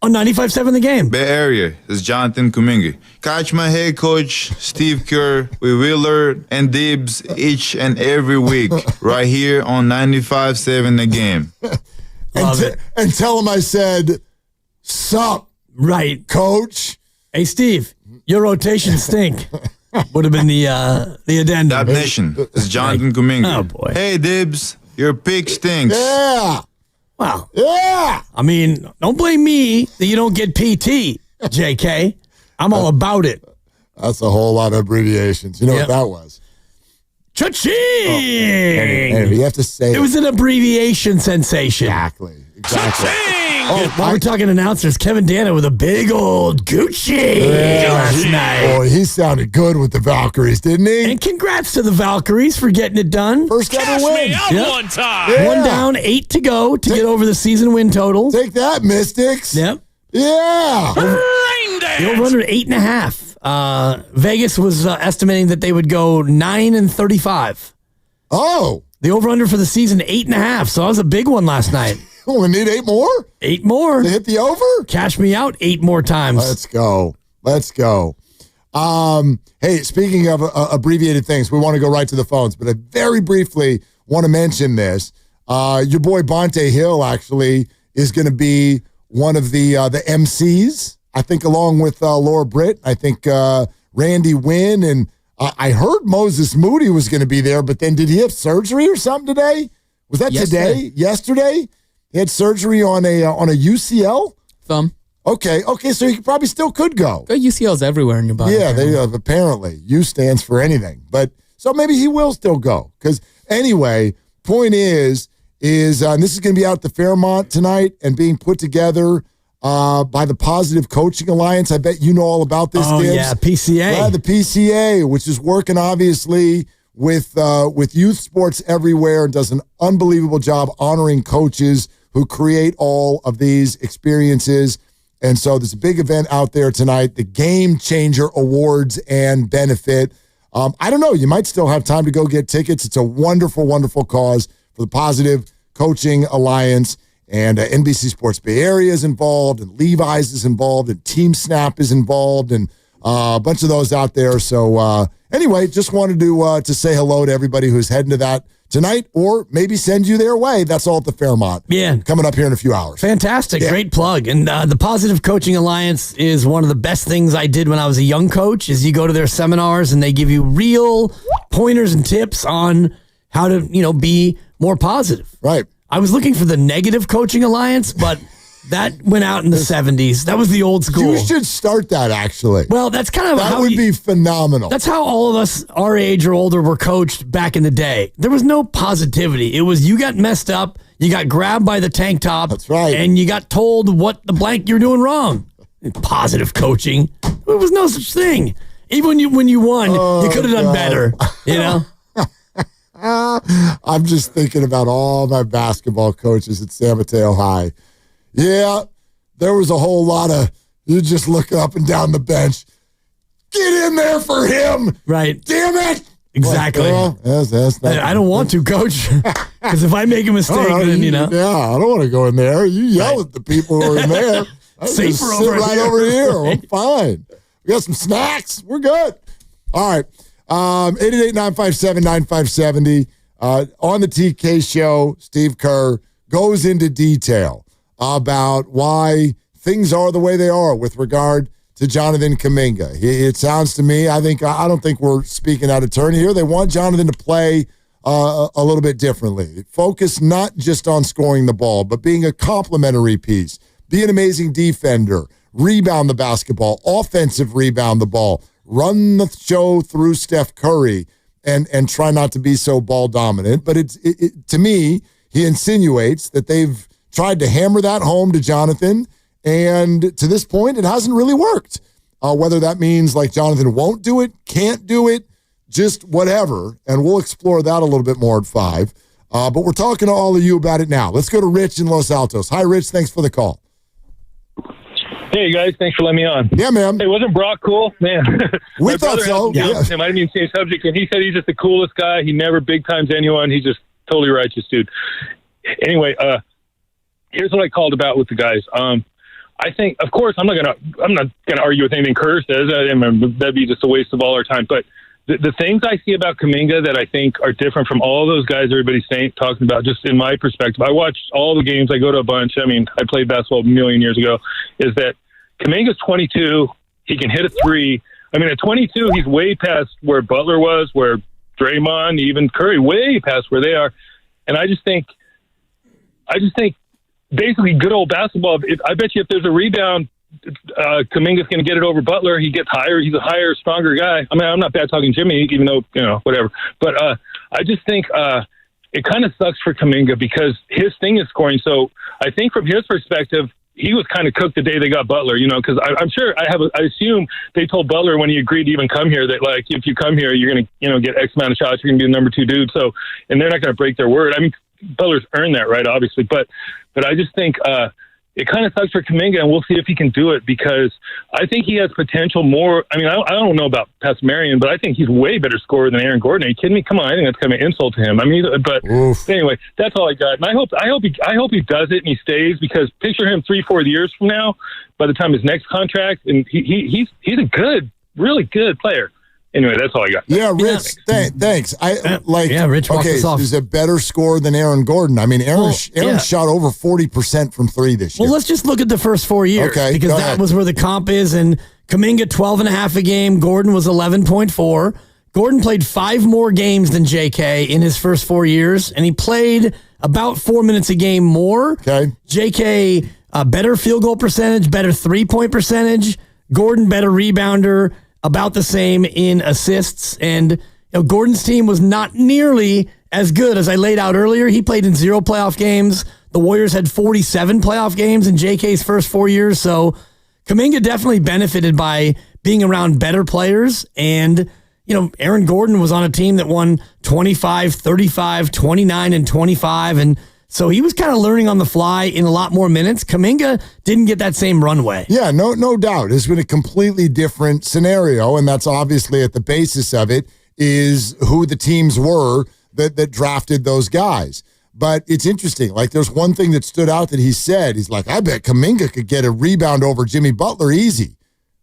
On 95.7 The Game. Bay Area, this is Jonathan Kaminga. Catch my head coach, Steve Kerr, with Willard and Dibs each and every week, right here on 95.7 The Game. And tell him I said, sup, right, coach. Hey, Steve, your rotation stink. Would have been the addendum. Dub Nation, this is Jonathan Kaminga. Oh, boy. Hey, Dibs, your pick stinks. Yeah. Wow. Yeah. I mean, don't blame me that you don't get PT, JK. I'm all about it. That's a whole lot of abbreviations. You know what that was? Cha-ching! Anyway, you have to say it was an abbreviation sensation. Exactly. While we're talking announcers, Kevin Dana with a big old Gucci last night. Boy, he sounded good with the Valkyries, didn't he? And congrats to the Valkyries for getting it done. First ever win. One time. Yeah. 1 down, 8 to go to get over the season win total. Take that, Mystics. Yep. Yeah. The over-under 8.5. Vegas was estimating that they would go 9-35. Oh. The over-under for the season 8.5. So that was a big one last night. We need 8 more? 8 more. To hit the over? Cash me out 8 more times. Let's go. Hey, speaking of abbreviated things, we want to go right to the phones, but I very briefly want to mention this. Your boy Bonte Hill actually is going to be one of the MCs, I think, along with Laura Britt. I think Randy Wynn, and I heard Moses Moody was going to be there, but then did he have surgery or something today? Was that today? Yesterday? He had surgery on a UCL? Thumb. Okay, so he probably still could go. Got UCLs everywhere in your body. Yeah, they apparently. U stands for anything. But so maybe he will still go. Because anyway, point is and this is going to be out at the Fairmont tonight and being put together by the Positive Coaching Alliance. I bet you know all about this, Dibs. Yeah, PCA. Yeah, the PCA, which is working obviously with youth sports everywhere and does an unbelievable job honoring coaches who create all of these experiences. And so there's a big event out there tonight, the Game Changer Awards and Benefit. I don't know, you might still have time to go get tickets. It's a wonderful, wonderful cause for the Positive Coaching Alliance. And NBC Sports Bay Area is involved, and Levi's is involved, and Team Snap is involved, and a bunch of those out there. So anyway, just wanted to say hello to everybody who's heading to that tonight, or maybe send you their way. That's all at the Fairmont. Yeah. Coming up here in a few hours. Fantastic. Yeah. Great plug. And the Positive Coaching Alliance is one of the best things I did when I was a young coach, is you go to their seminars and they give you real pointers and tips on how to, be more positive. Right. I was looking for the Negative Coaching Alliance, but that went out in the 70s. That was the old school. You should start that, actually. Well, that's kind of that would be phenomenal. That's how all of us our age or older were coached back in the day. There was no positivity. It was you got messed up, you got grabbed by the tank top. That's right. And you got told what the blank you're doing wrong. Positive coaching. There was no such thing. Even when you won, you could have done better. I'm just thinking about all my basketball coaches at San Mateo High. Yeah, there was a whole lot of, you just look up and down the bench. Get in there for him. Right. Damn it. Exactly. That's not, I don't want to, coach. Because if I make a mistake, then, Yeah, I don't want to go in there. You yell at the people who are in there. I Safer just sit right over here. I'm fine. We got some snacks. We're good. All right. 888-957-9570. On the TK show, Steve Kerr goes into detail about why things are the way they are with regard to Jonathan Kaminga. It sounds to me, I don't think we're speaking out of turn here. They want Jonathan to play a little bit differently. Focus not just on scoring the ball, but being a complementary piece. Be an amazing defender. Rebound the basketball. Offensive rebound the ball. Run the show through Steph Curry. and try not to be so ball dominant. But to me, he insinuates that they've tried to hammer that home to Jonathan, and to this point, it hasn't really worked. Whether that means like Jonathan won't do it, can't do it, just whatever, and we'll explore that a little bit more at 5. But we're talking to all of you about it now. Let's go to Rich in Los Altos. Hi, Rich. Thanks for the call. Hey, guys. Thanks for letting me on. Yeah, man. Hey, wasn't Brock cool? Man. We thought so. Yeah. I didn't even change subject, and he said he's just the coolest guy. He never big times anyone. He's just totally righteous, dude. Anyway, here's what I called about with the guys. I think, of course, I'm not gonna argue with anything Kerr says. That'd be just a waste of all our time. But the things I see about Kaminga that I think are different from all those guys everybody's talking about, just in my perspective, I watched all the games. I go to a bunch. I mean, I played basketball a million years ago. Is that Kaminga's 22? He can hit a 3. I mean, at 22, he's way past where Butler was, where Draymond, even Curry, way past where they are. And I just think basically good old basketball. I bet you if there's a rebound, Kaminga's going to get it over Butler. He gets higher. He's a higher, stronger guy. I mean, I'm not bad talking Jimmy, even though, whatever. But I just think it kind of sucks for Kaminga because his thing is scoring. So I think from his perspective, he was kind of cooked the day they got Butler, because I'm sure I assume they told Butler when he agreed to even come here that, like, if you come here, you're going to, get X amount of shots. You're going to be the number 2 dude. So, and they're not going to break their word. I mean, Butler's earned that, right? Obviously. But I just think, it kind of sucks for Kaminga, and we'll see if he can do it because I think he has potential more. I mean, I don't know about Pasmarian, but I think he's way better scorer than Aaron Gordon. Are you kidding me? Come on, I think that's kind of an insult to him. I mean, but anyway, that's all I got. And I hope he does it and he stays because picture him 3-4 years from now, by the time his next contract, and he's a good, really good player. Anyway, that's all I got. Yeah, Rich, thanks. Rich walked us off. He's a better scorer than Aaron Gordon. I mean, Aaron shot over 40% from 3 this year. Well, let's just look at the first 4 years because that was where the comp is. And Kaminga, 12.5 a game. Gordon was 11.4. Gordon played 5 more games than JK in his first 4 years, and he played about 4 minutes a game more. Okay. JK, better field goal percentage, better 3-point percentage. Gordon, better rebounder. About the same in assists. And Gordon's team was not nearly as good as I laid out earlier. He played in 0 playoff games. The Warriors had 47 playoff games in JK's first 4 years. So Kaminga definitely benefited by being around better players. And, Aaron Gordon was on a team that won 25, 35, 29, and 25. And so he was kind of learning on the fly in a lot more minutes. Kaminga didn't get that same runway. Yeah, no doubt. It's been a completely different scenario, and that's obviously at the basis of it is who the teams were that drafted those guys. But it's interesting. Like, there's one thing that stood out that he said. He's like, I bet Kaminga could get a rebound over Jimmy Butler easy.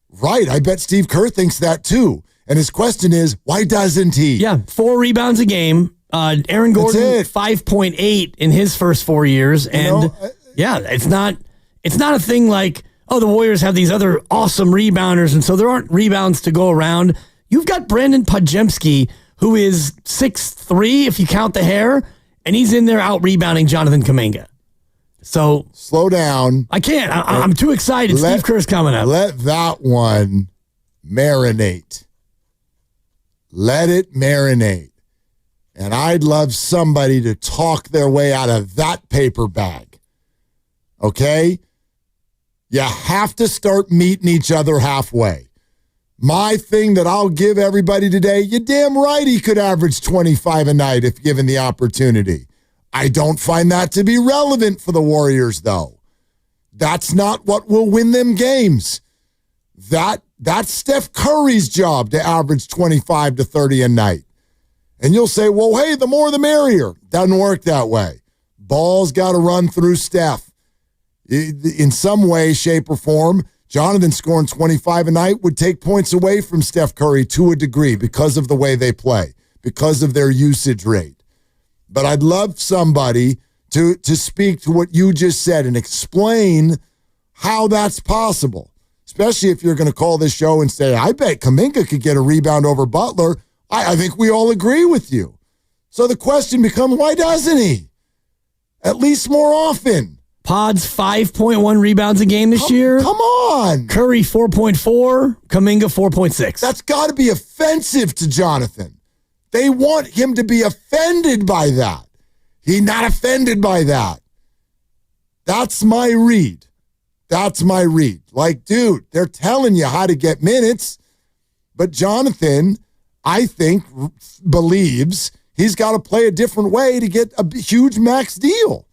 Right, I bet Steve Kerr thinks that too. And his question is, why doesn't he? Yeah, 4 rebounds a game. Aaron Gordon 5.8 in his first 4 years, and it's not a thing like the Warriors have these other awesome rebounders, and so there aren't rebounds to go around. You've got Brandon Podziemski, who is 6'3" if you count the hair, and he's in there out rebounding Jonathan Kaminga. So slow down. I can't. I'm too excited. Steve Kerr's coming up. Let that one marinate. Let it marinate. And I'd love somebody to talk their way out of that paper bag. Okay? You have to start meeting each other halfway. My thing that I'll give everybody today, you're damn right he could average 25 a night if given the opportunity. I don't find that to be relevant for the Warriors, though. That's not what will win them games. That's Steph Curry's job to average 25 to 30 a night. And you'll say, well, hey, the more the merrier. Doesn't work that way. Ball's got to run through Steph. In some way, shape, or form, Jonathan scoring 25 a night would take points away from Steph Curry to a degree because of the way they play, because of their usage rate. But I'd love somebody to speak to what you just said and explain how that's possible, especially if you're going to call this show and say, I bet Kaminga could get a rebound over Butler. I think we all agree with you. So the question becomes, why doesn't he? At least more often. Pods 5.1 rebounds a game this year. Come on. Curry 4.4, Kaminga 4.6. That's got to be offensive to Jonathan. They want him to be offended by that. He's not offended by that. That's my read. That's my read. Like, dude, they're telling you how to get minutes, but Jonathan, I think, believes he's got to play a different way to get a huge max deal.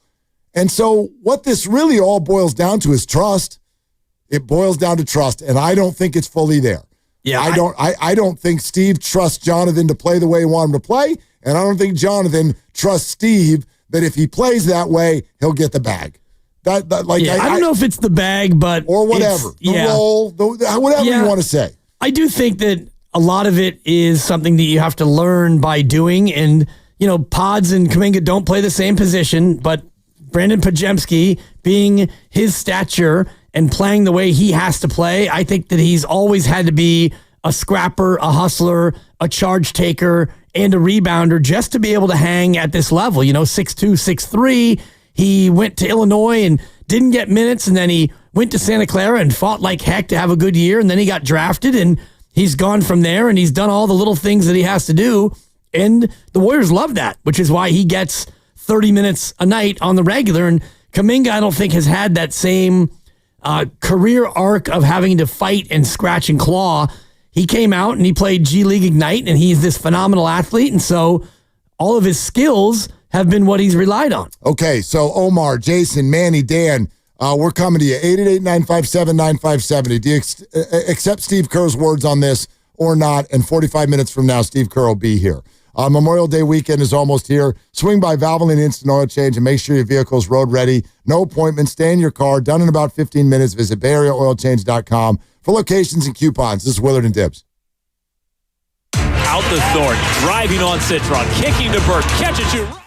And so what this really all boils down to is trust. It boils down to trust, and I don't think it's fully there. Yeah, I don't think Steve trusts Jonathan to play the way he wants him to play, and I don't think Jonathan trusts Steve that if he plays that way, he'll get the bag. I don't know if it's the bag, but or whatever, role, whatever you want to say. I do think that a lot of it is something that you have to learn by doing, and Pods and Kaminga don't play the same position, but Brandon Pajemski, being his stature and playing the way he has to play, I think that he's always had to be a scrapper, a hustler, a charge taker, and a rebounder just to be able to hang at this level. 6'2", 6'3". He went to Illinois and didn't get minutes, and then he went to Santa Clara and fought like heck to have a good year, and then he got drafted, and he's gone from there, and he's done all the little things that he has to do, and the Warriors love that, which is why he gets 30 minutes a night on the regular. And Kaminga, I don't think, has had that same career arc of having to fight and scratch and claw. He came out and he played G League Ignite, and he's this phenomenal athlete, and so all of his skills have been what he's relied on. Okay, so Omar, Jason, Manny, Dan, we're coming to you. 888-957-9570. Do you accept Steve Kerr's words on this or not? And 45 minutes from now, Steve Kerr will be here. Memorial Day weekend is almost here. Swing by Valvoline Instant Oil Change and make sure your vehicle is road ready. No appointment. Stay in your car. Done in about 15 minutes. Visit BayAreaOilChange.com for locations and coupons. This is Willard and Dibbs. Out the Thorn, driving on Citron, kicking to Burke, catches you right.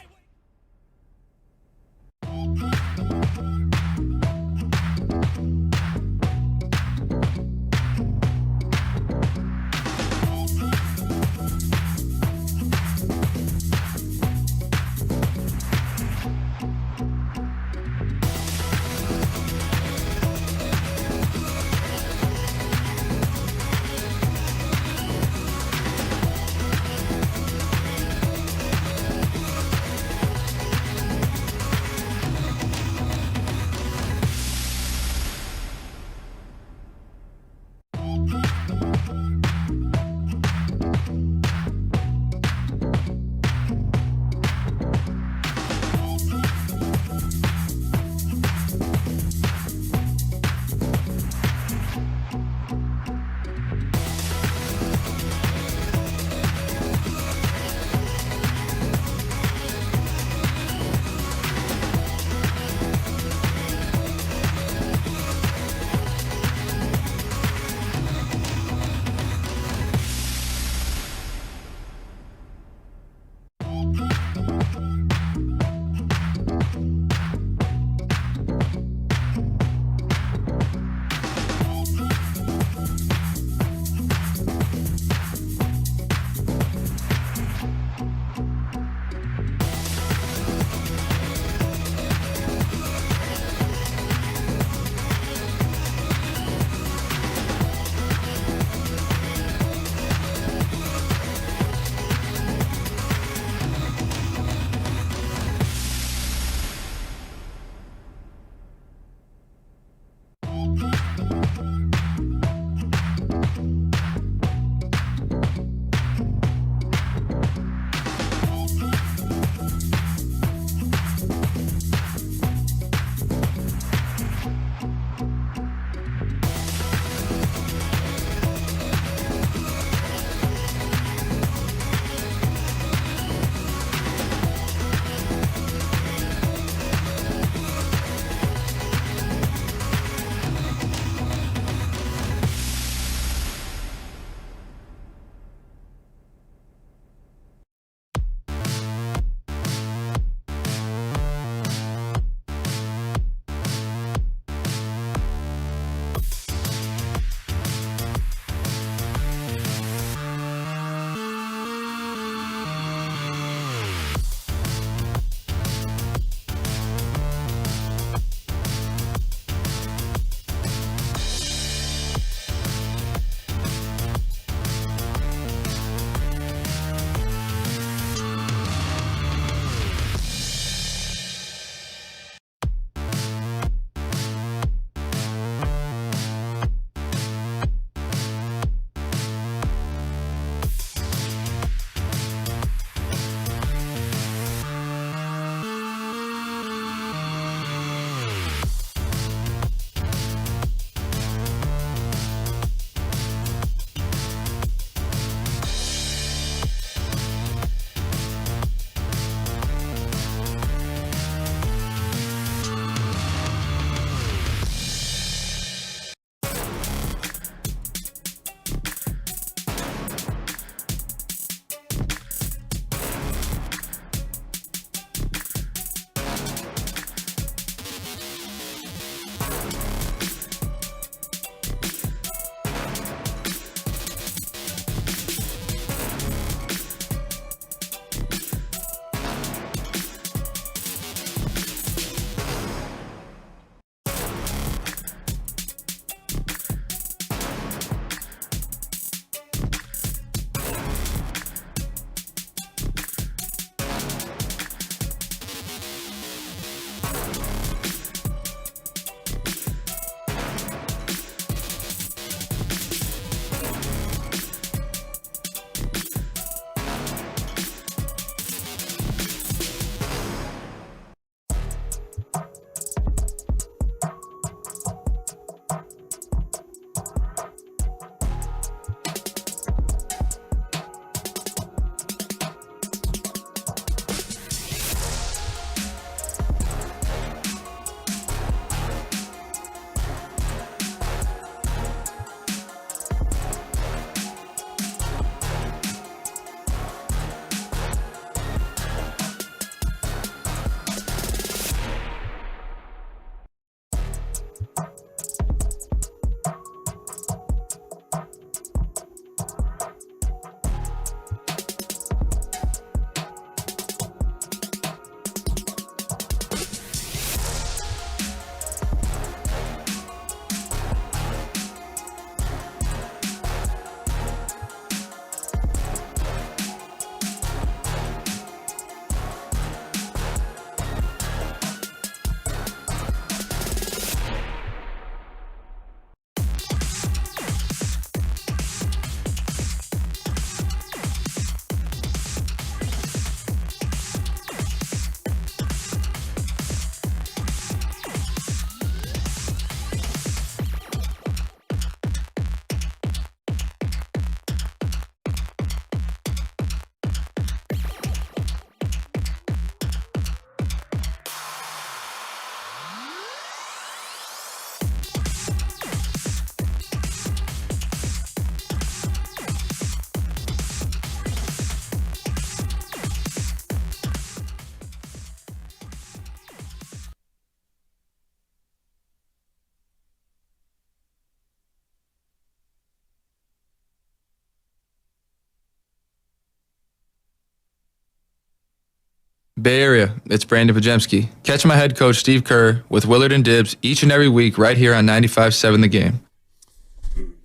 Bay Area, it's Brandon Pajemski. Catch my head coach, Steve Kerr, with Willard and Dibbs each and every week right here on 95.7 The Game.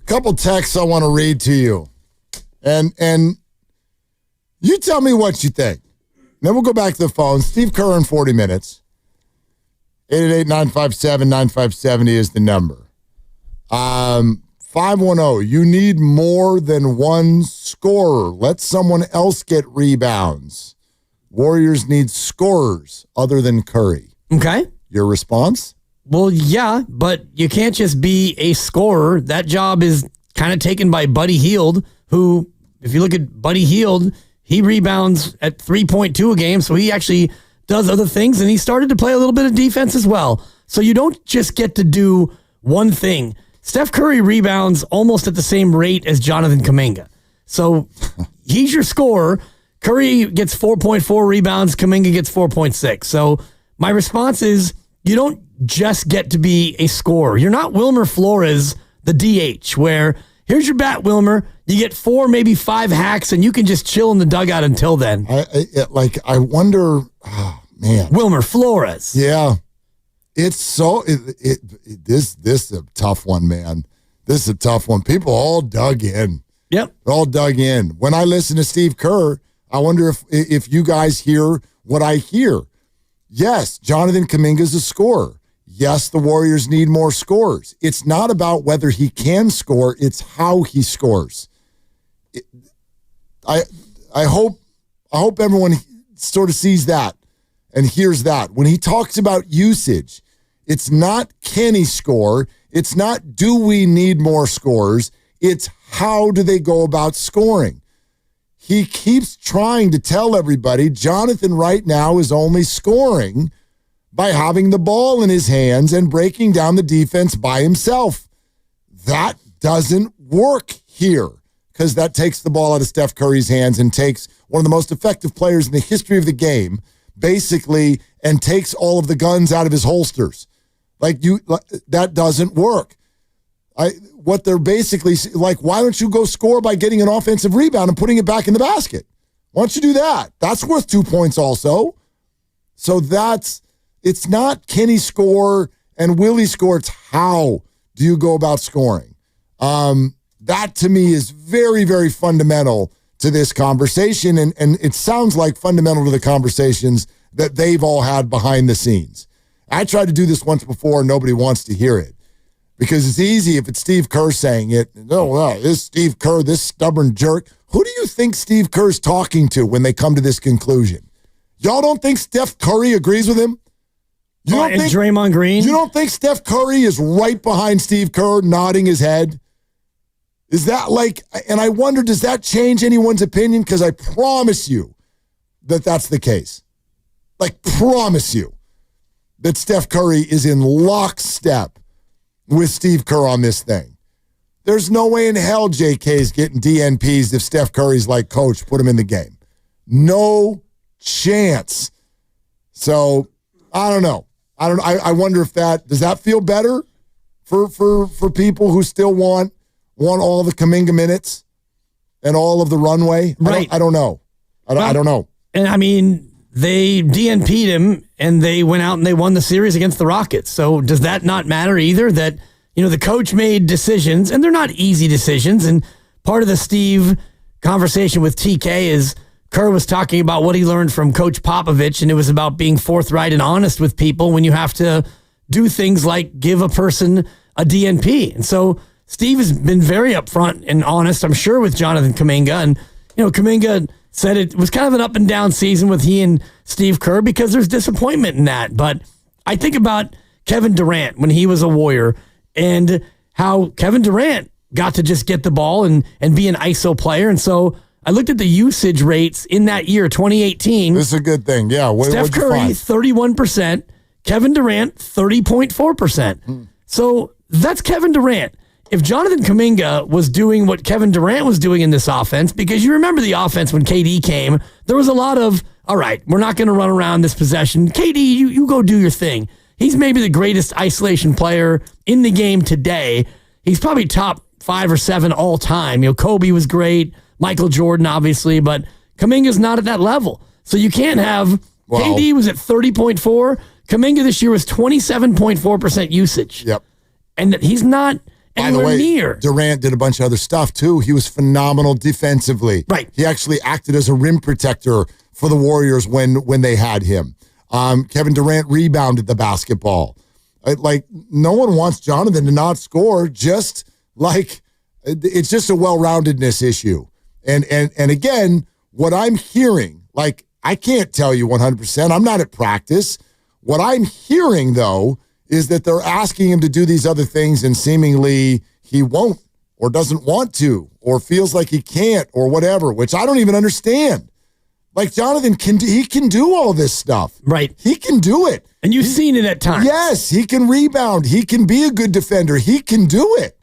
Couple texts I want to read to you. And you tell me what you think. Then we'll go back to the phone. Steve Kerr in 40 minutes. 888-957-9570 is the number. 510, you need more than one scorer. Let someone else get rebounds. Warriors need scorers other than Curry. Okay. Your response? Well, yeah, but you can't just be a scorer. That job is kind of taken by Buddy Hield, who, if you look at Buddy Hield, he rebounds at 3.2 a game, so he actually does other things, and he started to play a little bit of defense as well. So you don't just get to do one thing. Steph Curry rebounds almost at the same rate as Jonathan Kaminga. So he's your scorer. Curry gets 4.4 rebounds. Kaminga gets 4.6. So my response is you don't just get to be a scorer. You're not Wilmer Flores, the DH, where here's your bat, Wilmer. You get 4, maybe 5 hacks, and you can just chill in the dugout until then. I wonder, oh, man. Wilmer Flores. Yeah. It's so, this is a tough one, man. This is a tough one. People all dug in. Yep. All dug in. When I listen to Steve Kerr, I wonder if you guys hear what I hear. Yes, Jonathan Kaminga's a scorer. Yes, the Warriors need more scorers. It's not about whether he can score, it's how he scores. I hope everyone sort of sees that and hears that. When he talks about usage, it's not can he score, it's not do we need more scorers, it's how do they go about scoring. He keeps trying to tell everybody Jonathan right now is only scoring by having the ball in his hands and breaking down the defense by himself. That doesn't work here because that takes the ball out of Steph Curry's hands and takes one of the most effective players in the history of the game, basically, and takes all of the guns out of his holsters. That doesn't work. What they're basically like, why don't you go score by getting an offensive rebound and putting it back in the basket? Why don't you do that? That's worth 2 points also. So it's not can he score and will he score, it's how do you go about scoring. That to me is very, very fundamental to this conversation, and it sounds like fundamental to the conversations that they've all had behind the scenes. I tried to do this once before, and nobody wants to hear it. Because it's easy if it's Steve Kerr saying it. Oh, this Steve Kerr, this stubborn jerk. Who do you think Steve Kerr's talking to when they come to this conclusion? Y'all don't think Steph Curry agrees with him? You don't think Draymond Green? You don't think Steph Curry is right behind Steve Kerr nodding his head? Is that and I wonder, does that change anyone's opinion? Because I promise you that that's the case. Promise you that Steph Curry is in lockstep with Steve Kerr on this thing. There's no way in hell JK's getting DNPs if Steph Curry's like, coach, put him in the game. No chance. So I don't know. I wonder if does that feel better for people who still want all the Kaminga minutes and all of the runway? Right. I don't know. I don't know. And I mean, they DNP'd him and they went out and they won the series against the Rockets. So does that not matter either? That, the coach made decisions and they're not easy decisions. And part of the Steve conversation with TK is Kerr was talking about what he learned from Coach Popovich, and it was about being forthright and honest with people when you have to do things like give a person a DNP. And so Steve has been very upfront and honest, I'm sure, with Jonathan Kaminga. And, Kaminga said it was kind of an up and down season with he and Steve Kerr because there's disappointment in that. But I think about Kevin Durant when he was a Warrior and how Kevin Durant got to just get the ball and be an ISO player. And so I looked at the usage rates in that year, 2018. This is a good thing. Yeah. Steph Curry, 31%. Kevin Durant, 30.4%. So that's Kevin Durant. If Jonathan Kaminga was doing what Kevin Durant was doing in this offense, because you remember the offense when KD came, there was a lot of, all right, we're not going to run around this possession. KD, you go do your thing. He's maybe the greatest isolation player in the game today. He's probably top 5 or 7 all time. Kobe was great, Michael Jordan, obviously, but Kaminga's not at that level. So you can't have Well, KD was at 30.4. Kaminga this year was 27.4% usage. Yep. And he's not anywhere near. Durant did a bunch of other stuff too. He was phenomenal defensively. Right. He actually acted as a rim protector for the Warriors when they had him. Kevin Durant rebounded the basketball. Like, no one wants Jonathan to not score. Just like, it's just a well-roundedness issue. And again, what I'm hearing, like, I can't tell you 100%. I'm not at practice. What I'm hearing, though, is that they're asking him to do these other things and seemingly he won't or doesn't want to or feels like he can't or whatever, which I don't even understand. Like, Jonathan can do all this stuff. Right. He can do it. And you've seen it at times. Yes, he can rebound. He can be a good defender. He can do it.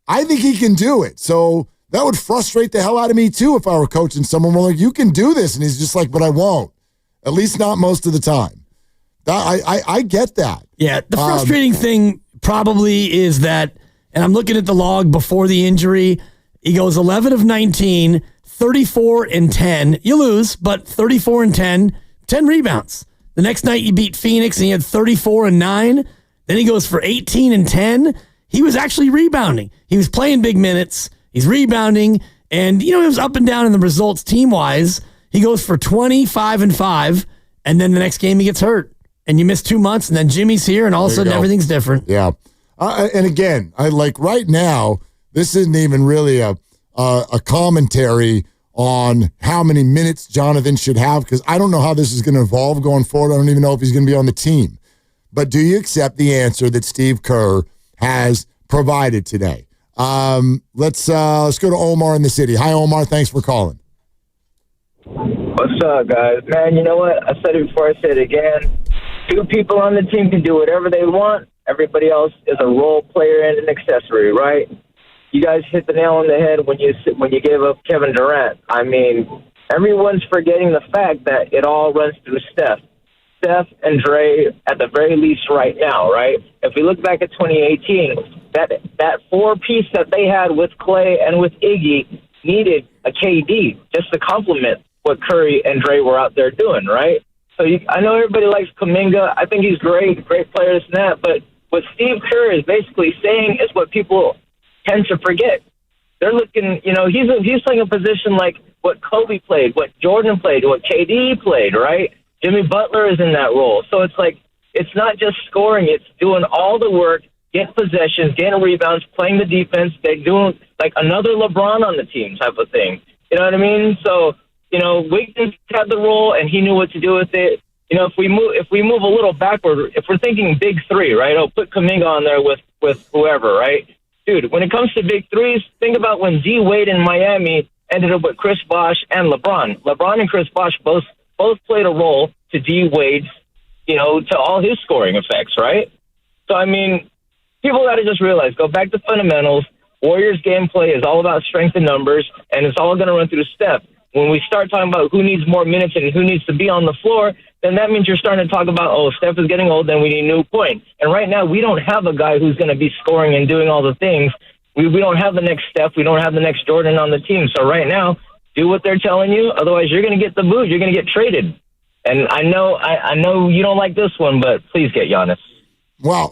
I think he can do it. So that would frustrate the hell out of me, too, if I were coaching someone. We're like, you can do this. And he's just like, but I won't. At least not most of the time. I get that. Yeah, the frustrating thing probably is that, and I'm looking at the log before the injury, he goes 11 of 19, 34 and 10. You lose, but 34 and 10 rebounds. The next night you beat Phoenix and he had 34 and 9. Then he goes for 18 and 10. He was actually rebounding. He was playing big minutes. He's rebounding. And, it was up and down in the results team-wise. He goes for 25 and 5. And then the next game he gets hurt. And you miss 2 months. And then Jimmy's here. And all of a sudden everything's different. Yeah. And again, I like right now, this isn't even really a commentary on how many minutes Jonathan should have, because I don't know how this is going to evolve going forward. I don't even know if he's going to be on the team. But do you accept the answer that Steve Kerr has provided today? Let's go to Omar in the city. Hi, Omar. Thanks for calling. What's up, guys? Man, you know what? I said it before, I said it again. 2 people on the team can do whatever they want. Everybody else is a role player and an accessory, right? You guys hit the nail on the head when you gave up Kevin Durant. I mean, everyone's forgetting the fact that it all runs through Steph. Steph and Dre at the very least right now, right? If we look back at 2018, that 4-piece that they had with Clay and with Iggy needed a KD just to complement what Curry and Dre were out there doing, right? So I know everybody likes Kaminga. I think he's great player, this and that. But what Steve Kerr is basically saying is what people tend to forget. They're looking, he's playing a position like what Kobe played, what Jordan played, what KD played, right? Jimmy Butler is in that role. So it's like, it's not just scoring, it's doing all the work, getting possessions, getting rebounds, playing the defense. They're doing like another LeBron on the team type of thing. You know what I mean? So, Wiggins had the role and he knew what to do with it. If we move a little backward, if we're thinking big 3, right? I'll put Kaminga on there with whoever, right? Dude, when it comes to big 3s, think about when D Wade in Miami ended up with Chris Bosh and LeBron. LeBron and Chris Bosh both played a role to D Wade's, to all his scoring effects, right? So, I mean, people got to just realize, go back to fundamentals. Warriors gameplay is all about strength in numbers, and it's all going to run through Steph. When we start talking about who needs more minutes and who needs to be on the floor, then that means you're starting to talk about, Steph is getting old, then we need a new point. And right now, we don't have a guy who's going to be scoring and doing all the things. We don't have the next Steph. We don't have the next Jordan on the team. So right now, do what they're telling you. Otherwise, you're going to get the boot. You're going to get traded. And I know you don't like this one, but please get Giannis. Well,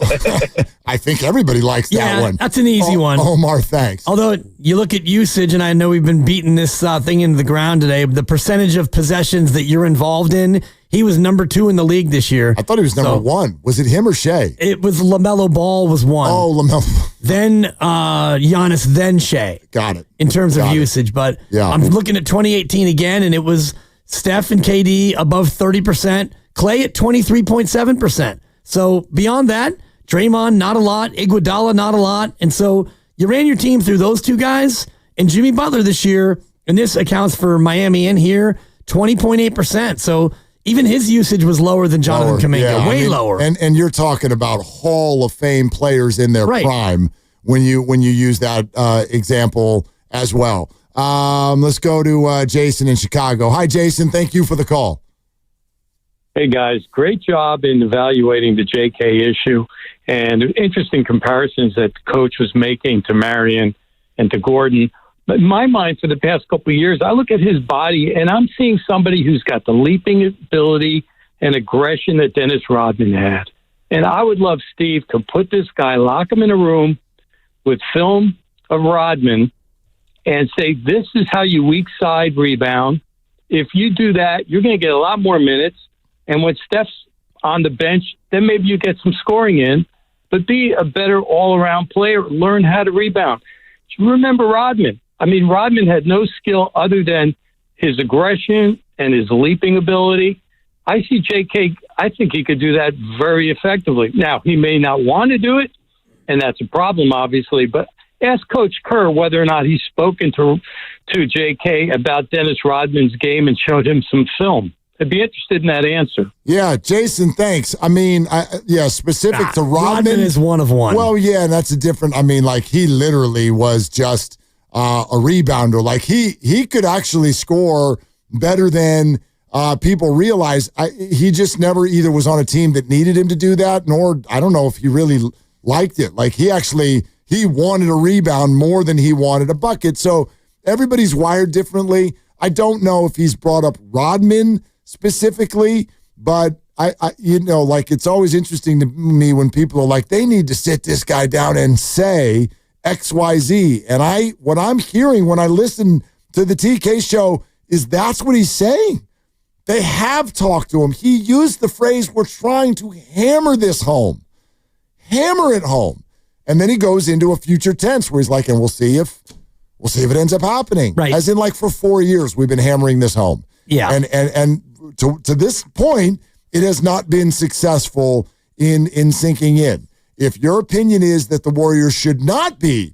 I think everybody likes that one. That's an easy one. Omar, thanks. Although you look at usage, and I know we've been beating this thing into the ground today, the percentage of possessions that you're involved in, he was number 2 in the league this year. I thought he was number 1. Was it him or Shea? It was LaMelo Ball was 1. Oh, LaMelo. Then Giannis, then Shea. Got it. In terms of usage. But I'm looking at 2018 again, and it was Steph and KD above 30%, Clay at 23.7%. So beyond that, Draymond, not a lot. Iguodala, not a lot. And so you ran your team through those 2 guys. And Jimmy Butler this year, and this accounts for Miami and here, 20.8%. So even his usage was lower than Jonathan Kaminga, way lower. And you're talking about Hall of Fame players in their prime when you use that example as well. Let's go to Jason in Chicago. Hi, Jason. Thank you for the call. Hey, guys. Great job in evaluating the JK issue and interesting comparisons that the coach was making to Marion and to Gordon. in my mind for the past couple of years, I look at his body and I'm seeing somebody who's got the leaping ability and aggression that Dennis Rodman had. And I would love Steve to put this guy, lock him in a room with film of Rodman and say, this is how you weak side rebound. If you do that, you're going to get a lot more minutes. And when Steph's on the bench, then maybe you get some scoring in, but be a better all-around player. Learn how to rebound. Remember Rodman. I mean, Rodman had no skill other than his aggression and his leaping ability. I see JK, I think he could do that very effectively. Now, he may not want to do it, and that's a problem, obviously, but ask Coach Kerr whether or not he's spoken to JK about Dennis Rodman's game and showed him some film. I'd be interested in that answer. Yeah, Jason, thanks. I mean, specific to Rodman is one of one. Well, yeah, and that's a different. I mean, like he literally was just a rebounder. Like he could actually score better than people realize. He just never either was on a team that needed him to do that, nor I don't know if he really liked it. Like he wanted a rebound more than he wanted a bucket. So everybody's wired differently. I don't know if he's brought up Rodman specifically, but I like it's always interesting to me when people are like, they need to sit this guy down and say XYZ. And what I'm hearing when I listen to the TK show is that's what he's saying. They have talked to him. He used the phrase, we're trying to hammer this home. Hammer it home. And then he goes into a future tense where he's like, and we'll see if it ends up happening. Right. As in like for 4 years, we've been hammering this home. Yeah. And to this point, it has not been successful in sinking in. If your opinion is that the Warriors should not be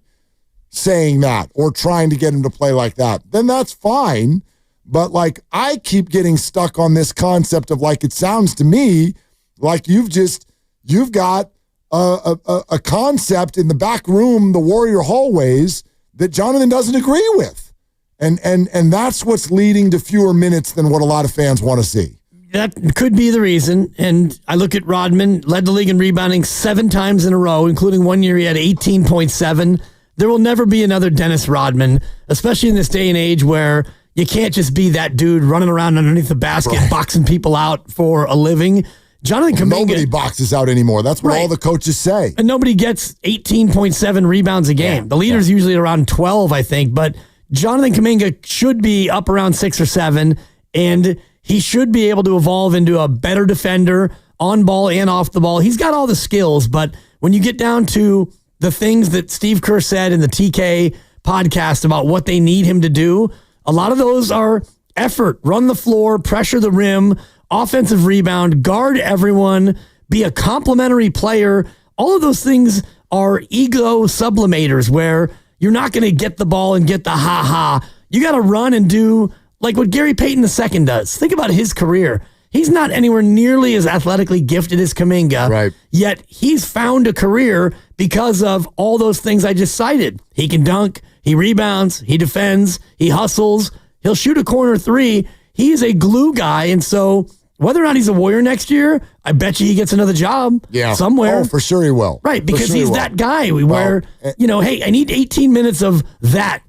saying that or trying to get him to play like that, then that's fine. But like I keep getting stuck on this concept of like it sounds to me like you've got a concept in the back room, the Warrior hallways, that Jonathan doesn't agree with. And that's what's leading to fewer minutes than what a lot of fans want to see. That could be the reason. And I look at Rodman, led the league in rebounding 7 times in a row, including one year he had 18.7. There will never be another Dennis Rodman, especially in this day and age where you can't just be that dude running around underneath the basket, boxing people out for a living. Jonathan Kaminga. Nobody boxes out anymore. That's what all the coaches say. And nobody gets 18.7 rebounds a game. Yeah, the leader's usually around 12, I think. But Jonathan Kaminga should be up around 6 or 7, and he should be able to evolve into a better defender on ball and off the ball. He's got all the skills, but when you get down to the things that Steve Kerr said in the TK podcast about what they need him to do, a lot of those are effort, run the floor, pressure the rim, offensive rebound, guard everyone, be a complimentary player. All of those things are ego sublimators where you're not going to get the ball and get the ha-ha. You got to run and do like what Gary Payton II does. Think about his career. He's not anywhere nearly as athletically gifted as Kaminga, right? Yet he's found a career because of all those things I just cited. He can dunk, he rebounds, he defends, he hustles, he'll shoot a corner 3. He's a glue guy, and so whether or not he's a Warrior next year, I bet you he gets another job somewhere. Oh, for sure he will. Right, because he's that guy where, hey, I need 18 minutes of that.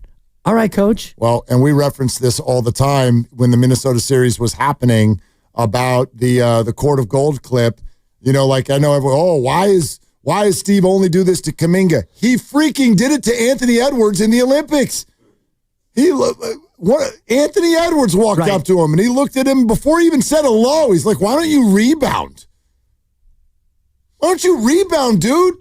All right, coach. Well, and we referenced this all the time when the Minnesota series was happening about the Court of Gold clip. Like I know everyone, why is Steve only do this to Kaminga? He freaking did it to Anthony Edwards in the Olympics. Anthony Edwards walked up to him and he looked at him before he even said hello. He's like, why don't you rebound? Why don't you rebound, dude?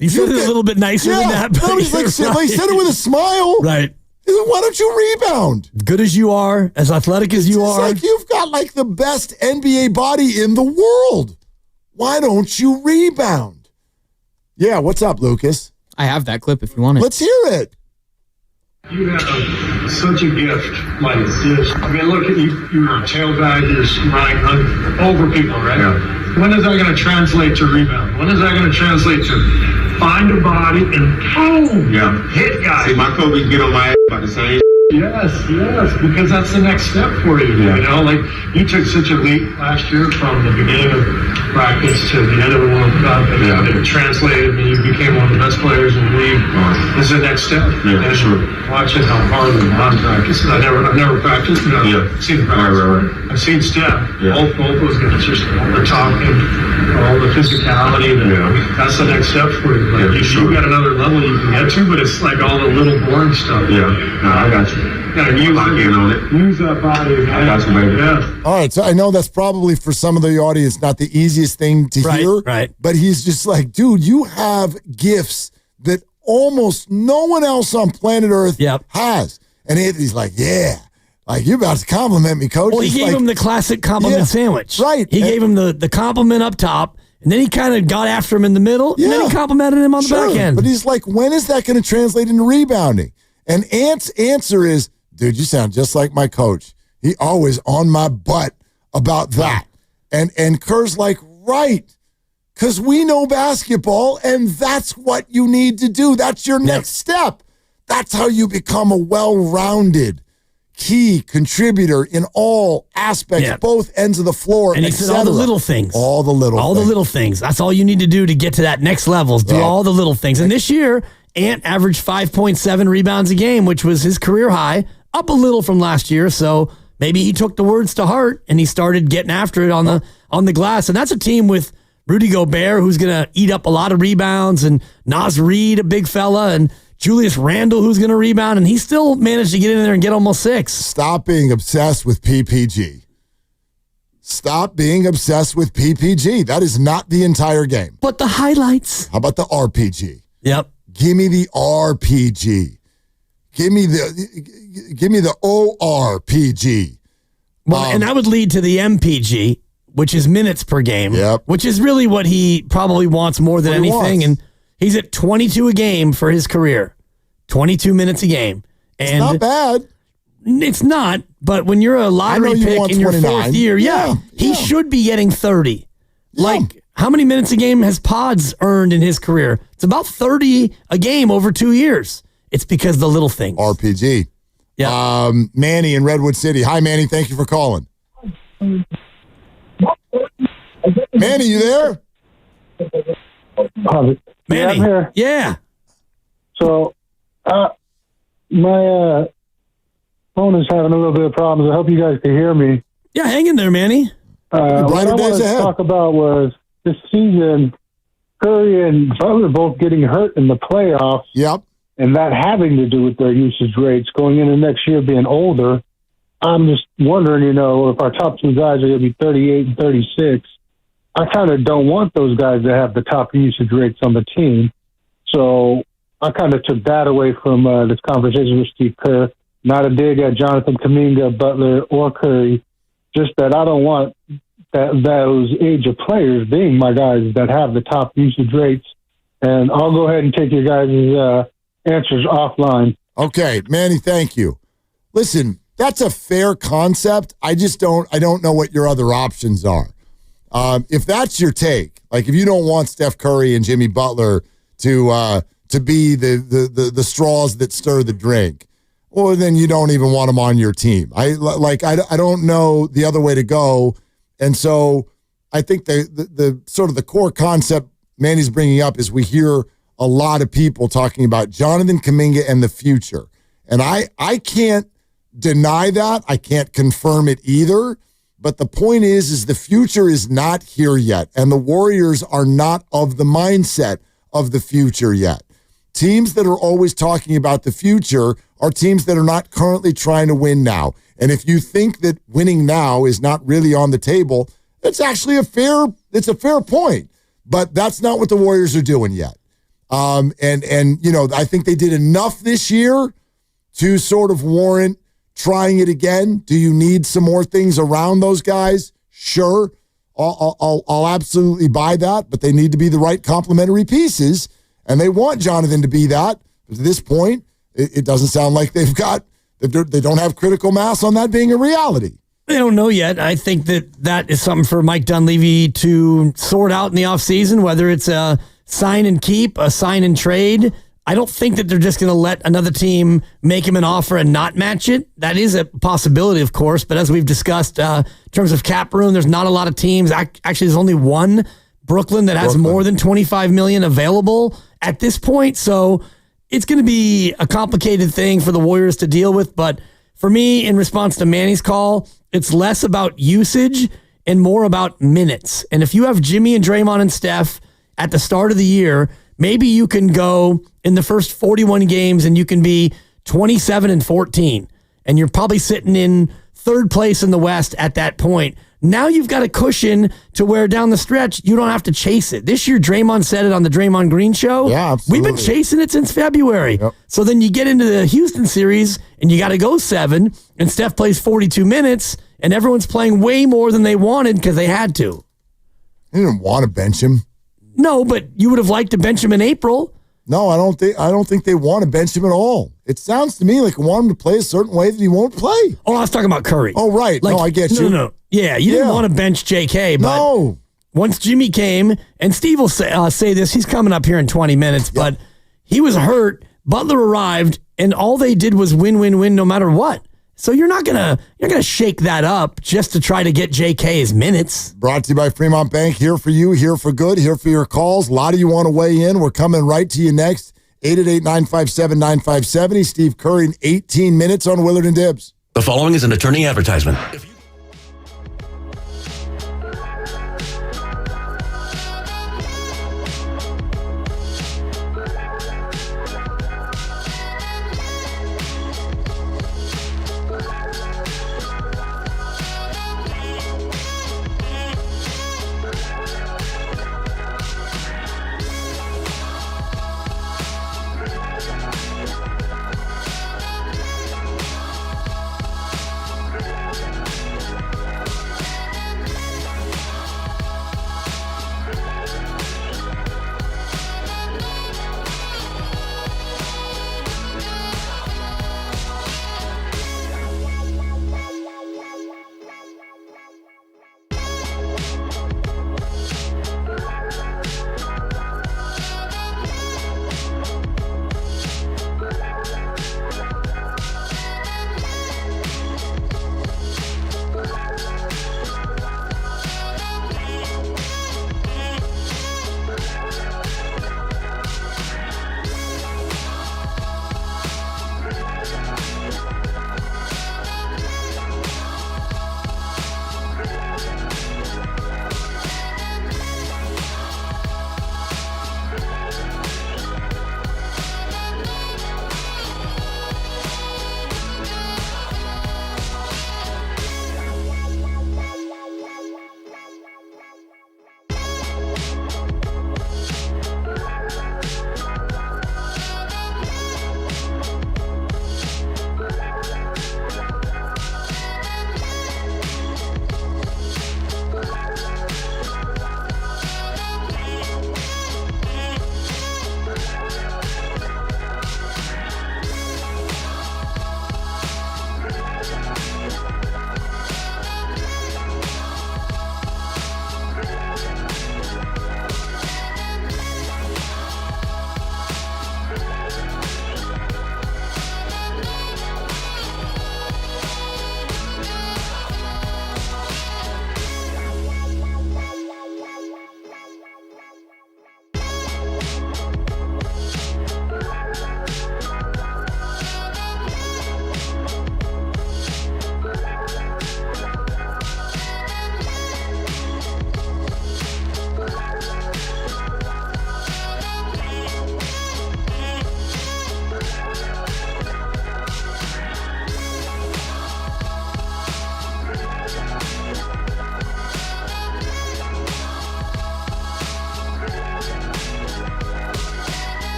He said it a little bit nicer than that. But he's like, he said it with a smile. Right. He's like, why don't you rebound? Good as you are, as athletic as you are. Like you've got like the best NBA body in the world. Why don't you rebound? Yeah, what's up, Lucas? I have that clip if you want it. Let's hear it. You have such a gift like this. I mean, look at you. You're a tail guy just running over people, right? Yeah. When is that going to translate to rebound? When is that going to translate to find a body and boom, hit guys? See, my Kobe get on my ass about the same Yes, because that's the next step for you. You know, like you took such a leap last year from the beginning of practice to the end of the World Cup, and it translated, and you became one of the best players in the league. This is the next step. Yeah, and sure. Watching how hard the non-practice. I've never practiced. I've seen practice. Right. I've seen Steph. Both those guys, just all the talking, all the physicality. That's the next step for you. Like you got another level you can get to, but it's like all the little boring stuff. No, I got you. Use that body, man. I got you, baby. Yeah. All right, so I know that's probably for some of the audience not the easiest thing to hear. Right. But he's just like, dude, you have gifts that almost no one else on planet Earth has. And he's like, yeah. Like, you're about to compliment me, coach. Well, he gave him the classic compliment sandwich. Right. He gave him the compliment up top, and then he kind of got after him in the middle, and then he complimented him on the back end. But he's like, when is that going to translate into rebounding? And Ant's answer is, dude, you sound just like my coach. He always on my butt about that. And Kerr's like, right, because we know basketball, and that's what you need to do. That's your next step. That's how you become a well-rounded key contributor in all aspects, both ends of the floor, and he said all the little things. All the little things. That's all you need to do to get to that next level is do all the little things. And this year, Ant averaged 5.7 rebounds a game, which was his career high, up a little from last year. So maybe he took the words to heart and he started getting after it on the glass. And that's a team with Rudy Gobert, who's going to eat up a lot of rebounds, and Naz Reid, a big fella, and Julius Randle, who's going to rebound, and he still managed to get in there and get almost 6. Stop being obsessed with PPG. Stop being obsessed with PPG. That is not the entire game. But the highlights. How about the RPG? Yep. Give me the RPG. Give me the ORPG. Well, and that would lead to the MPG, which is minutes per game, which is really what he probably wants more than anything. And he's at 22 a game for his career, 22 minutes a game. And it's not bad. It's not, but when you're a lottery pick in your 4th year, he should be getting 30. Yeah. Like, how many minutes a game has Pods earned in his career? It's about 30 a game over 2 years. It's because of the little things. RPG. Yeah. Manny in Redwood City. Hi, Manny. Thank you for calling. Manny, you there? Manny. Yeah, I'm here. Yeah. So, my phone is having a little bit of problems. I hope you guys can hear me. Yeah, hang in there, Manny. What I wanted to talk about was this season, Curry and Butler both getting hurt in the playoffs. Yep. And that having to do with their usage rates going into next year being older. I'm just wondering, if our top 2 guys are going to be 38 and 36, I kind of don't want those guys to have the top usage rates on the team. So I kind of took that away from this conversation with Steve Kerr. Not a dig at Jonathan Kaminga, Butler, or Curry. Just that I don't want those age of players being my guys that have the top usage rates. And I'll go ahead and take your guys' answers offline. Okay, Manny, thank you. Listen, that's a fair concept. I don't know what your other options are. If that's your take, like if you don't want Steph Curry and Jimmy Butler to be the straws that stir the drink, well, then you don't even want them on your team. I don't know the other way to go. And so I think the sort of the core concept Manny's bringing up is we hear a lot of people talking about Jonathan Kaminga and the future. And I can't deny that. I can't confirm it either. But the point is the future is not here yet. And the Warriors are not of the mindset of the future yet. Teams that are always talking about the future are teams that are not currently trying to win now. And if you think that winning now is not really on the table, it's actually a fair point. But that's not what the Warriors are doing yet. And I think they did enough this year to sort of warrant trying it again. Do you need some more things around those guys? Sure. I'll absolutely buy that, but they need to be the right complementary pieces, and they want Jonathan to be that. But at this point, it doesn't sound like they don't have critical mass on that being a reality. They don't know yet. I think that is something for Mike Dunleavy to sort out in the offseason, whether it's a sign and keep, a sign and trade. I don't think that they're just going to let another team make him an offer and not match it. That is a possibility, of course, but as we've discussed, in terms of cap room, there's not a lot of teams. Actually, there's only one, Brooklyn, that has more than $25 million available at this point. So it's going to be a complicated thing for the Warriors to deal with. But for me, in response to Manny's call, it's less about usage and more about minutes. And if you have Jimmy and Draymond and Steph at the start of the year, maybe you can go in the first 41 games and you can be 27-14. And you're probably sitting in third place in the West at that point. Now you've got a cushion to where down the stretch, you don't have to chase it. This year, Draymond said it on the Draymond Green show. Yeah, absolutely. We've been chasing it since February. Yep. So then you get into the Houston series and you got to go 7, and Steph plays 42 minutes, and everyone's playing way more than they wanted because they had to. They didn't want to bench him. No, but you would have liked to bench him in April. No, I don't think they want to bench him at all. It sounds to me like they want him to play a certain way that he won't play. Oh, I was talking about Curry. Oh, right. No, I get you. No. Yeah, you didn't want to bench JK, but once Jimmy came, and Steve will say this, he's coming up here in 20 minutes, but he was hurt. Butler arrived, and all they did was win no matter what. So you're not gonna shake that up just to try to get JK's minutes. Brought to you by Fremont Bank. Here for you, here for good, here for your calls. A lot of you want to weigh in. We're coming right to you next. 888-957-9570. Steve Kerr in 18 minutes on Willard and Dibs. The following is an attorney advertisement.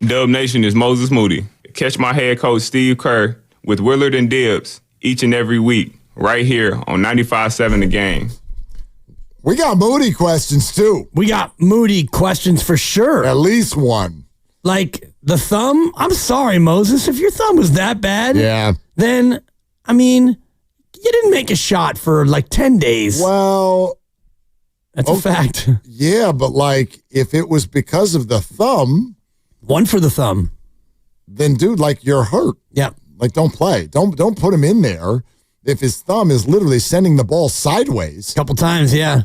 Dub Nation, is Moses Moody. Catch my head coach Steve Kerr with Willard and Dibbs each and every week right here on 95.7 The Game. We got Moody questions, too. We got Moody questions for sure. At least one. Like the thumb? I'm sorry, Moses. If your thumb was that bad, then, I mean, you didn't make a shot for like 10 days. Well, that's a fact. Yeah, but like if it was because of the thumb. One for the thumb. Then, dude, like you're hurt. Yeah. Like don't play. Don't put him in there if his thumb is literally sending the ball sideways. A couple times, yeah.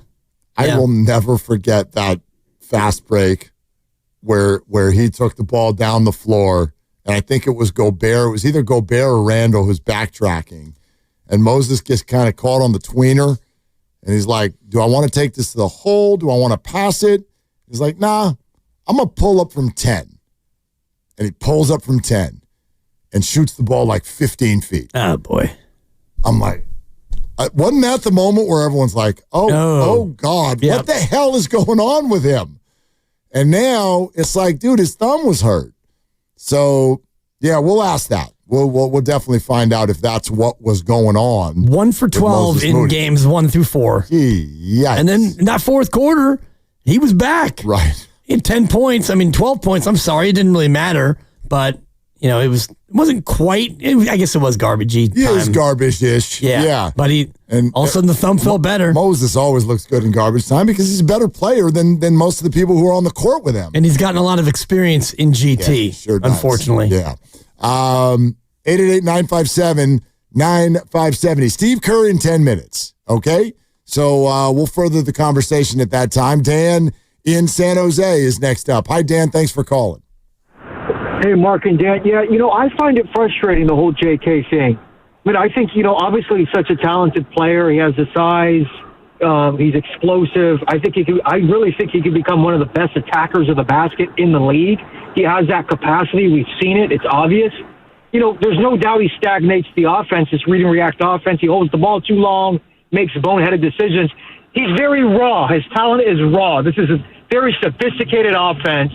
I will never forget that fast break where he took the ball down the floor, and I think it was Gobert. It was either Gobert or Randall who's backtracking, and Moses gets kind of caught on the tweener, and he's like, do I want to take this to the hole? Do I want to pass it? He's like, nah, I'm going to pull up from 10. And he pulls up from 10 and shoots the ball like 15 feet. Oh, boy. I'm like, wasn't that the moment where everyone's like, oh God, what the hell is going on with him? And now it's like, dude, his thumb was hurt. So, yeah, we'll ask that. We'll definitely find out if that's what was going on. 1 for 12 in games 1 through 4. Yeah. And then in that fourth quarter, he was back. Right. He had 10 points. I mean, 12 points. I'm sorry. It didn't really matter. But, you know, it wasn't quite. I guess it was garbagey time. It was garbage-ish. Yeah. But all of a sudden the thumb felt better. Moses always looks good in garbage time because he's a better player than most of the people who are on the court with him. And he's gotten a lot of experience in GT, yeah, sure does. Unfortunately. Yeah. 888-957-9570. Steve Kerr in 10 minutes, okay? So we'll further the conversation at that time. Dan in San Jose is next up. Hi, Dan. Thanks for calling. Hey, Mark and Dan. Yeah, I find it frustrating, the whole JK thing. I mean, I think, obviously he's such a talented player. He has the size. He's explosive. I really think he could become one of the best attackers of the basket in the league. He has that capacity. We've seen it. It's obvious. There's no doubt he stagnates the offense. It's read and react offense. He holds the ball too long, makes boneheaded decisions. He's very raw. His talent is raw. This is a very sophisticated offense.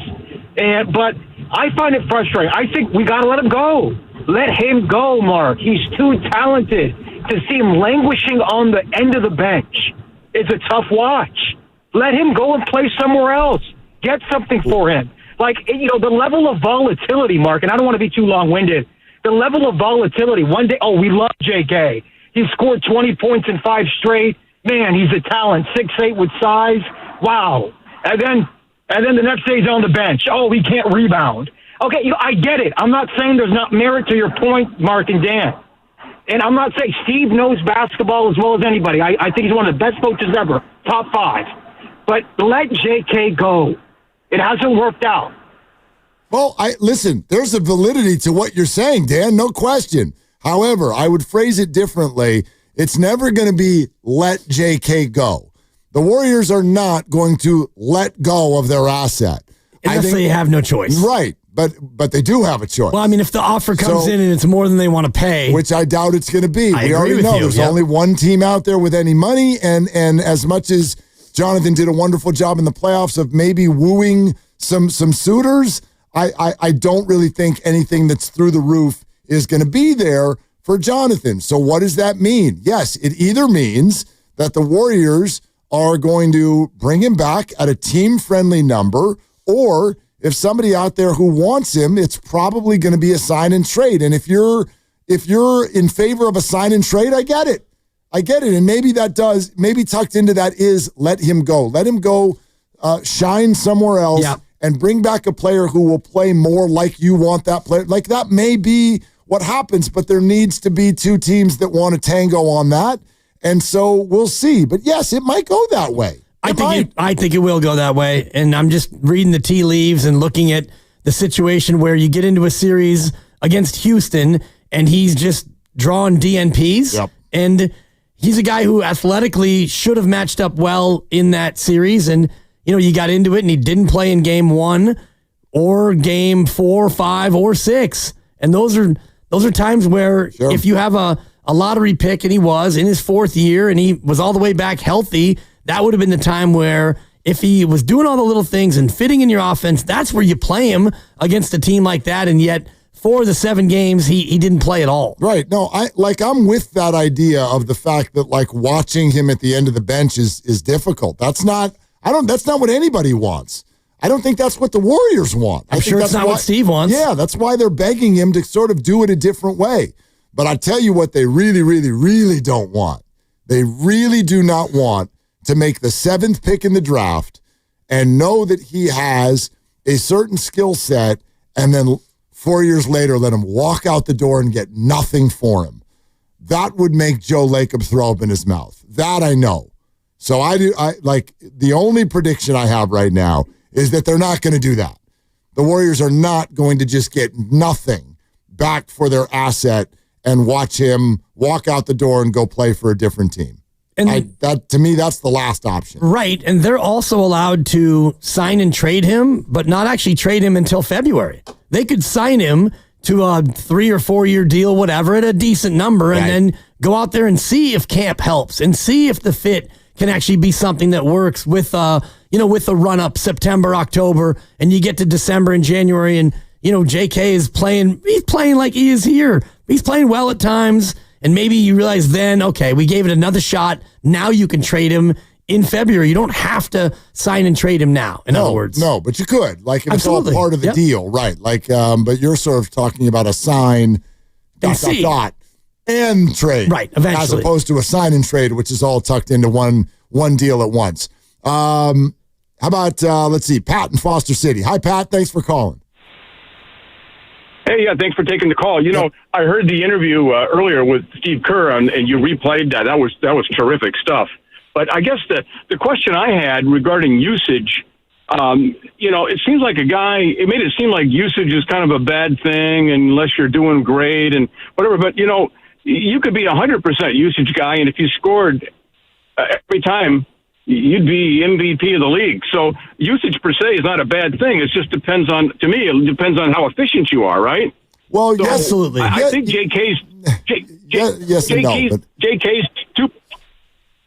But I find it frustrating. I think we got to let him go. Let him go, Mark. He's too talented to see him languishing on the end of the bench. It's a tough watch. Let him go and play somewhere else. Get something for him. Like, the level of volatility, Mark, and I don't want to be too long-winded, the level of volatility. One day, we love JK. He scored 20 points in 5 straight. Man, he's a talent. 6'8" with size. Wow. And then the next day he's on the bench. Oh, he can't rebound. Okay, I get it. I'm not saying there's not merit to your point, Mark and Dan. And I'm not saying Steve knows basketball as well as anybody. I think he's one of the best coaches ever, top 5. But let JK go. It hasn't worked out. Well, listen, there's a validity to what you're saying, Dan, no question. However, I would phrase it differently. It's never going to be let JK go. The Warriors are not going to let go of their asset. Unless they have no choice. Right, but they do have a choice. Well, I mean, if the offer comes in and it's more than they want to pay. Which I doubt it's going to be. I we already agree with know you. there's only one team out there with any money, and as much as Jonathan did a wonderful job in the playoffs of maybe wooing some suitors, I don't really think anything that's through the roof is going to be there for Jonathan. So what does that mean? Yes, it either means that the Warriors are going to bring him back at a team-friendly number, or if somebody out there who wants him, it's probably going to be a sign and trade. And if you're in favor of a sign and trade, I get it. And maybe tucked into that is let him go. Let him go shine somewhere else and bring back a player who will play more like you want that player. Like that may be what happens, but there needs to be 2 teams that want to tango on that. And so we'll see. But yes, it might go that way. I think it will go that way. And I'm just reading the tea leaves and looking at the situation where you get into a series against Houston and he's just drawing DNPs. Yep. And he's a guy who athletically should have matched up well in that series. And, you got into it and he didn't play in game 1 or game 4, 5, or 6. And those are times where if you have a lottery pick, and he was in his 4th year and he was all the way back healthy, that would have been the time where if he was doing all the little things and fitting in your offense, that's where you play him against a team like that. And yet, for the 7 games, he didn't play at all. Right. No, I'm with that idea of the fact that like watching him at the end of the bench is difficult. That's not what anybody wants. I don't think that's what the Warriors want. I'm sure it's not what Steve wants. Yeah, that's why they're begging him to sort of do it a different way. But I tell you what they really, really, really don't want. They really do not want to make the 7th pick in the draft and know that he has a certain skill set and then 4 years later let him walk out the door and get nothing for him. That would make Joe Lacob throw up in his mouth. That I know. So the only prediction I have right now is that they're not going to do that. The Warriors are not going to just get nothing back for their asset and watch him walk out the door and go play for a different team. And that to me, that's the last option. Right. And they're also allowed to sign and trade him, but not actually trade him until February. They could sign him to a 3 or 4 year deal, whatever, at a decent number, and then go out there and see if camp helps and see if the fit can actually be something that works with with the run up September, October, and you get to December and January, and JK is playing. He's playing like he is here. He's playing well at times. And maybe you realize then, okay, we gave it another shot. Now you can trade him in February. You don't have to sign and trade him now, in other words. No, but you could. Like, if it's all part of the deal, right? Like, but you're sort of talking about a sign, ... and trade. Right, eventually. As opposed to a sign and trade, which is all tucked into one deal at once. How about, let's see, Pat in Foster City. Hi, Pat. Thanks for calling. Hey, yeah, thanks for taking the call. I heard the interview earlier with Steve Kerr, and you replayed that. That was terrific stuff. But I guess the question I had regarding usage, it seems like it made it seem like usage is kind of a bad thing unless you're doing great and whatever. But, you could be 100% usage guy, and if you scored every time, you'd be MVP of the league. So usage per se is not a bad thing. It just depends on how efficient you are, right? Well, so absolutely. I think JK's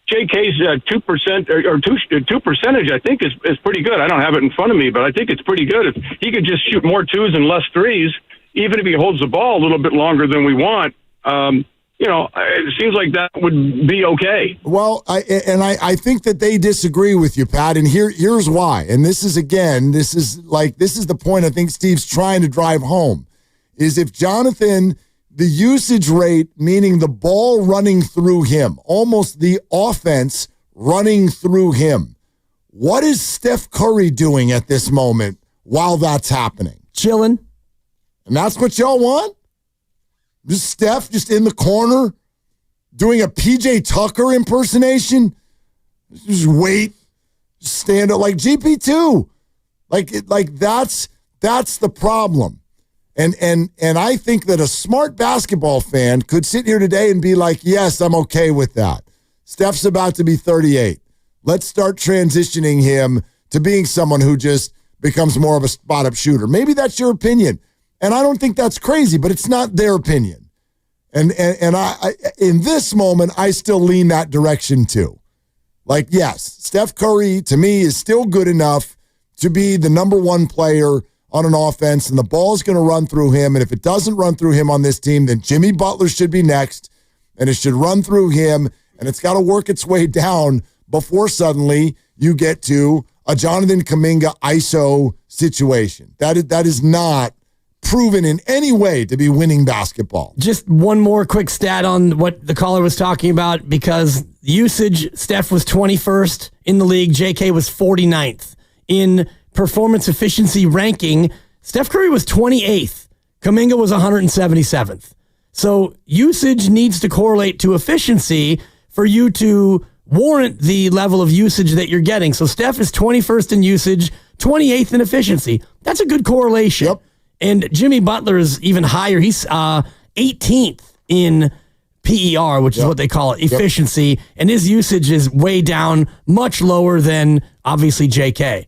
2% or 2 percentage, I think is pretty good. I don't have it in front of me, but I think it's pretty good. If he could just shoot more 2s and less 3s, even if he holds the ball a little bit longer than we want, it seems like that would be okay. Well, I think that they disagree with you, Pat, and here's why. And this is the point I think Steve's trying to drive home, is if Jonathan, the usage rate, meaning the ball running through him, almost the offense running through him, what is Steph Curry doing at this moment while that's happening? Chilling. And that's what y'all want? Just Steph just in the corner doing a PJ Tucker impersonation? Just wait. Just stand up like GP2. Like that's the problem. And I think that a smart basketball fan could sit here today and be like, yes, I'm okay with that. Steph's about to be 38. Let's start transitioning him to being someone who just becomes more of a spot-up shooter. Maybe that's your opinion. And I don't think that's crazy, but it's not their opinion. And I in this moment, I still lean that direction too. Like, yes, Steph Curry, to me, is still good enough to be the number one player on an offense, and the ball is going to run through him. And if it doesn't run through him on this team, then Jimmy Butler should be next, and it should run through him, and it's got to work its way down before suddenly you get to a Jonathan Kaminga ISO situation. That is not proven in any way to be winning basketball. Just one more quick stat on what the caller was talking about, because usage, Steph was 21st in the league, JK was 49th. In performance efficiency ranking, Steph Curry was 28th, Kaminga was 177th. So usage needs to correlate to efficiency for you to warrant the level of usage that you're getting. So Steph is 21st in usage, 28th in efficiency. That's a good correlation. Yep. And Jimmy Butler is even higher. He's 18th in PER, which is what they call it, efficiency. And his usage is way down, much lower than, obviously, JK.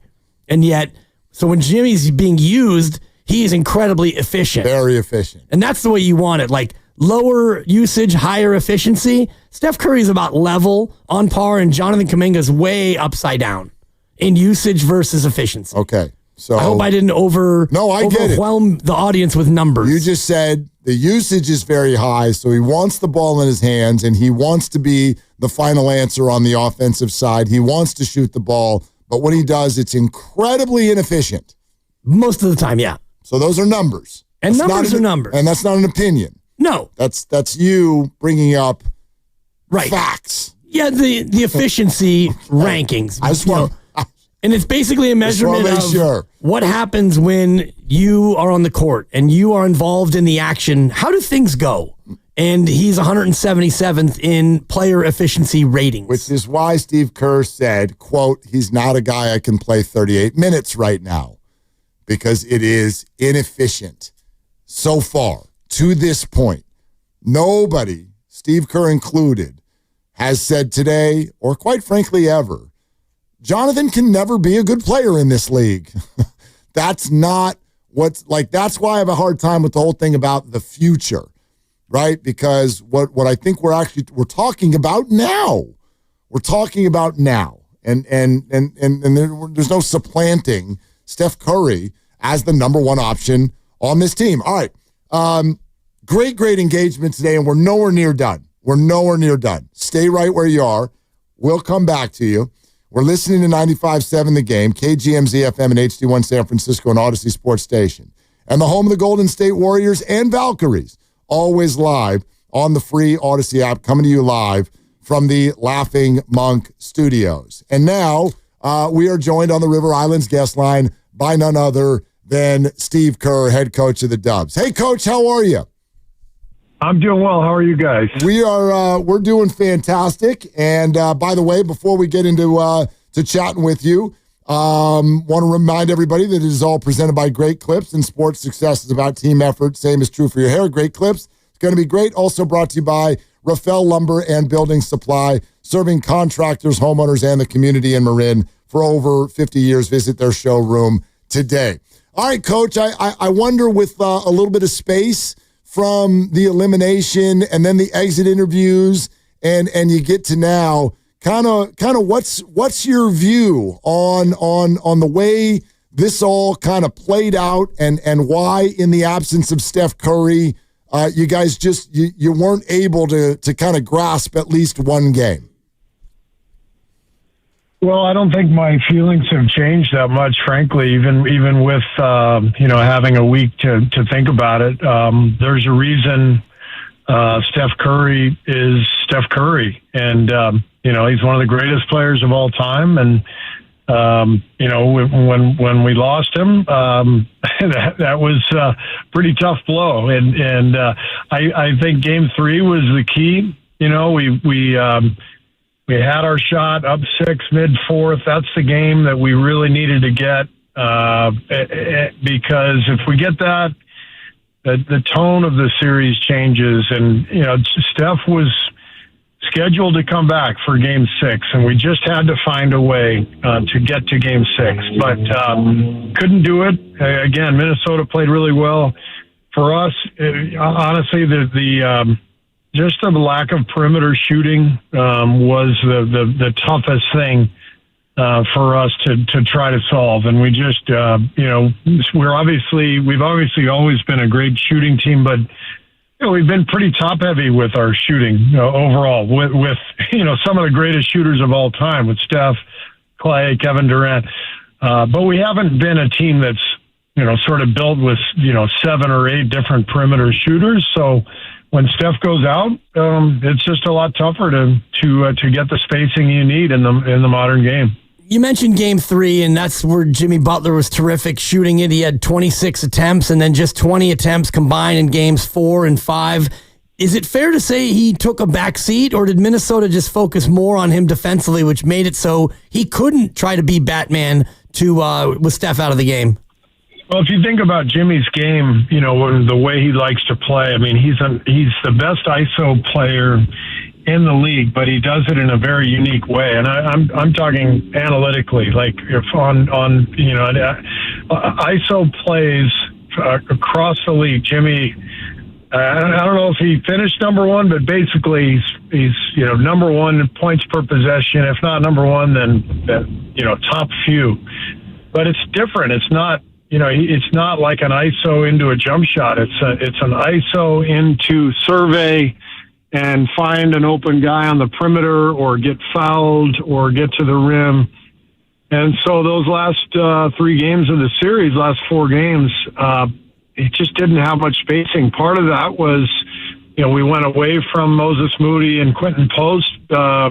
And yet, so when Jimmy's being used, he is incredibly efficient. Very efficient. And that's the way you want it. Like, lower usage, higher efficiency. Steph Curry's about level, on par, and Jonathan Kaminga's way upside down in usage versus efficiency. Okay. So I hope I didn't overwhelm the audience with numbers. You just said the usage is very high, so he wants the ball in his hands, and he wants to be the final answer on the offensive side. He wants to shoot the ball, but when he does, it's incredibly inefficient. Most of the time, yeah. So those are numbers. And numbers are numbers. And that's not an opinion. No. That's you bringing up facts. Yeah, the efficiency rankings. I just want... And it's basically a measurement of what happens when you are on the court and you are involved in the action. How do things go? And he's 177th in player efficiency ratings. Which is why Steve Kerr said, quote, he's not a guy I can play 38 minutes right now because it is inefficient. So far, to this point, nobody, Steve Kerr included, has said today, or quite frankly ever, Jonathan can never be a good player in this league. That's not that's why I have a hard time with the whole thing about the future, right? Because what I think we're talking about now. We're talking about now. And there's no supplanting Steph Curry as the number one option on this team. All right. Great engagement today, and we're nowhere near done. Stay right where you are. We'll come back to you. We're listening to 95.7 The Game, KGMZ FM and HD1 San Francisco and Odyssey Sports Station. And the home of the Golden State Warriors and Valkyries, always live on the free Odyssey app, coming to you live from the Laughing Monk Studios. And now we are joined on the River Islands guest line by none other than Steve Kerr, head coach of the Dubs. Hey, Coach, how are you? I'm doing well. How are you guys? We're doing fantastic. And by the way, before we get into to chatting with you, want to remind everybody that it is all presented by Great Clips, and sports success is about team effort. Same is true for your hair. Great Clips, it's going to be great. Also brought to you by Rafael Lumber and Building Supply, serving contractors, homeowners, and the community in Marin for over 50 years. Visit their showroom today. All right, Coach, I wonder, with a little bit of space from the elimination and then the exit interviews, and you get to now, kind of what's your view on the way this all kind of played out, and why, in the absence of Steph Curry, you guys just you weren't able to kind of grasp at least one game? Well, I don't think my feelings have changed that much, frankly, even with, having a week to think about it. There's a reason Steph Curry is Steph Curry. And, he's one of the greatest players of all time. And, when we lost him, that was a pretty tough blow. And I think Game 3 was the key. We had our shot up 6, mid-4th. That's the game that we really needed to get, because if we get that, the tone of the series changes. And, Steph was scheduled to come back for Game 6, and we just had to find a way to get to Game 6. But couldn't do it. Again, Minnesota played really well. For us, honestly, just the lack of perimeter shooting was the toughest thing for us to try to solve. And we just, we've obviously always been a great shooting team, but we've been pretty top heavy with our shooting overall. With some of the greatest shooters of all time, with Steph, Clay, Kevin Durant, but we haven't been a team that's sort of built with 7 or 8 different perimeter shooters. So when Steph goes out, it's just a lot tougher to get the spacing you need in the modern game. You mentioned Game 3, and that's where Jimmy Butler was terrific shooting it. He had 26 attempts and then just 20 attempts combined in Games 4 and 5. Is it fair to say he took a back seat, or did Minnesota just focus more on him defensively, which made it so he couldn't try to be Batman with Steph out of the game? Well, if you think about Jimmy's game, the way he likes to play, I mean, he's the best ISO player in the league, but he does it in a very unique way. And I'm talking analytically, like if on ISO plays across the league, Jimmy I don't know if he finished number one, but basically he's number one in points per possession. If not number one, then top few. But it's different. It's not it's not like an ISO into a jump shot. It's an ISO into survey and find an open guy on the perimeter or get fouled or get to the rim. And so those last 3 games of the series, last 4 games, it just didn't have much spacing. Part of that was, we went away from Moses Moody and Quentin Post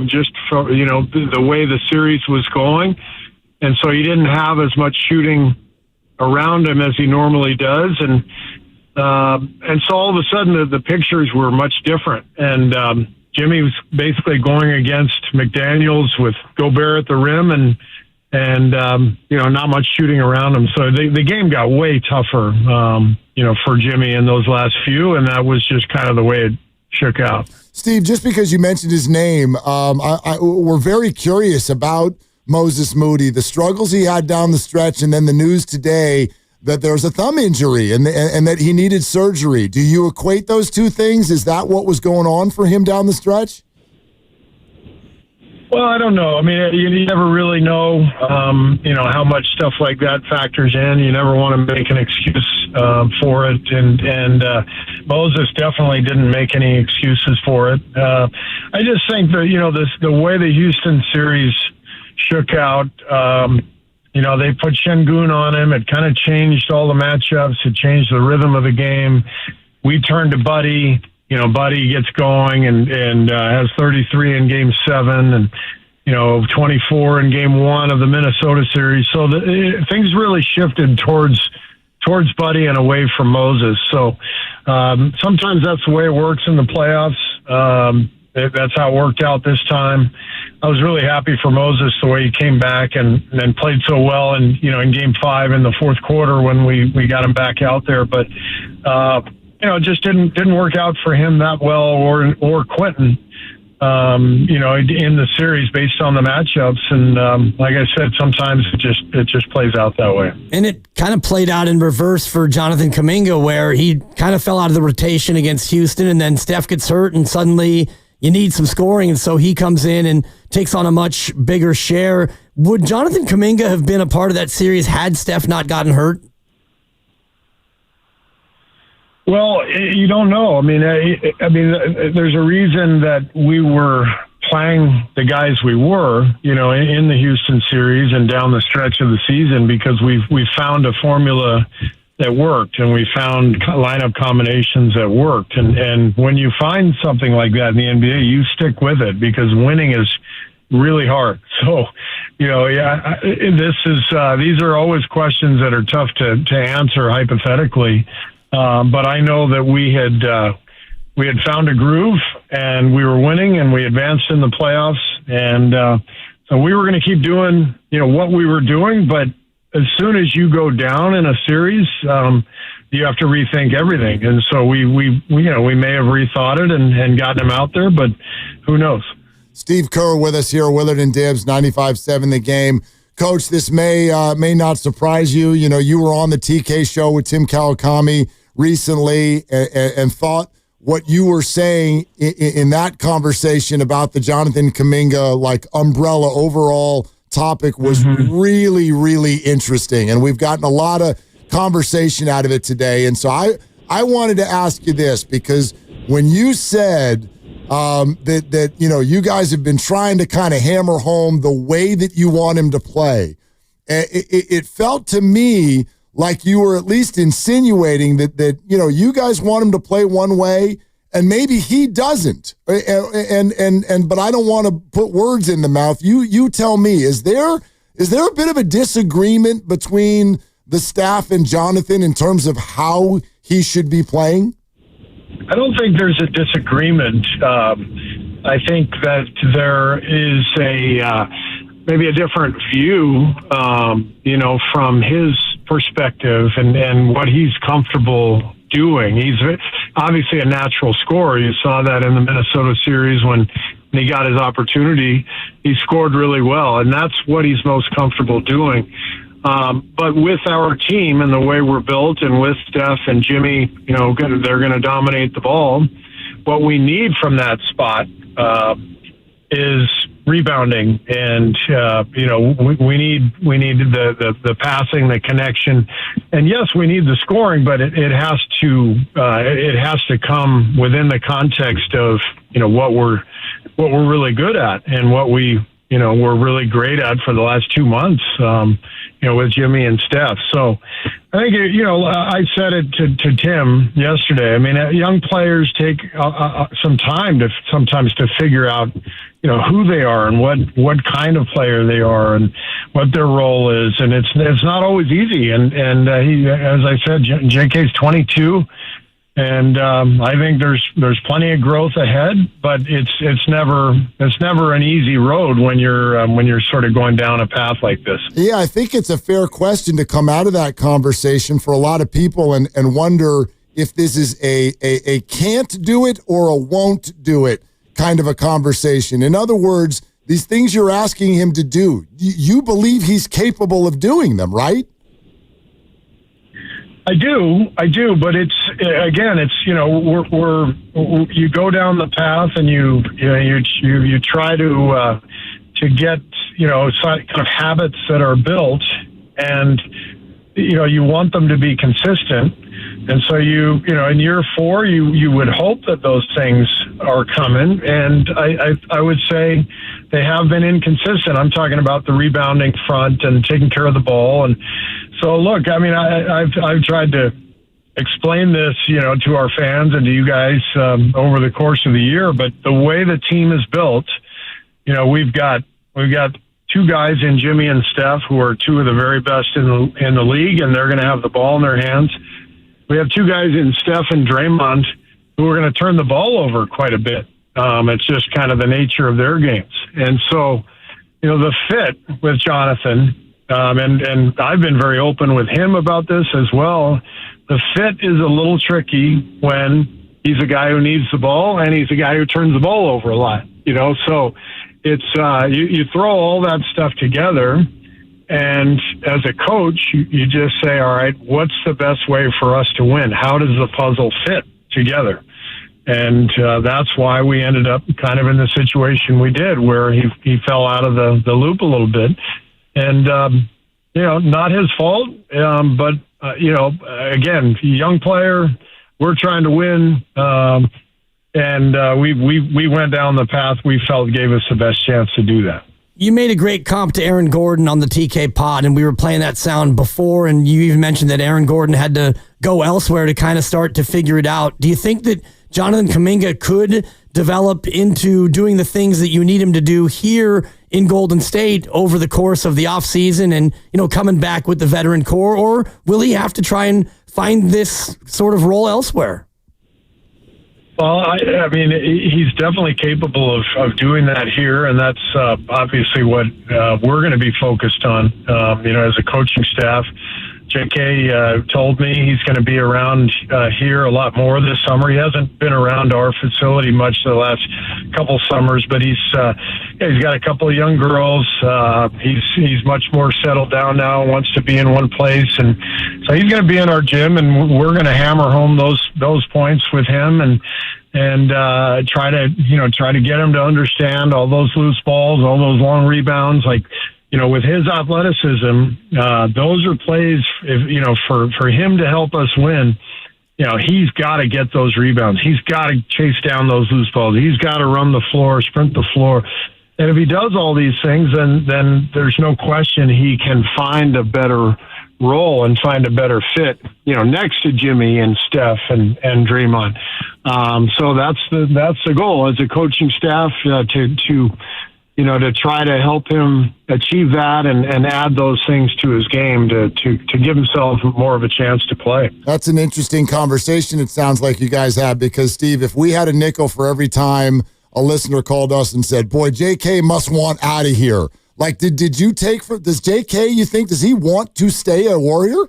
just for, the way the series was going. And so he didn't have as much shooting around him as he normally does. And so all of a sudden the pictures were much different. And Jimmy was basically going against McDaniels with Gobert at the rim and not much shooting around him. So the game got way tougher, for Jimmy in those last few, and that was just kind of the way it shook out. Steve, just because you mentioned his name, we're very curious about Moses Moody, the struggles he had down the stretch, and then the news today that there's a thumb injury and that he needed surgery. Do you equate those two things? Is that what was going on for him down the stretch? Well, I don't know. I mean, you never really know, how much stuff like that factors in. You never want to make an excuse for it. And Moses definitely didn't make any excuses for it. I just think that, the way the Houston series shook out, they put Şengün on him. It kind of changed all the matchups. It changed the rhythm of the game. We turned to Buddy. Buddy gets going and has 33 in Game 7 and, 24 in Game 1 of the Minnesota series. So things really shifted towards Buddy and away from Moses. So sometimes that's the way it works in the playoffs. That's how it worked out this time. I was really happy for Moses the way he came back and played so well in Game 5 in the fourth quarter when we got him back out there. But it just didn't work out for him that well or Quentin, in the series based on the matchups. And like I said, sometimes it just plays out that way. And it kind of played out in reverse for Jonathan Kaminga, where he kind of fell out of the rotation against Houston, and then Steph gets hurt, and suddenly you need some scoring, and so he comes in and takes on a much bigger share. Would Jonathan Kaminga have been a part of that series had Steph not gotten hurt? Well, you don't know. I mean, there's a reason that we were playing the guys we were, in the Houston series and down the stretch of the season, because we found a formula that worked, and we found lineup combinations that worked. And when you find something like that in the NBA, you stick with it, because winning is really hard. So, these are always questions that are tough to answer hypothetically. But I know that we had found a groove, and we were winning, and we advanced in the playoffs, and so we were going to keep doing what we were doing. But as soon as you go down in a series, you have to rethink everything. And so we may have rethought it and gotten him out there, but who knows? Steve Kerr with us here, Willard and Dibs, 95.7 The Game. Coach, this may not surprise you. You were on the TK show with Tim Kawakami recently and thought what you were saying in that conversation about the Jonathan Kaminga umbrella overall topic was really, really interesting. And we've gotten a lot of conversation out of it today. And so I wanted to ask you this, because when you said that you guys have been trying to kind of hammer home the way that you want him to play, it felt to me like you were at least insinuating that you guys want him to play one way and maybe he doesn't. But I don't want to put words in the mouth. You tell me, is there a bit of a disagreement between the staff and Jonathan in terms of how he should be playing? I don't think there's a disagreement. I think that there is maybe a different view, from his perspective and what he's comfortable doing. He's obviously a natural scorer. You saw that in the Minnesota series when he got his opportunity. He scored really well, and that's what he's most comfortable doing. But with our team and the way we're built, and with Steph and Jimmy, they're going to dominate the ball. What we need from that spot is rebounding, and we need the passing, the connection, and yes, we need the scoring, but it has to come within the context of what we're really good at and what we're really great at for the last 2 months, with Jimmy and Steph. So I think, I said it to Tim yesterday. I mean, young players take some time sometimes to figure out, who they are and what kind of player they are and what their role is. And it's not always easy. And he, as I said, JK's 22. And I think there's plenty of growth ahead, but it's never an easy road when you're sort of going down a path like this. Yeah, I think it's a fair question to come out of that conversation for a lot of people and wonder if this is a can't do it or a won't do it kind of a conversation. In other words, these things you're asking him to do, you believe he's capable of doing them, right? I do, but it's you go down the path and you try to get kind of habits that are built, and you want them to be consistent, and so in year 4 you would hope that those things are coming, and I would say they have been inconsistent. I'm talking about the rebounding front and taking care of the ball. And so, look, I mean, I've tried to explain this, to our fans and to you guys over the course of the year. But the way the team is built, we've got 2 guys in Jimmy and Steph who are 2 of the very best in the league, and they're going to have the ball in their hands. We have 2 guys in Steph and Draymond who are going to turn the ball over quite a bit. It's just kind of the nature of their games. And so, the fit with Jonathan, and I've been very open with him about this as well, the fit is a little tricky when he's a guy who needs the ball and he's a guy who turns the ball over a lot, so it's, you throw all that stuff together, and as a coach, you just say, all right, what's the best way for us to win? How does the puzzle fit together? And that's why we ended up kind of in the situation we did, where he fell out of the loop a little bit. And, not his fault, but, again, young player, we're trying to win. And we went down the path we felt gave us the best chance to do that. You made a great comp to Aaron Gordon on the TK pod, and we were playing that sound before, and you even mentioned that Aaron Gordon had to go elsewhere to kind of start to figure it out. Do you think that Jonathan Kaminga could develop into doing the things that you need him to do here in Golden State over the course of the offseason and, coming back with the veteran core, or will he have to try and find this sort of role elsewhere? Well, I mean, he's definitely capable of doing that here, and that's obviously what we're going to be focused on, as a coaching staff. JK told me he's going to be around here a lot more this summer. He hasn't been around our facility much the last couple summers, but he's got a couple of young girls. He's much more settled down now, wants to be in one place, and so he's going to be in our gym, and we're going to hammer home those points with him and try to get him to understand all those loose balls, all those long rebounds, like. With his athleticism, those are plays, for him to help us win, he's got to get those rebounds. He's got to chase down those loose balls. He's got to run the floor, sprint the floor. And if he does all these things, then there's no question he can find a better role and find a better fit, next to Jimmy and Steph and Draymond. So that's the goal as a coaching staff, to try to help him achieve that and add those things to his game to give himself more of a chance to play. That's an interesting conversation it sounds like you guys have, because, Steve, if we had a nickel for every time a listener called us and said, boy, JK must want out of here, like, did you take for, does JK, you think, does he want to stay a Warrior?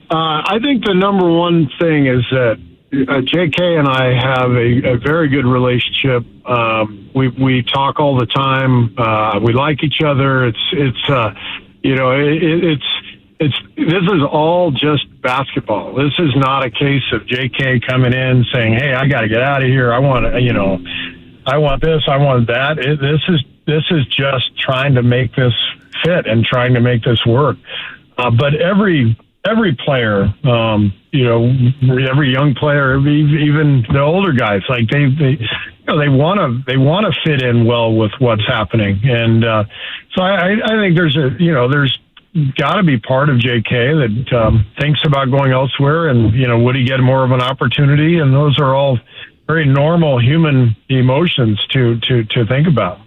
I think the number one thing is that JK and I have a very good relationship. We talk all the time. We like each other. This is all just basketball. This is not a case of JK coming in saying, "Hey, I got to get out of here. I want this, I want that." This is just trying to make this fit and trying to make this work. But every player, every young player, even the older guys, like they want to fit in well with what's happening. And so I think there's got to be part of JK that thinks about going elsewhere, and would he get more of an opportunity? And those are all very normal human emotions to think about.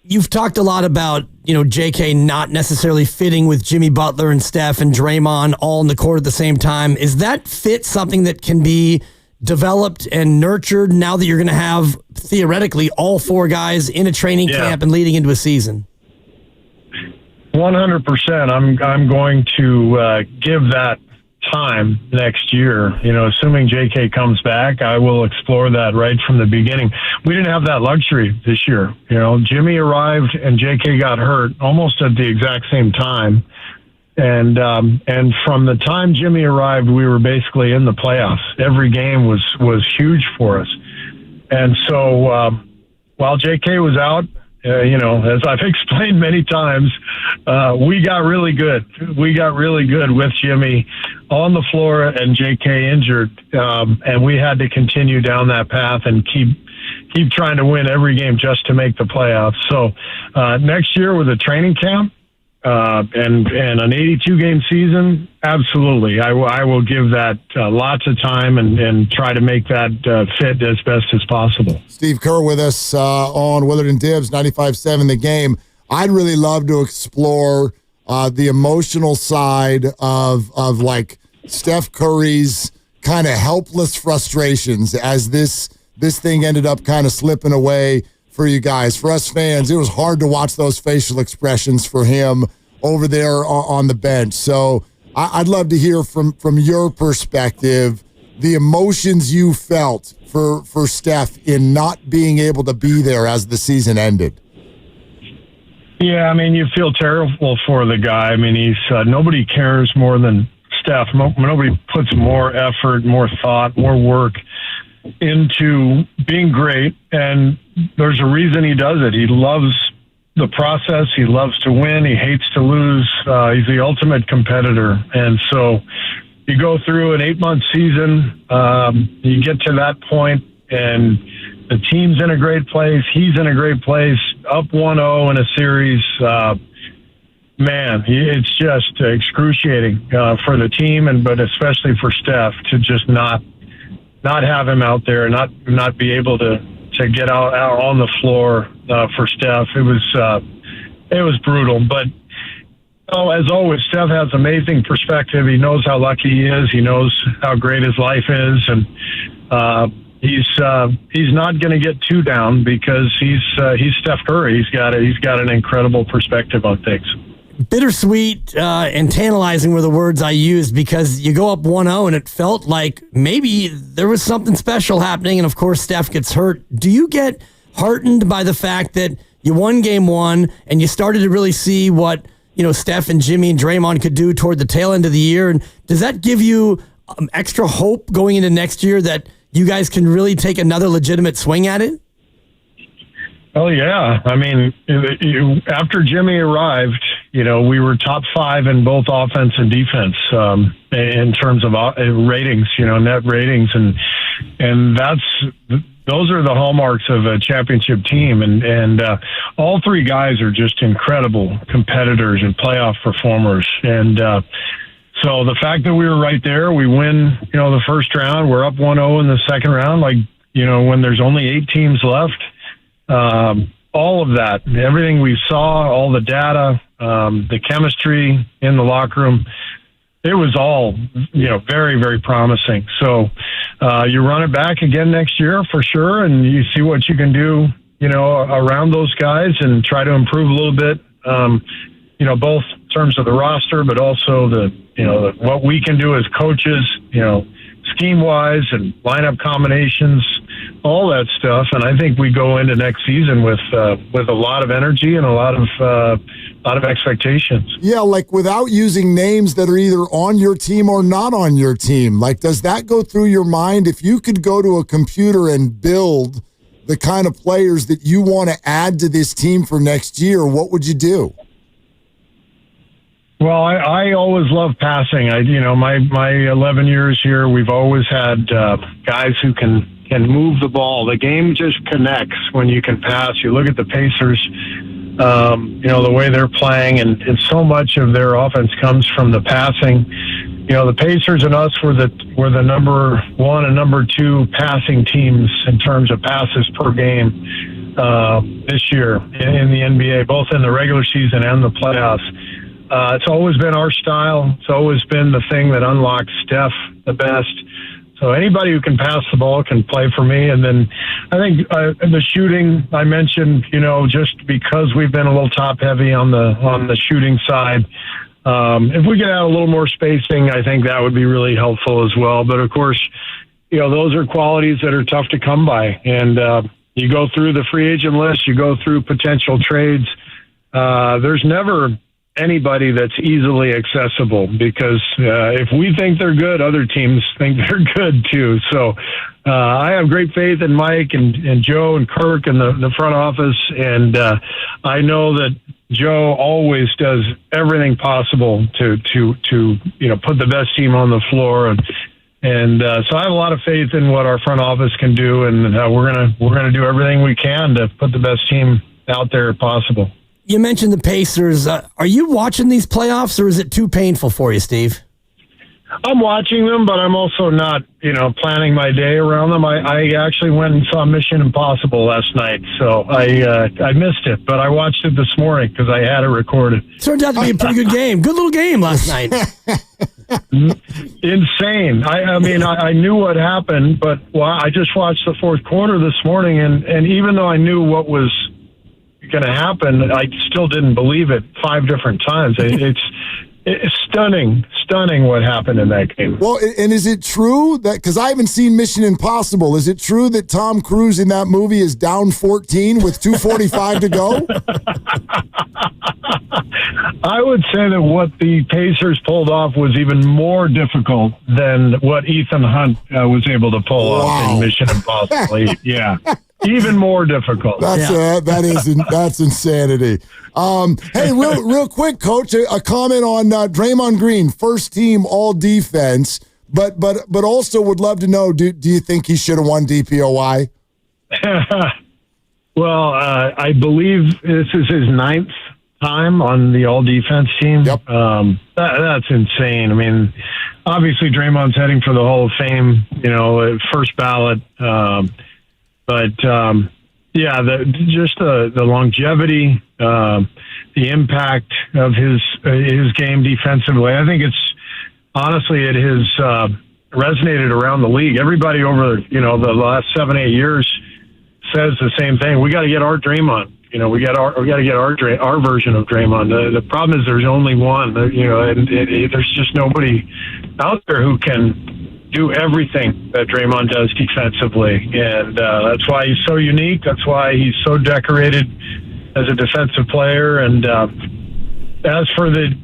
You've talked a lot about, JK not necessarily fitting with Jimmy Butler and Steph and Draymond all in the court at the same time. Is that fit something that can be developed and nurtured now that you're going to have, theoretically, all four guys in a training camp and leading into a season? 100%. I'm going to give that time next year. Assuming JK comes back, I will explore that right from the beginning. We didn't have that luxury this year. Jimmy arrived and JK got hurt almost at the exact same time. And from the time Jimmy arrived, we were basically in the playoffs. Every game was huge for us. And so while JK was out, as I've explained many times, we got really good. We got really good with Jimmy on the floor and JK injured, and we had to continue down that path and keep trying to win every game just to make the playoffs. So next year with a training camp and an 82-game season, absolutely, I will give that lots of time and try to make that fit as best as possible. Steve Kerr with us on Willard and Dibbs, 95.7 The Game. I'd really love to explore the emotional side of like Steph Curry's kind of helpless frustrations as this thing ended up kind of slipping away for you guys. For us fans, it was hard to watch those facial expressions for him over there on the bench. So I'd love to hear from your perspective the emotions you felt for Steph in not being able to be there as the season ended. Yeah, you feel terrible for the guy. He's nobody cares more than Steph. Nobody puts more effort, more thought, more work into being great, and there's a reason he does it. He loves the process. He loves to win. He hates to lose. He's the ultimate competitor. And so you go through an 8-month season, you get to that point, and the team's in a great place. He's in a great place, up 1-0 in a series. It's just excruciating for the team, but especially for Steph to just not have him out there, not be able to get out on the floor for Steph. It was brutal. But as always, Steph has amazing perspective. He knows how lucky he is. He knows how great his life is, and he's not going to get too down because he's Steph Curry. He's got an incredible perspective on things. Bittersweet and tantalizing were the words I used, because you go up 1-0 and it felt like maybe there was something special happening, and of course Steph gets hurt. Do you get heartened by the fact that you won game one and you started to really see what Steph and Jimmy and Draymond could do toward the tail end of the year? And does that give you extra hope going into next year that you guys can really take another legitimate swing at it? Oh, yeah. After Jimmy arrived, we were top 5 in both offense and defense in terms of ratings, net ratings. And those are the hallmarks of a championship team. And all three guys are just incredible competitors and playoff performers. And so the fact that we were right there, we win, the first round, we're up 1-0 in the second round, when there's only 8 teams left. All of that, everything we saw, all the data, the chemistry in the locker room, it was all, very, very promising. So you run it back again next year for sure, and you see what you can do, around those guys and try to improve a little bit, both in terms of the roster, but also what we can do as coaches, scheme-wise and lineup combinations, all that stuff. And I think we go into next season with a lot of energy and a lot of expectations. Yeah, like without using names that are either on your team or not on your team. Like, does that go through your mind? If you could go to a computer and build the kind of players that you want to add to this team for next year, what would you do? Well, I always love passing. My 11 years here, we've always had guys who can move the ball. The game just connects when you can pass. You look at the Pacers, the way they're playing, and so much of their offense comes from the passing. The Pacers and us were the number one and number two passing teams in terms of passes per game this year in the NBA, both in the regular season and the playoffs. It's always been our style. It's always been the thing that unlocks Steph the best. So anybody who can pass the ball can play for me. And then I think the shooting I mentioned, just because we've been a little top heavy on the shooting side. If we could add a little more spacing, I think that would be really helpful as well. But of course, those are qualities that are tough to come by. And you go through the free agent list, you go through potential trades. There's never anybody that's easily accessible, because if we think they're good, other teams think they're good too. So I have great faith in Mike and Joe and Kirk and the front office, and I know that Joe always does everything possible to put the best team on the floor, and so I have a lot of faith in what our front office can do, and we're gonna do everything we can to put the best team out there possible. You mentioned the Pacers. Are you watching these playoffs, or is it too painful for you, Steve? I'm watching them, but I'm also not, planning my day around them. I actually went and saw Mission Impossible last night, so I missed it, but I watched it this morning because I had it recorded. Turned out to be a pretty good game. Good little game last night. Insane. I knew what happened, but I just watched the fourth quarter this morning, and even though I knew what was going to happen, I still didn't believe it 5 different times. It's stunning what happened in that game. Well, and is it true that, because I haven't seen Mission Impossible, is it true that Tom Cruise in that movie is down 14 with 2:45 to go? I would say that what the Pacers pulled off was even more difficult than what Ethan Hunt was able to pull off in Mission Impossible. Yeah. Even more difficult. That's insanity. Hey, real quick, Coach, a comment on Draymond Green, first team all defense, but also would love to know, do you think he should have won DPOY? Well, I believe this is his 9th time on the all defense team. Yep. That's insane. I mean, obviously Draymond's heading for the Hall of Fame, first ballot. But the longevity, the impact of his game defensively. I think it has resonated around the league. Everybody over the last 7-8 years says the same thing. We got to get our Draymond. We got to get our version of Draymond. The problem is there's only one. And there's just nobody out there who can do everything that Draymond does defensively, and that's why he's so unique. That's why he's so decorated as a defensive player. And as for the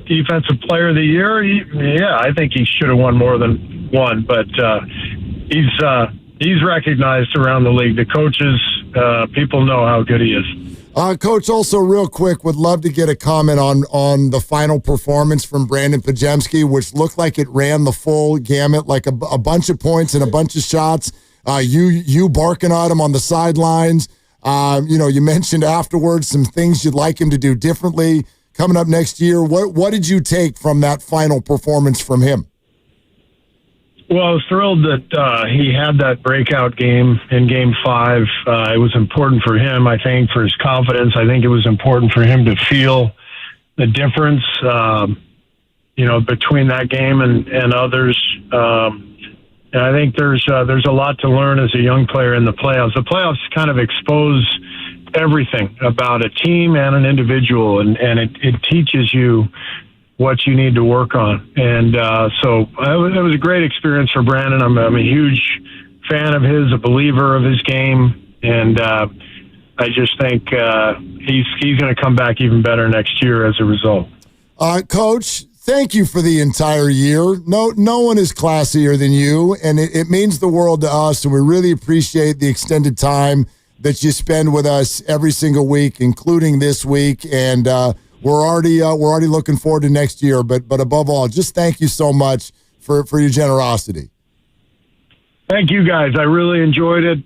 defensive player of the year, I think he should have won more than one, but he's recognized around the league. The coaches, people know how good he is. Coach, also real quick, would love to get a comment on the final performance from Brandon Pajemski, which looked like it ran the full gamut, like a bunch of points and a bunch of shots. You barking at him on the sidelines. You mentioned afterwards some things you'd like him to do differently coming up next year. What did you take from that final performance from him? Well, I was thrilled that he had that breakout game in Game 5. It was important for him, I think, for his confidence. I think it was important for him to feel the difference, between that game and others. And I think there's a lot to learn as a young player in the playoffs. The playoffs kind of expose everything about a team and an individual, and it teaches you what you need to work on. And so it was a great experience for Brandon. I'm a huge fan of his, a believer of his game. And I just think he's going to come back even better next year as a result. Coach, thank you for the entire year. No one is classier than you, and it means the world to us, and we really appreciate the extended time that you spend with us every single week, including this week. And we're already looking forward to next year. But above all, just thank you so much for your generosity. Thank you, guys. I really enjoyed it.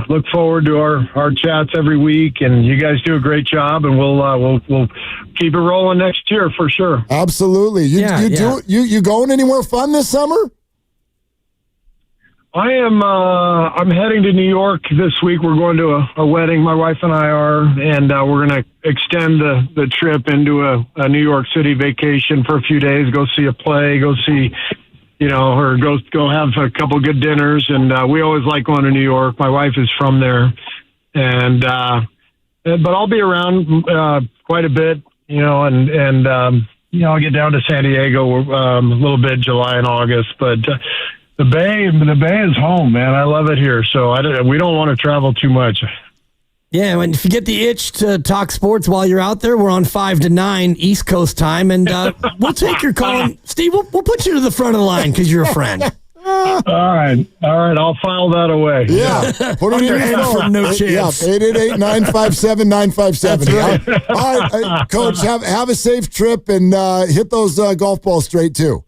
Look forward to our chats every week, and you guys do a great job. And we'll keep it rolling next year for sure. Absolutely. You going anywhere fun this summer? I am. I'm heading to New York this week. We're going to a wedding. My wife and I are, and we're going to extend the trip into a New York City vacation for a few days. Go see a play. Go see. Or go have a couple good dinners, and we always like going to New York. My wife is from there, and but I'll be around quite a bit, and I'll get down to San Diego a little bit, July and August. But the Bay is home, man. I love it here, so we don't want to travel too much. Yeah, and if you get the itch to talk sports while you're out there, we're on 5 to 9 East Coast time, and we'll take your call. Steve, we'll put you to the front of the line because you're a friend. All right. I'll file that away. Yeah, put it in your head for no chance. Yeah, 888-957-9570. Right. All right, Coach, have a safe trip and hit those golf balls straight too.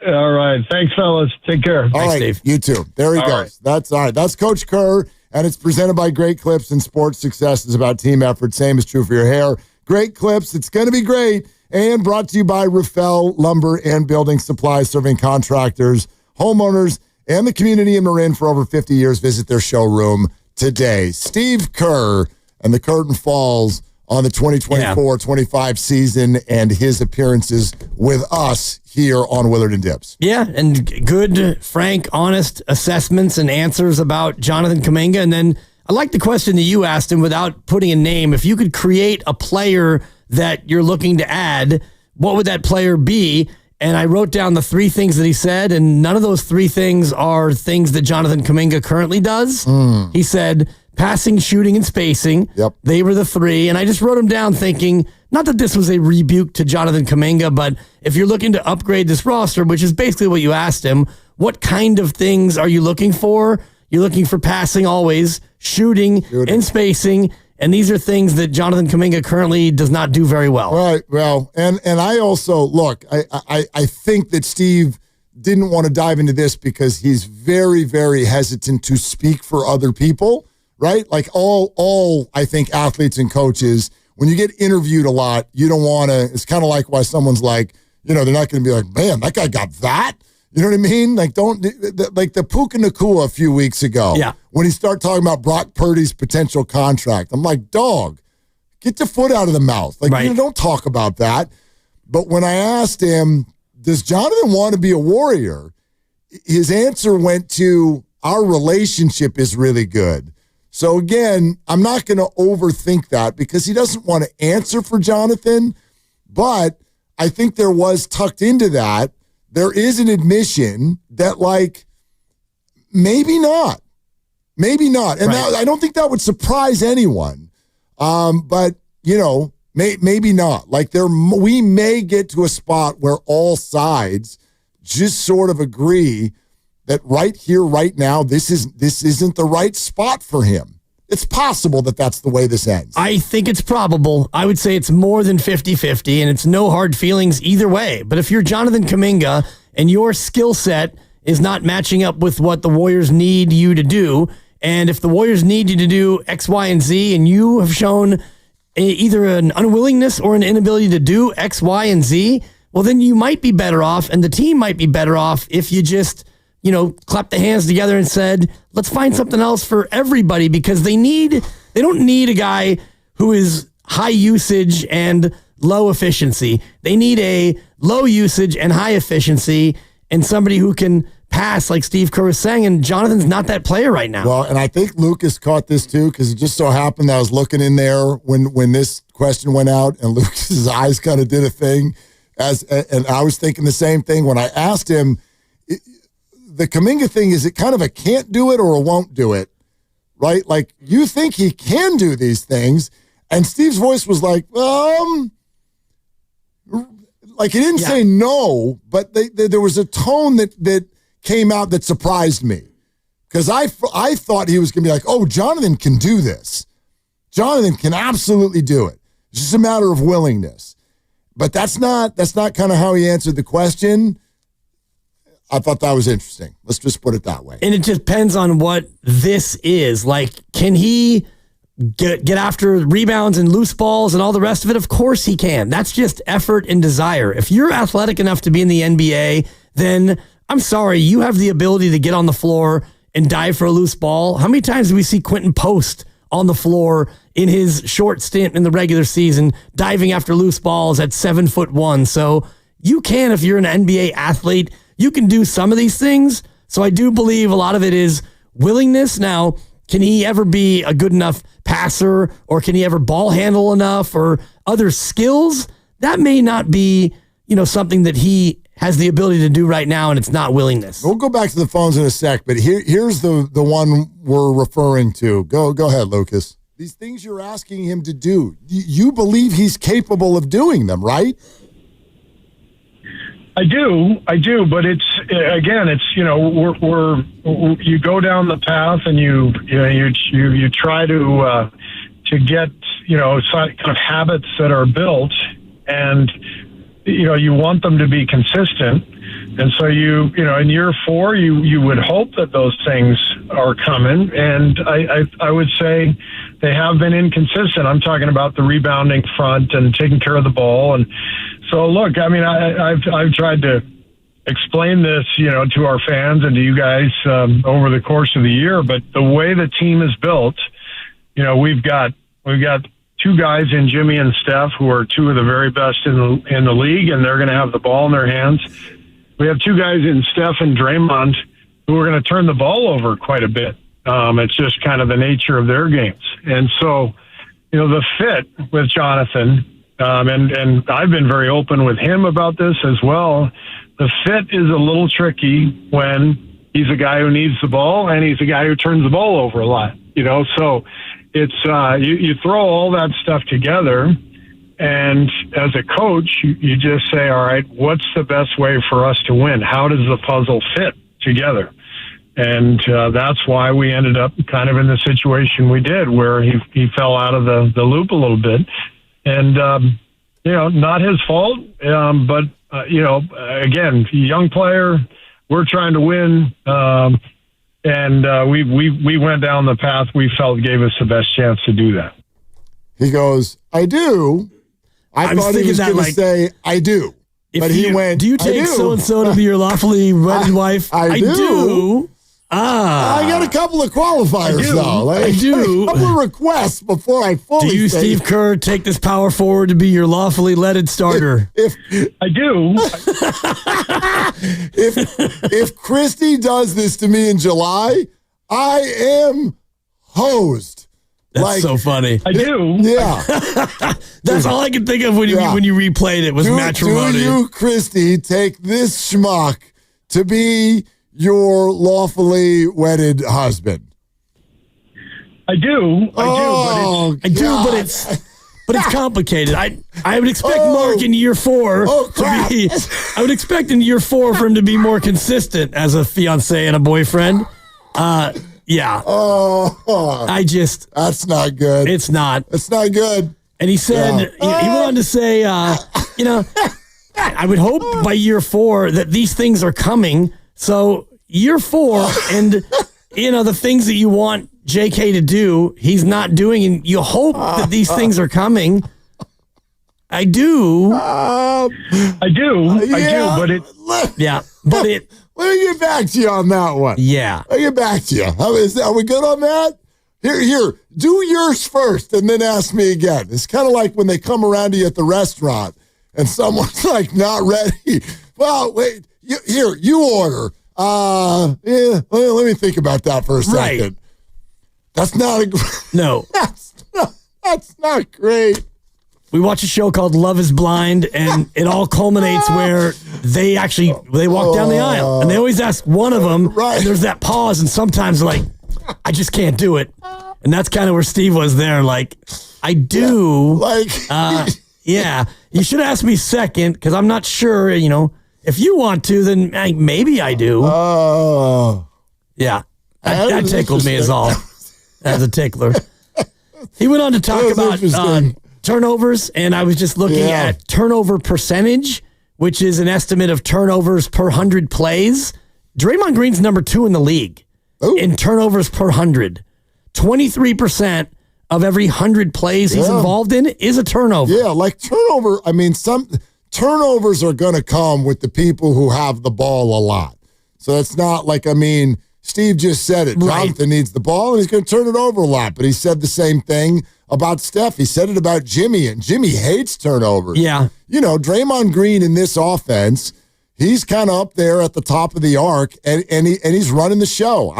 All right, thanks, fellas. Take care. All right, Steve. You too. There he goes. Right. That's all right. That's Coach Kerr. And it's presented by Great Clips, and sports success is about team effort. Same is true for your hair. Great Clips, it's going to be great. And brought to you by Rafael Lumber and Building Supplies, serving contractors, homeowners, and the community in Marin for over 50 years. Visit their showroom today. Steve Kerr, and the curtain falls on the 2024-25 season and his appearances with us here on Willard and Dips. Yeah, and good, frank, honest assessments and answers about Jonathan Kaminga. And then I like the question that you asked him without putting a name. If you could create a player that you're looking to add, what would that player be? And I wrote down the 3 things that he said, and none of those 3 things are things that Jonathan Kaminga currently does. He said passing, shooting, and spacing. Yep. They were the 3. And I just wrote them down thinking, not that this was a rebuke to Jonathan Kaminga, but if you're looking to upgrade this roster, which is basically what you asked him, what kind of things are you looking for? You're looking for passing always, shooting. And spacing. And these are things that Jonathan Kaminga currently does not do very well. Right. Well, and I also, look, I think that Steve didn't want to dive into this because he's very, very hesitant to speak for other people, right? Like all I think athletes and coaches, when you get interviewed a lot, you don't want to, it's kind of like why someone's like, they're not going to be like, man, that guy got that. You know what I mean? Like, like the Puka Nakua a few weeks ago. Yeah. When he started talking about Brock Purdy's potential contract. I'm like, dog, get your foot out of the mouth. Like, don't talk about that. But when I asked him, does Jonathan want to be a Warrior? His answer went to, our relationship is really good. So again, I'm not going to overthink that because he doesn't want to answer for Jonathan. But I think there was tucked into that, there is an admission that, like, maybe not. Maybe not. And I don't think that would surprise anyone. But, maybe not. Like, we may get to a spot where all sides just sort of agree that right here, right now, this isn't the right spot for him. It's possible that that's the way this ends. I think it's probable. I would say it's more than 50-50, and it's no hard feelings either way. But if you're Jonathan Kaminga and your skill set is not matching up with what the Warriors need you to do, and if the Warriors need you to do X, Y, and Z, and you have shown either an unwillingness or an inability to do X, Y, and Z, well, then you might be better off, and the team might be better off if you just clapped the hands together and said, let's find something else for everybody, because they don't need a guy who is high usage and low efficiency. They need a low usage and high efficiency and somebody who can pass, like Steve Kerr was saying, and Jonathan's not that player right now. Well, and I think Lucas caught this too, because it just so happened that I was looking in there when this question went out, and Lucas's eyes kind of did a thing, and I was thinking the same thing when I asked him. The Kaminga thing, is it kind of a can't do it or a won't do it? right? Like, you think he can do these things. And Steve's voice was like, like he didn't say no, but there was a tone that came out that surprised me. Because I thought he was going to be like, oh, Jonathan can do this. Jonathan can absolutely do it. It's just a matter of willingness. But that's not kind of how he answered the question. I thought that was interesting. Let's just put it that way. And it depends on what this is. Like, can he get after rebounds and loose balls and all the rest of it? Of course he can. That's just effort and desire. If you're athletic enough to be in the NBA, then I'm sorry, you have the ability to get on the floor and dive for a loose ball. How many times do we see Quentin Post on the floor in his short stint in the regular season, diving after loose balls at 7'1"? So you can, if you're an NBA athlete, you can do some of these things. So I do believe a lot of it is willingness. Now, can he ever be a good enough passer, or can he ever ball handle enough, or other skills? That may not be, something that he has the ability to do right now, and it's not willingness. We'll go back to the phones in a sec, but here's the one we're referring to. Go ahead, Lucas. These things you're asking him to do, you believe he's capable of doing them, right? I do, but it's you go down the path and you try to get kind of habits that are built, and you want them to be consistent, and so in year 4 you would hope that those things are coming, and I would say they have been inconsistent. I'm talking about the rebounding front and taking care of the ball. And so, look, I mean, I've tried to explain this, to our fans and to you guys over the course of the year. But the way the team is built, we've got 2 guys in Jimmy and Steph who are 2 of the very best in the league, and they're going to have the ball in their hands. We have 2 guys in Steph and Draymond who are going to turn the ball over quite a bit. It's just kind of the nature of their games. And so, the fit with Jonathan, and I've been very open with him about this as well, the fit is a little tricky when he's a guy who needs the ball and he's a guy who turns the ball over a lot, so it's, you throw all that stuff together, and as a coach, you just say, all right, what's the best way for us to win? How does the puzzle fit together? And that's why we ended up kind of in the situation we did, where he fell out of the loop a little bit. And, not his fault, but, again, young player, we're trying to win. And we went down the path we felt gave us the best chance to do that. He goes, I do. I thought he was going to say, I do. But he went, do you take so-and-so to be your lawfully wedded wife? I do. I got a couple of qualifiers, though. I do. A couple of requests before I fully Do you, Steve Kerr, take this power forward to be your lawfully leaded starter? If I do. if Christie does this to me in July, I am hosed. That's so funny. I do. Yeah. That's all I could think of when you replayed it was matrimony. Do you, Christie, take this schmuck to be your lawfully wedded husband? I do. But it's complicated. I would expect Mark in year 4 to be. I would expect in year 4 for him to be more consistent as a fiance and a boyfriend. Yeah. That's not good. It's not. It's not good. And he said he went on to say, I would hope by year 4 that these things are coming. So year 4 and, the things that you want JK to do, he's not doing, and you hope that these things are coming. I do. I do, but it. Let me get back to you on that one. Yeah. Let me get back to you. Are we good on that? Here, do yours first and then ask me again. It's kind of like when they come around to you at the restaurant and someone's like not ready. Well, wait, you order. Let me think about that for a second. Right. That's not no. That's not great. We watch a show called Love is Blind, and it all culminates where they walk down the aisle, and they always ask one of them, and there's that pause, and sometimes they're like, I just can't do it. And that's kind of where Steve was there. Like, I do. Yeah. You should ask me second because I'm not sure, if you want to, then maybe I do. Oh. Yeah. That tickled me as all. As a tickler. He went on to talk about turnovers, and I was just looking at turnover percentage, which is an estimate of turnovers per 100 plays. Draymond Green's number 2 in the league in turnovers per 100. 23% of every 100 plays he's involved in is a turnover. Yeah, like turnover. I mean, some turnovers are going to come with the people who have the ball a lot. So it's not like, Steve just said it. Right. Jonathan needs the ball, and he's going to turn it over a lot. But he said the same thing about Steph. He said it about Jimmy, and Jimmy hates turnovers. Yeah. Draymond Green in this offense, he's kind of up there at the top of the arc, and he's running the show.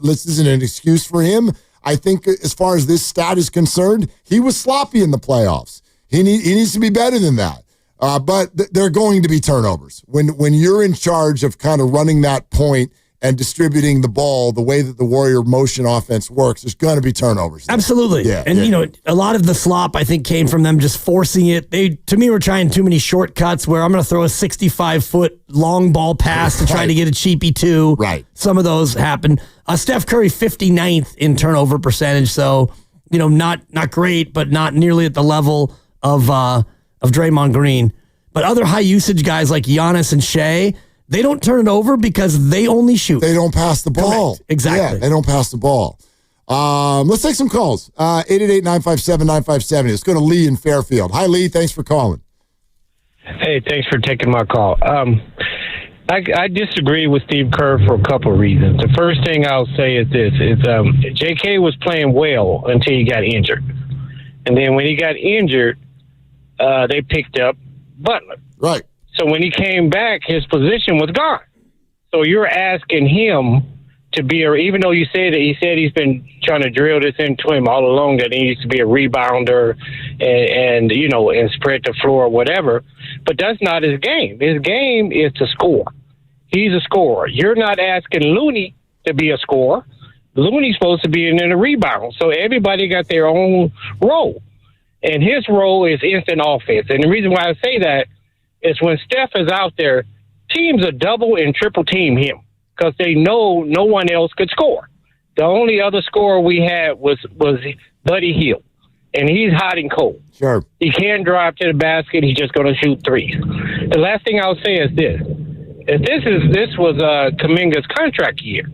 This isn't an excuse for him. I think as far as this stat is concerned, he was sloppy in the playoffs. He needs to be better than that. But there are going to be turnovers. When you're in charge of kind of running that point and distributing the ball the way that the Warrior motion offense works, there's going to be turnovers. Absolutely. Yeah, and, a lot of the slop, I think, came from them just forcing it. They, to me, were trying too many shortcuts where I'm going to throw a 65-foot long ball pass to try to get a cheapie two. Right. Some of those happen. Steph Curry, 59th in turnover percentage. So, not great, but not nearly at the level of Draymond Green. But other high-usage guys like Giannis and Shea, they don't turn it over because they only shoot. They don't pass the ball. Correct. Exactly. Yeah, they don't pass the ball. Let's take some calls. 888-957-9570. Let's go to Lee in Fairfield. Hi, Lee. Thanks for calling. Hey, thanks for taking my call. I disagree with Steve Kerr for a couple of reasons. The first thing I'll say is this: J.K. was playing well until he got injured, and then when he got injured, they picked up Butler. Right. So when he came back, his position was gone. So you're asking him to be even though he said he's been trying to drill this into him all along that he needs to be a rebounder and spread the floor or whatever. But that's not his game. His game is to score. He's a scorer. You're not asking Looney to be a scorer. Looney's supposed to be in a rebound. So everybody got their own role. And his role is instant offense. And the reason why I say that is when Steph is out there, teams are double and triple team him because they know no one else could score. The only other scorer we had was Buddy Hield, and he's hot and cold. Sure. He can't drive to the basket. He's just going to shoot threes. The last thing I'll say is this. This was Kaminga's contract year.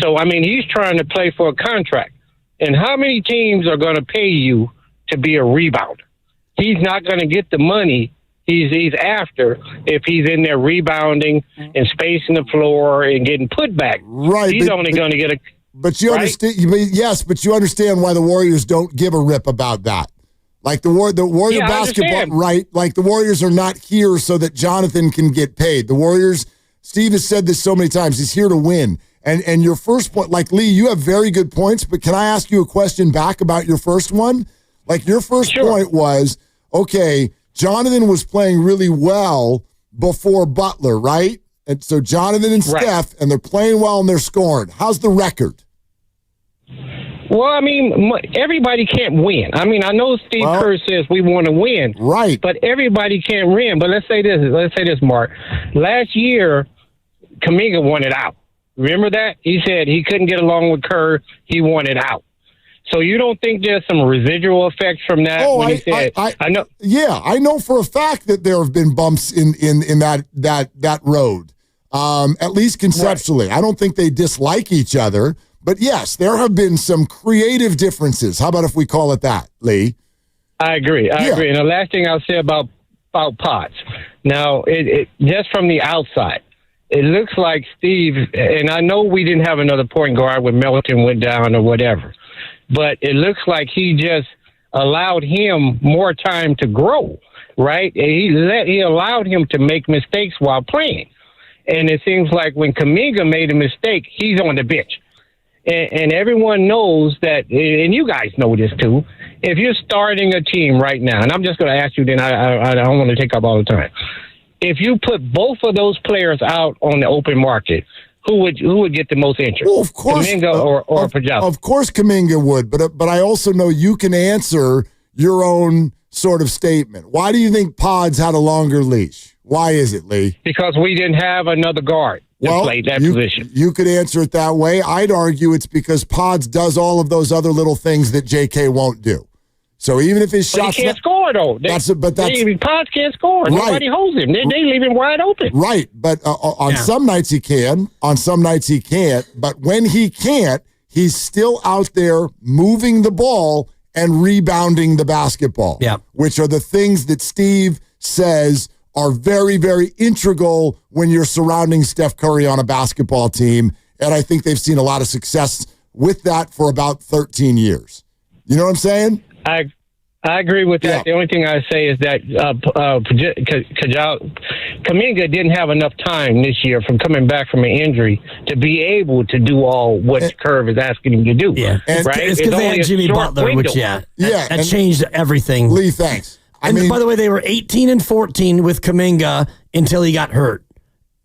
So, he's trying to play for a contract. And how many teams are going to pay you to be a rebounder? He's not going to get the money he's after if he's in there rebounding and spacing the floor and getting put back. Right. He's only going to get a... But you understand, yes, but you understand why the Warriors don't give a rip about that. Like the Warrior basketball, right? Like the Warriors are not here so that Jonathan can get paid. The Warriors, Steve has said this so many times, he's here to win. And your first point, like Lee, you have very good points, but can I ask you a question back about your first one? Like your first point was, okay, Jonathan was playing really well before Butler, right? And so Jonathan and Steph, and they're playing well and they're scoring. How's the record? Well, everybody can't win. I know Steve Kerr says we want to win. Right. But everybody can't win. But let's say this, Mark. Last year, Kaminga wanted out. Remember that? He said he couldn't get along with Kerr. He wanted out. So you don't think there's some residual effects from that? I know. Yeah, I know for a fact that there have been bumps in that road. At least conceptually, I don't think they dislike each other. But yes, there have been some creative differences. How about if we call it that, Lee? I agree. I agree. And the last thing I'll say about Potts. Now, it just from the outside, it looks like Steve. And I know we didn't have another point guard when Melton went down or whatever. But it looks like he just allowed him more time to grow, right? He allowed him to make mistakes while playing. And it seems like when Kaminga made a mistake, he's on the bench. And everyone knows that, and you guys know this too, if you're starting a team right now, and I'm just going to ask you then, I don't want to take up all the time. If you put both of those players out on the open market, who would get the most interest? Well, of course, Kaminga or Pajal? Of course, Kaminga would, but I also know you can answer your own sort of statement. Why do you think Pods had a longer leash? Why is it, Lee? Because we didn't have another guard to play that position. You could answer it that way. I'd argue it's because Pods does all of those other little things that JK won't do. So even if his shots, he can't score though. Pods can't score. Right. Nobody holds him. They leave him wide open. Right, but on some nights he can. On some nights he can't. But when he can't, he's still out there moving the ball and rebounding the basketball. Yeah, which are the things that Steve says are very, very integral when you're surrounding Steph Curry on a basketball team. And I think they've seen a lot of success with that for about 13 years. You know what I'm saying? I agree with that. Yeah. The only thing I say is that Kaminga didn't have enough time this year from coming back from an injury to be able to do all what Kerr is asking him to do. Yeah, right? It's because they had Jimmy Butler, window. which that changed everything. Lee, thanks. By the way, they were 18-14 with Kaminga until he got hurt.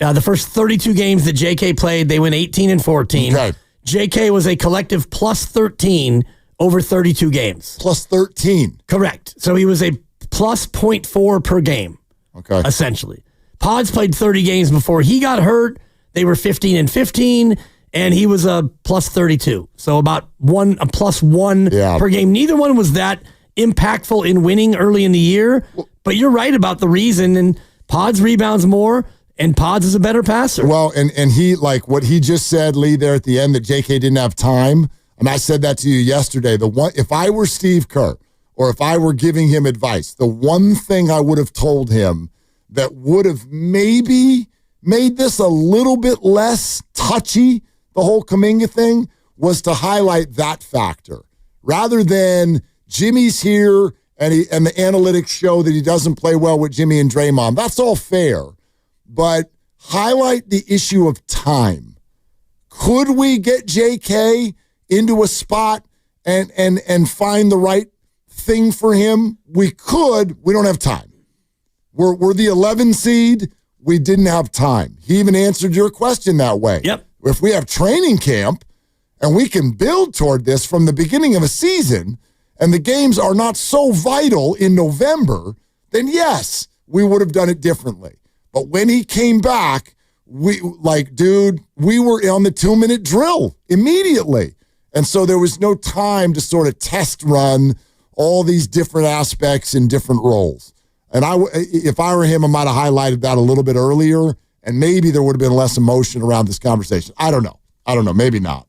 The first 32 games that JK played, they went 18-14. Okay. JK was a collective plus 13 over 32 games. Plus 13. Correct. So he was a plus 0.4 per game. Okay. Essentially. Pods played 30 games before he got hurt. They were 15-15, and he was a plus 32. So about a plus one per game. Neither one was that impactful in winning early in the year, but you're right about the reason, and Pods rebounds more, and Pods is a better passer. Well, and he, like what he just said, Lee, there at the end, that JK didn't have time, and I said that to you yesterday. If I were Steve Kerr, or if I were giving him advice, the one thing I would have told him that would have maybe made this a little bit less touchy, the whole Kaminga thing, was to highlight that factor. Rather than Jimmy's here and the analytics show that he doesn't play well with Jimmy and Draymond. That's all fair. But highlight the issue of time. Could we get JK into a spot and find the right thing for him? We could. We don't have time. We're the 11 seed. We didn't have time. He even answered your question that way. Yep. If we have training camp and we can build toward this from the beginning of a season, and the games are not so vital in November, then yes, we would have done it differently. But when he came back, we were on the 2-minute drill immediately. And so there was no time to sort of test run all these different aspects in different roles. And if I were him, I might have highlighted that a little bit earlier, and maybe there would have been less emotion around this conversation. I don't know. Maybe not.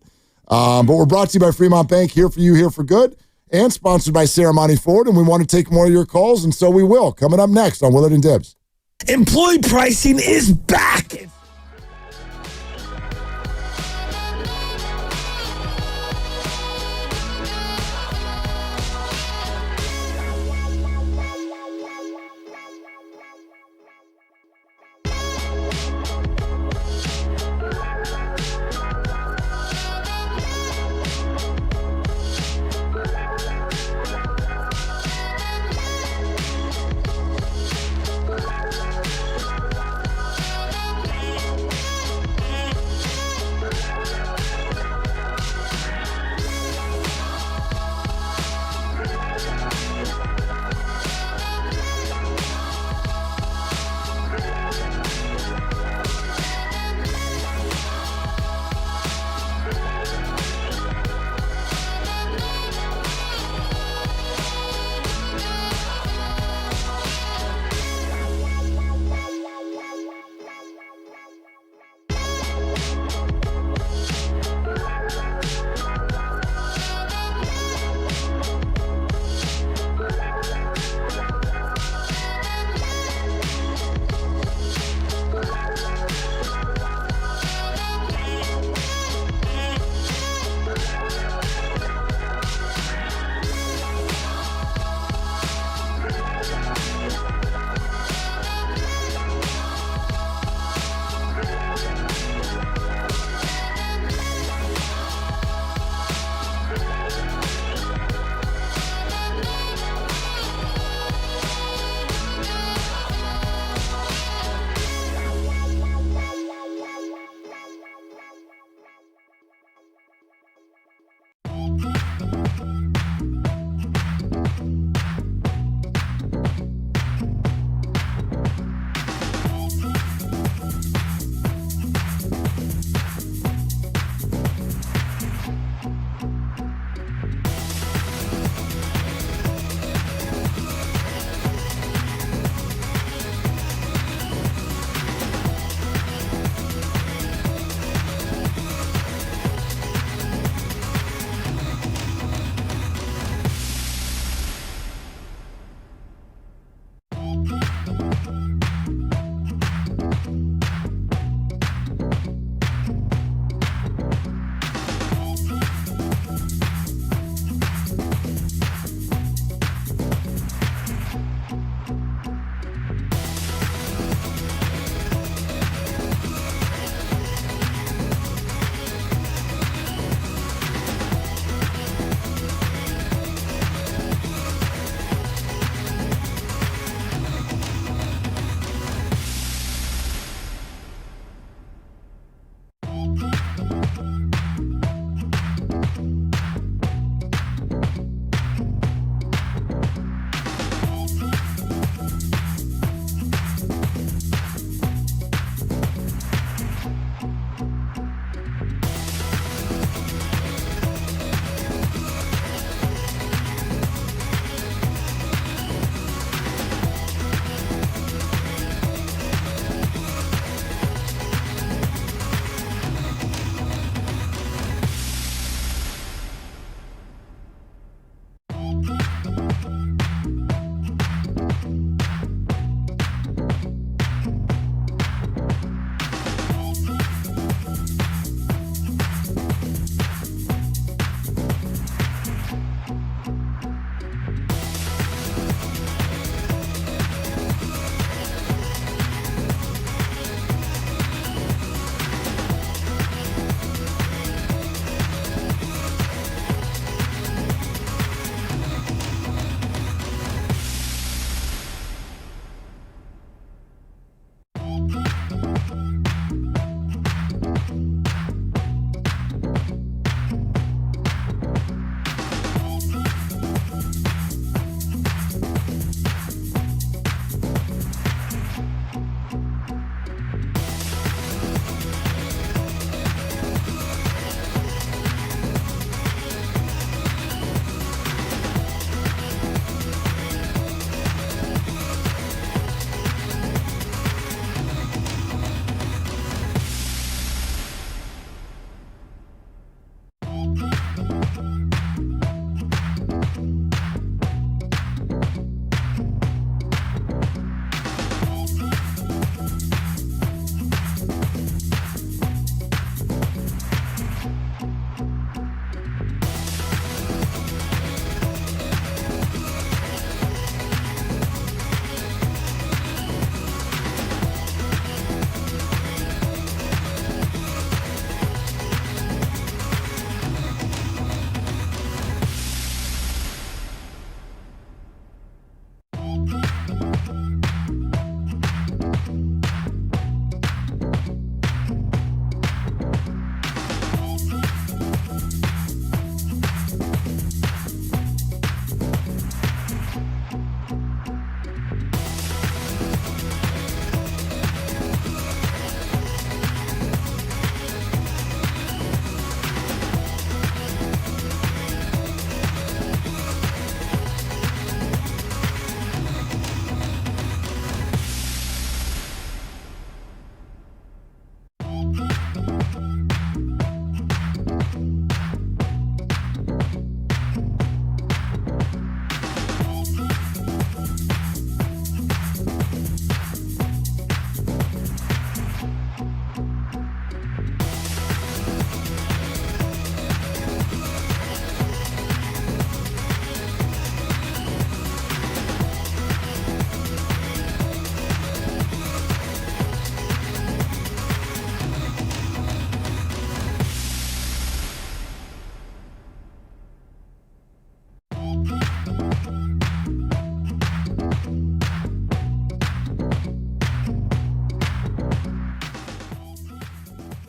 But we're brought to you by Fremont Bank, here for you, here for good, and sponsored by Ceremony Ford. And we want to take more of your calls, and so we will. Coming up next on Willard and Dibs. Employee pricing is back.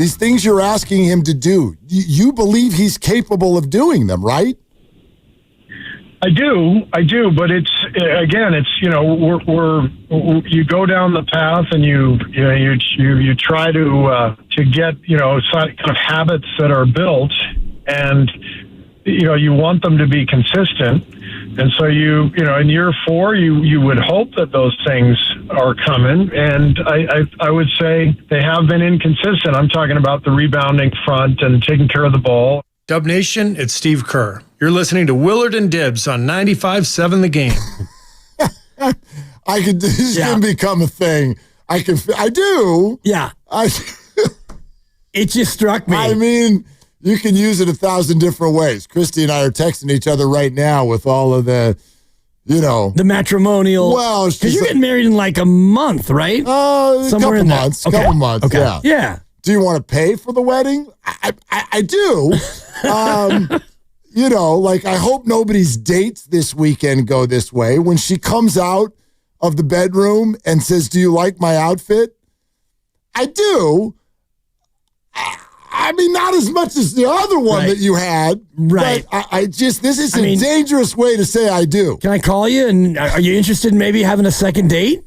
These things you're asking him to do, you believe he's capable of doing them, right? I do, but it's you go down the path and you try to get kind of habits that are built, and you want them to be consistent, and so in year 4 you would hope that those things are coming, and I would say they have been inconsistent. I'm talking about the rebounding front and taking care of the ball. Dub Nation, it's Steve Kerr. You're listening to Willard and Dibs on 95.7 The Game. This is going to become a thing. I do. Yeah. It just struck me. I mean, you can use it 1,000 different ways. Christy and I are texting each other right now with all of the, the matrimonial. Well, because you're getting married in like a month, right? Somewhere in months. Okay. Couple months. Okay. Yeah. Yeah. Do you want to pay for the wedding? I do. I hope nobody's dates this weekend go this way. When she comes out of the bedroom and says, "Do you like my outfit?" I do. I mean, not as much as the other one that you had. Right. But this is a dangerous way to say I do. Can I call you? And are you interested in maybe having a second date?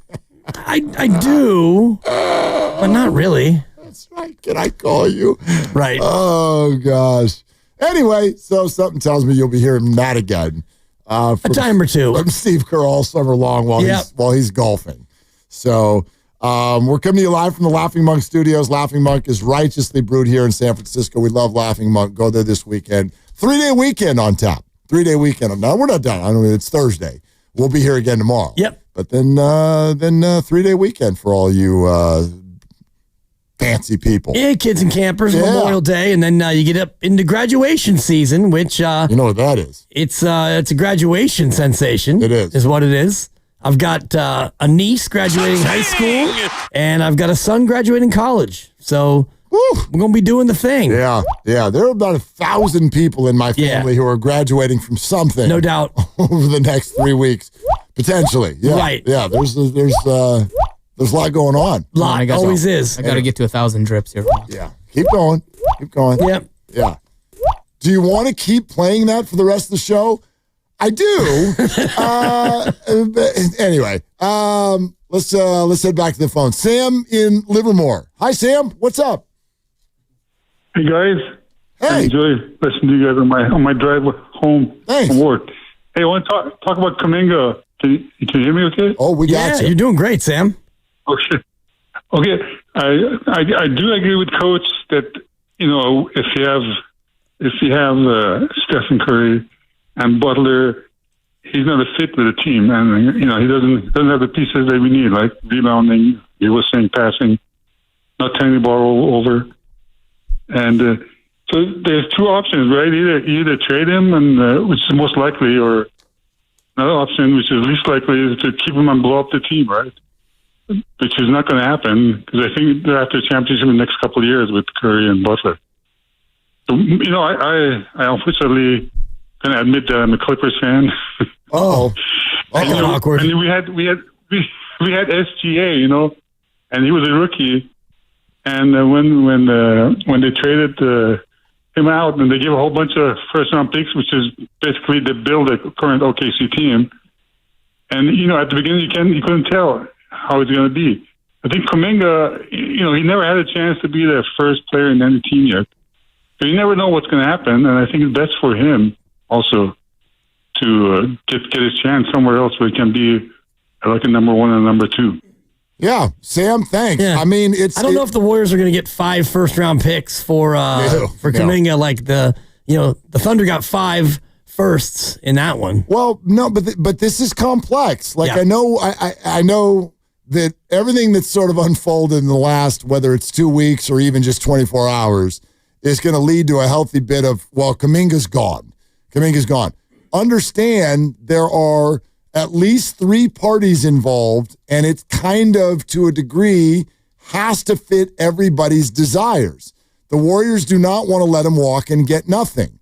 I do, but not really. That's right. Can I call you? Right. Oh, gosh. Anyway, so something tells me you'll be hearing that again. A time or two. From Steve Kerr all summer long while he's golfing. So we're coming to you live from the Laughing Monk Studios. Laughing Monk is righteously brewed here in San Francisco. We love Laughing Monk. Go there this weekend. 3-day weekend on tap. 3-day weekend. No, we're not done. It's Thursday. We'll be here again tomorrow. Yep. But then 3-day weekend for all you fancy people. Yeah, kids and campers, Memorial Day, and then you get up into graduation season, which you know what that is. It's a graduation sensation. It is what it is. I've got a niece graduating high school, and I've got a son graduating college. So we're gonna be doing the thing. Yeah. There are about 1,000 people in my family who are graduating from something. No doubt. Over the next 3 weeks, potentially. Yeah. Right. Yeah. There's a lot going on. Always is. I got to get to 1,000 drips here. Yeah. Keep going. Yep. Yeah. Do you want to keep playing that for the rest of the show? I do. Anyway, let's head back to the phone. Sam in Livermore. Hi, Sam. What's up? Hey guys. Hey. I enjoy listening to you guys on my drive home from work. Hey, I want to talk about Kaminga. Can you hear me? Okay. Oh, we got you. You're doing great, Sam. Okay. I do agree with Coach that if you have Stephen Curry and Butler, he's not a fit with the team, and he doesn't have the pieces that we need, like rebounding. He was saying passing, not turning the ball over, and so there's two options, right? Either trade him, and which is most likely, or another option, which is least likely, is to keep him and blow up the team, right? Which is not going to happen because I think they're after a championship in the next couple of years with Curry and Butler. So I unfortunately going to admit that I'm a Clippers fan. Awkward. And we had SGA, and he was a rookie. And when they traded him out, and they gave a whole bunch of first-round picks, which is basically to build a current OKC team. And at the beginning you couldn't tell how it's going to be. I think Kaminga, he never had a chance to be the first player in any team yet. So you never know what's going to happen, and I think it's best for him also to get his chance somewhere else where he can be like a number one and number two. Yeah, Sam, thanks. Yeah. I mean, I don't know if the Warriors are going to get 5 first-round picks for Kaminga. Like the Thunder got 5 firsts in that one. Well, no, but this is complex. Like I know that everything that's sort of unfolded in the last, whether it's 2 weeks or even just 24 hours, is going to lead to a healthy bit of, Kaminga's gone. Understand there are at least 3 parties involved, and it's kind of, to a degree, has to fit everybody's desires. The Warriors do not want to let him walk and get nothing.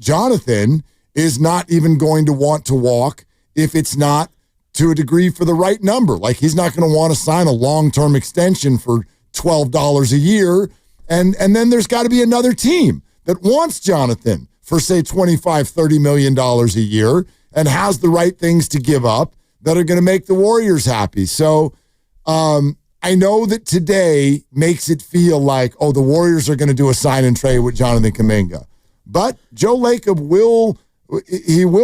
Jonathan is not even going to want to walk if it's not, to a degree, for the right number. Like, he's not going to want to sign a long-term extension for $12 a year And then there's got to be another team that wants Jonathan for, say, $25, $30 million a year and has the right things to give up that are going to make the Warriors happy. So I know that today makes it feel like, the Warriors are going to do a sign and trade with Jonathan Kaminga. But Joe Lacob will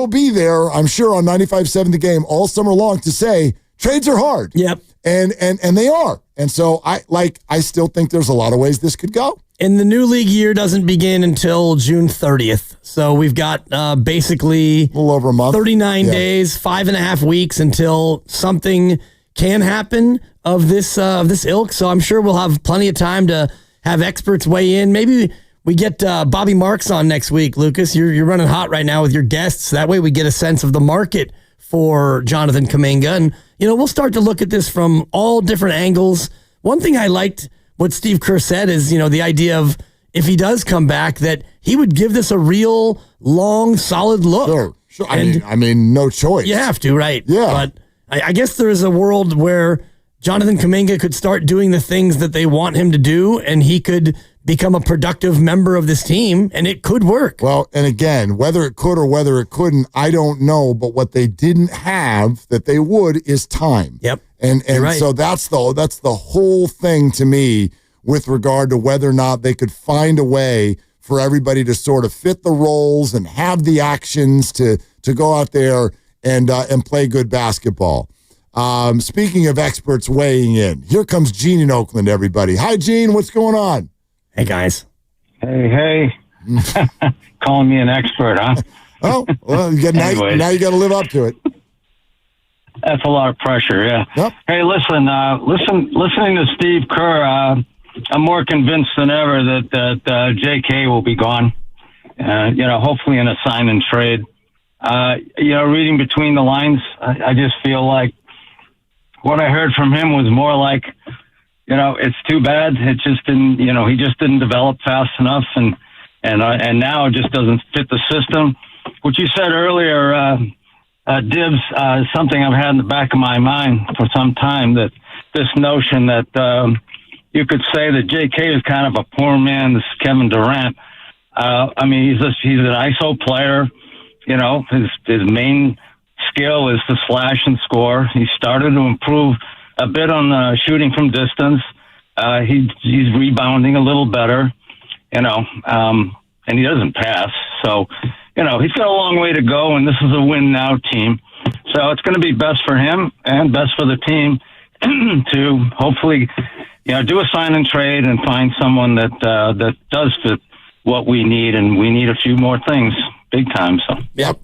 be there, I'm sure, on 95.7 The Game all summer long to say trades are hard. Yep. And they are. And so I still think there's a lot of ways this could go. And the new league year doesn't begin until June 30th. So we've got basically a little over a month, 39 days, 5.5 weeks until something can happen of this ilk. So I'm sure we'll have plenty of time to have experts weigh in. Maybe we get Bobby Marks on next week, Lucas. You're running hot right now with your guests. That way we get a sense of the market for Jonathan Kaminga. And, we'll start to look at this from all different angles. One thing I liked what Steve Kerr said is, the idea of if he does come back, that he would give this a real long, solid look. Sure. I mean, no choice. You have to, right? Yeah. But I guess there is a world where Jonathan Kaminga could start doing the things that they want him to do, and he could become a productive member of this team, and it could work. Well, and again, whether it could or whether it couldn't, I don't know. But what they didn't have that they would is time. Yep. And right. So that's the whole thing to me with regard to whether or not they could find a way for everybody to sort of fit the roles and have the actions to go out there and play good basketball. Speaking of experts weighing in, here comes Gene in Oakland, everybody. Hi, Gene. What's going on? Hey, guys. Hey. Calling me an expert, huh? Oh, well, now you got to live up to it. That's a lot of pressure, yeah. Yep. Hey, listening to Steve Kerr, I'm more convinced than ever that J.K. will be gone. Hopefully in a sign and trade. Reading between the lines, I just feel like what I heard from him was more like, it's too bad. It just didn't, he just didn't develop fast enough, and now it just doesn't fit the system. What you said earlier, Dibs, something I've had in the back of my mind for some time, that this notion that you could say that J.K. is kind of a poor man's Kevin Durant. He's an ISO player. His main skill is to slash and score. He started to improve a bit on shooting from distance. He's rebounding a little better, and he doesn't pass. So, he's got a long way to go, and this is a win-now team. So it's going to be best for him and best for the team to hopefully, do a sign and trade and find someone that does fit what we need, and we need a few more things. Big time. So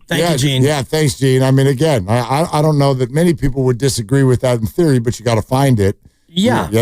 Thank you, Gene. Yeah, thanks, Gene. I mean, again, I don't know that many people would disagree with that in theory, but you got to find it. Yeah. And